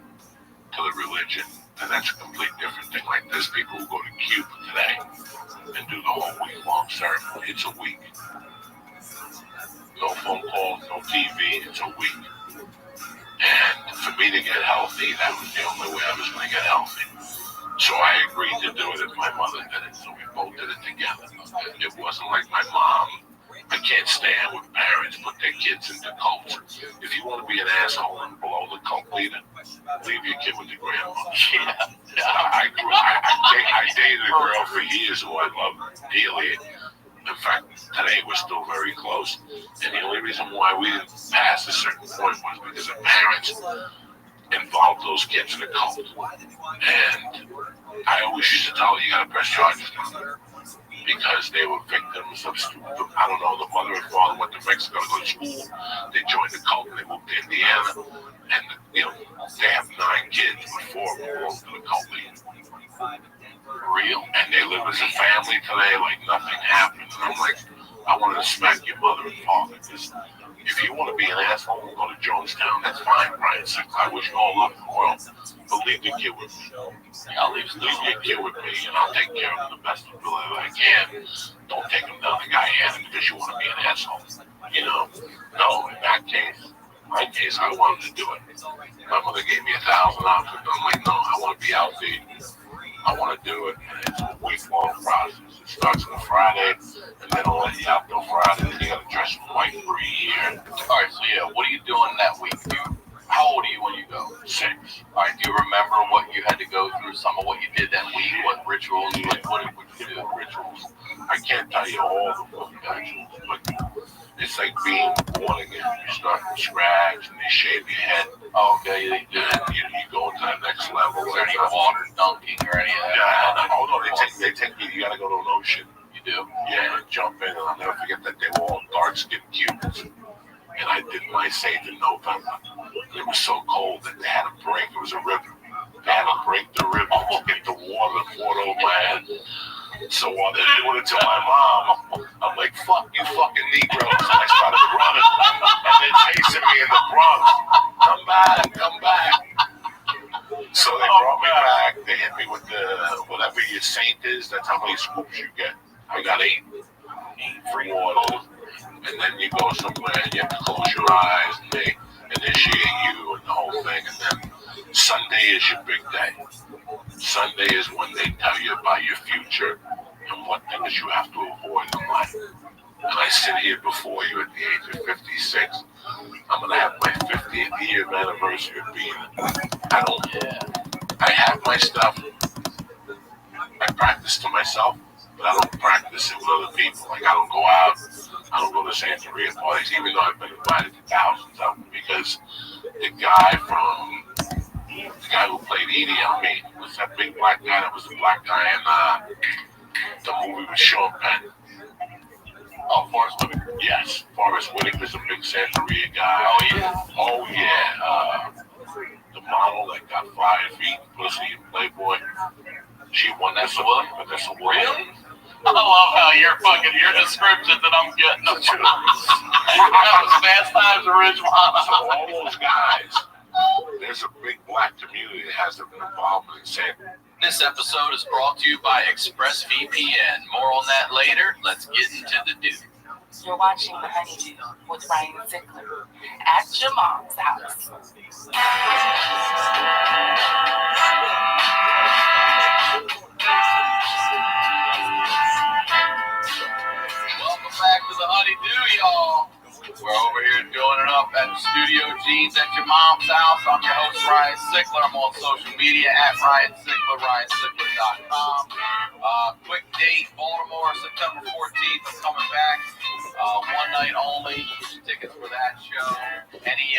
to the religion, then that's a complete different thing. Like there's people who go to Cuba today and do the whole week-long ceremony. It's a week. No phone calls, no TV, it's a week. And for me to get healthy, that was the only way I was going to get healthy. So I agreed to do it if my mother did it, so we both did it together. It wasn't like my mom. I can't stand when parents put their kids into cults. If you want to be an asshole and blow the cult leader, leave your kid with the grandmother. I dated a girl for years who I loved dearly. In fact, today we're still very close. And the only reason why we didn't pass a certain point was because the parents involved those kids in a cult. And I always used to tell her, you gotta press charges on them. Because they were victims of, I don't know, the mother and father went to Mexico to go to school. They joined the cult and they moved to Indiana. And, you know, they have 9 kids, but 4 belong to the cult leader. Real. And they live as a family today like nothing happened. And I'm like, I wanted to smack your mother and father. Because if you want to be an asshole and go to Jonestown, that's fine, Brian. So I wish you all luck in the world. But leave the kid with me. I'll leave your kid with me, and I'll take care of him the best ability I can. Don't take him down the guy hand because you want to be an asshole. You know? No, in that case, my case, I wanted to do it. My mother gave me $1,000. I'm like, no, I want to be healthy. I want to do it, and it's a week-long process. It starts on a Friday, and they don't let you out till Friday, and you got to dress white for a year. All right, so yeah, what are you doing that week? How old are you when you go? 6. All right, do you remember what you had to go through, some of what you did that week, what rituals, what did you do? Rituals. I can't tell you all the fucking rituals, but it's like being born again. You start from scratch, and they shave your head. Oh, okay, they do. You go to the next level. Is there any water dunking or any of that? Oh, no, they take you. You got to go to an ocean. You do? Yeah, jump in, and I'll never forget that they were all dark-skinned Cubans. And I did my Sage in November. It was so cold that they had to break. It was a river. They had to break the river to get the water poured over my head. So while they're doing it to my mom, I'm like, fuck you fucking Negroes. And I started running. And they're chasing me in the Bronx. Come back. So they brought me back. They hit me with the, whatever your saint is, that's how many scoops you get. I got 8 free waters. And then you go somewhere and you have to close your eyes and they initiate you and the whole thing. And then Sunday is your big day. Sunday is when they tell you about your future and what things you have to avoid in life. And I sit here before you at the age of 56. I'm going to have my 50th year anniversary of being. I have my stuff. I practice to myself, but I don't practice it with other people. Like I don't go out. I don't go to Santeria parties, even though I've been invited to thousands of them. Because the guy who played Edie on me was that big black guy that was the black guy in the movie with Sean Penn. Oh, Forrest Whitaker. Yes, Forrest Whitaker's a big Santeria guy. Oh yeah. The model that got 5 feet, pussy, and Playboy. She won that award. Vanessa Williams.
I love how your description that I'm getting. That was Fast Times at Ridgemont.
So all those guys, there's a big black community that has an involvement in Santeria.
This episode is brought to you by ExpressVPN. More on that later. Let's get into the do.
You're watching The Honeydew with Ryan Zickler at your mom's house.
Welcome back to The Honeydew, y'all. We're over here doing it up at Studio Jeans at your mom's house. I'm your host, Ryan Zickler. I'm on social media at Ryan Zickler, RyanZickler.com. Quick date, Baltimore, September 14th. I'm coming back. One night only. Tickets for that show. Any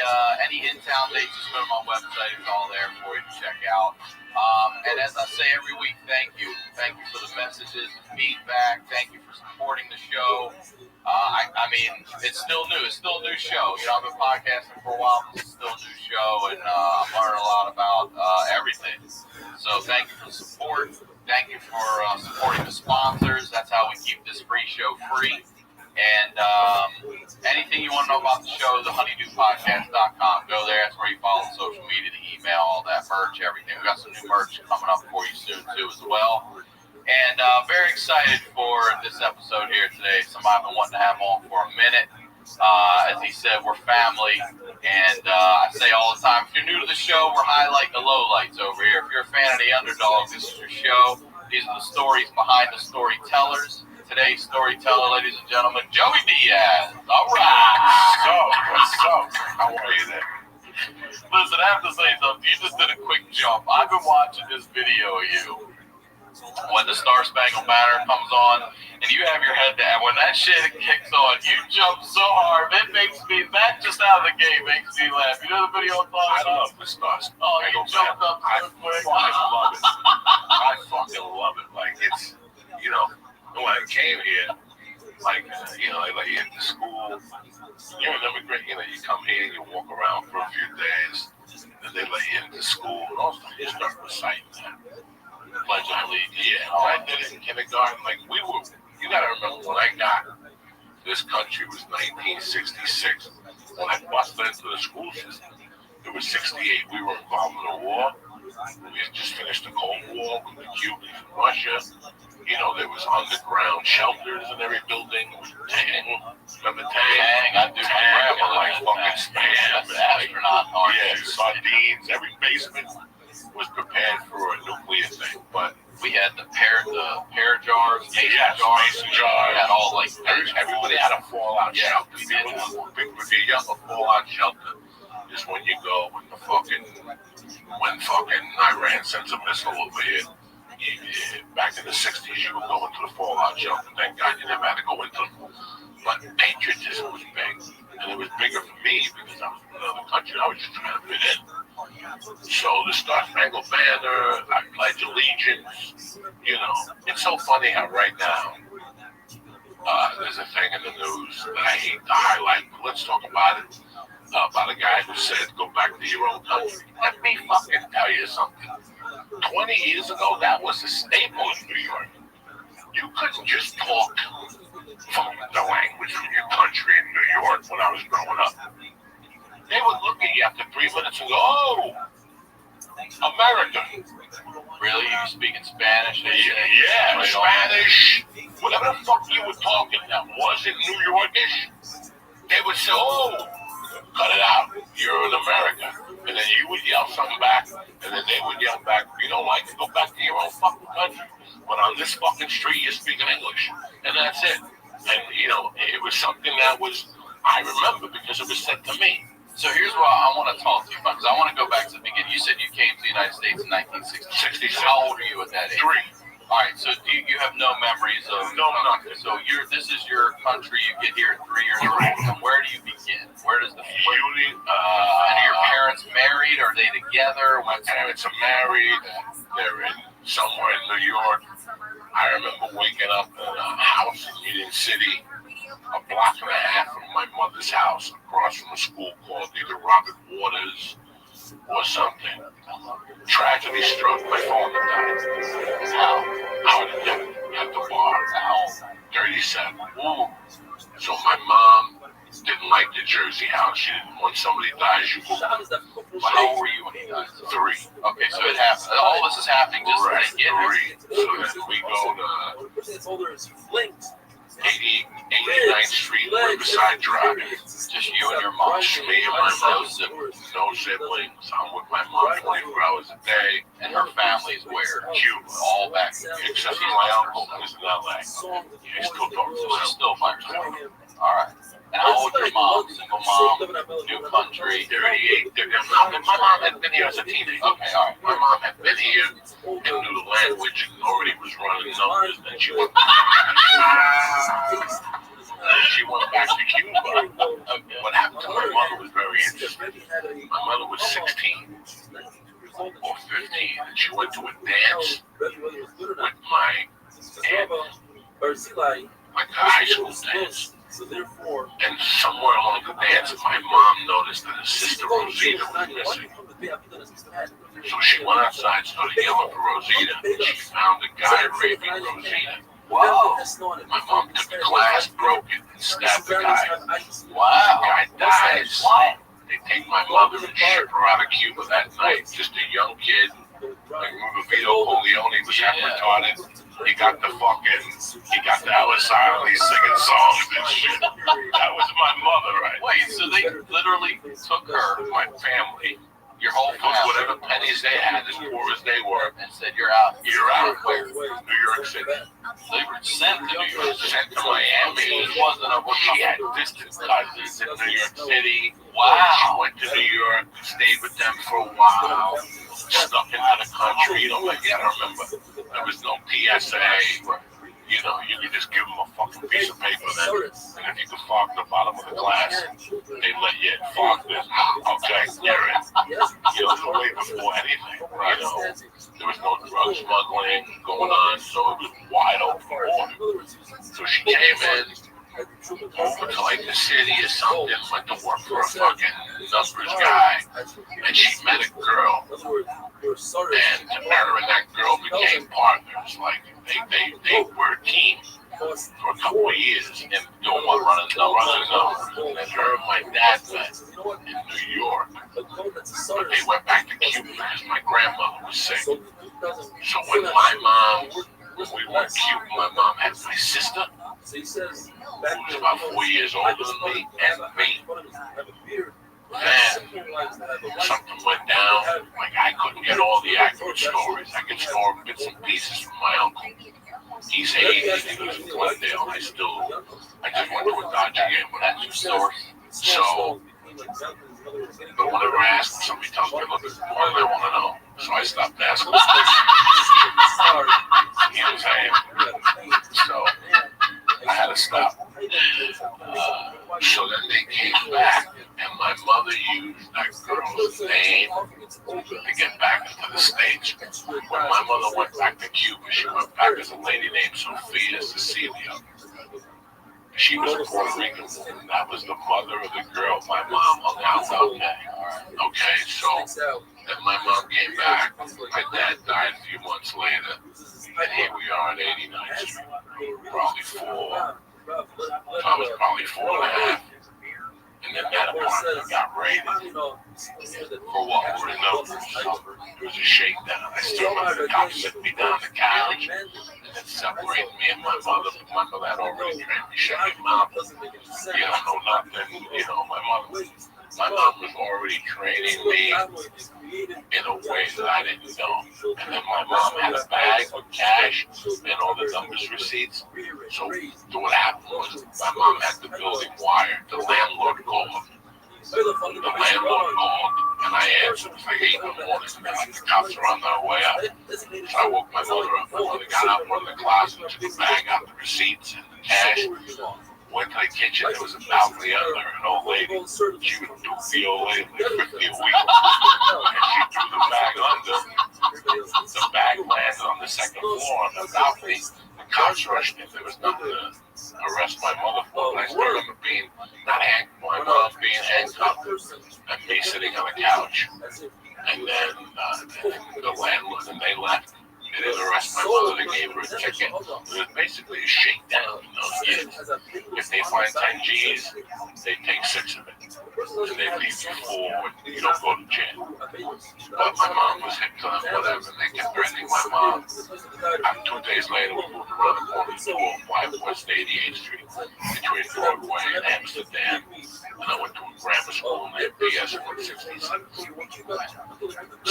in-town dates, just go to my website. It's all there for you to check out. And as I say every week, thank you. Thank you for the messages, feedback. Thank you for supporting the show. I mean, it's still new. It's still a new show. You know, I've been podcasting for a while, but it's still a new show, and I'm learning a lot about everything. So thank you for the support. Thank you for supporting the sponsors. That's how we keep this free show free. And anything you want to know about the show, thehoneydewpodcast.com. Go there. That's where you follow social media, the email, all that merch, everything. We got some new merch coming up for you soon, too, as well. And very excited for this episode here today. Somebody I've been wanting to have on for a minute. As he said, we're family. And I say all the time, if you're new to the show, we're highlighting the lowlights over here. If you're a fan of the underdog, this is your show. These are the stories behind the storytellers. Today's storyteller, ladies and gentlemen, Joey Diaz. All right.
What's up? How are you there?
Listen, I have to say something. You just did a quick jump. I've been watching this video of you when the Star Spangled Banner comes on, and you have your head down. When that shit kicks on, you jump so hard. It makes me, that just out of the game makes me laugh. You know the video I'm talking about?
I love the Star Spangled
Oh, you jumped up so quick.
I fucking love it. Like, it's, you know, when I came here, like, you know, they let you into school. You're an immigrant, you know, you come here, you walk around for a few days, and they let you into school, and also you start reciting that. Pledge of Allegiance. Yeah, I did it in kindergarten. Like, we were, you gotta remember, when I got this country was 1966. When I busted into the school system, it was 68. We were involved in the war. We had just finished the Cold War with the Cubans and Russia. You know, there was underground shelters in every building. Tang, remember Tang?
I do.
Tang and like fucking Spam.
Astronaut.
Yeah, sardines. Every basement was prepared for a nuclear thing, but
we had the pear jars, mason
jars.
We had all like
everybody had a fallout shelter. If a fallout shelter is when you go when fucking Iran sends a missile over here. Back in the 60s, you would go into the fallout shelter. Thank God you never had to go into them. But patriotism was big, and it was bigger for me because I was from another country. I was just trying to fit in. So the Star Spangled Banner, I pledge allegiance. You know, it's so funny how right now there's a thing in the news that I hate to highlight, but let's talk about it. About a guy who said, go back to your own country. Let me fucking tell you something. 20 years ago, that was a staple in New York. You couldn't just talk from the language from your country in New York when I was growing up. They would look at you after 3 minutes and go, oh, American.
Really? You speaking Spanish?
Yeah, Spanish. Whatever the fuck you were talking that wasn't New Yorkish, they would say, oh, cut it out. You're an American. And then you would yell something back, and then they would yell back, you don't like to go back to your own fucking country. But on this fucking street, you're speaking English. And that's it. And, you know, it was something that was, I remember because it was said to me.
So here's what I want to talk to you about, because I want to go back to the beginning. You said you came to the United States in 1966. How old are you at that age?
3.
All right, so you have no memories of
nothing.
So this is your country. You get here at 3 years old. And where do you begin? Where does the
Shooting.
And are your parents married? Are they together?
My parents are married. They're in somewhere in New York. I remember waking up in a house in Union City, a block and a half from my mother's house, across from a school called either Robert Waters or something. Tragedy struck. My father died. How? Out at the bar. How? 37. Ooh. So my mom didn't like the Jersey house. She didn't want somebody dies, you go.
How old were you when he died?
3.
Okay, so it happened. All this is happening just
Right,
to get
3. So then we go to 89th Street, Riverside Drive.
Just you and your mom.
Just me and my mom. No siblings. I'm with my mom 24 hours a day.
And her family's where?
Cuba.
All back.
Except for my uncle who's in LA. He's still talking to
She's
us.
still by herself. All right. And how old is your mom? Single mom? New country?
38. My mom had been here as a teenager.
Okay, all right.
My mom had been here and knew the language and already was running numbers. Then she went back to Cuba. What happened to my mother was very interesting. My mother was 16 or 15, and she went to a dance with my aunt, like a high school dance. And somewhere along the dance, my mom noticed that her sister Rosita was missing. So she went outside, started yelling for Rosita, and she found a guy raping Rosita.
Wow.
My mom took the glass, broke it, and stabbed the guy.
Wow.
The guy dies. They take my mother and ship her out of Cuba that night. Just a young kid. Like Vito Corleone was half retarded. He got the Ellis Island singing songs and shit. That was my mother, right?
Wait, so they literally took her,
My family.
your whole
Took
family,
whatever pennies they had, as poor as they were.
and said, you're out.
You're out. New York City.
They were sent to New York City.
Sent to Miami.
It wasn't a
She had distant cousins in New York City.
Wow.
She went to New York, stayed with them for a while, snuck into the country. You know, like, I remember there was no PSA. You know, you could just give them a fucking piece of paper then, and if you could fog the bottom of the glass, they let you fog this. Okay, you're in. You know, it was way before anything. You know, there was no drug smuggling going on, so it was wide open border. So she came in, over to like the city or something, went to work for a fucking numbers guy, and she met a girl, and her and that girl became partners. Like they were a team for a couple of years and doing what running numbers. And her and my dad met in New York, but they went back to Cuba because my grandmother was sick. So when we were in Cuba, my mom had my sister, who was about 4 years older than me, and me. Then something went down. Like I couldn't get all the accurate stories. I could store bits and pieces from my uncle. He's 80. He lives in Glendale. I just went to a Dodger game, but that's your story. So, but whenever I ask them, somebody tells me a little bit more than they want to know. So I stopped asking. You know what I'm saying? So I had to stop. So then they came back, and my mother used that girl's name to get back into the States. When my mother went back to Cuba, she went back as a lady named Sophia Cecilia. She was a Puerto Rican woman. That was the mother of the girl my mom hung out with. Okay, so then my mom came back. My dad died a few months later. And here we are at 89th Street. Probably 4. I was probably 4.5. And then that apartment got raided for what were the numbers. It was a shakedown. I still remember the cops sitting me down on the couch and then separating me and my mother. My mother had already trained me, shut your mouth. You don't know nothing. You know, my mom was already training me in a way that I didn't know. And then my mom had a bag with cash and all the numbers receipts. So what happened was my mom had the building wired. The landlord called. The landlord called, and I answered. It's like 8 in the morning, and they're like, the cops are on their way up. So I woke my mother up. My mother got out one of the closets, took the bag out, the receipts and the cash. Went to the kitchen. There was a balcony under an old lady. She would do the old lady like 50 a week. And she threw the bag under. The bag landed on the second floor on the balcony. The cops rushed in. There was nothing to arrest my mother for. But I still remember being, my mom being handcuffed and me sitting on the couch. And then the landlord, and they left. They didn't arrest my mother, they gave her a ticket. It was basically a shakedown in those years. If they find 10 G's, they take 6 of it. And they leave you 4, you don't go to jail. But my mom was hip to them, whatever, and they kept threatening my mom. 2 days later, we moved around the corner to 205 West 88th Street, between Broadway and Amsterdam. And I went to a grammar school named BS 166.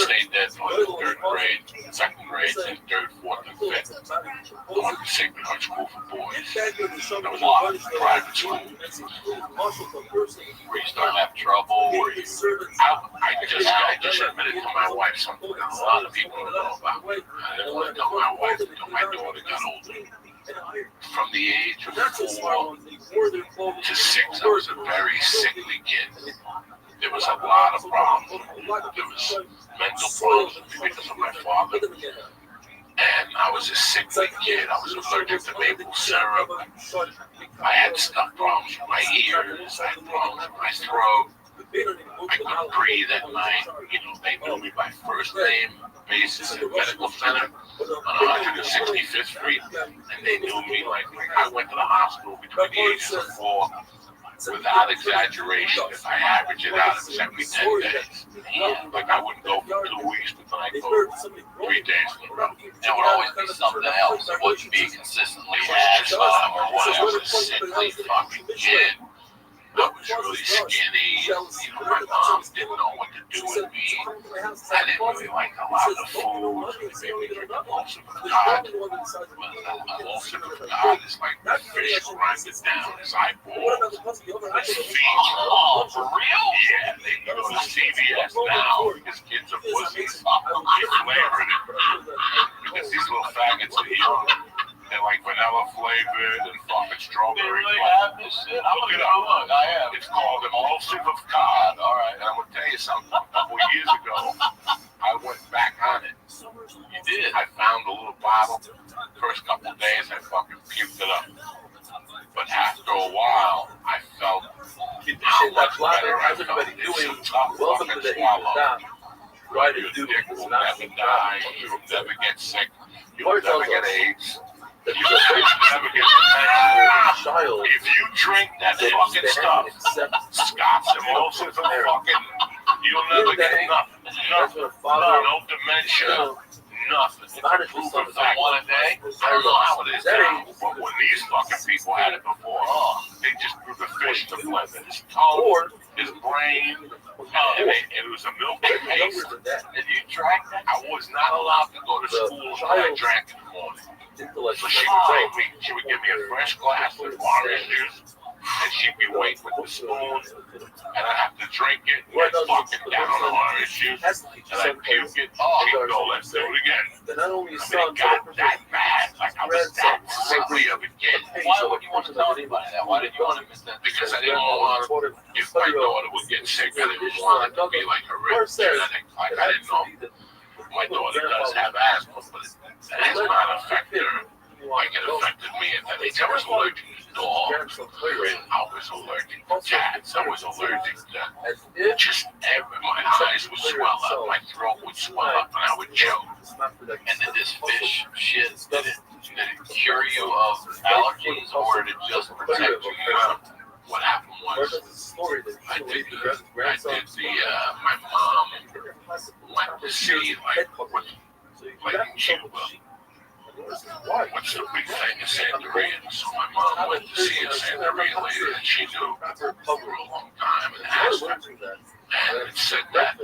Stayed there until I was 3rd grade, 2nd grade, and 3rd, 4th, and 5th. I went to Sacred Heart School for Boys. There was a lot of private school. Where you start to have trouble, where you, I just admitted to my wife something that a lot of people don't know about. I didn't want to tell my wife until my daughter got older. From the age of 4 to 6, I was a very sickly kid. There was a lot of problems. There was mental problems because of my father. And I was a sickly kid. I was allergic to maple syrup. I had stuff problems with my ears. I had problems with my throat. I couldn't breathe at night. You know, they knew me by first name basis at medical center on 165th Street. And they knew me like I went to the hospital between the ages of 4. Without exaggeration, if I average it out, it was every 10 days. Like I wouldn't go for 2 weeks, but then I'd go 3 days in a row.
There would always be something else. It wouldn't be consistently asthma or when I was a sickly fucking kid. I was really skinny. You know, my mom didn't know what to do with me. I didn't really like a lot of food. It made me drink a ulcer of God. An ulcer of God is like the fish grinded down his eyeball. His feet.
Oh, for real?
Yeah, they go to CVS now because kids are pussies. They flavored it. Because these little faggots are young. They're like vanilla flavored and fucking strawberry.
They really
flavored.
have this shit? I'm
Look
gonna
it
go
up.
look. I am.
It's called emulsive of God. All right, and I'm gonna tell you something. A couple years ago, I went back on it.
You did?
I found a little bottle. First couple of days, I fucking puked it up. But after a while, I felt how much better I felt. It's a tough fucking swallow. Your dick will never die. You'll never get sick. You'll never get AIDS. You'll never get dementia. If you drink that fucking stuff, Scott's emulsive fucking, you'll never get nothing. No dementia. Nothing. It's a proven fact.
1 a day?
I don't know how it is now, but when these fucking people had it before, they just threw the fish to blend his tongue, his brain, and it was a milky paste.
If you drank that,
I was not allowed to go to school until I drank in the morning. So she would give me a fresh glass of orange juice, and she'd be waiting with the spoon, and I'd have to drink it, and I'd fucking down the orange juice, and I'd puke it, she'd go, let's do it again. I mean, it got that bad, like I was that sickly of a kid.
why would you want to tell anybody that? Why did you want to miss that?
Because I didn't want to, if my daughter would get sick, I didn't want it to be like hereditary. Like I didn't know. My daughter does have asthma, but it has not affected her like it affected me. And I was allergic to dogs. I was allergic to cats. I was allergic to just my eyes would swell up, my throat would swell up, and I would choke.
And did this fish shit, did it cure you of allergies, or did it just protect you?
What happened was, I did my mom went to see, like she what's the big thing in Santeria? So my mom went to see a Santeria lady that she knew for a long time and asked her. And it said that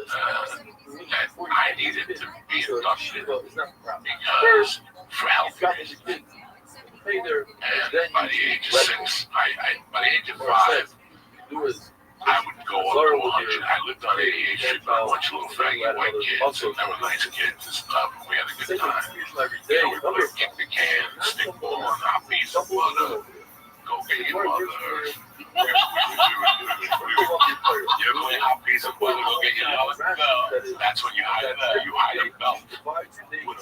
I needed to be inducted because for health reasons. And by the age of 6, by the age of 5,
I would go up to 100. I lived on 88th Street with a bunch of little faggy white kids, and they were nice kids and stuff. We had a good time. You know, we played kick the can, stick ball, and hot piece of butter. Go get your mother. You play hot piece of butter, go get your mother. That's when you hide it. You hide a belt with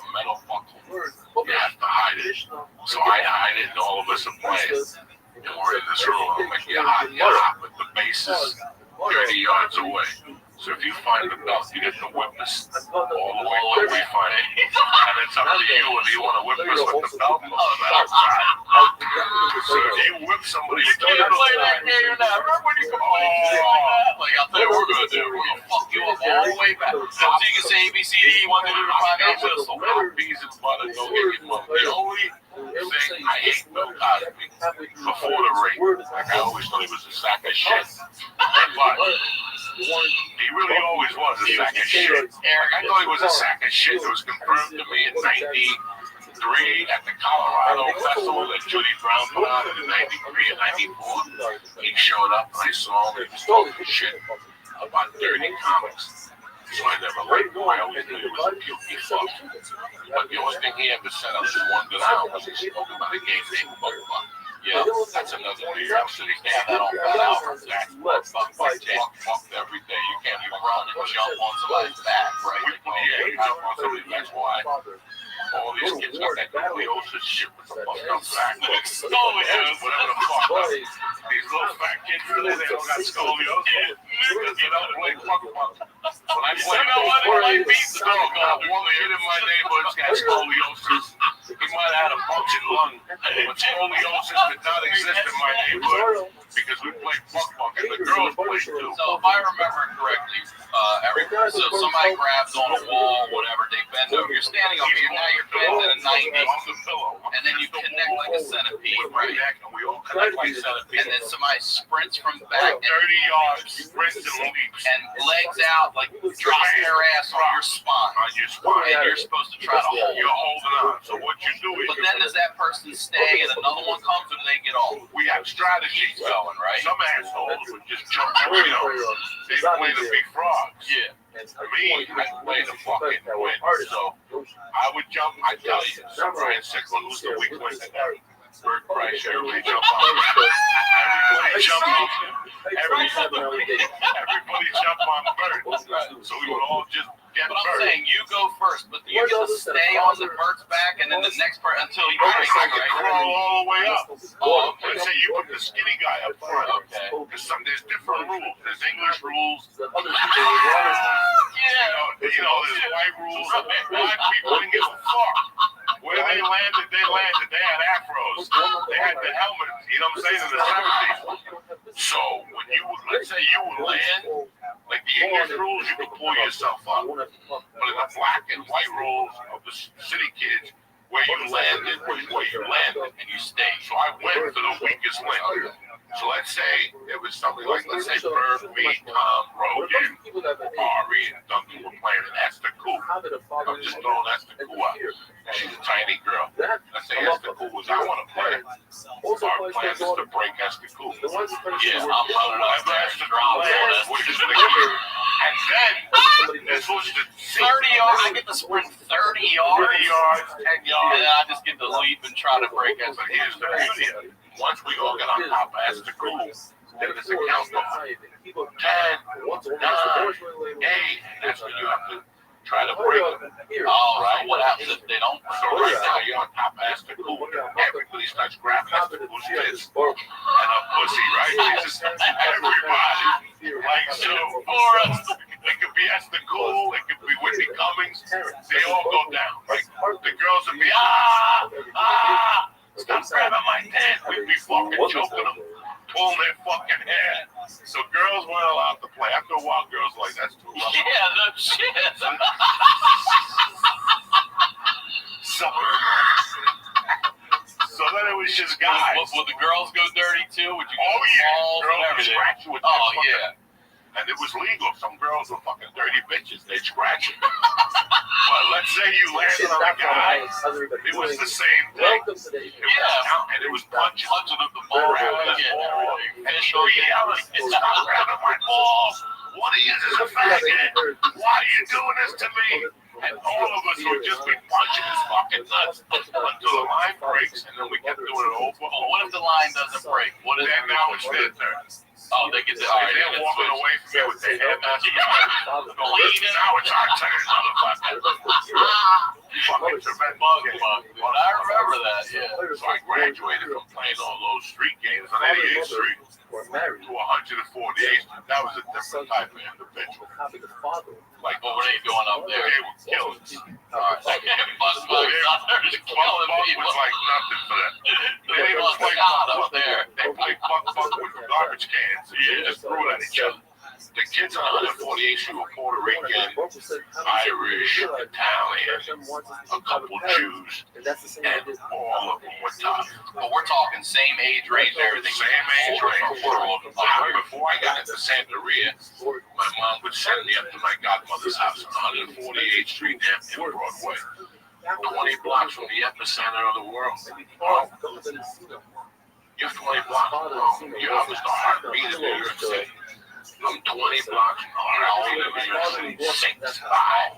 a metal buckle. You have to hide it. So I hide it, and all of us are playing. And we're in this room. I'm like, you're hot, but the base is 30 yards away. So if you find the belt, you get to whip us all the way till we find it. And it's up to you whether you want to whip us with the belt or the outside. So if you whip somebody, you can't play that game now. Remember when you come on like I'll tell you what we're going to do. We're going to fuck you up all the way back. So you can say A, B, C, D, 1, 2, 3, 4, 5, 8, whistle. Hot peas and butter, go get your mother. The only thing I hate Bill Cosby before the rape, like I always thought he was a sack of shit. But he really always was a sack of shit. Eric, I thought he was a sack of shit. It was confirmed to me in 93 at the Colorado Festival that Judy Brown put on in 93 and 94. He showed up and I saw him. He was talking shit about dirty comics. So I never liked him. I always knew he was a pukey fuck. But the only thing he ever said on his one good album was he spoke about a game named Buck Buck. Yeah, that's another New York City thing. That on that album. That's Buck Buck every day. You can't even run and jump on somebody's back, right? Yeah, you jump on somebody's back. That's why all these kids got that nucleosis shit with the fucked up back. Scoliosis, whatever the fuck. These little fat kids, they don't got scoliosis. Niggas, you know, play Buck Buck. When I play pizza, one kid in my neighborhood's got scoliosis. He might have had a punctured lung, but scoliosis did not exist in my neighborhood because we played Buck and the girls played too.
So if I remember correctly, so somebody grabs on a wall, whatever, they bend over. You're standing up here, now you're bent at a 90, and then you connect like a centipede, right?
And we all connect like centipedes.
And then somebody sprints from back
30 yards, sprints and leaps.
And legs out, like dropping their ass on your spine.
On your spine.
And you're supposed to try to hold.
You're holding on. So what you do is.
But then does that person stay and another one comes and they get off?
We have strategies
going, right?
Some assholes would just jump in. They play to be frogs.
Yeah.
Me, I play the fucking win. So I would jump. I tell you, Ryan Sickle, who's the weak link in there? Bert Price, everybody jump on. Everybody jump on. Everybody jump on Bert. So we would all just get
But I'm
Bert.
saying you go first, but you get to stay on the Bert's back and then the next part until you
I
break,
can
right?
crawl all the way up.
Oh, okay.
Let's say you put the skinny guy up front.
Okay.
Because there's different rules. There's English rules.
Yeah.
There's white rules. Black people didn't give a fuck. Where they landed, they landed. They had afros. They had the helmets. You know what I'm saying? In the 70s. So when you, let's say you would land, like the English rules, you could pull yourself up. But in the black and white rules of the city kids, where you landed, and you stayed. So I went to the weakest link. So let's say it was something like, let's say Bird, me, Tom, Rogan, Ari, and Duncan were playing an Esther Koo. I'm just throwing Esther Koo out. She's a tiny girl. Let's say Esther Koo was, I want to play. Our plan is to break Esther Koo.
Yeah, I'm running up there and drop on us.
Which is the key. And then, this was the
30 yards, I get to sprint 30 yards?
30 yards, 10 yards.
And then I just get to leap and try to break us.
But here's the beauty of it. Once we all get on top of Esther Koo, then there's a countdown. 10, 9, 8. That's when you have to try to break them.
Oh, right. What happens if they don't?
So right now you're on top of Esther Koo. Everybody starts grabbing Esther Koo's tits and her pussy, right? Everybody. Like so, for us, it could be Esther Koo, it could be Whitney Cummings. They all go down. Like the girls would be stop grabbing my pants. We'd be fucking choking them, pulling their fucking hair. So girls weren't allowed to play. After a while, girls were like, that's too rough.
Yeah, no shit.
So then it was just guys.
Would the girls go dirty too? Would you
Oh yeah,
balls
girls
and
would
everything?
scratch you with their
Oh
fucking-
yeah.
And it was legal. Some girls were fucking dirty bitches. They'd scratch you. But let's say you landed on a guy. It was the same thing. It was and it was punching
Punching up the ball,
grabbing
yeah,
the ball and still yelling. Stop grabbing my balls. One of you is a faggot. Why are you doing this to me? And all of us would just be punching his fucking nuts until the line breaks, and then we kept doing it over.
Well, what if the line doesn't break? What if
Then now it's their turn.
Oh, they get the alright.
They're walking away from me with their head bleeding. Now it's our turn, motherfucker. Fucking tremendous game.
But I remember that, yeah.
So I graduated from playing all those street games on 88th Street to 148th Street. That was a different type of individual.
Like, what were they doing up there?
They were killers.
Bus
Bug was like nothing for them. They didn't even play
up there.
They played bug with garbage cans. They just threw it at each other. The kids on 148th Street were Puerto Rican, Irish, Italian, a couple Jews, and all of them were tough.
But we're talking same age range, everything.
Same age range. Before I got into Santeria, my mom would send me up to my godmother's house on 148th Street in Broadway. 20 blocks from the epicenter of the world. Oh, you're 20 blocks. Oh, I was the heartbeat of New York City. I'm 20 blocks from the heartbeat of New York City. 6'5".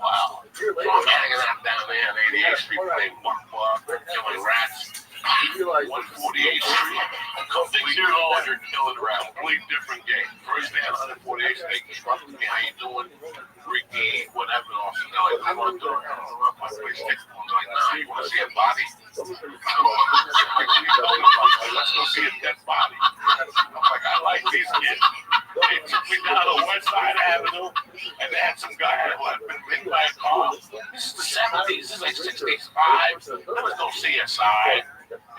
Wow. So I'm hanging out down there on 88th Street playing buck, killing rats. 148th Street, a complete you're killing rats. Complete different game. First day on 148th Street, they trust me. How you doing? Ricky, whatever else. You know, like, we want to do it. My place sticks. I'm like, nah, you want to see a body? Let's go see a dead body. I'm like, I like these kids. They took me down to West Side Avenue, and they had some guy who had been hit by a car. This is the 70s. This is like 65. There was no CSI.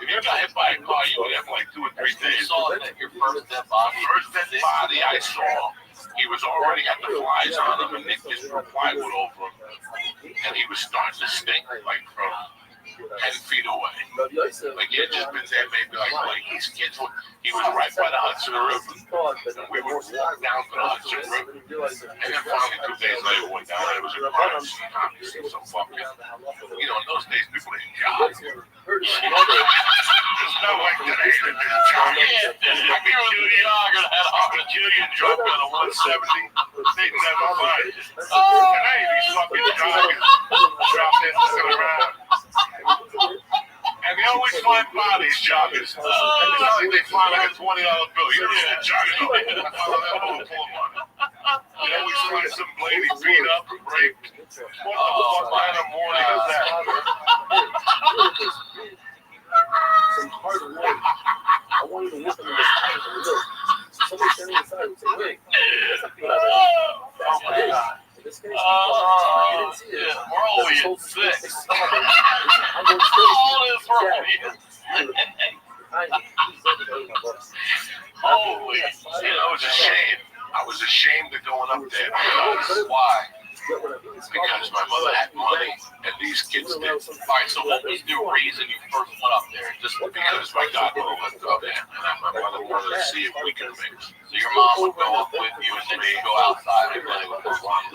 If you got hit by a car, you would have like 2 or 3 days.
You saw that your first dead body?
First dead body I saw. He was already got the flies on him, and Nick just threw plywood over him. And he was starting to stink like from 10 feet away. Like he had just been there maybe like these kids. He was right by the Hudson River. And we would walk down to the Hudson River. And then finally 2 days later we went down and it was a crime scene. Obviously some fucking, you know, in those days people didn't jog. It's not like today that they're jogging. I could kill you, I could kill you and drop you on a 170. They'd never find you. Today these fucking joggers drop in looking around. And they always find bodies, joggers. And it's not like they find like a $20 bill. You know, joggers, I follow that whole full of money. They always find some lady beat up and raped. What the fuck kind of morning is that?
Some hard work. I wanted to work on this time. Somebody standing inside would say, wait, that's not what I did.
Oh my God. We're only at 6. All this Holy shit,
I was ashamed. I was ashamed of going up there. Why? Because my mother had money and these kids did.
Alright, so what was the reason you first went up there? Just
because my godmother went up there and my mother wanted to see if we could mix.
So your mom would go up with you and then she'd go outside and play with her mom.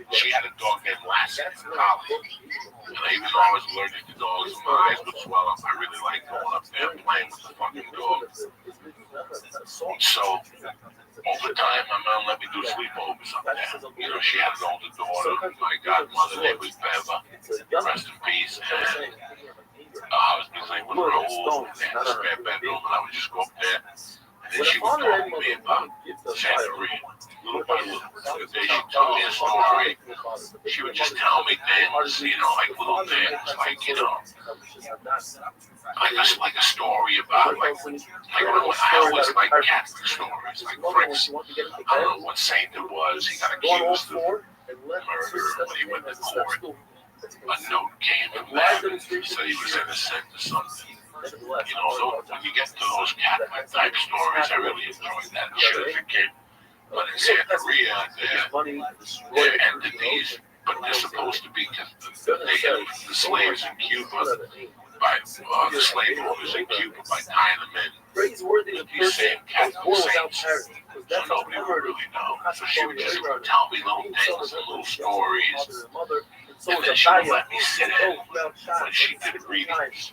She had a dog named Lassie in college. And even though I was allergic to dogs and my eyes would swell up, I really liked going up there and playing with the fucking dogs. So over time, my mom let me do sleepovers up there. You know, she had an older daughter. My godmother name was Beva. Rest in peace. And her husband's name was Raoul. They had a spare bedroom, and I would just go up there. And then she would talk to me about Santeria. Little by little. The day she told me a story, she would just tell me things, you know, like little things, like, you know, like a story about, like when I always like Catholic stories, like Fritz, I don't know what saint it was, he got accused of murder when he went to court. A note came from heaven, said he was innocent or something. You know, when you get to those Catholic type stories, I really enjoyed that shit as a kid. But in Santeria, they're entities, but they're supposed to be, they get the slaves in Cuba, by the slave owners in Cuba, by tying them in these same Catholic saints. So nobody would really know. So she would just tell me little things and little stories. And then she would let me sit in when she did readings.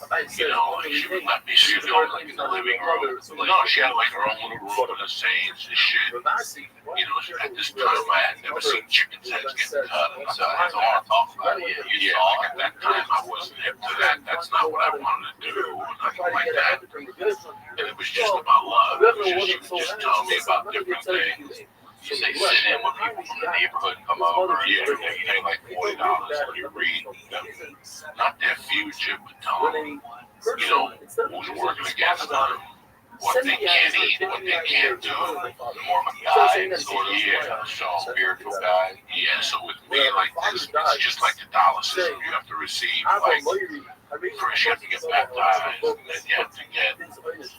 Like she would let me see her like in the living room. Like she had like her own little room with her sayings and shit. At this time I had never seen chickens heads getting cut. So that's all I talked about. Yeah, like at that time I wasn't hip to that. That's not what I wanted to do or nothing like that. And it was just about love. She would just tell me about different things. You say sit in when people from the neighborhood come over. Yeah, they pay like $40 and you read them. Not their future, but tell them, who's working against them, what they can't eat, what they can't do. More of a guide, sort of, spiritual guide. Yeah, so with me, like this, it's just like the dollar system. You have to receive, like, first you have to get baptized, and then you have to get,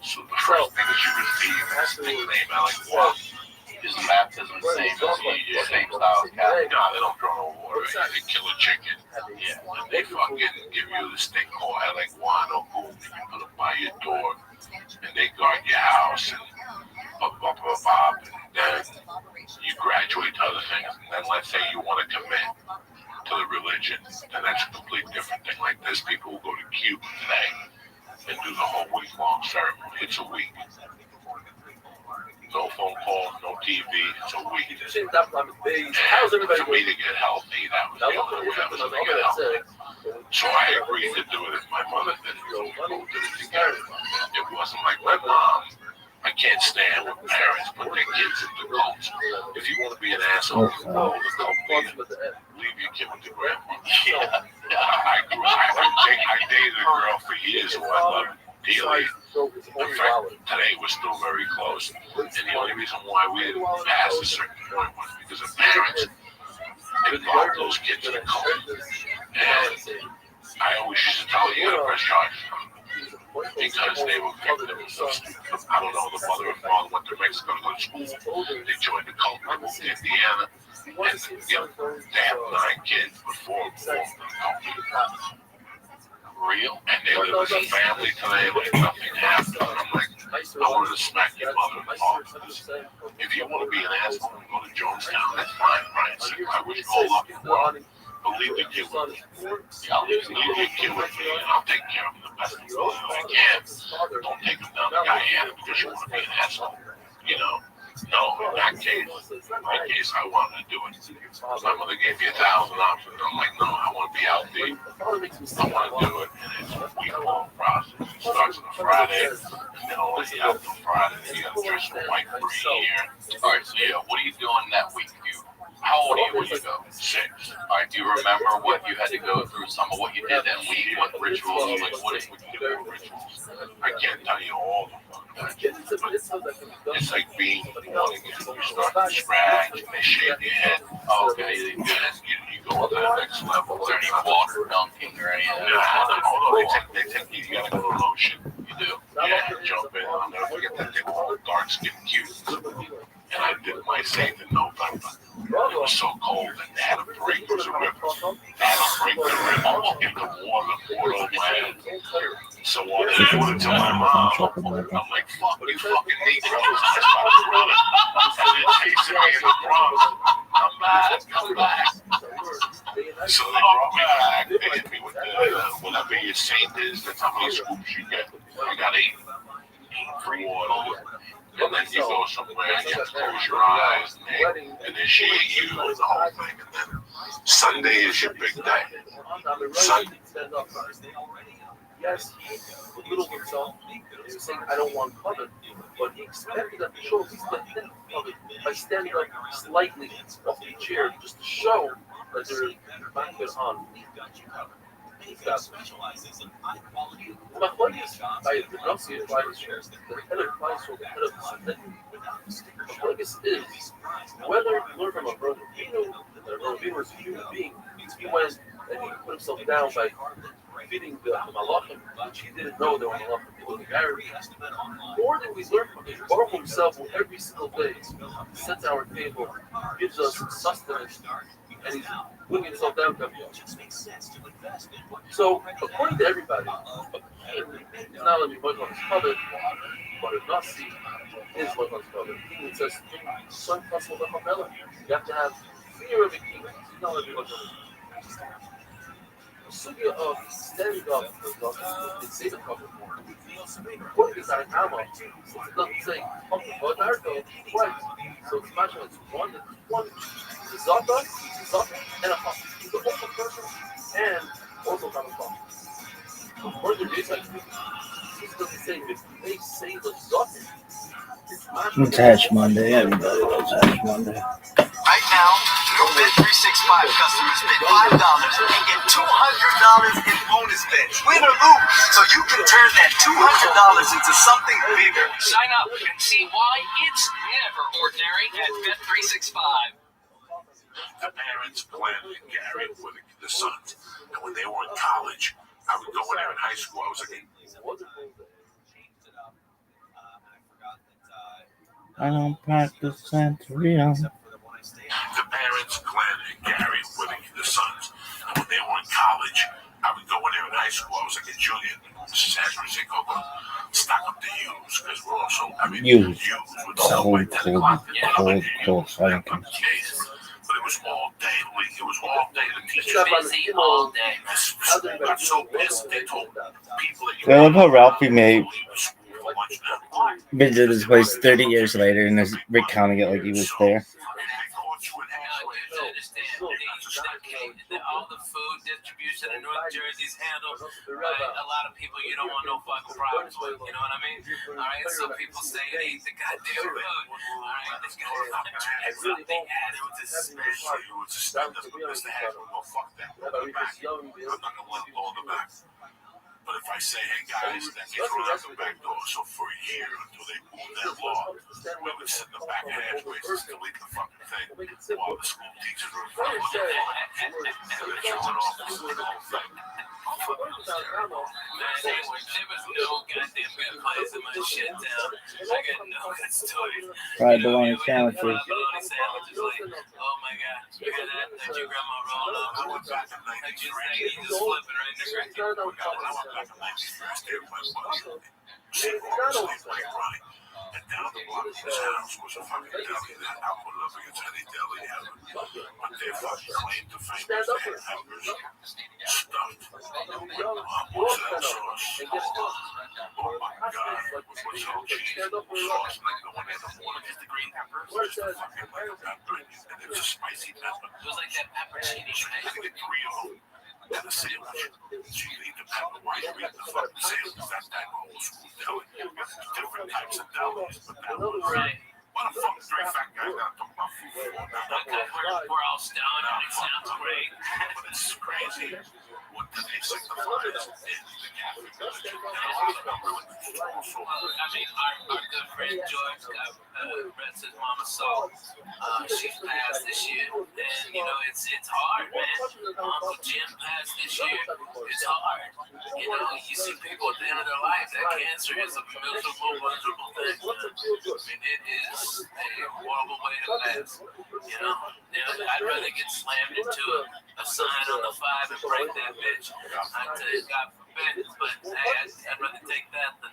so the first thing that you receive is the name Alec Walk. Is baptism the same as the same style as Catholic? No, they don't draw no water. They kill a chicken. Yeah. And they fucking give you this thing called Alec Wano Boom. You put it by your door, and they guard your house, and and then you graduate to other things. And then let's say you want to commit to the religion, then that's a completely different thing. Like this, people will go to Cuba today and do the whole week-long ceremony. It's a week. No phone calls, no TV, it's a week.
How's everybody
for me to get healthy, that was the only way I was going to get healthy. So I agreed to do it if my mother did it. So we both did it together. It wasn't like my mom. I can't stand when parents put their kids into cults. If you want to be an asshole, go to the cult leader. Leave your kid with the grandma. I dated a girl for years who I loved dearly. In fact, today we're still very close. And the only reason why we didn't pass a certain point was because of parents involved those kids in a cult. And I always used to tell you, you gotta press charges because they were victims of, I don't know, the mother and father went to Mexico to go to school. They joined the cult, they moved to Indiana, and they have 9 kids, but 4 of them cult. Real, and they live as a family today like nothing happened. And I'm like, I wanted to smack your mother and father. If you want to be an asshole and go to Jonestown, that's fine, Brian. I wish you all luck in the world. But leave the kid with me. I'll leave your kid with me, and I'll take care of him the best I can. Don't take him down to Guyana because you want to be an asshole. No, in that case, I wanted to do it. My mother gave me $1,000 options. I'm like, no, I want to be out there. I want to do it, and it's a week-long process. It starts on a Friday, and then only after Friday, you got to dress in white for a year.
All right, so what are you doing that week? How old are you when you go?
6.
All right, do you remember what you had to go through, some of what you did that week, what rituals, like what rituals?
I can't tell you all of them. It's like being born again. You start from scratch, and they shave your head.
Okay,
You go to the next level.
Is there any water dunking or anything?
No, they take you. You gotta go to an ocean.
You do?
Yeah, jump in. I'll never forget that they were all dark skinned cutes. And I did my save in November. It was so cold and they had to break the river. They had to break the river in the water, land. So on they put it to my mom. I'm like, fuck you fucking Negroes. I started running. And they're chasing me in the Bronx. Come back. So they brought me back. They hit me with whatever your saint is. That's how many scoops you get. I got 8 free water. And then you go somewhere and you have to close your eyes and then she hit you and the whole thing. And then Sunday is your big day. Sunday.
Yes, he belittled himself. He was saying, I don't want covet. But he expected them to show at least the hint of it by standing up slightly off the chair just to show that they're back there on. My point is, I denunciate by the head of Christ or the head of the Synthetic. My point is, whether you learn from a brother Vino, that a brother Vino is a human being, he went and he put himself down by feeding the malachim, which he didn't know they were malachim in the Arab. Or that we learn from him, Baruch himself, who every single day sets our table, gives us sustenance, and he's putting himself down. So, according to everybody, he's not only much on his covet, but a Nasi is much on his covet. It says, son plus you have to have fear of the king. He's not only much on his Sugya of standing up for God is in a couple more. What is our ammo? It's not saying, okay, but our dog, right? So imagine it's one Zata, and a hop. The whole person and also have a hop. For the reason, it's the same. If they say the Zata,
It's Hash Monday. Everybody loves Hash Monday.
Right now, new Bet365 customers bet $5 and get $200 in bonus bets, win or lose, so you can turn that $200 into something bigger.
Sign up and see why it's never ordinary at Bet365.
The parents planted Gary with the sons, and when they were in college, I would go in there in high school. I was like,
I don't practice Santeria.
the parents planted Gary with the sons, and when they were in college, I would go in there in high school. I was like a junior. Sandra said, "Go stock up the U's because we're also
Use.
would sell by 10 o'clock.
Cold. I don't think.
But it was all day. It was all day. The teachers
Busy all day.
got so pissed. They told people that
I love how Ralphie made
for lunch now.
visit his place 30 years later and is recounting it like he was there.
All the food distribution in North Jersey is handled by a lot of people you don't want no fucking problems with. You know what I mean? All right, so people say they eat the goddamn food. All right, this guy something added with this special.
It was just Mr. Hackman. Well, fuck that. I'm not gonna let him go in the back. But if I say, hey guys, that gets run out the back door, so for a year until they move that law, we would sit in the back of Ashways and delete the fucking thing while the school teachers were in front of us. And they're showing off the whole thing.
There was no goddamn good place in my shit town. I got no good stories.
Fried bologna sandwiches.
Bologna sandwiches, like, oh my god, look at that. Let your grandma roll up.
I went back in
I just say you just flip it right in the ground.
I went back in 91st there with my buddy. She was like running. And down the block from his house was a fucking deli that I would love against any deli ever. But their fucking claim to fame was they had peppers stuffed with mozzarella sauce. Oh my god, with mozzarella cheese sauce like the one in the morning. Just the green peppers. Just the fucking like a pepper. And it was a spicy pepper.
It was like that pepperoni,
So you could get 3 of them. And a sandwich. So you eat the pepper while you're eating the fucking sandwich. That's that old school deli. Different types of delis, but that was
right.
What the fuck is three fat guys not talking about food for?
Because we're all stoned and it sounds great.
But it's crazy. What do they signify is in the Catholic religion. And a lot of them really control so
I mean, our good friend George, rest his mama's soul. She passed this year, and you know it's hard, man. Uncle Jim passed this year. It's hard. You know, you see people at the end of their life. That cancer is a miserable thing. I mean, it is a horrible way to pass. You know, I'd rather get slammed into a sign on the 5 and break that bitch. I'd tell you, God forbid, but hey, I'd rather take that than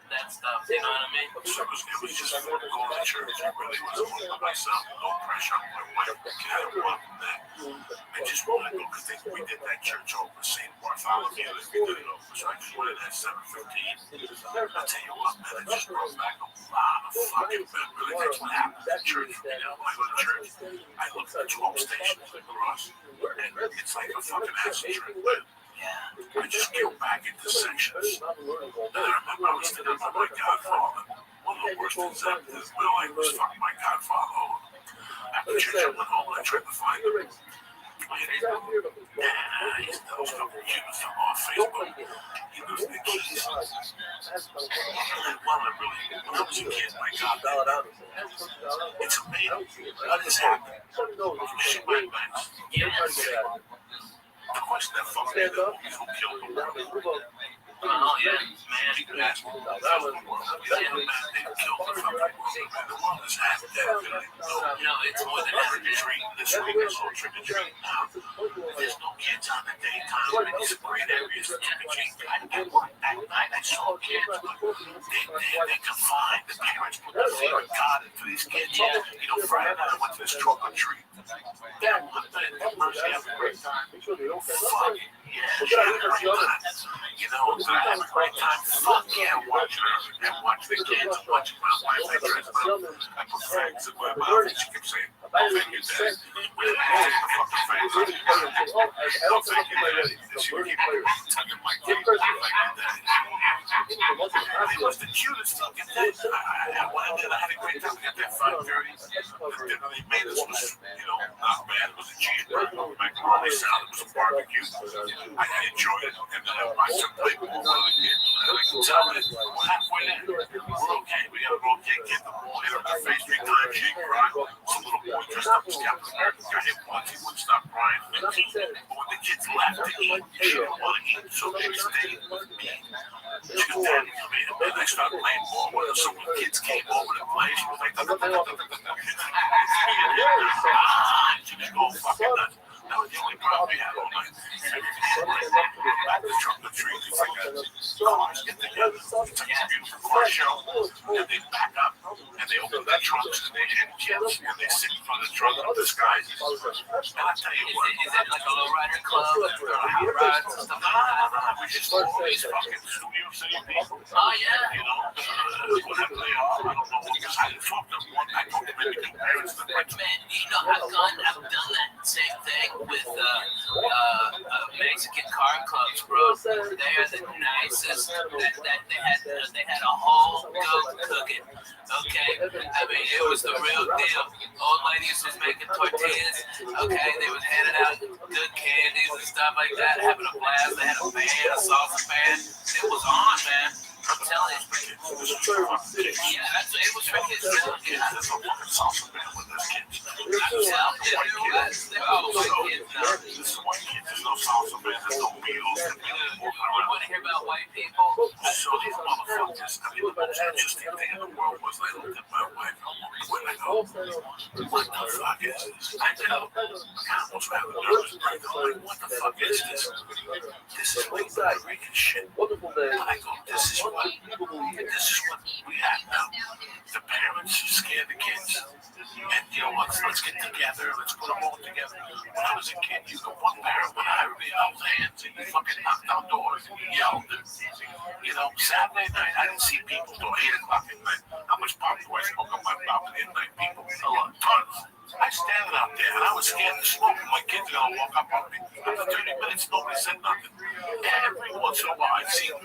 that stuff. You know what I mean?
So it was just fun going to church. It really was fun by myself. No pressure. My wife had one that. I just wanted to go because we did that church over St. Bartholomew. We did it over. So I just wanted at 7:15. I'll tell you what, man, it just brought back a lot of fucking memories. That's what happened at church. You know, when I go to church, I look at the 12 stations across, and it's like a fucking acid trip, man. I just go back into sections. And I remember I was thinking about my godfather. One of the worst things that happened in my life was fucking my godfather over. After church, I went home and I tried to find him. He's those couple Cubans from off Facebook. He lives in the Keys. When I was a kid, my godfather. It's amazing. What has happened? She went back. The question that fucked me up is who killed the world.
Oh, yeah, man.
You can ask me about the world. The man that killed the fucking world. The world is half dead.
No, it's more than
trick or treat. This week is all trick or treat now. There's no kids on the daytime. These are great areas for trick or treat. I worked that night. I saw kids, but they confined. The parents put the fear of God into these kids. You know, Friday night I went to this trunk or treat. That one night, that mercy, have a great time. Fuck it. You know, did I have a great time? Fuck yeah, watching her and watching the kids and watching my wife. I dressed up. I put fangs in my mouth and she kept saying, "Oh, thank you, Daddy." We didn't take the fucking fangs out. "Oh, thank you, Daddy." And she would keep tugging my teeth. "Thank you, Daddy." It was the cutest fucking thing. When I did, I had a great time. We got that 5:30. The dinner they made us was, not bad. It was a cheeseburger, macaroni salad, it was a barbecue. I enjoyed it. And then I watched them play ball with the kids. And I can tell that we're halfway there. We're okay. We got a little kid get the ball, hit him in the face 3 times. She cried. Some little boy dressed up as Captain America got hit once. He wouldn't stop crying. But when the kids left to eat, she didn't want to eat, so she stayed with me. She goes, "Daddy, come here." And I started playing ball with her. So when kids came over to play, she was like, "Da, da, da, da, da, da, da." She was going fucking nuts. That was the only problem we had all night. Back to trunk or treat, it's like cars get together, it's like a beautiful car show, and they back up, and they open their trunks, and they hit kids, and they sit in front of the trunk in disguises. And I tell you what,
Is it like a low rider club and hot rides and stuff?
we just always fucking Studio City people.
Oh, yeah.
Whatever they are, I don't know, because I didn't fuck them. I told them to do parents to
Man, I've done that same thing with Mexican car clubs, bro. They are the nicest. They had a whole goat cooking. Okay, I mean it was the real deal. Old ladies was making tortillas. Okay, they was handing out good candies and stuff like that, having a blast. They had a band, a salsa band. It was on, man. I'm telling you. Yeah, it was for kids too. Yeah,
there's a fucking salsa band with those kids.
They're all white kids now.
This is white kids. There's no salsa band. There's no Beatles.
You want to hear about white people?
So these motherfuckers, I mean, the most interesting thing in the world was I looked at my wife when I go, what the fuck is this? I know. I almost have a nervous breakdown. Like, what the fuck is this? This is like Puerto Rican shit. But I go, this is what we have now. The parents scare the kids. And you know what? Let's get together. Let's put them all together. When I was a kid, you know, one parent would hire me held hands and you fucking knocked down doors and you yelled. You know, Saturday night, I didn't see people till 8 o'clock at night. How much pot do I smoke on my balcony at night, people? A lot. Tons. I standing out there and I was scared to smoke and my kids are gonna walk up on me. After 30 minutes, nobody said nothing. Every once in a while, I'd see 3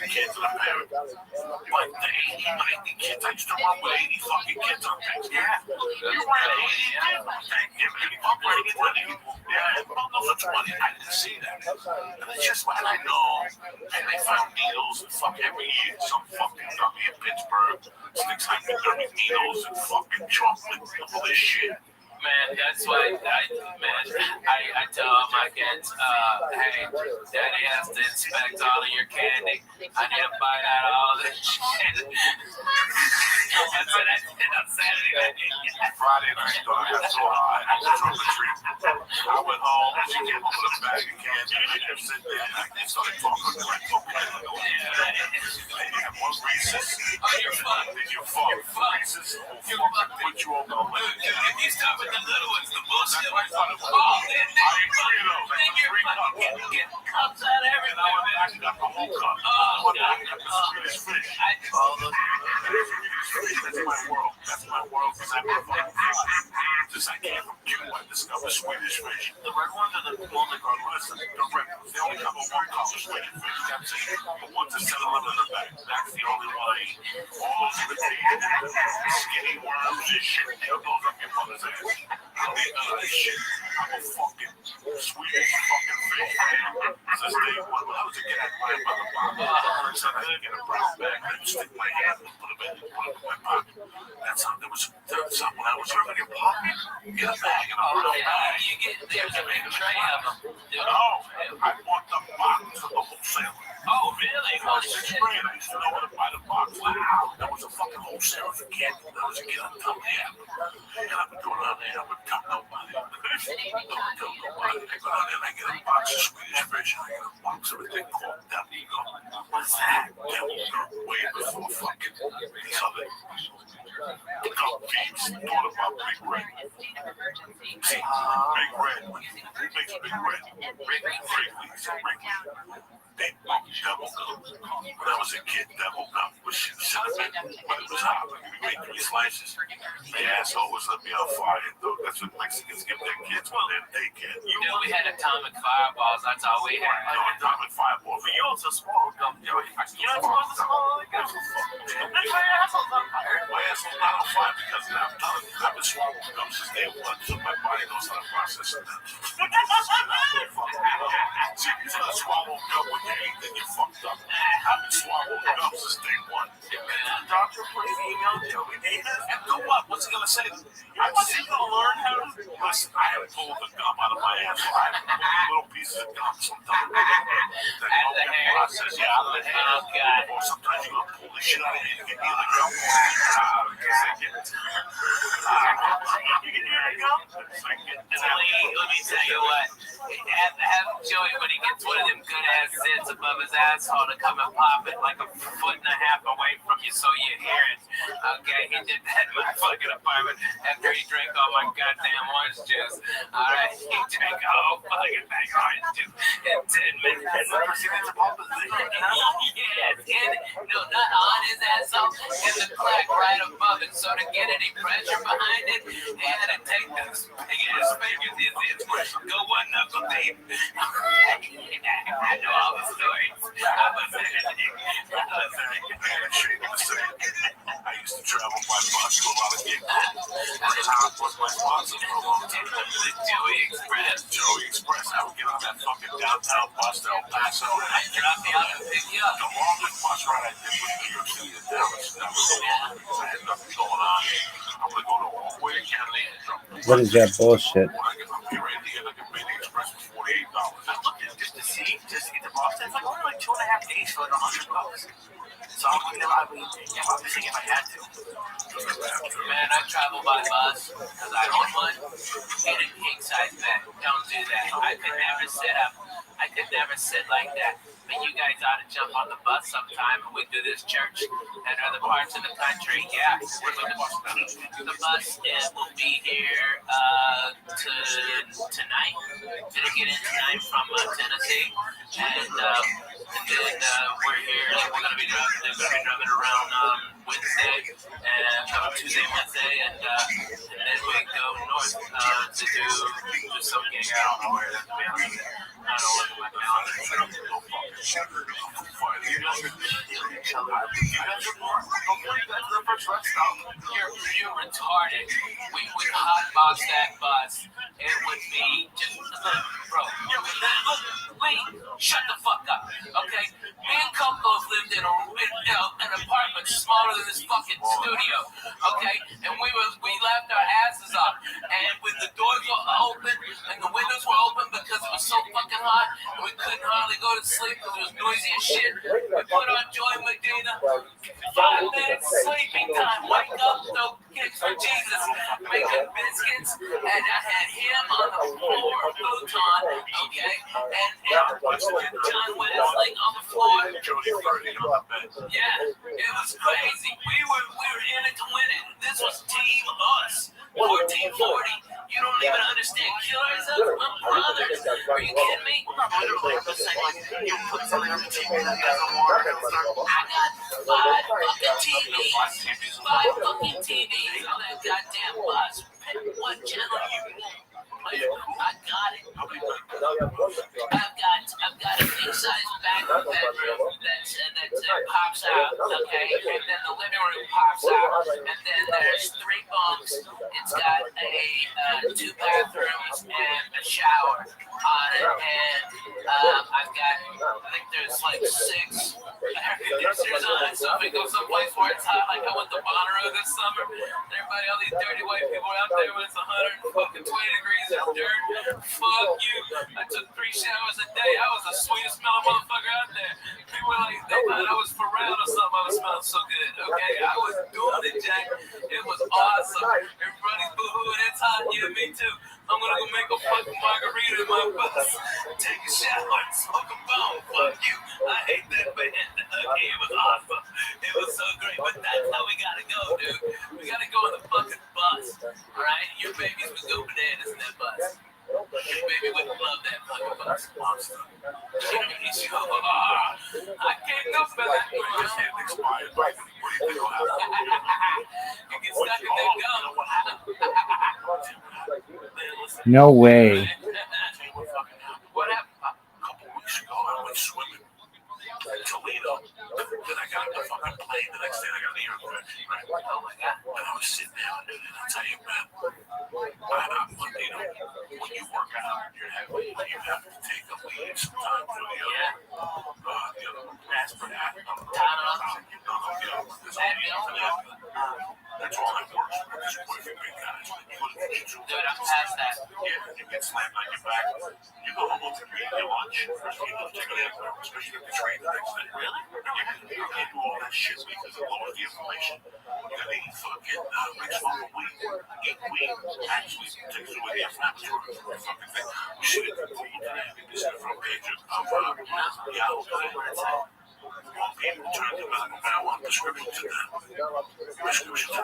kids and a parent. But the 80, 90 kids, I used to run with 80 fucking kids on Thanksgiving. Yeah. You ran 80 kids on Thanksgiving. I'm running 20. Yeah, bundles of 20. I didn't see that. And it's just what I know. And they found needles and fuck every year. Some fucking dummy in Pittsburgh sticks like dirty needles and fucking chocolate and all this shit.
Man, that's why I tell my kids, hey, Daddy has to inspect all of your candy. I need to find out all this shit. That's what I did on Saturday night.
Friday night, though, I got so high, I was on the tree. I went home, and she came home with a bag of candy. I kept sitting there, and I started talking like, okay, they have one Reese's.
Oh, you're fucked.
You're fucked. Reese's will fucking put you on the list.
You start with the little ones, the bullshit ones.
Oh, then you're fucking
getting cups out of everything.
I got the whole cup. I got the Swedish fish. That's my world. That's my world because I'm a fucking fish. Since I came from Cuba, I discovered Swedish fish. The red ones are the multicolored. Listen, the red ones, they only come in one color, Swedish fish. That's it. The ones that 7-Eleven in the back. That's the only one I eat. All those imitated skinny worms and shit. They'll go up your mother's ass. I don't eat none of this shit. I'm a fucking Swedish fucking fish man. Since day one, when I was a kid, my mother said I didn't get a brown bag. I didn't stick my hand and put them in my pocket. That's how there was something when I was serving your pocket. Get a bag and a brown bag.
You get there's a big tray of them.
No, I bought the box from the wholesaler.
Oh, really?
I used to know where to buy the box. Wow, there was a fucking wholesaler for candy. When I was a kid, I'd tell me and I would go down there, I would tell nobody. I would tell nobody. I go down there and I get a box of Swedish fish and I get a box of a thing called Devil. You go, what's that? Devil, way before fucking these other Peeps, thought about Big Red. Big Red. Who makes Big Red? Wrigley's. They make double gum. When I was a kid, double gum was cinnamon, but it was hot. We made 3 slices. The asshole was let me on fire, though. That's what Mexicans give their kids when they're daycare.
You know, we had atomic fireballs. That's all we had.
No, atomic fireball.
But you also swallowed gum, Joey. You're not supposed to swallow the gum. That's why your asshole's on fire.
My asshole's not on fire because of that. I've been swallowing gum since day one, so my body knows how to process it. See, you gotta swallow gum when you ate, then you fucked up. I've been swallowing gum since day one.
Doctor, please email Joey.
And do what? What's he gonna say? I'm sick to learn how to. Listen, I have pulled the gum out of my asshole. I have little pieces of gum sometimes.
Out of the hair.
Process, yeah, out of the hair.
Oh, God.
Or sometimes you gonna pull the shit out of you to get near the gum.
Let me tell you what. Have Joey, when he gets one of them good ass zits above his asshole, to come and pop it like a foot and a half away from you so you hear it. Okay, he did that in my fucking apartment after he drank all my goddamn orange juice. Alright, he drank a whole fucking thing of orange juice in 10 minutes. Yes, no, not on his asshole, in the crack right above it. So to get any pressure behind it, he had to take those big ass fingers in it. Go one knuckle deep. I know all the stories. I was in it.
I used to travel by bus to a lot of gigs. Tom was my sponsor for a long time.
The Joey Express.
Joey Express. I would get on that fucking downtown bus to El Paso.
I dropped me off and pick you up.
The longest bus ride I did was New York City to Dallas. That was the longest because I had nothing going on. I'm going to go to all the way to Canada.
What is that bullshit?
When I get up here at the end, I can pay the Express for $48.
I looked at it just to get to Boston. It's like only like 2.5 days for like $100. So I'm looking at it, I'm missing if I had to.
Man, I travel by bus because I don't want get a king size bed. Don't do that. I could never sit up. I could never sit like that. But you guys ought to jump on the bus sometime and we do this church and other parts of the country. Yeah. The bus will be here tonight. Gonna get in tonight from Tennessee. And then we're here. We're gonna be driving around Wednesday and Tuesday, Wednesday, and then we go north to do some gig. I don't know where it is, to be honest. I don't look at my calendar. You're retarded. We would hotbox that bus. It would be just bro. Wait, shut the fuck up, okay? Me and Coco have lived in an apartment smaller than this fucking studio, okay? And we laughed our asses off. And when the doors were open and the windows were open because it was so fucking hot and we couldn't hardly go to sleep because it was noisy as shit, we put on Joy Medina. 5 minutes sleeping time. Wake up, throw kicks for Jesus. Making biscuits. And I had him on the floor, futon, okay? And John Wesley on the floor. Yeah, it was crazy. We were in it to win it. This was Team Us. 1440. You don't even understand. Killers of my brothers. Are you kidding me?
You put something on the TV that doesn't work.
I got 5 fucking TVs. 5 fucking TVs on that goddamn bus. Pick what channel you want. I got it. I've got a king size back bedroom that pops out, okay? And then the living room pops out, and then there's 3 bunks. It's got 2 bathrooms and a shower on it, and I've got, I think there's like 6 air conditioners on it. So if we go someplace where it's hot, like I went to Bonnaroo this summer, everybody, all these dirty white people out there when it's 120 degrees and dirt. Fuck you. I took 3 showers a day. I was the sweetest smelling motherfucker out there. People were like, they thought I was Pharrell or something. I was smelling so good. Okay, I was doing it, Jack. It was awesome. Everybody's boo-hooing. It's hot. Yeah, me too. I'm gonna go make a fucking margarita in my bus. Take a shower and smoke a bone. Fuck you. I hate that band. Okay, it was awesome. It was so great. But that's how we gotta go, dude. We gotta go in the fucking Your babies would go bananas in that bus. Your baby would love that fucking bus. Monster. I can't go for that. You get stuck in that gum.
No way.
What happened?
A couple weeks ago, I went swimming in Toledo. Then I got on the fucking plane. The next day, I got an ear infection. Right? Oh my God. And I was sitting there, and I tell you, man, when you work out, you have to take a leave sometimes. Aspirin. That's all that works. This boyfriend big guys.
Dude, I'm past that.
Yeah, you get slammed on your back. You go home to eat your lunch. You go take a nap, especially if you train the next day. Really? You can't do all that shit because it lowers the inflammation. You gotta eat fucking mixed fucking weed. Eat weed actually takes away the inflammatory fucking thing. We should have continued today. This is the front page of Yahoo. Well, people turn the medical marijuana prescription to them. Prescriptions are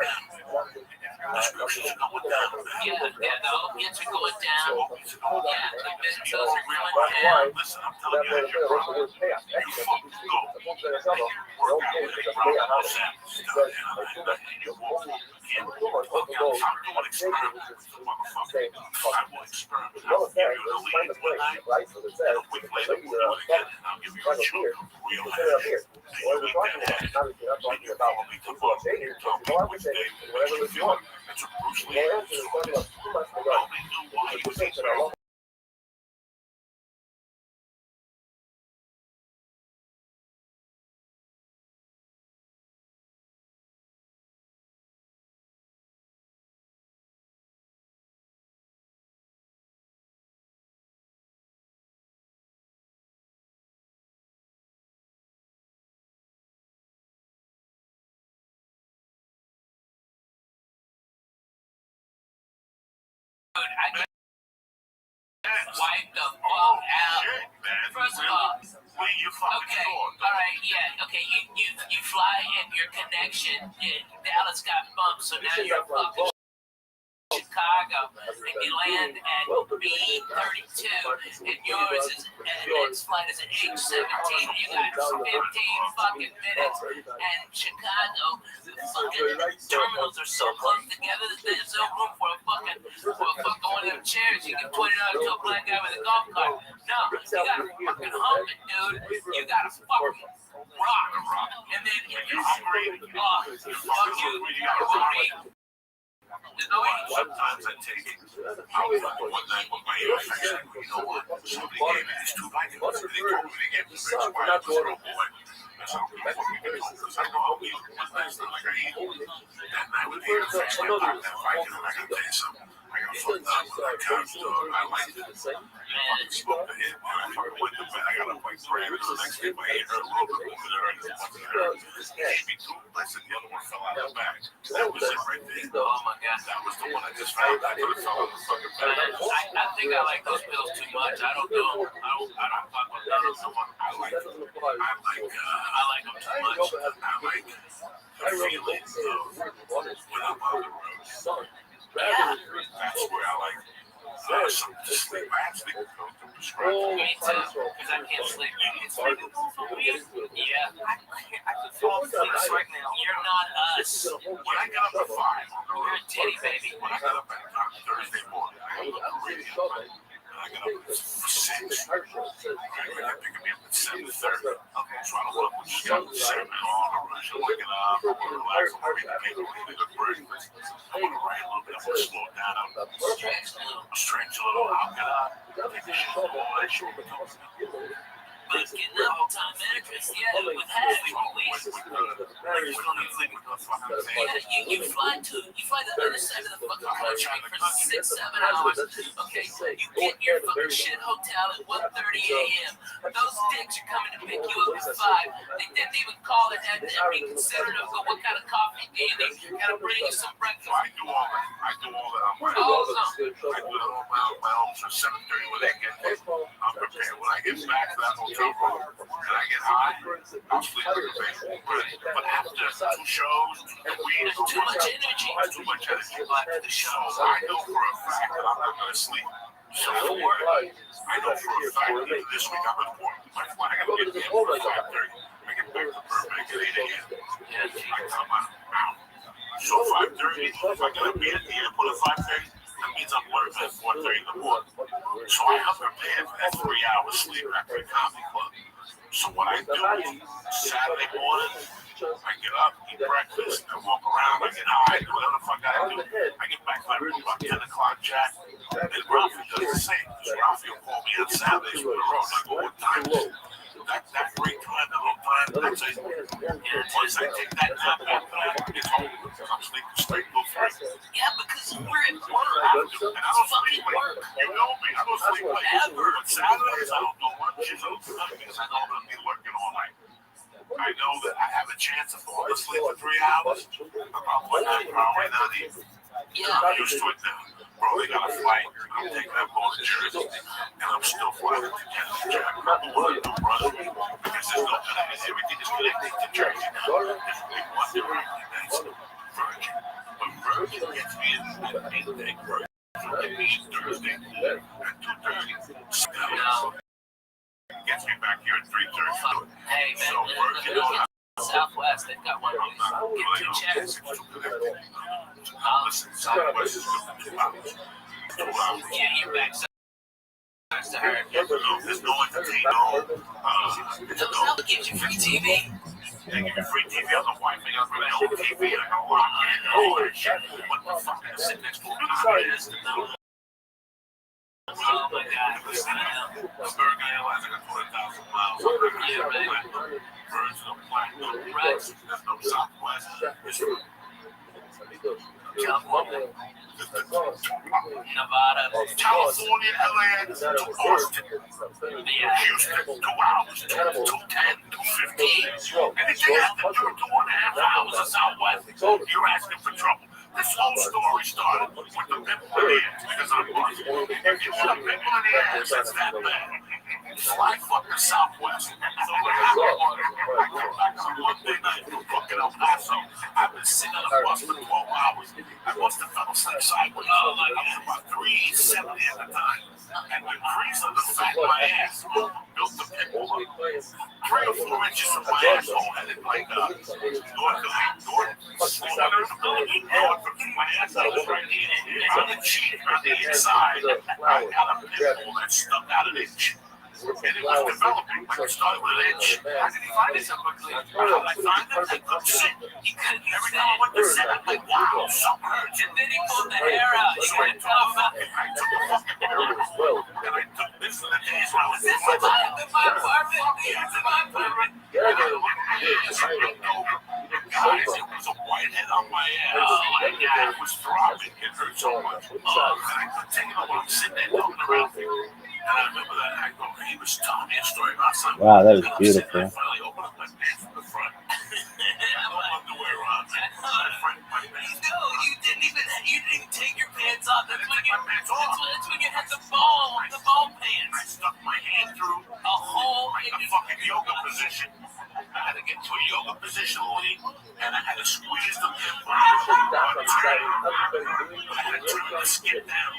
going down.
Yeah, the opiates are going down. Yeah, the benzos are going down.
Listen, I'm telling you, as your brother, you fucking go. Work out with your brother. You won't. I'm doing experiments. I will experiment. I'll give you the lead. A week later, we'll do it again. I'll give you a chunk of real hash. And you eat that hash. And you probably took off. You tell me which day, what you feel. That's what Bruce Lee is. Nobody knew why he was eating.
Wipe the fuck out. First of all,
okay,
alright, yeah, okay, you fly and your connection in Dallas got bumped, so now you're fucking Chicago, and you land at B32, and yours is, and its flight is at H17, you got 15 fucking minutes, and Chicago, the fucking terminals are so close together that there's no room for a fucking one of them chairs you can point it out to a black guy with a golf cart. No, you gotta fucking hump it, dude. You gotta fucking rock, and then if you're hungry, fuck you,
Sometimes I take it. I was like one night with my ear infection. You know what? Somebody gave me these two vitamins. They told me to get me rich while I was a little boy. That's how people fucking get it. Because I know how we eat. It's not like I eat. That night with the ear infection, I popped that vitamin. I gotta tell you something. I got fucked up with that couch, dog. I liked it. I smoked the hit. I fucking went to bed. I got up like 3 hours the next day. My ear hurt a little bit. It hurt. Gave me 2. I said the other one fell out of the bag. That was it right there.
Oh my God.
That was the one I just found. I could have fell out of the fucking bag.
I think I like those pills too much. I don't do them. I don't fuck with those.
I like them too much.
I like them too much.
I like the feeling of when I'm on the road.
Yeah.
That's where I like something to sleep. I have sleeping pills to prescribe.
Me too, because I can't sleep. You can sleep? Yeah. I can fall asleep right now. You're not us.
When I got up at 5 on the road,
You're a titty baby.
when I got up on Thursday morning, I got up at radio. I got up at 6. They're picking me up at 7:30. Okay. So I don't look when you got 7 on the rush. I'm waking up. I'm going to relax. I'm reading the paper. I'm going to breakfast. I'm going to write a little bit. I'm going to slow it down. I'm going to stretch a little. I'll get up. Take a shit. All that shit.
But getting up on time interest, yeah, with half police. Yeah, you fly the other side of the fucking country for 6-7 hours. Okay, you get in your fucking shit hotel at 1:30 a.m. Those dicks are coming to pick you up at 5. They didn't even call and have them be considerate of what kind of coffee do you need. Gotta bring you some breakfast.
I do all that. I do that on my own. I do it on my own for 7:30 when they get there. I'm prepared And when I get back to that hotel room and I get high, I'll sleep like a baby. But after 2 shows,
There's too much energy.
too much energy.
After the show.
So I know for a fact that I'm not going to sleep. So for work, I know for a fact that this week I'm important. My flight, I got to get in for 5:30. I get back to Burbank at 8 a.m. I come out. So 5:30, if I gotta be at the airport at 5:30, that means I'm working at 4:30 in the morning. So I have prepared for that 3 hours sleep after the comedy club. So what I do is Saturday morning, I get up, eat breakfast, I walk around, I get high, do whatever the fuck I do. I get back to my room about 10 o'clock, Jack. And Ralphie does the same. Because Ralphie will call me on Saturdays for the road. I go, what time is it? That break time, that little time, that's it. Once I take that nap after that, it's home. I'm sleeping straight till 3.
Yeah, because we're at work.
And I don't sleep late. You know me, I don't sleep late. Ever. On Saturdays, I don't do lunches, I don't do nothing because I know I'm going to be working all night. I know that I have a chance of falling asleep for 3 hours. About 1 hour right now, I'm used to it now. Bro, they got a flight. I'm taking that ball to Jersey, and I'm still flying to Jersey. I'm not the one to do brother, because there's no connection. Everything is connected to Jersey now. There's only one directly, that's Virgin. When Virgin gets me in midday, Virgin gets me in Thursday at 2:30. So gets me back here at 3:30.
Hey, man, so Virgin on Southwest, they've got one of these. Get 2 checks.
Listen, Southwest is good for 2 hours. 2 hours.
Yeah, you're back next to her.
There's no entertainment.
They'll give you free TV.
They give you free TV. I'm the wife. They got my own TV. And I go, oh, shit. What the fuck? I sit next to a
Oh my God.
American Airlines, I got 20,000 miles. Yeah, right. Virgin of Platinum.
Right.
There's no Southwest.
California, Nevada,
California, LA, to Boston, Houston, 2 hours, 2:10, 2:15. Anything after 2.5 hours of Southwest, you're asking for trouble. This whole story started with the pimple in the ass because of the bus. If you want a pimple in the ass, that's that bad. Fly fucking Southwest. So what happened? I come back on Monday night from fucking El Paso. I've been sitting on a bus for 12 hours. I must have fell asleep sideways. I was about 370 at the time. And the crease of the fat of my ass built the pimple up. 3 or 4 inches from my asshole, and it like north from my asshole was right here. On the cheek, on the inside, I got a pimple that stuck out an inch. And it was developing, like it started with an inch. How did he find it so quickly? How did I find it? I couldn't sit. Every time I went to sit, I'm like, wow, something hurts.
and then he pulled the hair out. You
So
were tough.
I took the fucking hair out, and I took this to the days when I was
This is my apartment. This is my apartment.
Guys, it was a white head on my ass. My neck was throbbing. It hurt so much. And I couldn't take it while I'm sitting there talking around here. And I remember that actor, he was telling me a story about something.
Wow, that was
And I'm sitting
beautiful.
there, finally opened up my pants from the front. No underwear on.
No, you didn't even take your pants off. That's when you had the ball pants.
I stuck my hand through
A hole
like
in
a
your
fucking yoga position. I had to get to a yoga position, Lee, and I had to squeeze the pimple. I had to turn the skin down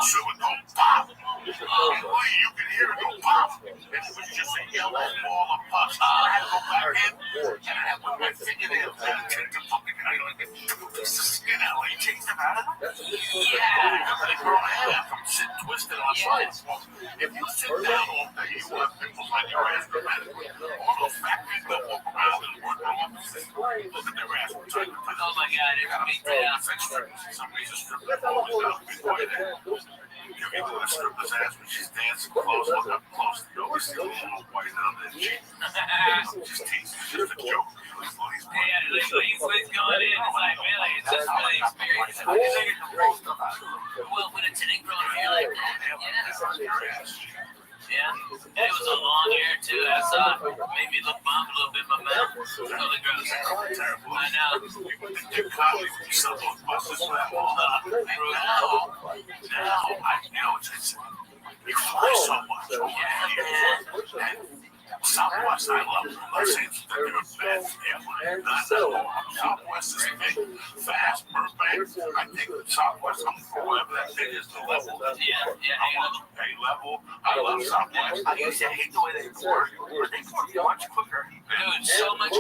so it don't pop. Lee, you can hear it go pop. It was just a yellow ball of pus. I had to go back in, and I had with my fingernails, I had to take the fucking, like a piece of skin out. Like, take them out of them? Yeah. And they grow hair from sitting twisted on sides. If you sit down all day, you will have pimples on your ass dramatically. All those fat people that walk around and work on offices, look at their ass from time to time.
Oh my God, it
And I'm
freaked me out.
somebody's a stripper, always down before that. You get to a stripper's ass when she's dancing close, look up close. You always see a little white on that cheek. I'm just teasing, it's just a joke.
Yeah, he's going in. It's like, really, it's just really experience. Well, when it's an ingrown hair like that, yeah. And it was a long hair too. I saw it. Made me look bomb a little bit in my mouth. Really gross. I know.
They're comedy when you sell those buses for that whole lot. Now, I know it's you fly so much. I think Southwest, or whatever that thing is, the level.
Yeah.
A-level. I love Southwest.
I used to hate the way they work.
They work much quicker.
Dude, so much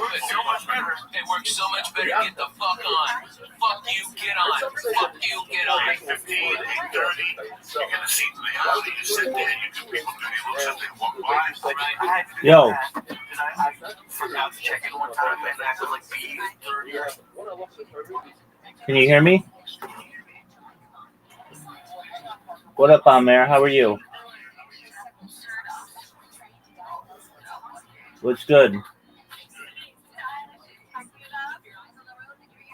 better. It works so much better. Get the fuck on. Fuck you, get on. Fuck you, get on.
8:15, 8:30. You get a seat in the alley. You sit there. You do people dirty looks as they walk by.
Yo.
I forgot to check in one time and I was like B30.
Can you hear me? What up, Amir? How are you? What's good?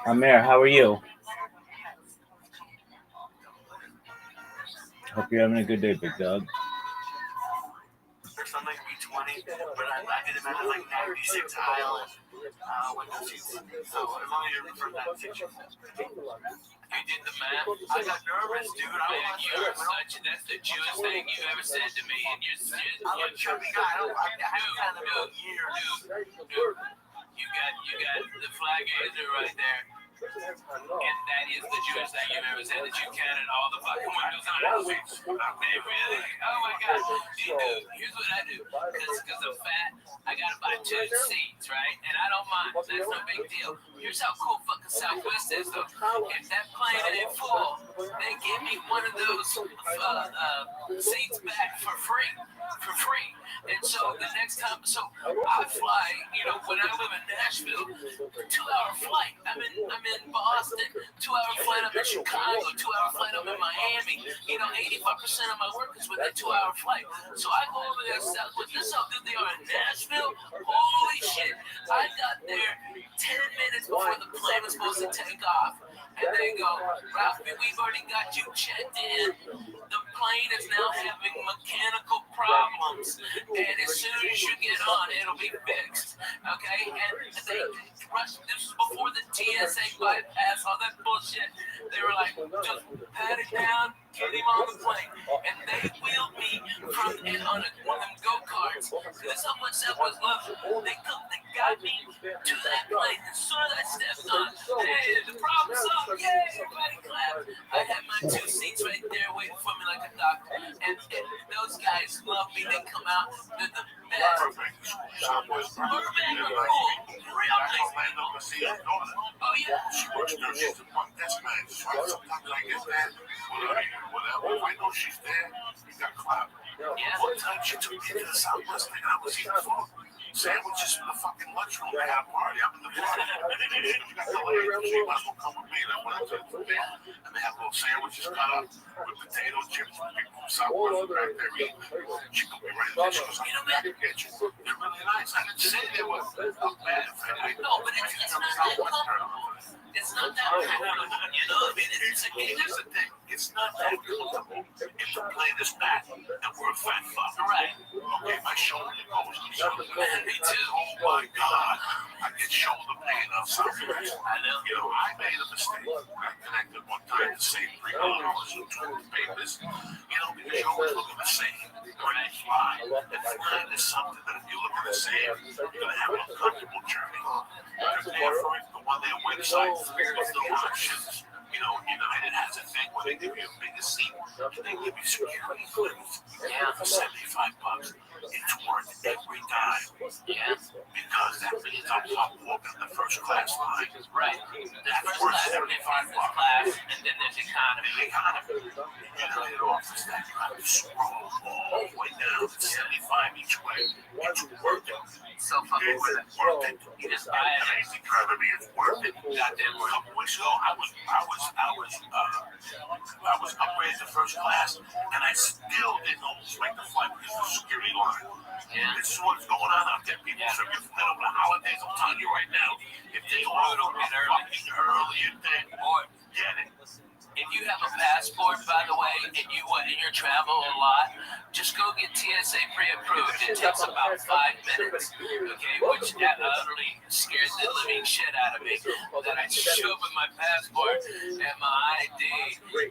Amir, how are you? Hope you're having a good day, big dog.
I'm like B20, but I did it at like 96 aisle window seats. So I'm only from that section. You did the math. I got nervous, dude. You're such. That's the Jewish thing you ever said to me, and you're a chubby guy. I haven't had them in a year, dude. You got the flag gazer right there. And that is the Jewish thing you've ever said, that you counted all the fucking windows on it. They really? Oh my God. Dude, here's what I do. Because I'm fat, I gotta buy 2 seats, right? And I don't mind. That's no big deal. Here's how cool fucking Southwest is, though. If that plane ain't full, they give me one of those seats back for free. And so the next time, I fly, when I live in Nashville, 2-hour flight. I'm in Boston, 2-hour flight. I'm in Chicago, 2-hour flight. I'm in Miami. 85% of my work is with that 2-hour flight. So I go over there Southwest. This is how good they are in Nashville. Holy shit! I got there 10 minutes before the plane was supposed to take off, and they go, Ralphie, we've already got you checked in. The plane is now having mechanical problems, and as soon as you get on, it'll be fixed. Okay? And they rushed. This was before the TSA bypass, all that bullshit. They were like, just pat it down, get him on the plane. And they wheeled me from on one of them go-karts. This is how much that was love. They got me to that plane. As soon as I stepped on, hey, the problem solved. Yay, everybody clapped. I had my 2 seats right there waiting for me like a doctor. And those guys love me. They come out. They're the best. Burbank, cool. Real nice people. Oh, yeah.
She works there. She's a front desk manager. Sometimes I get that. Whatever. If I know she's there, we got clap. One time she took me to the Southwest and I was eating food. Sandwiches for the fucking lunchroom. They had a party. I'm in the party. She got the lady. She might as well come with me. And I went to the food. And they have little sandwiches cut up with potato chips. People from Southwest back there eating. She put me right there. She goes, I get you. They're really nice. I didn't say they were bad.
No, but it's not that comfortable. It's not that comfortable. Here's the thing. It's not that comfortable if the plane is bad and we're a fat fuck. Right. Okay, my shoulder goes. Me too.
Oh my God. I get shoulder pain on Southwest.
I know.
I made a mistake. I connected one time to save $3 in toilet papers. Because you always look at the same. When I fly, and flying is something that if you look at the same, you're going to have an uncomfortable journey. They're offering the one their website with the options. United has a thing where they give you a bigger seat and they give you security clearance for $75. It's worth every dime.
Yeah.
Because that means I'm walking the first class line.
Right.
That's worth $75.
Class, and then there's economy.
United offers that you have to scroll all the way down to 75 each way. It's worth it.
So fucking worth it. You just buy it.
Crazy driving me, it's worth it. Goddamn, a couple weeks ago, I was upgraded to first class, and I still didn't almost make the flight because of the security line.
Yeah.
This is what's going on out there, people. So if you're flying over the holidays, I'm telling you right now, if they order fucking early in day, boy, get it.
If you have a passport, by the way, and you travel a lot, just go get TSA pre-approved. It takes about 5 minutes, okay? Which utterly scares the living shit out of me. Then I show up with my passport and my ID,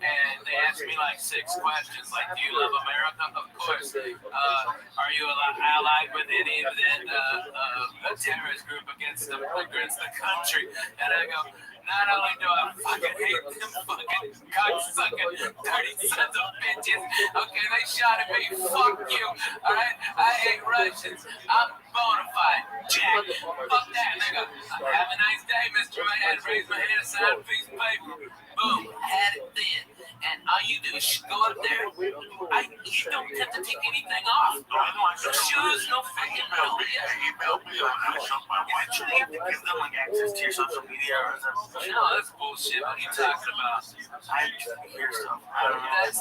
and they ask me like 6 questions, like, do you love America? Of course. Are you allied with any of a terrorist group against the country? And I go, not only do I fucking hate them
fucking dirty sons of bitches. Okay, they shot at me. Fuck you. All right, I hate Russians. I'm bona fide. Jack. Fuck that, nigga. Have a nice day, Mr. Right. I had to raise my hand, sign a piece of paper. Boom, had it then. And all you do is go up there. You don't have to take anything off. No shoes, no fucking no.
Email me on something. Why do you have to give them like access to your social media or something?
No, that's bullshit. What are you talking about?
I hear stuff.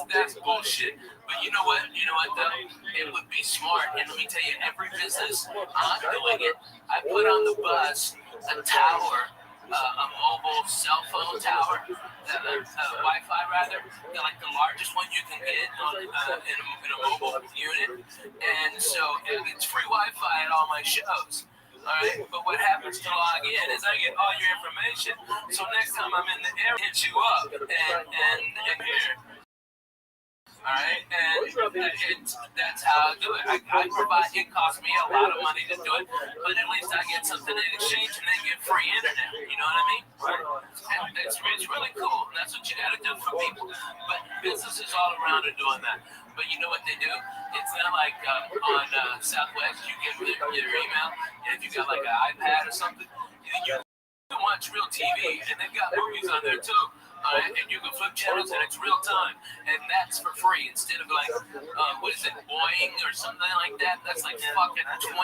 That's bullshit. But you know what? Though? It would be smart. And let me tell you, every business I'm doing it, I put on the bus a tower, a mobile cell phone tower, Wi-Fi rather, like the largest one you can get in a mobile unit. And so it's free Wi-Fi at all my shows. Alright, but what happens to log in is I get all your information. So next time I'm in the area, hit you up and here. Alright, and that's how I do it. I provide, it costs me a lot of money to do it, but at least I get something in exchange and they get free internet. You know what I mean? And it's really cool. That's what you gotta do for people. But businesses all around are doing that. But you know what they do? It's not like on Southwest, you give them your email, and if you got like an iPad or something, you can watch real TV, and they've got movies on there too. And you can flip channels, and it's real time, and that's for free instead of like, what is it, Boeing or something like that? That's like fucking $22,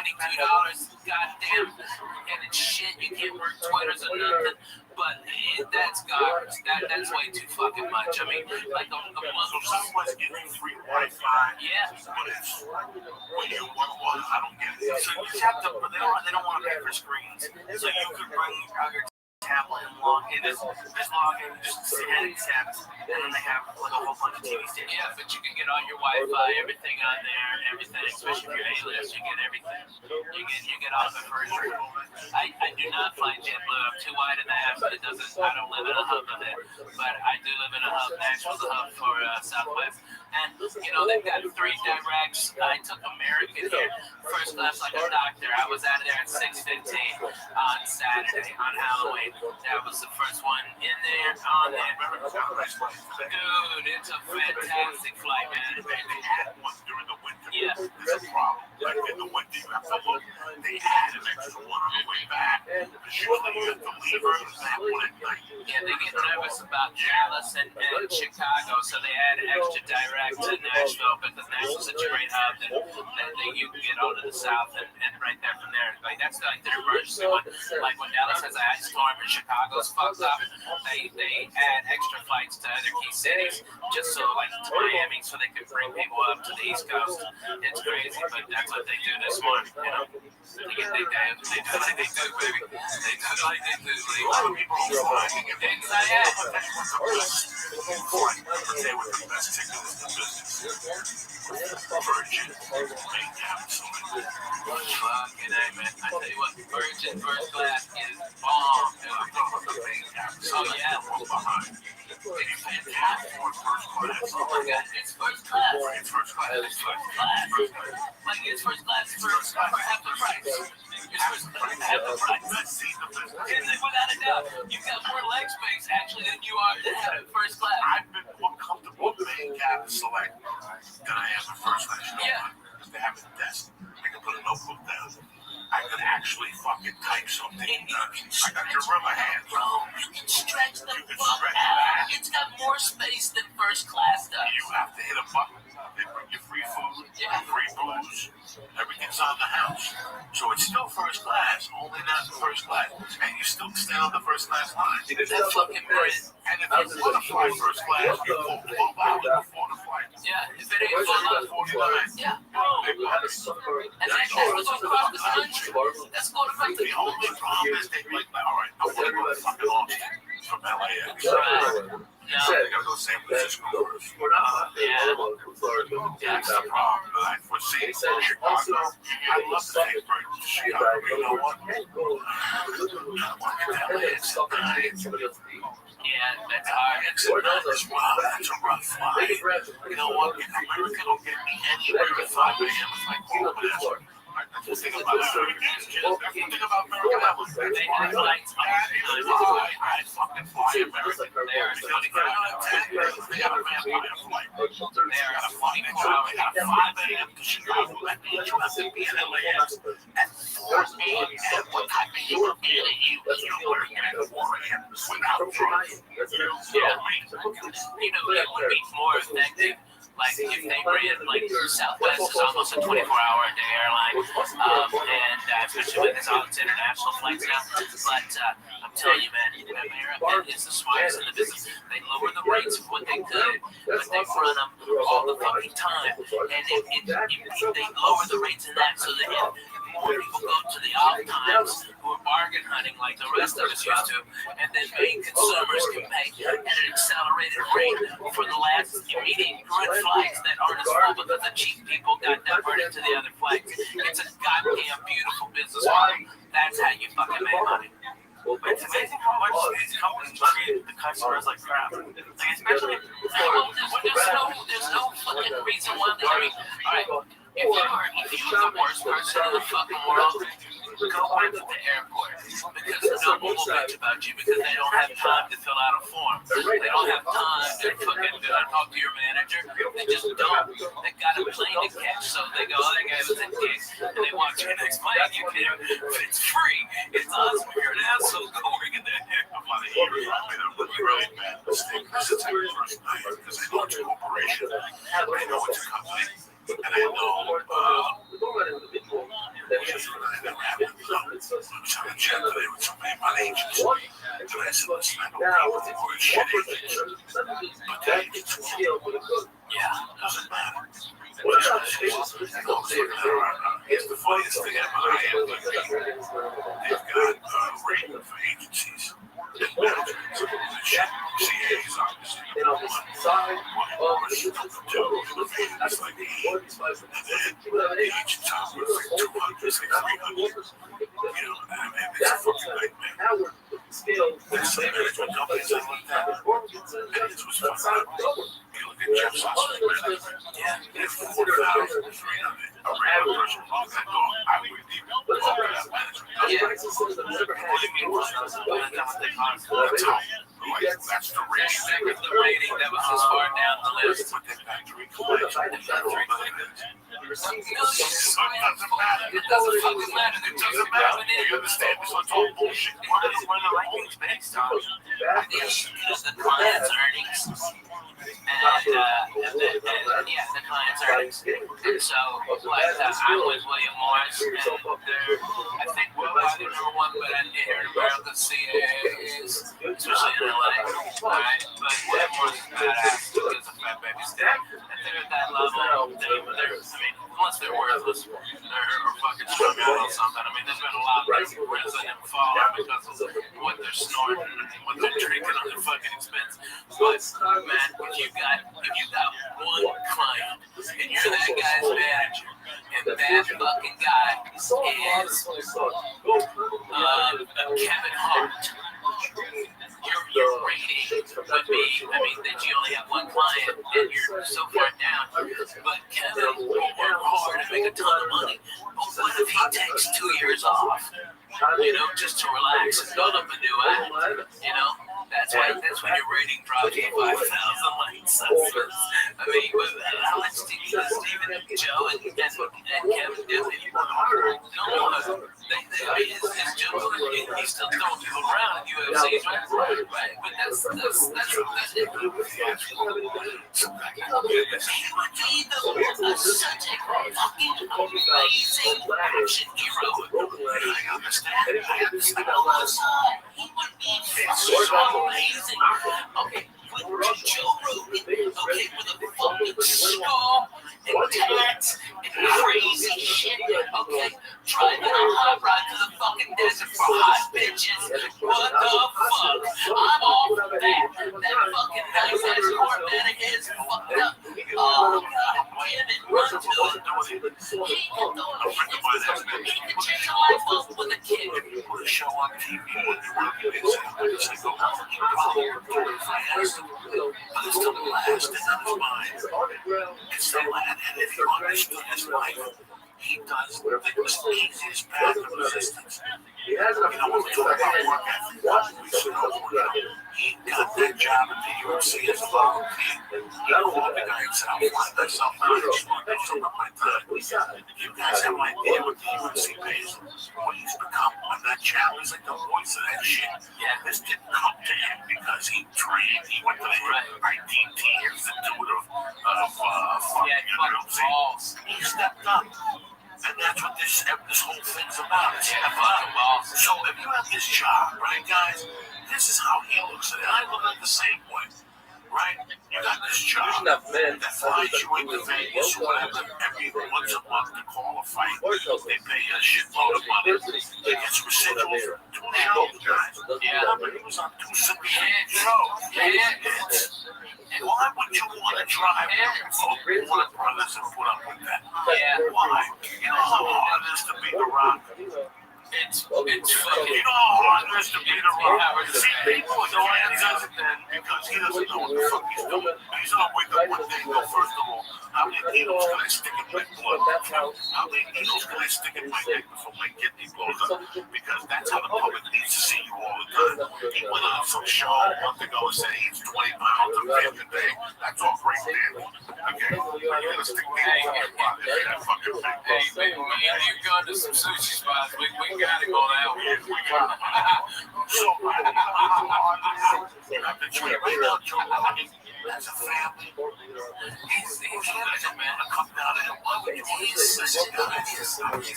goddamn, and it's shit. You can't work Twitters or nothing. But that's garbage. That's way too fucking much. I mean, like a Muslim.
Someone's getting free Wi-Fi.
Yeah.
But it's when you want, I don't get it. So you just have to, but they don't want to pay for screens. So you could bring out your tablet and log in. Just log in, just hit accept, and then they have like a whole bunch of TV stations.
Yeah, but you can get all your Wi-Fi, everything on there, everything. Especially if you're A-list, you get everything. You get all of it for free. I do not fly JetBlue. I'm too wide in the ass, but I don't live in a hub of it. But I do live in a hub. Nashville's a hub for Southwest. And, they've got 3 directs. I took American here, first class like a doctor. I was out of there at 6:15 on Saturday, on Halloween. That was the first one in there, on there. Dude, it's a fantastic flight, man.
They had one during the winter.
Yeah.
There's a problem. Like in the winter, you have to look. They had an extra one on the way back. Usually you have to leave early that one at night.
Yeah, they get nervous about Dallas and Chicago, so they add extra direct to Nashville because Nashville's such a great hub that you can get over to the south and right there from there. Like that's like their emergency one. Like when Dallas has an ice storm and Chicago's fucked up, they add extra flights to other key cities just so like to Miami so they can bring people up to the East Coast. It's crazy, but that's what they do this morning, They do like they do, baby. They do like they do.
A lot of people don't fly. They were the best tickets in the business. Virgin, main cabin.
Fucking A, man. I tell you what, Virgin first class is bomb, dude. Oh, yeah.
It's fantastic for first class.
Oh, my God. It's first class.
It's first class.
It's first class. Like, it's first class for half the price. It's first class for half the price. Without a doubt, you've got more leg space, actually, than you are in first class.
I've been more comfortable in main cabin select than I am in first class.
Yeah.
Because they have a desk. I can put a notebook down. I could actually fucking type something. I got your rubber hand.
Bro, you can stretch the fuck out. It's got more space than first class does.
You have to hit a button. They bring you free food, free booze. Everything's on the house. So it's still first class, only not the first class. And you still stand on the first class line.
That's fucking brilliant.
And if you want to fly first class, you go 12 hours before the flight.
Yeah, if it ain't full up,
49.
yeah, bro. And that's going across the country. That's going across the
The only problem is they like, all right, I want to go to fucking Austin from LAX.
Right.
No, they gotta go to San Francisco first. That's the problem. But for San Chicago, I love to take birds to Chicago. You know what? I want to get LAX.
Yeah, that's hard.
That's a rough flight. You know what? If America don't get me anywhere at 5 a.m., it's like, oh, but that's I just think about America. Think about America.
They have flights.
I fucking fly America.
They are so
there at 24 hours at 5 a.m. because you know that means you have to be in LA at 4 a.m. What type of human being you working at 4 a.m. without drugs? Yeah, you know, it would be more effective. Like if they ran, like Southwest is almost a 24-hour a day airline, and especially with all its international flights now. But I'm telling you, man, America is the smartest in the business. They lower the rates of what they could, but they run them all the fucking time, and they lower the rates in that so that more people go to the off times who are bargain hunting like the rest of us used to, and then main consumers can pay at an accelerated rate for the last immediate good flights that aren't as full because the cheap people got diverted to the other flights. It's a goddamn beautiful business model. That's how you fucking make money. It's amazing how much these companies treat the customers like crap. Like especially, there's no fucking reason why they. I mean, all right. If you're the worst person in the fucking world, go work at the airport because no one will bitch about you because they don't have time to fill out a form. They don't have time to fucking talk to your manager. They just don't. They got a plane to catch, so they go, that guy was a dick, and they watch your next plane. You can, but it's free. It's awesome. You're an asshole. Go work at the airport. You're right, man. Because I know it's an operation. I know it's a company. And I know, just when I never happened, I was on a chat today with somebody about agents. And I said, listen, I don't know what the word shit agents, but the agents will. Yeah, doesn't matter. It's the funniest thing ever. They've got rating for agencies. CA's obviously it's like 8, and then the agent's out with like 200, it's like 300. You know, it's a fucking nightmare. There's some management companies that like that. And this was fucking up. You look at Jeff Sossu's management. Yeah, it's 4,300. A random person walks that door. I wouldn't even walk that management. Yeah. What do you mean? That's the rating. The rating that was as far down the list. But they've got 3 collections. It doesn't matter. It doesn't fucking matter. It doesn't matter. You understand? This is all bullshit. What are the rankings based on? It's the client's earnings. And the client's earnings. And so, like, I'm with William Morris, and I think we're probably number 1, but here in America, CAA is, especially in LA, right? But William Morris is badass because of Fat Baby State. And they're at that level, unless they're worthless or fucking strung out or something. I mean, there's been a lot of people where them fall because of what they're snorting and what they're drinking on their fucking expense. But man, if you got one client and you're that guy's manager, and that fucking guy is Kevin Hart, your rating would be, I mean, that you only have one client and you're so far down. But Kevin will work hard and make a ton of money. But what if he takes 2 years off? You know, just to relax and build up a new act, you know? That's when your rating drops to 5,000 likes. I mean, how much did Stephen and Joe and Kevin do? No one. His Joe, he's still throwing people around in UFC, right? But that's it. He would be such a fucking amazing action hero. I understand. He would be so amazing. Okay, with Joe Rogan, okay, with a fucking skull and tats and crazy shit, okay, driving a hot rod to the fucking desert for hot bitches. What the fuck? I'm all for that. That fucking nice ass Corvette of his fucked up. Oh god, women run to it. He can change your life up with a kid. Put a show on TV when you're working inside. It's like a fast, but it's the last in his mind. It's the last, and if you understood his life, he does the easiest path of resistance. You know, when we talk about work ethic, he
he got that job at the UFC as a volunteer. He called the guy and said, I'm flying myself out. I just want to do something with my time. You guys have an idea what the UFC pays him? Well, he's become a nut job. He's like the voice of that shit. Yeah, this didn't come to him because he trained. He went to the IDT Institute of he stepped up. And that's what this whole thing's about. It's so if you have this job, right, guys, this is how he looks at it. I look at it the same way. Right? You got this job that flies you into Vegas or whatever every once a month to call a fight. They pay you a shitload of money. They get residuals from 2 shows, guys. Yeah, but he was on 2 separate shows. Why would you want to drive Warner Brothers and put up with that? Why? You know how hard it is to beat The Rock? It's fucking, you know how hard it is to beat The Rock? See, people can't does it then because he doesn't know what the fuck he's doing. He's gonna wake up one day and go, first of all, how many needles can I stick in my blood? How many needles can I stick in my neck before my kidney blows up? Because that's how the public needs to see you all the time. He went on some show a month ago and said he eats 20 pounds of fish a day. That's all great, Dan. Okay? You're gonna stick needles in your body. That fucking thing. Hey, baby, you go to some sushi spots. We gotta go that way. We gotta. So, I've been trying right now, Joe Rogan, as a family. He's a man to come down and love it. He's such a guy. He's got that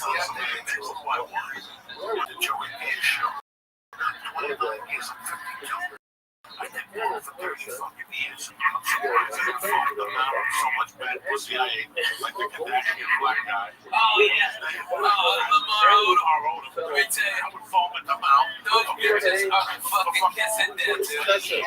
what I want. The Joey B show. 29 years, I'm 52. I did porn for 30 fucking years. I'm surprised I didn't fuck them out with so much bad pussy I ate. Like the Kardashian black guy. Oh, yeah. Lamar Odom. Let me tell you, I would foam at the mouth. Those bitches are fucking kissing there, too.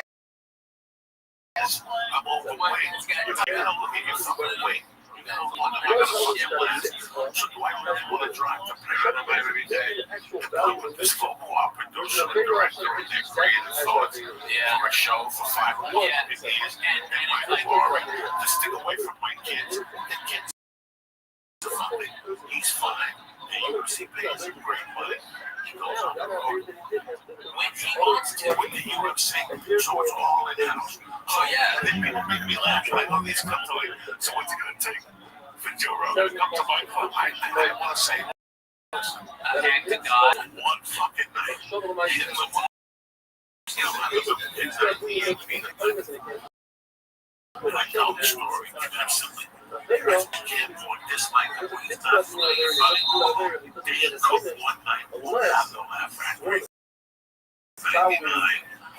Yes, I'm overweight. You gotta look at your fucking weight. You gotta wonder, I gotta fucking last. So do I really want to drive to Paris every day? And play with this football producer and director and their creative thoughts for a show for 5 years and my glory to stick away from my kids. The kids are fine. He's fine. The UFC pays him great money. He goes on the road when he wants to with the UFC, so it's all in-house. So yeah, then people make me laugh. I know these come to me. So what's it gonna take for Joe Rogan to come to my club? I want to say this. Act to God one fucking night. He doesn't want to I know the story. Absolutely. There's kid more dislike him when he's not funny. They cook one night. I'm no laugh factory. 99.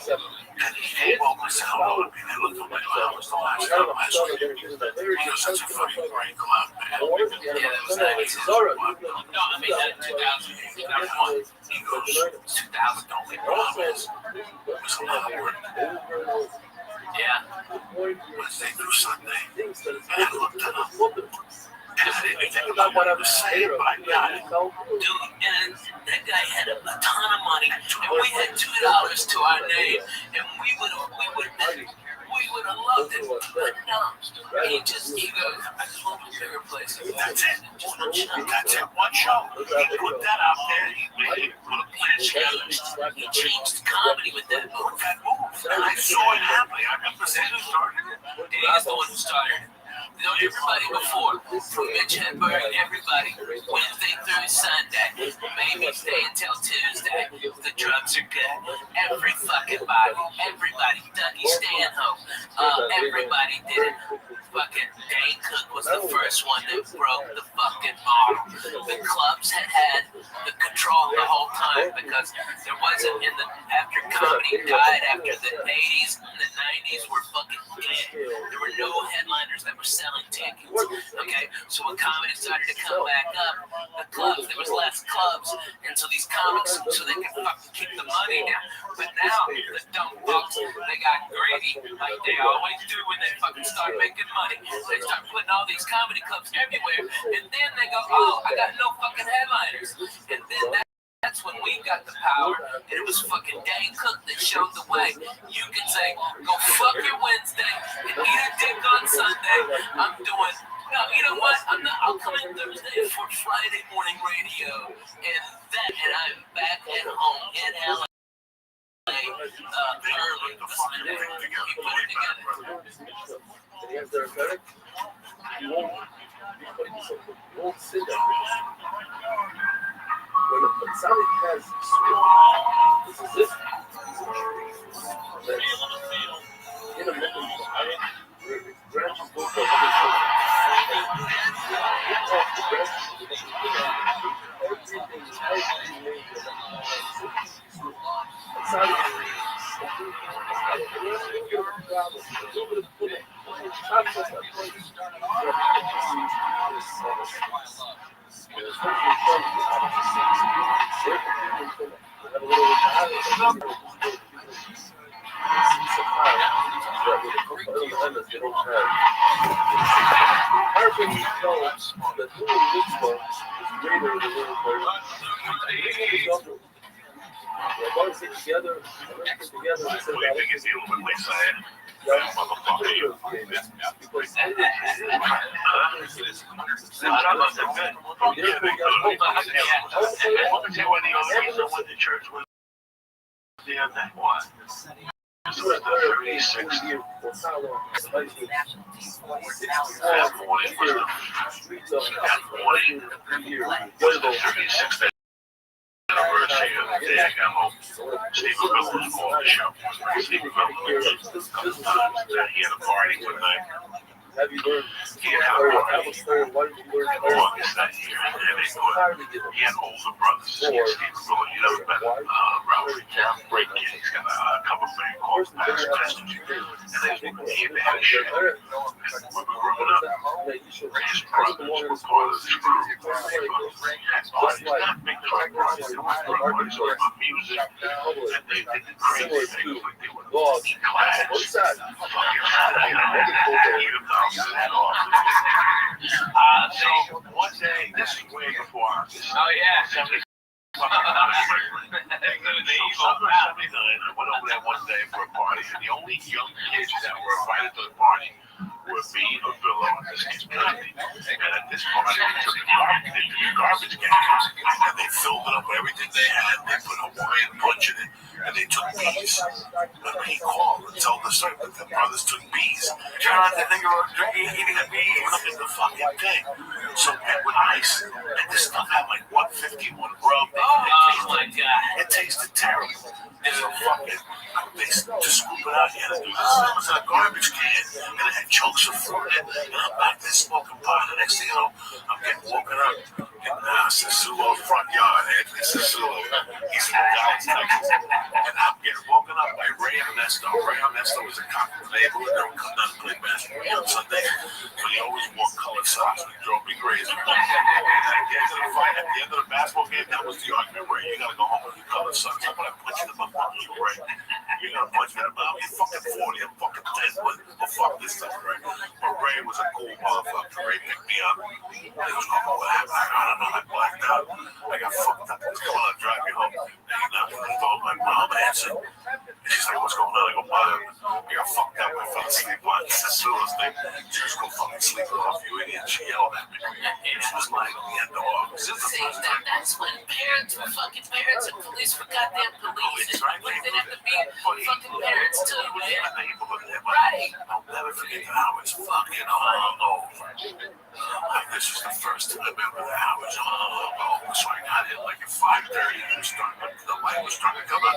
And he came over and said hello to me. They looked at me like I was the last time I saw him. He was such a fucking great club, man. Yeah, that was nice. No, I mean, that 2000. That one. He goes, 2000, don't get promise. It was a lot of work. Yeah. Wednesday through Sunday. And I looked it up. And I didn't think about what I was saying, but I got it. Dude, and that guy had a ton of money, and we had $2 to our name, and we would have loved it. But no, he goes, I just want a bigger place. That's it. That's it. One show. He put that out there. He put a plan together. He changed comedy with that move. And I saw it happening. I remember saying who started it. He's the one who started it. You know, everybody before, from Mitch Hedberg, everybody, Wednesday through Sunday, maybe stay until Tuesday. The drugs are good. Every fucking body, everybody, Dougie Stanhope, everybody did it. Fucking Dane Cook was the first one that broke the fucking model. The clubs had the control the whole time because there wasn't after comedy died after the 80s and the 90s were fucking dead. There were no headliners that were selling tickets. Okay, so when comedy started to come back up, the clubs, there was less clubs, and so these comics, so they could fucking keep the money down. But now, the dumb fucks, they got greedy, like they always do when they fucking start making money. They start putting all these comedy clubs everywhere, and then they go, oh, I got no fucking headliners. And then that's when we got the power, and it was fucking Dane Cook that showed the way. You can say, go fuck your Wednesday and eat a dick on Sunday. I'm doing, no, you know what? I'll come in Thursday for Friday morning radio, and I'm back at home in LA. Early,
And he has diabetic, he won't sit there. When Sally has this is this. In a minute, branches go for together, have you learned? He had older brothers, 16 brothers, you know, Ralph, great kid. He's got a couple of friends called Pastor, and they had a shit. And when we were growing up, his brothers were part of this group. Parties, not big drug parties, it was drug parties, it was music, and they did crazy things like they were class, so one day, this is way before our I went over there one day for a party, and the only young kids that were invited to the party were me, Avila, and this kid's Kennedy. And at this party, they took the garbage can, and they filled it up with everything they had. They put Hawaiian punch in it, and they took bees. And he called and told us that the brothers took bees. Turned out that they were eating a bee in the fucking thing. So met with ice, and this stuff had like 151 rub. Oh my god! It tasted terrible. There's a fucking, they just scoop it out here. It was in a garbage can, and it had chunks of fruit in it. And I'm back there smoking pot. The next thing you know, I'm getting woken up. And Sassuolo front yard, Anthony Sassuolo. He's from Dallas, Texas. And I'm getting woken up by Ray Ernesto. Ray Ernesto was a cop in the neighborhood. They were coming down to play basketball on Sunday. But he always wore colored socks, and he drove me crazy. And at the end of the fight, at the end of the basketball game, that was the argument, Ray. You gotta go home with your colored socks. I'm gonna punch you in the mouth, Ray. You're gonna punch me in the mouth. You're fucking 40. I'm fucking 10. But fuck this stuff, Ray. But Ray was a cool motherfucker. Ray picked me up. He was going, what happened? I don't know. I blacked out. I got fucked up. What's going on? Drive me home. And he knocked on the door. My mom answered. And she's like, what's going on? I go, Mom, I got fucked up. I fell asleep on Sassuolo's thing. She was go fucking sleep off, you idiot. She yelled at me. And she was like, yeah, dog.
That's when parents were fucking parents and police were goddamn police. And women have to be fucking parents too, man. Right.
I'll never forget that I was fucking hungover. Like, this was the first time ever that I was hungover. So I got in like at 5:30. The light was starting to come up.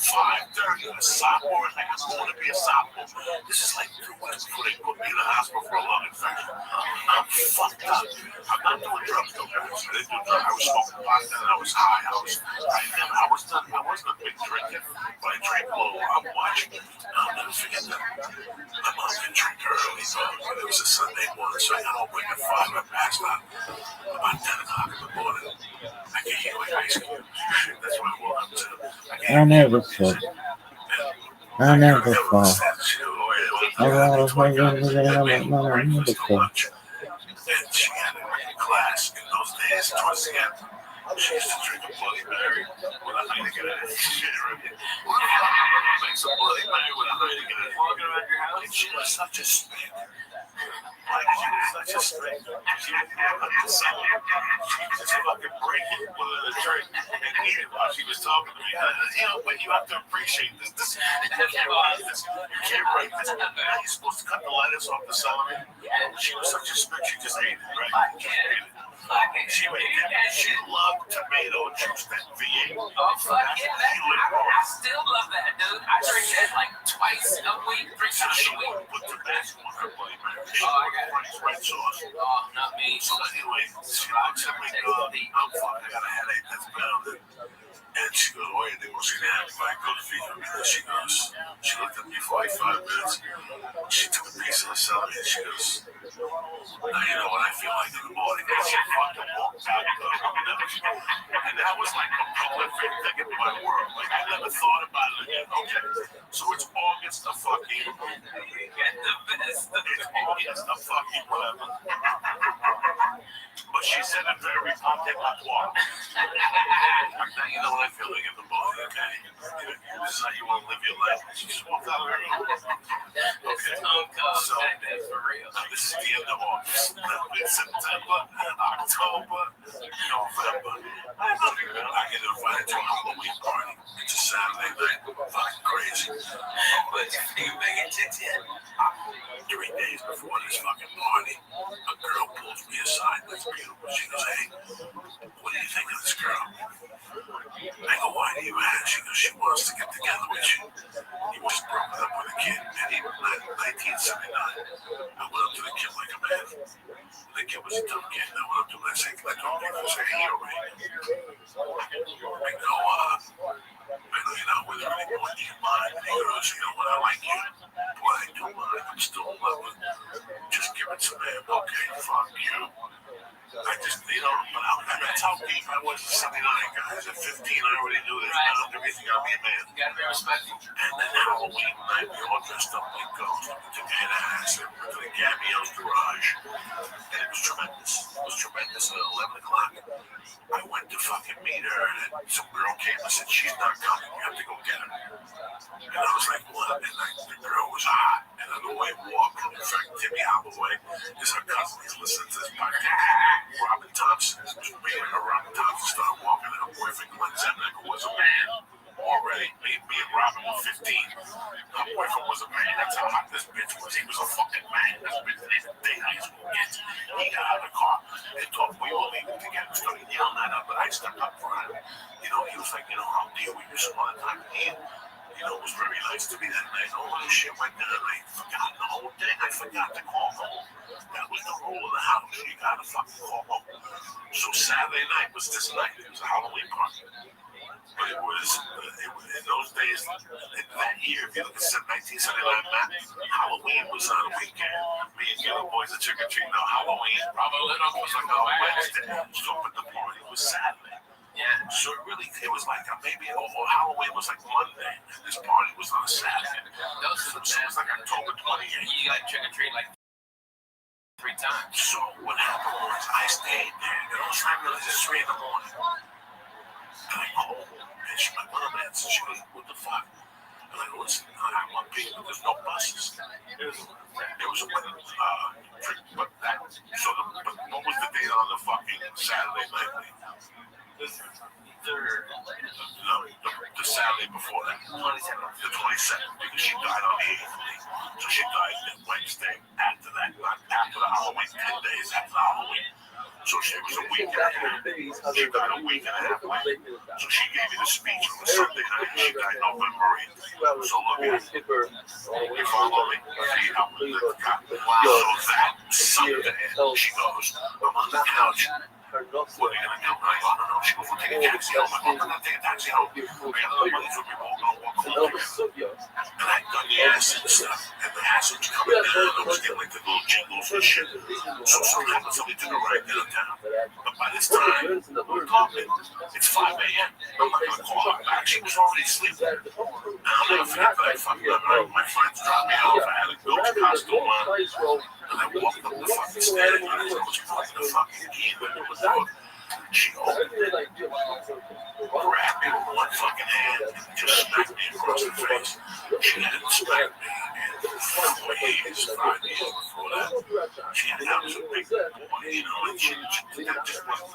5:30. A sophomore. Like, I'm going to be a sophomore. This is like 2 months before they put me in the hospital for a lung infection. I'm fucked up. I'm not doing drugs though, guys. I didn't do drugs. I was smoking pot and I was high. I wasn't a big drinker, but I drank a little while watching. I'll never forget that. My mom didn't drink early, so it was a Sunday morning, so I got home like at 5. I passed out about 10 o'clock in the morning. I could hear like ice cream. That's what I woke up to.
I never fall. I never fall.
And she had a class in those days towards the end. She used to drink a Bloody Mary with a Heineken in it. Shit, right? Makes a Bloody Mary with a Heineken in it. Walking around your house. And she was such a spin. Like, she was such a straight. She didn't even like the song. She just fucking break it with a drink and eat it while she was talking to me. But you have to appreciate this. You can't write this. You can't write this. Now you're supposed to cut the lettuce off the celery. She was such a strict. She just ate it, right? She ate it. She loved tomato juice that V8.
Oh, fuck yeah, I still love that, dude. I drink that like twice a week, 3 times a week.
Put Tabasco on her plate, man.
Oh, I got it.
Red sauce.
Oh, not me.
So anyway, she looks at me, I'm fucking, I got a headache that's pounding. And she goes, wait, they was gonna have to go to feed me. And she goes, she looked at me for like 5 minutes. She took a piece of the celery and she goes, now you know what I feel like in the morning. And she fucking walked out the window. And that was like a prolific thing in my world. Like I never thought about it again. Okay, so it's August the fucking. It's August the fucking whatever. But she said it very contemplatoire. Now you know what I feel like in the morning, okay? This is how you want to live your life. She just walked out of her room. Okay, so this is the end of August. It's September, October, November. I get invited to a Halloween party. It's a Saturday night. Fucking crazy. But you make it to 10. 3 days before this fucking party, a girl pulls me aside. That's beautiful. She goes, hey, what do you think of this girl? I go, why do you ask? She goes, she wants to get together with you. He just broke up with a kid, and he was 1979. I went up to the kid like a man. The kid was a dumb kid. I went up to him and I said, I told him, I said, hey, you're right. I go, I know you're not with her anymore. Do you mind? And he goes, you know what, I like you. Boy, I do mind. I'm still in love with you. Just give it some air. Okay, fuck you. I just, but that's how deep I was at 79, guys. At 15, I already knew this. Now, everything got to be a man.
You gotta be respectful.
And then Halloween night, we all dressed up like ghosts. We took head ass and went to the Gabrielle's garage. And it was tremendous. It was tremendous. At 11 o'clock, I went to fucking meet her, and some girl came and said, she's not coming. You have to go get her. And I was like, what? And the girl was hot. And then the way we walked, in fact, Timmy Holloway is her cousin. He's listening to this podcast. Robin Thompson was being her. Robin Thompson started walking, and her boyfriend Glenn Zemnick, who was a man already. Me and Robin were 15. Her boyfriend was a man. That's how hot this bitch was. He was a fucking man. This bitch didn't date high school kids. He got out of the car and thought we were leaving together. Started yelling at her, but I stepped up for him. You know, he was like, you know, how dear we used to want to time to eat. You know, it was very nice to me that night. All this shit went down. I forgot the whole thing. I forgot to call home. That was the rule of the house. You gotta fucking call home. So Saturday night was this night. It was a Halloween party. But it was in those days, in that year, if you look at 1979 map, Halloween was on a weekend. Me and the other boys at trick or treat. Now Halloween probably was like on Wednesday. So, but the party was Saturday. Yeah, so it was like maybe Halloween was like Monday, and this party was on a Saturday. So it was like October 28th.
You got trick or treat like 3 times.
So what happened was I stayed there, and all of a sudden I realized it's 3 in the morning. And I called, and my mom answered. She goes, what the fuck? I'm like, listen, I want people. There's no buses. There was a wedding, but what was the date on the fucking Saturday night? The Saturday before that. The 22nd, because she died on the 8th. So she died Wednesday after that, not after the Halloween, 10 days after Halloween. So she was a week and a half. She died a week and a half later. So she gave me the speech on the Sunday night. She died November 8th. So look at it. You follow me? See how we live. So that Sunday, she goes, I'm on the couch. What are you going to do? I don't know. She goes, we'll take a taxi home. I'm going to take a taxi home. We got no money, so we're all going to walk home together. And I'd done the acid stuff. And the acid was coming down. I was getting like the little jingles and shit. So sometimes somebody took a ride downtown. But by this time, we're talking. It's 5 a.m. I'm not going to call her back. She was already sleeping. And I'll never forget that I fucking my friends dropped me off. I had a ghost costume on. And I walked up the fucking stairs. And I was putting the fucking key in the door. She opened it, grabbed me with one fucking hand, and just smacked me across the face. She didn't smack me in 4 years, 5 years before that. She had that was a big boy, you know, and she that just wasn't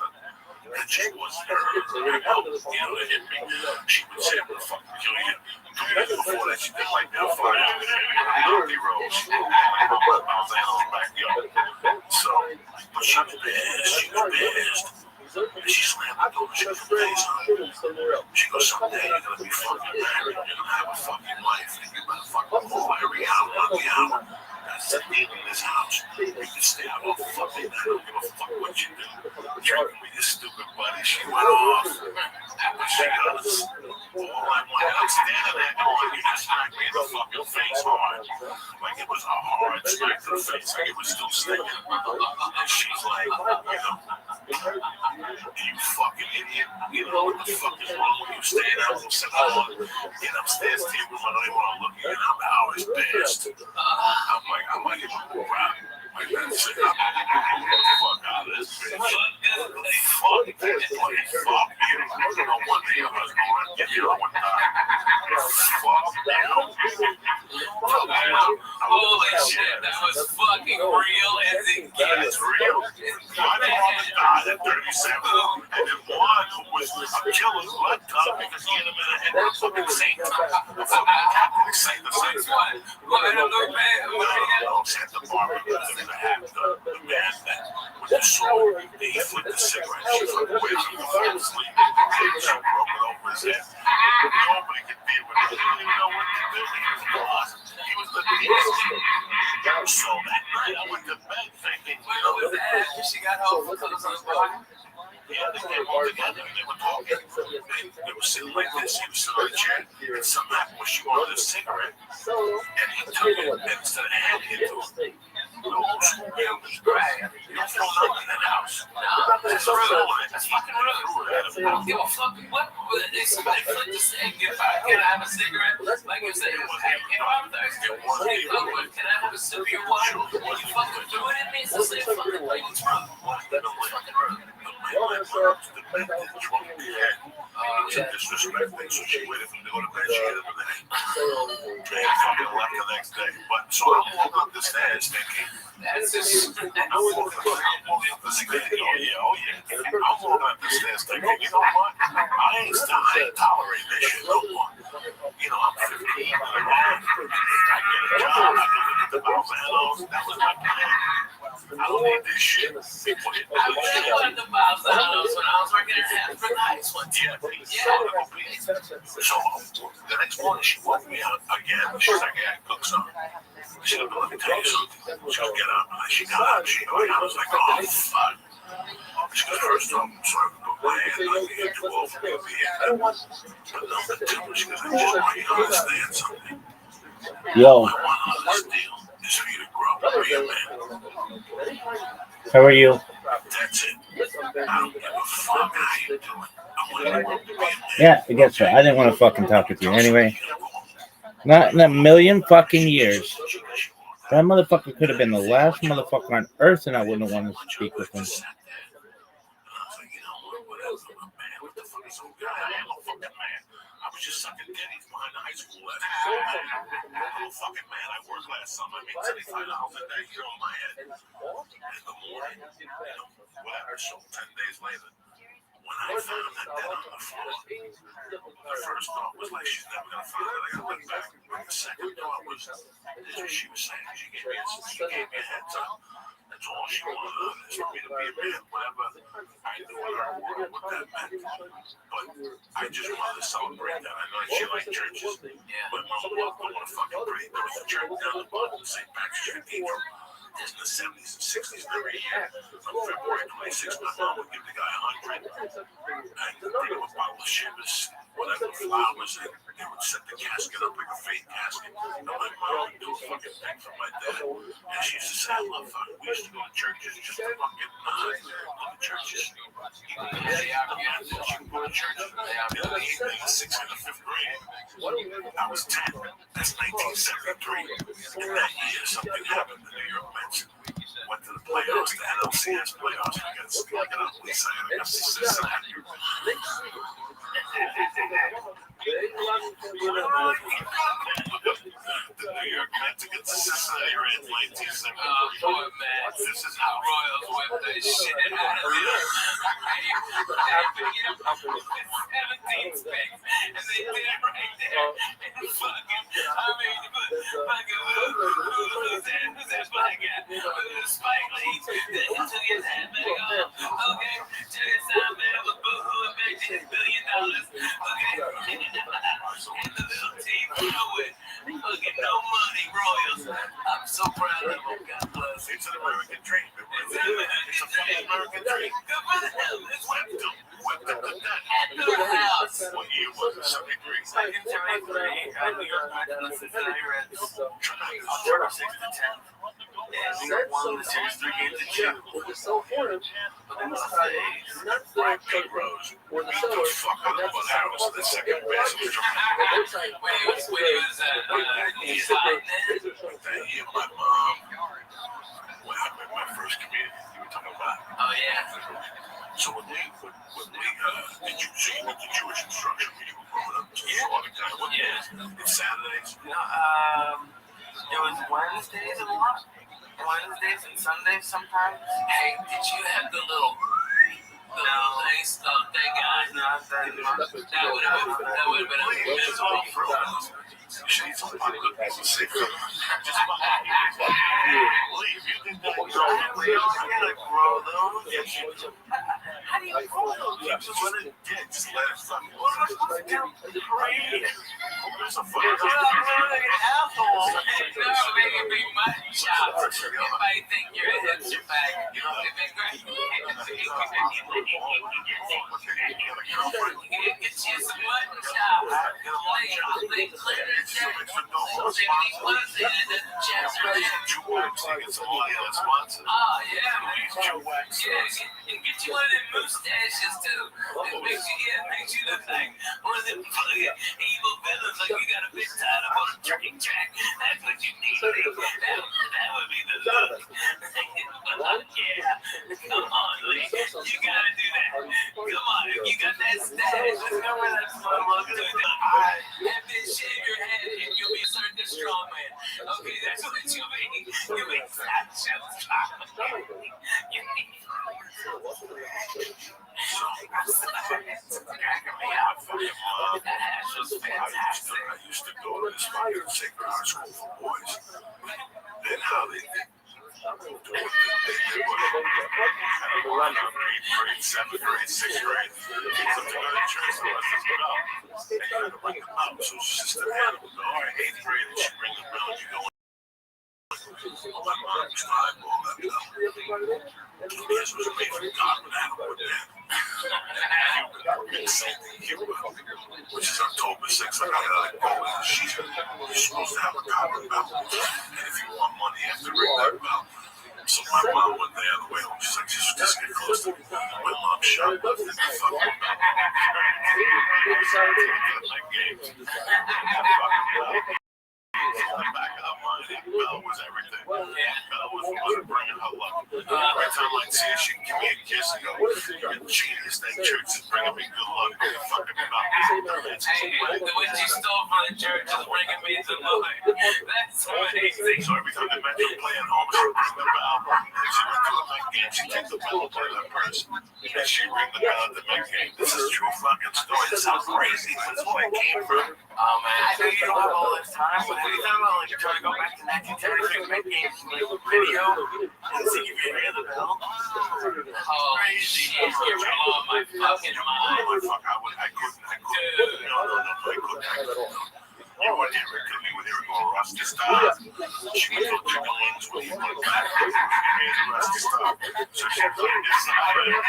that just wasn't her help, you know, it hit me. She would say, I'm gonna fucking kill you. 2 years before that, she did like that 5 years. Rocky Road. She did I was in her backyard. So, but she was pissed. She was pissed. And she slammed the door. She was pissed. She goes, someday you're gonna be fucking married. You're gonna have a fucking wife. And you're gonna fucking pull every out, knock you out. That's the thing in this house. You can stay out all fucking night. I don't give a fuck what you do. Drinking with your stupid buddy. She went off. And she goes, all I wanted, I'm standing there going, you just smacked me in the fucking face hard. Like it was a hard smack to the face. Like it was still sticking. And she's like, you know, you fucking idiot. You know, what the fuck is wrong with you? Staying out till 7 o'clock. Get upstairs to your room. I don't even want to look at you. And I'm always pissed. I'm like, if I'm around. Like, that's it. I'm get the fuck out of this bitch. Fuck you. No wonder your husband went get you one time. Fuck you.
Holy shit, that was fucking real as it gets.
It's real. My father died at 37, and then one who was a killer's blood cup because he hit him in the head with a fucking Satan. The fucking Catholic Saint, the Saint's one. No, Santa Barbara, the man that with the sword, he flicked the cigarette, she flicked away from the fucking sleep, she broke it over his head. Nobody could deal with it. He didn't even know what to do. He was lost. He was the beast. So that night I went to bed thinking, you know,
She got home because of the body.
yeah, they came all together and they were talking. They were sitting like this. He was sitting on a chair. And something happened when she wanted a cigarette. And he took it and instead of handing it to him, you don't throw nothing in that house.
That's rude. That's fucking rude. I don't give a fuck what. If somebody flipped the stick, can I have a cigarette? Like you said, hey, you know, I'm thirsty. Hey, look, can I have a sip of your water? And you fucking threw it in me, it's the same fucking thing. What's wrong? What's fucking rude?
She disrespected, so she waited for him to go to bed. She hit him in the head. They fucking left the next day. But so I'm walking up the stairs thinking,
that's just.
I'm walking up the stairs. Oh yeah. I'm walking up the stairs thinking, you know what? I ain't tolerating this shit no more. You know, I'm 15. I get a job. I can look at the Balzanos. That was my plan. I don't need this shit.
I wanted the Balzanos when I was working at Half for Nights one time.
So the next morning she woke me up again. She's like, yeah, cook something. She said, let me tell you something. She goes, get up. She got up. I was like, oh, fuck. She goes, first off, I'm sorry for my hand. You're too old for me to be here. But number two, she goes, I just want you to understand something.
Yo.
I want this deal is for you to grow. Be a man.
How are you?
That's it. I don't give a fuck how you do it. I want you to grow to be a man.
Yeah, I guess so. I didn't want to fucking talk with you anyway. Not in a million fucking years. That motherfucker could have been the last motherfucker on earth, and I wouldn't want to speak with him.
I was just sucking titties behind the high school last night. I'm a little fucking mad. I worked last summer. I made $75 a day here on my head. In the morning, you know, whatever. So 10 days later, when I found that dead on the floor, the first thought was like, she's never gonna find it. I gotta look back. But the second thought was, she was saying, she gave me a heads up. That's all she wanted is for me to be a man, whatever I knew in her world what that meant. But I just wanted to celebrate that. I know she liked churches, but my mom don't want to fucking pray. There was a church down the bottom of St. Patrick's Cathedral. There's in the 70s and 60s every year. On February 26th, my mom would give the guy 100 and bring him a bottle of Chivas, whatever, flowers, and they would set the casket up like a fake casket. And my mom would do a fucking thing for my dad. And she used to say, I love fucking. We used to go to churches just to fucking go to churches. Even though she would go to church in the evening, 6th and the 5th grade. I was 10. That's 1973. In that year, something happened. The New York Mets went to the playoffs, the NLCS playoffs against like an ugly side against Cincinnati. The New York Mets against Cincinnati.
Poor man. This is how Royals whip that shit out of you. 17 picks, and they did it right there. And fucking, I mean, fucking, who's that black guy? Spike Lee, took his hat back off. Okay, check this out, man. I'm a boo-hoo back to his $1 billion. Okay, and the little team with fucking no money Royals. I'm so proud of them. God bless. It's an American dream. It's a fucking American dream. Good for them. It's whipped them. At their house. What year was it? 73. Second to 83. New York went to the Cincinnati Reds. October 6th to 10th. And New York won the series 3 games to 2. But then the Black Pete Rose. Beat the fuck out of Bud Harris. The second best was dramatic. When he was that year, my mom, when I met my first comedian, you were talking about. Oh, yeah. So when we did you see the Jewish instruction when you were growing up? Yeah. All the time. What days? It's Saturdays? No, it was Wednesdays a lot. Wednesdays and Sundays sometimes. Hey, did you have the little lace up that guy? No, that would have been a miserable frozen. She's a lot of good people say just about leave. You think that we gotta grow those? How do you grow those? You just let it get. Just let it fucking. What am I supposed to do? Pray. There's a fucking asshole. No, make it be my job. If I think your hips are back, you know, if it's great. Get you some mutton chops. Lay clear. Oh, yeah. And get you one of them mustaches too. It makes you look like one of them evil villains, like you got a bit tied up on a train track. That's what you need. That would be the look. Yeah. Come on, Lee. You gotta do that. Come on, you got that stash. Let's go where that small look to. Have this shave your head and you'll be a certain strong man. Okay, that's what you mean. You make fat shows. You need I used to go to this fucking sacred art school for boys. Then how they did. They did what 8th grade, 7th grade, 6th grade. Kids have to go to church, so let's just go out. They had to bring them out. So Sister Hannah would go, all right, 8th grade, and she'd bring them out, and you go. My mom used to eyeball that though. This was made from cotton animal then. The same thing here, which is October 6th. I got like, oh, she's supposed to have a cotton belt. And if you want money, you have to ring that bell. So my mom went the other way. She's like, just get close to me. My mom shot up in the fucking bell. Like games. On the back of her mind, Belle was everything. Belle was bringing her luck. Every time I'd see her, she'd give me a kiss and go, you're the genius. That church is bringing me good luck. Fucking Belle. The way she stole from the church is bringing me good luck. That's amazing. So every time the men were playing home, she'd ring the bell. And if she went to a Met game, she'd take the bell out of her purse. And she'd ring the bell at the Met game. This is true fucking story. This sounds crazy, but it's where it came from. Oh man, I know you don't have all this time, but anytime I like try to go back to 1936 Met games, like video, and see if you hear the bell. Oh, crazy. It's on my fucking mind. I couldn't. No. You were here, we were here going Rusty Stop. She would go chicken wings with you, like that. Rusty Stop. So she put this side of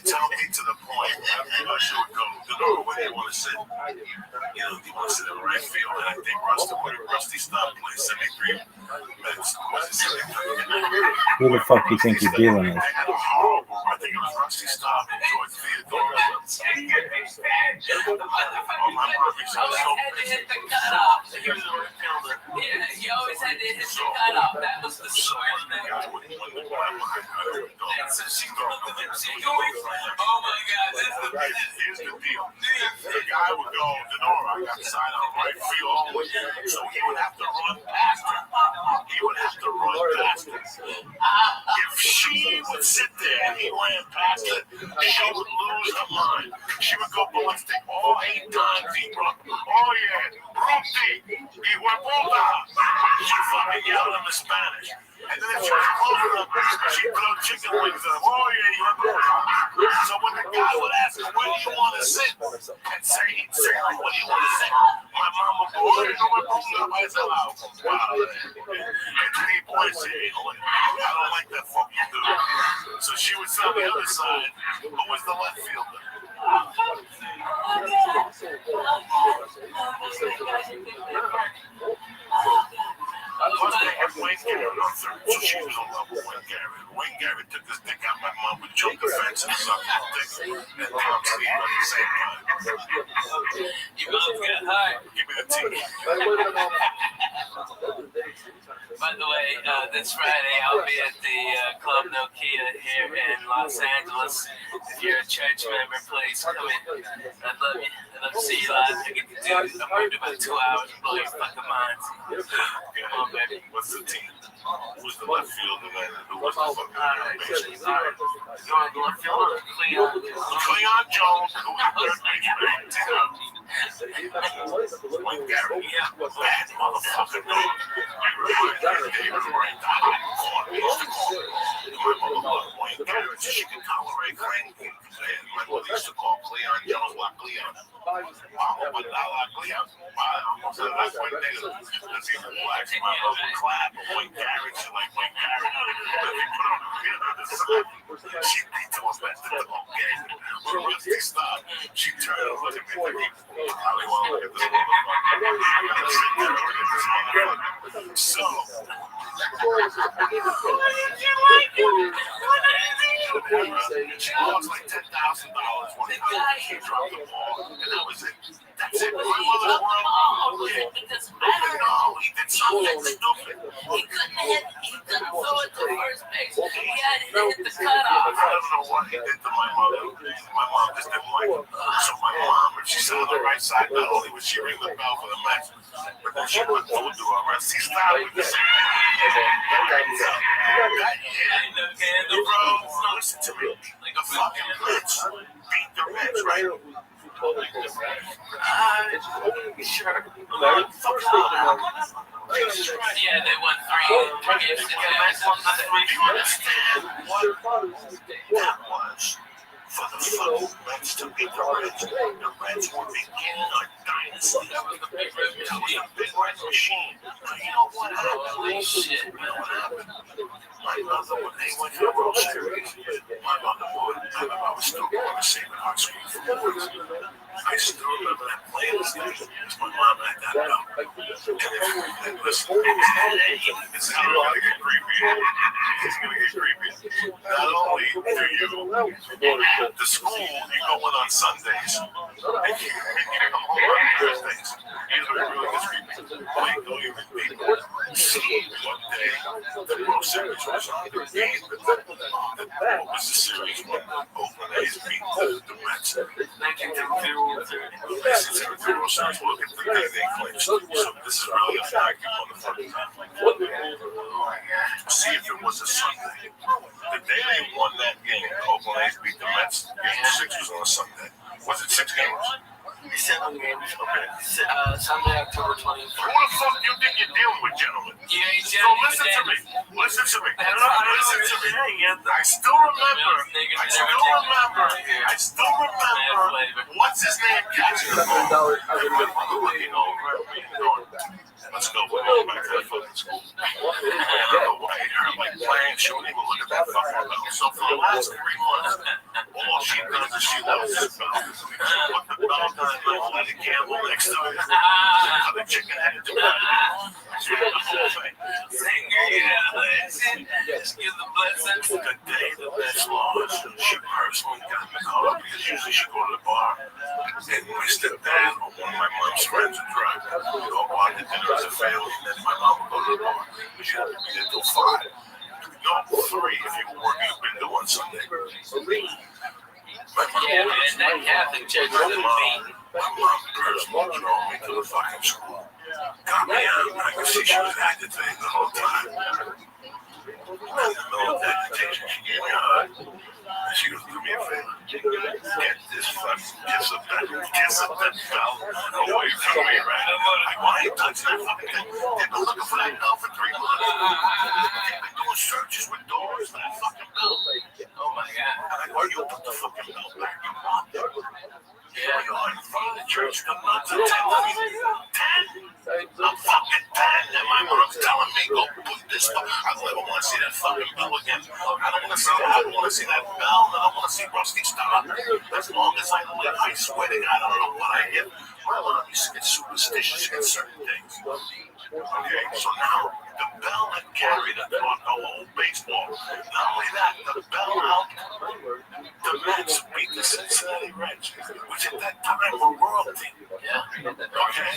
tell me to the point. She would go, where do you want to sit? You know, do you want to sit in the right field? And I think Rusty Stop plays 73 minutes.
Who the fuck do you think you're dealing with?
I think it was Rusty Stop and George Theodore.
My mom used to be so busy. He was a right fielder.
Yeah, you always had to hit the cutoff. That was the short thing. So she goes to the chick. Oh my God, that's the
Here's the deal. The guy would go, I got the side on right field, so he would have to run past her. If she would sit there and he ran past her, she would lose her mind. She would go ballistic all 8 times he run. Oh yeah, Ruti, y hueputa. She fucking yelled him in Spanish. And then if she was close enough, she'd blow chicken wings at him. Oh yeah, you hueputa. So when the guy would ask her, where do you want to sit? And he'd say, like, where do you want to sit? My mom would go, oh, you know what, wow. And 3 points here. I don't like that fucking dude. So she would sit on the other side. Who was the left fielder? Plus they had Wayne Garrett on third, so she was in love with Wayne Garrett. Wayne Garrett took his dick out. My mom would jump the fence and suck his dick and Tom Steve at the same time.
You both got high.
Give me the tea.
By the way, this Friday I'll be at the Club Nokia here in Los Angeles. If you're a church member, please come in. I'd love you. I'd love to see you live. I get to do I'm going to do about 2 hours and blow your fucking minds. Come on, baby.
What's the team? Who's the left fielder then? Who was the fucking base?
You want the left fielder?
Cleon Jones. Who was the third baseman? Wayne Garrett. Yeah. Bad motherfucker, dude. David Wright. He used to call my mother loved Wayne Garrett. She could tolerate Cleon. My mother used to call Cleon Jones La Cleon. Vamos a dar La Cleon. Vamos a dar Wayne Garrett. Because he's black. My mother would clap. Wayne Garrett. She like Wayne Garrett. If he put on the other side, she'd be to us back to the whole game. When Rusty stopped, she turned and looked at me like, he probably won't look at this motherfucker. I gotta sit there and look at this motherfucker. So, she lost like $10,000 one time. She dropped the ball, and that was it. That's it. My mother's world. No, he did something stupid.
He couldn't throw it to first base. He had to hit the cutoff.
I don't know what he did to my mother. My mom just didn't like him. So my mom, if she sat on the right side, not only would she ring the bell for the match, but then she would do a rusty style with the same. Listen to me. Like a fucking bitch. Beat the Reds, right?
Sure. Yeah, they won 3 games together.
Do you understand what that was? For the fucking Reds to beat the Reds, the Reds were beginning a dynasty. That was the big red machine. It was a big red machine. But you know what happened?
Holy shit.
You know what happened? My mother, when they went to the World Series, my mother would, I remember I was still going to St. Bernard Street for boys. I still remember that playing this thing. My mom had that belt. And listen, it's going to get creepy. It's going to get creepy. Not only do you, the school, you go in on Sundays, and you come home on Thursdays. These are really good creepy. Like, don't even people see one day the World Series was on the game. What was the series when Oakland A's beat the Mets? Listen to the World Series. Look at the day they clinched. So this is really a vacuum on the fucking time. See if it was a Sunday. The day they won that game, Oakland A's beat the Mets. Game 6 was on a Sunday. Was it 6 games?
7 games.
Okay.
Sunday, October 24th.
Who the fuck do you think you're dealing with, gentlemen?
You ain't
So listen to me. Listen to me. Listen to me. I still remember. What's his name catching the ball? Let's go. We're going back to that fucking school. I don't know why her like playing. She wouldn't even look at that fucking bell. So for the last 3 months, all she does is she loves this bell. She put the bell down and let it gamble next to it. The chicken head to it.
Just give the blessings.
The day the bitch lost, she personally got in the car because usually she go to the bar. And my stepdad or one of my mom's friends would drive. We go out to dinner as a family, and then my mom would go to the bar. But she had to be there till 5. No, 3 if you were working a window on Sunday.
Yeah, man, that Catholic church is a beat.
My mom personally drove me to the fucking school. Got me out, and I could see she was agitating the whole time. In the middle of the agitation, she gave me a hug. And she goes, do me a favor. Get this fucking kiss of that bell away from me, right? I'm like, why are you touching that fucking thing? They've been looking for that bell for 3 months. They've been doing searches with doors for that fucking bell.
Oh my God.
I'm like, why you put the fucking bell back? You want it.
Yeah.
You're in front of the church. I'm not 10. 10? I'm fucking 10. And my mom's telling me, go put this fucking. I don't ever want to see that fucking bell again. I don't want to see that. I don't want to see that bell. I don't want to see Rusty stop. As long as I live, I swear to God, I don't know what I get. My mom used to get superstitious in certain things. Okay, so now the bell that carried it throughout the whole baseball. Not only that, the bell out. The Mets beat the Cincinnati Reds, which at that time were royalty.
Yeah.
Okay.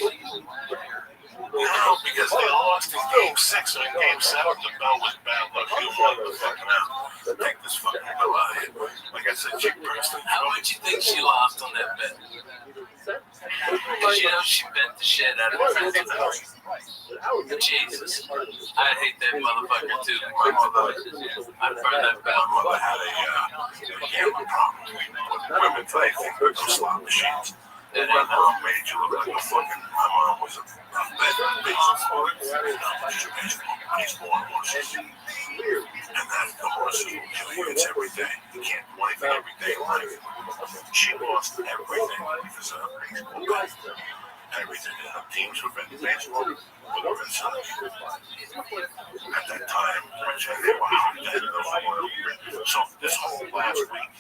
Now, because they lost in Game 6 or in Game 7, the bell was bad luck. You wanted the fucking out. Take this fucking bell out of here. Like I said, Chick Preston.
How much you think she lost on that bet? Because you know she bet the shit out of it. Jesus, I'd hate that motherfucker too. My mother, I'd burn that bell.
My mother had a gambling problem with women today. Those slot machines. My mom made you look like a fucking. My mom was a baseball horses. And that's the horses will kill you. It's every day. You can't do anything every day in life. She lost everything because of baseball. Everything. Her teams were in baseball. At that time, they were out there. So this whole last week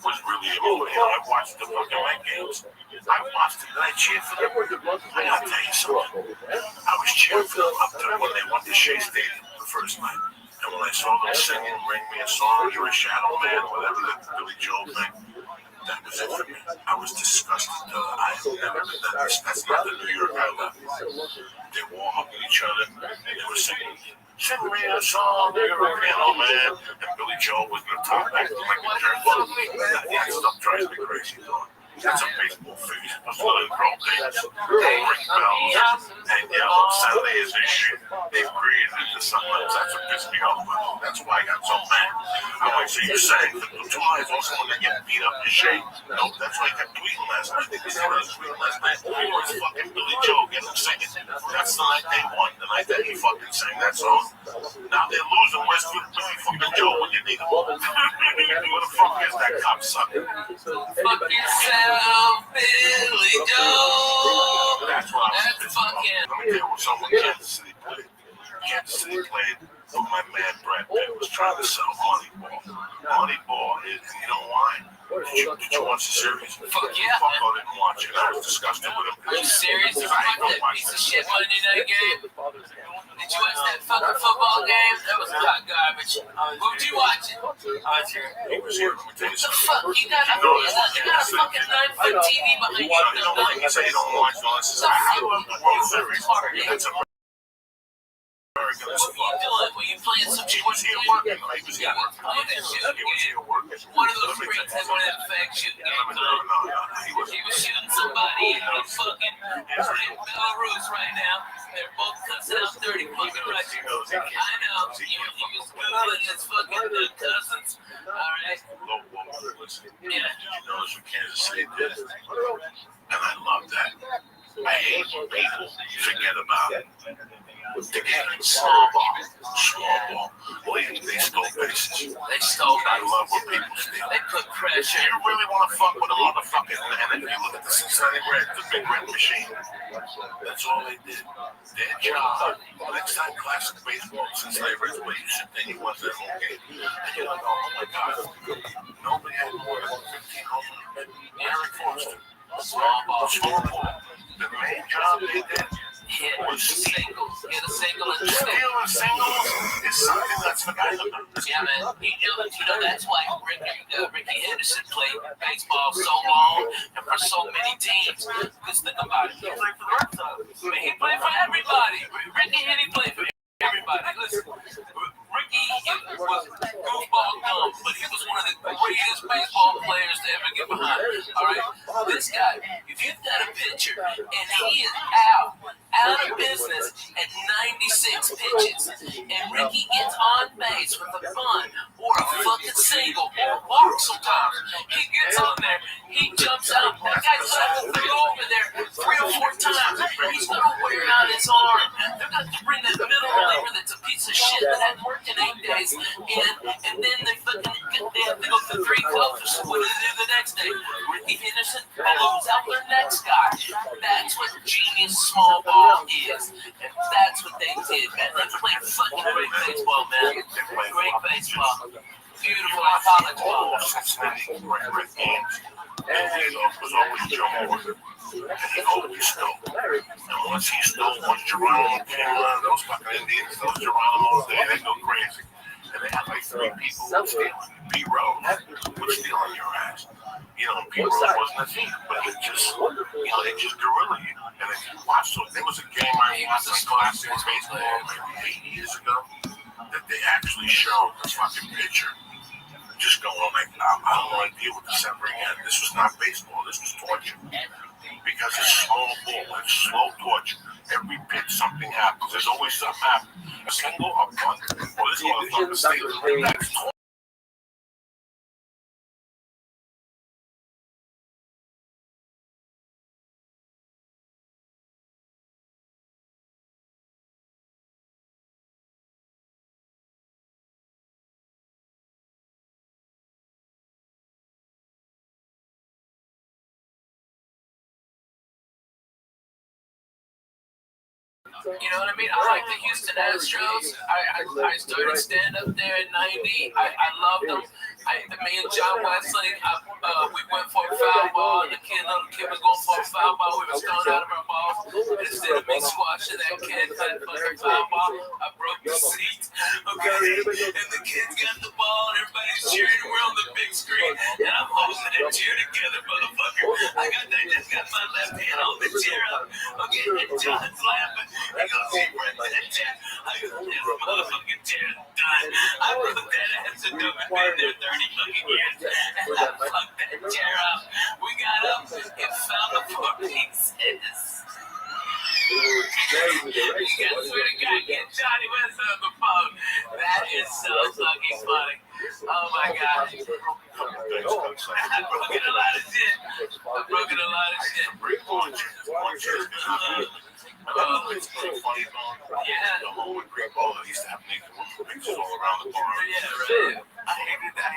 was really emotional. I watched the fucking night games. I watched it and I cheered for them. I gotta tell you something. I was cheering for them up to when they went to Shea Stadium the first night. And when I saw them singing Ring Me a Song, You're a Shadow Man, whatever the Billy Joel thing, that was it for me. I was disgusted. I've never been that disgusted. That's not the New York I left. They were all hugging each other. They were singing, Sing me a song, you're a piano man. And Billy Joel was in the top acting like a jerk. That stuff drives me crazy, though. That's a baseball face. Those little girl things. They ring bells and yell. Saturday is this shit. They've created it to something else. That's what pissed me off. That's why I got so mad. I'm like, so you're saying that the 2 guys also want to get beat up in shape? No, that's why I kept tweeting last night. Because I was tweeting last night. Where's fucking Billy Joe? Get him singing. That's the night they won. The night that he fucking sang that song. Now they're losing. Where's Billy fucking Joe when you need him? Where the fuck is that cocksucker?
Fuck yourself, Billy Joe.
That's what I
was fucking.
Let me tell you what someone Kansas City played. Kansas City played when my man Brad Pitt was trying to sell Moneyball. Moneyball is, you know why? Did you watch the series?
Fuck yeah.
Fuck, I didn't watch it. I was disgusted with him.
Are you serious? You watched that piece of shit Monday night game? Did you watch that fucking football game? That was hot garbage. What did you watch it?
He was here. Let me tell you
The
something.
fuck? You got a fucking 9-foot TV behind you.
You say you don't watch all this. I love the World Series. That's a American.
What are you doing? Were you playing some
He was here working. He was here working.
Oh, that shit.
He was here working.
One of those freaks had one of them fake shooting games on. He was shooting somebody in fucking Belarus right now. They're both cussing out 30 fucking Russians. I know. He was Googling his fucking cousins. Alright.
You
Yeah.
notice what Kansas City did? And I love that. I hate when people forget about it. They get small ball. They stole bases.
They stole
I
bases.
love when people steal.
They put pressure.
You really want to fuck with a motherfucker, and if you look at the Cincinnati Reds, the big red machine, that's all they did. Their job, next time classic baseball, Cincinnati Reds, but you should think he was that whole game. And you're like, oh my God, nobody had more than 15 home runs. Eric Foster, small ball. The main job they did
Hit
was
singles. Get a
Yeah, man. That's why Ricky Henderson played baseball so long and for so many teams. Because think about it. He played for the Red Sox. He played for everybody. Ricky played for everybody. Listen, Ricky was goofball dumb, but he was one of the greatest baseball players to ever get behind. All right? This guy, if you've got a pitcher and he is out of business at 96 pitches, and Ricky gets on base with a bunt or a fucking single or a walk sometimes, he gets on there, he jumps out, that guy's going to throw over there 3 or 4 times, he's going to wear out his arm. They're going to bring that middle reliever that's a piece of shit that hadn't worked in 8 days in, and then they have to go to 3 coaches. What do they do the next day? Ricky Henderson blows out their next guy. That's what genius small ball is. And that's what they did, man. They played fucking great baseball, man. Great baseball. Beautiful college ball.
Cincinnati Red games. And he was always Joe Morgan. And he always stole. And once he stole, once Geronimo came around, those fucking Indians, those Geronimos, they go crazy. And they had like 3 people stealing. B-Rose would steal on your ass. B-Rose wasn't a thief, but it just, they just guerrilla you. And if you watch, so there was a game I watched in classic baseball maybe 8 years ago that they actually showed the fucking pitcher just going like, I don't want to deal with this ever again. This was not baseball. This was torture. Because it's slow ball. It's slow torture. Every pitch, something happens. There's always something happens. A single, a bunt, or this motherfucker steals. That's torture.
You know what I mean? I like the Houston Astros. I started stand-up there in 90. I loved them. Me and John Wesley, we went for a foul ball. The kid was going for a foul ball. We were thrown out of our balls. And instead of me squashing that kid for that fucking foul ball, I broke the seat. Okay? And the kid got the ball, and everybody's cheering. We're on the big screen. And I'm holding that chair together, motherfucker. I just got my left hand on the chair up. Okay? And John's laughing. He goes, "Hey, Brett, that chair." I go, "This motherfucking chair is done. I broke that ass and done been there 30 fucking years." And I fucked that chair up. We got up and found the 4 pieces. You gotta swear to God, get Johnny West on the phone. That is so fucking funny. Oh my God. I've broken a lot of shit.
It's so funny, yeah. The whole Greek ball that used to have pictures all around the bar.
Yeah, right. I hated that.
I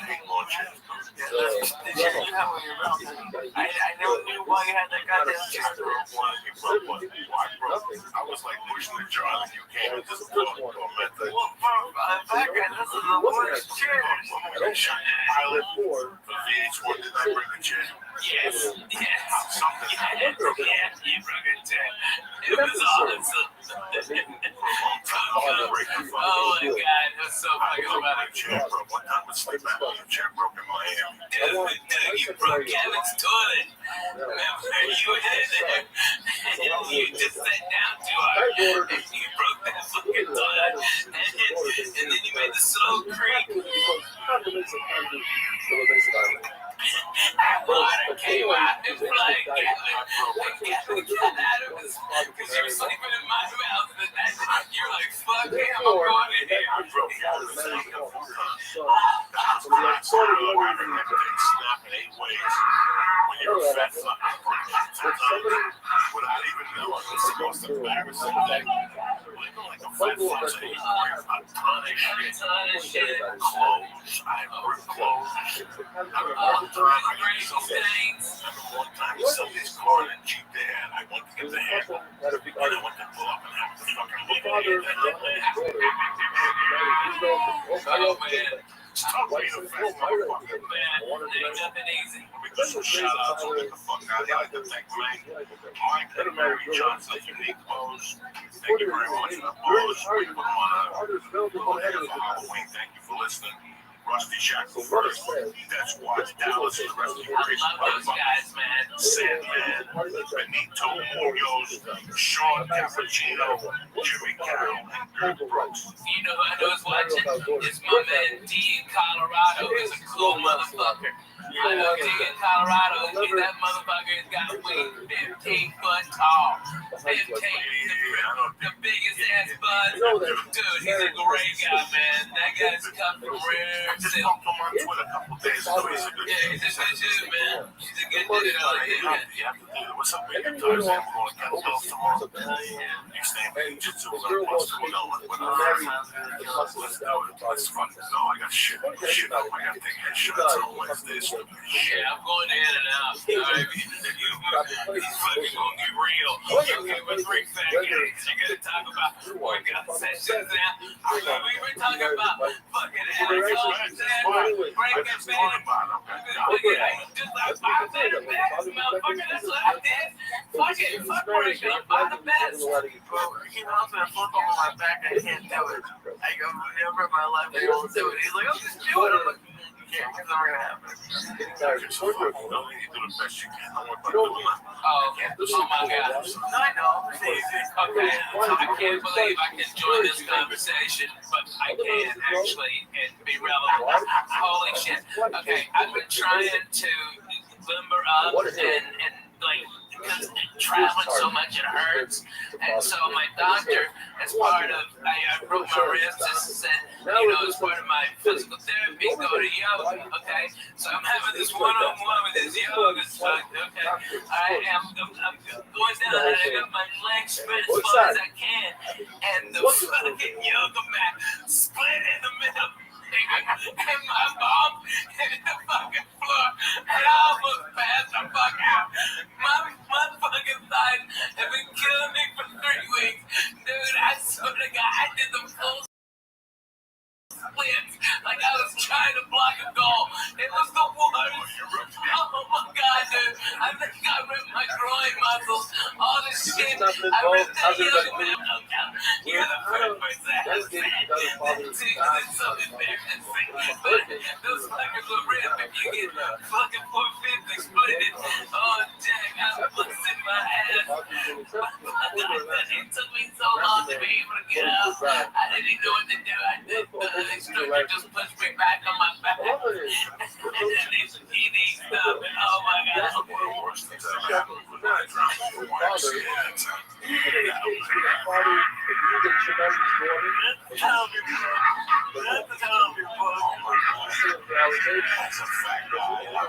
hate launches.
I never knew why you had that goddamn chair.
I was like pushing the jar that you came and just pulled it on method.
This is the worst chair.
Pilot for VH1, did I bring the chair?
Yes.
Something.
Yeah, you broke a chair. It was awesome. Oh my God, it was so fucking funny.
One time with sleep apnea, chair broke in Miami.
Dude, you broke Kevin's toilet. Remember, you were in there, and you just sat down too hard, and you broke that fucking toilet, and then you made the slow creak. Water came out and flooded Kevin got out of his, because you were sleeping in my mouth, and then you're like, fuck him, I'm going in here.
I broke out of the sleep. That's when I started over and snap in 8 ways. When you're a fat fuck, without even knowing, it's the most embarrassing thing. Like a fat fuck's 8 ways, a ton of shit. Clothes, I ripped clothes. One time somebody's car in a Jeep they had. I went to get the handle. And I went to pull up and have the fucking look at it.
Oh man.
Stop being a fat motherfucker.
Man, ain't nothing easy.
Let me give some shout outs. I'll get the fuck out of here. I'd like to thank Mike and Mary Johnson, Unique Clothes. Thank you very much for the clothes. We put them on a little head for Halloween. Thank you for listening. Rusty Shackle first. That's Watch Dallas. The rest of the
I love those guys, man.
Sandman, Benito Munoz, Sean Cappuccino, Jimmy Carroll, and Kurt Brooks.
You know who I was watching? It's my man D in Colorado. He's a cool motherfucker. I know D in Colorado. That motherfucker's got a wing 15 foot tall. 15, the biggest ass bud. Dude, he's a great guy, man. That guy's cut from rare.
I just talked to him on Twitter a couple days ago. He's a good dude.
He's a good dude, man. He's a good dude.
You have to do it. What's up, man? I'm going to get those tomorrow. Next day, man, jiu-jitsu. We're going to let's go. Let's fucking go. I got shit up. I got to take headshots on Wednesday.
Yeah, I'm going in and out. Alright, he's fucking gonna get real. Okay, we're three faggots. You gotta talk about workout sessions now. We were talking about fucking assholes and breaking bad. Just like five better beds, motherfucker. That's what I did. Fuck it. Fuck breaking up by the beds.
You know, I'm gonna flip on my back. I can't do it. I go, never in my life I won't do it. He's like, I'm just doing it. I'm like, yeah, it's never gonna happen.
Oh my God.
I know.
Okay, I can't believe I can join this conversation, but I can actually and be relevant. Holy shit. Okay, I've been trying to limber up and like, because traveling so much it hurts, and so my doctor, as part of, I broke my wrist, just said, you know, as part of my physical therapy, go to yoga, okay? So I'm having this one-on-one with this yoga instructor, okay? I'm going down and I got my legs spread as far as I can, and the fucking yoga mat split in the middle. And my mom hit the fucking floor, and I almost passed the fuck out. My fucking thighs have been killing me for 3 weeks. Dude, I swear to God, I did the full splits like I was trying to block a goal. It was the worst. Oh my God, dude. I think I ripped my groin muscles. All this shit. I ripped that yoga mat. You're the first person that has said that it's so embarrassing. But those fuckers will rip if you get fucking 450 splitted. Oh, Jack, I'm busting my ass. It took me so long to be able to get up. I didn't know what to do. I did the instructor just pushed me back on my back. And then he needs stuff. And oh my God.
That's a fact, I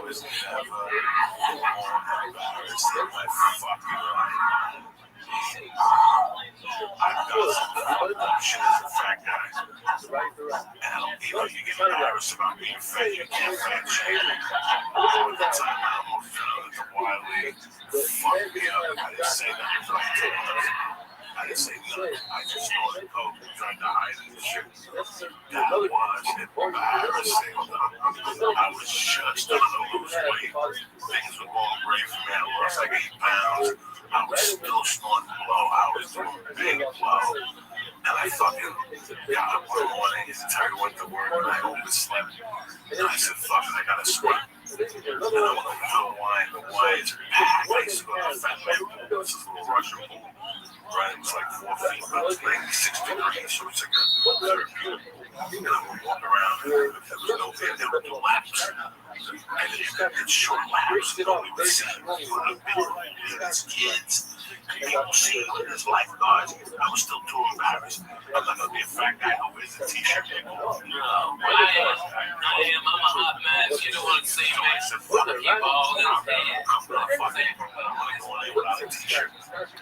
was never more embarrassed in my fucking life. I've got some dumb shit as a fat guy. And you know, you get embarrassed about being fat, you can't fat shame. All the time I almost found that the wild league fucked me up. I didn't say that. I didn't say nothing. I just snorted coke and tried to hide it and shit. That was embarrassing. I was just starting to lose weight. Things were going great for me. I lost like 8 pounds. I was still snorting blow. I was doing big blow. And I fucking got up one morning and tired went to work and I overslept. And I said, fuck it, I gotta sweat. And I went over to the wine. The wine's packed. I used to go to the fat man pool. This is a little Russian pool. Right, it was like 4 feet, but it was 96 degrees, so it's like a therapeutic pool. And I would walk around, there was no bed, there were no laps. And it's short laps, you don't even see these kids. And you don't see them, there's lifeguards. I was still too embarrassed. I'm not going to be a fat guy who wears a t-shirt.
I am. I'm a hot mess. You don't want to see me. Keep all this head.
I'm not fucking going without a t-shirt.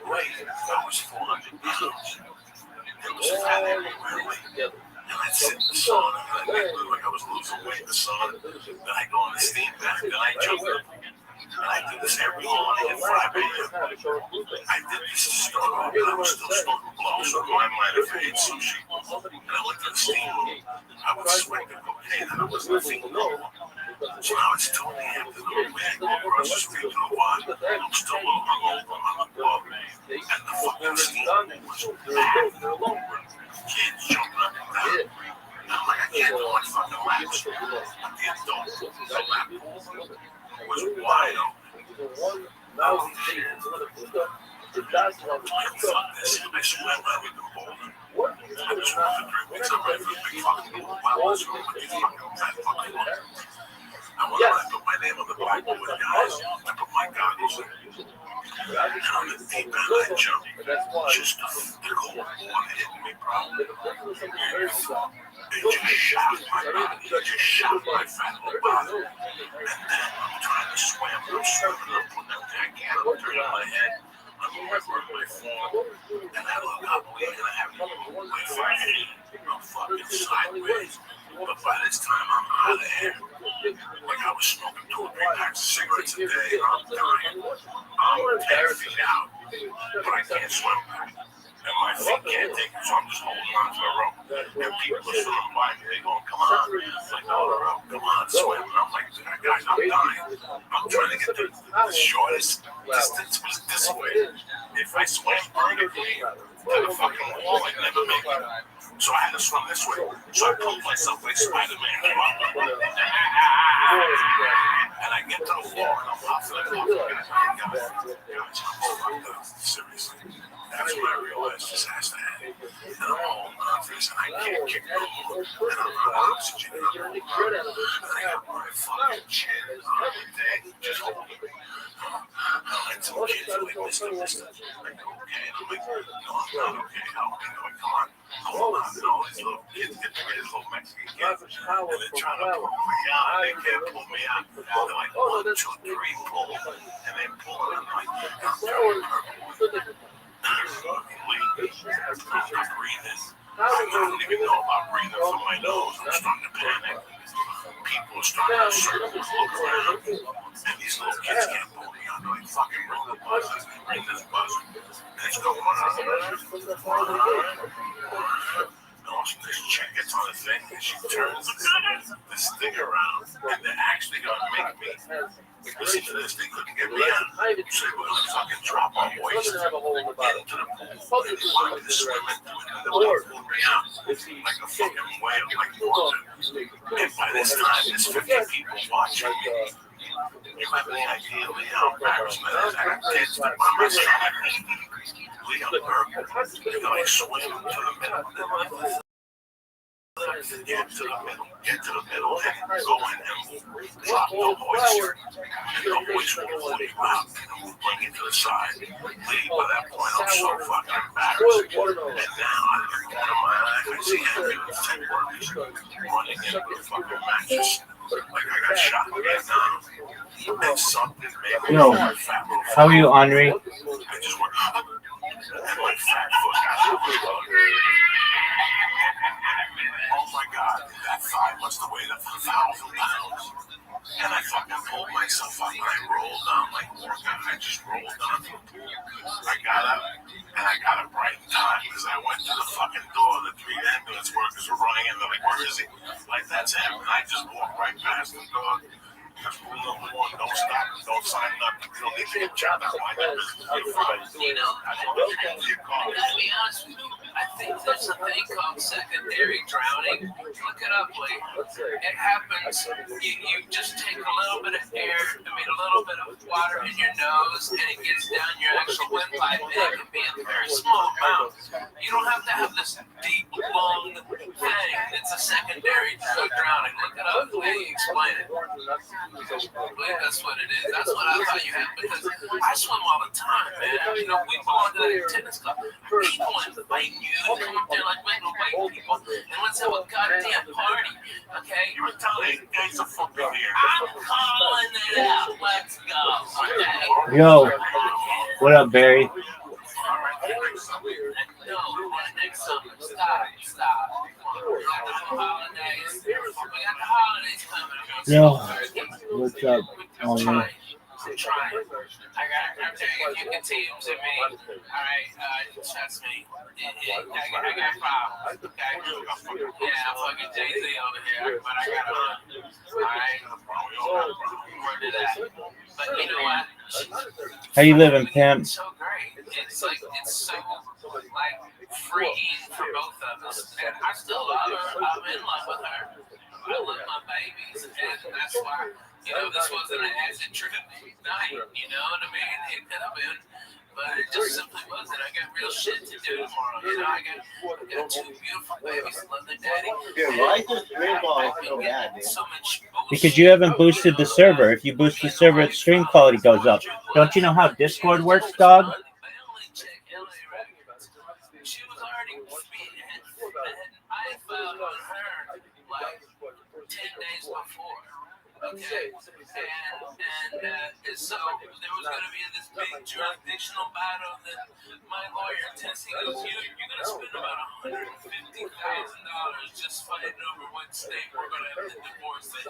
Right, I was 400 pounds. It was fat everywhere. And I'd sit in the sauna, and I looked like I was losing weight in the sauna. Then I go on the steam bath, then I jump up. And And I did this every morning at 5 a.m. I did this to start off, and I was still smoking blow, so my mind if I ate sushi. And I went to the steam room. I would sweat the cocaine, and I was not feeling normal. So now it's 2 in the afternoon, man. I go across the street to the bar. I'm still a little hungover on the blow. And the fucking steam room was packed. Kids jumping up and down. And I'm like, I can't do my fucking laps. But the adult, the lap pool was wide open. Oh, shit. Fuck this. I swam out with the boulder. I just wanted to drink some of the big fucking pool while I was swimming with these fucking fat fucking ones. I went around and put my name on the blackboard, guys. I put my goggles in. And on the deep end, I jumped. Just the cold water hitting me, bro. It just shocked my body. It just shocked my fat little body. And then I'm trying to swim. I'm swimming. I'm putting everything I can. I'm turning my head. I'm remembering my form. And I look up, and I have my 5 feet. I'm fucking sideways. But by this time, I'm out of here. Like I was smoking 2 or 3 packs of cigarettes a day, and I'm dying. I'm 10 feet out, but I can't swim back. And my feet can't take it, so I'm just holding on to the rope. And people are swimming by me, they going, come on. It's like, no, the rope, come on, swim. And I'm like, guys, I'm dying. I'm trying to get the shortest distance was this way. If I swam vertically to the fucking wall, I'd never make it. So I had to swim this way. So I pulled myself like Spider-Man. And I get to the floor and I'm huffing. Seriously. That's when I realized this has to end. And I'm holding on to this and I can't kick no more. And I'm on oxygen. And I got my fucking chin on the deck, just holding me. And some kids are like, mister. I'm like, okay. And I'm like, no, I'm not okay. Help me. I'm like, come on. Hold on. And all these little kids get together, these little Mexican kids. And they're trying to pull me out. And they can't pull me out. They're like, 1, 2, 3, pull. And they pull it. I'm like, I'm turning purple. I'm breathing. I don't even know about breathing from my nose. I'm starting to panic. People are starting to circle, look around. And these little kids can't pull me out. They're like, fucking ring the buzzer. Ring this buzzer. And it's going on. This chick gets on the thing and she turns this thing around. And they're actually going to make me listen to this. They couldn't get me out. So they were going to fucking drop my waist into the pool. And they wanted me to swim into it. And they wanted to pull me out like a fucking whale, like water. And by this time, there's 50 people watching me. You have any idea how embarrassing that is? I got kids by my side. Leon Berger, I swim to the middle. Get to the middle, and go in and drop the hoist. And the hoist will pull you out, and we'll bring you to the side. Lee, by that point, I'm so fucking embarrassed. And now, out of the corner of my eye, I see ambulance workers running into the fucking mattress. Like I got shot in Vietnam. And something made me fat little.
How are you, Henri?
I just went, and my fat foot got oh my God, that thigh must have weighed 1,000 pounds. And I fucking pulled myself up and I rolled down like workout. I just rolled down to the pool. I got up and I got up right in time because I went to the fucking door. The 3 ambulance workers were running in. They're like, where is he? Like, that's him. And I just walked right past the door. Because rule number 1, don't stop, don't sign up. You don't need to get checked out.
You know, to be honest with you, I think there's a thing called secondary drowning. Look it up, Lee. It happens. You just take a little bit of air, a little bit of water in your nose, and it gets down your actual windpipe. And it can be a very small amount. You don't have to have this deep lung thing. It's a secondary drowning. Look it up. Lee, explain it. Lee, that's what it is. That's what I thought you had. Because I swim all the time, man. You know, we belong to the tennis club. People invite you to come up there like little white people, and let's have a goddamn party, okay?
You were telling 8 days of football here.
I'm calling it out. Let's go, okay?
Yo, what up, Barry?
No, next summer. Stop. We got the holidays coming.
Yo, what's up, Henri?
I'm trying. you can team to me. Alright, trust me. I got problems. Okay? Yeah, I'm fucking Jay-Z over here, but I got a hunt. Alright? Word to that. But you know what?
How you living, pimp?
It's so great. It's like, it's so, like, freeing for both of us. And I still love her. I'm in love with her. I love my babies. And that's why, you know, this wasn't an acid trip night. You know what I mean? It could have been. But it just simply wasn't. I got real shit to do tomorrow. You know, I got two beautiful babies that love their daddy.
Dude, why is this stream quality so bad, dude?
So much
Because you haven't boosted the server. If you boost the server, its stream quality goes up. Don't you know how Discord works, dog?
She was already I found on her like 10 days before. Okay, and so there was going to be this big jurisdictional battle that my lawyer Tennessee goes, you're going to spend about $150,000 just fighting over what state we're going to have to divorce in.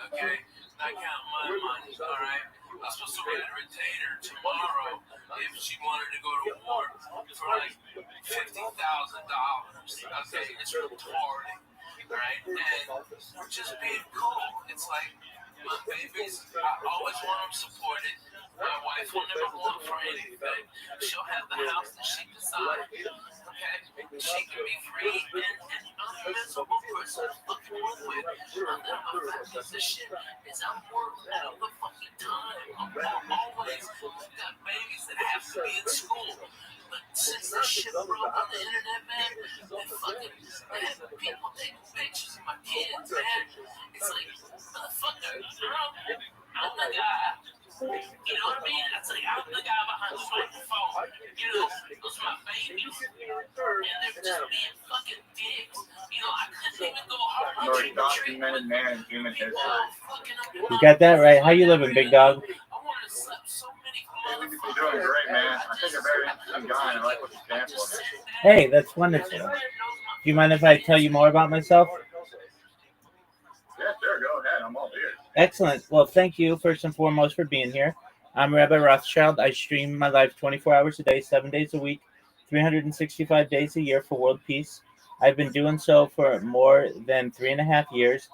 Okay, not counting my money. All right, I was supposed to write a retainer tomorrow if she wanted to go to war for like $50,000. Okay, it's retarded. Right? And we're just being cool. It's like my babies, I always want them supported. My wife will never want for anything. She'll have the house that she decides. Okay? She can be free and I'm a miserable person to fucking live with. I'm not my position is I'm working all the fucking time. I'm always got babies that have to be in school. But since that shit broke on the internet, man, they have people taking pictures of my kids, man. It's like, motherfucker, I'm the guy. You know what I mean? It's like, I'm the guy behind the microphone. You know, those are my babies. And they're just being fucking dicks. You know, I couldn't even go hard.
Most documented man in human history.
You got that right. How you living, big dog?
You're doing great, man. I think you're a very interesting guy, and I like what you stand for.
Hey, that's wonderful. Do you mind if I tell you more about myself?
Yeah, sure. Go ahead. I'm all ears.
Excellent. Well, thank you first and foremost for being here. I'm Rabbi Rothschild. I stream my life 24 hours a day, 7 days a week, 365 days a year for world peace. I've been doing so for more than 3.5 years.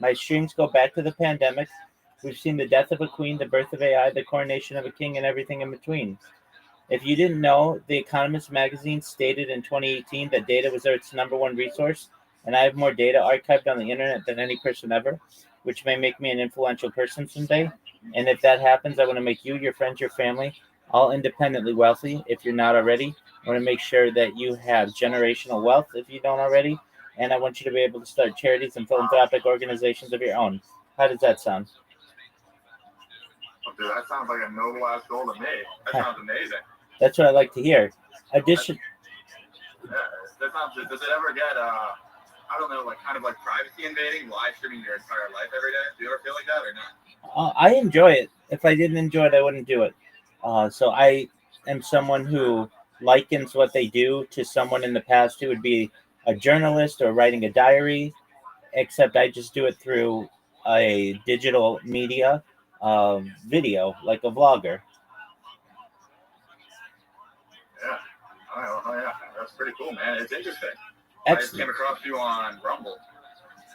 My streams go back to the pandemic. We've seen the death of a queen, the birth of AI, the coronation of a king, and everything in between. If you didn't know, The Economist magazine stated in 2018 that data was Earth's #1 resource, and I have more data archived on the internet than any person ever, which may make me an influential person someday. And if that happens, I want to make you, your friends, your family, all independently wealthy. If you're not already, I want to make sure that you have generational wealth if you don't already, and I want you to be able to start charities and philanthropic organizations of your own. How does that sound?
Dude, that sounds like a noble ass goal to me. That sounds amazing.
That's what I like to hear.
Yeah, that sounds good. Does it ever get, I don't know, like kind of like privacy invading, live streaming your entire life every day? Do you ever feel like that or not?
I enjoy it. If I didn't enjoy it, I wouldn't do it. So I am someone who likens what they do to someone in the past who would be a journalist or writing a diary, except I just do it through a digital media video, like a vlogger.
Yeah. Oh, yeah. That's pretty cool, man. It's interesting. Excellent. I just came across you on Rumble.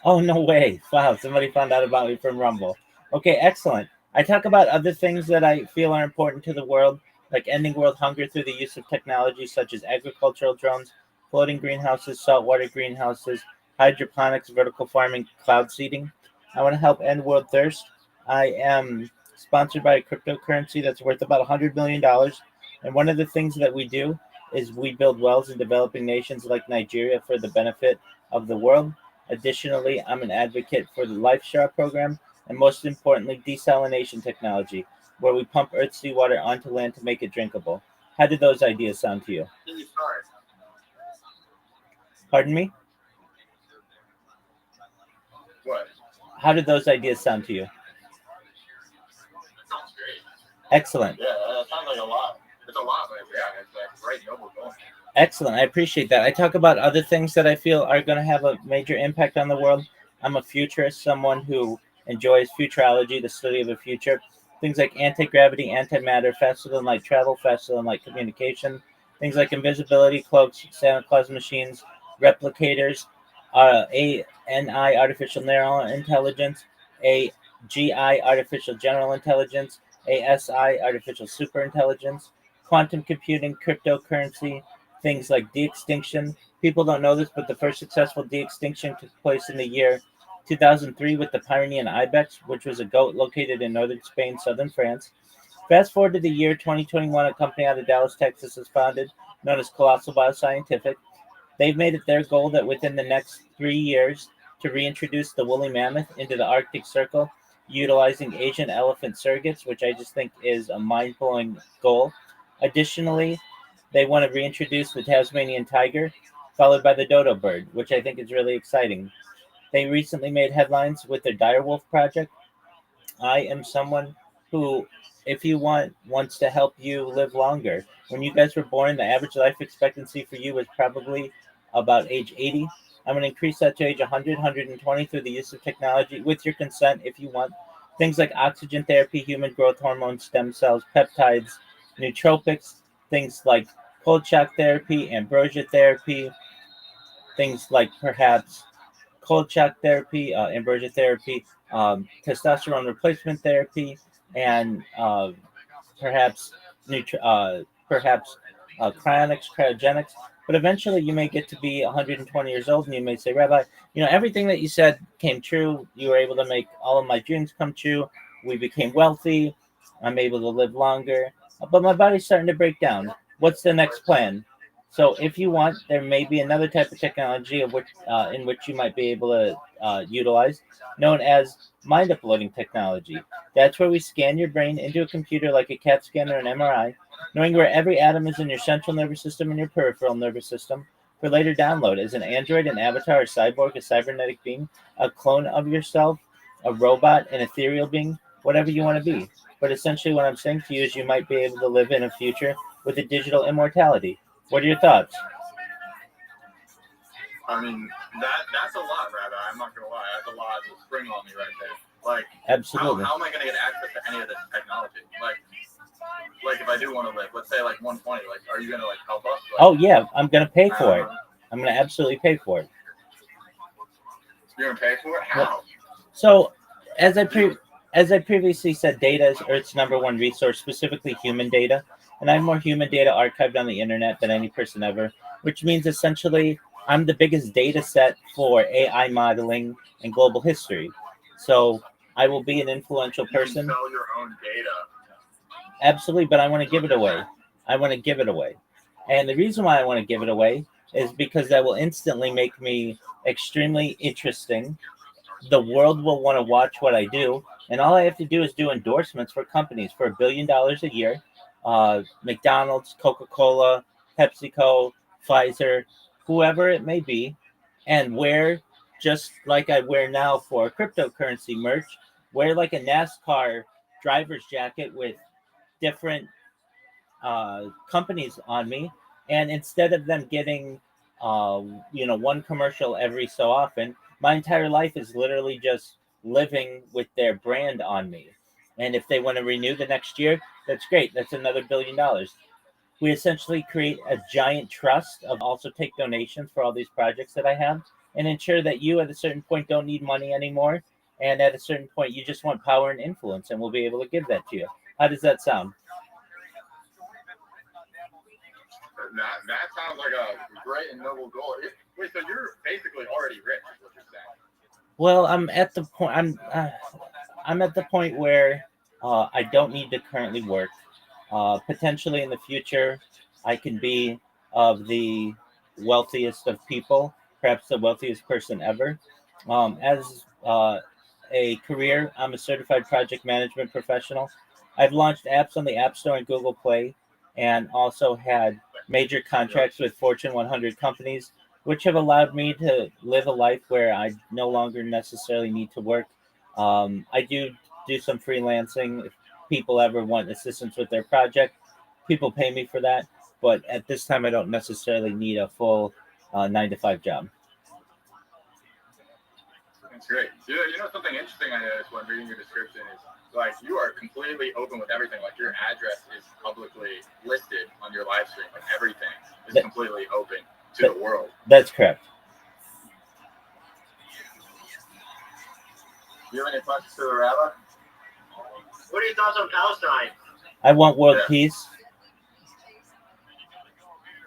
Oh, no way. Wow, somebody found out about me from Rumble. Okay, excellent. I talk about other things that I feel are important to the world, like ending world hunger through the use of technology such as agricultural drones, floating greenhouses, saltwater greenhouses, hydroponics, vertical farming, cloud seeding. I want to help end world thirst. I am sponsored by a cryptocurrency that's worth about $100 million. And one of the things that we do is we build wells in developing nations like Nigeria for the benefit of the world. Additionally, I'm an advocate for the Life Straw program, and most importantly, desalination technology, where we pump Earth's seawater onto land to make it drinkable. How did those ideas sound to you? Pardon me?
What?
How did those ideas sound to you?
Sounds great.
Excellent.
Yeah, that sounds like a lot. It's a lot, but yeah, it's a great noble goal.
Excellent. I appreciate that. I talk about other things that I feel are going to have a major impact on the world. I'm a futurist, someone who enjoys futurology, the study of the future. things like anti-gravity, antimatter, faster than light travel, faster than light communication, things like invisibility, cloaks, Santa Claus machines, replicators, ANI, artificial neural intelligence, AGI, artificial general intelligence, ASI, artificial superintelligence, quantum computing, cryptocurrency, things like de-extinction. People don't know this, but the first successful de-extinction took place in the year 2003 with the Pyrenean ibex, which was a goat located in northern Spain, southern France. Fast forward to the year 2021, a company out of Dallas, Texas is founded, known as Colossal Bioscientific. They've made it their goal that within the next 3 years to reintroduce the woolly mammoth into the Arctic Circle, utilizing Asian elephant surrogates, which I just think is a mind-blowing goal. Additionally, they want to reintroduce the Tasmanian tiger, followed by the dodo bird, which I think is really exciting. They recently made headlines with their direwolf project. I am someone who, if you want, wants to help you live longer. When you guys were born, the average life expectancy for you was probably about age 80. I'm going to increase that to age 100, 120 through the use of technology with your consent if you want. Things like oxygen therapy, human growth hormones, stem cells, peptides, nootropics, things like cold shock therapy, ambrosia therapy, things like perhaps cold shock therapy, ambrosia therapy, testosterone replacement therapy, and perhaps cryogenics. But eventually, you may get to be 120 years old, and you may say, Rabbi, everything that you said came true. You were able to make all of my dreams come true. We became wealthy. I'm able to live longer, but my body's starting to break down. What's the next plan? So, if you want, there may be another type of technology in which you might be able to utilize, known as mind uploading technology. That's where we scan your brain into a computer like a CAT scan or an MRI, knowing where every atom is in your central nervous system and your peripheral nervous system, for later download as an android, an avatar, a cyborg, a cybernetic being, a clone of yourself, a robot, an ethereal being, whatever you want to be. But essentially, what I'm saying to you is you might be able to live in a future with a digital immortality. What are your thoughts?
I mean, that's a lot, Rabbi. I'm not gonna lie. That's a lot to spring on me right there. Like,
absolutely.
How am I gonna get access to any of this technology? Like if I do want to live, let's say like 120. Like, are you gonna help us?
Oh yeah, I'm gonna pay for it. I'm gonna absolutely pay for it.
You're gonna pay for it? How?
So, as I previously said, data is Earth's #1 resource, specifically human data. And I have more human data archived on the internet than any person ever, which means essentially I'm the biggest data set for AI modeling and global history. So I will be an influential person.
You can sell your own data.
Absolutely, but I want to give it away. And the reason why I want to give it away is because that will instantly make me extremely interesting. The world will want to watch what I do. And all I have to do is do endorsements for companies for $1 billion a year. McDonald's, Coca-Cola, PepsiCo, Pfizer, whoever it may be, and wear just like I wear now for cryptocurrency merch, wear like a NASCAR driver's jacket with different companies on me, and instead of them getting one commercial every so often, my entire life is literally just living with their brand on me. And if they want to renew the next year, that's great. That's another $1 billion. We essentially create a giant trust of also take donations for all these projects that I have and ensure that you at a certain point don't need money anymore. And at a certain point, you just want power and influence, and we'll be able to give that to you. How does that sound?
That sounds like a great and noble goal. Wait, so you're basically already rich, is what you're saying?
Well, I'm at the point. I'm at the point where I don't need to currently work. Potentially in the future, I can be of the wealthiest of people, perhaps the wealthiest person ever. As a career, I'm a certified project management professional. I've launched apps on the App Store and Google Play, and also had major contracts with Fortune 100 companies, which have allowed me to live a life where I no longer necessarily need to work. I do some freelancing. If people ever want assistance with their project, people pay me for that. But at this time, I don't necessarily need a full 9-to-5 job.
That's great. You know something interesting I noticed when reading your description is like you are completely open with everything. Like your address is publicly listed on your live stream. Like everything is completely open to the world.
That's correct.
Do you have any questions for the rabbi?
What are your thoughts on Palestine?
I want world peace.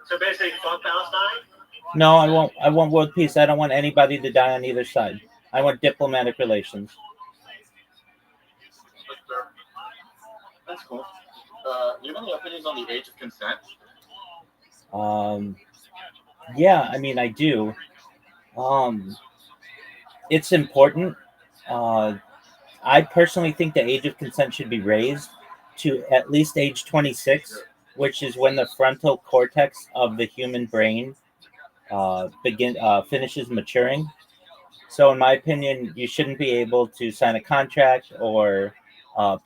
So basically, fuck Palestine?
No, I want world peace. I don't want anybody to die on either side. I want diplomatic relations.
That's cool. Do you have any opinions on the age of consent?
Yeah, I mean, I do. It's important. I personally think the age of consent should be raised to at least age 26, which is when the frontal cortex of the human brain finishes maturing. So, in my opinion, you shouldn't be able to sign a contract or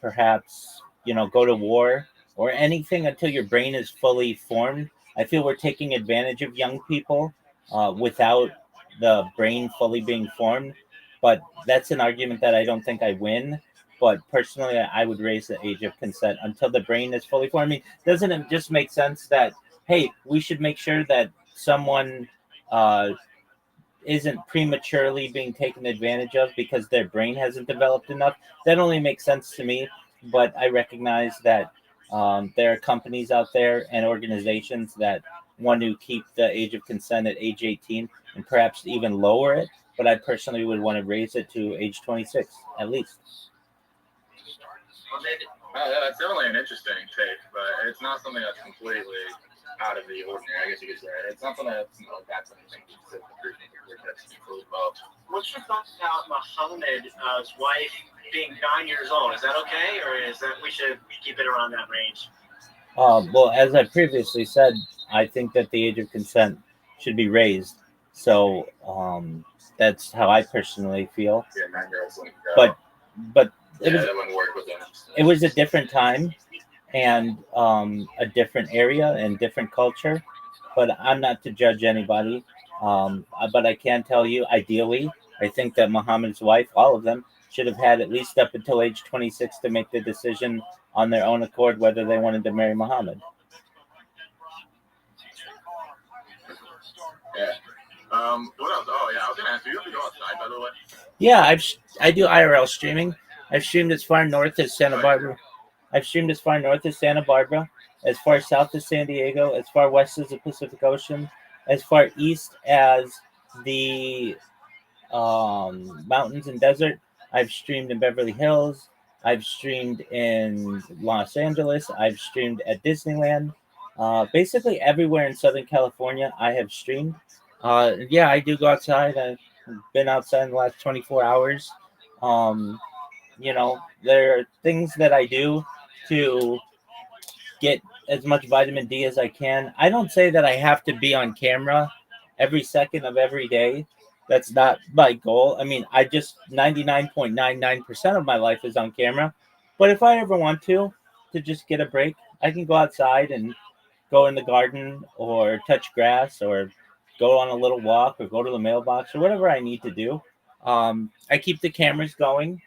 perhaps go to war or anything until your brain is fully formed. I feel we're taking advantage of young people without the brain fully being formed. But that's an argument that I don't think I win. But personally, I would raise the age of consent until the brain is fully formed. I mean, doesn't it just make sense that, hey, we should make sure that someone isn't prematurely being taken advantage of because their brain hasn't developed enough? That only makes sense to me. But I recognize that there are companies out there and organizations that want to keep the age of consent at age 18 and perhaps even lower it. But I personally would want to raise it to age 26 at least.
That's definitely an interesting take, but it's not something that's completely out of the ordinary, I guess you could say. It's not something that's that's anything that's included about.
What's your thoughts about Muhammad's wife being 9 years old? Is that okay, or is that we should keep it around that range?
Well, as I previously said, I think that the age of consent should be raised. So that's how I personally feel.
Yeah, 9-year-olds wouldn't go.
But
that wouldn't work with them.
It was a different time and a different area and different culture. But I'm not to judge anybody. But I can tell you, ideally, I think that Muhammad's wife, all of them, should have had at least up until age 26 to make the decision on their own accord whether they wanted to marry Muhammad.
Yeah. What else? Oh, yeah, I was going to ask you, you have to go outside, by the way?
Yeah, I do IRL streaming. I've streamed as far north as Santa Barbara. As far south as San Diego, as far west as the Pacific Ocean, as far east as the mountains and desert. I've streamed in Beverly Hills. I've streamed in Los Angeles. I've streamed at Disneyland. Basically everywhere in Southern California, I have streamed. Yeah, I do go outside. I've been outside in the last 24 hours. There are things that I do to get as much vitamin D as I can. I don't say that I have to be on camera every second of every day. That's not my goal. I mean, I just 99.99% of my life is on camera. But if I ever want to just get a break, I can go outside and go in the garden or touch grass or go on a little walk or go to the mailbox or whatever I need to do. I keep the cameras going.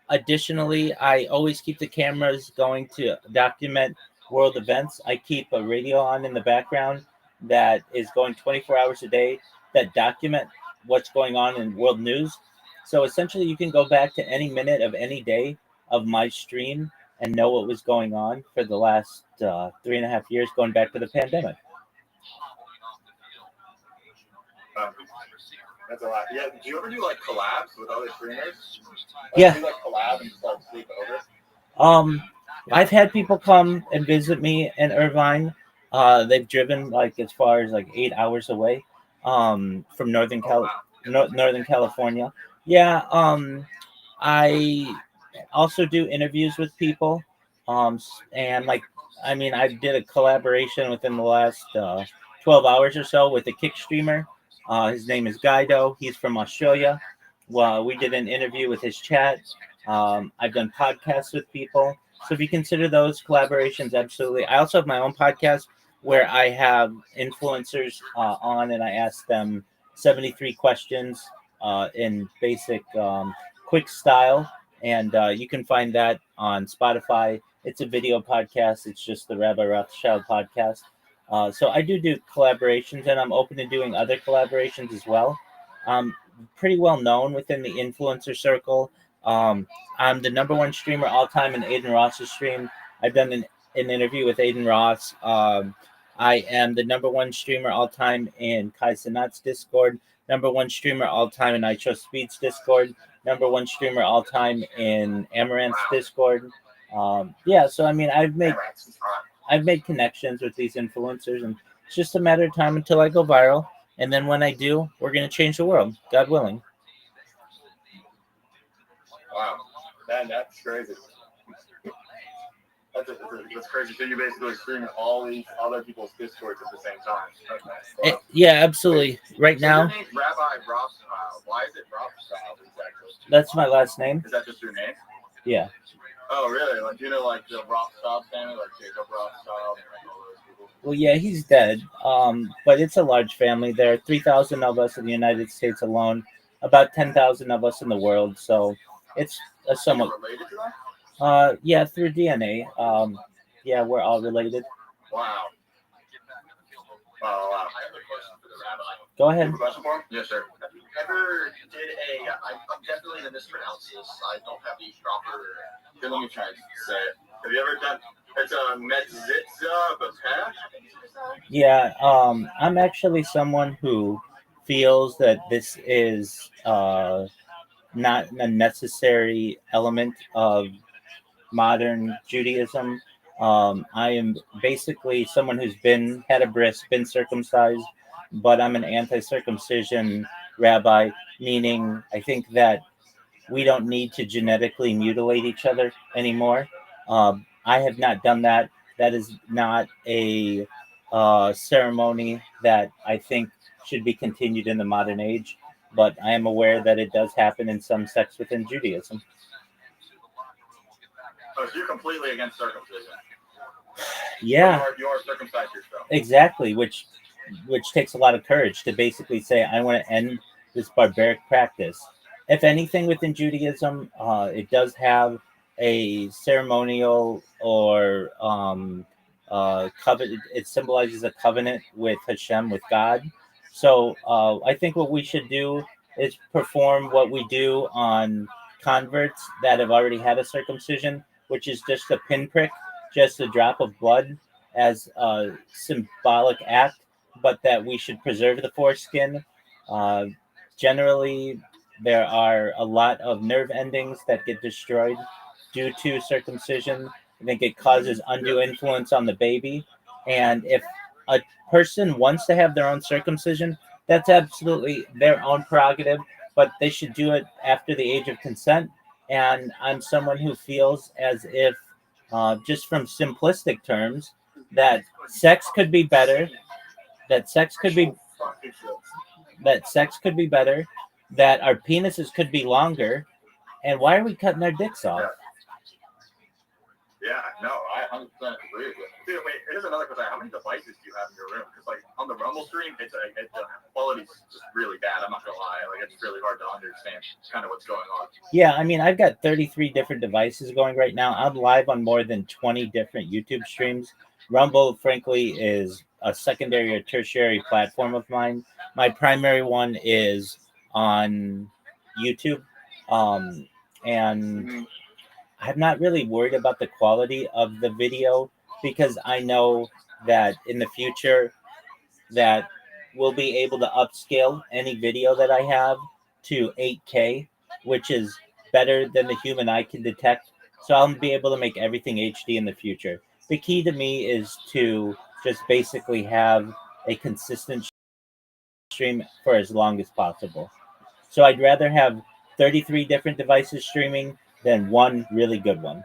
Additionally, I always keep the cameras going to document world events. I keep a radio on in the background that is going 24 hours a day that document what's going on in world news. So essentially, you can go back to any minute of any day of my stream and know what was going on for the last 3.5 years, going back to the pandemic.
That's a lot. Yeah. Do you ever do like collabs with other streamers?
Yeah.
Do you like collab and just like sleep over?
I've had people come and visit me in Irvine. They've driven like as far as like 8 hours away from Northern California. Yeah. I also do interviews with people. And like, I mean, I did a collaboration within the last 12 hours or so with a kick streamer. His name is Guido. He's from Australia. Well, we did an interview with his chat. I've done podcasts with people. So if you consider those collaborations, absolutely. I also have my own podcast where I have influencers on and I ask them 73 questions in basic quick style, and you can find that on Spotify. It's a video podcast. It's just the Rabbi Rothschild podcast. So I do collaborations, and I'm open to doing other collaborations as well. I'm pretty well known within the influencer circle. Um, I'm the number one streamer all time in Aiden Ross's stream. I've done an interview with Aiden Ross. I am the number one streamer all time in Kai Sanat's Discord. Number one streamer all time in I Trust Speed's Discord. Number one streamer all time in Amaranth's Discord. Yeah, so I mean, I've made connections with these influencers, and it's just a matter of time until I go viral. And then when I do, we're gonna change the world, God willing.
Wow, man, that's crazy. That's crazy. So you basically stream all these other people's discords at the same time. Okay.
Yeah, absolutely. Right
So
now,
your name's Rabbi Rothschild. Why is it Rothschild exactly?
that's my last name.
Is that just your name?
Yeah.
Oh, really? Like, do you know, like, the Rothschild family, like Jacob Rothschild and like, all those people?
Well, yeah, he's dead. But it's a large family. There are 3,000 of us in the United States alone, about 10,000 of us in the world. So it's a somewhat.
Are you related to them?
Yeah, through DNA. Yeah, we're all related.
Wow. Wow. I have a question for the rabbi.
Go ahead.
You have a question for him? Yes, sir. Have you ever did I'm definitely going to mispronounce this. I don't have the proper. Here, let me try and say it. Have you ever done? It's a metzitza b'peh?
Yeah, I'm actually someone who feels that this is not a necessary element of modern Judaism. I am basically someone who's had a bris, been circumcised, but I'm an anti-circumcision rabbi, meaning I think that we don't need to genetically mutilate each other anymore. I have not done that. That is not a ceremony that I think should be continued in the modern age, but I am aware that it does happen in some sects within Judaism.
Oh, so you're completely against circumcision?
Yeah.
You are circumcised yourself?
Exactly, which takes a lot of courage to basically say, I want to end this barbaric practice. If anything within Judaism, it does have a ceremonial or covenant. It symbolizes a covenant with Hashem, with God. So I think what we should do is perform what we do on converts that have already had a circumcision, which is just a pinprick, just a drop of blood as a symbolic act, but that we should preserve the foreskin. Generally, there are a lot of nerve endings that get destroyed due to circumcision. I think it causes undue influence on the baby. And if a person wants to have their own circumcision, that's absolutely their own prerogative, but they should do it after the age of consent. And I'm someone who feels as if, just from simplistic terms, that sex could be better, that sex could be better, that our penises could be longer, and why are we cutting our dicks off?
Yeah, no, I 100% agree with you. Dude, wait, here's another question. How many devices do you have in your room? Because, like, on the Rumble stream, the quality's just really bad. I'm not going to lie. Like, it's really hard to understand kind of what's going on.
Yeah, I mean, I've got 33 different devices going right now. I'm live on more than 20 different YouTube streams. Rumble, frankly, is a secondary or tertiary platform of mine. My primary one is on YouTube. And I'm not really worried about the quality of the video because I know that in the future that we'll be able to upscale any video that I have to 8K, which is better than the human eye can detect. So I'll be able to make everything HD in the future. The key to me is to just basically have a consistent stream for as long as possible. So I'd rather have 33 different devices streaming than one really good one.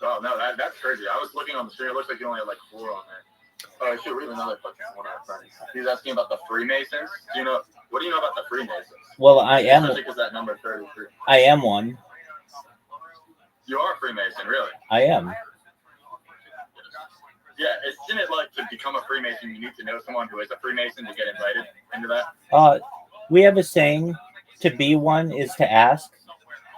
Oh, no, that's crazy. I was looking on the stream. It looks like you only have like 4 on there. Oh, shoot, we have another fucking one of our friends. He's asking about the Freemasons. What do you know about the Freemasons?
Well, I am.
Especially because that number 33.
I am one.
You are a Freemason, really?
I am.
Yeah, isn't it like to become a Freemason, you need to know someone who is a Freemason to get invited into that?
We have a saying: to be one is to ask.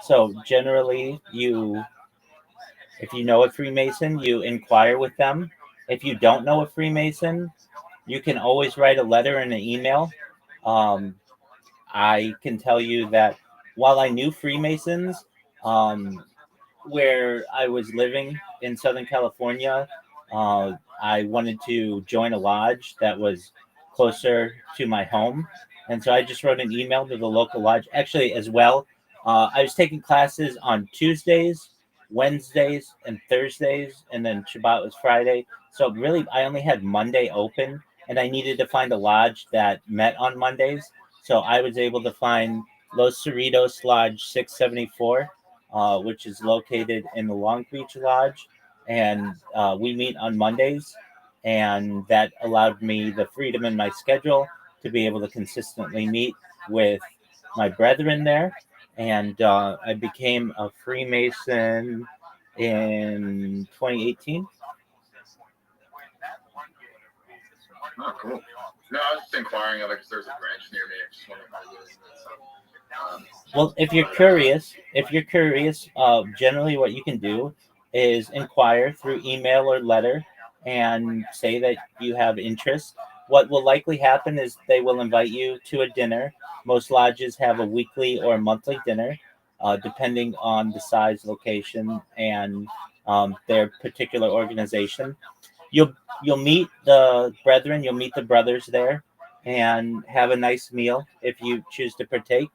So generally, if you know a Freemason, you inquire with them. If you don't know a Freemason, you can always write a letter and an email. Um, I can tell you that while I knew Freemasons, um, where I was living in Southern California, I wanted to join a lodge that was closer to my home. And so I just wrote an email to the local lodge. Actually, as well, I was taking classes on Tuesdays, Wednesdays, and Thursdays, and then Shabbat was Friday. So really, I only had Monday open, and I needed to find a lodge that met on Mondays. So I was able to find Los Cerritos Lodge 674, which is located in the Long Beach Lodge, and we meet on Mondays, and that allowed me the freedom in my schedule to be able to consistently meet with my brethren there, and I became a Freemason in 2018.
Oh, cool. No, I was just inquiring of it because there's a branch near me. I just wondering how you
Well, if you're curious, generally what you can do is inquire through email or letter and say that you have interest. What will likely happen is they will invite you to a dinner. Most lodges have a weekly or monthly dinner, depending on the size, location, and their particular organization. You'll you'll meet the brethren, you'll meet the brothers there, and have a nice meal if you choose to partake,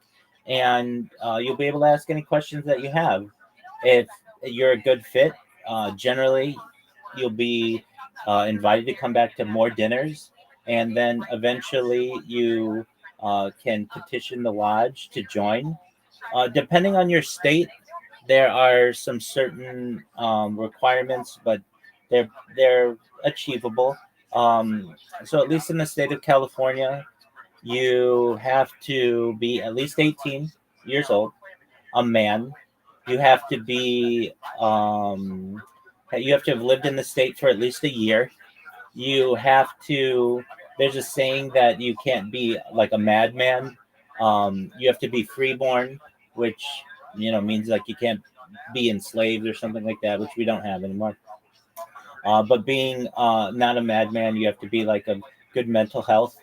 and you'll be able to ask any questions that you have. If you're a good fit, generally you'll be invited to come back to more dinners, and then eventually you can petition the lodge to join. Depending on your state, there are some certain requirements, but they're achievable. So at least in the state of California, you have to be at least 18 years old, a man. You have to be you have to have lived in the state for at least a year. You have to. There's a saying that you can't be like a madman. You have to be freeborn, which means like you can't be enslaved or something like that, which we don't have anymore. But being not a madman, you have to be like a good mental health.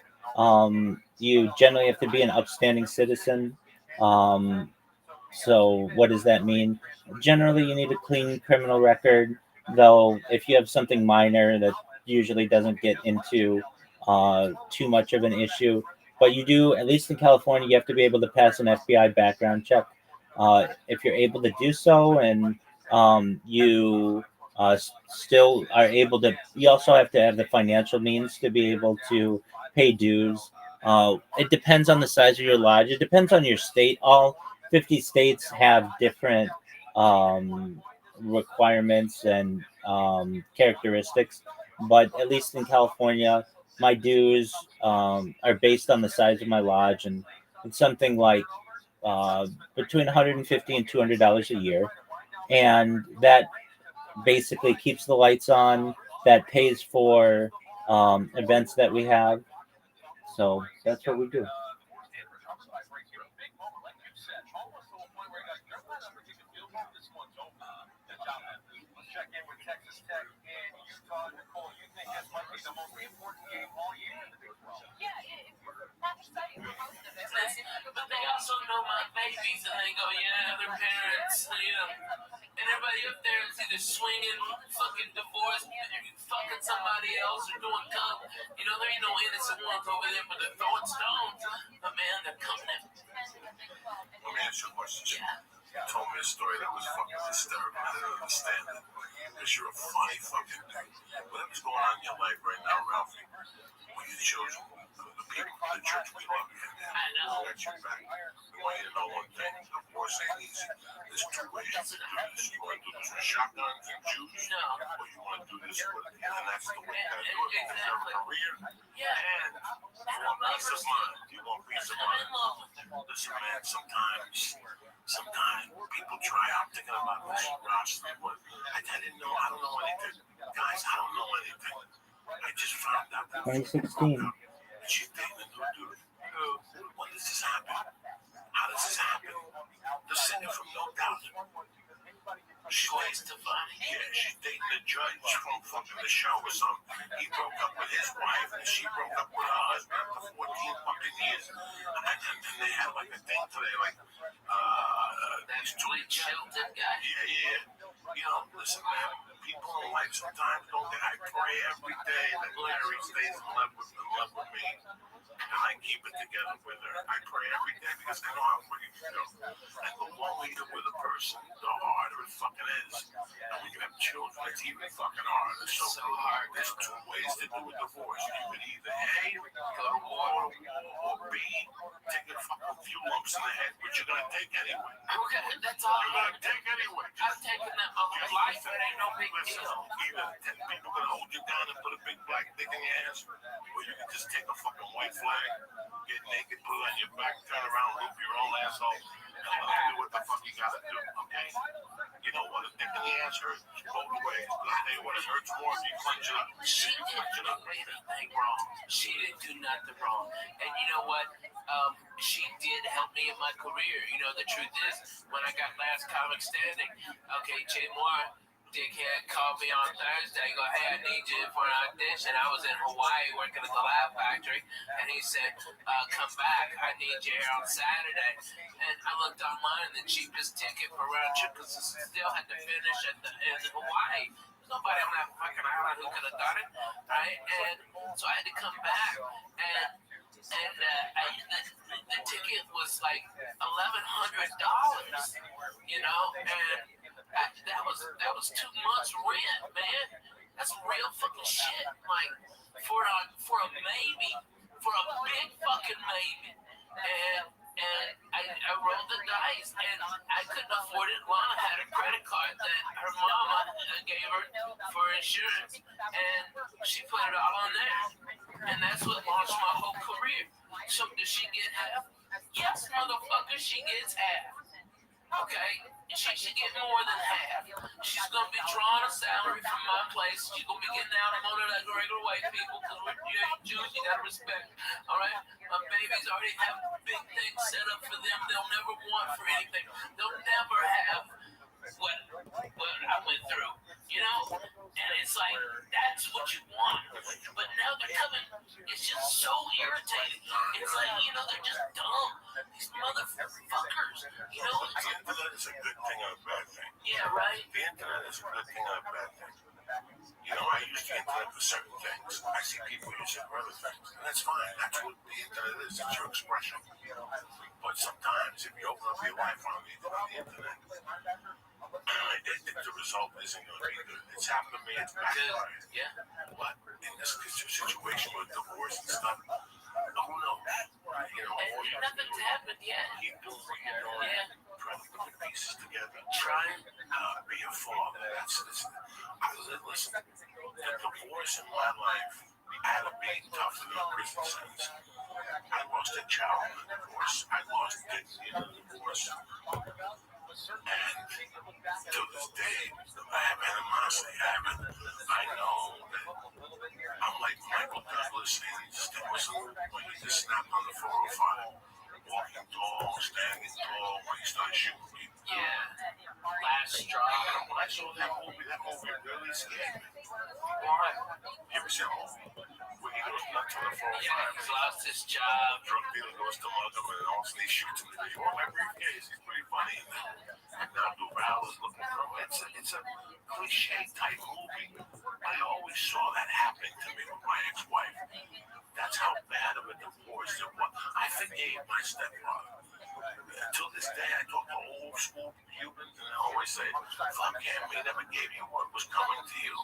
You generally have to be an upstanding citizen. Um, so what does that mean? Generally, you need a clean criminal record, though if you have something minor, that usually doesn't get into too much of an issue. But you do, at least in California, you have to be able to pass an FBI background check. If you're able to do so, and you still are able to, you also have to have the financial means to be able to pay dues. It depends on the size of your lodge. It depends on your state. All 50 states have different requirements and characteristics, but at least in California, my dues are based on the size of my lodge, and it's something like between $150 and $200 a year, and that basically keeps the lights on. That pays for events that we have. So that's what we do.
Check in with Texas Tech and Utah. Nicole, you think this might be the most important game all year in the Big 12?
Yeah, if you're not excited for most of it,
But they also know my babies, and they go, yeah, their parents, and everybody up there is either swinging, fucking divorced, fucking somebody else, or doing cum. There ain't no innocent ones over there, but they're throwing stones. But man, they're coming in.
Let me ask you a question. You told me a story that was fucking hysterical. I didn't understand it. Because you're a funny fucking dude. Whatever's going on in your life right now, Ralphie, with your children, the people in the church, we love you.
I know.
We got your back. We want you to know one thing. Divorce ain't easy. There's two ways you can do this. You want to do this with shotguns and Jews, or you want to do this with, and that's the way you got to do it. You have a career, and you want peace of mind. You want peace of mind. Listen, man, sometimes people try. I'm thinking about this Rothschild. I didn't know. I don't know anything. guys, I don't know anything. I just found out that
2016.
she's dating a new dude. When does this happen? How does this happen? The singer from No Doubt. Gwen Stefani. Yeah, she's dating a judge from fucking the show or something. He broke up with his wife and she broke up with her husband after 14 fucking years. And they had like a thing today, like, these two Shelton guys. Yeah. You know, listen, man, people in life sometimes don't think I pray every day that Larry stays in love with me. And I keep it together with her. I pray every day because I know how quick it can go. And the longer you're with a person, the harder it fucking is. And when you have children, it's even fucking harder. So hard. There's two ways to do a divorce. You can either A, go to war, or B, take a fucking few lumps in the head, which you're gonna take anyway.
Okay, that's all
You're gonna take anyway.
I'm taking that my whole life. It ain't no big deal.
Either 10 people gonna hold you down and put a big black dick in your ass, or you can just take a fucking white flag, get naked, put it on your back, turn around, loop your own asshole, and do what the fuck you gotta do, okay? You know what? A dick in the ass hurts both ways. But I tell you what, it hurts more if you clench it up.
She didn't do anything wrong. She didn't do nothing wrong. And you know what? She did help me in my career. You know, the truth is, when I got Last Comic Standing, okay, Jay Moore, dickhead, called me on Thursday. Go, hey, I need you for an audition. I was in Hawaii working at the Laugh Factory, and he said, come back. I need you here on Saturday. And I looked online, the cheapest ticket for round trip, because I still had to finish in Hawaii. There's nobody on that fucking island who could have done it, right? And so I had to come back, and the ticket was like $1,100, you know, and that was 2 months rent, man. That's real fucking shit. Like for a maybe, for a big fucking maybe, and I rolled the dice, and I couldn't afford it. Lana had a credit card that her mama gave her for insurance, and she put it all on there. And that's what launched my whole career. So does she get half? Yes, motherfucker, she gets half. Okay? She should get more than half. She's going to be drawing a salary from my place. She's going to be getting out of money like regular white people because we're Jews, you got to respect. All right? My babies already have big things set up for them. They'll never want for anything. They'll never have what I went through, you know? And it's like, that's what you want. But now they're coming. It's just so irritating. It's like, you know, they're just dumb. These motherfuckers, you know?
The internet is a good thing or a bad thing.
Yeah, right?
The internet is a good thing or a bad thing. You know, I use the internet for certain things. I see people use it for other things. And that's fine. That's what the internet is. It's your expression. But sometimes if you open up your life on the internet, the result isn't going to be good. It's happened to me. It's backfired.
Yeah.
But in this situation with divorce and stuff, who knows? You know,
and nothing's happened yet.
Keep doing what you're doing.
Yeah.
Try to put the pieces together.
Trying.
Be a father. Listen, the divorce in my life had to be tougher than prison sentence. I lost a child in the divorce. I lost dignity in the divorce. And to this day, I have animosity. I know that I'm like Michael Douglas in Stick Whistle when he just snapped on the 405. Walking tall, standing tall, when he started shooting people.
Yeah. Last straw.
When I saw that movie really scared me. Why? You ever seen a movie where he goes nuts on the 405?
Yeah, he's lost his job.
Drug dealer goes to mug him and also he shoots him. You want my briefcase? He's pretty funny. And now Duval is looking for him. It's a cliche type movie. I always saw that happening to me with my ex-wife. That's how bad of a divorce it was. I forgave my stepfather. Until this day, I talk to old school Cubans, and I always say, fuck him, he never gave you what was coming to you.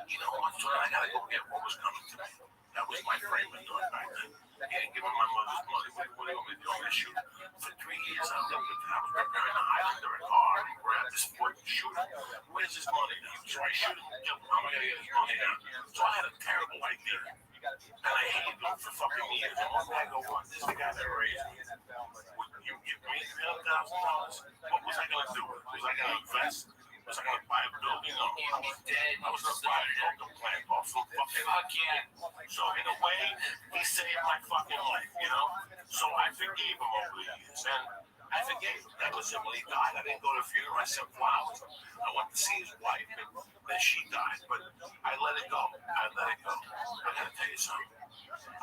You know what? So I gotta go get what was coming to me. That was my frame of thought back then. He didn't give me my mother's money. What do you want me to do? I'm gonna shoot. For 3 years, I lived with him. I was preparing to hide under a car and grab this foot and shoot him. Where's his money now? So I shoot him and kill him. I'm gonna get his money now. So I had a terrible idea. And I hated him for fucking years. And one day I go, what? This is the guy that raised me. Would you give me $300,000? What was I going to do with it? Was I going to invest? Was I gonna buy a building? No,
You'd be dead.
I was gonna buy a building plant off of fucking.
Fuck yeah.
So in a way, he saved my fucking life, you know. So I forgave him over the years, and I forgave him. That was it when he died. I didn't go to the funeral. I said flowers. I went to see his wife, and then she died. But I let it go. I let it go. I gotta tell you something.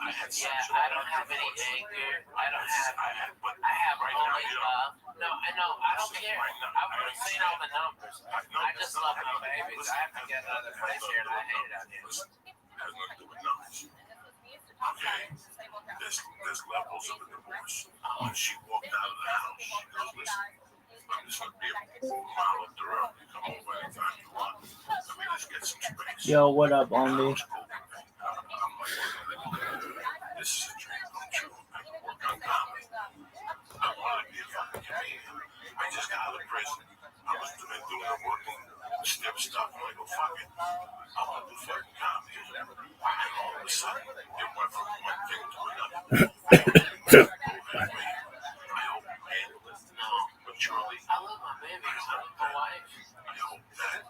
I had such
I don't have any anger. I have
right
only
now,
love. No, I know. I don't care. I've seen all the numbers. I just love my babies. I have to get another place here, and I hate it out here.
Has nothing to do with numbers. Okay? There's levels of a divorce. When she walked out of the house, she goes, listen, I'm just going to be a mile up the road. You come over anytime you want. Let me just get some space.
Yo, what up, Omni?
This is a dream come true. I can work on comedy. I wanted to be a fucking comedian. I just got out of prison. I was doing the working, stiff stuff. I'm like, oh, fuck it. I want to do fucking comedy. And all of a sudden, it went from one thing to another. I hope you handle this. No, but Charlie,
I love my babies. I love my wife.
I hope that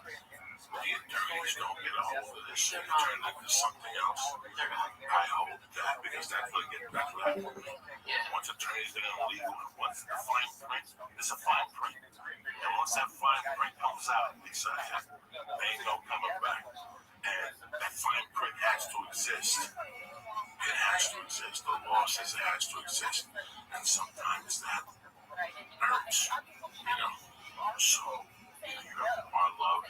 the attorneys don't get a hold of this and turn it into something else. I hope that, because that's what happened. Once attorneys get illegal, once the fine print is a fine print, and once that fine print comes out, Lisa, there ain't no coming back. And that fine print has to exist. It has to exist. The law says it has to exist. And sometimes that hurts, you know. So, you're my love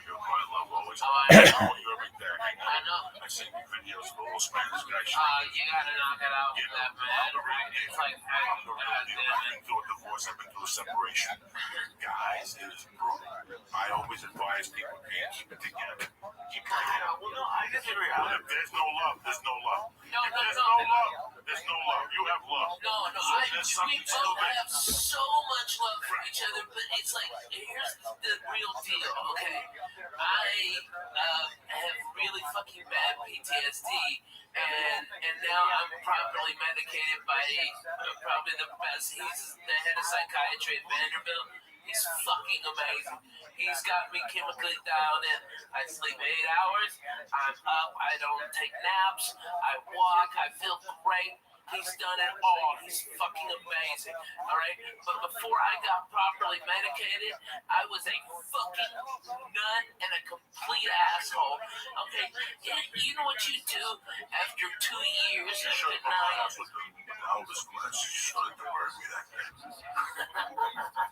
always. I know you every day.
I know.
I seen your videos of the little Spanish guy.
You gotta knock it out with that, man. It's like,
I've been through a divorce. I've been through a separation. Guys, it is brutal. I always advise people to keep it together. Keep it together.
well, no, I disagree.
Well, if there's no love, there's no love.
No,
if there's no love, there's no love. You have love.
No,
So
we both have so much love for each other, but it's like, here's the real deal, okay? I have really fucking bad PTSD, and now I'm properly medicated by probably the best. He's the head of psychiatry at Vanderbilt. He's fucking amazing. He's got me chemically down, and I sleep 8 hours. I'm up. I don't take naps. I walk. I feel great. He's done it all. He's fucking amazing. All right? But before I got properly medicated, I was a fucking nut and a complete asshole. Okay? You know what you do after 2 years of denial?
Elvis class, you started to worry me that day.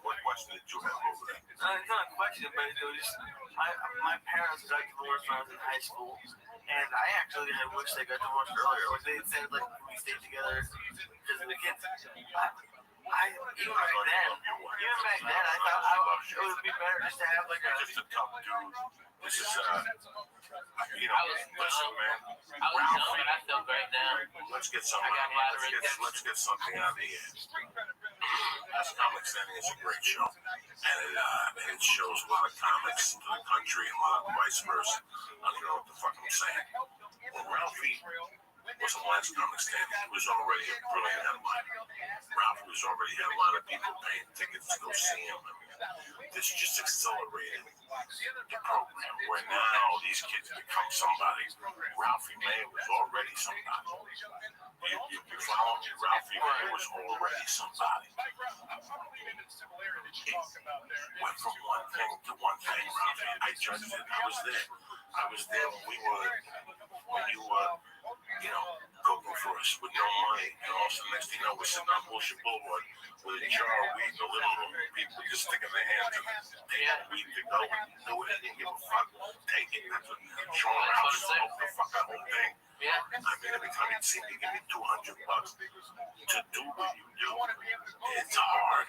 What question did you have over there?
It's not a question, but it was my parents got divorced when I was in high school, and I actually had wished they got divorced earlier. Or they said like we stayed together because of the kids. Even back then, I thought it would be better just to have like a.
Just a tough dude. This is you know, listen, man.
I was young, but I feel great now.
Let's get something. Let's get something out of here. That's Comic Standing is a great show, and it shows a lot of comics to the country and a lot of vice versa. I don't know what the fuck I'm saying. When Ralphie was the last Comic Standing, he was already a brilliant headline. Ralphie was already had a lot of people paying tickets to go see him. This just accelerated the program where now these kids become somebody. Ralphie May was already somebody. You follow me? Ralphie May was already somebody. It went from one thing to one thing, Ralphie. I judged it. I was there when you were, cooking for us with no money. And also, next thing you know, we're sitting on Bullshit Boulevard with a jar of weed in the living room. People just sticking their hands in it. They had weed to go and do it. They didn't give a fuck. Take it. That's what showing around, smoke the fucking whole thing. I mean, every time you see me, give me $200 to do what you do. It's hard.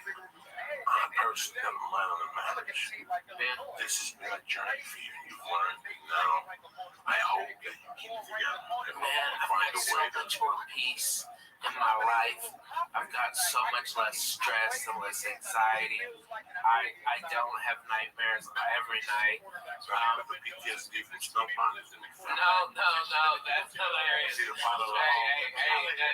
On a person, never mind on a marriage. This has been a journey for you. You've learned now. I hope that you keep it together.
Man, I find so much more peace in my life. I've got so much less stress and less anxiety. I don't have nightmares every night.
PTSD from snowboarding.
No, that's hilarious. Hey,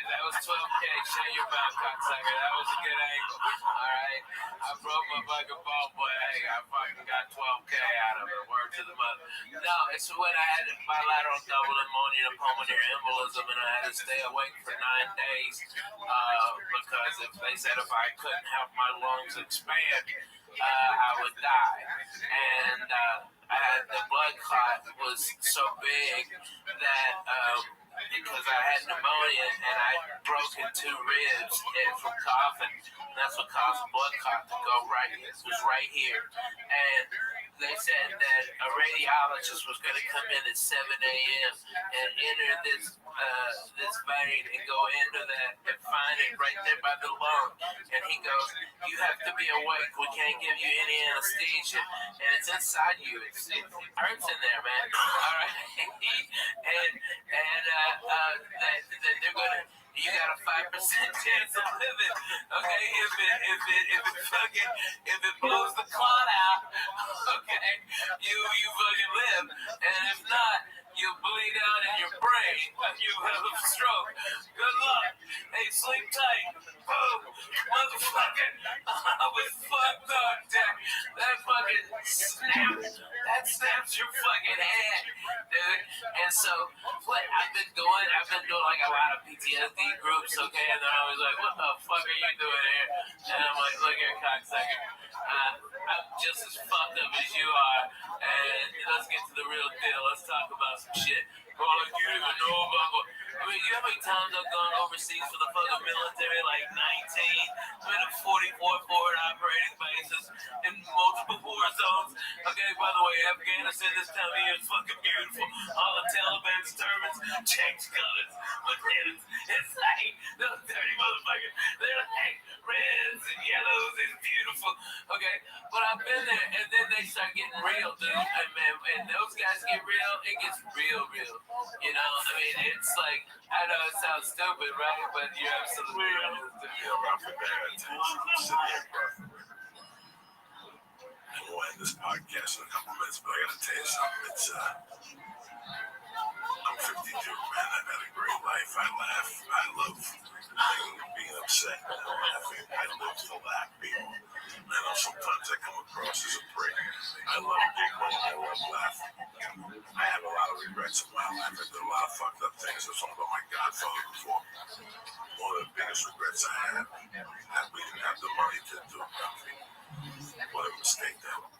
that was 12K. Shut your mouth, cocksucker. That was a good angle. Alright? I broke my fucking ball, but hey, I fucking got 12K out of it. Word to the mother. No, it's when I had bilateral double pneumonia and pulmonary embolism, and I had to stay awake for 9 days because if they said if I couldn't help my lungs expand, I would die. And I had the blood clot was so big that because I had pneumonia and I broke in 2 ribs from coughing. That's what caused the blood clot to go right. It was right here, and they said that a radiologist was going to come in at 7 a.m. and enter this vein and go into that and find it right there by the lung. And he goes, "You have to be awake. We can't give you any anesthesia, and it's inside you. It hurts in there, man. All right." and they're gonna. You got a 5% chance of living. Okay, if it blows the clot out, okay, you fucking live. And if not, you bleed out in your brain and you have a stroke. Good luck. Hey, sleep tight. Boom. Motherfucker. I was fucked up, Jack. That fucking snaps. That snaps your fucking head, dude. And so, what I've been doing like a lot of PTSD groups, okay? And they're always like, "What the fuck are you doing here?" And I'm like, "Look here, cocksucker. I'm just as fucked up as you are. And let's get to the real deal. Let's talk about some shit." Well, like, you don't even know about what. I mean, you know how many times I've gone overseas for the fucking military? Like 19. I'm in a 44 forward operating bases in multiple war zones. Okay, by the way, Afghanistan this time of year is fucking beautiful. All the Taliban's turbans, change colors, lieutenants, it's like those dirty motherfuckers. They're like reds and yellows. It's beautiful. Okay, but I've been there, and then they start getting real, dude. And man, when those guys get real, it gets real. You know, I mean, it's like, I know it sounds stupid, right? But you're absolutely right.
We'll end this podcast in a couple minutes, but I gotta tell you something. I'm 52, man. I've had a great life. I laugh. I love being upset. I live to laugh, people. I know sometimes I come across as a prick. I love giggling. I love laughing. I have a lot of regrets in my life. I did a lot of fucked up things. I was talking about my godfather before. One of the biggest regrets I have that we didn't have the money to do nothing. What a mistake that was.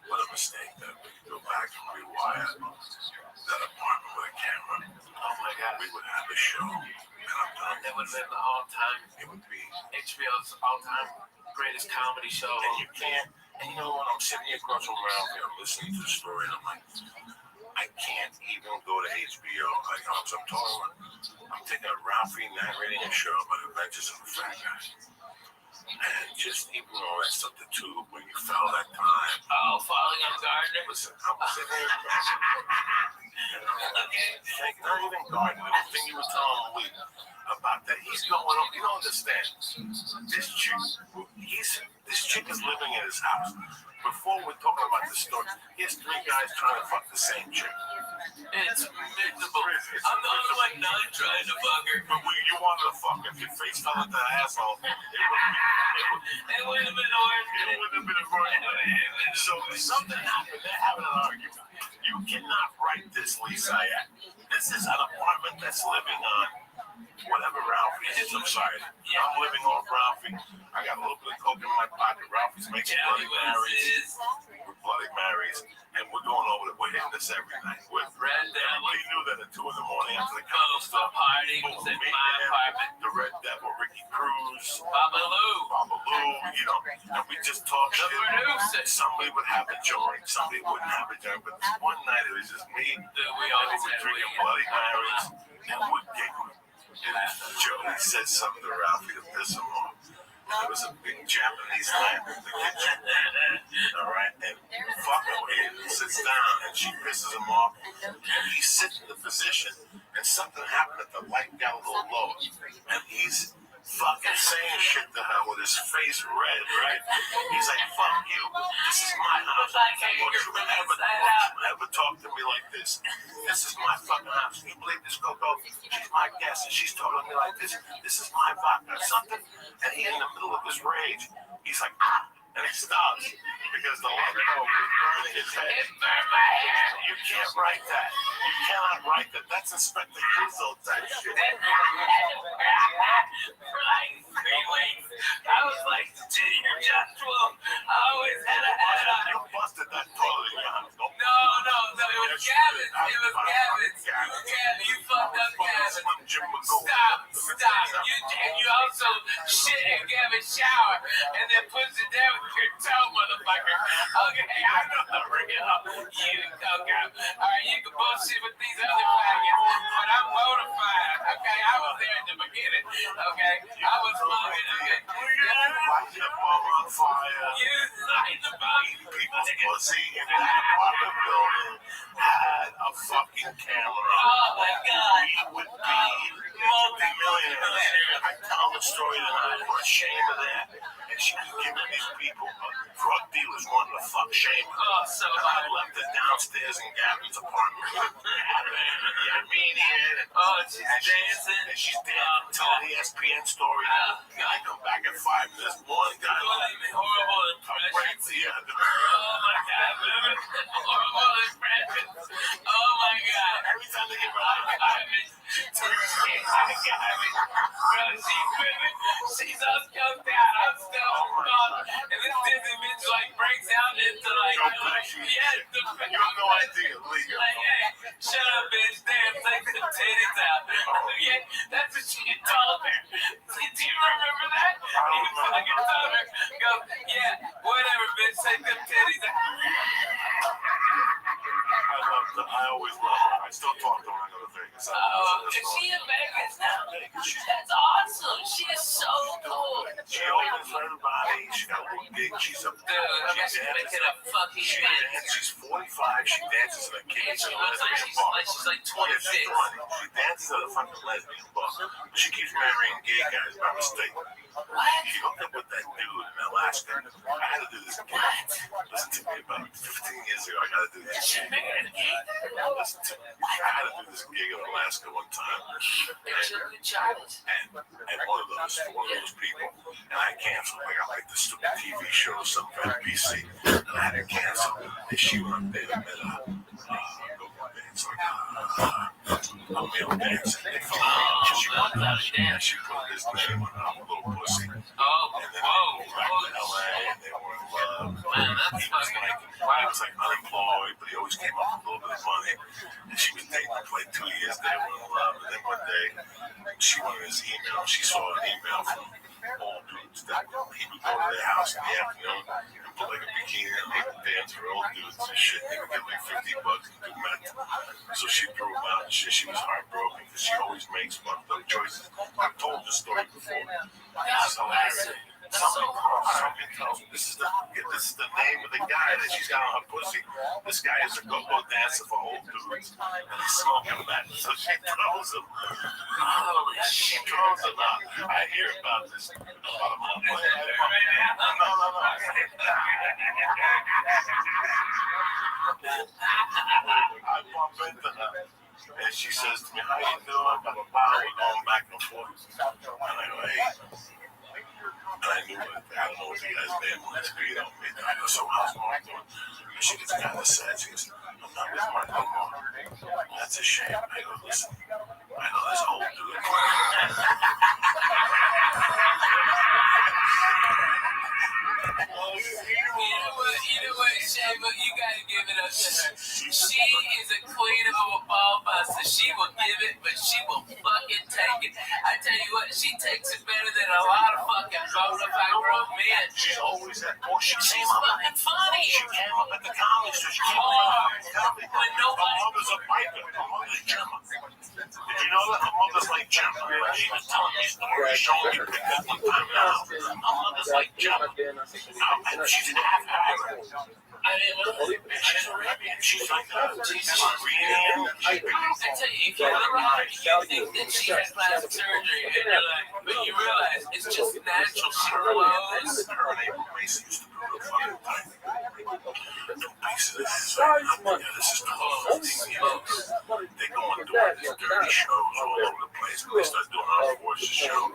What a mistake that we could go back and rewire that apartment with a camera.
Oh my God.
We would have a show. And I'm done.
That would have been the all-time.
It would be
HBO's all-time greatest comedy show.
And you can't. And you know what? I'm sitting here across from Ralph here, I'm listening to the story, and I'm like, I can't even go to HBO. Like, I'm taking a Ralphie narrating a show about Adventures of a Fat Guy. And just even all that stuff, the tube, when you fell that time.
Oh, falling on Gardner?
Listen, I'm sitting here. Like, not even Gardner. The thing you were telling me about that, he's going on. You don't understand. This chick is living in his house. Before we're talking about the story, here's 3 guys trying to fuck the same chick.
It's miserable. I'm the only one not trying to fuck her.
But you wanted to fuck her. If your face fell into the asshole,
it would have been orange.
It would have been a orange. So something happened. They're having an argument. You cannot write this, Lisa. This is an apartment that's living on whatever Ralphie is. I'm sorry. I'm living off Ralphie. I got a little bit of coke in my pocket. Ralphie's making Bloody Marys. We're Bloody Marys. And we're going over we're hitting this every night. With
Red Devil.
We knew that at 2 in the morning after the condo stuff.
Party was in my apartment.
The Red Devil, Ricky Cruz.
Babaloo,
you know. And we just talked shit. Somebody would have a joint. Somebody wouldn't have a joint. But this one night it was just me.
We always
were drinking Bloody Marys. And we're giggling. Jody said something to Ralphie to piss him off. There was a big Japanese lamp in the kitchen. All right, and fucking he sits down and she pisses him off, and he sits in the position, and and something happened that the light got a little low, and he's fucking saying shit to her with his face red, right? He's like, fuck you, this is my house. Don't you ever talk to me like this. This is my fucking house. You believe this, Coco? She's my guest, and she's talking to me like this. This is my vodka or something. And he, in the middle of his rage, he's like, ah, and he stops because the light bulb is burning his head. It burned my hair. You can't write that. You cannot write that. That's Inspector Guzzo type shit.
For like 3 weeks, I was like Junior Joshua. I always had a hat on.
You busted that toilet, Jan.
No, it was Gavin's. It was Gavin's. You fucked up Gavin. Stop. You also shit in Gavin's shower and then puts it down with your toe, motherfucker. Okay, I know how to bring it up. You Coco. Alright, you can bullshit with these other faggots, but I'm bona fide. Okay, I was there at the beginning. Okay, I was smoking. Okay.
Light the bomb on fire.
You light the bomb.
People's pussy in an apartment building had a fucking camera.
Oh my God.
We would be multi-millionaires. I tell the story tonight. We're ashamed of that. And she was giving these people, drug dealers wanting to fuck shame.
So
I left her downstairs in Gavin's apartment. The Armenian.
She's dancing.
And she's dancing, telling the ESPN story. And I come back at 5 minutes. One guy.
Horrible impressions. Oh my God. Horrible impressions. Oh my God.
Every time they get rid of
garbage. She's all scoped out. I'm still gone. And this Disney bitch like breaks out into like,
you have no idea, Leo.
Like, hey, shut up, bitch. Damn, take the titties out. Yeah, that's what she told her. Do you remember that? You fucking told her. Go, yeah, whatever, bitch. Take them titties out.
I always love her. I still talk to her when I go to Vegas.
Is she in Vegas now? That's awesome. She is so cool.
She opens everybody. She got a little gig. She's a
she's making a fucking
She's 45. She dances at a gay.
She looks like she's like 26.
She dances at a fucking lesbian bar. She keeps marrying gay guys by mistake.
What?
She hooked up with that dude in Alaska. I had to do this gig. Listen to me, about 15 years ago, I got to do this gig. Listen to me. I had to do this gig in Alaska one time. And one of those people. And I canceled. I got like this stupid TV show or something for NBC. And I had to cancel. And she went there and met a dance like a male dancer. She put this name on her little pussy. And then they moved back to LA and they were in love. He was like unemployed, but he always came up with a little bit of money. And she was dating him for like 2 years. They were in love. And then one day, she wanted his email. She saw an email from old dudes that he would go to their house in the afternoon and put like a bikini and make them dance for old dudes and shit. They would get like $50 and do meth. So she threw him out and shit. She was heartbroken because she always makes fucked up choices. I've told this story before. This is hilarious. Somebody tells me this is the name of the guy that she's got on her pussy. This guy is a go-go dancer for old dudes. And he's smoking meth. So she throws him. Holy shit. She throws him out. I hear about this about a month later. No. I bump into her. And she says to me, how you doing? We're going back and forth. And I go, hey. And I knew it. I don't know what the guy's name was. But I go, so how's Mark doing? And she gets kind of sad. She goes, I'm not with Mark no more. That's a shame. I go, listen, I know this old dude.
You know what, Shava, you gotta give it up to her. She is a queen of a ball buster. She will give it, but she will fucking take it. I tell you what, she takes it better than a lot of fucking bona fide grown men.
She's always that bullshit.
She's fucking funny.
She came up at the college, so she came up.
When nobody.
Her mother's a biker. Her mother's Gemma. Did you know that her mother's like Gemma? She was telling me stories, showing me pictures one time now. Her mother's like Gemma. And she's an half-hagger. She's a Arabian. She's like
Jesus.
reading.
I tell you, if you look at her, you think that she has plastic surgery, and you're like, but you realize it's just natural. She glows.
Her and April Mason used to do the fucking thing. This is the whole thing. They go and do these dirty shows all over the place. When they start doing our Forces show,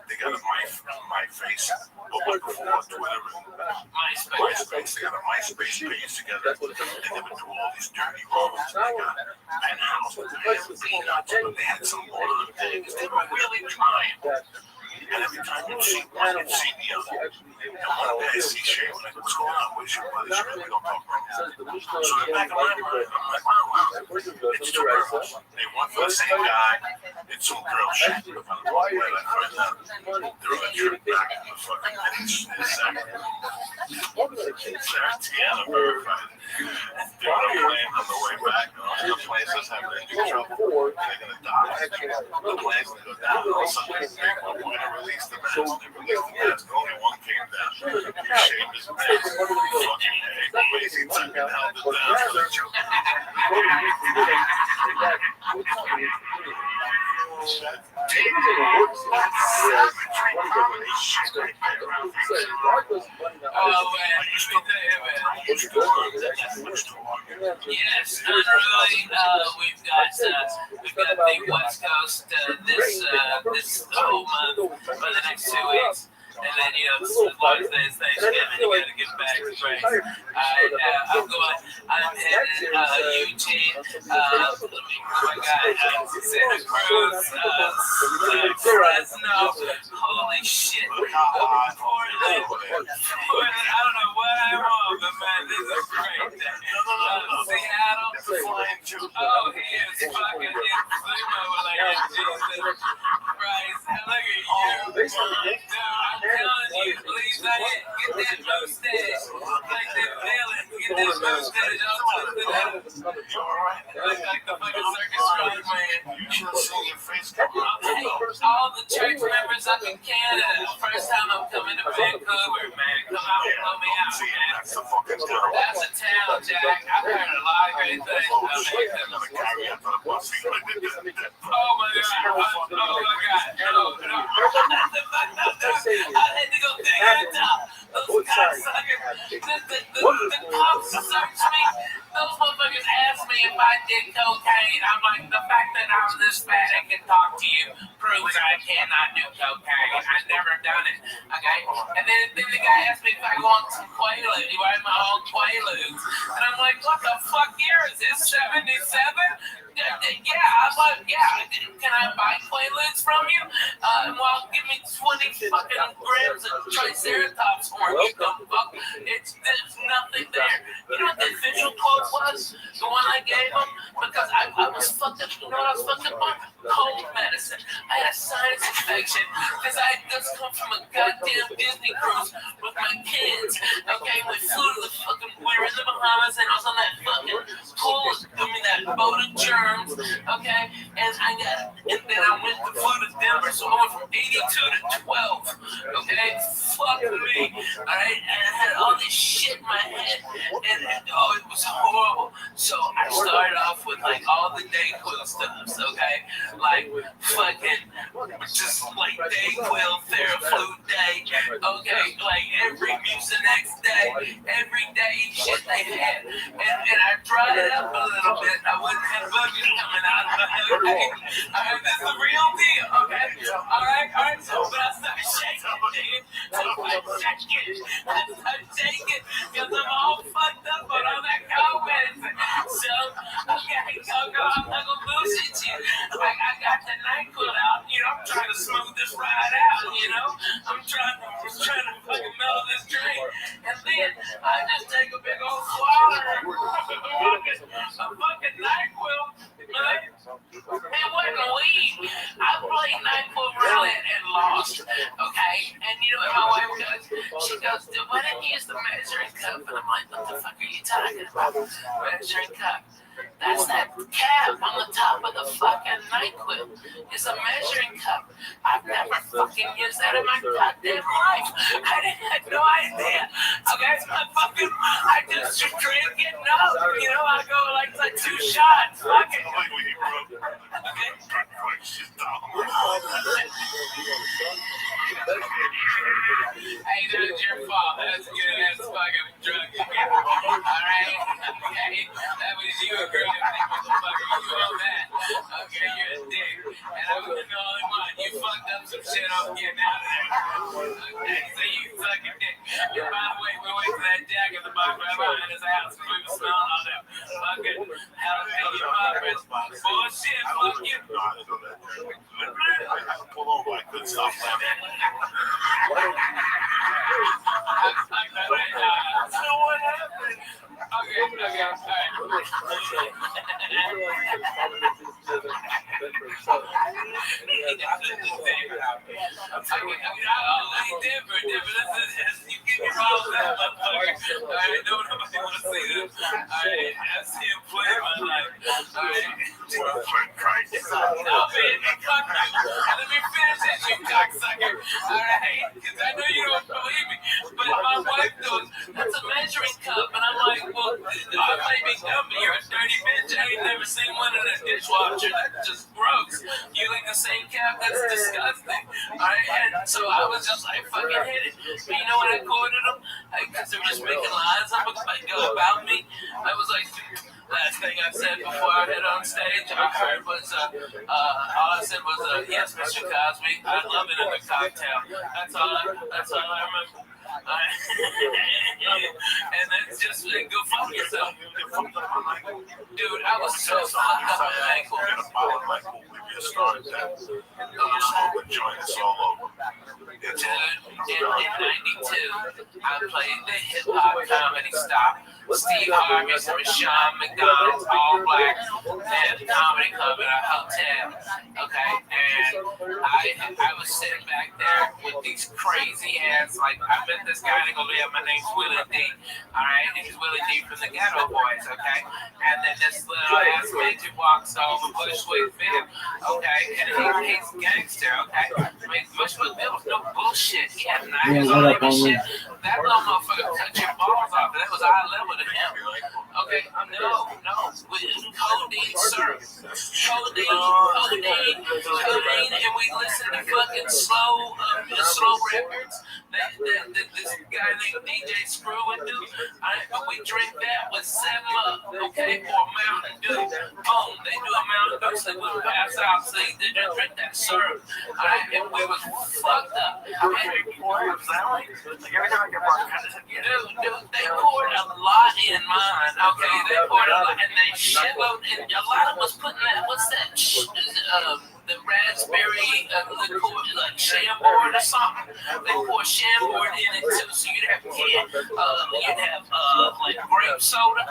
they got a my face, but before Twitter and MySpace, they got a MySpace page together, and they would do all these dirty rooms. They got penthouse, but they had some more of the things. They were really trying. And every time you see one, you see the other. And one day I see Shay, like, what's going on? Where's your buddy? She really don't talk about it. So in the back of my mind, I'm like, wow, it's two girls. They want for the same guy. It's some girl shit. They're on a trip back in the fucking Tiana verified. They're on a plane on the way back. The plane says having engine trouble. They're going to die. The plane's going to go down. All of a sudden, we're going to release the mask. They released the mask. Only one came down. He shaved his mask. Fucking amazing. Took it out the
Yes, unruly. We've got the West Coast this whole month for the next 2 weeks. And then, as long as there's Thanksgiving, you gotta get back to breaks. I'm headed Eugene, Santa Cruz, Fresno. Holy shit. Portland. I don't know what I want, but man, this is great. Seattle. Oh, he is fucking in Sumo like Jesus Christ. Look at you. I'm telling you, please get that mustache. Like that villain. Get that mustache. I'll twist it out. Look like the fucking circus strongman.
You should have seen your face come up.
Hey, all the church members up in Canada. First time I'm coming to Vancouver, man. Come out and help me out, man.
That's a fucking town.
That's a town, Jack. I've heard a lot of great things about it. Oh my God. Oh my God. No. I had to go dig it up. Those cocksuckers. The cops searched me. Those motherfuckers asked me if I did cocaine. I'm like, the fact that I'm this fat and can talk to you proves I cannot do cocaine. I've never done it. Okay? And then the guy asked me if I want some Quaaludes. You want my own Quaaludes? And I'm like, what the fuck year is this? 77? Yeah, I'm like, yeah. Can I buy Quaaludes from you? Well, give me 20 fucking grams of Triceratops horn. You dumb fuck. There's nothing there. You know what the official quote was? The one I gave him? Because I was fucked up. You know what I was fucked up on? Cold medicine. I had a sinus infection because I had just come from a goddamn Disney cruise with my kids. Okay, we flew to the fucking, we were in the Bahamas and I was on that fucking pool, that boat of germs. Okay, and then I flew to Denver, so I went from 82 to 12. Okay, fuck me. Alright, and I had all this shit in my head, and it was horrible. So I started off with like all the Dayquil stuffs, okay? Like fucking just like Dayquil, Theraflu Day, okay? Like every Mucinex day, every day shit they had. And I dried it up a little bit. I wouldn't have buggers coming out of my head. Okay? Alright, this is the real deal, okay? Alright, so but I started shaking, dude. I started shaking because I'm all fucked up on all that cold medicine. So, okay, Coco, I'm not gonna bullshit you. I got the NyQuil out, I'm trying to smooth this ride out, I'm trying to fucking mellow this drink. And then I just take a big old swallow of fucking NyQuil, right? It wasn't weed. I played NyQuil roulette and lost, okay? And you know what my wife goes? She goes, why didn't you use the measuring cup? And I'm like, what the fuck are you talking about? Measuring cup.
That's that cap on the top of the fucking NyQuil. It's a measuring cup. I've never fucking used that in my goddamn life. I had no idea. Okay, I just drink it. No, you know, I go like 2 shots. Fuck it. Hey, that's your fault. That's good. That's fucking drug. Alright? Okay. That was you, girl. Motherfucker. You know that. Okay, you're a dick. And I was the only one. You fucked up some shit. I'm getting out of there. Okay, so you sucking dick. And by the way, we went to that jack in the box right behind his house. We were smelling all that fucking jalapeno poppers. Bullshit. Fuck you.
I pull over. I couldn't stop laughing.
So what happened? Okay, alright. Because I know you don't believe me, but my wife goes, that's a measuring cup, and I'm like, well, I might be dumb, but you're a dirty bitch. I ain't never seen one in a dishwasher. That's just gross. You like the same cap? That's disgusting. Alright, and so I was just like, fucking hit it. But you know what I quoted them? Because they were just making lies up about me. I was like, last thing I said before I hit on stage, I heard was, all I said was, yes, Mr. Cosby, I love it in the cocktail. That's all I remember. And that's just go fuck yourself. Dude, I was so fucked up in my ankle. Dude, in 92, I played the hip-hop comedy stop. Steve Harvey's and Sean McDonald's, all black, and comedy club at a hotel. Okay, and I was sitting back there with these crazy ass, like, I met this guy that goes, yeah, my name's Willie D. Alright, and he's Willie D from the Ghetto Boys, okay? And then this little ass midget walks over Bushwick Bill, okay? And he's a gangster, okay? I mean, Bushwick Bill was no bullshit. He had knives on him and shit. That little motherfucker cut your balls off, and that was eye level to him. Okay, no. Codeine, sir. Codeine, and we listen to fucking slow records. This guy named DJ Screw would do. But we drink that with 7-Up, okay, or Mountain Dew. Boom, they do a Mountain Dew, so we pass out, so they drink that syrup. Alright, and we was fucked up. Dude, they poured a lot in mine, okay? They poured a lot, and they shitload, and a lot of them was putting that, what's that, the raspberry liqueur, like Chambord or something. They pour Chambord in it too, so you'd have like grape soda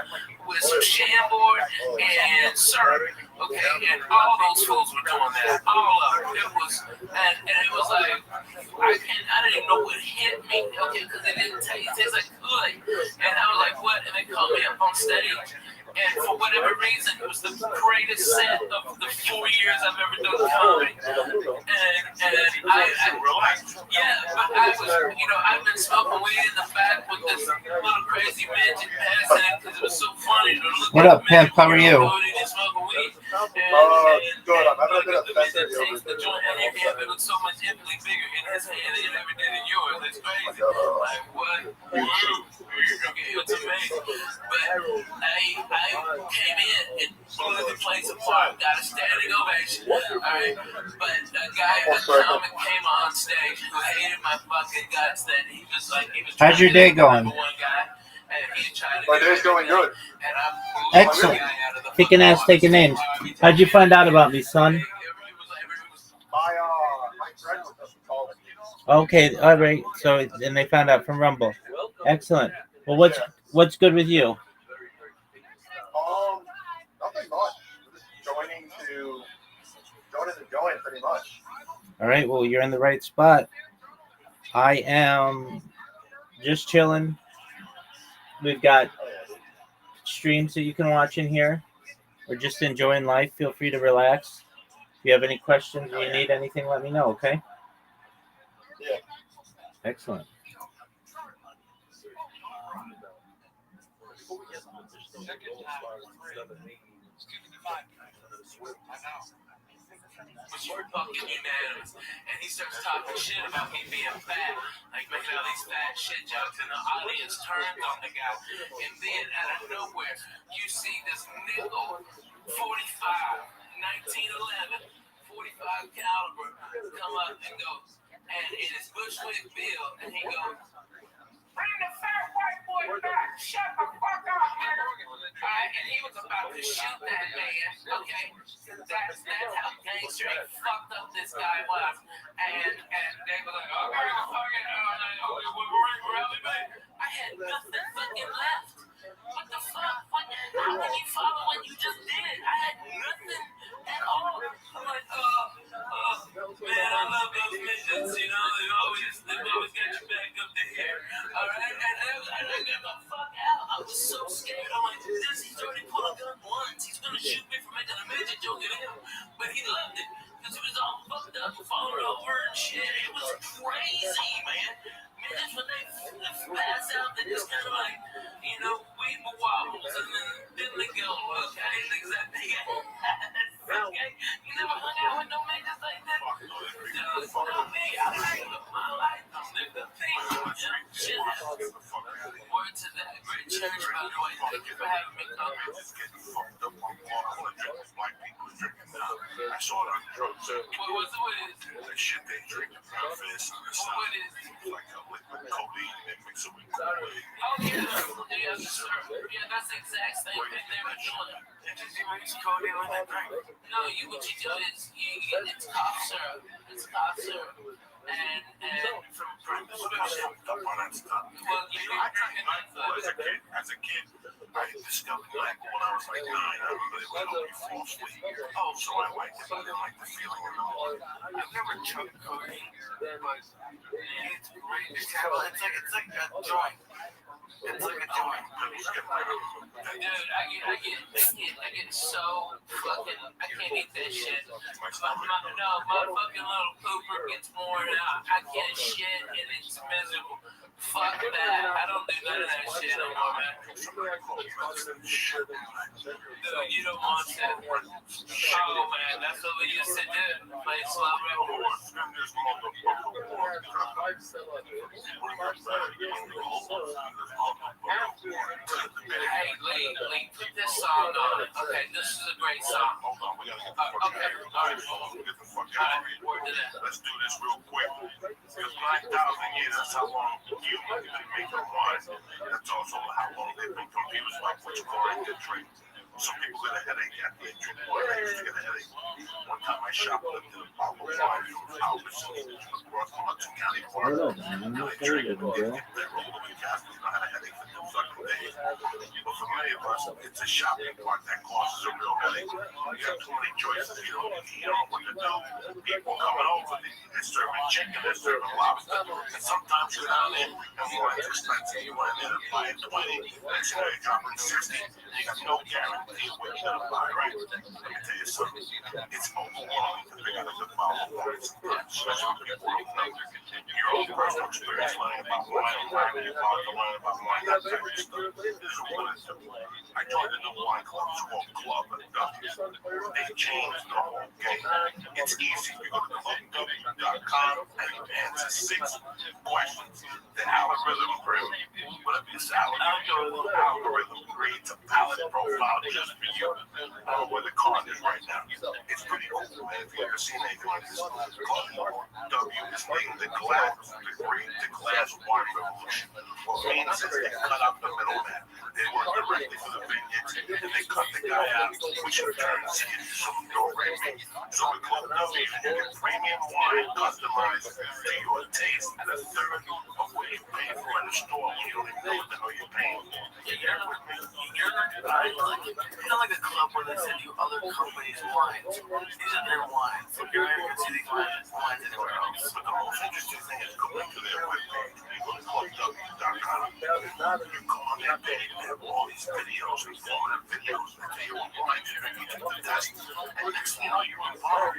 with some Chambord and syrup. Okay, and all those fools were doing that. All of them. It was like I didn't even know what hit me. Okay, because it didn't taste. It tastes like good, and I was like, what? And they called me up on stage. And for whatever reason, it was the greatest set of the 4 years I've ever done comedy. And I was, I've been smoking weed in the back with this little crazy midget passing it because it was so funny to look.
What up, Pimp? How are you?
Good. I'm having a bit of takes the joint out of your hand, but it looks so much infinitely bigger in his hand than it ever did in yours. It's crazy. Like, what? Okay, it's amazing. But I came in and blew the place apart, got a standing ovation. Alright, but a comic came on stage who hated my fucking guts. That he was
How's your day going?
My day's going good.
Excellent. Kicking ass, taking names. How'd you find out about me, son?
My friend was calling.
Okay, all right. So, and they found out from Rumble. Excellent. Well, what's good with you?
Nothing much. Just joining the joint, pretty much.
All right. Well, you're in the right spot. I am just chilling. We've got streams that you can watch in here.
or just enjoying life, feel free to relax. If you have any questions or you need anything, let me know, okay?
Yeah.
Excellent.
Was fucking unanimous, and he starts talking shit about me being fat, like making all these fat shit jokes, and the audience turns on the guy, and then out of nowhere, you see this nickel 45, 1911, 45 caliber come up and go, and it is Bushwick Bill, and he goes, bring the fat white boy back, shut the fuck up, nigga. Alright, and he was about to shoot that man, okay? That's how gangster and fucked up this guy was. And they were like, oh, fucking, rally me. I had nothing fucking left. What the fuck? How can you follow what you just did? I had nothing at all. I'm like, man, I love those midgets, you know, they've always got your back up to here. Alright, and I got the fuck out. I was so scared. I'm like, he's already pulled a gun once. He's gonna shoot me for making a midget joke at him. But he loved it, because he was all fucked up and falling over and shit. It was crazy, man. Midgets, when they pass out, they just kind of like, you know, weeble wobbles, and then they go, okay? Because that big ass, okay? You never hung out with no midgets like that? Dude, not me. I live my life. The thing, shit happens. Word to that great church, by the way. Thank you for having me come.
I saw it on drugs.
What is it?
That shit they drink for breakfast.
What is it?
Like a liquid codeine and mix it with Kool-Aid.
Oh, yeah. Yes, sir. Yeah, that's the exact same thing they were doing.
Did you mix codeine with that drink?
No, what you do is it's cough syrup. It's cough syrup. And from prescription. Well,
I tried NyQuil as a kid. I discovered NyQuil when I was like 9. I remember it would help me fall asleep. Oh, so I liked it, but I didn't like the feeling in the morning.
I've never chugged codeine, but it's great. It's like a joint. It's like a joint.
Dude, I get so fucking, I can't eat that shit. My fucking little pooper gets worn out. I can't shit and it's miserable. Fuck that. I don't do none of that shit no more, man. Dude, you don't want that. Oh, man, that's what we used to do. Play slow record. Hey, Lee, put this song on. Okay, this is a great song. Okay, alright. Word to that.
Let's do this real quick. Because 9,000 years, that's how long humans been making wine. That's also how long they've been confused by which wine to drink. Some people get a headache after they drink wine. I used to get a headache. One time I shoplifted a bottle of wine from Albertsons across Hudson County Park. I drank it. They rolled them in gas. I had a headache for 2 fucking days. But for many of us, it's a shopping cart that causes a real headache. You have too many choices. You don't know what to do. People coming over, they're serving chicken, they're serving lobster. And sometimes you're down there and wine's expensive. You went in and buy it 20, next year you drop it 60. You got no guarantee of what you're going to buy, right? Let me tell you something. It's overwhelming to figure out a good bottle of wine sometimes, especially when people don't know your own personal experience learning about wine, learning about wine, that type of stuff. This is what it's doing. I joined a new wine club. It's called Club W. They changed the whole game. It's easy. You go to clubw.com and you answer 6 questions. The algorithm creates a palette profile just for you. Where the card is right now. It's pretty cool, man. If you've ever seen anything like this, Club W is named the glass wine revolution. What it means is they cut out the middleman. They work directly for the vineyards, and they cut the guy out, which in turn gives you some door rating. So with Club W, you get premium wine customized to your taste at a third of what you pay for in the store when you don't even know what the hell you're paying for. You're with me?
It's not like a club where they send you other companies' wines. These are their wines. You're not going to see these wines anywhere else.
But the most interesting thing is going to their webpage. You go to clubw.com. You go on on their page, they have all these videos, informative videos. They tell you what lines you're going to get the test. And next thing you know, you're involved.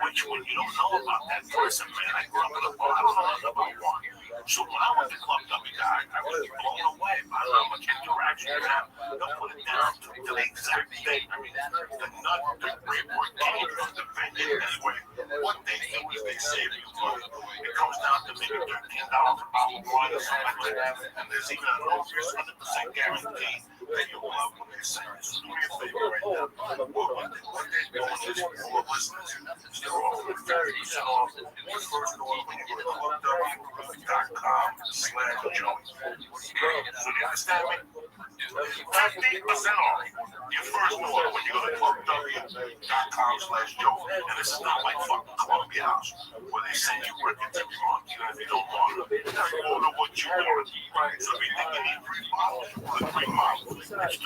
Which, when you don't know about that person, man, I grew up in a bar. I don't know about one. So when I went to Club W, I was blown away by how much interaction you have. They'll put it down to the exact date. I mean, the nut, the grape or came from the venue anyway. What they do is they save you money. It comes down to maybe $13 a bottle of wine or something like that. And there's even an over 100% guarantee that you'll love when they send you. So do me a favor right now. What they're doing is, for listeners, they're offering 30% off your first order when you go to clubw.com/Joey. So you understand me? 15% off your first order when you go to clubw.com/Joey. And this is not like fucking Columbia House where they send you records every month, even if you don't want them. You order what you want. So if you think you need 3 bottles, order 3 bottles. It's 13 a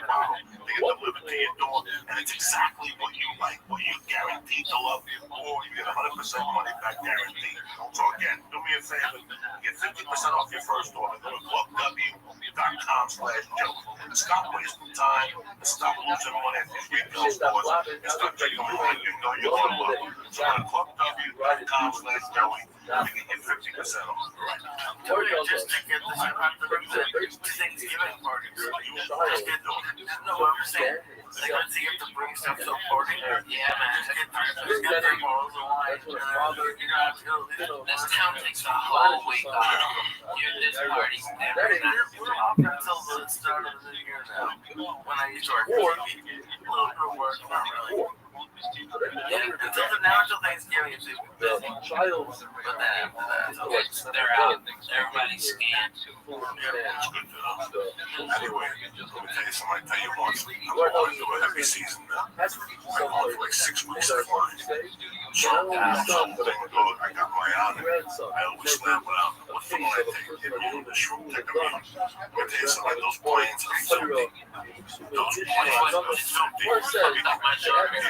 bottle. They get delivered to your door, and it's exactly what you like, what you guaranteed to love, or you get 100% money back guaranteed. So again, do me a favor, get 50% off your first order. Go to clubw.com/Joey. And stop wasting time, and stop losing money at these retail stores, and start taking the money you know you're going to love. So go to clubw.com/Joey. You can get 50% off.
Just to get the Thanksgiving parties. Just get them. No, I'm saying, you have to bring stuff to a party. Yeah, man. Just get 3 bottles of wine. You're going to have to go.
This town takes a whole week off. This party's every night.
We're off until the start of the new year now. When I used to work, a little bit of work, not really. Until Thanksgiving, it's child.
But then after that, they're out. Everybody's scanned.
It's good to know. Anyway, let me tell you something. I tell you once, I'm going to do a heavy season now. I'm going for like 6 weeks of flying. So, I got my on it. I always slam without. What fun I take? Get me the shroom, take them out. But there's like those planes are filthy. Those planes are filthy.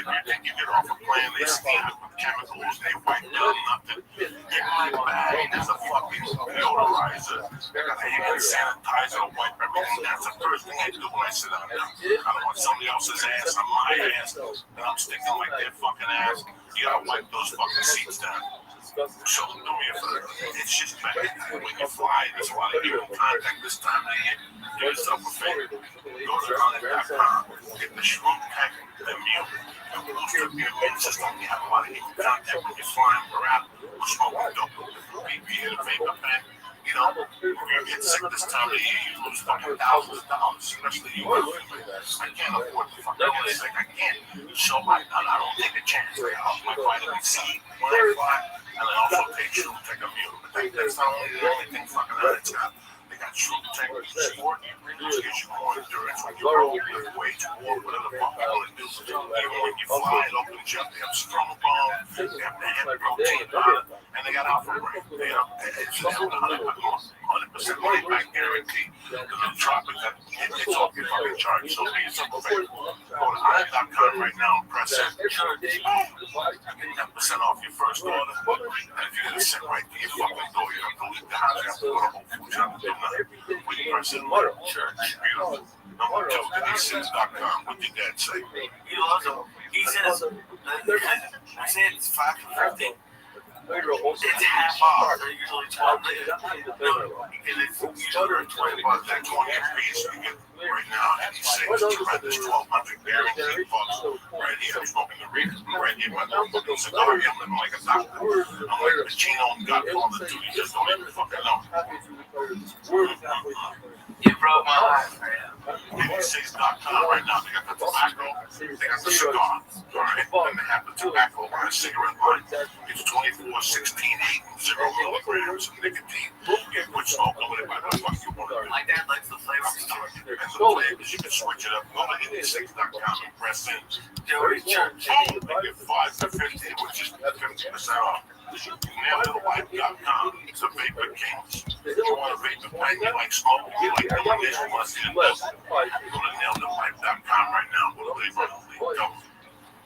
You think you get off a plane, they steam it with chemicals, they wipe down nothing. In my bag, there's a fucking deodorizer. You can sanitize and wipe everything. That's the first thing I do when I sit down there. I don't want somebody else's ass on my ass, and I'm sticking like their fucking ass. You gotta wipe those fucking seats down. So do me a favor. It's just bad. When you fly, there's a lot of human contact this time of year. Do yourself a favor. Go to hunter.com. Get the shroom pack immune. It will boost up your immune system. You have a lot of human contact when you're flying around. We're smoking dope. BB and a vapor pen. You know, if you get sick this time of year, you lose fucking thousands of dollars, especially you. I can't afford to fucking get sick. I can't. So I don't take a chance. I help my vitamin C when I fly, and I also take shroom tech immune. But that's not the only thing fucking out it's got. They got shroom tech sport, which gives you more endurance when you roll, weight, or whatever the fuck you want to do. Even when you fly, it opens you up. They have strong bone, they have the hemp protein powder, and they got alpha brain. It's 100% money back guarantee. Because in the tropics, it's off your fucking charge. So be a simple favor. Go to hunter.com right now and press it. Get 10% off your first order. And if you're going to sit right to your fucking door, you have to leave the house. You have to go to Whole Foods. You have to do nothing. We can press it in the church. Beautiful. Number 2, DenisSins.com. What did Dad say?
He loves them. He says, I say it's 5 for 15. It's half off. They're usually 12 days. Because it's usually 20 bucks.
That 20 piece you get right now, and he saves tremendous 1,200 guaranteed bucks. Right here, I'm smoking the reader. Right here, my little fucking cigar. I'm living like a doctor. I'm like a Pacino and got all the duty. Just don't even fucking know.
You broke my life, man.
DenisSins.com right now. They got the tobacco. They got the cigar. All right. Then they have the tobacco line, cigarette line. It's 24, 16, 8, and 0 milligrams of nicotine. Which smoke limited by the fuck you want to do.
My dad likes the flavor.
And the flavors, you can switch it up. Go to DenisSins.com and press in.
Joey's Church.
They get 5 for 50, which is 50% off. Nailthewipe.com. It's a vapor king. If you want a vapor pen, you like smoke, you like doing this, you want to see the best. Go to nailthewipe.com right now. Go to Go.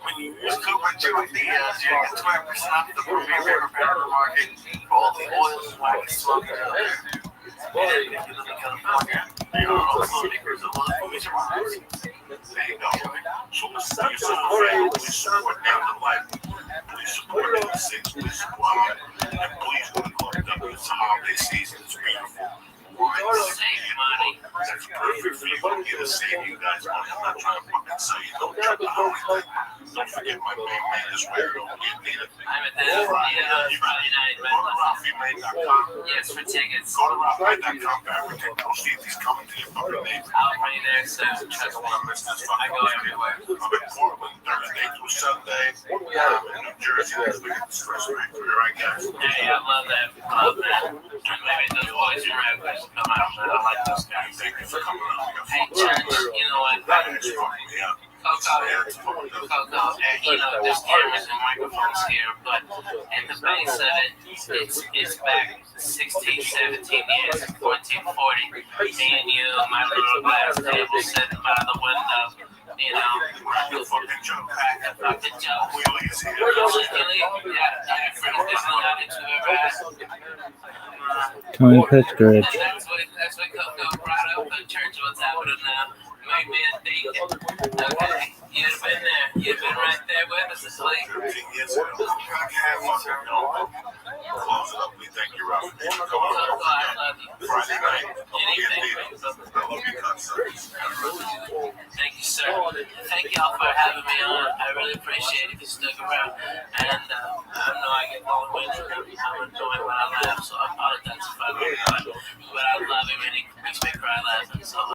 When you use Cooper 2 with the you get 20% off the premier vapor pen on the market. All the oils and wax smoking out there. And if you live in California, they are also makers of a lot of movies and rides.
There you go. So let's do yourself a favor. Please support After Life. Please support the six. Please support them. And please go to Club W. It's the holiday season. It's beautiful.
Save money.
That's perfect for you. I'm here to save you guys money. I'm not trying to fucking sell you. Don't trip the holiday. Don't forget my main man is where you need it.
I'm at the Friday night.
Go to RalphieMay.com.
Yes, for tickets.
Go to RalphieMay.com. Go see if he's coming to your fucking neighborhood.
I'll be there soon.
Trust me, I miss this
I
fucking
go everywhere.
I'm in Portland Thursday through Sunday. I'm in New Jersey next week at the Stress Break. You're right, guys.
Hey, I love that. Maybe those boys and rappers come out. I like those guys.
Thank you for coming out.
Hey, Church, you know what? Coco, you know, there's cameras and microphones here, but at the base of it, it's back 16, 17 years, 14, 40. Me and you, my little glass table sitting by the window, you know, crack a fucking joke.
Tony Pittsburgh.
That's what Coco brought up in church. What's happening now? Maybe a deacon. Okay, you've been there. You've been right there with us this week.
13 years ago. Close it up. We thank you, Ralph.
Coco, I love you.
Friday night.
Anything.
I love you, concerts.
Thank you, sir. Thank y'all for having me on. I really appreciate it if you stuck around. And I know I get long-winded. I'm enjoying what I laugh, so I